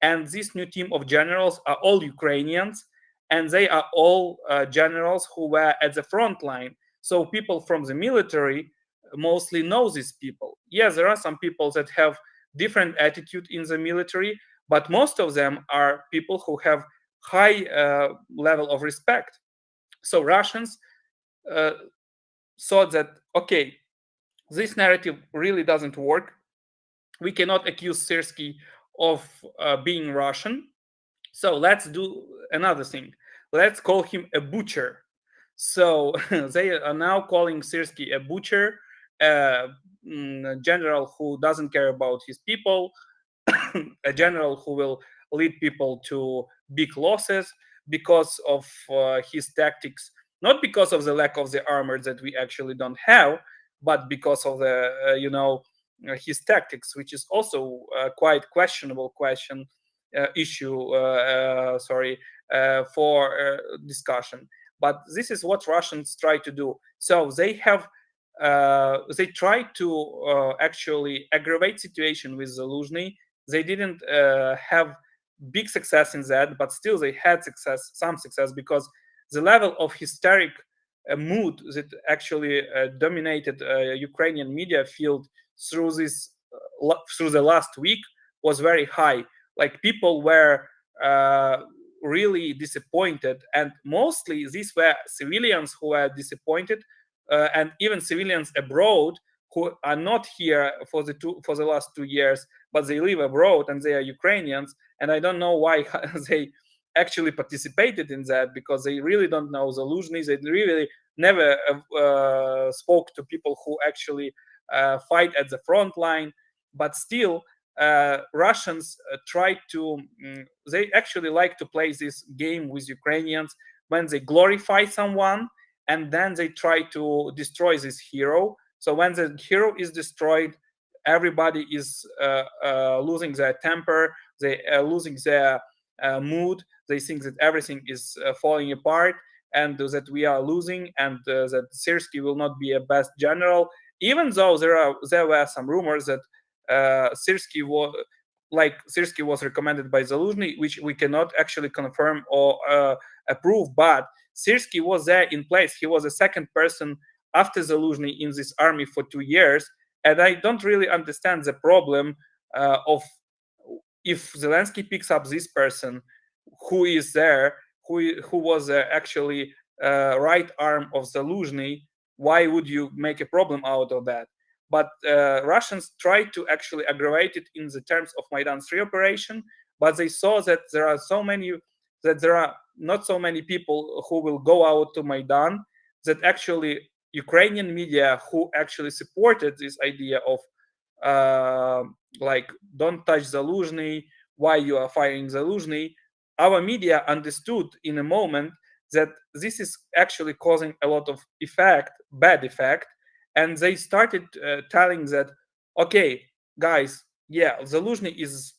And this new team of generals are all Ukrainians, and they are all generals who were at the front line. So people from the military mostly know these people. Yes, there are some people that have different attitude in the military, but most of them are people who have high level of respect. So Russians thought that, okay, this narrative really doesn't work. We cannot accuse Syrskyi of being Russian. So let's do another thing. Let's call him a butcher. So they are now calling Syrskyi a butcher, a general who doesn't care about his people, a general who will lead people to big losses because of his tactics, not because of the lack of the armor that we actually don't have, but because of the his tactics, which is also quite questionable issue for discussion. But this is what Russians try to do. So they have they try to actually aggravate situation with Zaluzhny. They didn't have big success in that, but still they had some success, because the level of hysteric mood that actually dominated Ukrainian media field through the last week was very high. Like, people were really disappointed, and mostly these were civilians who were disappointed, and even civilians abroad who are not here for the last 2 years, but they live abroad and they are Ukrainians. And I don't know why they actually participated in that, because they really don't know Zaluzhny. They really never spoke to people who actually fight at the front line. But still, Russians try to, they actually like to play this game with Ukrainians when they glorify someone, and then they try to destroy this hero. So when the hero is destroyed, everybody is losing their temper, they are losing their mood, they think that everything is falling apart, and that we are losing, and that Syrskyi will not be a best general, even though there were some rumors that Syrskyi was recommended by Zaluzhny, which we cannot actually confirm or approve, but Syrskyi was there in place. He was the second person after Zaluzhny in this army for 2 years, and I don't really understand the problem of, if Zelensky picks up this person who is there, who was actually right arm of Zaluzhny, why would you make a problem out of that? But Russians tried to actually aggravate it in the terms of Maidan 3 operation, but they saw that there are not so many people who will go out to Maidan, that actually Ukrainian media who actually supported this idea of don't touch Zaluzhny, why you are firing Zaluzhny, our media understood in a moment that this is actually causing a lot of bad effect, and they started telling that, okay, guys, yeah, Zaluzhny is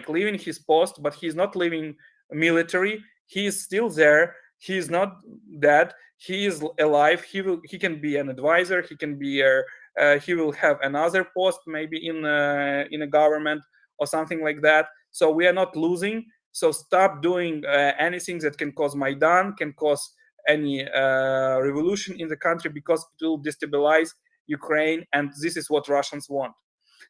leaving his post, but he's not leaving military. He is still there. He is not dead. He is alive. He can be an advisor. He can be he will have another post, maybe in a government or something like that. So we are not losing. So stop doing anything that can cause Maidan, can cause any revolution in the country, because it will destabilize Ukraine, and this is what Russians want.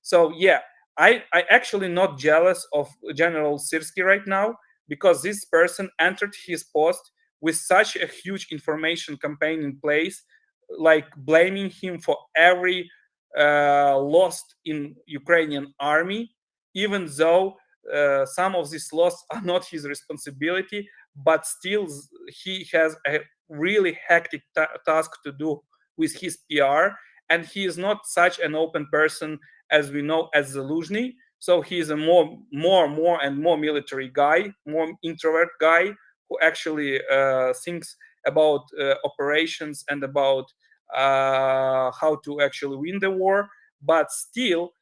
So yeah, I actually not jealous of General Syrskyi right now, because this person entered his post with such a huge information campaign in place, blaming him for every loss in Ukrainian army, even though some of these laws are not his responsibility, but still he has a really hectic task to do with his PR, and he is not such an open person as we know as Zaluzhny. So he is a more and more military guy, more introvert guy who actually thinks about operations and about how to actually win the war, but still,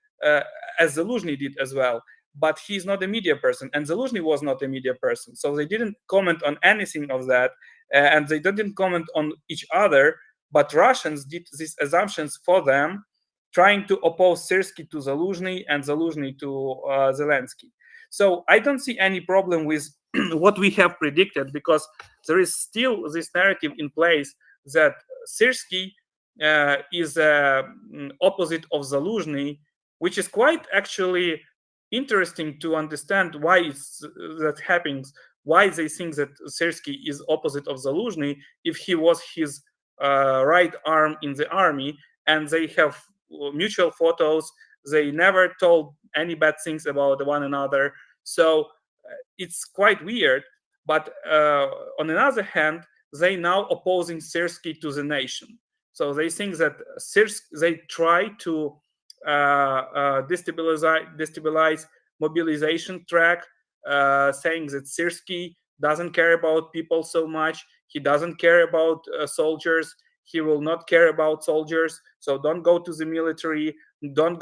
as Zaluzhny did as well. But he's not a media person, and Zaluzhny was not a media person. So they didn't comment on anything of that, and they didn't comment on each other, but Russians did these assumptions for them, trying to oppose Syrskyi to Zaluzhny and Zaluzhny to Zelensky. So I don't see any problem with what we have predicted, because there is still this narrative in place that Syrskyi is opposite of Zaluzhny, which is quite actually interesting to understand why that happens, why they think that Syrskyi is opposite of Zaluzhny if he was his right arm in the army, and they have mutual photos. They never told any bad things about one another. So it's quite weird. But on the other hand, they now opposing Syrskyi to the nation. So they think that they try to destabilize mobilization track, saying that Syrskyi doesn't care about people so much. He doesn't care about soldiers. He will not care about soldiers. So don't go to the military. Don't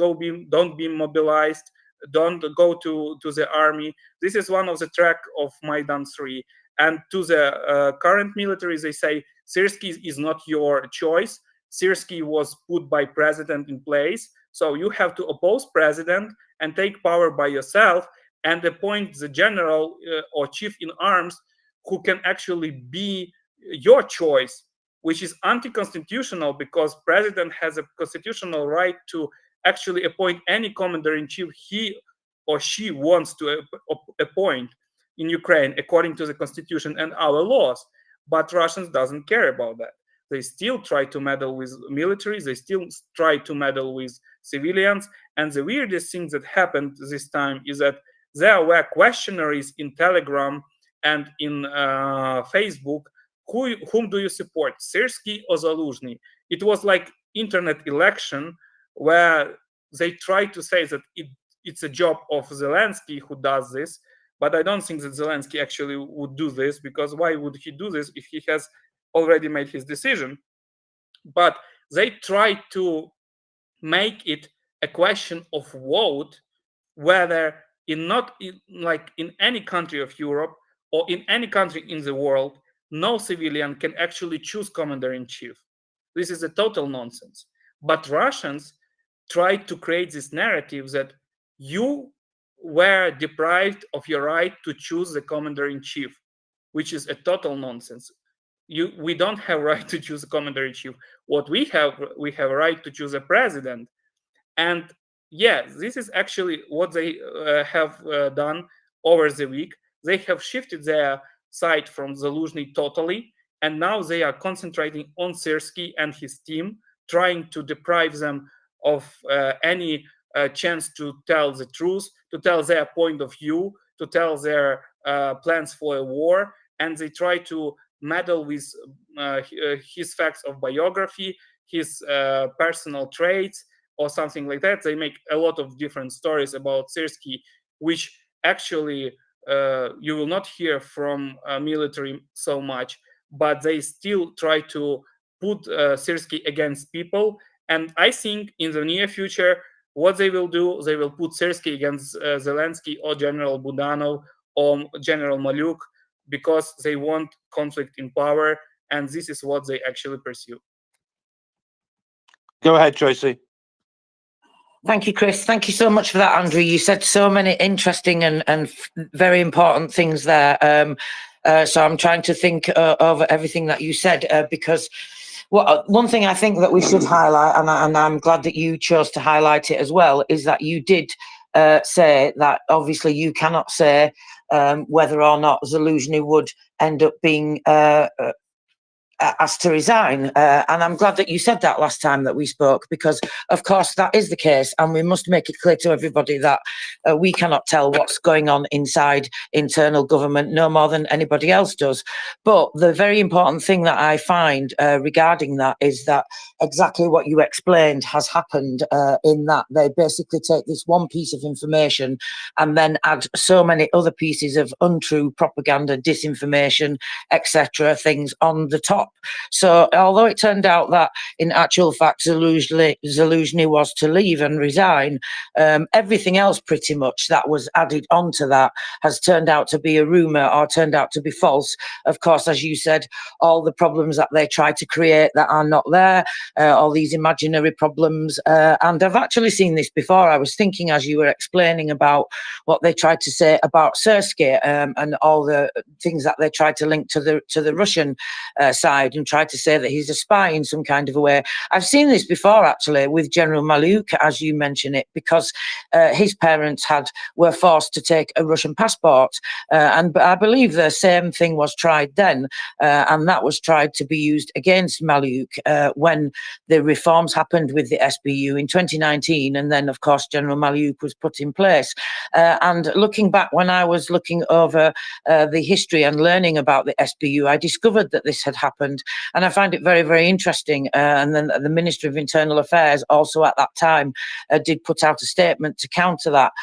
be mobilized. Don't go to the army. This is one of the track of Maidan 3. And to the current military, they say Syrskyi is not your choice. Syrskyi was put by president in place. So you have to oppose president and take power by yourself and appoint the general or chief in arms who can actually be your choice, which is anti-constitutional, because president has a constitutional right to actually appoint any commander-in-chief he or she wants to appoint in Ukraine according to the constitution and our laws. But Russians doesn't care about that. They still try to meddle with military. They still try to meddle with civilians. And the weirdest thing that happened this time is that there were questionnaires in Telegram and in Facebook. Whom do you support, Syrskyi or Zaluzhny? It was like internet election where they try to say that it's a job of Zelensky who does this. But I don't think that Zelensky actually would do this, because why would he do this if he has already made his decision? But they try to make it a question of vote, whether like in any country of Europe or in any country in the world, no civilian can actually choose commander-in-chief. This is a total nonsense. But Russians try to create this narrative that you were deprived of your right to choose the commander-in-chief, which is a total nonsense. We don't have a right to choose a commander-in-chief. What we have a right to choose a president. And yeah, this is actually what they have done over the week. They have shifted their side from Zaluzhny totally, and now they are concentrating on Syrskyi and his team, trying to deprive them of any chance to tell the truth, to tell their point of view, to tell their plans for a war. And they try to meddle with his facts of biography, his personal traits, or something like that. They make a lot of different stories about Syrskyi, which actually you will not hear from military so much, but they still try to put Syrskyi against people. And I think in the near future, what they will do, they will put Syrskyi against Zelensky or General Budanov or General Maluk, because they want conflict in power, and this is what they actually pursue. Go ahead, Tracy. Thank you, Chris. Thank you so much for that, Andrew. You said so many interesting and very important things there. So I'm trying to think over everything that you said, because one thing I think that we should highlight, and I'm glad that you chose to highlight it as well, is that you did say that obviously you cannot say whether or not Zaluzhny would end up being asked to resign. And I'm glad that you said that last time that we spoke, because of course that is the case, and we must make it clear to everybody that we cannot tell what's going on inside internal government no more than anybody else does. But the very important thing that I find regarding that is that exactly what you explained has happened, in that they basically take this one piece of information and then add so many other pieces of untrue propaganda, disinformation, etc., things on the top. So although it turned out that in actual fact Zaluzhny was to leave and resign, everything else pretty much that was added onto that has turned out to be a rumour or turned out to be false. Of course, as you said, all the problems that they try to create that are not there, all these imaginary problems, and I've actually seen this before. I was thinking as you were explaining about what they tried to say about Sersky, and all the things that they tried to link to the Russian side and tried to say that he's a spy in some kind of a way. I've seen this before actually with General Malyuk, as you mention it, because his parents were forced to take a Russian passport, and I believe the same thing was tried then, and that was tried to be used against Malyuk when the reforms happened with the SBU in 2019, and then of course General Malyuk was put in place. And looking back, when I was looking over the history and learning about the SBU, I discovered that this had happened, and I find it very, very interesting. And then the Ministry of Internal Affairs also at that time did put out a statement to counter that,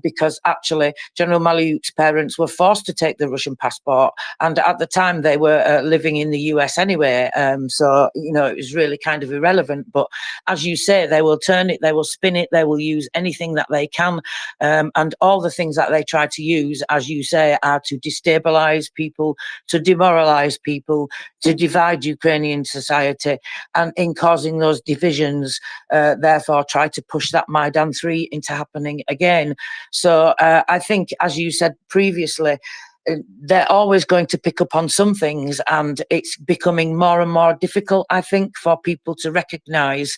because actually General Malyuk's parents were forced to take the Russian passport, and at the time they were living in the US anyway, so it was really kind of irrelevant. But as you say, they will turn it, they will spin it, they will use anything that they can, and all the things that they try to use, as you say, are to destabilize people, to demoralize people, to divide Ukrainian society, and in causing those divisions, therefore try to push that Maidan 3 into happening again. So I think, as you said previously, they're always going to pick up on some things, and it's becoming more and more difficult, I think, for people to recognize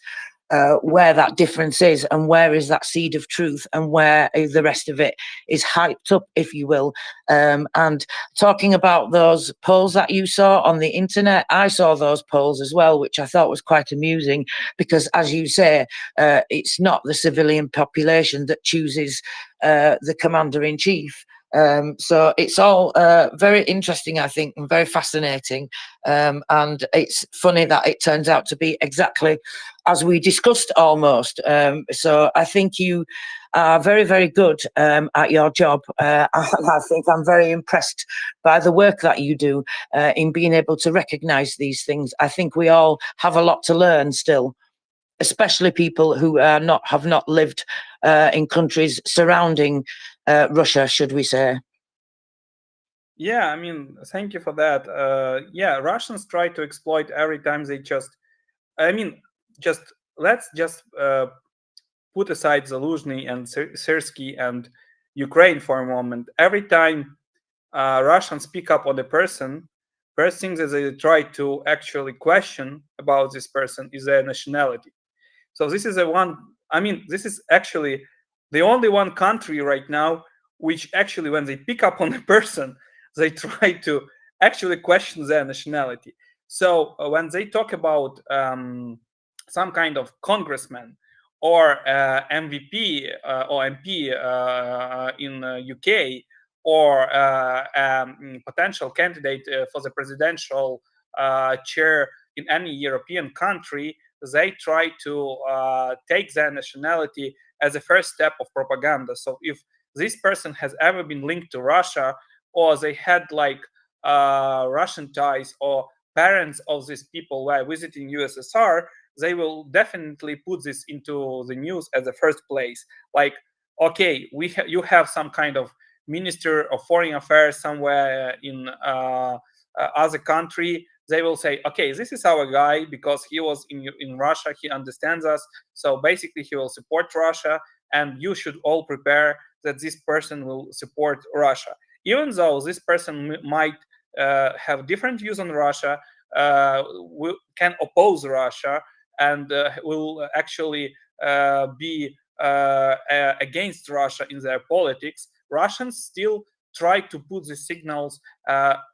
where that difference is and where is that seed of truth and where the rest of it is hyped up, if you will. And talking about those polls that you saw on the internet, I saw those polls as well, which I thought was quite amusing, because as you say, it's not the civilian population that chooses the commander-in-chief. So it's all very interesting, I think, and very fascinating. And it's funny that it turns out to be exactly as we discussed almost. So I think you are very, very good at your job. I think I'm very impressed by the work that you do in being able to recognize these things. I think we all have a lot to learn still, especially people who have not lived in countries surrounding Russia, should we say. Yeah, I mean, thank you for that. Yeah, Russians try to exploit every time they let's just put aside Zaluzhny and Sersky and Ukraine for a moment. Every time Russians speak up on a person, first thing that they try to actually question about this person is their nationality. So this is this is actually the only one country right now which actually, when they pick up on a person, they try to actually question their nationality. So when they talk about some kind of congressman or MVP or MP in UK, or potential candidate for the presidential chair in any European country, they try to take their nationality as a first step of propaganda. So if this person has ever been linked to Russia, or they had Russian ties, or parents of these people were visiting USSR, they will definitely put this into the news as the first place. Like, okay, you have some kind of minister of foreign affairs somewhere in other country. They will say, okay, this is our guy because he was in Russia, he understands us, so basically he will support Russia, and you should all prepare that this person will support Russia. Even though this person might have different views on Russia, can oppose Russia, and will actually be against Russia in their politics, Russians still try to put the signals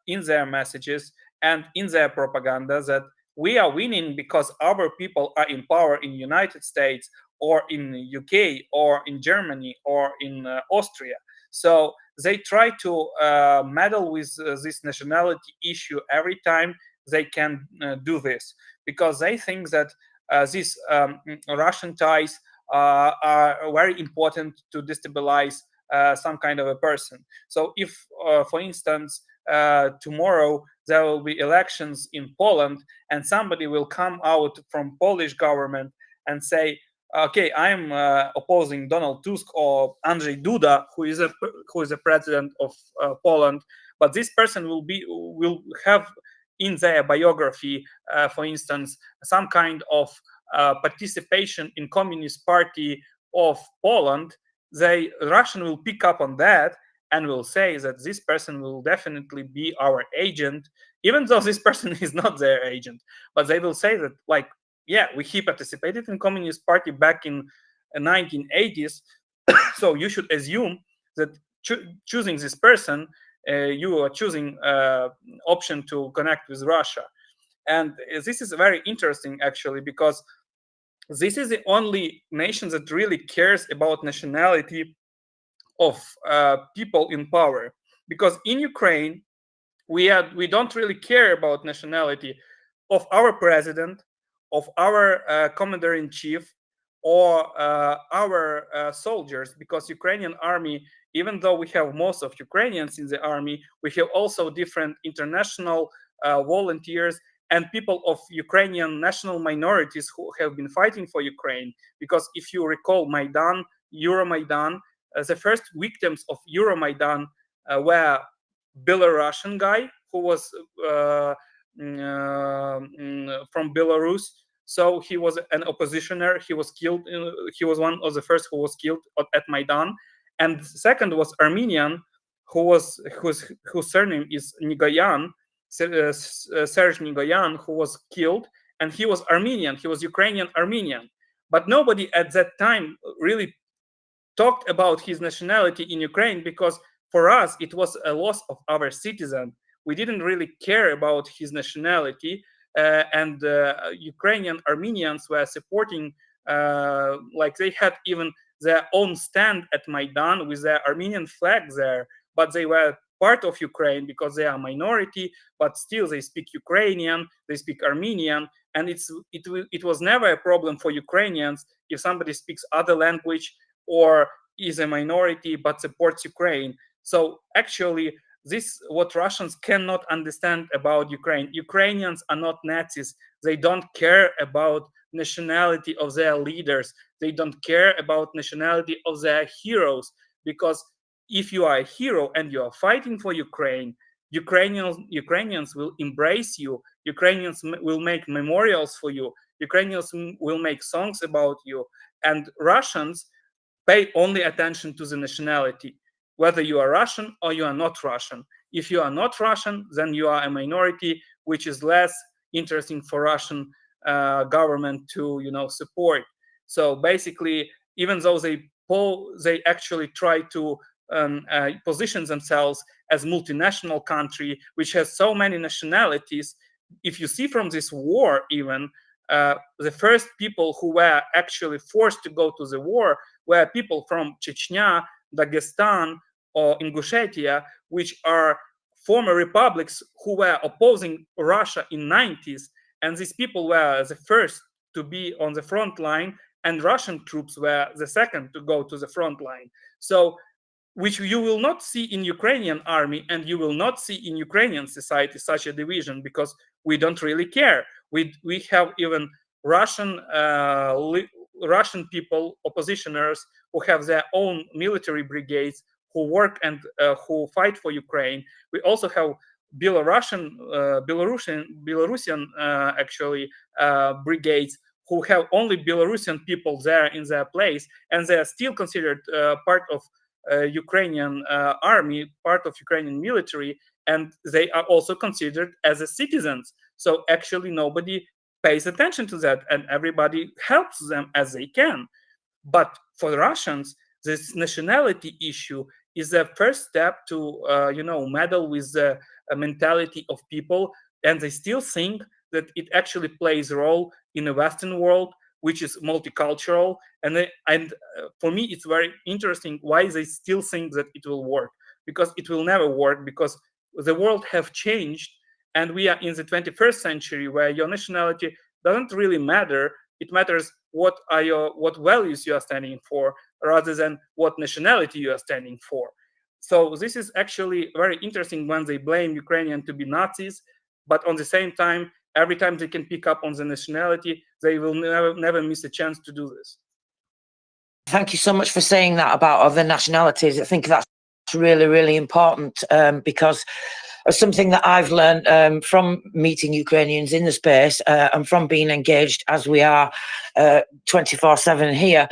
in their messages and in their propaganda that we are winning because our people are in power in United States or in UK or in Germany or in Austria. So they try to meddle with this nationality issue every time they can do this, because they think that these Russian ties are very important to destabilize some kind of a person. So if, for instance, tomorrow there will be elections in Poland and somebody will come out from Polish government and say, okay, I'm opposing Donald Tusk or Andrzej Duda, who is a president of Poland, but this person will have in their biography, for instance, some kind of participation in Communist Party of Poland. Russian will pick up on that and will say that this person will definitely be our agent, even though this person is not their agent. But they will say that, like, yeah, he participated in Communist Party back in 1980s, so you should assume that choosing this person, you are choosing option to connect with Russia. And this is very interesting, actually, because this is the only nation that really cares about nationality of people in power. Because in Ukraine, we don't really care about nationality of our president, of our commander-in-chief, or our soldiers, because Ukrainian army, even though we have most of Ukrainians in the army, we have also different international volunteers and people of Ukrainian national minorities who have been fighting for Ukraine. Because if you recall Maidan, Euromaidan, the first victims of Euromaidan were Belarusian guy who was from Belarus. So he was an oppositioner. He was killed. He was one of the first who was killed at Maidan. And second was Armenian, whose surname is Nigoyan, Serge Nigoyan, who was killed. And he was Armenian. He was Ukrainian Armenian. But nobody at that time really talked about his nationality in Ukraine, because for us it was a loss of our citizen. We didn't really care about his nationality, and Ukrainian Armenians were supporting, like they had even their own stand at Maidan with their Armenian flag there, but they were part of Ukraine because they are a minority, but still they speak Ukrainian, they speak Armenian, and it was never a problem for Ukrainians if somebody speaks other language or is a minority but supports Ukraine. So actually, this what Russians cannot understand about Ukraine. Ukrainians are not Nazis. They don't care about nationality of their leaders. They don't care about nationality of their heroes, because if you are a hero and you are fighting for Ukraine, Ukrainians will embrace you. Ukrainians will make memorials for you. Ukrainians will make songs about you. And Russians pay only attention to the nationality, whether you are Russian or you are not Russian. If you are not Russian, then you are a minority, which is less interesting for Russian government to support. So basically, even though they actually try to position themselves as multinational country, which has so many nationalities, if you see from this war even, the first people who were actually forced to go to the war were people from Chechnya, Dagestan, or Ingushetia, which are former republics who were opposing Russia in 90s. And these people were the first to be on the front line, and Russian troops were the second to go to the front line. So, which you will not see in Ukrainian army, and you will not see in Ukrainian society such a division, because we don't really care. We have even Russian people, oppositioners, who have their own military brigades, who work and who fight for Ukraine. We also have Belarusian actually brigades, who have only Belarusian people there in their place, and they are still considered part of Ukrainian army, part of Ukrainian military, and they are also considered as citizens. So actually nobody pays attention to that, and everybody helps them as they can. But for the Russians, this nationality issue is the first step to meddle with the mentality of people, and they still think that it actually plays a role in the Western world, which is multicultural. And for me, it's very interesting why they still think that it will work, because it will never work, because the world have changed, and we are in the 21st century where your nationality doesn't really matter. It matters what values you are standing for, rather than what nationality you are standing for. So this is actually very interesting when they blame Ukrainians to be Nazis, but on the same time, every time they can pick up on the nationality, they will never miss a chance to do this. Thank you so much for saying that about other nationalities. I think that's really, really important, because something that I've learned from meeting Ukrainians in the space and from being engaged as we are 24/7 here,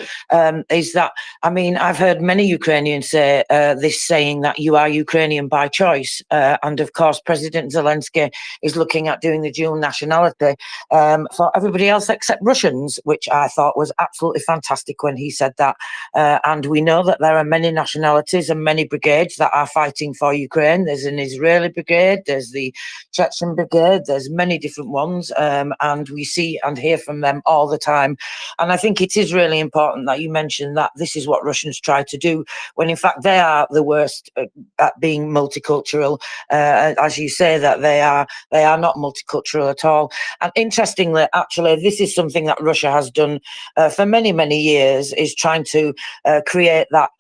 is that, I mean, I've heard many Ukrainians say this saying that you are Ukrainian by choice. And of course, President Zelensky is looking at doing the dual nationality for everybody else except Russians, which I thought was absolutely fantastic when he said that. And we know that there are many nationalities and many brigades that are fighting for Ukraine. There's an Israeli brigade, there's the Chechen brigade, there's many different ones, and we see and hear from them all the time. And I think it is really important that you mention that this is what Russians try to do, when in fact they are the worst at being multicultural. As you say, that they are not multicultural at all. And interestingly, actually, this is something that Russia has done for many, many years, is trying to create that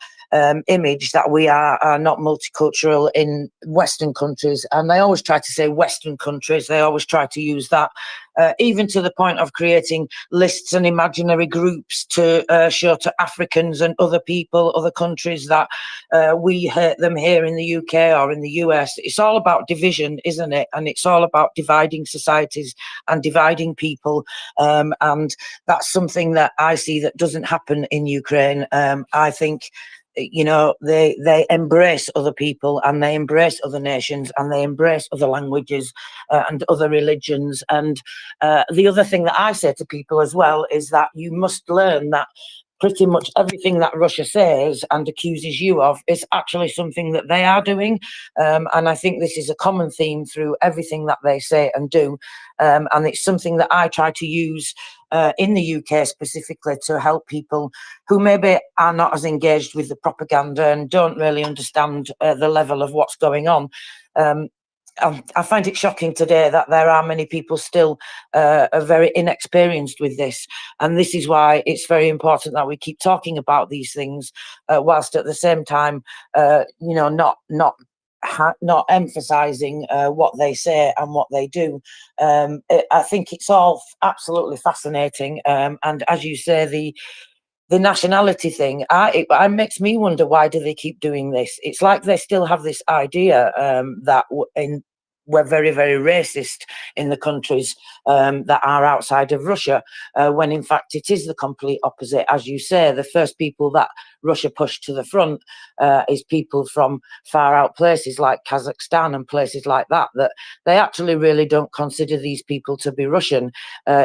image that we are not multicultural in Western countries. And they always try to say Western countries, they always try to use that, even to the point of creating lists and imaginary groups to show to Africans and other people, other countries, that we hate them here in the UK or in the US. It's all about division, isn't it? And it's all about dividing societies and dividing people. And that's something that I see that doesn't happen in Ukraine. I think, you know, they embrace other people, and they embrace other nations, and they embrace other languages and other religions. And the other thing that I say to people as well is that you must learn that pretty much everything that Russia says and accuses you of is actually something that they are doing. And I think this is a common theme through everything that they say and do. And it's something that I try to use in the UK specifically to help people who maybe are not as engaged with the propaganda and don't really understand the level of what's going on. I find it shocking today that there are many people still are very inexperienced with this, and this is why it's very important that we keep talking about these things, whilst at the same time, you know, not emphasizing what they say and what they do. I think it's all absolutely fascinating, and as you say, the nationality thing, it makes me wonder, why do they keep doing this? It's like they still have this idea that we're very, very racist in the countries that are outside of Russia, when in fact it is the complete opposite. As you say, the first people that Russia pushed to the front is people from far out places like Kazakhstan and places like that, that they actually really don't consider these people to be Russian,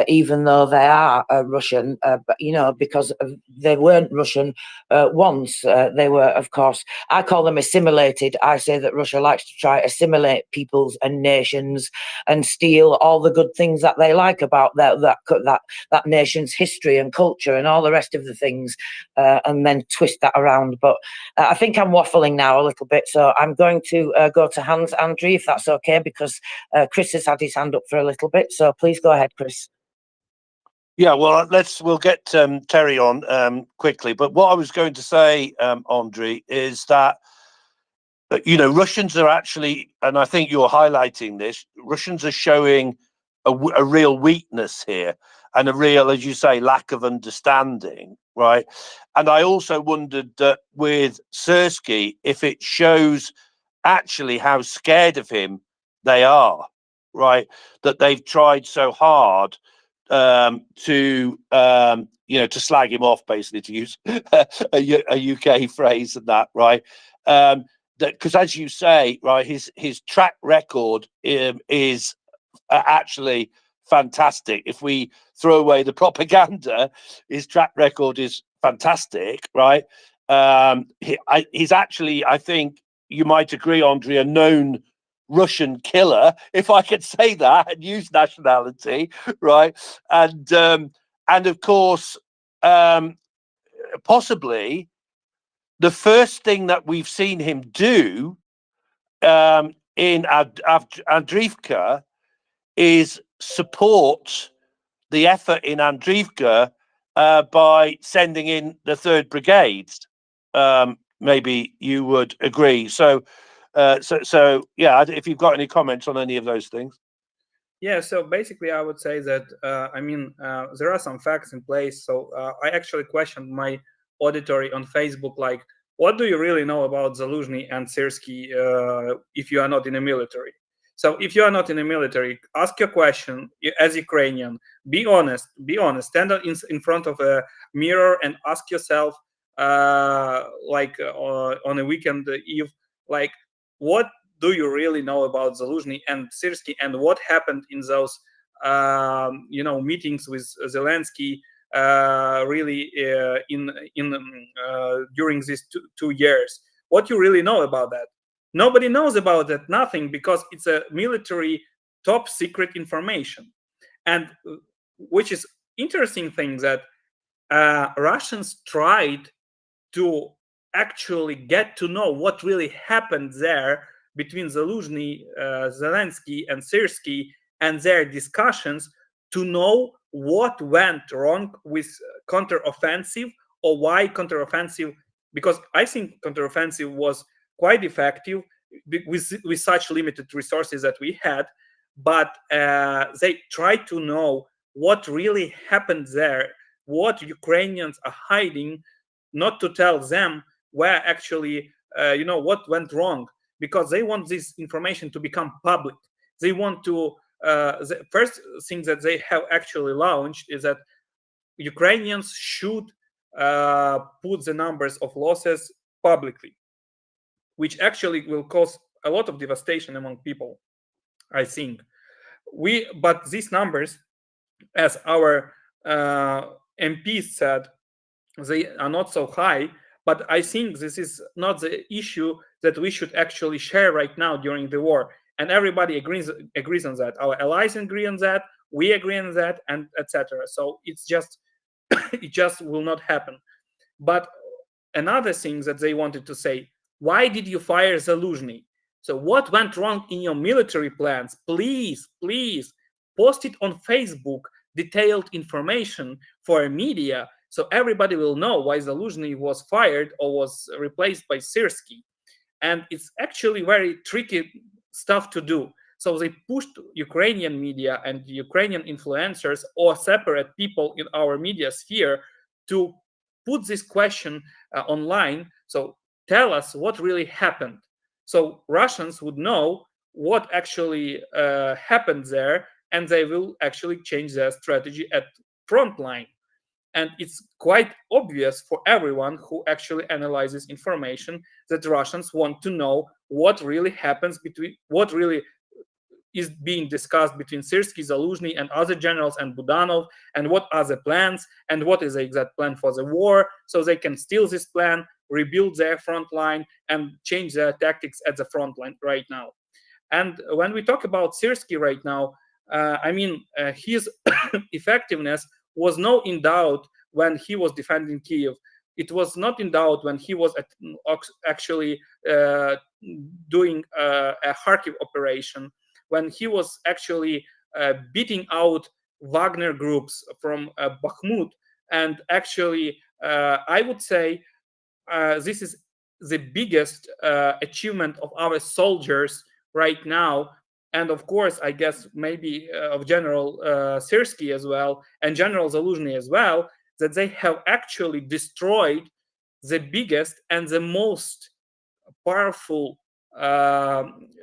even though they are Russian, but you know, because they weren't Russian once. They were, of course, I call them assimilated. I say that Russia likes to try to assimilate peoples and nations and steal all the good things that they like about that nation's history and culture and all the rest of the things, and then twist that around. But I think I'm waffling now a little bit, so I'm going to go to Hans Andrew, if that's okay, because Chris has had his hand up for a little bit. So please go ahead, Chris. Yeah, well, we'll get Terry on quickly. But what I was going to say, Andre, is that you know, Russians are actually, and I think you're highlighting this, Russians are showing a real weakness here, and a real, as you say, lack of understanding, right? And I also wondered that with Sersky, if it shows actually how scared of him they are, right? That they've tried so hard to you know, to slag him off, basically, to use a UK phrase, and that, right? That, because as you say, right, his track record is actually fantastic. If we throw away the propaganda, his track record is fantastic, right? He's actually, I think you might agree, Andre, a known Russian killer, if I could say that, and use nationality, right? And of course, possibly the first thing that we've seen him do in Andriivka is support the effort in Andriivka by sending in the 3rd Brigade. Maybe you would agree. So yeah, if you've got any comments on any of those things. Yeah, so basically I would say that, there are some facts in place. So I actually questioned my auditory on Facebook, like, what do you really know about Zaluzhny and Syrsky if you are not in the military? So if you are not in the military, ask your question as Ukrainian, be honest, stand in front of a mirror and ask yourself, on a weekend eve, like, what do you really know about Zaluzhny and Syrsky, and what happened in those meetings with Zelensky really during these two years? What you really know about that? Nobody knows about that, nothing, because it's a military top secret information. And which is interesting thing that Russians tried to actually get to know what really happened there between Zaluzhny, Zelensky, and Syrsky, and their discussions, to know what went wrong with counteroffensive, or why counteroffensive, because I think counteroffensive was quite effective with such limited resources that we had, but they tried to know what really happened there, what Ukrainians are hiding, not to tell them where actually, what went wrong, because they want this information to become public. They want to, the first thing that they have actually launched is that Ukrainians should put the numbers of losses publicly, which actually will cause a lot of devastation among people, I think. But these numbers, as our MPs said, they are not so high. But I think this is not the issue that we should actually share right now during the war. And everybody agrees on that. Our allies agree on that. We agree on that, and etc. So it's just it just will not happen. But another thing that they wanted to say: why did you fire Zaluzhny? So what went wrong in your military plans? Please post it on Facebook, detailed information for media, so everybody will know why Zaluzhny was fired or was replaced by Syrsky. And it's actually very tricky stuff to do. So they pushed Ukrainian media and Ukrainian influencers or separate people in our media sphere to put this question online. So tell us what really happened. So Russians would know what actually happened there, and they will actually change their strategy at front line. And it's quite obvious for everyone who actually analyzes information that Russians want to know what really happens what really is being discussed between Syrsky, Zaluzhny, and other generals, and Budanov, and what are the plans, and what is the exact plan for the war, so they can steal this plan, rebuild their front line, and change their tactics at the front line right now. And when we talk about Syrsky right now, his effectiveness was not in doubt when he was defending Kiev. It was not in doubt when he was actually doing a Kharkiv operation, when he was actually beating out Wagner groups from Bakhmut. And actually, I would say this is the biggest achievement of our soldiers right now. And of course, I guess maybe of General Syrsky as well, and General Zaluzhny as well, that they have actually destroyed the biggest and the most powerful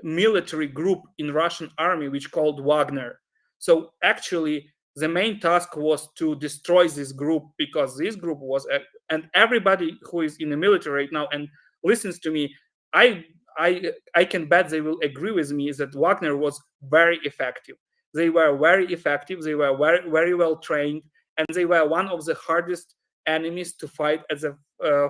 military group in Russian army, which called Wagner. So actually, the main task was to destroy this group, because this group was, and everybody who is in the military right now and listens to me, I can bet they will agree with me that Wagner was very effective. They were very effective. They were very, very well trained, and they were one of the hardest enemies to fight at the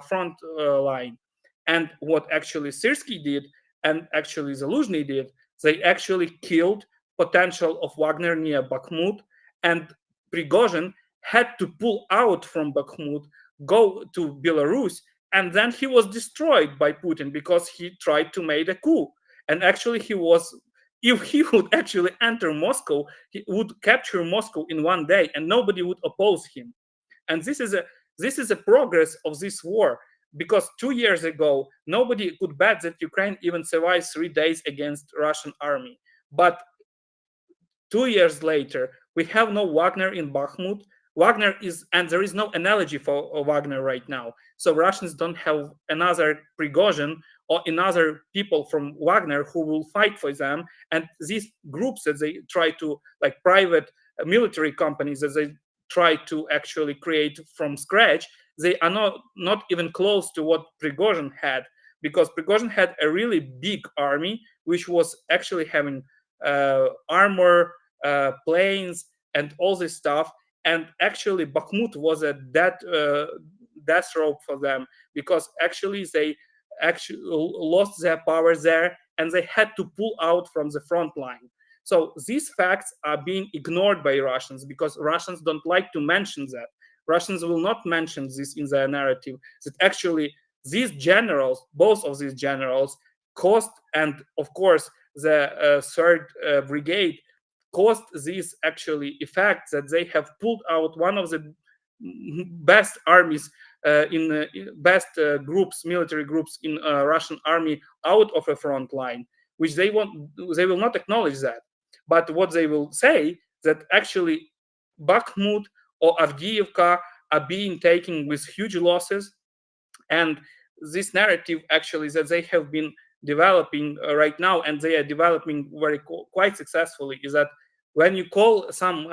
front line. And what actually Syrsky did, and actually Zaluzhny did, They actually killed potential of Wagner near Bakhmut, and Prigozhin had to pull out from Bakhmut, go to Belarus, and then he was destroyed by Putin because he tried to make a coup. And actually he was, if he would actually enter Moscow, he would capture Moscow in one day and nobody would oppose him. And this is a progress of this war, because 2 years ago nobody could bet that Ukraine even survives 3 days against Russian army. But 2 years later, we have no Wagner in Bakhmut. Wagner is, and there is no analogy for Wagner right now. So Russians don't have another Prigozhin or another people from Wagner who will fight for them. And these groups that they try to, like private military companies that they try to actually create from scratch, they are not even close to what Prigozhin had, because Prigozhin had a really big army, which was actually having armor, planes, and all this stuff. And actually Bakhmut was a death rope for them, because actually they actually lost their power there and they had to pull out from the front line. So these facts are being ignored by Russians because Russians don't like to mention that. Russians will not mention this in their narrative, that actually these generals, both of these generals, caused, and of course the 3rd Brigade caused this actually effect that they have pulled out one of the best armies best groups, military groups in Russian army out of a front line, which they will not acknowledge that. But what they will say that actually Bakhmut or Avdiivka are being taken with huge losses, and this narrative actually that they have been developing right now, and they are developing quite successfully, is that when you call some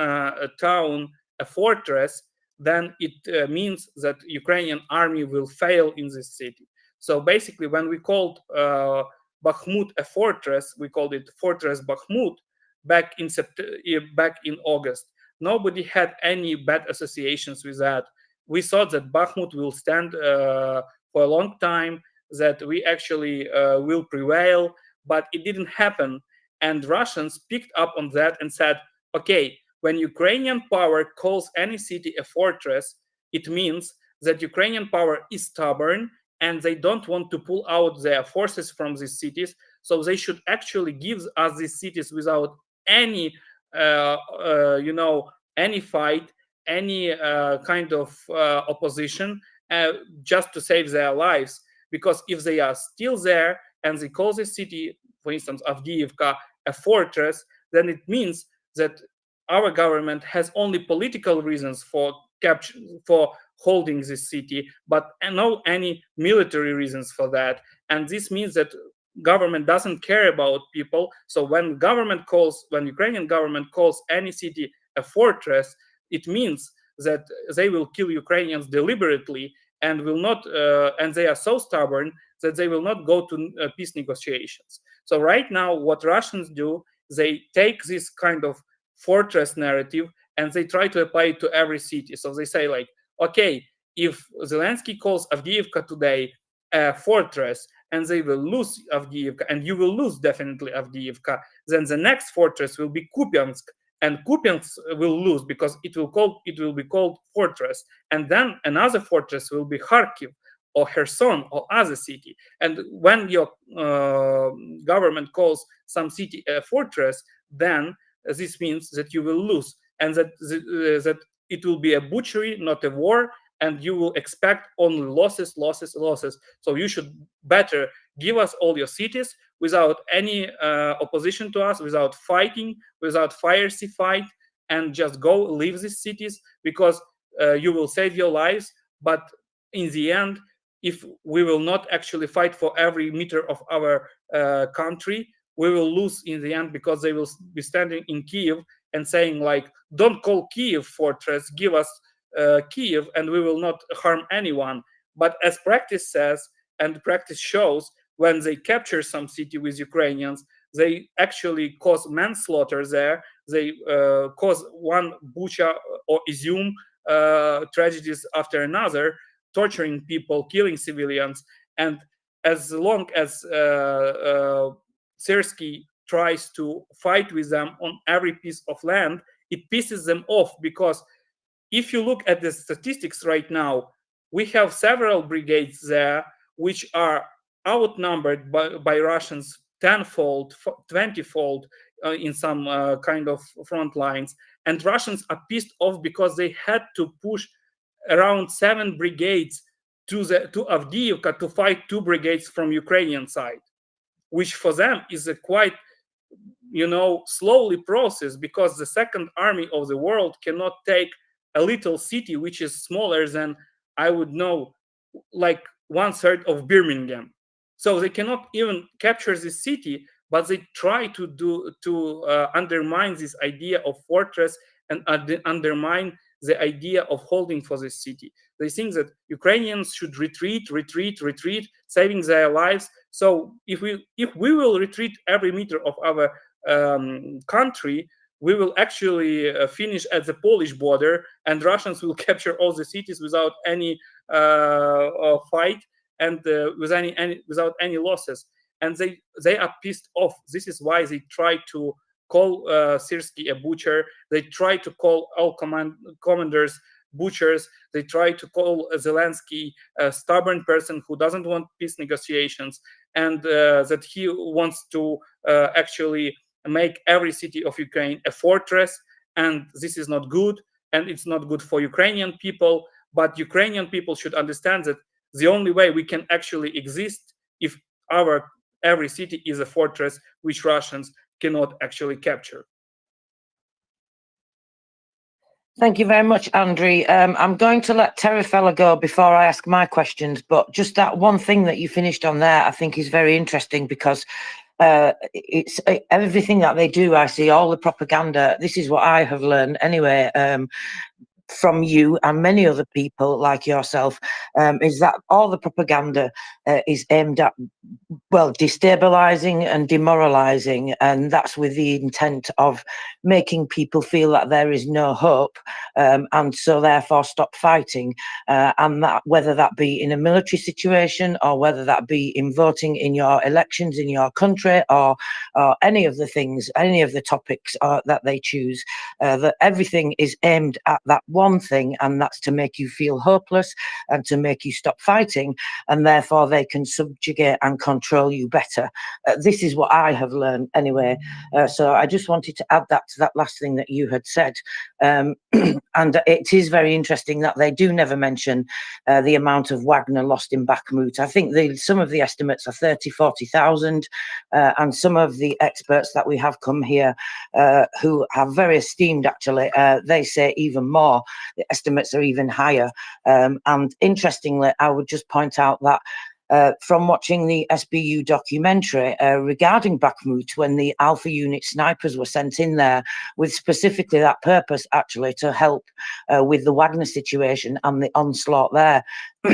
town a fortress, then it means that Ukrainian army will fail in this city. So basically, when we called Bakhmut a fortress, we called it Fortress Bakhmut back in August. Nobody had any bad associations with that. We thought that Bakhmut will stand for a long time, that we actually will prevail, but it didn't happen. And Russians picked up on that and said, okay, when Ukrainian power calls any city a fortress, it means that Ukrainian power is stubborn and they don't want to pull out their forces from these cities. So they should actually give us these cities without any, any fight, any kind of opposition, just to save their lives. Because if they are still there and they call the city, for instance, Avdiivka, a fortress, then it means that our government has only political reasons for holding this city, but no any military reasons for that. And this means that government doesn't care about people. So when Ukrainian government calls any city a fortress, it means that they will kill Ukrainians deliberately and will not, and they are so stubborn that they will not go to peace negotiations. So right now, what Russians do, they take this kind of fortress narrative and they try to apply it to every city. So they say like, okay, if Zelensky calls Avdiivka today a fortress and they will lose Avdiivka, and you will lose definitely Avdiivka, then the next fortress will be Kupiansk, and Kupiansk will lose because it will be called fortress, and then another fortress will be Kharkiv or Kherson or other city. And when your government calls some city a fortress, then this means that you will lose, and that it will be a butchery, not a war, and you will expect only losses. So you should better give us all your cities without any opposition to us, without fighting, without fiery fight, and just go leave these cities, because you will save your lives. But in the end, if we will not actually fight for every meter of our country, we will lose in the end, because they will be standing in Kiev and saying like, don't call Kiev fortress, give us Kiev and we will not harm anyone. But as practice says, and practice shows, when they capture some city with Ukrainians, they actually cause manslaughter there. They cause one Bucha or Izium tragedies after another, torturing people, killing civilians. And as long as Syrskyi tries to fight with them on every piece of land, it pisses them off, because if you look at the statistics right now, we have several brigades there which are outnumbered by Russians tenfold, 20-fold in some kind of front lines. And Russians are pissed off because they had to push around 7 brigades to Avdiivka to fight 2 brigades from Ukrainian side, which for them is a quite, slowly process, because the second army of the world cannot take a little city which is smaller than, I would know, like 1/3 of Birmingham. So they cannot even capture the city, but they try to undermine this idea of fortress and undermine the idea of holding for the city. They think that Ukrainians should retreat, saving their lives. So if we will retreat every meter of our country, we will actually finish at the Polish border, and Russians will capture all the cities without any fight and without any losses. And they are pissed off. This is why they try to call Syrskyi a butcher. They try to call all commanders butchers. They try to call Zelensky a stubborn person who doesn't want peace negotiations, and that he wants to actually make every city of Ukraine a fortress. And this is not good, and it's not good for Ukrainian people. But Ukrainian people should understand that the only way we can actually exist if every city is a fortress which Russians cannot actually capture. Thank you very much, Andriy. I'm going to let Terry Feller go before I ask my questions, but just that one thing that you finished on there, I think is very interesting, because it's everything that they do. I see all the propaganda. This is what I have learned anyway, from you and many other people like yourself, is that all the propaganda is aimed at, well, destabilizing and demoralizing, and that's with the intent of making people feel that there is no hope, and so therefore stop fighting, and that whether that be in a military situation or whether that be in voting in your elections in your country, or any of the things, any of the topics that they choose, that everything is aimed at that one thing, and that's to make you feel hopeless and to make you stop fighting, and therefore they can subjugate and control you better. This is what I have learned anyway. So I just wanted to add that to that last thing that you had said. And it is very interesting that they do never mention the amount of Wagner lost in Bakhmut. I think some of the estimates are 30,000, 40,000, and some of the experts that we have come here who are very esteemed, actually, they say even more. The estimates are even higher. And interestingly, I would just point out that from watching the SBU documentary regarding Bakhmut, when the Alpha Unit snipers were sent in there with specifically that purpose, actually, to help with the Wagner situation and the onslaught there.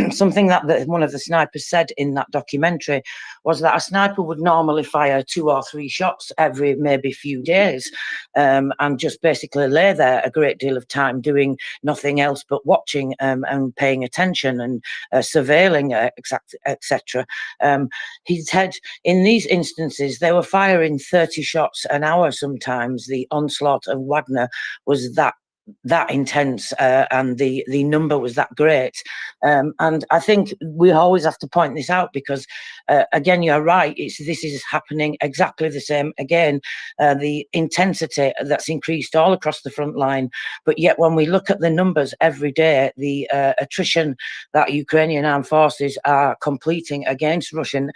Something that one of the snipers said in that documentary was that a sniper would normally fire 2 or 3 shots every maybe few days, and just basically lay there a great deal of time doing nothing else but watching and paying attention and surveilling, etc. He said in these instances they were firing 30 shots an hour sometimes. The onslaught of Wagner was that intense, and the number was that great, and I think we always have to point this out, because again, you're right, this is happening exactly the same again, the intensity that's increased all across the front line, but yet when we look at the numbers every day, the attrition that Ukrainian armed forces are completing against Russian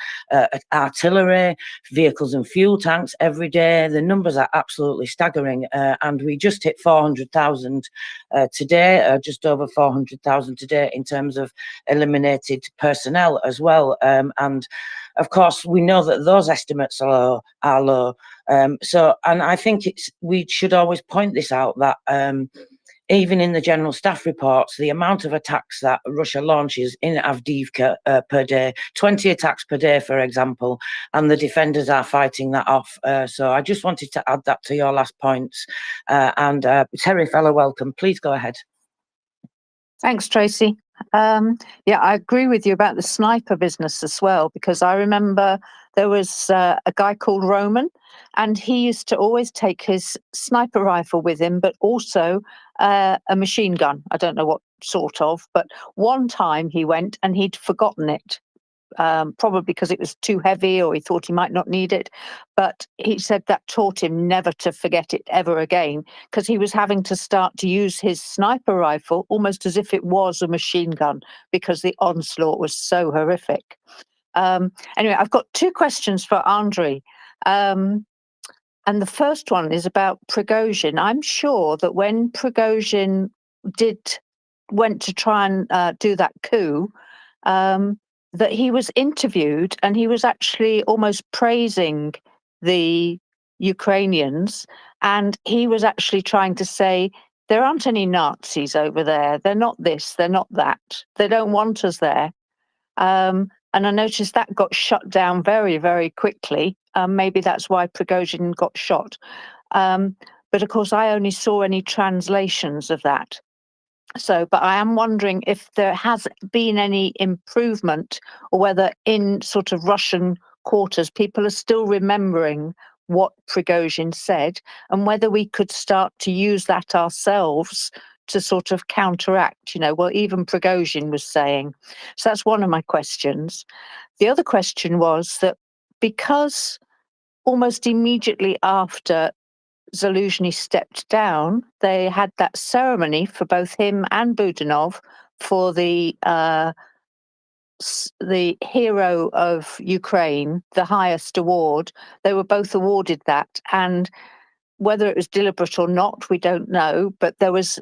artillery, vehicles and fuel tanks every day, the numbers are absolutely staggering, and we just hit 400,000 today, just over 400,000 today in terms of eliminated personnel as well. And of course, we know that those estimates are low. So, and I think we should always point this out, that even in the general staff reports, the amount of attacks that Russia launches in Avdiivka per day, 20 attacks per day, for example, and the defenders are fighting that off. So I just wanted to add that to your last points. And Terry Feller, welcome. Please go ahead. Thanks, Tracy. Yeah, I agree with you about the sniper business as well, because I remember there was a guy called Roman, and he used to always take his sniper rifle with him, but also a machine gun. I don't know what sort of, but one time he went and he'd forgotten it. Probably because it was too heavy or he thought he might not need it. But he said that taught him never to forget it ever again, because he was having to start to use his sniper rifle almost as if it was a machine gun, because the onslaught was so horrific. Anyway, I've got two questions for Andrei. And the first one is about Prigozhin. I'm sure that when Prigozhin went to try and do that coup, that he was interviewed and he was actually almost praising the Ukrainians, and he was actually trying to say, there aren't any Nazis over there. They're not this, they're not that. They don't want us there. And I noticed that got shut down very, very quickly. Maybe that's why Prigozhin got shot. But of course, I only saw any translations of that. So, but I am wondering if there has been any improvement, or whether in sort of Russian quarters people are still remembering what Prigozhin said, and whether we could start to use that ourselves to sort of counteract, what even Prigozhin was saying. So that's one of my questions. The other question was that because almost immediately after Zaluzhny stepped down, they had that ceremony for both him and Budanov for the hero of Ukraine, the highest award. They were both awarded that, and whether it was deliberate or not, we don't know. But there was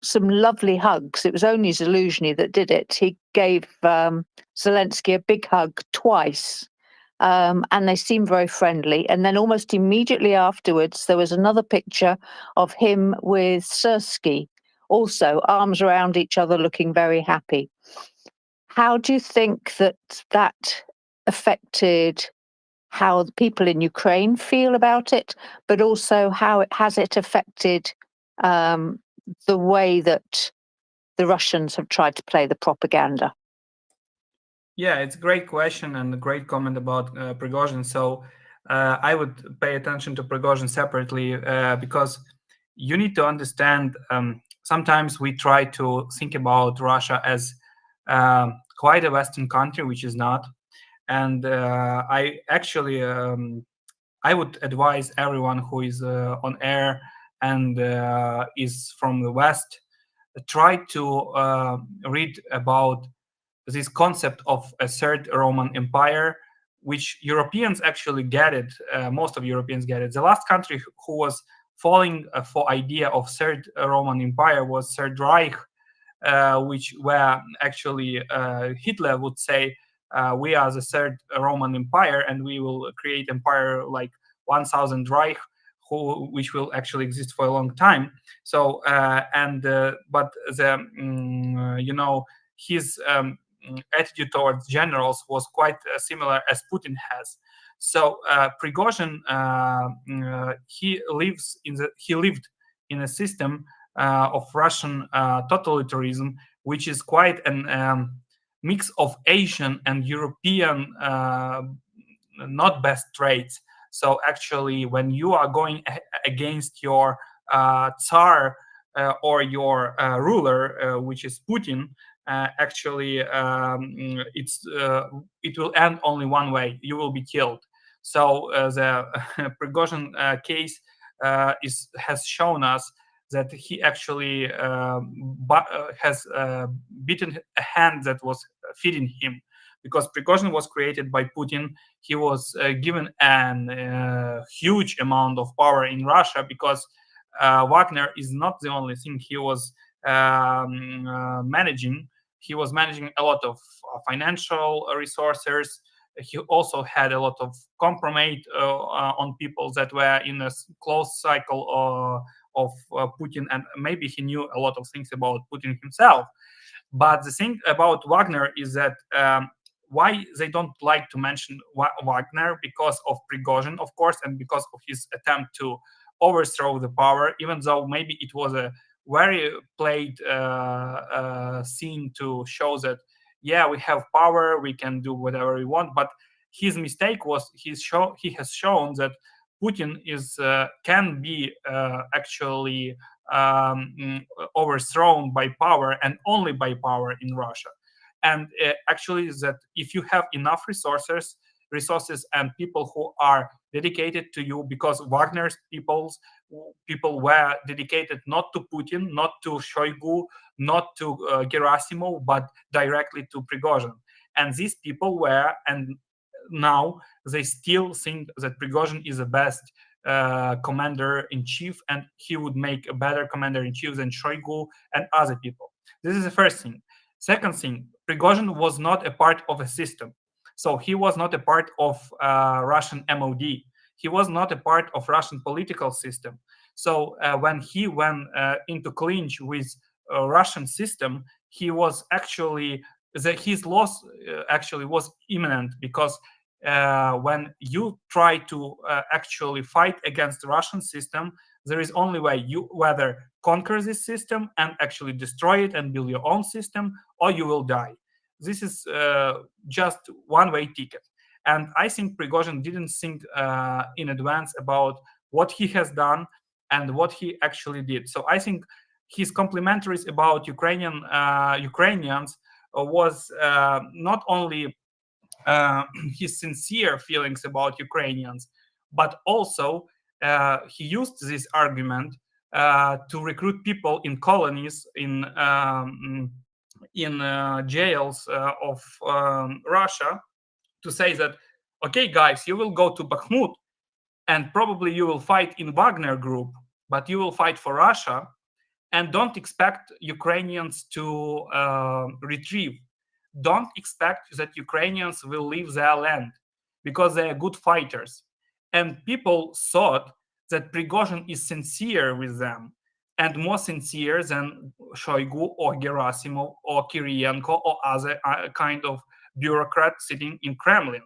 some lovely hugs. It was only Zaluzhny that did it. He gave Zelensky a big hug twice. And they seemed very friendly. And then almost immediately afterwards, there was another picture of him with Sersky, also arms around each other, looking very happy. How do you think that affected how the people in Ukraine feel about it, but also how it affected the way that the Russians have tried to play the propaganda? Yeah, it's a great question and a great comment about Prigozhin. So I would pay attention to Prigozhin separately because you need to understand, sometimes we try to think about Russia as quite a Western country, which is not. And I actually, I would advise everyone who is on air and is from the West, try to read about this concept of a third Roman Empire, which Europeans actually get it. Most of Europeans get it. The last country who was falling for idea of third Roman Empire was Third Reich, which where actually Hitler would say, we are the third Roman Empire and we will create empire like 1000 Reich, which will actually exist for a long time. So but the his attitude towards generals was quite similar as Putin has. So Prigozhin, he lived in a system of Russian totalitarianism, which is quite an mix of Asian and European not best traits. So actually, when you are going against your Tsar or your ruler, which is Putin, actually it will end only one way: you will be killed. So the Prigozhin case has shown us that he actually has beaten a hand that was feeding him, because Prigozhin was created by Putin. He was given a huge amount of power in Russia, because Wagner is not the only thing he was managing. He was managing a lot of financial resources. He also had a lot of compromise on people that were in a close cycle of Putin, and maybe he knew a lot of things about Putin himself. But the thing about Wagner is that why they don't like to mention Wagner, because of Prigozhin, of course, and because of his attempt to overthrow the power, even though maybe it was a very played scene to show that, yeah, we have power, we can do whatever we want. But his mistake was he has shown that Putin can be actually overthrown by power, and only by power, in Russia. And actually, that if you have enough resources and people who are dedicated to you, because Wagner's people were dedicated not to Putin, not to Shoigu, not to Gerasimov, but directly to Prigozhin. And these people were, and now they still think that Prigozhin is the best commander-in-chief, and he would make a better commander-in-chief than Shoigu and other people. This is the first thing. Second thing, Prigozhin was not a part of a system. So he was not a part of Russian MOD. He was not a part of Russian political system. So when he went into clinch with Russian system, he was actually, his loss actually was imminent, because when you try to actually fight against the Russian system, there is only way: you whether conquer this system and actually destroy it and build your own system, or you will die. This is just one-way ticket. And I think Prigozhin didn't think in advance about what he has done and what he actually did. So I think his complimentaries about Ukrainians was not only his sincere feelings about Ukrainians, but also he used this argument to recruit people in colonies, in jails of Russia, to say that, okay, guys, you will go to Bakhmut, and probably you will fight in Wagner Group, but you will fight for Russia, and don't expect Ukrainians to retrieve. Don't expect that Ukrainians will leave their land, because they are good fighters. And people thought that Prigozhin is sincere with them, and more sincere than Shoigu or Gerasimov or Kirienko or other kind of bureaucrat sitting in Kremlin.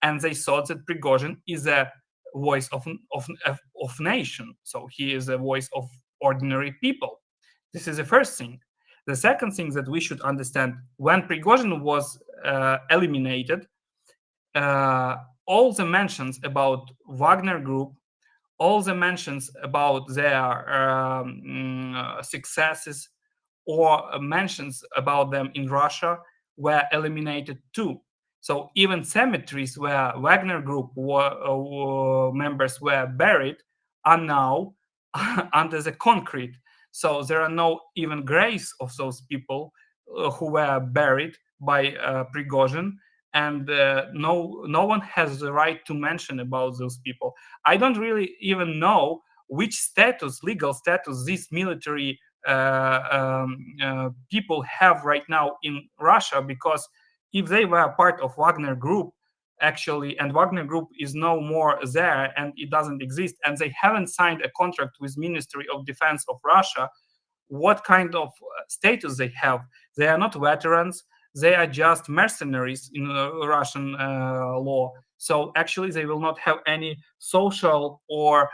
And they thought that Prigozhin is a voice of nation. So he is a voice of ordinary people. This is the first thing. The second thing that we should understand, when Prigozhin was eliminated, all the mentions about Wagner Group, all the mentions about their successes or mentions about them in Russia were eliminated too. So even cemeteries where Wagner Group members were buried are now under the concrete. So there are no even graves of those people who were buried by Prigozhin, and no one has the right to mention about those people. I don't really even know which status, legal status, these military people have right now in Russia, because if they were part of Wagner Group, actually, and Wagner Group is no more there and it doesn't exist, and they haven't signed a contract with Ministry of Defense of Russia, what kind of status they have? They are not veterans. They are just mercenaries in Russian law. So actually, they will not have any social or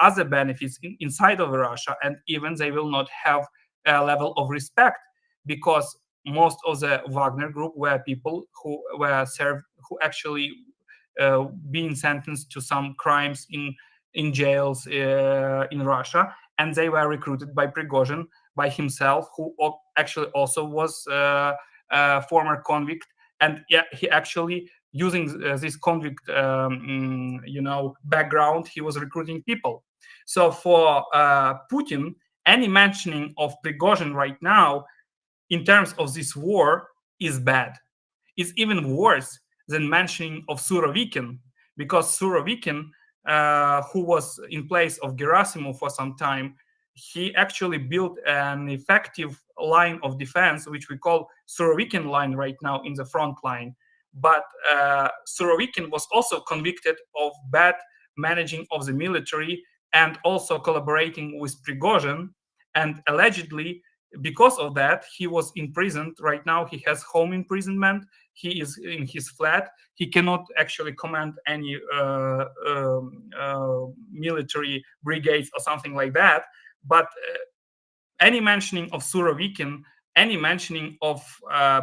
other benefits inside of Russia, and even they will not have a level of respect, because most of the Wagner Group were people who were served, who actually being sentenced to some crimes in jails in Russia, and they were recruited by Prigozhin, by himself, who actually also was former convict, and yeah, he actually using this convict background, he was recruiting people. So for Putin, any mentioning of Prigozhin right now in terms of this war is bad. It's even worse than mentioning of Surovikin, because Surovikin, who was in place of Gerasimov for some time, he actually built an effective line of defense, which we call Surovikin line right now in the front line. But Surovikin was also convicted of bad managing of the military and also collaborating with Prigozhin. And allegedly, because of that, he was imprisoned. Right now, he has home imprisonment. He is in his flat. He cannot actually command any military brigades or something like that. But any mentioning of Surovikin, any mentioning of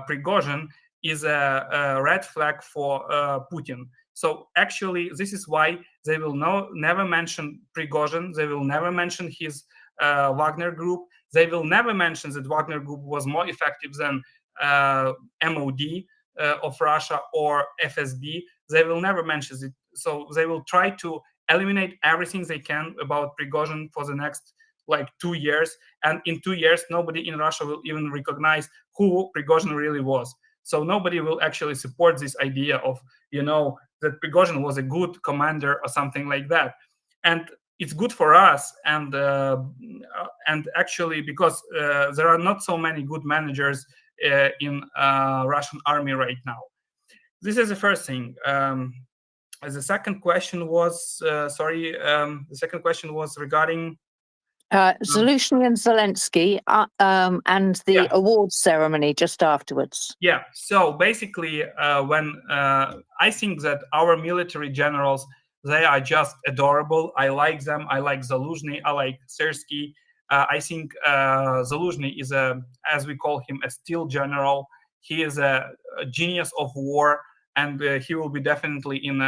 Prigozhin is a red flag for Putin. So actually, this is why they will never mention Prigozhin. They will never mention his Wagner group. They will never mention that Wagner group was more effective than MOD of Russia or FSB. They will never mention it. So they will try to eliminate everything they can about Prigozhin for the next like 2 years. And in 2 years, nobody in Russia will even recognize who Prigozhin really was. So nobody will actually support this idea of, that Prigozhin was a good commander or something like that. And it's good for us, and actually because there are not so many good managers in Russian army right now. This is the first thing. The second question was the second question was regarding Zaluzhny and Zelensky and the awards ceremony just afterwards. Yeah, so basically when I think that our military generals, they are just adorable. I like them. I like Zaluzhny. I like Syrsky. I think Zaluzhny is as we call him, a steel general. He is a genius of war, and he will be definitely in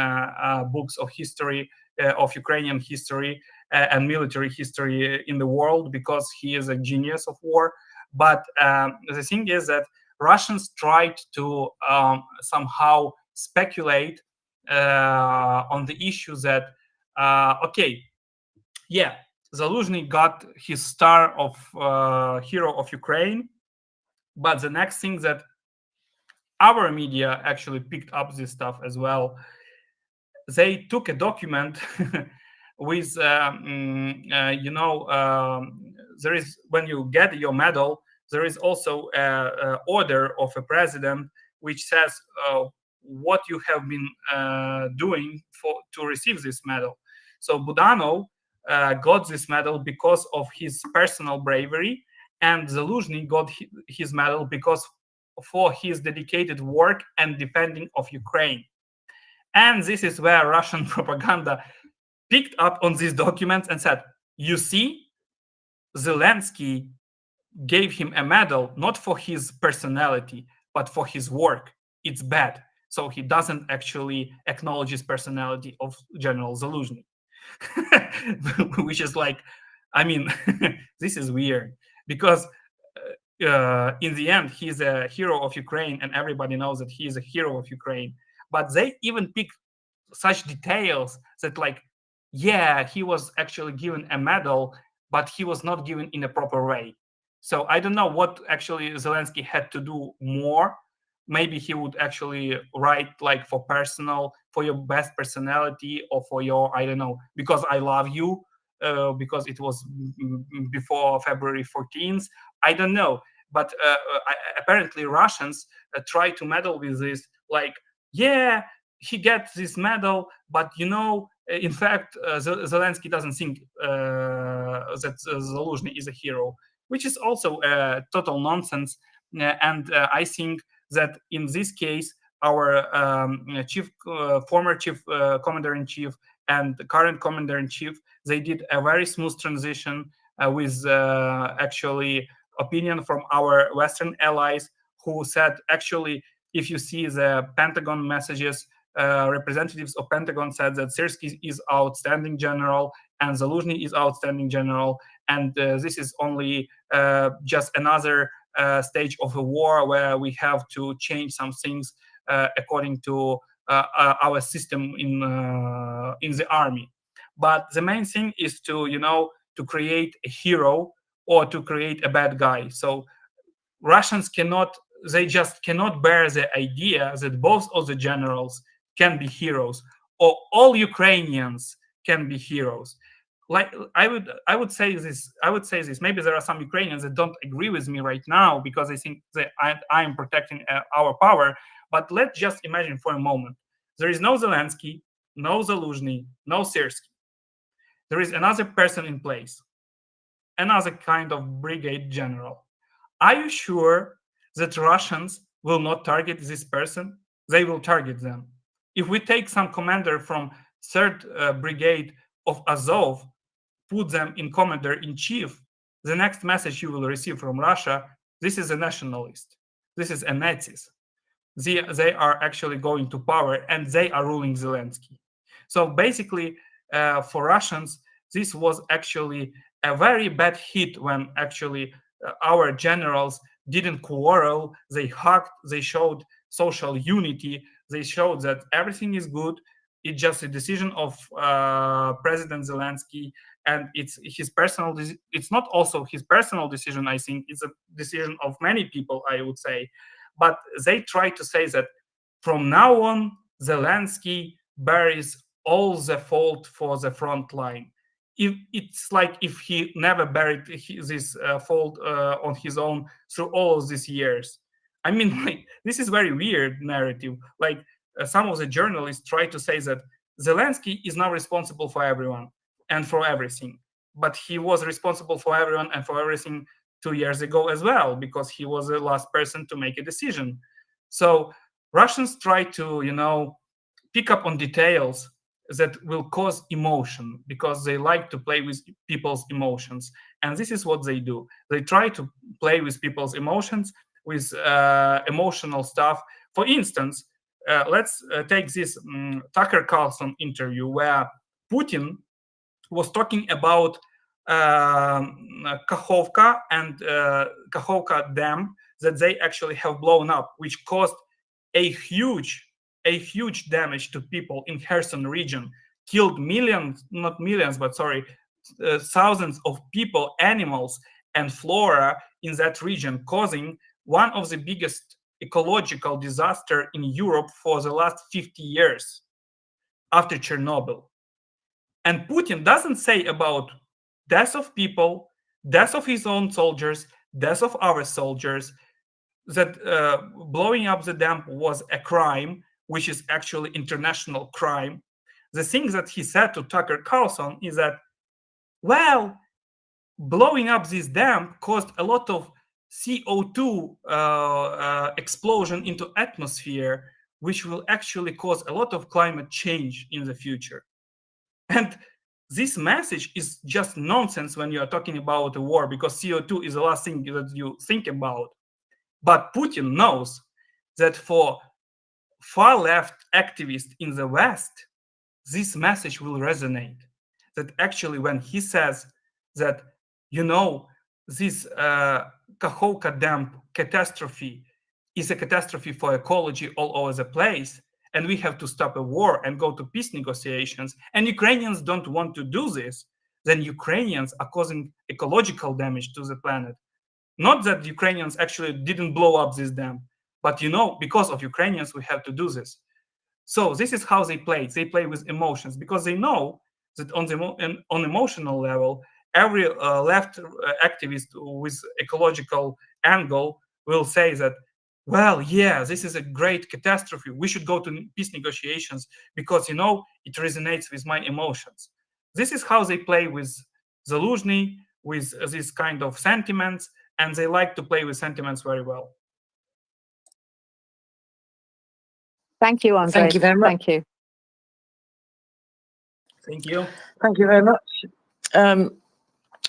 books of history, of Ukrainian history and military history in the world, because he is a genius of war. But the thing is that Russians tried to somehow speculate on the issue that, Zaluzhny got his star of hero of Ukraine, but the next thing that our media actually picked up this stuff as well. They took a document with, there is, when you get your medal, there is also an order of a president which says what you have been doing to receive this medal. So Budanov got this medal because of his personal bravery, and Zaluzhny got his medal because for his dedicated work and defending of Ukraine. And this is where Russian propaganda picked up on these documents and said, you see, Zelensky gave him a medal not for his personality, but for his work. It's bad. So he doesn't actually acknowledge his personality of General Zaluzhny, which is like, I mean, this is weird, because in the end, he's a hero of Ukraine, and everybody knows that he is a hero of Ukraine. But they even pick such details that, like, yeah, he was actually given a medal, but he was not given in a proper way. So I don't know what actually Zelensky had to do more. Maybe he would actually write like for your best personality, or for your, I don't know, because I love you, because it was before February 14th. I don't know. But apparently Russians try to meddle with this, like, yeah, he gets this medal, but in fact, Zelensky doesn't think that Zaluzhny is a hero, which is also total nonsense. And I think that in this case, our former chief commander-in-chief and the current commander-in-chief, they did a very smooth transition with actually opinion from our Western allies, who said, actually, if you see the Pentagon messages, representatives of Pentagon said that Syrsky is outstanding general and Zaluzhny is outstanding general, and this is only just another stage of a war where we have to change some things according to our system in the army. But the main thing is to create a hero or to create a bad guy. So Russians just cannot bear the idea that both of the generals can be heroes, or all Ukrainians can be heroes. Like I would say this. Maybe there are some Ukrainians that don't agree with me right now because they think that I am protecting our power. But let's just imagine for a moment: there is no Zelensky, no Zaluzhny, no Syrsky. There is another person in place, another kind of brigade general. Are you sure that Russians will not target this person? They will target them. If we take some commander from 3rd Brigade of Azov, put them in commander-in-chief, the next message you will receive from Russia, this is a nationalist, this is a Nazis. They are actually going to power and they are ruling Zelensky. So basically, for Russians, this was actually a very bad hit when actually our generals didn't quarrel, they hugged, they showed social unity, they showed that everything is good. It's just a decision of President Zelensky, and it's his personal. It's not also his personal decision. I think it's a decision of many people, I would say. But they try to say that from now on, Zelensky bears all the fault for the front line. If it's like if he never buried this fault on his own through all of these years. I mean, like, this is very weird narrative. Like some of the journalists try to say that Zelensky is now responsible for everyone and for everything, but he was responsible for everyone and for everything 2 years ago as well, because he was the last person to make a decision. So Russians try to, pick up on details that will cause emotion, because they like to play with people's emotions. And this is what they do. They try to play with people's emotions, with emotional stuff. For instance, let's take this Tucker Carlson interview where Putin was talking about Kakhovka and Kakhovka Dam that they actually have blown up, which caused a huge damage to people in Kherson region, killed millions, not millions, but sorry, thousands of people, animals, and flora in that region, causing one of the biggest ecological disaster in Europe for the last 50 years after Chernobyl. And Putin doesn't say about deaths of people, deaths of his own soldiers, deaths of our soldiers, that blowing up the dam was a crime, which is actually international crime. The thing that he said to Tucker Carlson is that, well, blowing up this dam caused a lot of CO2 explosion into atmosphere, which will actually cause a lot of climate change in the future. And this message is just nonsense when you are talking about a war, because CO2 is the last thing that you think about. But Putin knows that for far left activists in the West, this message will resonate. That actually when he says that, this Kakhovka Dam catastrophe is a catastrophe for ecology all over the place, and we have to stop a war and go to peace negotiations, and Ukrainians don't want to do this, then Ukrainians are causing ecological damage to the planet. Not that Ukrainians actually didn't blow up this dam, but because of Ukrainians, we have to do this. So this is how they play. They play with emotions, because they know that on emotional level, every left activist with ecological angle will say that, well, yeah, this is a great catastrophe. We should go to peace negotiations because, it resonates with my emotions. This is how they play with Zaluzhny, with this kind of sentiments, and they like to play with sentiments very well. Thank you, Andre. Thank you very much. Thank you. Thank you. Thank you very much.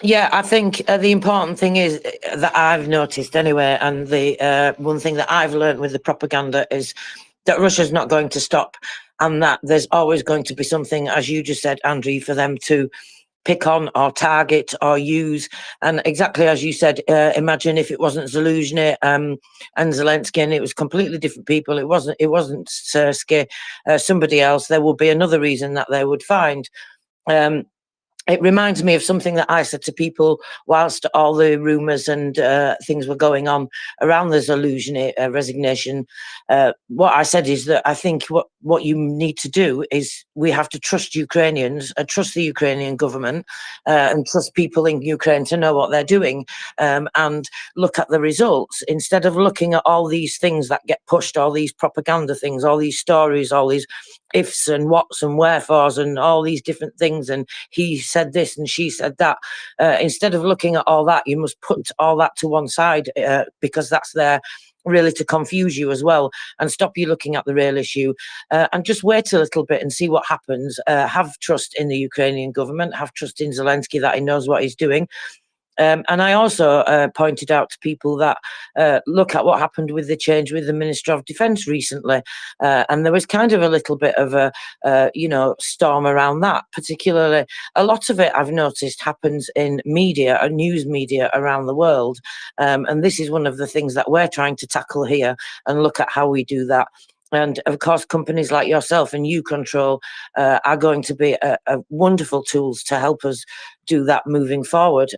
Yeah, I think the important thing is that I've noticed anyway, and the one thing that I've learned with the propaganda is that Russia's not going to stop, and that there's always going to be something, as you just said, Andrew, for them to pick on or target or use. And exactly as you said, imagine if it wasn't Zaluzhny and Zelensky and it was completely different people. It wasn't Sersky, somebody else. There would be another reason that they would find. It reminds me of something that I said to people whilst all the rumours and things were going on around the Zaluzhny resignation. What I said is that I think what you need to do is we have to trust Ukrainians, trust the Ukrainian government, and trust people in Ukraine to know what they're doing, and look at the results instead of looking at all these things that get pushed, all these propaganda things, all these stories, all these ifs and whats and wherefores and all these different things, and he said this and she said that. Instead of looking at all that, you must put all that to one side, because that's there really to confuse you as well and stop you looking at the real issue, and just wait a little bit and see what happens. Have trust in the Ukrainian government, have trust in Zelensky that he knows what he's doing. And I also pointed out to people that look at what happened with the change with the Minister of Defence recently, and there was kind of a little bit of a storm around that. Particularly, a lot of it I've noticed happens in media, news media around the world, and this is one of the things that we're trying to tackle here and look at how we do that. And of course, companies like yourself and YouControl are going to be a wonderful tools to help us do that moving forward.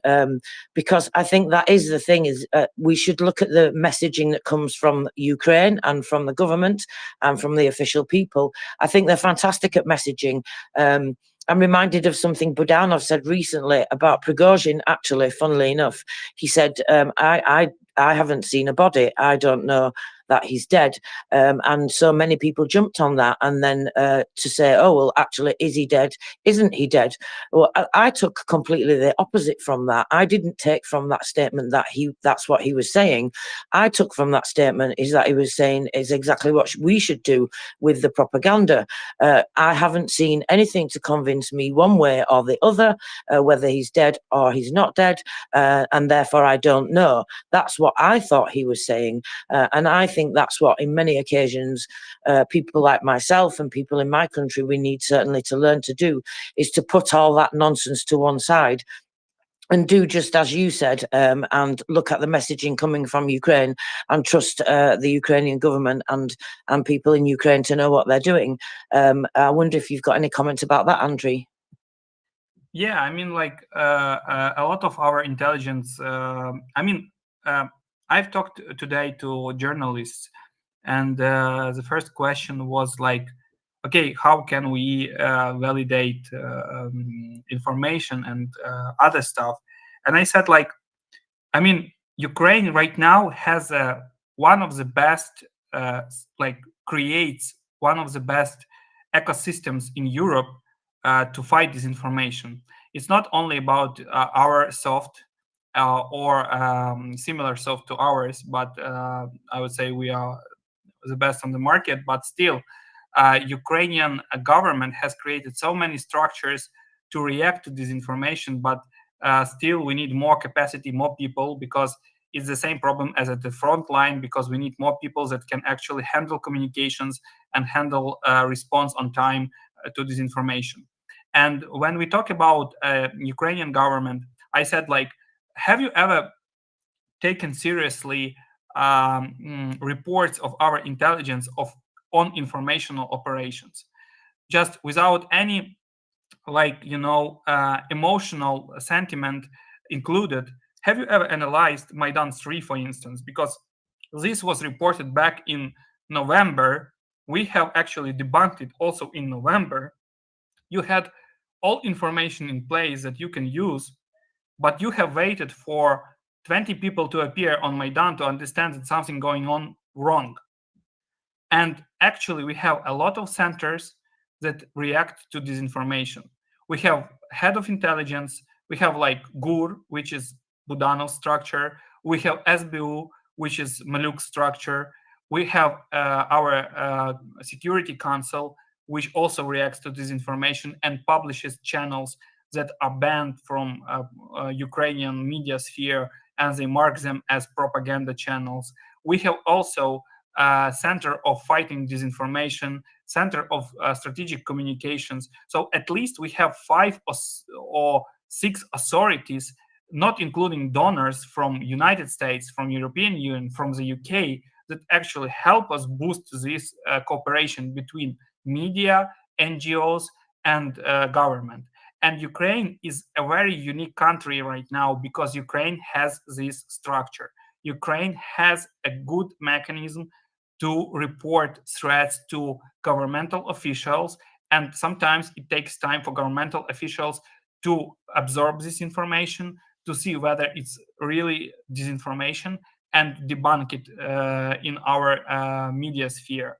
Because I think that is the thing, is we should look at the messaging that comes from Ukraine and from the government and from the official people. I think they're fantastic at messaging. I'm reminded of something Budanov said recently about Prigozhin, actually, funnily enough. He said, I haven't seen a body. I don't know that he's dead. And so many people jumped on that. And then to say, oh, well, actually, is he dead? Isn't he dead? Well, I took completely the opposite from that. I didn't take from that statement that that's what he was saying. I took from that statement is that he was saying is exactly what we should do with the propaganda. I haven't seen anything to convince me one way or the other, whether he's dead or he's not dead. And therefore, I don't know. That's what I thought he was saying. And I think that's what, in many occasions, people like myself and people in my country, we need certainly to learn to do, is to put all that nonsense to one side and do just as you said, and look at the messaging coming from Ukraine and trust the Ukrainian government and people in Ukraine to know what they're doing. I wonder if you've got any comments about that, Andriy. Yeah, I mean, like a lot of our intelligence. I've talked today to journalists, and the first question was like, okay, how can we validate information and other stuff? And I said, like, I mean, Ukraine right now has one of the best, creates one of the best ecosystems in Europe to fight disinformation. It's not only about our soft or similar soft to ours, but I would say we are the best on the market. But still, Ukrainian government has created so many structures to react to disinformation, but still we need more capacity, more people, because it's the same problem as at the front line, because we need more people that can actually handle communications and handle response on time to disinformation. And when we talk about Ukrainian government, I said, like, have you ever taken seriously reports of our intelligence on informational operations, just without any emotional sentiment included? Have you ever analyzed Maidan 3, for instance? Because this was reported back in November. We have actually debunked it also in November. You had all information in place that you can use, but you have waited for 20 people to appear on Maidan to understand that something going on wrong. And actually, we have a lot of centers that react to disinformation. We have head of intelligence. We have like GUR, which is Budanov's structure. We have SBU, which is Maluk's structure. We have our Security Council, which also reacts to disinformation and publishes channels that are banned from Ukrainian media sphere, and they mark them as propaganda channels. We have also Center of Fighting Disinformation, Center of Strategic Communications. So at least we have 5 or 6 authorities, not including donors from United States, from European Union, from the UK, that actually help us boost this cooperation between media, NGOs, and government. And Ukraine is a very unique country right now because Ukraine has this structure. Ukraine has a good mechanism to report threats to governmental officials, and sometimes it takes time for governmental officials to absorb this information, to see whether it's really disinformation, and debunk it in our media sphere.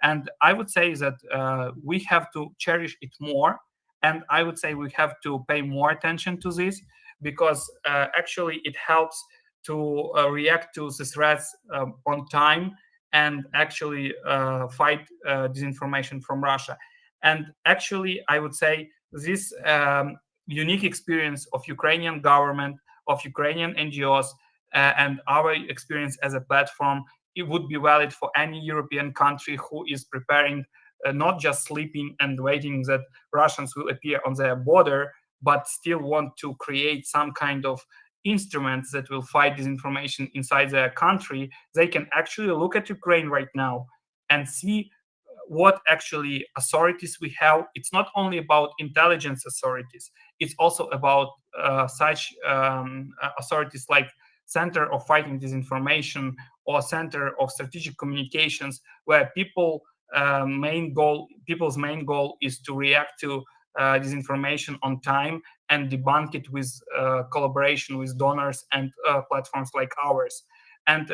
And I would say that we have to cherish it more. And I would say we have to pay more attention to this, because actually it helps to react to the threats on time and actually fight disinformation from Russia. And actually, I would say this unique experience of Ukrainian government, of Ukrainian NGOs and our experience as a platform, it would be valid for any European country who is preparing, not just sleeping and waiting that Russians will appear on their border, but still want to create some kind of instruments that will fight disinformation inside their country. They can actually look at Ukraine right now and see what actually authorities we have. It's not only about intelligence authorities, it's also about such authorities like Center of Fighting Disinformation or Center of Strategic Communications, where people's main goal is to react to disinformation on time and debunk it with collaboration with donors and platforms like ours. And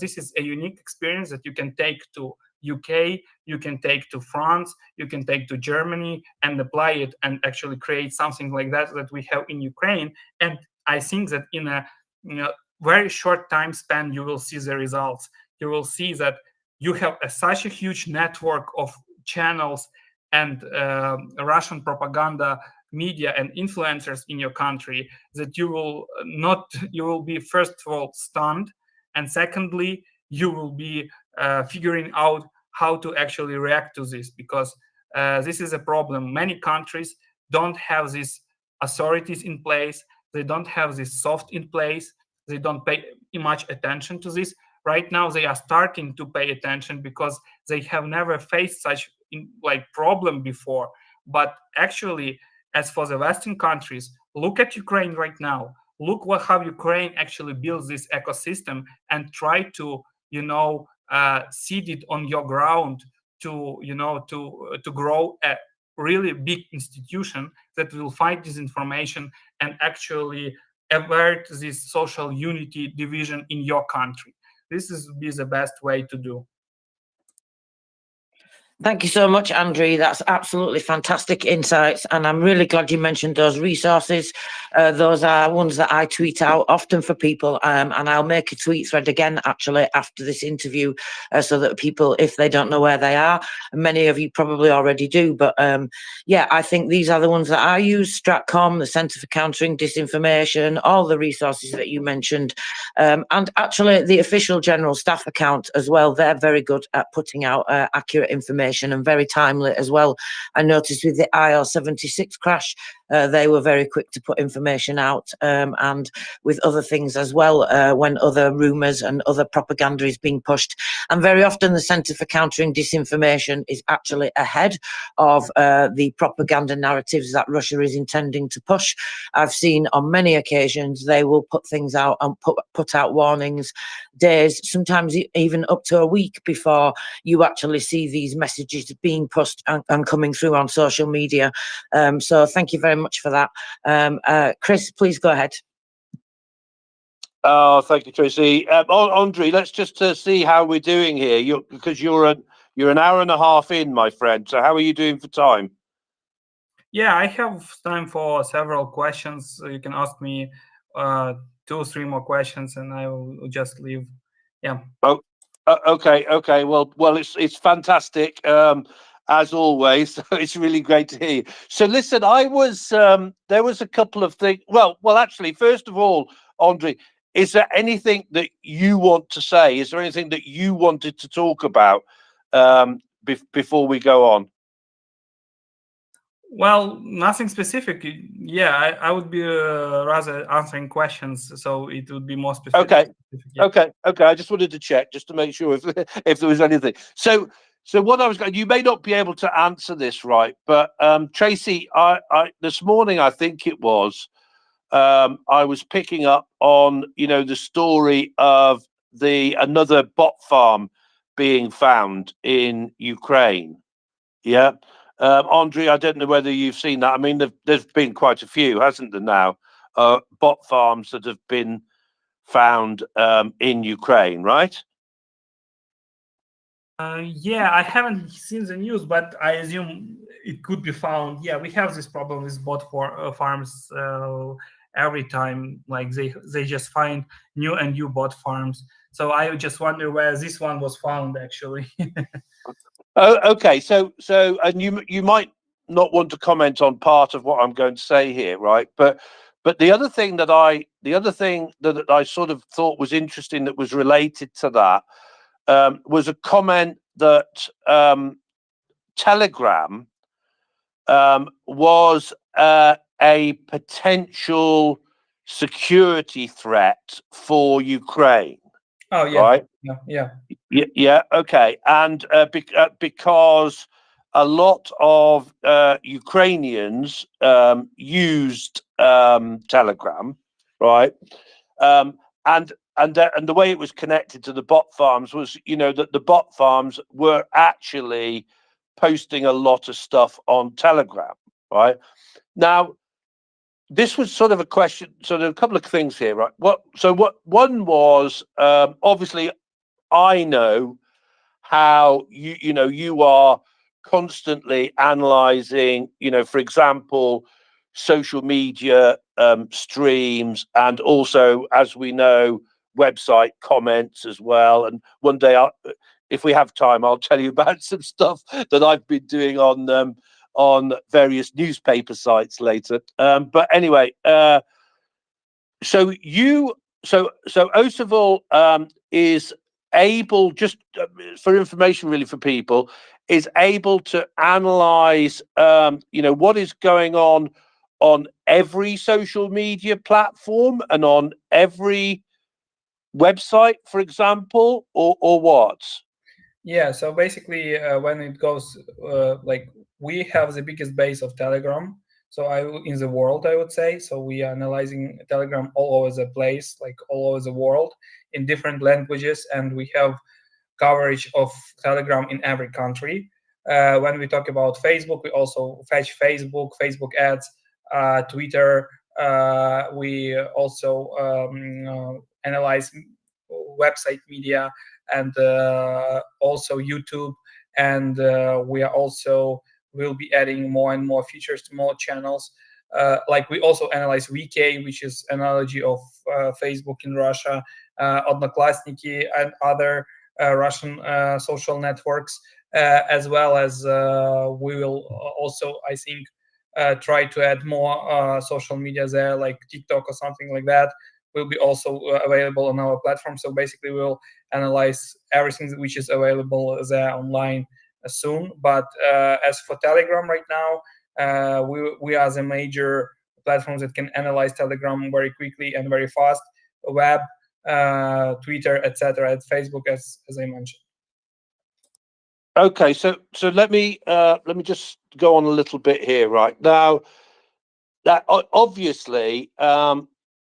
this is a unique experience that you can take to UK, you can take to France, you can take to Germany and apply it and actually create something like that we have in Ukraine. And I think that in a very short time span, you will see the results. You will see that you have such a huge network of channels and Russian propaganda media and influencers in your country that you will be, first of all, stunned, and secondly, you will be figuring out how to actually react to this, because this is a problem. Many countries don't have these authorities in place. They don't have this soft in place. They don't pay much attention to this. Right now, they are starting to pay attention because they have never faced such problem before. But actually, as for the Western countries, look at Ukraine right now. Look how Ukraine actually builds this ecosystem and try to, seed it on your ground to grow a really big institution that will fight disinformation and actually avert this social unity division in your country. This is the best way to do. Thank you so much, Andriy. That's absolutely fantastic insights, and I'm really glad you mentioned those resources. Those are ones that I tweet out often for people, and I'll make a tweet thread again, actually, after this interview, so that people, if they don't know where they are, and many of you probably already do, but yeah, I think these are the ones that I use: Stratcom, the Centre for Countering Disinformation, all the resources that you mentioned, and actually the official general staff account as well. They're very good at putting out accurate information and very timely as well. I noticed with the IL-76 crash, they were very quick to put information out, and with other things as well, when other rumours and other propaganda is being pushed. And very often the Centre for Countering Disinformation is actually ahead of the propaganda narratives that Russia is intending to push. I've seen on many occasions they will put things out and put out warnings days, sometimes even up to a week before you actually see these messages being pushed and coming through on social media. So thank you very much for that. Chris, please go ahead. Oh, thank you, Tracy. Andriy, let's just see how we're doing here. Because you're an hour and a half in, my friend. So how are you doing for time? Yeah, I have time for several questions. You can ask me 2 or 3 more questions, and I will just leave. Yeah. Oh, okay. Well, it's fantastic. As always, so it's really great to hear you. So listen, there was a couple of things. Well, actually, first of all, Andriy, is there anything that you want to say? Is there anything that you wanted to talk about before we go on? Well, nothing specific. Yeah, I would be rather answering questions, so it would be more specific. Okay. Yeah. Okay. I just wanted to check just to make sure if there was anything. So what I was going, you may not be able to answer this right, but Tracy, I this morning, I think it was, I was picking up on the story of another bot farm being found in Ukraine. Yeah. Andriy, I don't know whether you've seen that. I mean, there's been quite a few, hasn't there now? Bot farms that have been found in Ukraine, right? Yeah, I haven't seen the news, but I assume it could be found. Yeah, we have this problem with bot farms every time. Like they just find new and new bot farms. So I just wonder where this one was found, actually. Oh, okay. So, and you might not want to comment on part of what I'm going to say here, right? But But the other thing that I sort of thought was interesting that was related to that was a comment that Telegram was a potential security threat for Ukraine. Oh yeah, right? yeah. Yeah, okay. And because a lot of Ukrainians used Telegram, right? And the way it was connected to the bot farms was, that the bot farms were actually posting a lot of stuff on Telegram, right? Now, this was sort of a question. So there are a couple of things here, right? One was obviously I know how you are constantly analyzing, for example, social media streams, and also, as we know, website comments as well. And one day, if we have time, I'll tell you about some stuff that I've been doing on various newspaper sites later. But anyway, so Osaval is able, just for information really for people, is able to analyze what is going on every social media platform and on every website, for example, or what? Yeah, so basically, when it goes, like, we have the biggest base of Telegram, in the world, I would say. So we are analyzing Telegram all over the place, like all over the world, in different languages, and we have coverage of Telegram in every country. When we talk about Facebook, we also fetch Facebook ads, Twitter. We also analyze website media, and also YouTube. And we are also will be adding more and more features to more channels. Like, we also analyze VK, which is analogy of Facebook in Russia, Odnoklassniki, and other Russian social networks, as well as we will also, I think, try to add more social media there, like TikTok or something like that, will be also available on our platform. So basically, we'll analyze everything which is available there online soon. But as for Telegram right now, we are the major platforms that can analyze Telegram very quickly and very fast. Web, Twitter, etc., and Facebook, as I mentioned. Okay, so let me just go on a little bit here, right now. That obviously,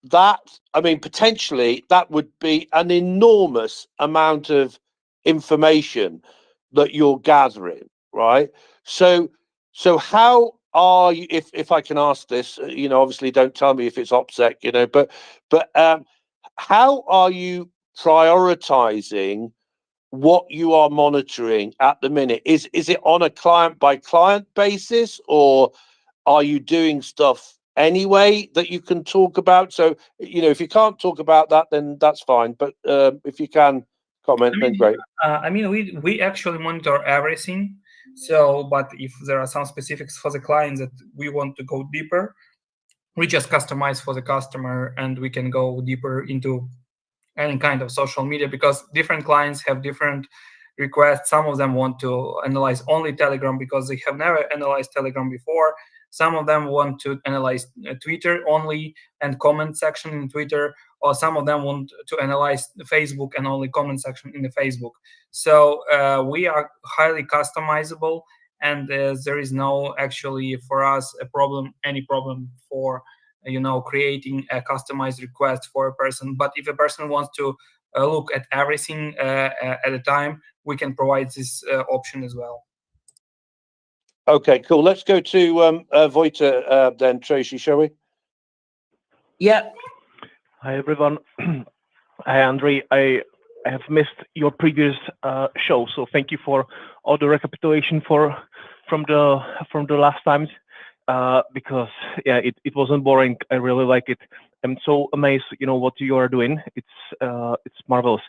potentially that would be an enormous amount of information that you're gathering, right? So how are you, if I can ask this, obviously don't tell me if it's OPSEC, but how are you prioritizing what you are monitoring at the minute? Is it on a client by client basis, or are you doing stuff anyway that you can talk about? So, if you can't talk about that, then that's fine. But if you can comment, then great. We actually monitor everything. So, but if there are some specifics for the clients that we want to go deeper, we just customize for the customer, and we can go deeper into any kind of social media, because different clients have different requests. Some of them want to analyze only Telegram because they have never analyzed Telegram before. Some of them want to analyze Twitter only and comment section in Twitter, or some of them want to analyze Facebook and only comment section in the Facebook. So we are highly customizable, and there is no actually for us any problem for creating a customized request for a person. But if a person wants to look at everything at a time, we can provide this option as well. Okay, cool. Let's go to Wojtek then, Tracy, shall we? Yeah. Hi, everyone. Hi, Andrei. I have missed your previous show, so thank you for all the recapitulation from the last times. Because it wasn't boring. I really like it. I'm so amazed, what you are doing. It's marvelous.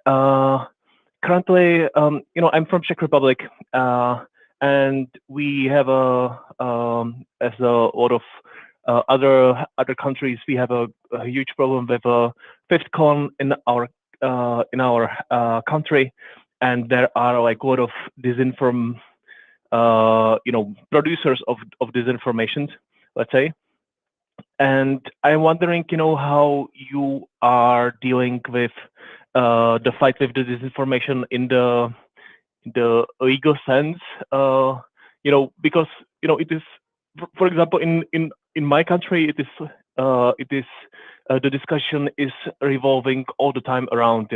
Currently, I'm from Czech Republic, and we have as a lot of other countries. We have a huge problem with a fifth column in our country, and there are like a lot of producers of disinformation, let's say. And I'm wondering, how you are dealing with the fight with the disinformation in the legal sense, because it is, for example, in my country, it is the discussion is revolving all the time around,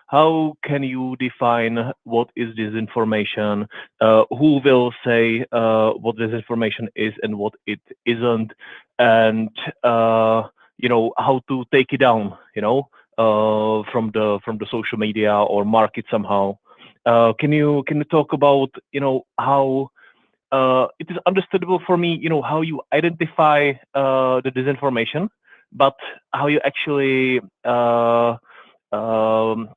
how can you define what is disinformation, who will say what disinformation is and what it isn't, and how to take it down, from the social media or mark it somehow. Can you talk about how it is understandable for me, how you identify the disinformation, but how you actually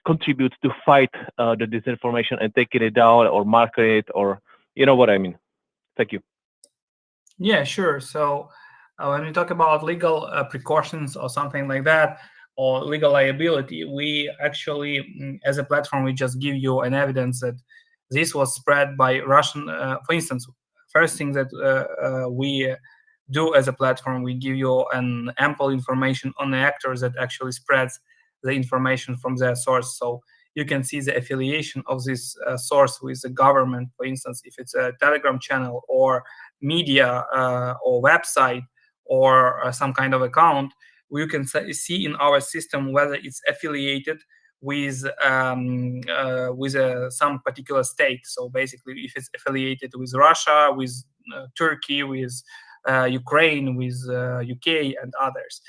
contribute to fight the disinformation and taking it down or mark it, or what I mean. Thank you. Yeah, sure. So when we talk about legal precautions or something like that, or legal liability, we actually, as a platform, we just give you an evidence that this was spread by Russian. For instance, first thing that we do as a platform, we give you an ample information on the actors that actually spreads the information from their source. So you can see the affiliation of this source with the government. For instance, if it's a Telegram channel or media or website or some kind of account, we can see in our system whether it's affiliated with some particular state. So basically, if it's affiliated with Russia, with Turkey, with Ukraine, with UK and others.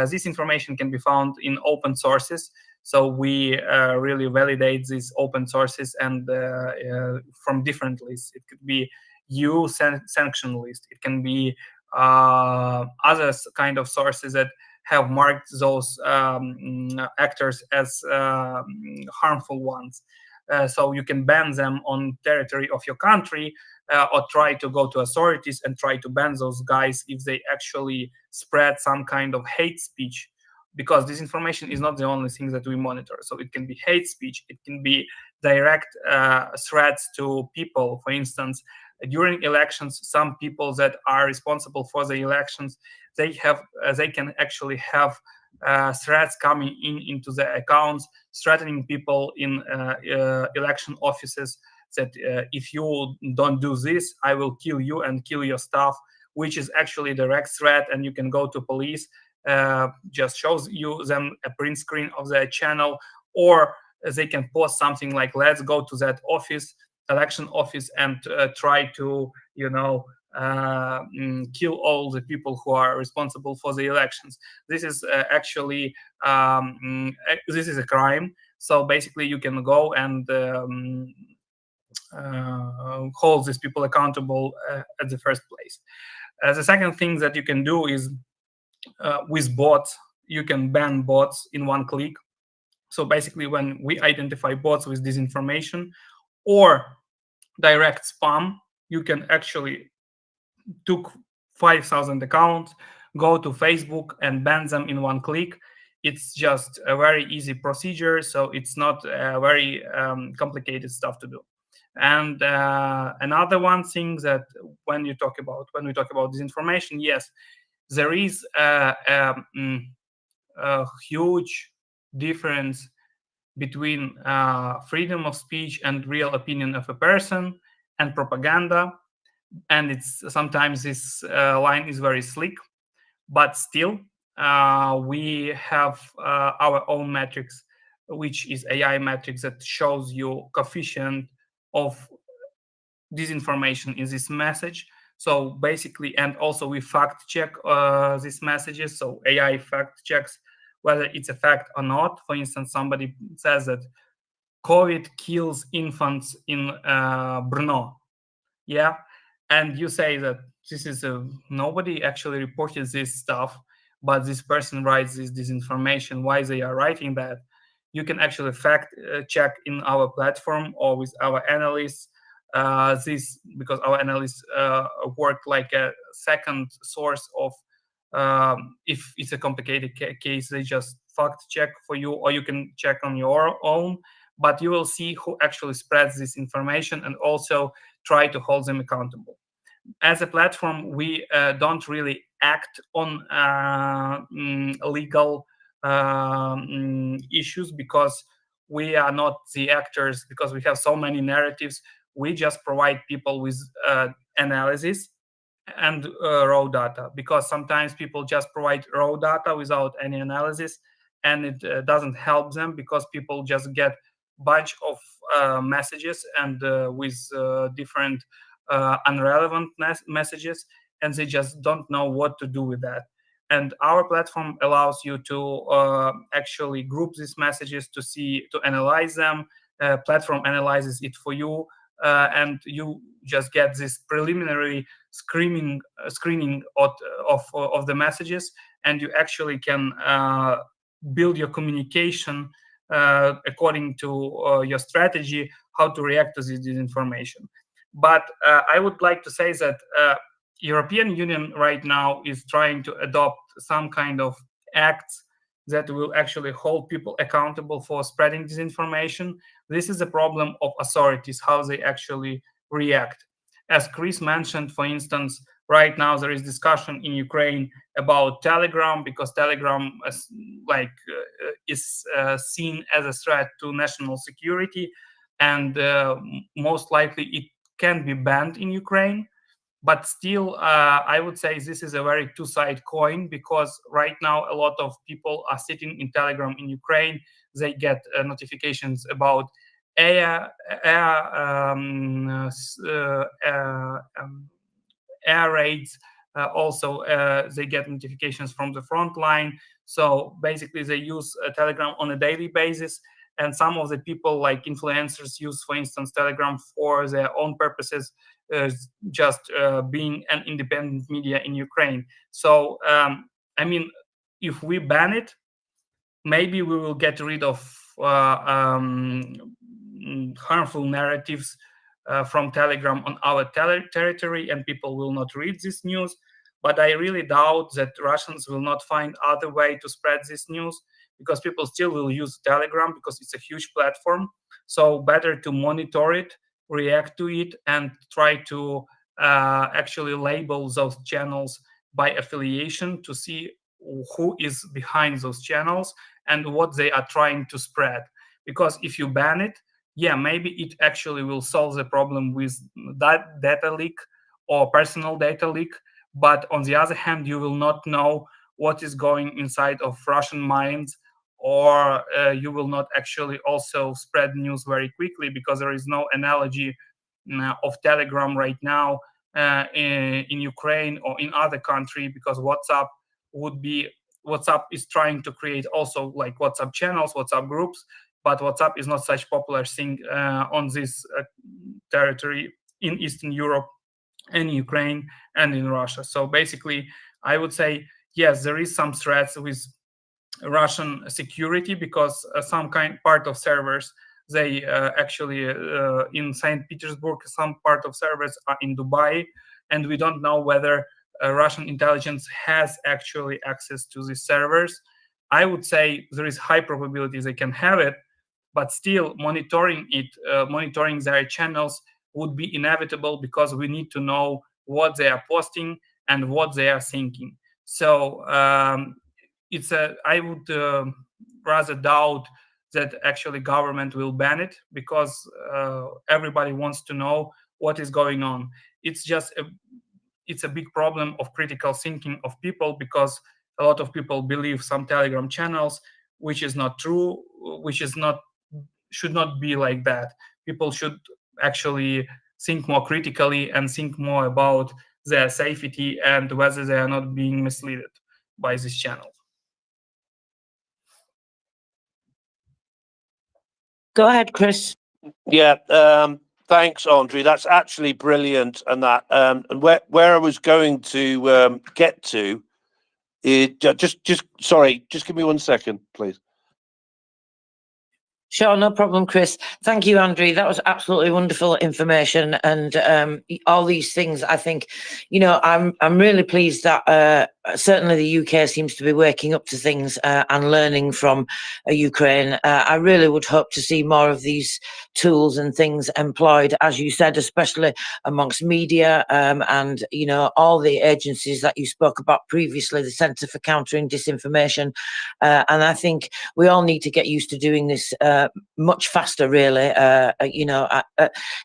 This information can be found in open sources. So we really validate these open sources and from different lists. It could be EU sanction list. It can be other kind of sources that have marked those actors as harmful ones. So you can ban them on territory of your country, or try to go to authorities and try to ban those guys if they actually spread some kind of hate speech. Because disinformation is not the only thing that we monitor. So it can be hate speech, it can be direct threats to people. For instance, during elections, some people that are responsible for the elections, they can actually have threats coming into their accounts, threatening people in election offices that if you don't do this, I will kill you and kill your stuff, which is actually a direct threat. And you can go to police, just shows them a print screen of their channel, or they can post something like, let's go to that office, election office, and try to kill all the people who are responsible for the elections. This is actually this is a crime. So basically you can go and hold these people accountable at the first place. The second thing that you can do is with bots, you can ban bots in one click. So basically when we identify bots with disinformation or direct spam, you can actually took 5,000 accounts, go to Facebook and ban them in one click. It's just a very easy procedure, so it's not very complicated stuff to do. And another one thing that when we talk about disinformation, yes, there is a huge difference between freedom of speech and real opinion of a person and propaganda. And it's sometimes this line is very slick, but still we have our own metrics, which is AI metrics that shows you coefficient of disinformation in this message. So basically, and also we fact check these messages. So AI fact checks whether it's a fact or not. For instance, somebody says that COVID kills infants in Brno. Yeah. And you say that this is nobody actually reported this stuff, but this person writes this disinformation. Why they are writing that? You can actually fact check in our platform or with our analysts. This because our analysts work like a second source of if it's a complicated case, they just fact check for you, or you can check on your own. But you will see who actually spreads this information and also try to hold them accountable. As a platform, we don't really act on legal issues because we are not the actors, because we have so many narratives. We just provide people with analysis and raw data, because sometimes people just provide raw data without any analysis, and it doesn't help them, because people just get bunch of messages and with different unrelevant messages, and they just don't know what to do with that. And our platform allows you to actually group these messages to analyze them. Platform analyzes it for you, and you just get this preliminary screening of the messages, and you actually can build your communication according to your strategy, how to react to this disinformation. But I would like to say that European Union right now is trying to adopt some kind of acts that will actually hold people accountable for spreading disinformation. This is a problem of authorities, how they actually react. As Chris mentioned, for instance, right now there is discussion in Ukraine about Telegram, because Telegram is seen as a threat to national security, and most likely it can be banned in Ukraine. But still, I would say this is a very two-sided coin, because right now a lot of people are sitting in Telegram in Ukraine. They get notifications about air raids. Also, they get notifications from the front line. So basically, they use Telegram on a daily basis. And some of the people, like influencers, use, for instance, Telegram for their own purposes, just being an independent media in Ukraine. So, I mean, if we ban it, maybe we will get rid of harmful narratives from Telegram on our territory, and people will not read this news. But I really doubt that Russians will not find other way to spread this news, because people still will use Telegram, because it's a huge platform. So better to monitor it, react to it, and try to actually label those channels by affiliation to see who is behind those channels and what they are trying to spread. Because if you ban it, yeah, maybe it actually will solve the problem with that data leak or personal data leak. But on the other hand, you will not know what is going inside of Russian minds, or you will not actually also spread news very quickly, because there is no analogy of Telegram right now in Ukraine or in other country, because WhatsApp is trying to create also like WhatsApp channels, WhatsApp groups, but WhatsApp is not such popular thing on this territory in Eastern Europe and Ukraine and in Russia. So basically, I would say, yes, there is some threats with Russian security, because some part of servers, they actually in St. Petersburg, some part of servers are in Dubai, and we don't know whether Russian intelligence has actually access to these servers. I would say there is high probability they can have it, but still monitoring their channels would be inevitable, because we need to know what they are posting and what they are thinking. So I would rather doubt that actually government will ban it, because everybody wants to know what is going on. It's a big problem of critical thinking of people, because a lot of people believe some Telegram channels, which is not true, should not be like that. People should actually think more critically and think more about their safety and whether they are not being misled by this channel. Go ahead, Chris. Yeah, thanks, Andre. That's actually brilliant. And that, and where I was going to get to, just give me 1 second, please. Sure, no problem, Chris. Thank you, Andrew. That was absolutely wonderful information, and all these things. I think, I'm really pleased that certainly the UK seems to be waking up to things and learning from Ukraine. I really would hope to see more of these tools and things employed, as you said, especially amongst media and, you know, all the agencies that you spoke about previously, the Centre for Countering Disinformation. And I think we all need to get used to doing this much faster, really. You know,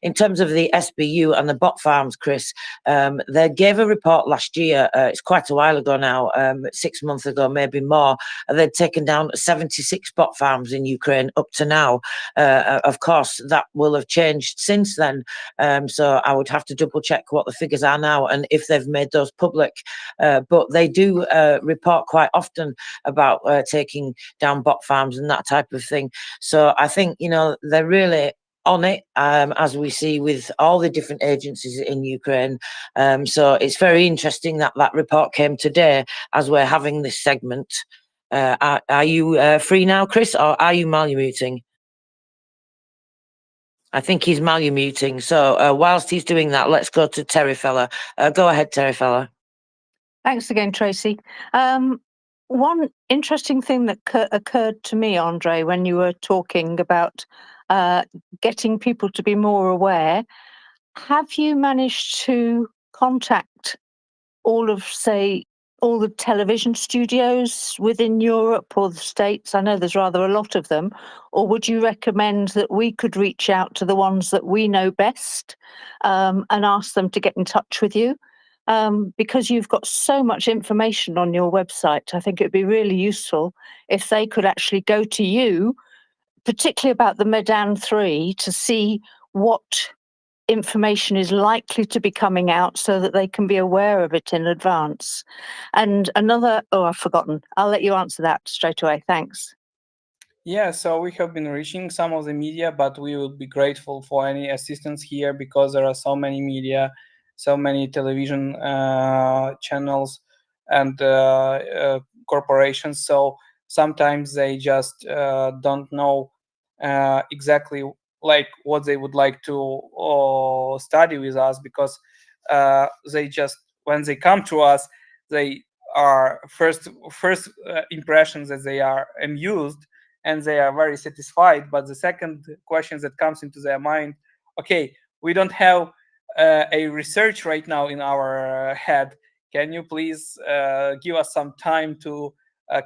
in terms of the SBU and the bot farms, Chris, they gave a report last year, it's quite a while ago now, 6 months ago, maybe more. They'd taken down 76 bot farms in Ukraine up to now. Of course, that will have changed since then. So I would have to double check what the figures are now and if they've made those public. But they do report quite often about taking down bot farms and that type of thing. So I think, you know, they're really on it, as we see with all the different agencies in Ukraine. So it's very interesting that that report came today as we're having this segment. Are you free now, Chris, or are you malu-muting? I think he's malu-muting. So whilst he's doing that, let's go to Terry Fella. Go ahead, Terry Fella. Thanks again, Tracy. One interesting thing that occurred to me, Andre, when you were talking about getting people to be more aware, have you managed to contact all of, say, all the television studios within Europe or the States? I know there's rather a lot of them. Or would you recommend that we could reach out to the ones that we know best and ask them to get in touch with you? Because you've got so much information on your website, I think it'd be really useful if they could actually go to you, particularly about the Medan 3, to see what information is likely to be coming out so that they can be aware of it in advance. And another, oh, I've forgotten. I'll let you answer that straight away. Thanks. Yeah, so we have been reaching some of the media, but we would be grateful for any assistance here because there are so many media, so many television channels and corporations. So sometimes they just don't know exactly like what they would like to study with us, because they just, when they come to us, they are first impressions that they are amused and they are very satisfied. But the second question that comes into their mind, okay, we don't have a research right now in our head. Can you please give us some time to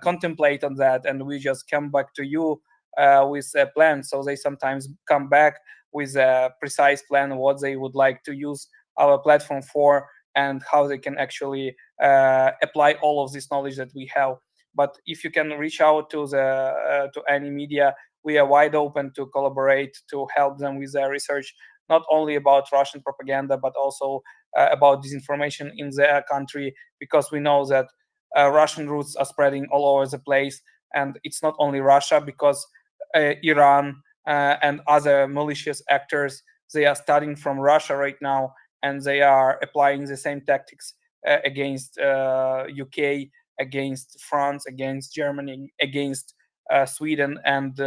contemplate on that? And we just come back to you with a plan. So they sometimes come back with a precise plan what they would like to use our platform for and how they can actually apply all of this knowledge that we have. But if you can reach out to the to any media, we are wide open to collaborate, to help them with their research, not only about Russian propaganda, but also about disinformation in their country, because we know that Russian roots are spreading all over the place. And it's not only Russia, because Iran and other malicious actors, they are studying from Russia right now, and they are applying the same tactics against UK, against France, against Germany, against Sweden. And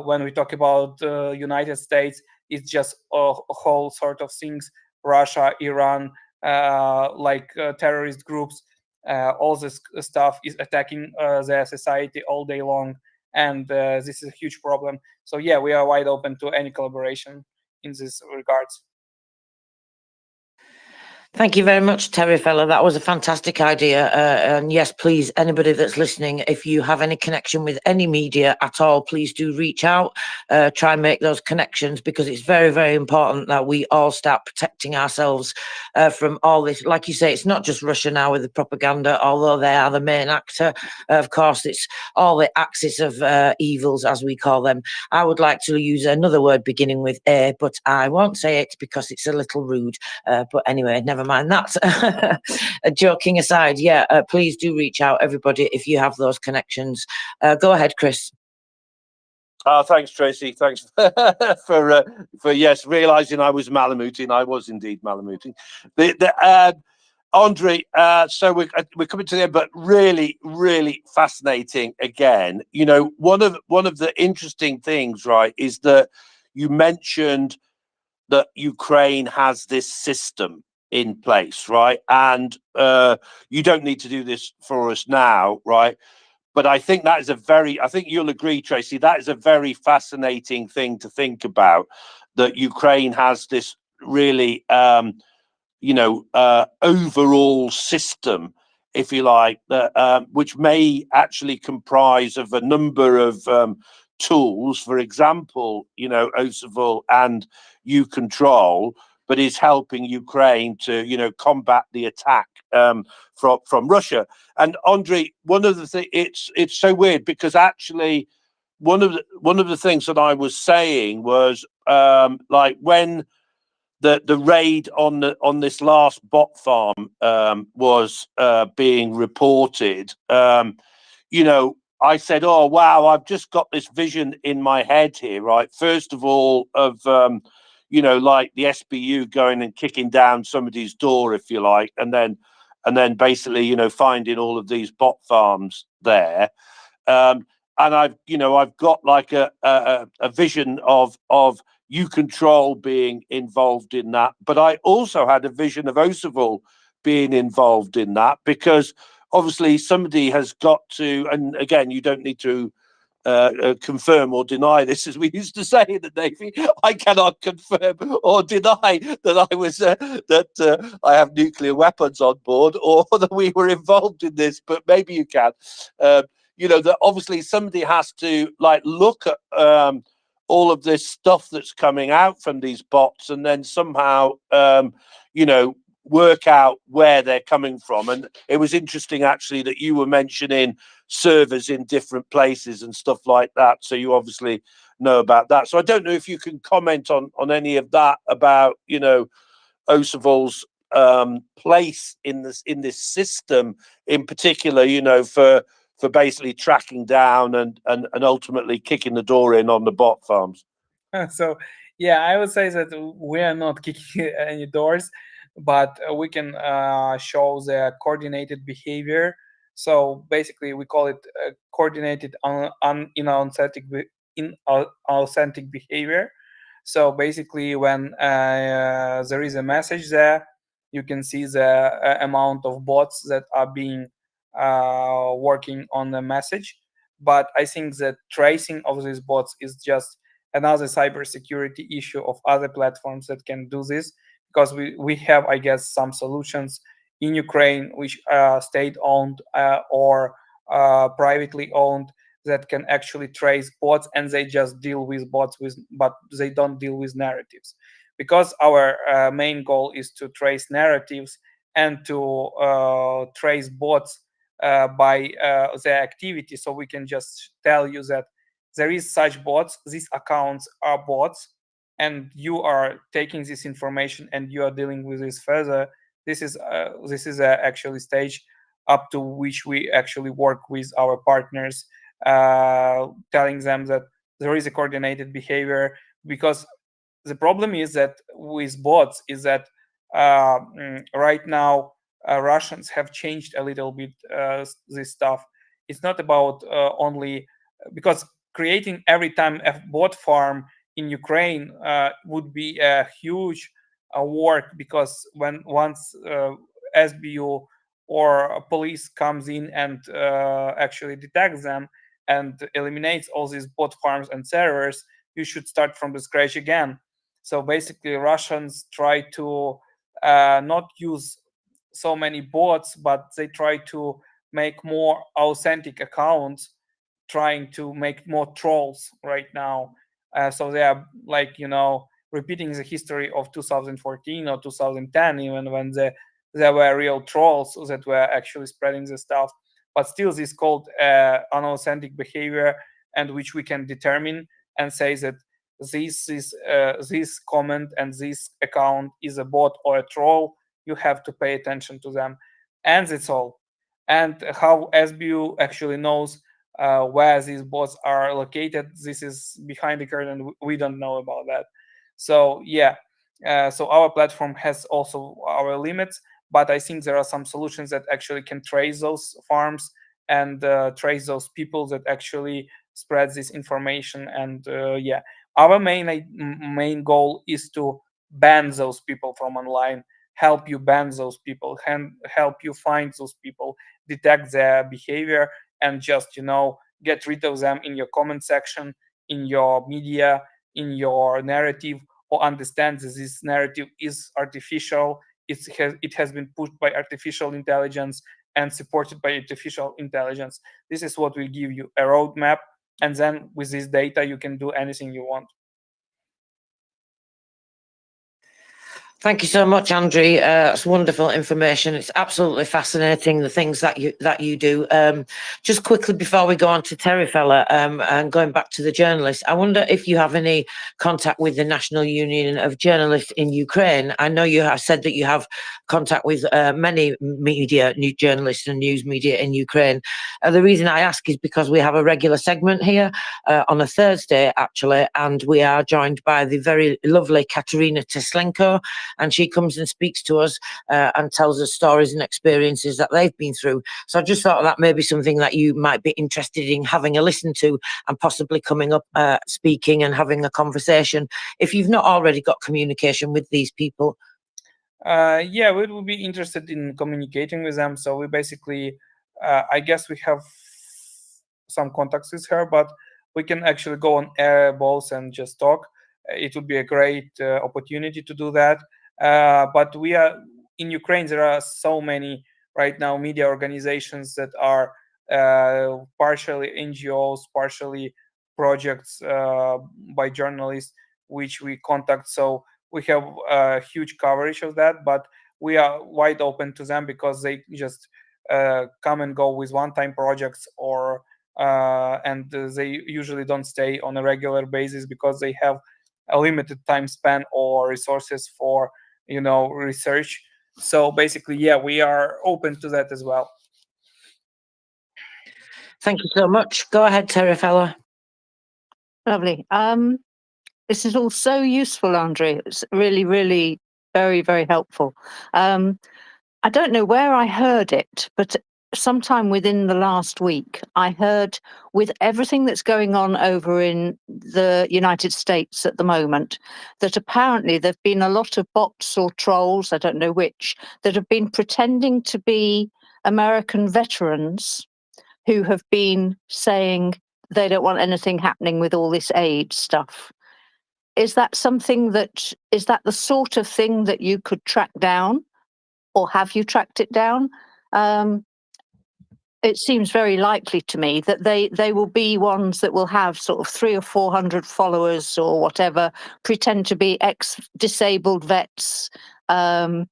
when we talk about United States, it's just a whole sort of things. Russia, Iran, terrorist groups, all this stuff is attacking their society all day long. And this is a huge problem. So yeah, we are wide open to any collaboration in this regards. Thank you very much, Terry Fella. That was a fantastic idea. And yes, please, anybody that's listening, if you have any connection with any media at all, please do reach out, try and make those connections, because it's very, very important that we all start protecting ourselves from all this. Like you say, it's not just Russia now with the propaganda, although they are the main actor. Of course, it's all the axis of evils, as we call them. I would like to use another word beginning with A, but I won't say it because it's a little rude. But anyway, never mind that. Joking aside, yeah, please do reach out, everybody, if you have those connections. Go ahead, Chris. Thanks, Tracy. Thanks for yes, realizing I was malamuting. I was indeed malamuting. Andre, so we're coming to the end, but really, really fascinating again. You know, one of the interesting things, right, is that you mentioned that Ukraine has this system, in place, right? And you don't need to do this for us now, right? But I think that is I think you'll agree, Tracy, that is a very fascinating thing to think about, that Ukraine has this really, overall system, if you like, that which may actually comprise of a number of tools, for example, Osavul and U-Control, but is helping Ukraine to, combat the attack from Russia. And Andrei, one of the things, it's so weird because actually one of the things that I was saying was like when the raid on this last bot farm was being reported, I said, oh wow, I've just got this vision in my head here, right? First of all, of like the SBU going and kicking down somebody's door, if you like, and then basically, finding all of these bot farms there. And I've got like a vision of U-Control being involved in that, but I also had a vision of Osavul being involved in that, because obviously somebody has got to, and again, you don't need to confirm or deny this, as we used to say in the Navy. I cannot confirm or deny that I was I have nuclear weapons on board, or that we were involved in this, but maybe you can. That obviously somebody has to like look at all of this stuff that's coming out from these bots, and then somehow work out where they're coming from. And it was interesting actually that you were mentioning servers in different places and stuff like that, so you obviously know about that. So I don't know if you can comment on any of that about Osavul's place in this system in particular, for basically tracking down and ultimately kicking the door in on the bot farms. So yeah, I would say that we are not kicking any doors, but we can show the coordinated behavior. So basically, we call it coordinated inauthentic behavior. So basically, when there is a message there, you can see the amount of bots that are being working on the message. But I think that tracing of these bots is just another cybersecurity issue of other platforms that can do this, because we have, I guess, some solutions in Ukraine which are state-owned or privately owned that can actually trace bots, and they just deal with bots but they don't deal with narratives, because our main goal is to trace narratives and to trace bots by their activity. So we can just tell you that there is such bots, these accounts are bots, and you are taking this information and you are dealing with this further. This is actually stage up to which we actually work with our partners, telling them that there is a coordinated behavior. Because the problem is that with bots is that right now Russians have changed a little bit this stuff. It's not about only because creating every time a bot farm in Ukraine would be a huge work, because once SBU or police comes in and actually detects them and eliminates all these bot farms and servers, you should start from the scratch again. So basically, Russians try to not use so many bots, but they try to make more authentic accounts, trying to make more trolls right now. So they are like, repeating the history of 2014 or 2010, even when there were real trolls that were actually spreading the stuff. But still, this is called unauthentic behavior, and which we can determine and say that this comment and this account is a bot or a troll. You have to pay attention to them, and that's all. And how SBU actually knows where these bots are located, this is behind the curtain. We don't know about that. So yeah, so our platform has also our limits, but I think there are some solutions that actually can trace those farms and trace those people that actually spread this information. And yeah, our main goal is to ban those people from online, help you ban those people, help you find those people, detect their behavior, and just, you know, get rid of them in your comment section, in your media, in your narrative, or understand that this narrative is artificial. It has been pushed by artificial intelligence and supported by artificial intelligence. This is what will give you a roadmap, and then with this data you can do anything you want. Thank you so much, Andrew. That's wonderful information. It's absolutely fascinating, the things that you do. Just quickly before we go on to Terry Fella, and going back to the journalists, I wonder if you have any contact with the National Union of Journalists in Ukraine. I know you have said that you have contact with many media, new journalists and news media in Ukraine. The reason I ask is because we have a regular segment here on a Thursday, actually, and we are joined by the very lovely Katerina Teslenko, and she comes and speaks to us and tells us stories and experiences that they've been through. So I just thought that may be something that you might be interested in having a listen to, and possibly coming up, speaking and having a conversation, if you've not already got communication with these people. Yeah, we would be interested in communicating with them. So we basically, I guess we have some contacts with her, but we can actually go on air both and just talk. It would be a great opportunity to do that. But we are in Ukraine. There are so many right now media organizations that are partially NGOs, partially projects by journalists, which we contact. So we have a huge coverage of that, but we are wide open to them because they just come and go with one-time projects, or and they usually don't stay on a regular basis because they have a limited time span or resources for, you know, research. So basically, yeah, we are open to that as well. Thank you so much. Go ahead, Terry Fella. Lovely. This is all so useful, Andre. It's really, really very, very helpful. I don't know where I heard it, but sometime within the last week, I heard, with everything that's going on over in the United States at the moment, that apparently there've been a lot of bots or trolls, I don't know which, that have been pretending to be American veterans who have been saying they don't want anything happening with all this aid stuff. Is that the sort of thing that you could track down, or have you tracked it down? It seems very likely to me that they will be ones that will have sort of 300 or 400 followers or whatever, pretend to be ex-disabled vets, and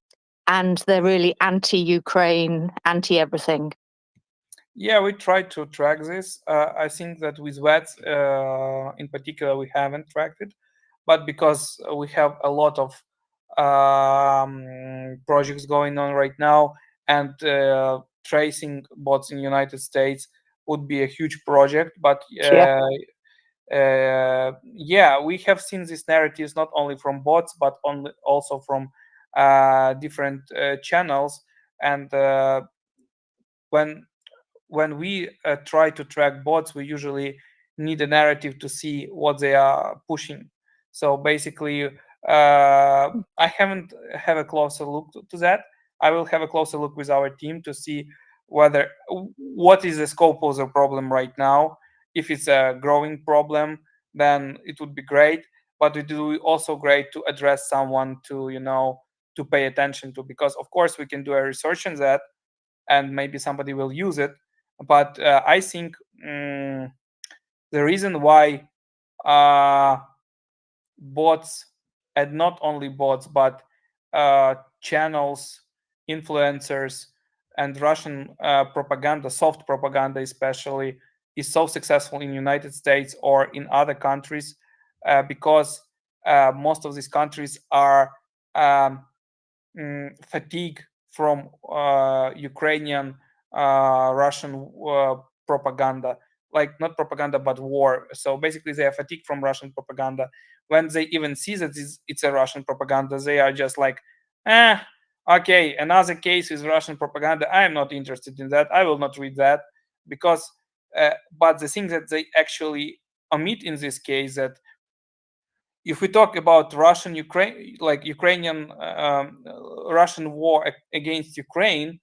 they're really anti-Ukraine, anti-everything. Yeah, we try to track this. I think that with vets in particular, we haven't tracked it, but because we have a lot of projects going on right now, and tracing bots in the United States would be a huge project. But yeah, we have seen these narratives not only from bots, but also from different channels. And when we try to track bots, we usually need a narrative to see what they are pushing. So basically, I haven't have a closer look to that. I will have a closer look with our team to see what is the scope of the problem right now. If it's a growing problem, then it would be great. But it would be also great to address someone to, you know, to pay attention to, because of course we can do a research on that, and maybe somebody will use it. But I think the reason why bots, and not only bots, but channels, influencers, and Russian propaganda, soft propaganda especially, is so successful in the United States or in other countries, because most of these countries are fatigued from Ukrainian Russian propaganda, like not propaganda but war. So basically they are fatigued from Russian propaganda. When they even see that it's a Russian propaganda, they are just like, okay, another case with Russian propaganda, I am not interested in that, I will not read that. Because but the thing that they actually omit in this case, that if we talk about Ukrainian Russian war against Ukraine,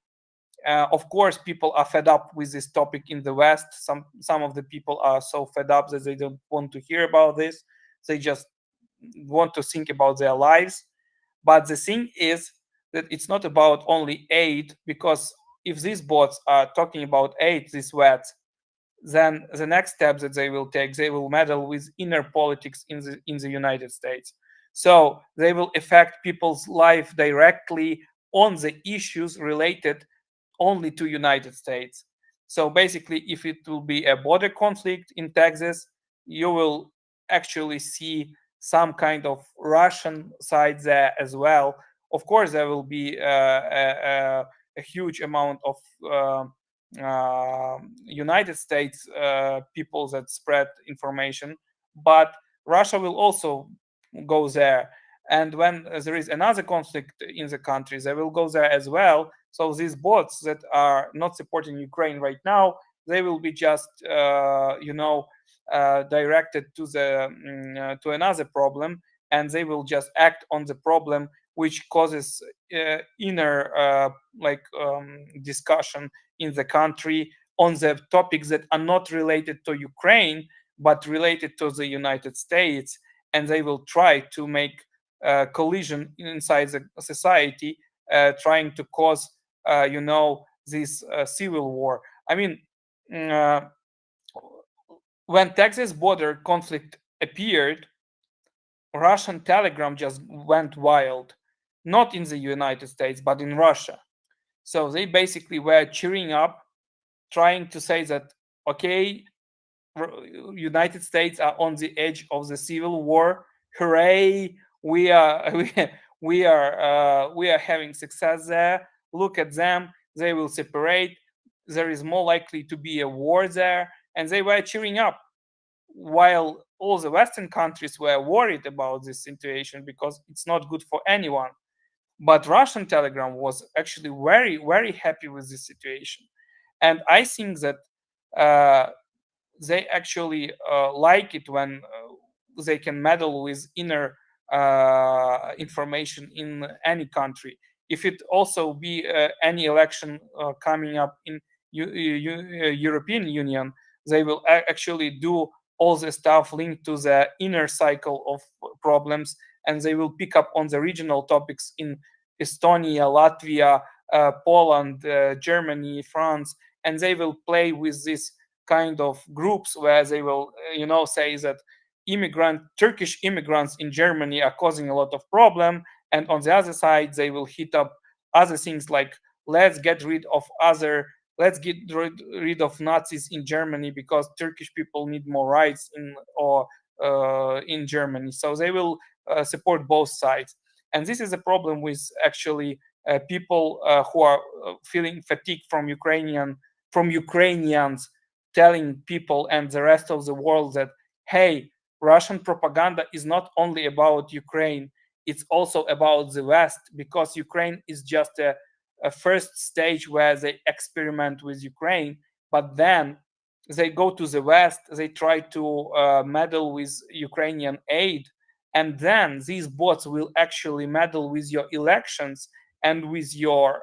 of course, people are fed up with this topic in the West. Some of the people are so fed up that they don't want to hear about this. They just want to think about their lives. But the thing is that it's not about only aid, because if these bots are talking about aid, these wets, then the next step that they will take, they will meddle with inner politics in the United States. So they will affect people's life directly on the issues related only to United States. So basically, if it will be a border conflict in Texas, you will actually see some kind of Russian side there as well. Of course, there will be a huge amount of United States people that spread information, but Russia will also go there. And when there is another conflict in the country, they will go there as well. So these bots that are not supporting Ukraine right now, they will be just, directed to another problem, and they will just act on the problem, which causes inner discussion in the country on the topics that are not related to Ukraine, but related to the United States. And they will try to make collision inside the society, trying to cause, this civil war. I mean, when Texas border conflict appeared, Russian Telegram just went wild, not in the United States, but in Russia. So they basically were cheering up, trying to say that, okay, United States are on the edge of the civil war. Hooray! We are we are having success there. Look at them; they will separate. There is more likely to be a war there, and they were cheering up, while all the Western countries were worried about this situation because it's not good for anyone. But Russian Telegram was actually very, very happy with this situation, and I think that they actually like it when they can meddle with inner information in any country. If it also be any election coming up in European Union, they will actually do all the stuff linked to the inner cycle of problems, and they will pick up on the regional topics in Estonia, Latvia, Poland, Germany, France, and they will play with this kind of groups where they will, say that Turkish immigrants in Germany are causing a lot of problem, and on the other side they will hit up other things like let's get rid of Nazis in Germany because Turkish people need more rights in Germany. So they will support both sides, and this is a problem with actually people who are feeling fatigue from Ukrainians telling people and the rest of the world that, hey, Russian propaganda is not only about Ukraine, it's also about the West, because Ukraine is just a first stage where they experiment with Ukraine, but then they go to the West, they try to meddle with Ukrainian aid, and then these bots will actually meddle with your elections and with your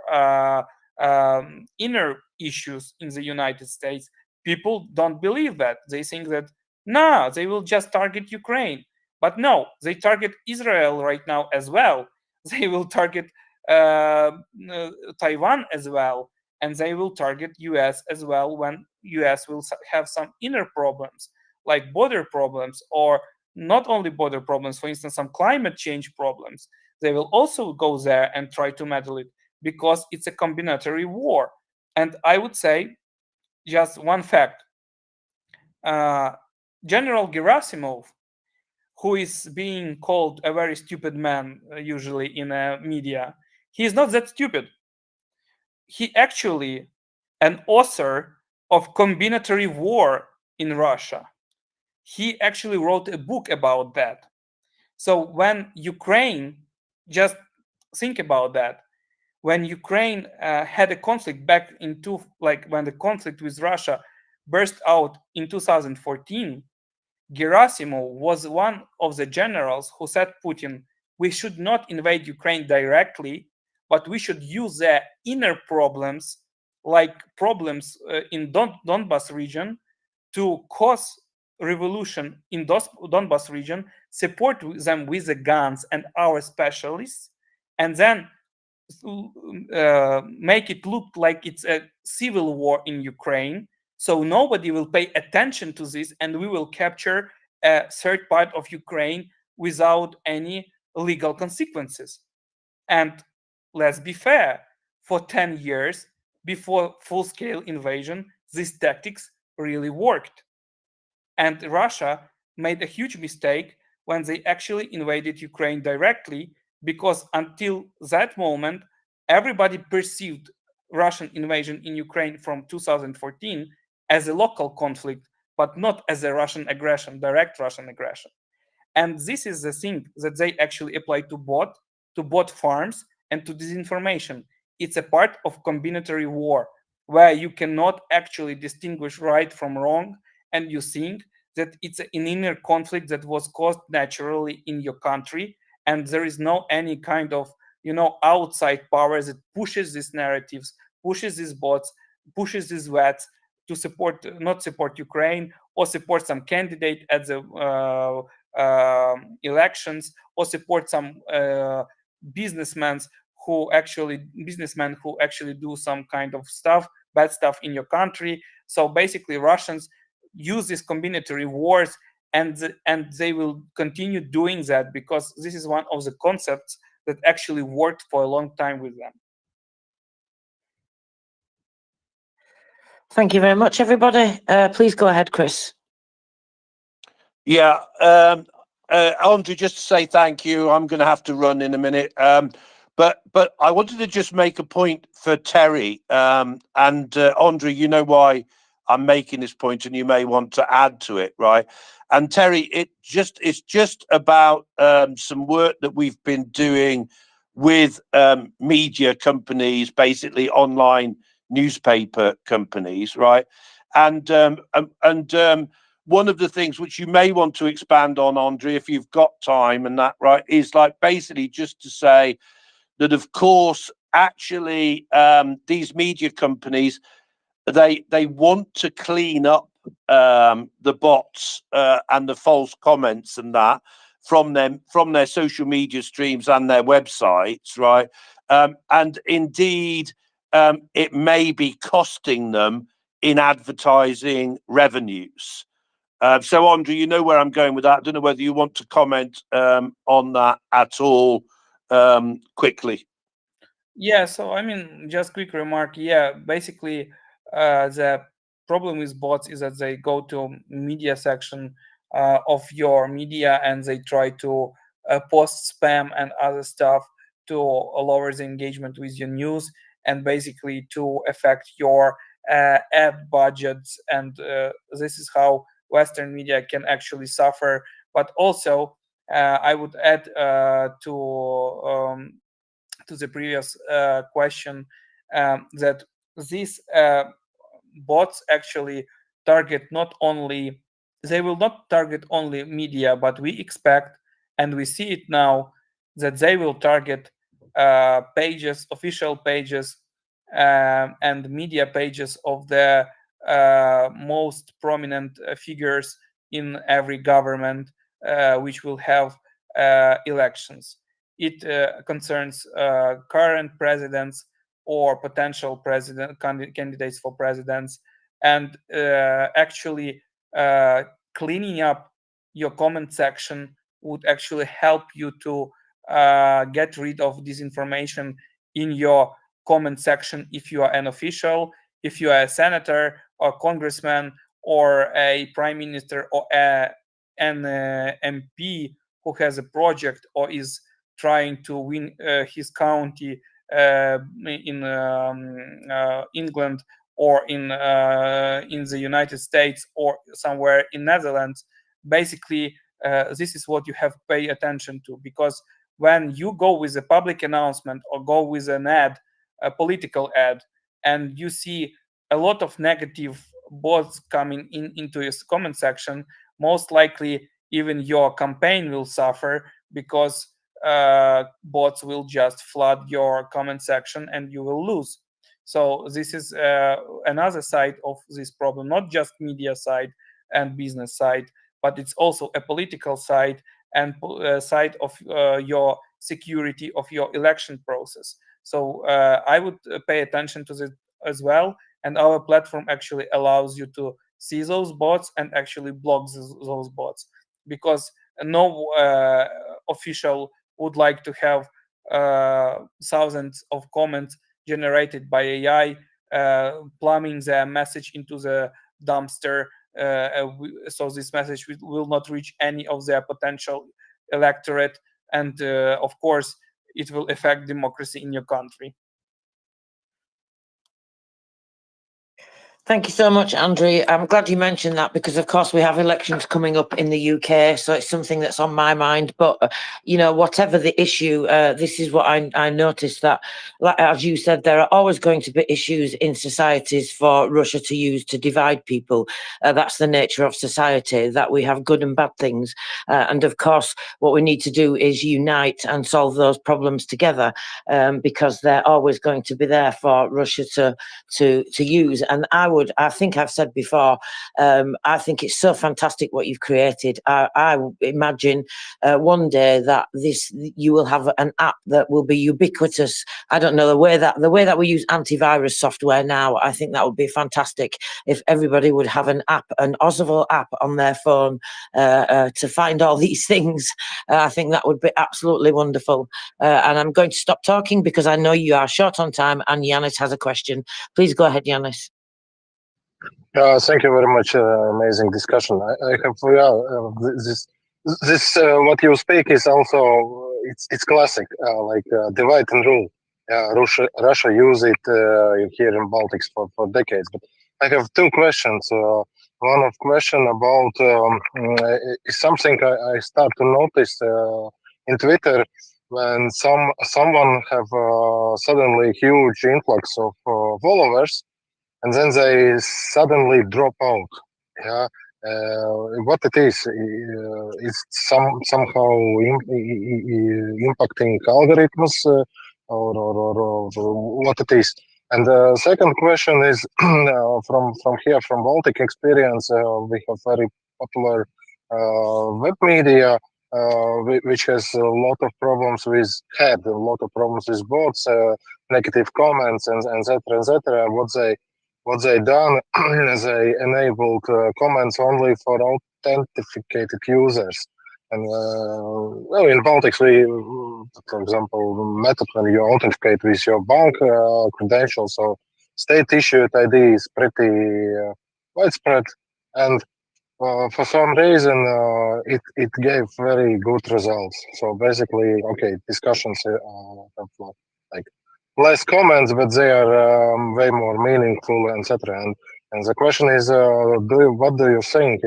inner issues in the United States. People don't believe that. They think that, nah, they will just target Ukraine. But no, they target Israel right now as well. They will target Taiwan as well. And they will target US as well when US will have some inner problems, like border problems, or not only border problems, for instance, some climate change problems. They will also go there and try to meddle it because it's a combinatory war. And I would say just one fact. General Gerasimov, who is being called a very stupid man usually in media, he is not that stupid. He actually an author of combinatory war in Russia. He actually wrote a book about that. So when Ukraine, just think about that, when Ukraine had a conflict back when the conflict with Russia burst out in 2014, Gerasimov was one of the generals who said Putin, we should not invade Ukraine directly, but we should use their inner problems, like problems in Donbas region, to cause revolution in Donbas region, support them with the guns and our specialists, and then make it look like it's a civil war in Ukraine. So nobody will pay attention to this, and we will capture a third part of Ukraine without any legal consequences. And let's be fair, for 10 years before full-scale invasion, these tactics really worked. And Russia made a huge mistake when they actually invaded Ukraine directly, because until that moment, everybody perceived Russian invasion in Ukraine from 2014 as a local conflict, but not as a Russian aggression, direct Russian aggression. And this is the thing that they actually apply to bot farms, and to disinformation. It's a part of combinatory war where you cannot actually distinguish right from wrong, and you think that it's an inner conflict that was caused naturally in your country, and there is no any kind of outside power that pushes these narratives, pushes these bots, pushes these vets to not support Ukraine, or support some candidate at the elections, or support some businessmen who actually do some kind of bad stuff in your country. So basically Russians use these combinatory wars, and they will continue doing that, because this is one of the concepts that actually worked for a long time with them. Thank you very much, everybody. Please go ahead, Chris. Yeah, Andre, just to say thank you. I'm going to have to run in a minute, but I wanted to just make a point for Terry, and Andre, you know why I'm making this point, and you may want to add to it, right? And Terry, it's just about some work that we've been doing with media companies, basically online newspaper companies, right? And one of the things which you may want to expand on, Andre, if you've got time and that, right, is like basically just to say that, of course, actually, these media companies, they want to clean up the bots and the false comments and that from their social media streams and their websites, right? And indeed, it may be costing them in advertising revenues. So, Andre, you know where I'm going with that. I don't know whether you want to comment on that at all quickly. Yeah, so I mean, just quick remark. Yeah, basically, the problem with bots is that they go to media section of your media, and they try to post spam and other stuff to lower the engagement with your news, and basically to affect your ad budgets. And this is how Western media can actually suffer. But also, I would add to the previous question that these bots actually target they will not target only media, but we expect, and we see it now, that they will target pages, official pages, and media pages of the most prominent figures in every government which will have elections. It concerns current presidents or potential candidates for presidents, and actually cleaning up your comment section would actually help you to get rid of disinformation in your comment section if you are an official, if you are a senator or congressman or a prime minister or an MP who has a project or is trying to win his county in England or in the United States or somewhere in Netherlands. Basically, this is what you have to pay attention to, because when you go with a public announcement or go with an ad, a political ad, and you see a lot of negative bots coming into your comment section, most likely even your campaign will suffer, because bots will just flood your comment section and you will lose. So this is another side of this problem, not just media side and business side, but it's also a political side and side of your security of your election process. So I would pay attention to this as well. And our platform actually allows you to see those bots and actually block those bots, because no official would like to have thousands of comments generated by AI plumbing their message into the dumpster. So this message will not reach any of their potential electorate, and of course it will affect democracy in your country. Thank you so much, Andrew. I'm glad you mentioned that, because of course we have elections coming up in the UK, so it's something that's on my mind. But you know, whatever the issue, this is what I noticed, that, like, as you said, there are always going to be issues in societies for Russia to use to divide people. That's the nature of society, that we have good and bad things. And of course, what we need to do is unite and solve those problems together, because they're always going to be there for Russia to use. And I think I've said before, I think it's so fantastic what you've created. I imagine one day that you will have an app that will be ubiquitous. I don't know, the way that we use antivirus software now, I think that would be fantastic if everybody would have an app, an Oswald app on their phone to find all these things. I think that would be absolutely wonderful. And I'm going to stop talking because I know you are short on time and Yanis has a question. Please go ahead, Yanis. Thank you very much. Amazing discussion. I have this what you speak is also it's classic, like divide and rule. Russia use it here in Baltics for decades. But I have two questions. One of question about is something I start to notice in Twitter, when someone have suddenly huge influx of followers, and then they suddenly drop out. Yeah, what it is? It's somehow impacting algorithms, or what it is. And the second question is from Baltic experience. We have very popular web media, which has a lot of problems with a lot of problems with bots, negative comments, and etc. etc. What they done is they enabled comments only for authenticated users. And well, in Baltics, for example, method when you authenticate with your bank credentials, so state-issued ID is pretty widespread, and for some reason it gave very good results. So basically, okay, discussions have like less comments, but they are way more meaningful, etc. And the question is, what do you think?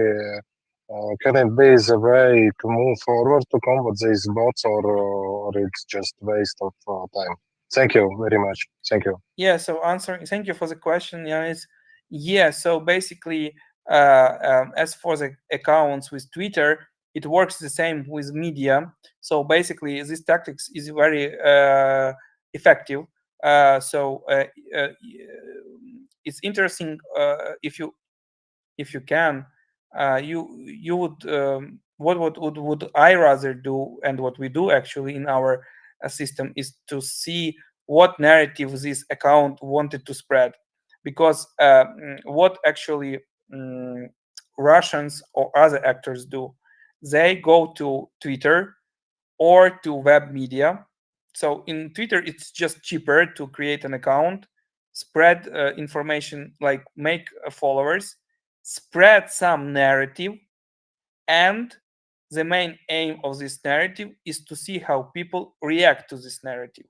Can it be the way to move forward to combat these bots, or it's just waste of time? Thank you very much. Thank you. Yeah. So thank you for the question, Yanis. Yeah. So basically, as for the accounts with Twitter, it works the same with media. So basically, this tactics is very effective. So it's interesting if you can, you would what would I rather do, and what we do actually in our system is to see what narrative this account wanted to spread, because what actually Russians or other actors do, they go to Twitter or to web media. So in Twitter, it's just cheaper to create an account, spread information, like make followers, spread some narrative, and the main aim of this narrative is to see how people react to this narrative.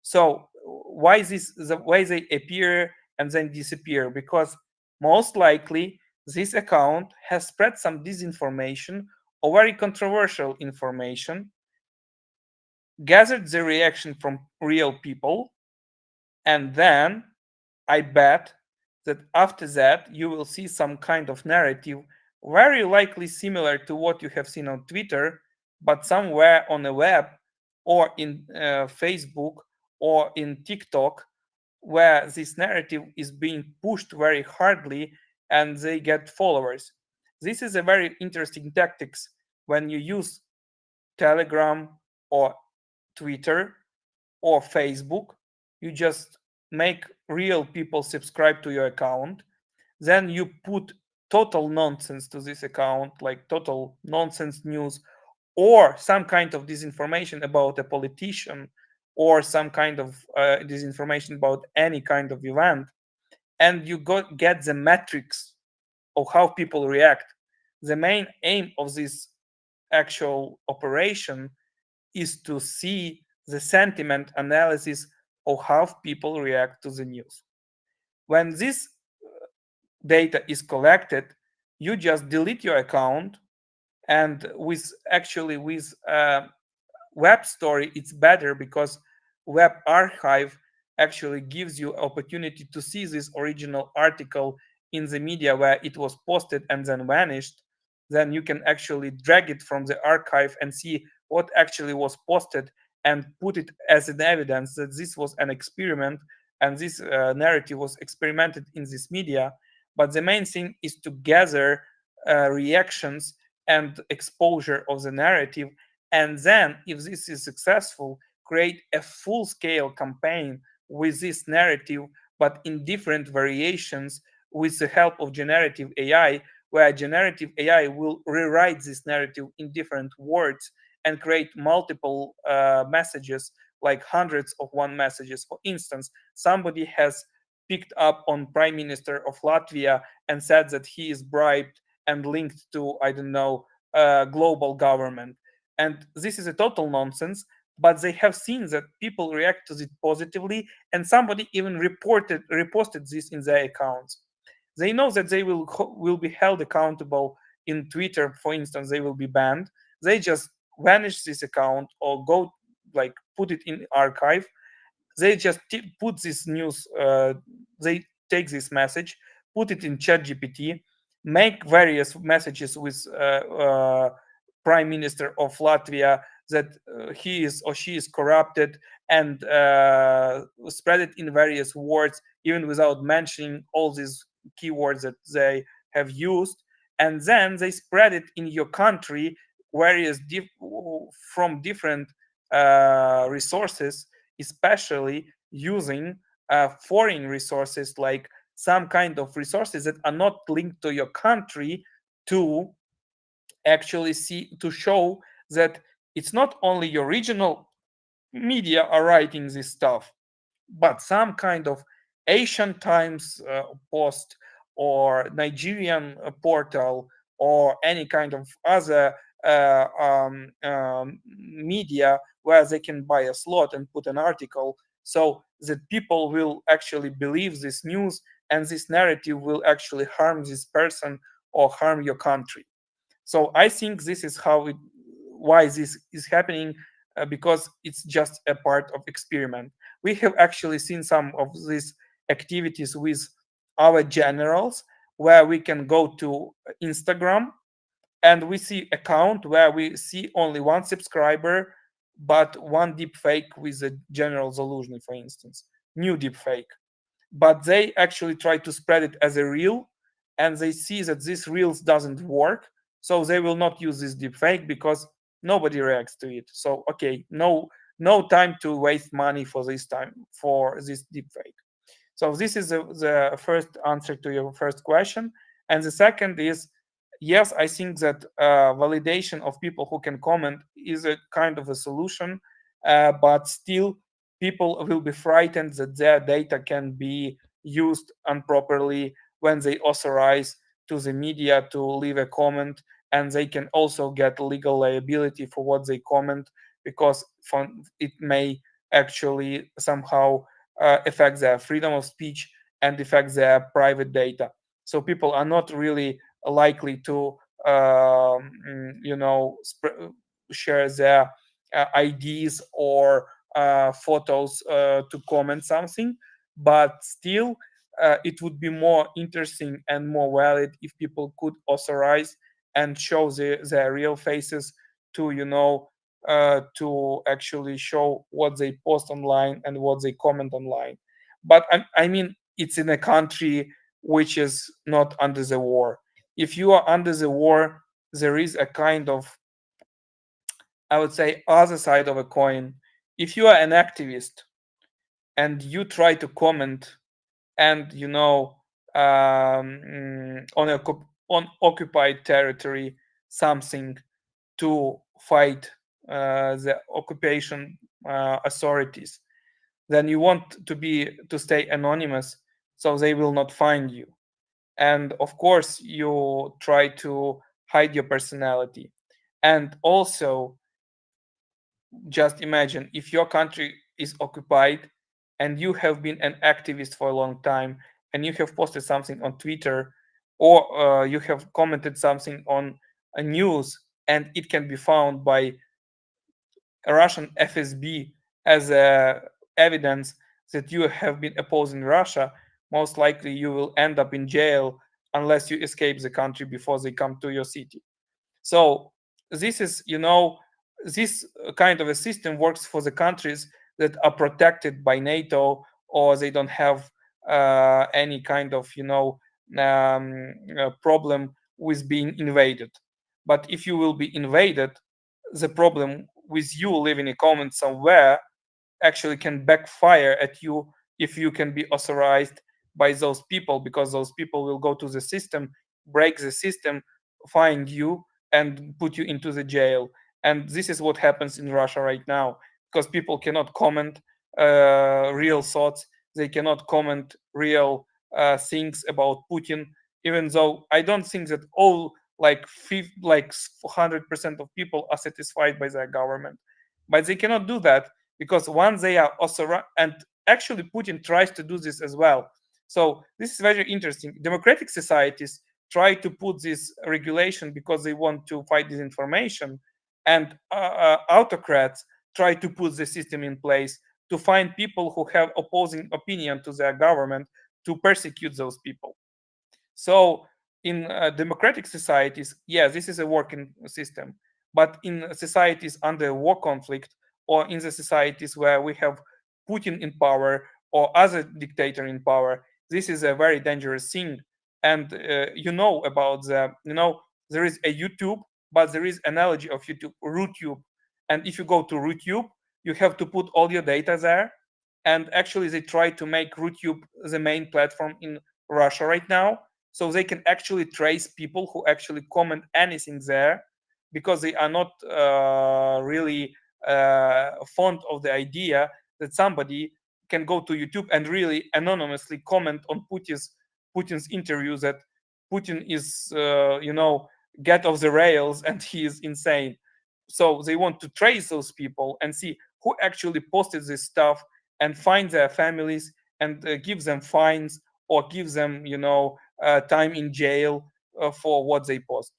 So why the way they appear and then disappear? Because most likely this account has spread some disinformation or very controversial information, gathered the reaction from real people, and then I bet that after that you will see some kind of narrative very likely similar to what you have seen on Twitter, but somewhere on the web or in Facebook or in TikTok, where this narrative is being pushed very hardly and they get followers. This is a very interesting tactics when you use Telegram or Twitter or Facebook. You just make real people subscribe to your account. Then you put total nonsense to this account, like total nonsense news or some kind of disinformation about a politician or some kind of disinformation about any kind of event, and you get the metrics of how people react. The main aim of this actual operation is to see the sentiment analysis of how people react to the news. When this data is collected, you just delete your account, and with web story it's better because web archive actually gives you opportunity to see this original article in the media where it was posted and then vanished. Then you can actually drag it from the archive and see what actually was posted and put it as an evidence that this was an experiment and this narrative was experimented in this media. But the main thing is to gather reactions and exposure of the narrative, and then if this is successful, create a full-scale campaign with this narrative but in different variations with the help of generative AI, where generative AI will rewrite this narrative in different words and create multiple messages, like hundreds of one messages. For instance, somebody has picked up on Prime Minister of Latvia and said that he is bribed and linked to, I don't know, global government. And this is a total nonsense, but they have seen that people react to it positively, and somebody even reposted this in their accounts. They know that they will be held accountable in Twitter, for instance. They will be banned. They just vanish this account or go like put it in archive. They just put this news, they take this message, put it in ChatGPT, make various messages with Prime Minister of Latvia that he is or she is corrupted, and spread it in various words, even without mentioning all these keywords that they have used. And then they spread it in your country, various from different resources, especially using foreign resources, like some kind of resources that are not linked to your country, to actually show that it's not only your regional media are writing this stuff, but some kind of Asian Times post or Nigerian portal or any kind of other media where they can buy a slot and put an article, so that people will actually believe this news and this narrative will actually harm this person or harm your country. So I think this is why this is happening, because it's just a part of experiment. We have actually seen some of these activities with our generals, where we can go to Instagram and we see account where we see only one subscriber, but one deep fake with a general Zaluzhny, for instance, new deep fake. But they actually try to spread it as a reel, and they see that this reels doesn't work, so they will not use this deepfake because nobody reacts to it. So okay, no time to waste money for this deepfake. So this is the first answer to your first question. And the second is, yes, I think that validation of people who can comment is a kind of a solution, but still people will be frightened that their data can be used improperly when they authorize to the media to leave a comment, and they can also get legal liability for what they comment, because it may actually somehow affect their freedom of speech and affect their private data. So people are not really likely to share their IDs or photos to comment something, but still it would be more interesting and more valid if people could authorize and show their real faces to, to actually show what they post online and what they comment online. But I mean, it's in a country which is not under the war. If you are under the war, there is a kind of, I would say, other side of a coin. If you are an activist and you try to comment and, on occupied territory something to fight the occupation authorities, then you want to stay anonymous, so they will not find you. And of course, you try to hide your personality. And also, just imagine if your country is occupied and you have been an activist for a long time and you have posted something on Twitter, or you have commented something on a news, and it can be found by a Russian FSB as evidence that you have been opposing Russia, most likely you will end up in jail unless you escape the country before they come to your city. So this is, this kind of a system works for the countries that are protected by NATO, or they don't have any kind of, problem with being invaded. But if you will be invaded, the problem with you leaving a comment somewhere actually can backfire at you if you can be authorized by those people, because those people will go to the system, break the system, find you, and put you into the jail. And this is what happens in Russia right now, because people cannot comment real thoughts, they cannot comment real things about Putin, even though I don't think that all like 100% of people are satisfied by their government. But they cannot do that, because once they are authorized, and actually Putin tries to do this as well. So this is very interesting. Democratic societies try to put this regulation because they want to fight disinformation, and autocrats try to put the system in place to find people who have opposing opinion to their government, to persecute those people. So in democratic societies, yeah, this is a working system. But in societies under war conflict, or in the societies where we have Putin in power or other dictator in power, this is a very dangerous thing. And about there is a YouTube, but there is analogy of YouTube, RootTube. And if you go to RootTube, you have to put all your data there. And actually, they try to make RootTube the main platform in Russia right now, so they can actually trace people who actually comment anything there, because they are not really fond of the idea that somebody can go to YouTube and really anonymously comment on Putin's interview that Putin is, get off the rails and he is insane. So they want to trace those people and see who actually posted this stuff, and find their families and give them fines, or give them, time in jail for what they post.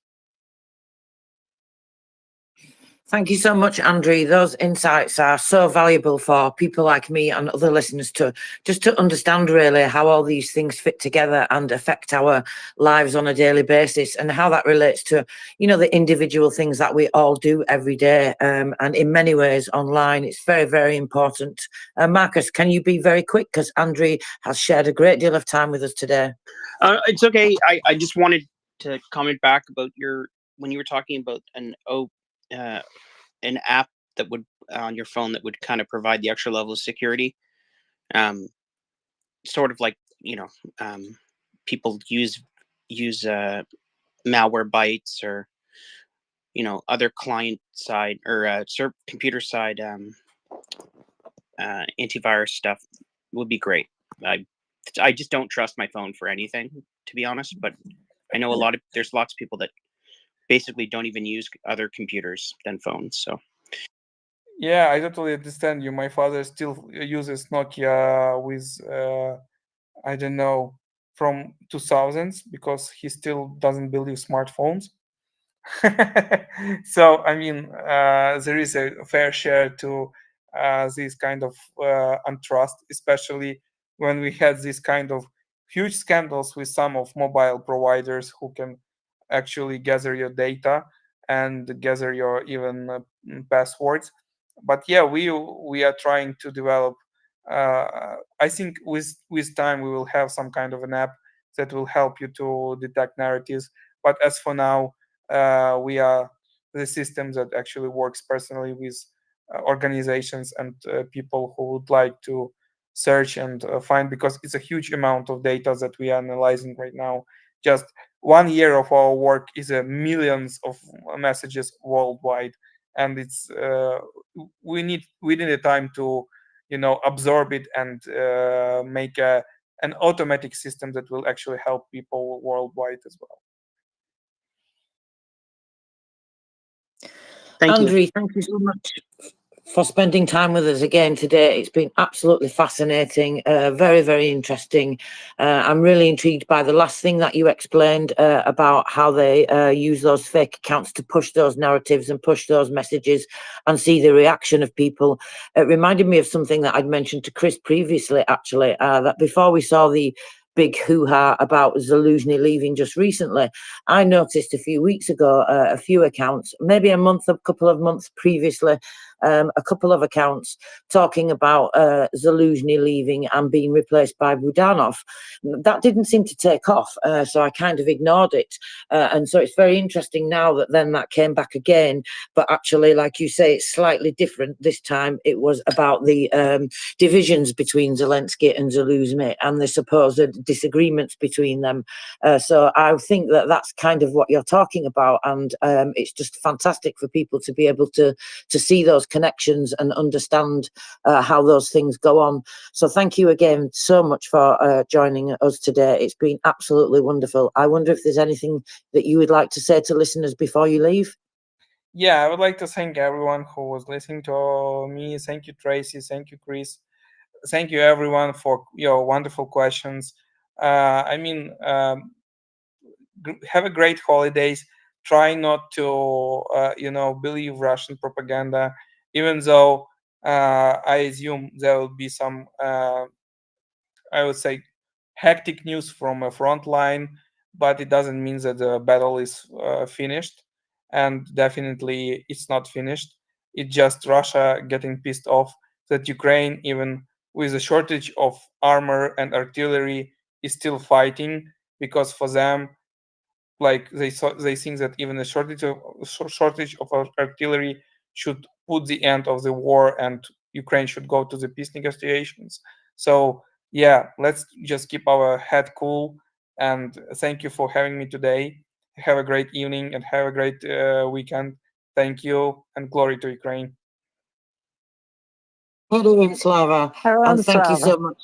Thank you so much, Andrew. Those insights are so valuable for people like me and other listeners to just to understand really how all these things fit together and affect our lives on a daily basis, and how that relates to, the individual things that we all do every day. And in many ways online, it's very, very important. Marcus, can you be very quick? Because Andrew has shared a great deal of time with us today. It's okay. I just wanted to comment back about when you were talking about an app that would on your phone that would kind of provide the extra level of security, sort of like people use Malwarebytes or other client side or computer side antivirus stuff would be great. I just don't trust my phone for anything, to be honest, but I know there's lots of people that basically don't even use other computers than phones. So yeah, I totally understand you. My father still uses Nokia with I don't know, from 2000s, because he still doesn't believe smartphones. So I mean, there is a fair share to this kind of untrust, especially when we had this kind of huge scandals with some of mobile providers who can actually gather your data and gather your even passwords. But yeah, we are trying to develop. I think with time we will have some kind of an app that will help you to detect narratives. But as for now, we are the system that actually works personally with organizations and people who would like to search and find, because it's a huge amount of data that we are analyzing right now. Just 1 year of our work is millions of messages worldwide, and it's we need a time to absorb it and make an automatic system that will actually help people worldwide as well. Andrew, thank you so much for spending time with us again today. It's been absolutely fascinating, very, very interesting. I'm really intrigued by the last thing that you explained about how they use those fake accounts to push those narratives and push those messages and see the reaction of people. It reminded me of something that I'd mentioned to Chris previously, actually, that before we saw the big hoo-ha about Zaluzhny leaving just recently, I noticed a few weeks ago a few accounts, maybe a couple of months previously, a couple of accounts talking about Zaluzhny leaving and being replaced by Budanov. That didn't seem to take off, so I kind of ignored it. And so it's very interesting now that then that came back again, but actually, like you say, it's slightly different. This time it was about the divisions between Zelensky and Zaluzhny and the supposed disagreements between them. So I think that that's kind of what you're talking about, and it's just fantastic for people to be able to see those connections and understand how those things go on. So thank you again so much for joining us today. It's been absolutely wonderful. I wonder if there's anything that you would like to say to listeners before you leave? Yeah, I would like to thank everyone who was listening to me. Thank you, Tracy. Thank you, Chris. Thank you, everyone, for your wonderful questions. Have a great holidays. Try not to, believe Russian propaganda, even though I assume there will be some, I would say, hectic news from a front line, but it doesn't mean that the battle is finished. And definitely it's not finished. It's just Russia getting pissed off that Ukraine, even with a shortage of armor and artillery, is still fighting, because for them, like they think that even a shortage of artillery should put the end of the war and Ukraine should go to the peace negotiations. So yeah, let's just keep our head cool, and thank you for having me today. Have a great evening and have a great weekend. Thank you, and glory to Ukraine. Hello, Slava, and thank you Slava. so much.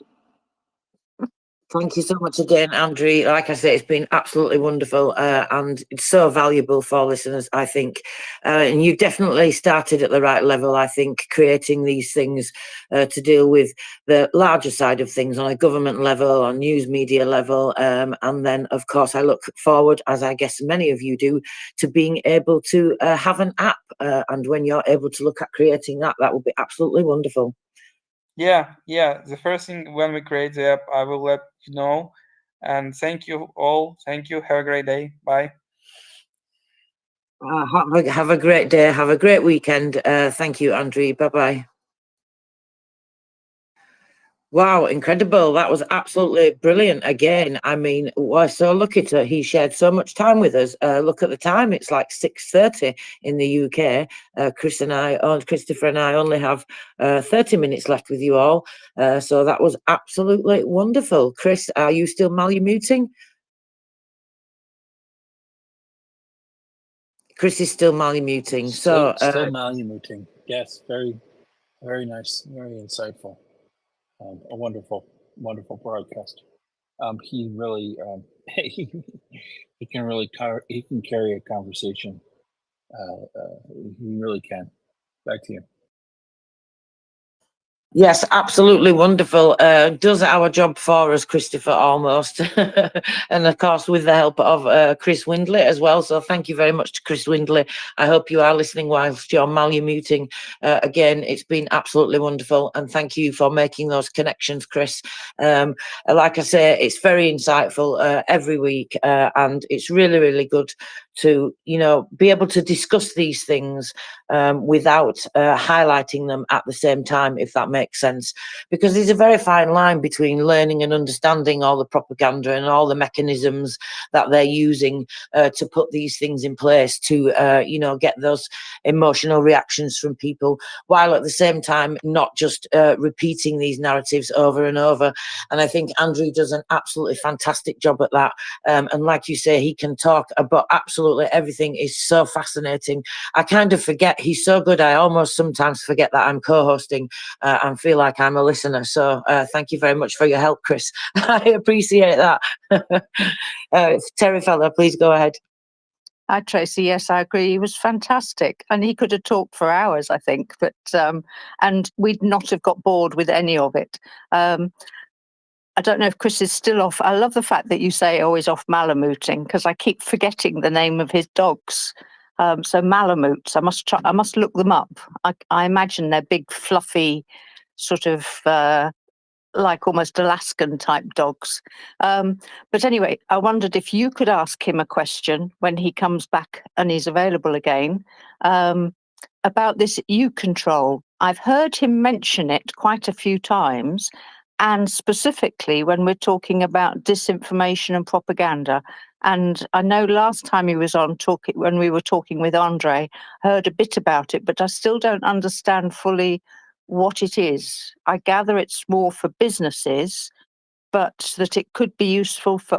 Thank you so much again, Andrew. Like I say, it's been absolutely wonderful, and it's so valuable for listeners, I think. And you definitely started at the right level, I think, creating these things to deal with the larger side of things on a government level, on news media level. And then, of course, I look forward, as I guess many of you do, to being able to have an app. And when you're able to look at creating that, that would be absolutely wonderful. Yeah. The first thing when we create the app, I will let you know. And thank you all. Thank you. Have a great day. Bye. Have a great day. Have a great weekend. Thank you, Andrew. Bye-bye. Wow, incredible. That was absolutely brilliant again. I mean, we're so lucky to he shared so much time with us. Look at the time, it's like 6:30 in the UK. Christopher and I only have 30 minutes left with you all. So that was absolutely wonderful. Chris, are you still muting? Chris is still muting. So Still muting. Yes, very, very nice, very insightful. A wonderful broadcast. He really he can really he can carry a conversation. He really can. Back to you. Yes, absolutely wonderful. Does our job for us, Christopher, almost. And of course, with the help of Chris Windley as well. So thank you very much to Chris Windley. I hope you are listening whilst you're muting. Again, it's been absolutely wonderful. And thank you for making those connections, Chris. Like I say, it's very insightful every week. And it's really, really good to, be able to discuss these things without highlighting them at the same time, if that makes sense, because there's a very fine line between learning and understanding all the propaganda and all the mechanisms that they're using to put these things in place to get those emotional reactions from people, while at the same time not just repeating these narratives over and over. And I think Andrew does an absolutely fantastic job at that, and like you say, he can talk about absolutely everything. Is so fascinating. I kind of forget he's so good. I almost sometimes forget that I'm co-hosting and feel like I'm a listener. So thank you very much for your help, Chris. I appreciate that. Terry Feller, please go ahead. Hi, Tracy. Yes, I agree. He was fantastic, and he could have talked for hours, I think. But and we'd not have got bored with any of it. I don't know if Chris is still off. I love the fact that you say always off Malamooting, because I keep forgetting the name of his dogs. So Malamoots, I must look them up. I imagine they're big, fluffy, sort of like almost Alaskan type dogs. But anyway, I wondered if you could ask him a question when he comes back and he's available again about this U-control. I've heard him mention it quite a few times, and specifically when we're talking about disinformation and propaganda. And I know last time he was on when we were talking with Andre, heard a bit about it, but I still don't understand fully what it is. I gather it's more for businesses, but that it could be useful for